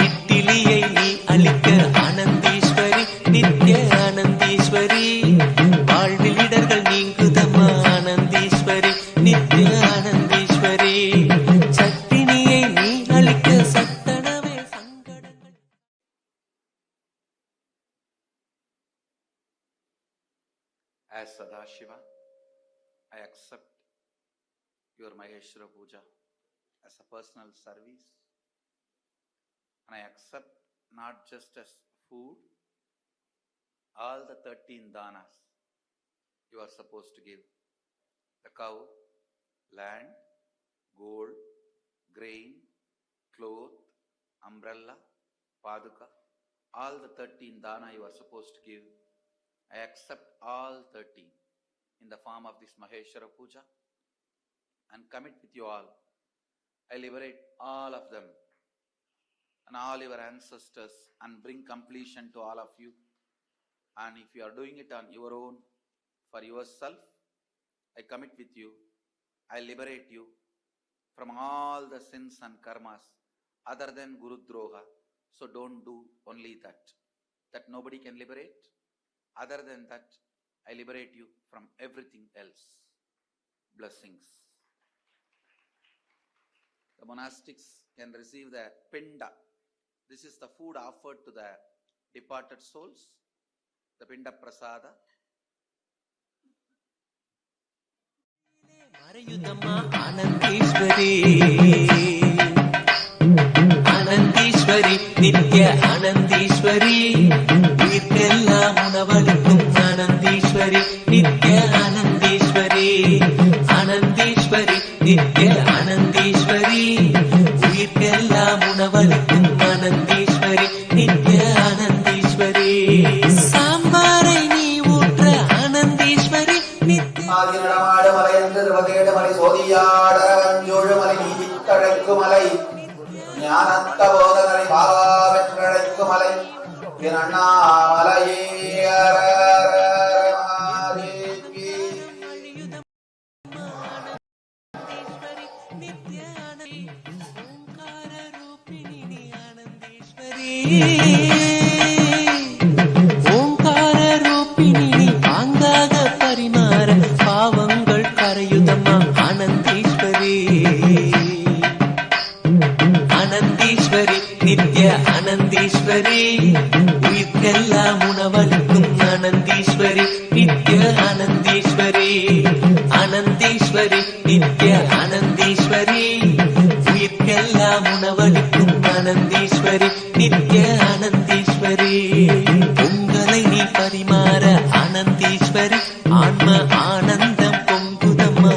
இட்டிலியை நீ அளிக்க ஆனந்தீஸ்வரி நித்ய ஆனந்தீஸ்வரி வாழ்வில் இடர்கள் நீங்குதம்மா ஆனந்தீஸ்வரி நித்ய ஆனந்தீஸ்வரி சட்டினியை நீ அளிக்க சட்டனவே சங்கடங்கள். As Sadashiva, I accept your Maheshwara Puja as a personal service, and I accept not just as food, all the 13 danas you are supposed to give. The cow, land, gold, grain, cloth, umbrella, paduka, all the 13 dana you are supposed to give. I accept all 13 in the form of this Maheshwara Puja and commit with you all. I liberate all of them and all your ancestors and bring completion to all of you. And if you are doing it on your own, for yourself, I commit with you. I liberate you from all the sins and karmas other than Guru Droha. So don't do only that. That nobody can liberate. Other than that, I liberate you from everything else. Blessings. The monastics can receive the pinda. This is the food offered to the departed souls. The pinda prasada. ஆனந்தீஸ்வரி ஆனந்தீஸ்வரி நித்ய ஆனந்தீஸ்வரி உயிர்க்கெல்லாம் உணவளிக்கும் ஆனந்தீஸ்வரி நித்ய ஆனந்தீஸ்வரி ஆனந்தீஸ்வரி நித்ய ஆனந்தீஸ்வரி உயிர்க்கெல்லாம் உணவளிக்கும் ஆனந்தீஸ்வரி நித்ய ஆனந்தீஸ்வரி சாம்பாரை நீ ஊற்ற ஆனந்தீஸ்வரி நித்ய மலை ஞானத்த போதனை பாவாவென்றழைக்கும் மலை அண்ணாமலையே ஓங்கார ரூபிணி பாங்காக பரிமாற பாவங்கள் கரையுதம்மா ஆனந்தீஸ்வரி ஆனந்தீஸ்வரி நித்ய ஆனந்தீஸ்வரி உயிர்க்கெல்லாம் உணவளிக்கும் ஆனந்தீஸ்வரி நித்ய ஆனந்தீஸ்வரி ஆனந்தீஸ்வரி நித்ய ஆனந்தீஸ்வரி உயிர்க்கெல்லாம் உணவளிக்கும் ஆனந்தீஸ்வரி நித்ய ஆனந்தீஸ்வரி உங்களை நீ பரிமாற ஆனந்தீஸ்வரி ஆன்ம ஆனந்தம் பொங்குதம்மா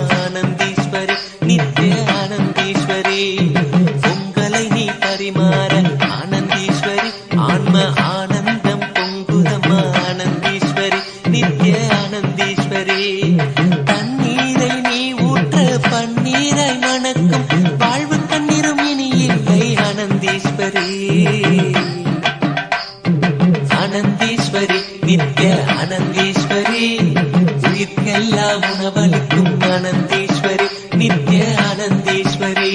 ஆனந்தீஸ்வரி நித்ய ஆனந்தீஸ்வரி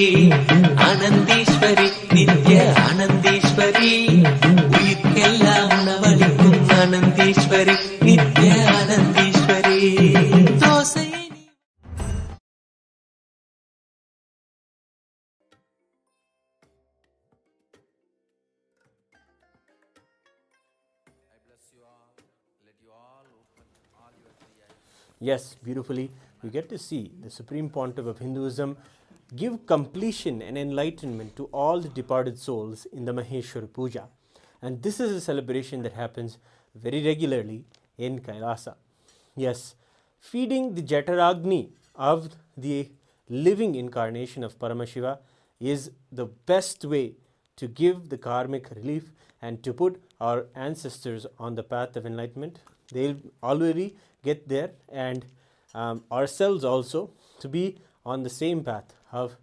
ஆனந்தீஸ்வரி நித்ய ஆனந்தீஸ்வரி உயிர்க்கெல்லாம் உணவளிக்கும் ஆனந்தீஸ்வரி நித்ய ஆனந்தீஸ்வரி தோசையை Yes, beautifully. You get to see the Supreme Pontiff of Hinduism give completion and enlightenment to all the departed souls in the Maheshwara Puja. And this is a celebration that happens very regularly in Kailasa. Yes, feeding the Jataragni of the living incarnation of Paramashiva is the best way to give the karmic relief and to put our ancestors on the path of enlightenment. They'll already get there, and ourselves also to be on the same path of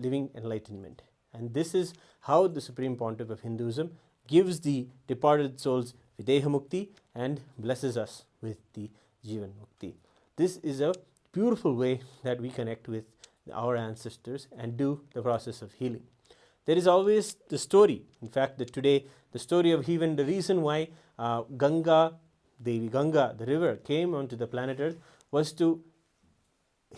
living enlightenment. And this is how the Supreme Pontiff of Hinduism gives the departed souls Videha Mukti and blesses us with the Jivan Mukti. This is a beautiful way that we connect with our ancestors and do the process of healing. There is always the story. In fact, today, the story of even the reason why Devi Ganga, the river, came onto the planet Earth was to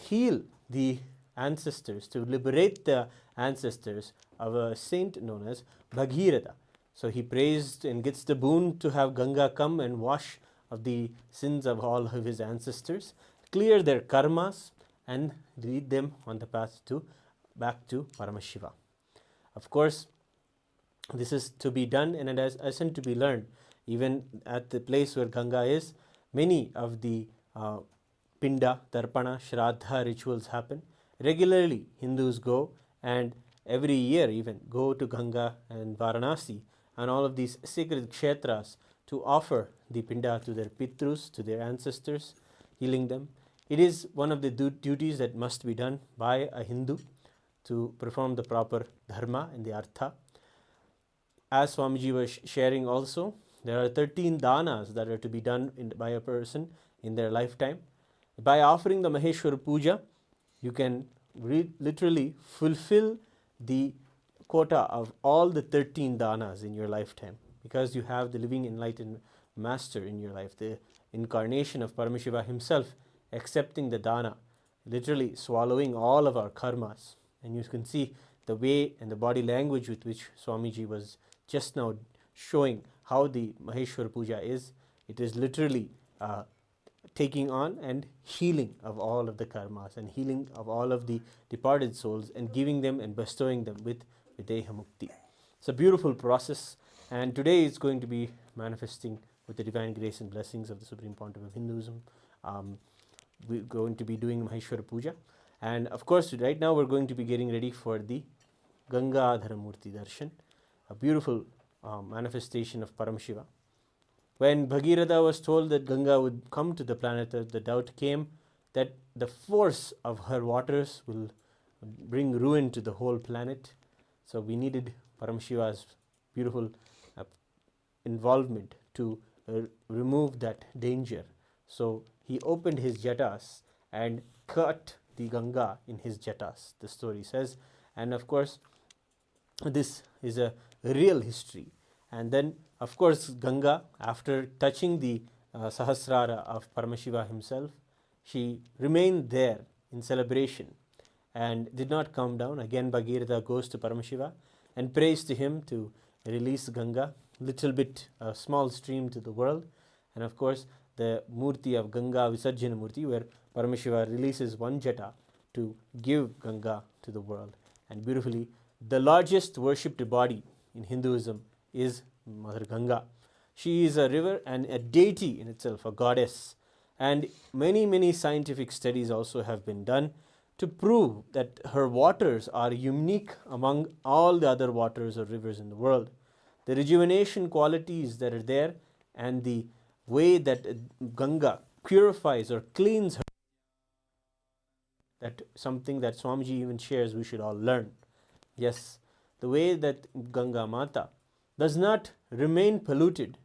heal the ancestors, to liberate the ancestors of a saint known as Bhagirath. So he prays and gets the boon to have Ganga come and wash of the sins of all of his ancestors, clear their karmas, and lead them on the path back to Paramashiva. Of course, this is to be done, and it has lesson to be learned. Even at the place where Ganga is, many of the Pinda, Tarpana, Shraddha rituals happen. Regularly, Hindus go, and every year even go to Ganga and Varanasi and all of these sacred kshetras to offer the Pinda to their Pitrus, to their ancestors, healing them. It is one of the duties that must be done by a Hindu to perform the proper dharma and the artha. As Swamiji was sharing also, there are 13 danas that are to be done by a person in their lifetime. By offering the Maheshwara Puja, you can literally fulfill the quota of all the 13 danas in your lifetime, because you have the living enlightened master in your life, the incarnation of Paramashiva himself accepting the dana, literally swallowing all of our karmas. And you can see the way and the body language with which Swamiji was just now showing how the Maheshwara Puja is. It is literally taking on and healing of all of the karmas and healing of all of the departed souls and giving them and bestowing them with Videha Mukti. It's a beautiful process, and today it's going to be manifesting with the divine grace and blessings of the Supreme Pontiff of Hinduism. We're going to be doing Maheshwara Puja, and of course right now we're going to be getting ready for the Gangadhara Murti Darshan, a beautiful manifestation of Paramashiva. When Bhagiratha was told that Ganga would come to the planet, the doubt came that the force of her waters will bring ruin to the whole planet. So we needed Paramashiva's beautiful involvement to remove that danger. So he opened his jatas and cut the Ganga in his jatas, the story says. And of course, this is a real history. And then, of course, Ganga, after touching the Sahasrara of Paramashiva himself, she remained there in celebration and did not come down. Again, Bhagiratha goes to Paramashiva and prays to him to release Ganga, little bit, a small stream to the world. And of course, the Murti of Ganga, Visarjana Murti, where Paramashiva releases one jata to give Ganga to the world. And beautifully, the largest worshipped body in Hinduism is Mother Ganga. She is a river and a deity in itself, a goddess. And many scientific studies also have been done to prove that her waters are unique among all the other waters or rivers in the world. The rejuvenation qualities that are there and the way that Ganga purifies or cleans her, that something that Swamiji even shares we should all learn. Yes, the way that Ganga Mata does not remain polluted,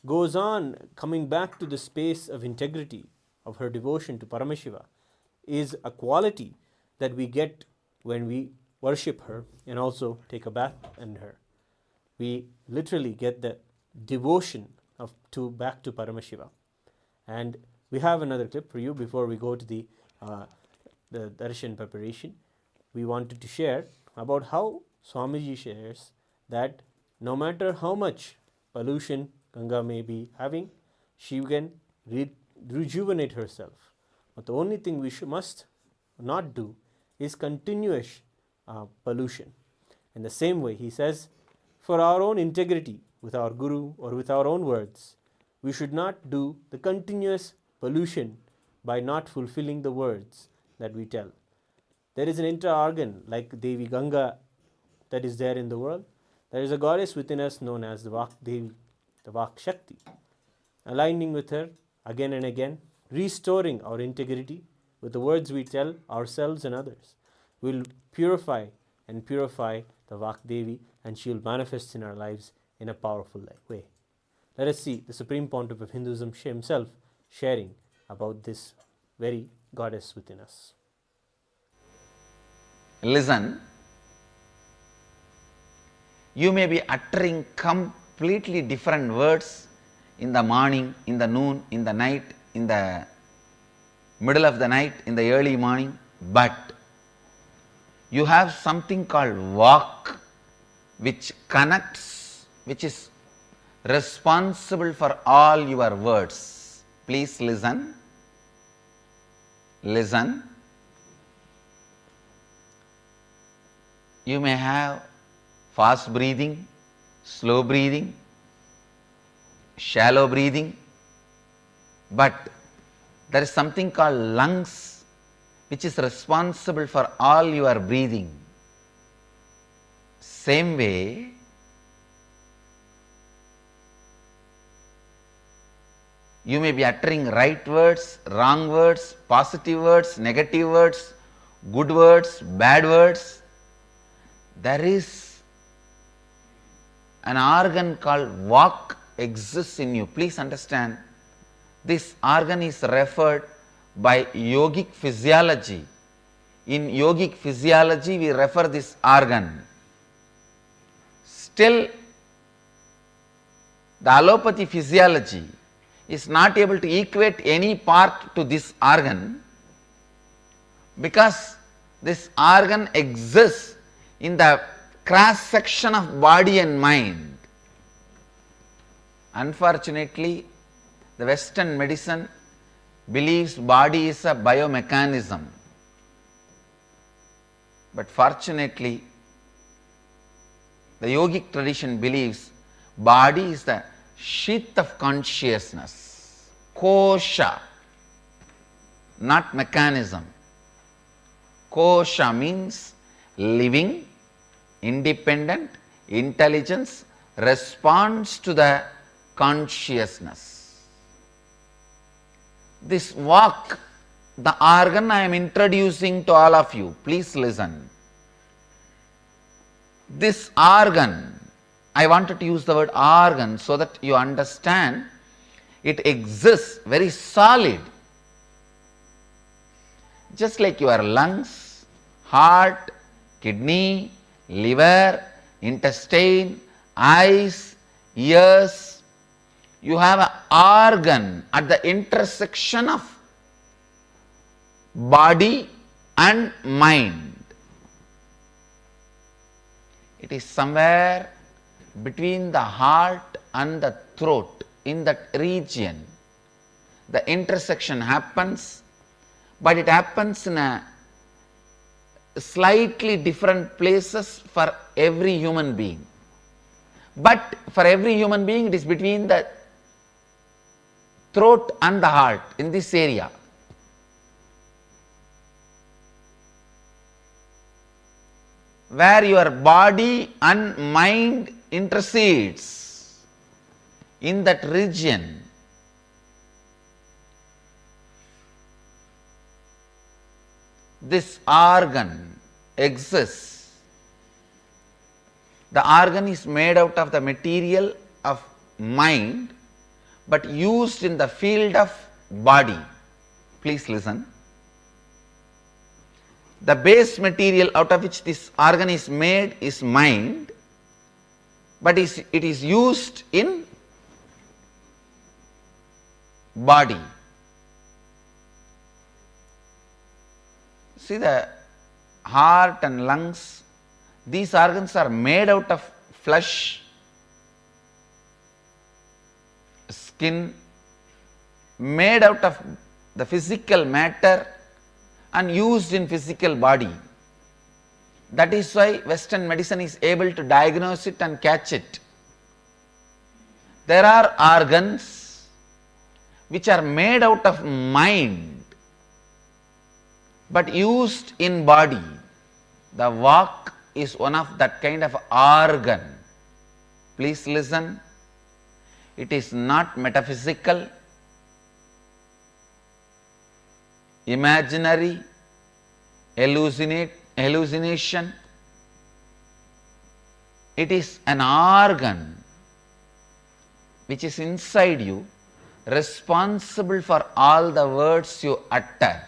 goes on coming back to the space of integrity of her devotion to Paramashiva. is a quality that we get when we worship her and also take a bath in her. We literally get the devotion back to Paramashiva. And we have another clip for you before we go to the darshan preparation. We wanted to share about how Swamiji shares that no matter how much pollution Ganga may be having, she can rejuvenate herself. But the only thing we must not do is continuous pollution. In the same way, he says, for our own integrity with our Guru or with our own words, we should not do the continuous pollution by not fulfilling the words that we tell. There is an inter-organ like Devi Ganga that is there in the world. There is a goddess within us known as the Vak Devi, the Vak Shakti. Aligning with her again and again, restoring our integrity with the words we tell ourselves and others, will purify the Vak Devi, and she will manifest in our lives in a powerful way. Let us see the Supreme Pontiff of Hinduism himself sharing about this very goddess within us. Listen, you may be uttering completely different words in the morning, in the noon, in the night, in the middle of the night, in the early morning, but you have something called Vak, which connects, which is responsible for all your words. Please listen. Listen. You may have fast breathing, slow breathing, shallow breathing, but there is something called lungs which is responsible for all your breathing. Same way, you may be uttering right words, wrong words, positive words, negative words, good words, bad words. There is an organ called Vak exists in you. Please understand, this organ is referred by yogic physiology. In yogic physiology, we refer this organ. Still, the allopathy physiology is not able to equate any part to this organ, because this organ exists in the cross section of body and mind. Unfortunately, the Western medicine believes body is a biomechanism, but fortunately, the yogic tradition believes body is the sheath of consciousness, kosha, not mechanism. Kosha means living, independent, intelligence responds to the consciousness. This Vak, the organ I am introducing to all of you, please listen. This organ, I wanted to use the word organ so that you understand it exists very solid. Just like your lungs, heart, kidney, liver, intestine, eyes, ears, you have an organ at the intersection of body and mind. It is somewhere between the heart and the throat, in that region. The intersection happens, but it happens in a slightly different places for every human being. But for every human being, it is between the throat and the heart, in this area. Where your body and mind intercedes, in that region. This organ exists. The organ is made out of the material of mind, but used in the field of body. Please listen. The base material out of which this organ is made is mind, but it is used in body. See, the heart and lungs, these organs are made out of flesh, skin, made out of the physical matter and used in physical body. That is why Western medicine is able to diagnose it and catch it. There are organs which are made out of mind but used in body. The vak is one of that kind of organ. Please listen. It is not metaphysical, imaginary, hallucination. It is an organ which is inside you, responsible for all the words you utter.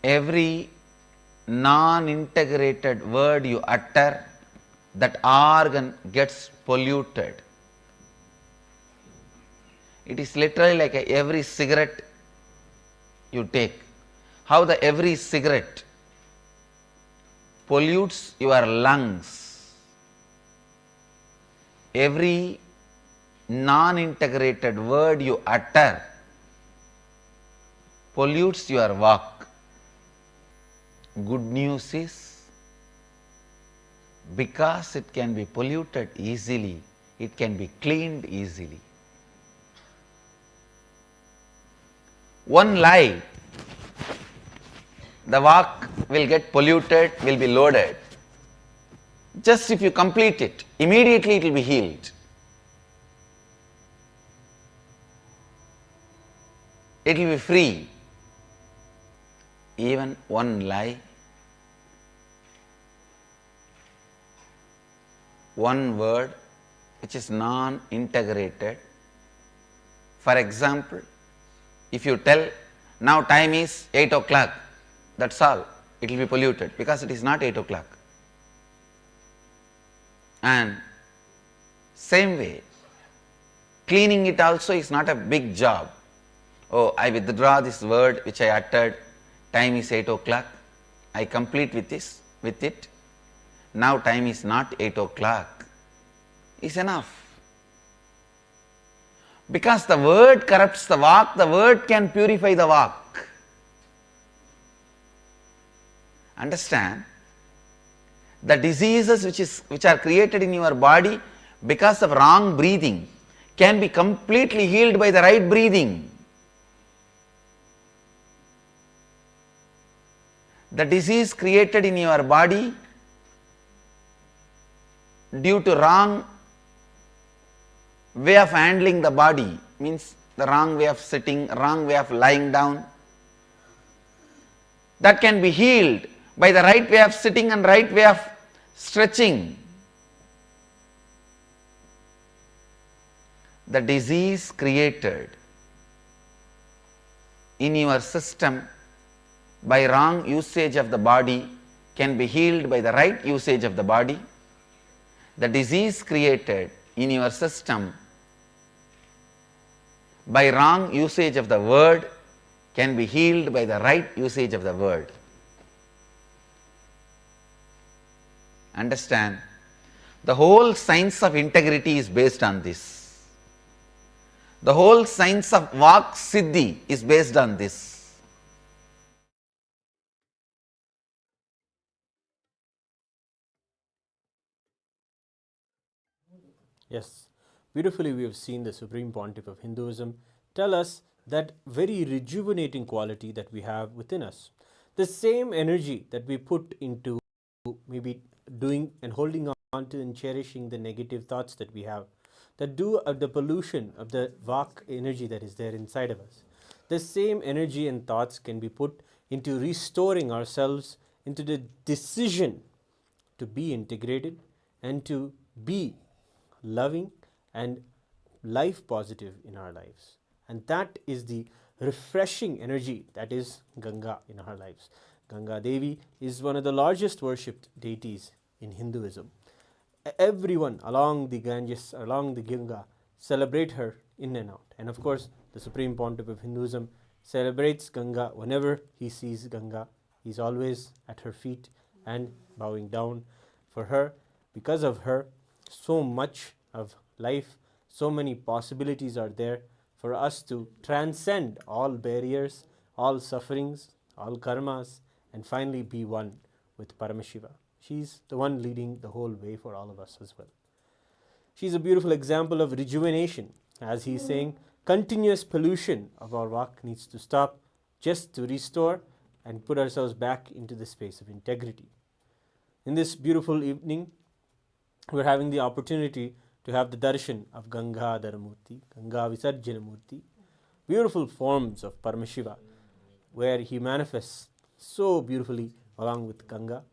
Every non-integrated word you utter, that organ gets polluted. It is literally like every cigarette you take. How the every cigarette pollutes your lungs. Every non-integrated word you utter pollutes your vak. Good news is, because it can be polluted easily, it can be cleaned easily. One lie, the vak will get polluted, will be loaded. Just if you complete it, immediately it will be healed. It will be free. Even one lie, one word which is non-integrated. For example, if you tell, now time is 8 o'clock, that's all, it will be polluted because it is not 8 o'clock. And same way, cleaning it also is not a big job. Oh, I withdraw this word which I uttered, time is 8 o'clock, I complete with it, now time is not 8 o'clock, is enough. Because the word corrupts the vak, the word can purify the vak. Understand? The diseases which are created in your body because of wrong breathing can be completely healed by the right breathing. The disease created in your body due to wrong way of handling the body, means the wrong way of sitting, wrong way of lying down, that can be healed by the right way of sitting and right way of stretching. The disease created in your system by wrong usage of the body can be healed by the right usage of the body. The disease created in your system by wrong usage of the word can be healed by the right usage of the word. Understand? The whole science of integrity is based on this. The whole science of vak siddhi is based on this. Yes, beautifully we have seen the Supreme Pontiff of Hinduism tell us that very rejuvenating quality that we have within us. The same energy that we put into maybe doing and holding on to and cherishing the negative thoughts that we have, that do the pollution of the vak energy that is there inside of us. The same energy and thoughts can be put into restoring ourselves into the decision to be integrated and to be loving and life positive in our lives. And that is the refreshing energy that is Ganga in our lives. Ganga Devi is one of the largest worshipped deities in Hinduism. Everyone along the Ganges, along the Ganga, celebrate her in and out. And of course, the Supreme Pontiff of Hinduism celebrates Ganga whenever he sees Ganga. He's always at her feet and bowing down for her. Because of her, so much of life, so many possibilities are there for us to transcend all barriers, all sufferings, all karmas, and finally be one with Paramashiva. She's the one leading the whole way for all of us as well. She's a beautiful example of rejuvenation. As he's saying, continuous pollution of our walk needs to stop just to restore and put ourselves back into the space of integrity. In this beautiful evening, we're having the opportunity to have the Darshan of Gangadhara Murti, Ganga Visarjana Murti, beautiful forms of Paramashiva, where he manifests so beautifully along with Ganga.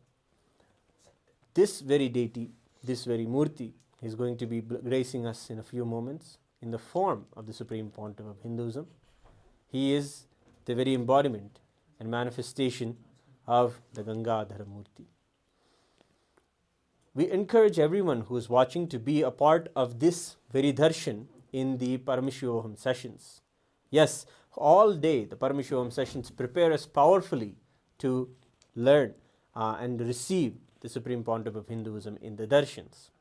This very deity, this very Murti, is going to be gracing us in a few moments in the form of the Supreme Pontiff of Hinduism. He is the very embodiment and manifestation of the Gangadhara Murti. We encourage everyone who is watching to be a part of this very darshan in the Paramashivam sessions. Yes, all day the Paramashivam sessions prepare us powerfully to learn and receive the Supreme Pontiff of Hinduism in the darshans.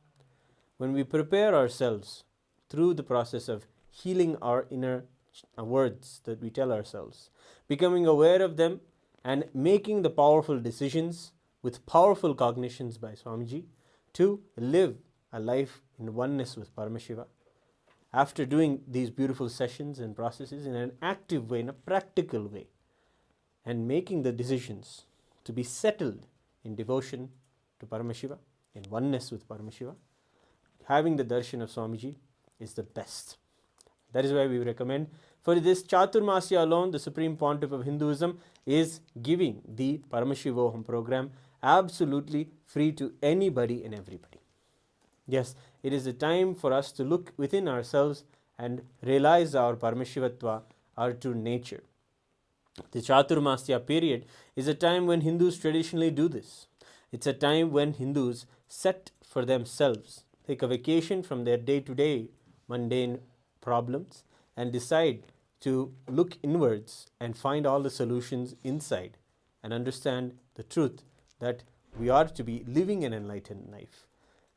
When we prepare ourselves through the process of healing our inner words that we tell ourselves, becoming aware of them and making the powerful decisions with powerful cognitions by Swamiji to live a life in oneness with Paramashiva. After doing these beautiful sessions and processes in an active way, in a practical way, and making the decisions to be settled in devotion to Paramashiva, in oneness with Paramashiva, having the darshan of Swamiji is the best. That is why we recommend for this Chaturmasya alone, the Supreme Pontiff of Hinduism is giving the Paramashivoham program absolutely free to anybody and everybody. Yes, it is a time for us to look within ourselves and realize our Paramashivatva, our true nature. The Chaturmasya period is a time when Hindus traditionally do this. It's a time when Hindus set for themselves, take a vacation from their day-to-day mundane problems and decide to look inwards and find all the solutions inside and understand the truth that we are to be living an enlightened life.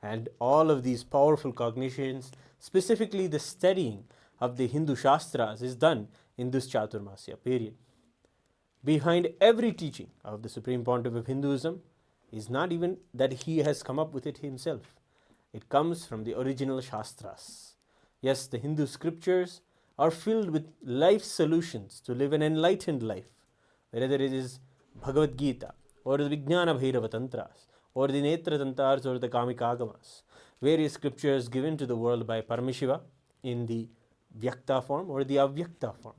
And all of these powerful cognitions, specifically the studying of the Hindu Shastras, is done in this Chaturmasya period. Behind every teaching of the Supreme Pontiff of Hinduism is not even that he has come up with it himself. It comes from the original Shastras. Yes, the Hindu scriptures are filled with life solutions to live an enlightened life, whether it is Bhagavad Gita, or the Vijnana Bhairava Tantras, or the Netra Tantars, or the Kamikagamas, various scriptures given to the world by Paramashiva in the Vyakta form or the Avyakta form,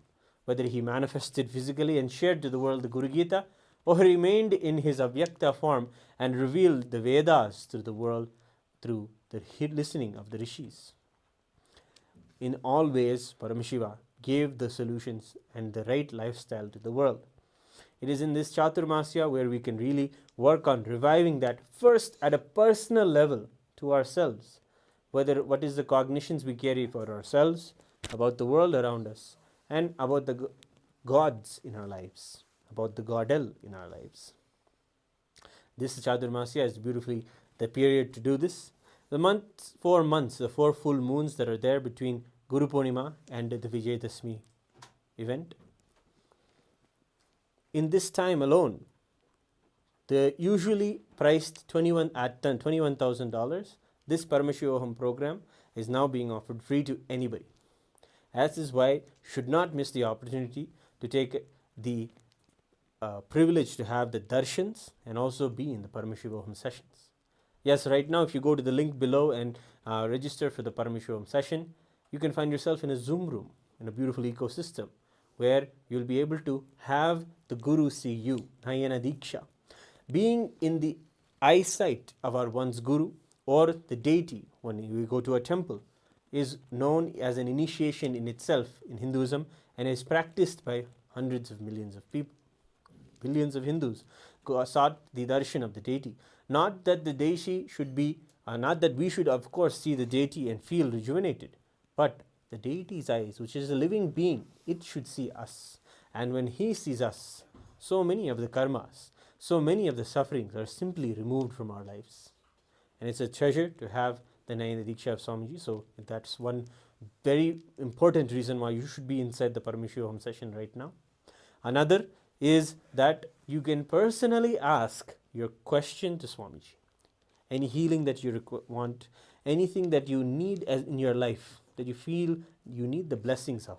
whether he manifested physically and shared to the world the Guru Gita, or he remained in his Avyakta form and revealed the Vedas to the world through the listening of the Rishis. In all ways, Paramashiva gave the solutions and the right lifestyle to the world. It is in this Chaturmasya where we can really work on reviving that first at a personal level to ourselves, whether what is the cognitions we carry for ourselves, about the world around us, and about the gods in our lives, about the Godel in our lives. This Chaturmasya is beautifully the period to do this. The 4 months, the 4 full moons that are there between Guru Purnima and the Vijayadashmi event. In this time alone, the usually priced $21,000, this Paramashivoham program is now being offered free to anybody. As is why should not miss the opportunity to take the privilege to have the darshans and also be in the Paramashivoham sessions. Yes, right now if you go to the link below and register for the Paramashivoham session, you can find yourself in a Zoom room in a beautiful ecosystem where you'll be able to have the Guru see you, Nayana Diksha. Being in the eyesight of our one's Guru or the deity when we go to a temple is known as an initiation in itself in Hinduism and is practiced by hundreds of millions of people. Billions of Hindus sought the darshan of the deity. Not that the deity should be, not that we should of course see the deity and feel rejuvenated, but the deity's eyes, which is a living being, it should see us. And when he sees us, so many of the karmas, so many of the sufferings are simply removed from our lives. And it's a treasure to have the Nayana Diksha of Swamiji. So that's one very important reason why you should be inside the Paramashivam session right now. Another is that you can personally ask your question to Swamiji. Any healing that you want, anything that you need as in your life, that you feel you need the blessings of,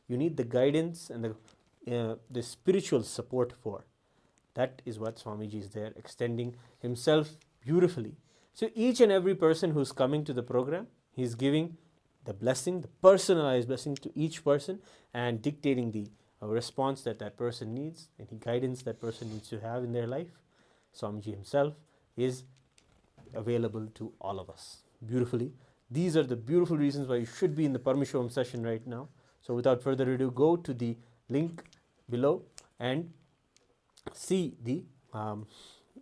you need the guidance and the spiritual support for. That is what Swamiji is there, extending himself beautifully. So each and every person who's coming to the program, he's giving the blessing, the personalized blessing to each person, and dictating the response that that person needs, and the guidance that person needs to have in their life. Swamiji himself is available to all of us beautifully. These are the beautiful reasons why you should be in the Paramashivam session right now. So without further ado, go to the link below and see the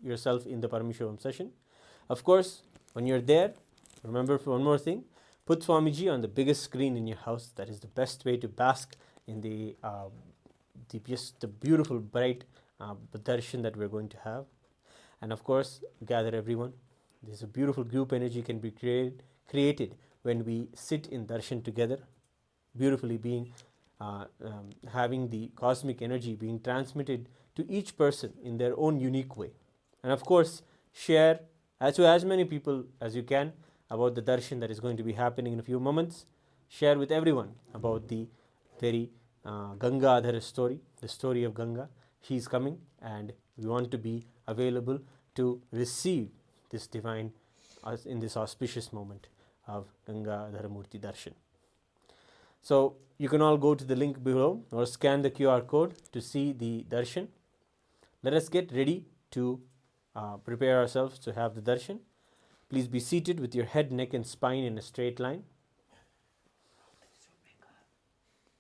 yourself in the Paramashivam session. Of course, when you're there, remember for one more thing, put Swamiji on the biggest screen in your house. That is the best way to bask in the beautiful, bright darshan that we're going to have. And of course, gather everyone. There's a beautiful group energy can be created when we sit in darshan together, beautifully being having the cosmic energy being transmitted to each person in their own unique way. And of course, share to as many people as you can about the darshan that is going to be happening in a few moments. Share with everyone about the very Gangadhara story, the story of Ganga. She's coming, and we want to be available to receive this divine in this auspicious moment of Gangadhara Murti darshan. So you can all go to the link below or scan the QR code to see the darshan. Let us get ready to prepare ourselves to have the darshan. Please be seated with your head, neck and spine in a straight line.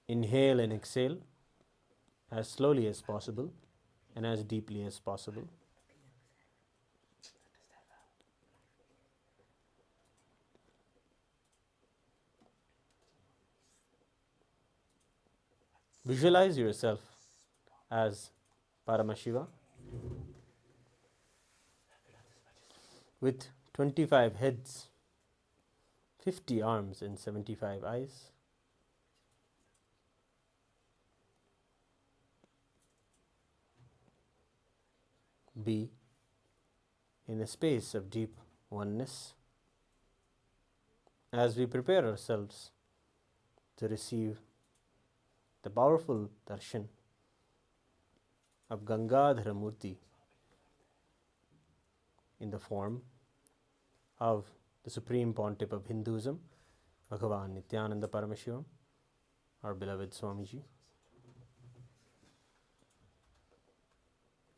Inhale and exhale as slowly as possible and as deeply as possible. Visualize yourself as Paramashiva with 25 heads, 50 arms and 75 eyes. Be in a space of deep oneness as we prepare ourselves to receive the powerful darshan of Gangadhara Murti in the form of the Supreme Pontiff of Hinduism, Bhagavan Nithyananda Paramashivam, our beloved Swamiji.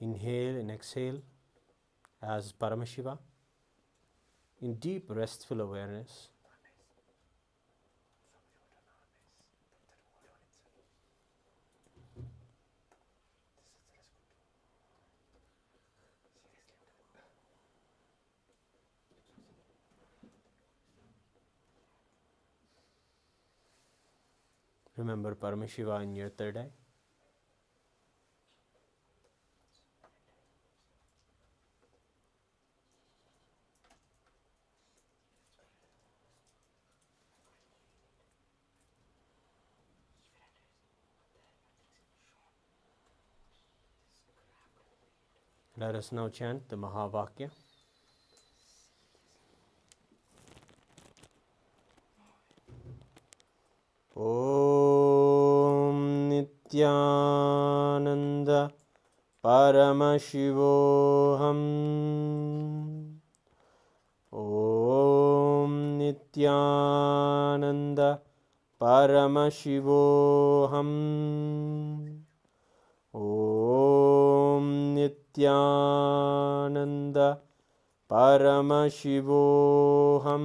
Inhale and exhale as Paramashiva in deep restful awareness. Remember Paramashiva in your third eye. Let us now chant the Mahavakya. Om Nithyananda Paramashivoham. Om Nithyananda Paramashivoham. Om Nithyananda Paramashivoham.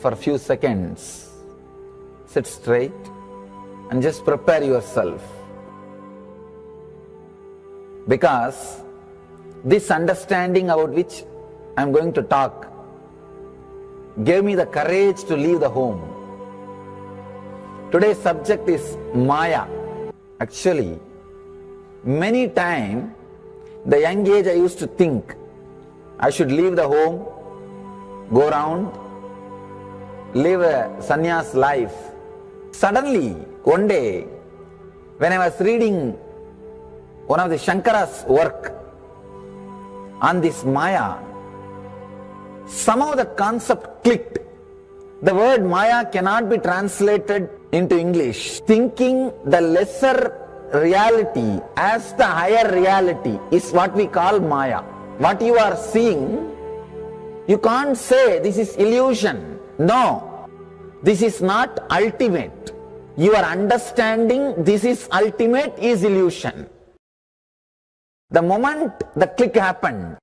for a few seconds. Sit straight and just prepare yourself. Because this understanding about which I am going to talk gave me the courage to leave the home. Today's subject is Maya. Actually, many times, the young age I used to think I should leave the home, go around, live a sannyas life. Suddenly, one day, when I was reading one of the Shankara's work on this Maya, somehow the concept clicked. The word Maya cannot be translated into English. Thinking the lesser reality as the higher reality is what we call Maya. What you are seeing, you can't say this is illusion. No, this is not ultimate. Your understanding this is ultimate is illusion. The moment the click happened,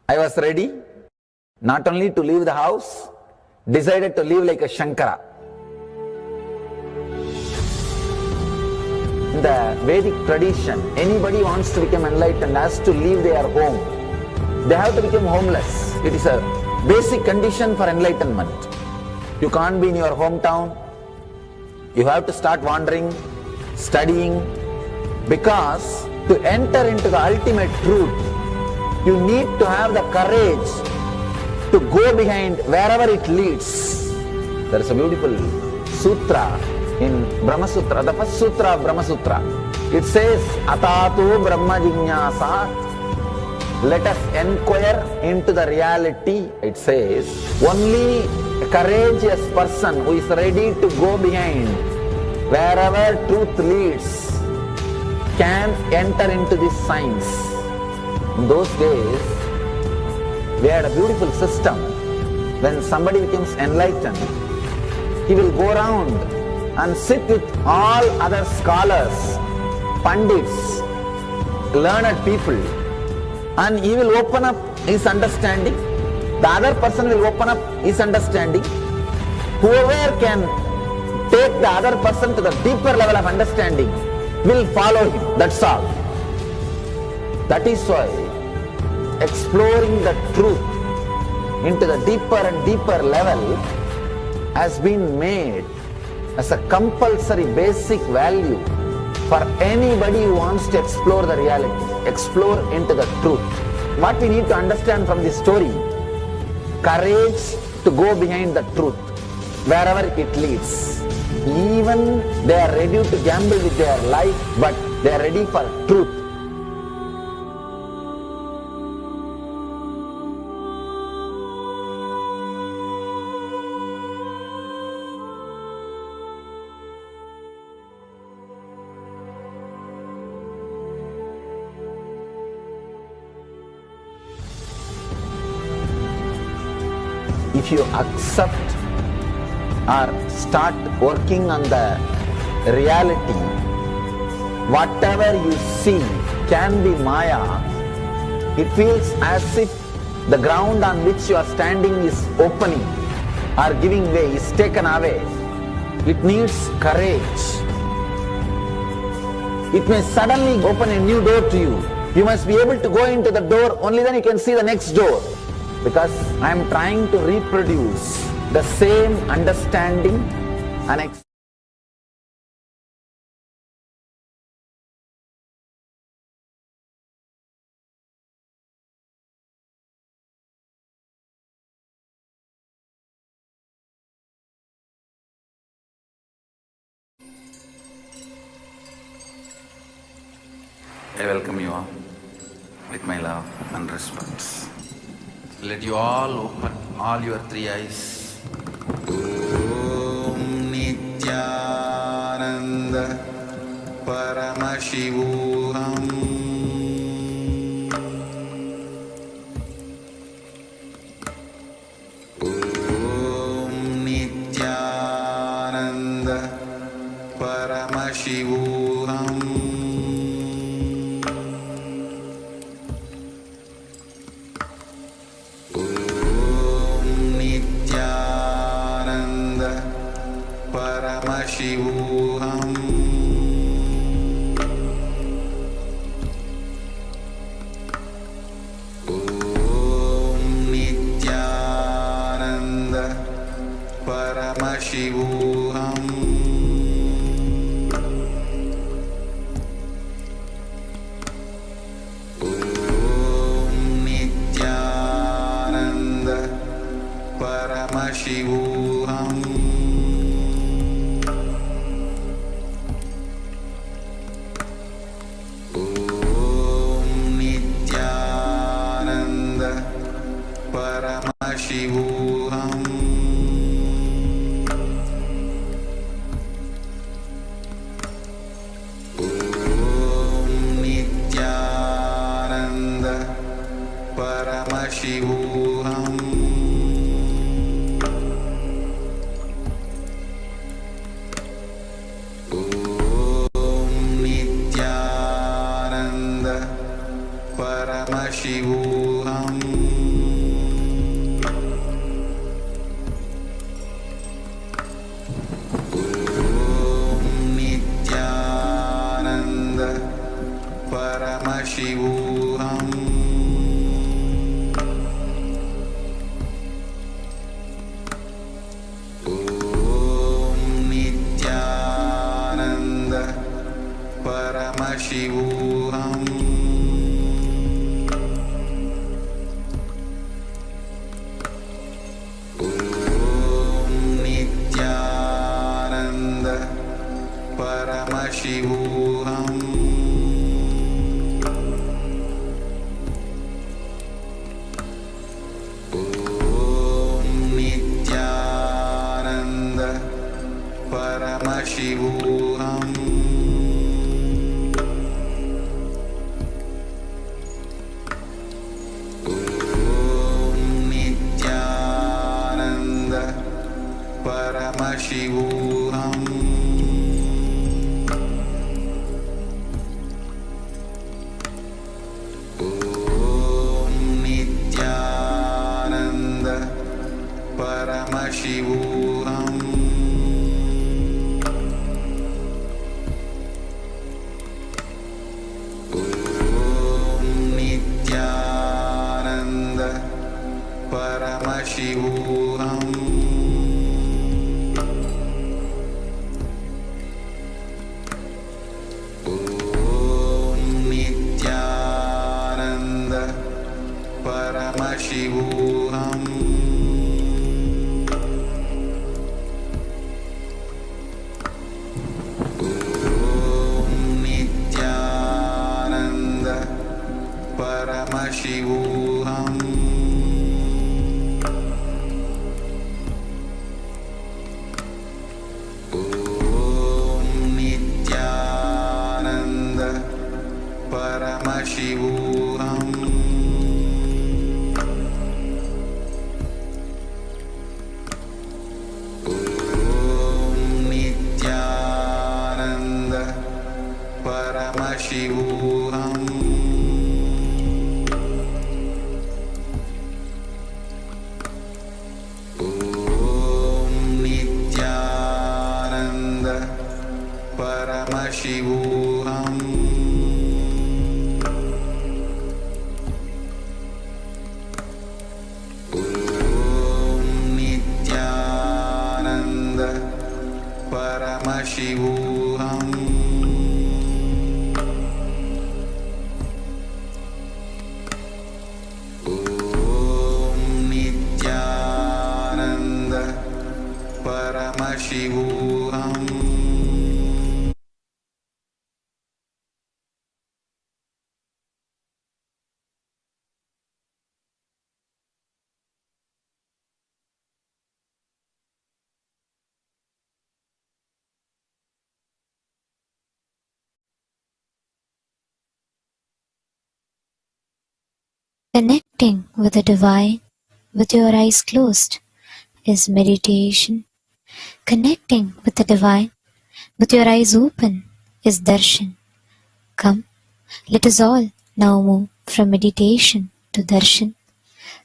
I was ready not only to leave the house, decided to live like a Shankara. In the Vedic tradition, anybody wants to become enlightened has to leave their home. They have to become homeless. It is a basic condition for enlightenment. You can't be in your hometown. You have to start wandering, studying, because to enter into the ultimate truth, you need to have the courage to go behind wherever it leads. There is a beautiful sutra in Brahma Sutra, the first sutra of Brahma Sutra. It says, Atato Brahma Jignasa. Let us inquire into the reality. It says, only a courageous person who is ready to go behind wherever truth leads can enter into this science. In those days, we had a beautiful system. When somebody becomes enlightened, he will go around and sit with all other scholars, pandits, learned people, and he will open up his understanding. The other person will open up his understanding. Whoever can take the other person to the deeper level of understanding will follow him. That's all. That is why exploring the truth into the deeper and deeper level has been made as a compulsory basic value for anybody who wants to explore the reality, explore into the truth. What we need to understand from this story, courage to go behind the truth, wherever it leads. Even they are ready to gamble with their life, but they are ready for truth. If you accept or start working on the reality, whatever you see can be Maya. It feels as if the ground on which you are standing is opening or giving way, is taken away. It needs courage. It may suddenly open a new door to you. You must be able to go into the door, only then you can see the next door. Because I am trying to reproduce the same understanding and I welcome you all with my love and respect. Let you all open all your three eyes. Om Nithyananda Paramashivam. Om Nithyananda Paramashivam. Om Nithyananda Paramashivoham. Om Nithyananda Paramashivoham. Paramashivoham. Om Nithyananda Paramashivoham. Om Nithyananda Paramashivoham. Paramashivoham. Om Nithyananda Paramashivoham. Om Nithyananda Paramashivoham. Paramashivoham. Om Nithyananda Paramashivoham. Om Nithyananda Paramashivoham. Paramashivoham. Om Nithyananda Paramashivoham. Om Nithyananda Paramashivoham. Paramashivoham. Om Nithyananda Paramashivoham. Om Nithyananda Paramashivoham. Paramashivoham. Om Nithyananda Paramashivoham. Om Nithyananda Paramashivoham. Connecting with the divine with your eyes closed is meditation. Connecting with the divine with your eyes open is darshan. Come, let us all now move from meditation to darshan.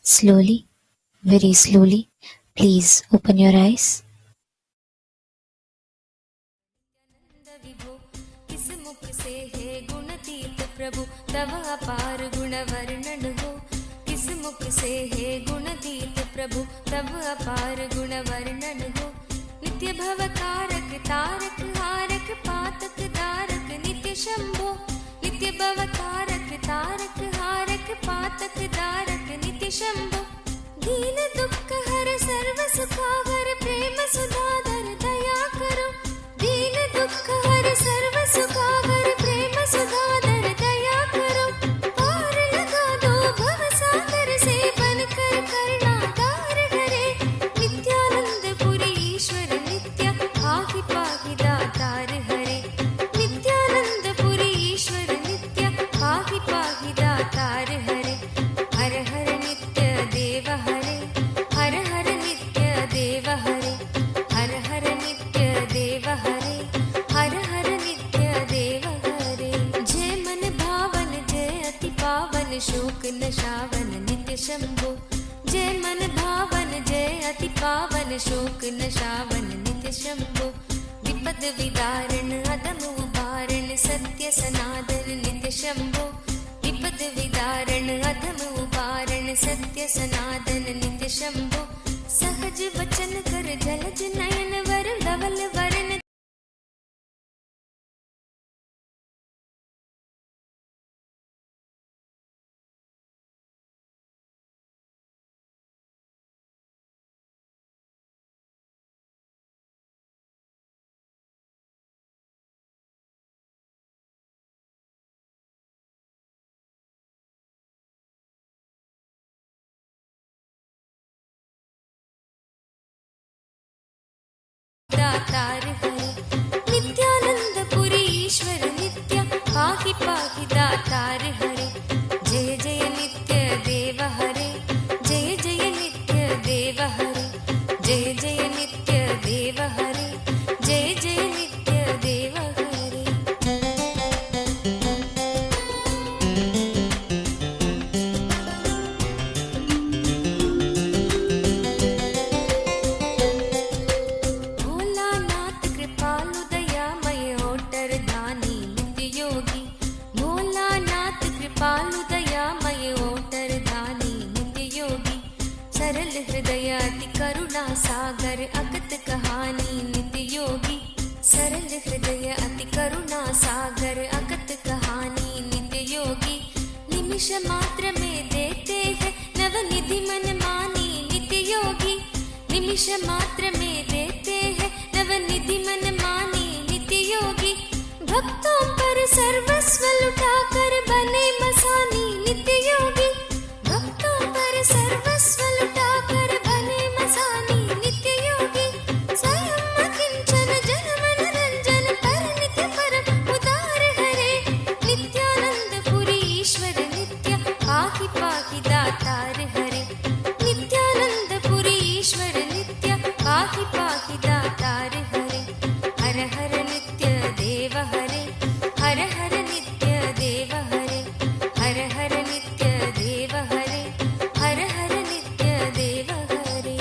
Slowly, very slowly, please open your eyes. प्रभु तव अपार गुण वर्णन हो, किस मुख से है गुणदीत प्रभु तव अपार गुण वर्णन हो। नित्य भव कारक तारक हारक पातक दारक नित्य शंभो, नित्य भव कारक तारक हारक पातक दारक नित्य शंभो। दीन दुख हर सर्व सुखावर प्रेम सुधाधर दया करो, दीन दुख हर सर्व सुखावर प्रेम सुधाधर दया करो। पार लगा दो भव सागर से बनकर करना तार हरे, नित्यानंद पुरी ईश्वर नित्य पाहि पाहि दातार हरे, नित्यानंद पुरी ईश्वर नित्य पाहि पाहि दातार हरे। हर हर नित्य देव हरे, हर हर नित्य देव हरे, हर हर नित्य देव हरे, हर हर नित्य देव हरे। जय मन भावन जय अति पावन शोक नशावन नित्य शंभो, जय मन भावन जय अति पावन शोक नशावन नित्य शंभो। विपद विदारण अदम उबारण सत्य सनातन नित्य शंभो, विपद विदारण अधम उबारण सत्य सनातन नित्य शंभो। सहज वचन कर जलज नयन वर धवल वरण दातार हरे, नित्यानंद पुरी ईश्वर नित्य पाहि पाहि दातार हरे। जय जय नित्य देव हरे, जय जय नित्य देव हरे, जय जय नित्य देव हरे, जय जय नित्य देव हरे। भोलानाथ कृपालु दयामय होटर दानी नित्य योगी, भोलानाथ कृपालु दयामय होटर दानी नित्य योगी। सरल हृदय अति करुणा सागर अगत कहानी नित्य योगी, सरल हृदय अति करुणा सागर अगत कहानी नित्य योगी। निमिष मात्र में देते हैं नवनिधि मन मानी नित्य योगी, निमिष मात्र में देते हैं नवनिधि मन मानी नित्य योगी। भक्तों पर सर्वस्व लुटाकर बने मसानी नित्य योगी, भक्तों पर सर्वस्व लुटाकर बने मसानी नित्य योगी। स्वयं अकिंचन जन मन रंजन पर नित्य परम उदार हरे, नित्यानंद पुरी ईश्वर नित्य पाहि पाहि दातार हरे, नित्यानंद पुरी ईश्वर नित्य पाहि पाहि दातार हरे। हर हर नित्य देव हरे, हर हर नित्य देव हरे, हर हर नित्य देव हरे, हर हर नित्य देव हरे।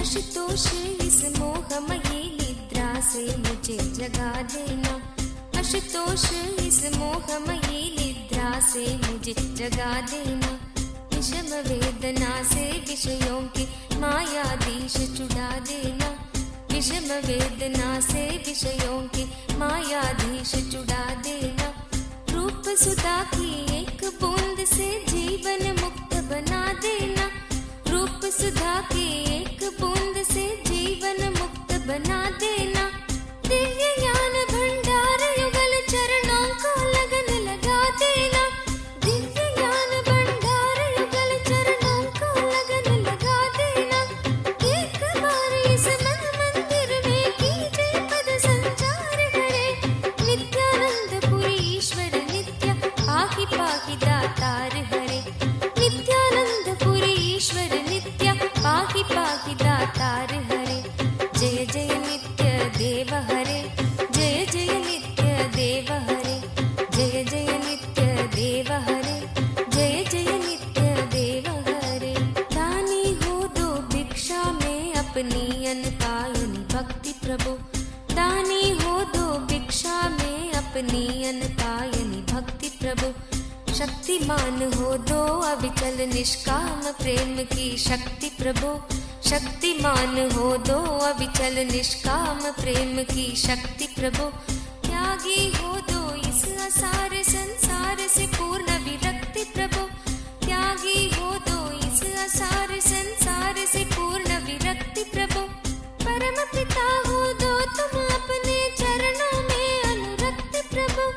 आशुतोष इस मोहमयी निद्रा से मुझे जगा देना, आशुतोष इस मोहमयी निद्रा से मुझे जगा देना। विषम वेदना से विषयों की मायाधीश छुड़ा देना, विषम वेदना से विषयों की मायाधीश छुड़ा देना। रूप सुधा की एक बूंद से जीवन मुक्त बना देना, रूप सुधा की एक बूंद से जीवन मुक्त बना देना। दिव्य ज्ञान भंडार युगल चरणों को लगन लगा देना, दिव्य ज्ञान भंडार युगल चरणों को लगन लगा देना। एक बार इस मन मंदिर में कीजिए पद संचार हरे, नित्यानंद पुरी ईश्वर नित्य पाहि पाहि दातार हरे, नित्यानंद पुरी ईश्वर नित्य गायनि भक्ति प्रभु। शक्तिमान हो दो अविचल निष्काम प्रेम की शक्ति प्रभु। शक्तिमान हो दो अविचल निष्काम प्रेम की शक्ति प्रभु। त्यागी हो दो इस असार संसार से पूर्ण विरक्ति प्रभु। त्यागी हो दो इस असार संसार से पूर्ण विरक्ति प्रभु। परम पिता हो दो तुम अपने चरणों में अनुरक्ति प्रभु।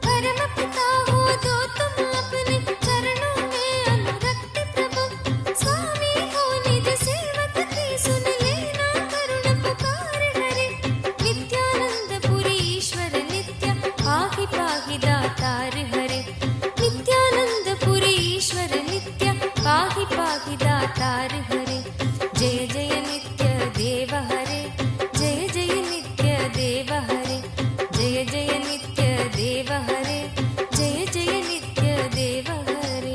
परम पिता हो दो तुम अपने चरणों में अनुरक्ति प्रभु। स्वामी हो निज सेवक की सुन लेना करुण पुकार हरे। नित्यानंद पुरी ईश्वर नित्य पाहि पाहि दातार हरे। नित्यानंद पुरी ईश्वर नित्य पाहि पाहि दातार हरे। जय जय नित्य देव हरे। जय जय नित्य देव हरे। जय जय नित्य देव हरे। जय जय नित्य देव हरे।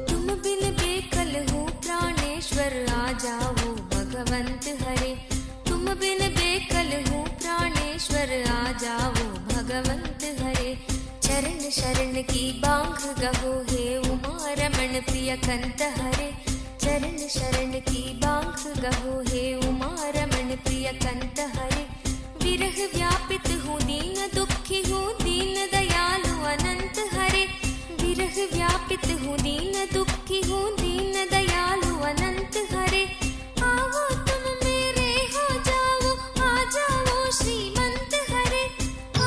तुम बिन बेकल हूँ प्राणेश्वर आ जाओ भगवंत हरे। तुम बिन बेकल हूँ प्राणेश्वर आ जाओ भगवंत हरे। चरण शरण की बांग गहो हे उमा रमण प्रिय कंत हरे। चरण शरण की बांग गहो हे उमा रमण प्रिय कंत हरे। विरह व्यापित हूँ दीन दुखी हूँ दीन दयालु अनंत हरे। विरह व्यापित हूँ दीन दुखी हूँ दीन दयालु अनंत हरे। आओ तुम मेरे हो जाओ आ जाओ श्रीमंत हरे।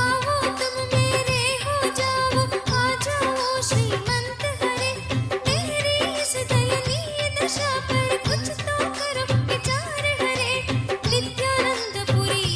आओ तुम मेरे हो जाओ आ जाओ श्रीमंत हरे। मेरी इस दयनीय दशा पर कुछ तो करो विचार हरे। नित्यानंद पुरी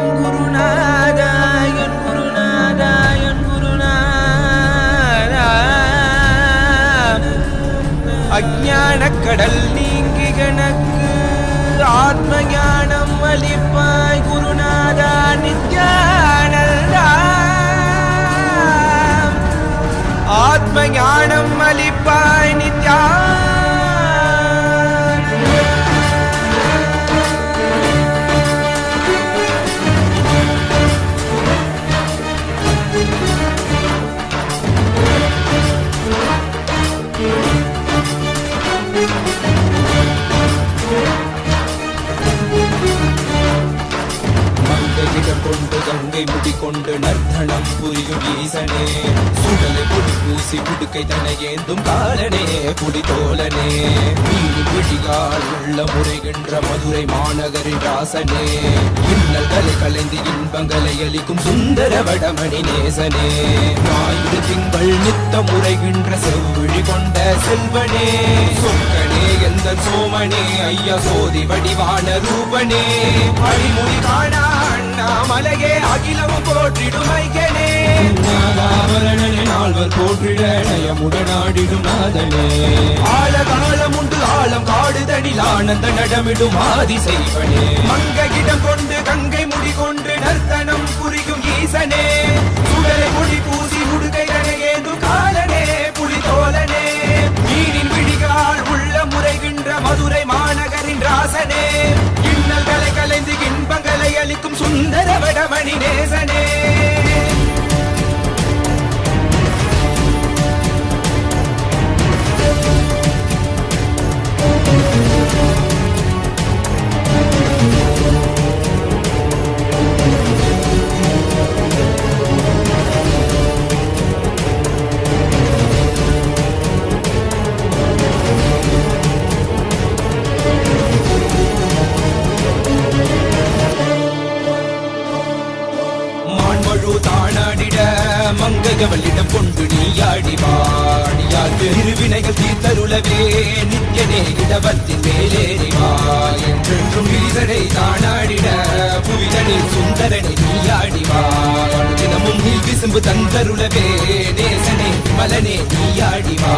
ஆத்ம ஞானம் அளிப்பாய் நித்யா கொண்டு கங்கை முடிக்கொண்டு நர்த்தனம் புரியும் ஈசனே சுடலை பொடி பூசி புடுக்கை தனை ஏந்தும் காலனே புடி தோலனே மீனி பிடிகால் உள்ள முறைகின்ற மதுரை மாநகரின் ராசனே இன்னல்களை கலைந்து இன்பங்களை அளிக்கும் சுந்தர வடமணி நேசனே ஞாயிறு திங்கள் நித்த முறைகின்ற செவ்விழி கொண்ட செல்வனே சொக்கனே எந்த சோமனே ஐயா சோதி வடிவான ரூபனே அடிமொழி காணா மலையே அகிலமும் போற்றிடும் ஐயனே நாகாபரணனே நால்வர் போற்றிட நயமுடனாடிடும் நாதனே ஆழகாலம் உண்டு ஆழம் காடுதனில் ஆனந்த நடமிடும் ஆதி செய்வனே மங்கையிடம் கொண்டு கங்கை முடி கொண்டு நர்த்தனம் புரியும் ஈசனே சுடலை முடி பூசி உடுகை ஏது காலனே புலி தோலனே மீனின் விழிகால் உள்ள முறைகின்ற மதுரை மாநகரின் ராசனே இன்னல்களை கலைந்து இன்பங்களை அளிக்கும் சுந்தர வடமணி நேசனே மங்கையவளிடம் கொண்டு நீயாடிவாடியாது இருவினைகள் தீர்த்தருளவே நித்யனே இடவத்தின் மேலேறிவா என்றென்றும் ஈசனை தானாடிட புவிதனில் சுந்தரனை நீயாடிவா தினமும் நீ விசும்பு தந்தருளவே நேசனே மலனே நீயாடிவா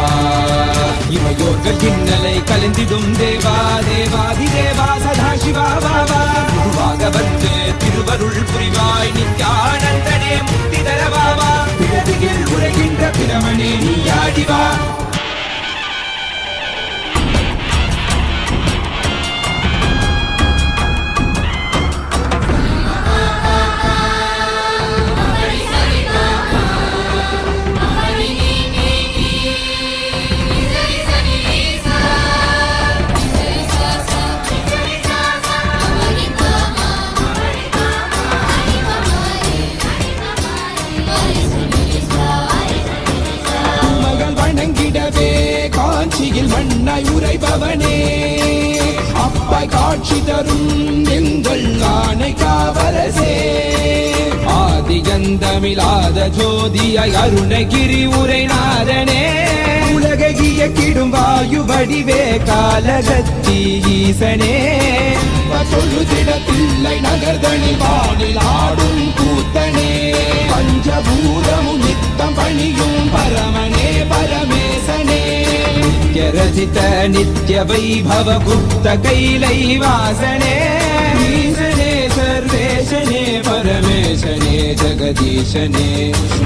இமையோர்கள் இன்னலை கலந்திடும் தேவா தேவாதி தேவா சதா சிவா பாபா குருவாக வந்து திருவருள் புரிவாய் நித்யானந்தனே முக்தி தரவாவா பிறவியில் உரைகின்ற பிரமணே நீயாடிவா காட்சியில் மண்ணாய் உரைபவனே அப்பாய் காட்சி தரும் எங்கள் ஆணை காவலசே ஆதிகந்தமிழாத ஜோதியாய் அருணகிரி உரைநாதனே உலகைய கிடும் வாயு வடிவே காலகத்தி ஈசனே தொழுதிடத்தில்லை நகர்தனில் வானில் ஆடும் கூத்தனே பஞ்சபூதமும் நித்தம் பணியும் பரமனே பரமேசனே நித்யரசித நித்ய வைபவ குப்த கைலை வாசனே ஈசனே சர்வேசனே பரமேசனே ஜெகதீசனே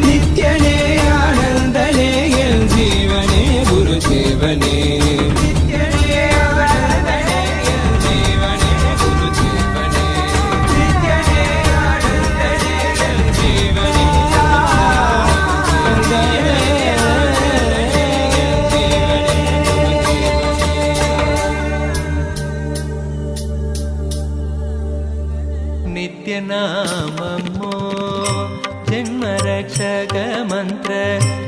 நித்யனே ஆனந்தனே என் ஜீவனே குரு தேவனே नाममो जन्मरक्षक मंत्र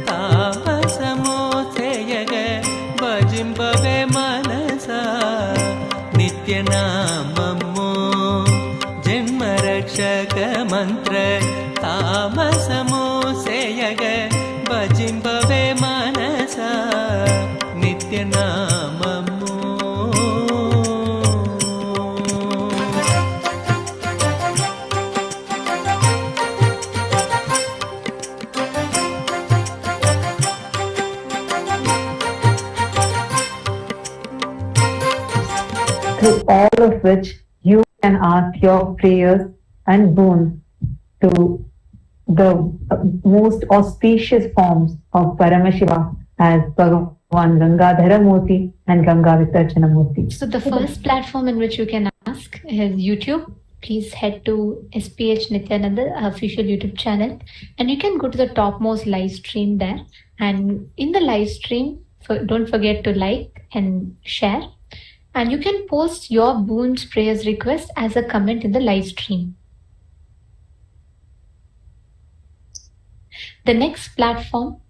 तामसमो थेयग भजिंबवे मनसा नित्यनाममो जन्मरक्षक मंत्र तामसमो सेयग भजिंबवे मनसा नित्यनाममो through all of which you can ask your prayers and boons to the most auspicious forms of Paramashiva as Bhagavan Gangadhara Murti and Brahmavid Murti. So the first platform in which you can ask is YouTube. Please head to SPH Nithyananda official YouTube channel, and you can go to the topmost live stream there. And in the live stream, don't forget to like and share. And you can post your boons, prayers, requests as a comment in the live stream. The next platform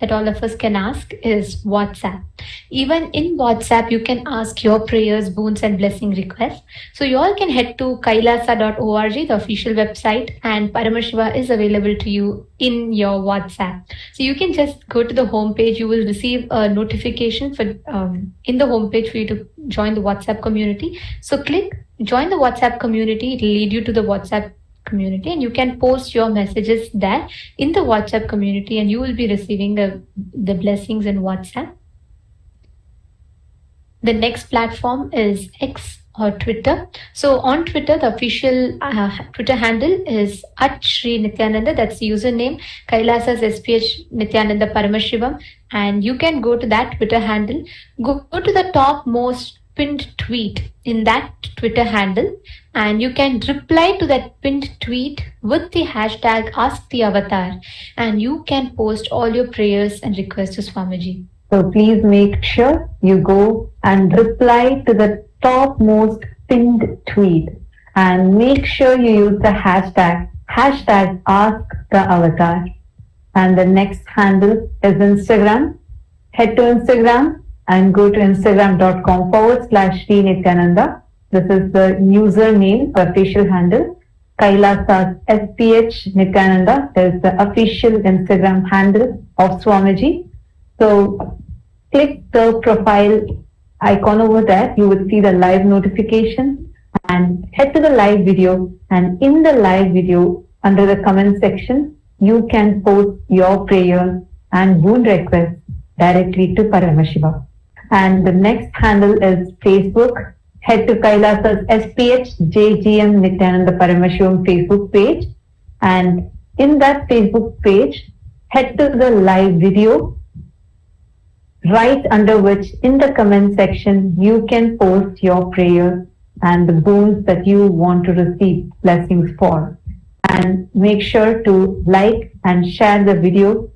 that all of us can ask is WhatsApp. Even in WhatsApp, you can ask your prayers, boons, and blessing requests. So you all can head to kailasa.org, the official website, and Paramashiva is available to you in your WhatsApp. So you can just go to the homepage. You will receive a notification for in the homepage for you to join the WhatsApp community. So click join the WhatsApp community. It will lead you to the WhatsApp community, and you can post your messages there in the WhatsApp community, and you will be receiving the blessings in WhatsApp. The next platform is X or Twitter. So on Twitter, the official Twitter handle is @Sri_Nithyananda. That's the username. Kailasa's SPH Nithyananda Paramashivam, and you can go to that Twitter handle. Go to the topmost pinned tweet in that Twitter handle, and you can reply to that pinned tweet with the hashtag #AskTheAvatar, and you can post all your prayers and requests to Swamiji. So please make sure you go and reply to the topmost pinned tweet, and make sure you use the hashtag #AskTheAvatar. And the next handle is Instagram. Head to Instagram and go to instagram.com/Sri Nithyananda. This is the username, the official handle. Kailasa's SPH Nithyananda is the official Instagram handle of Swamiji. So click the profile icon over there. You will see the live notification, and head to the live video. And in the live video, under the comment section, you can post your prayers and boon requests directly to Paramashiva. And the next handle is Facebook. Head to Kailasa's SPH JGM Nithyananda Paramashivam Facebook page, and in that Facebook page, head to the live video, right under which in the comment section you can post your prayers and the boons that you want to receive blessings for. And make sure to like and share the video.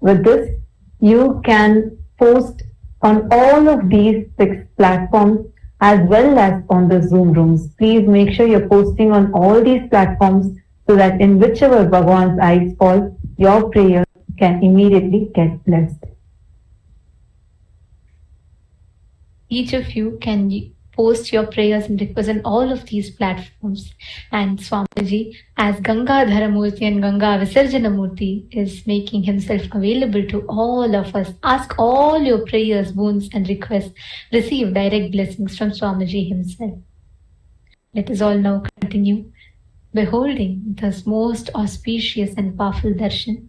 With this, you can post on all of these 6 platforms as well as on the Zoom rooms. Please make sure you're posting on all these platforms so that in whichever Bhagavan's eyes fall, your prayers can immediately get blessed. Each of you can post your prayers and requests on all of these platforms. And Swamiji, as Gangadhara Murti and Ganga Visarjana Murti, is making himself available to all of us. Ask all your prayers, boons, and requests. Receive direct blessings from Swamiji himself. Let us all now continue beholding this most auspicious and powerful darshan.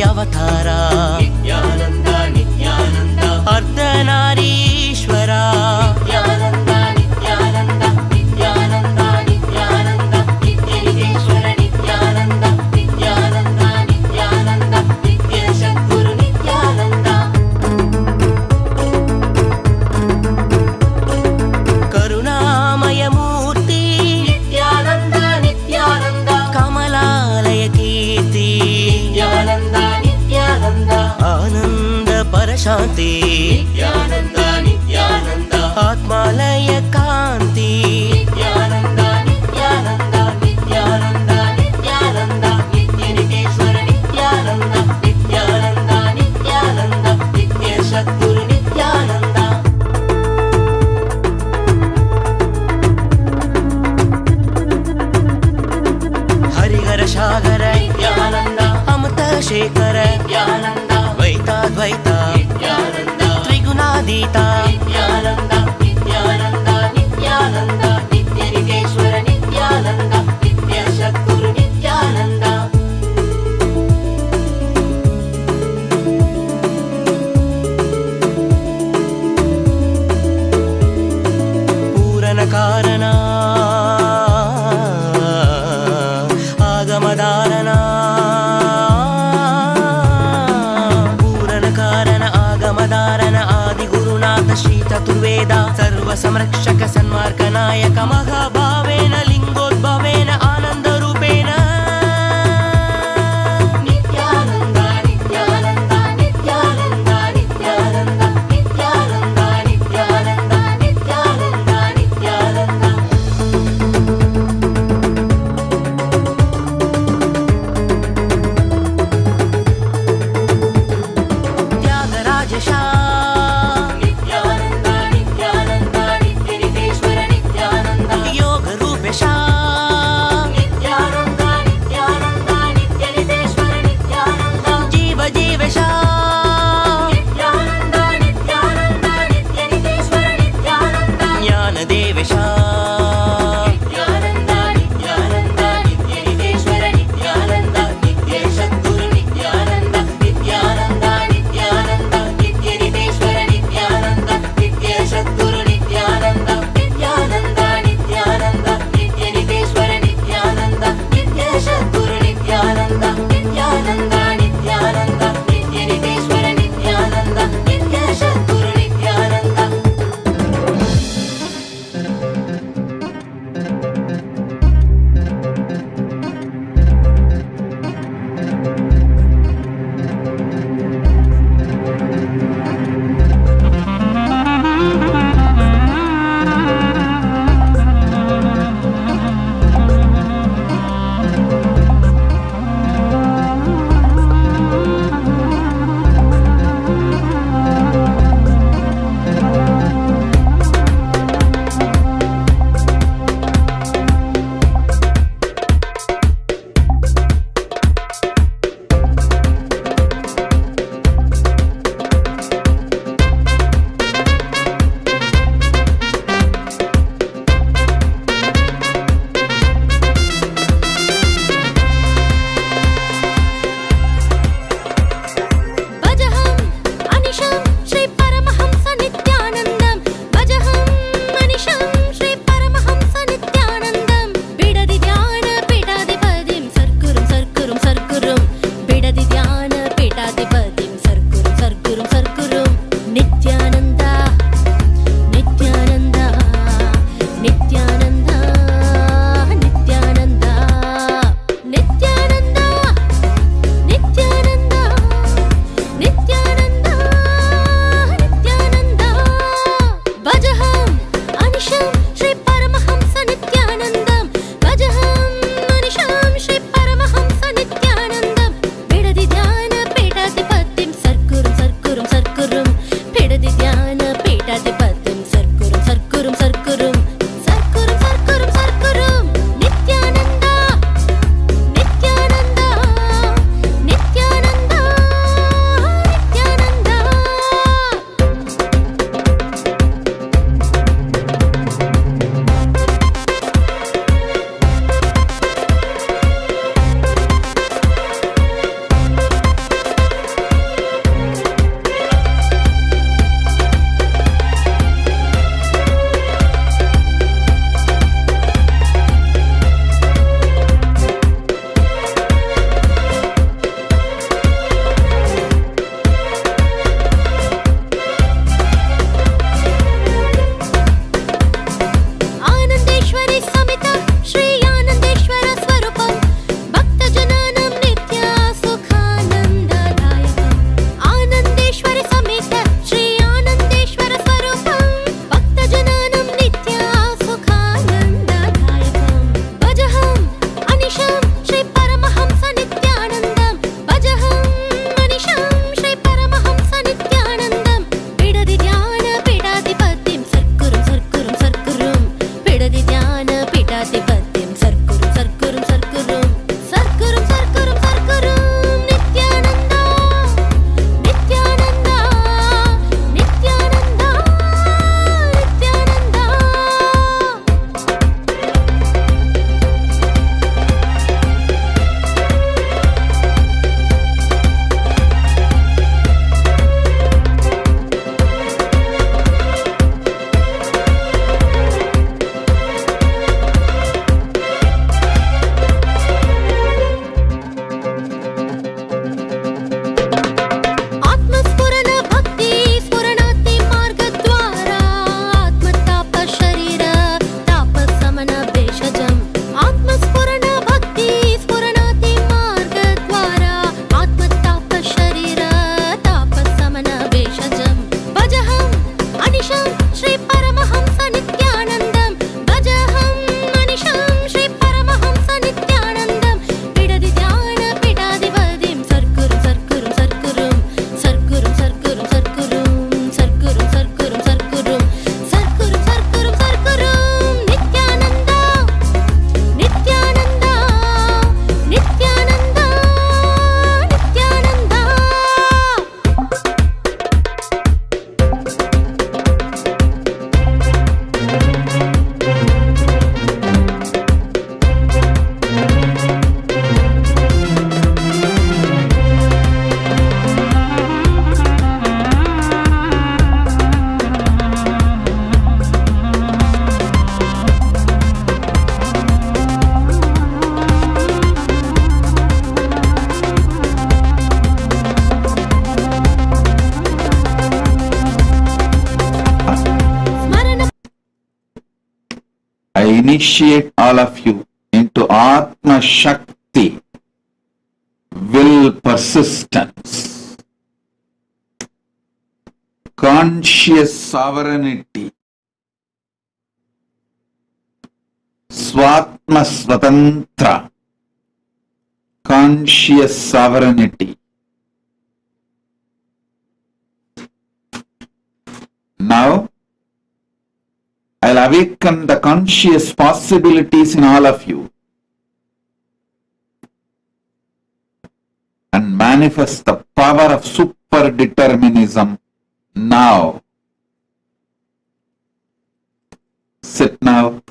अवतारा Nityanand Nityanand अर्धनारीश्वरा Nityanand Nityanand Nityanand Nityanand नित्यनिधीश्वर Nityanand Nityanand Nityanand नित्य सद्गुरु नित्यानंद करुणामय मूर्ति नित्यानंद नित्यानंद कमलालय कीर्ति आनंद परशांति नित्यानंद नित्यानंद आत्मालय कांति नित्यानंद नित्यानंद नित्यानंद नित्यानंद नित्यनिधीश्वर नित्यानंद नित्यानंद नित्यानंद नित्य सद्गुरु नित्यानंद हरिहर सागर नित्यानंद अमृत शेखर नित्यानंद द्वैता त्रिगुणातीता नित्यानंद नित्यानंद चतुर्वेद सर्वसंरक्षक सन्मार्गनायक महाभावेन लिंगोद्भवेन आनन्दरूपेण नित्यानन्द नित्यानन्द नित्यानन्द नित्यानन्द नित्यानन्द नित्यानन्द नित्यानन्द नित्यानन्द त्यागराजशा नित्यानन्द नित्यानन्द नित्यनितेश्वर नित्यानन्द योगरूपेशा नित्यानन्द नित्यानन्द नित्यनितेश्वर नित्यानन्द जीव जीवेशा नित्यानन्द नित्यानन्द नित्यनितेश्वर नित्यानन्द ज्ञानदेवेशा नित्यानन्द नित्यानन्द नित्यनितेश्वर नित्यानन्द नित्यसद्गुरु नित्यानन्द नित्यानन्द नित्यानन्द नित्यनितेश्वर नित्यानन्द नित्यसद्गुरु नित्यानन्द नित्यानन्द नित्यानन्द नित्यनितेश्वर नित्यानन्द नित्यसद्गुरु नित्यानन्द नित्यानन्द नित्यानन्द नित्यनितेश्वर नित्यानन्द नित्यसद्गुरु नित्यानन्द भजहं अनिशं श्री परमहंस नित्यानन्दं भजहं अनिशं श्री परमहंस नित्यानन्दं बिडदि ध्यान पीठाधिपतिं सर्कुरुं सर्कुरुं सर्कुरुं बिडदि ध्यान पीठाधिपतिं सर्कुरुं सर्कुरुं सर्कुरुं नित्यानन्द नित्यानन्द नित्यानन्द नित्यानन्द नित्यानन्द नित्यानन्द नित्यानन्द नित्यानन्द भजहं अनिशं श्री परमहंस नित्यानन्दं भजहं अनिशं श्री परमहंस नित्यानन्दं बिडदि ध्यान पीठाधिपतिं सर्कुरुं सर्कुरुं सर्कुरुं बिडदि ध्यान पीठाधिपतिं सर्कुरुं सर्कुरुं सर्कुरुं सर्कुरुं सर्कुरुं सर्कुरुं Nityanand Nityanand Nityanand Nityanand initiate all of you into Atma Shakti, will persistence, conscious sovereignty, Swatma Swatantra, conscious sovereignty. Now, I'll awaken the conscious possibilities in all of you and manifest the power of super determinism now. Sit now.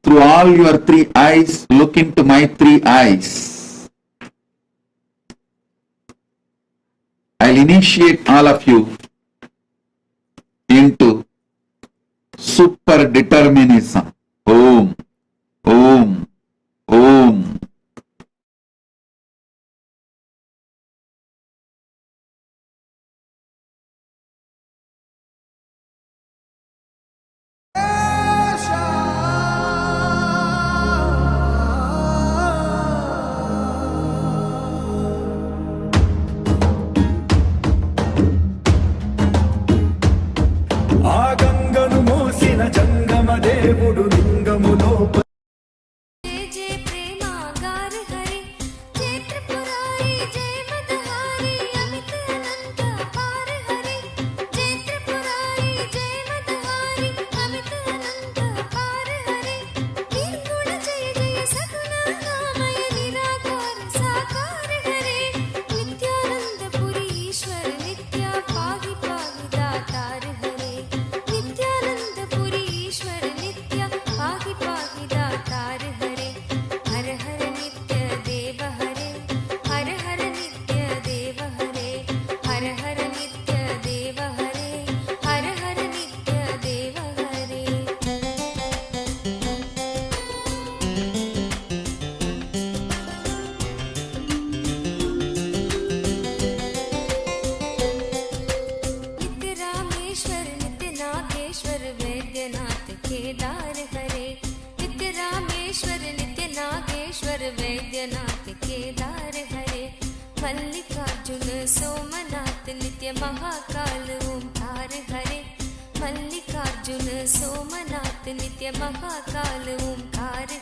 Through all your three eyes, look into my three eyes. I'll initiate all of you into super determinism. Om, Om, Om. దేవుడు లింగములో वैद्यनाथ केदार हरे मल्लिकार्जुन सोमनाथ नित्य महाकाल ओंकार हरे मल्लिकार्जुन सोमनाथ नित्य महाकाल ओंकार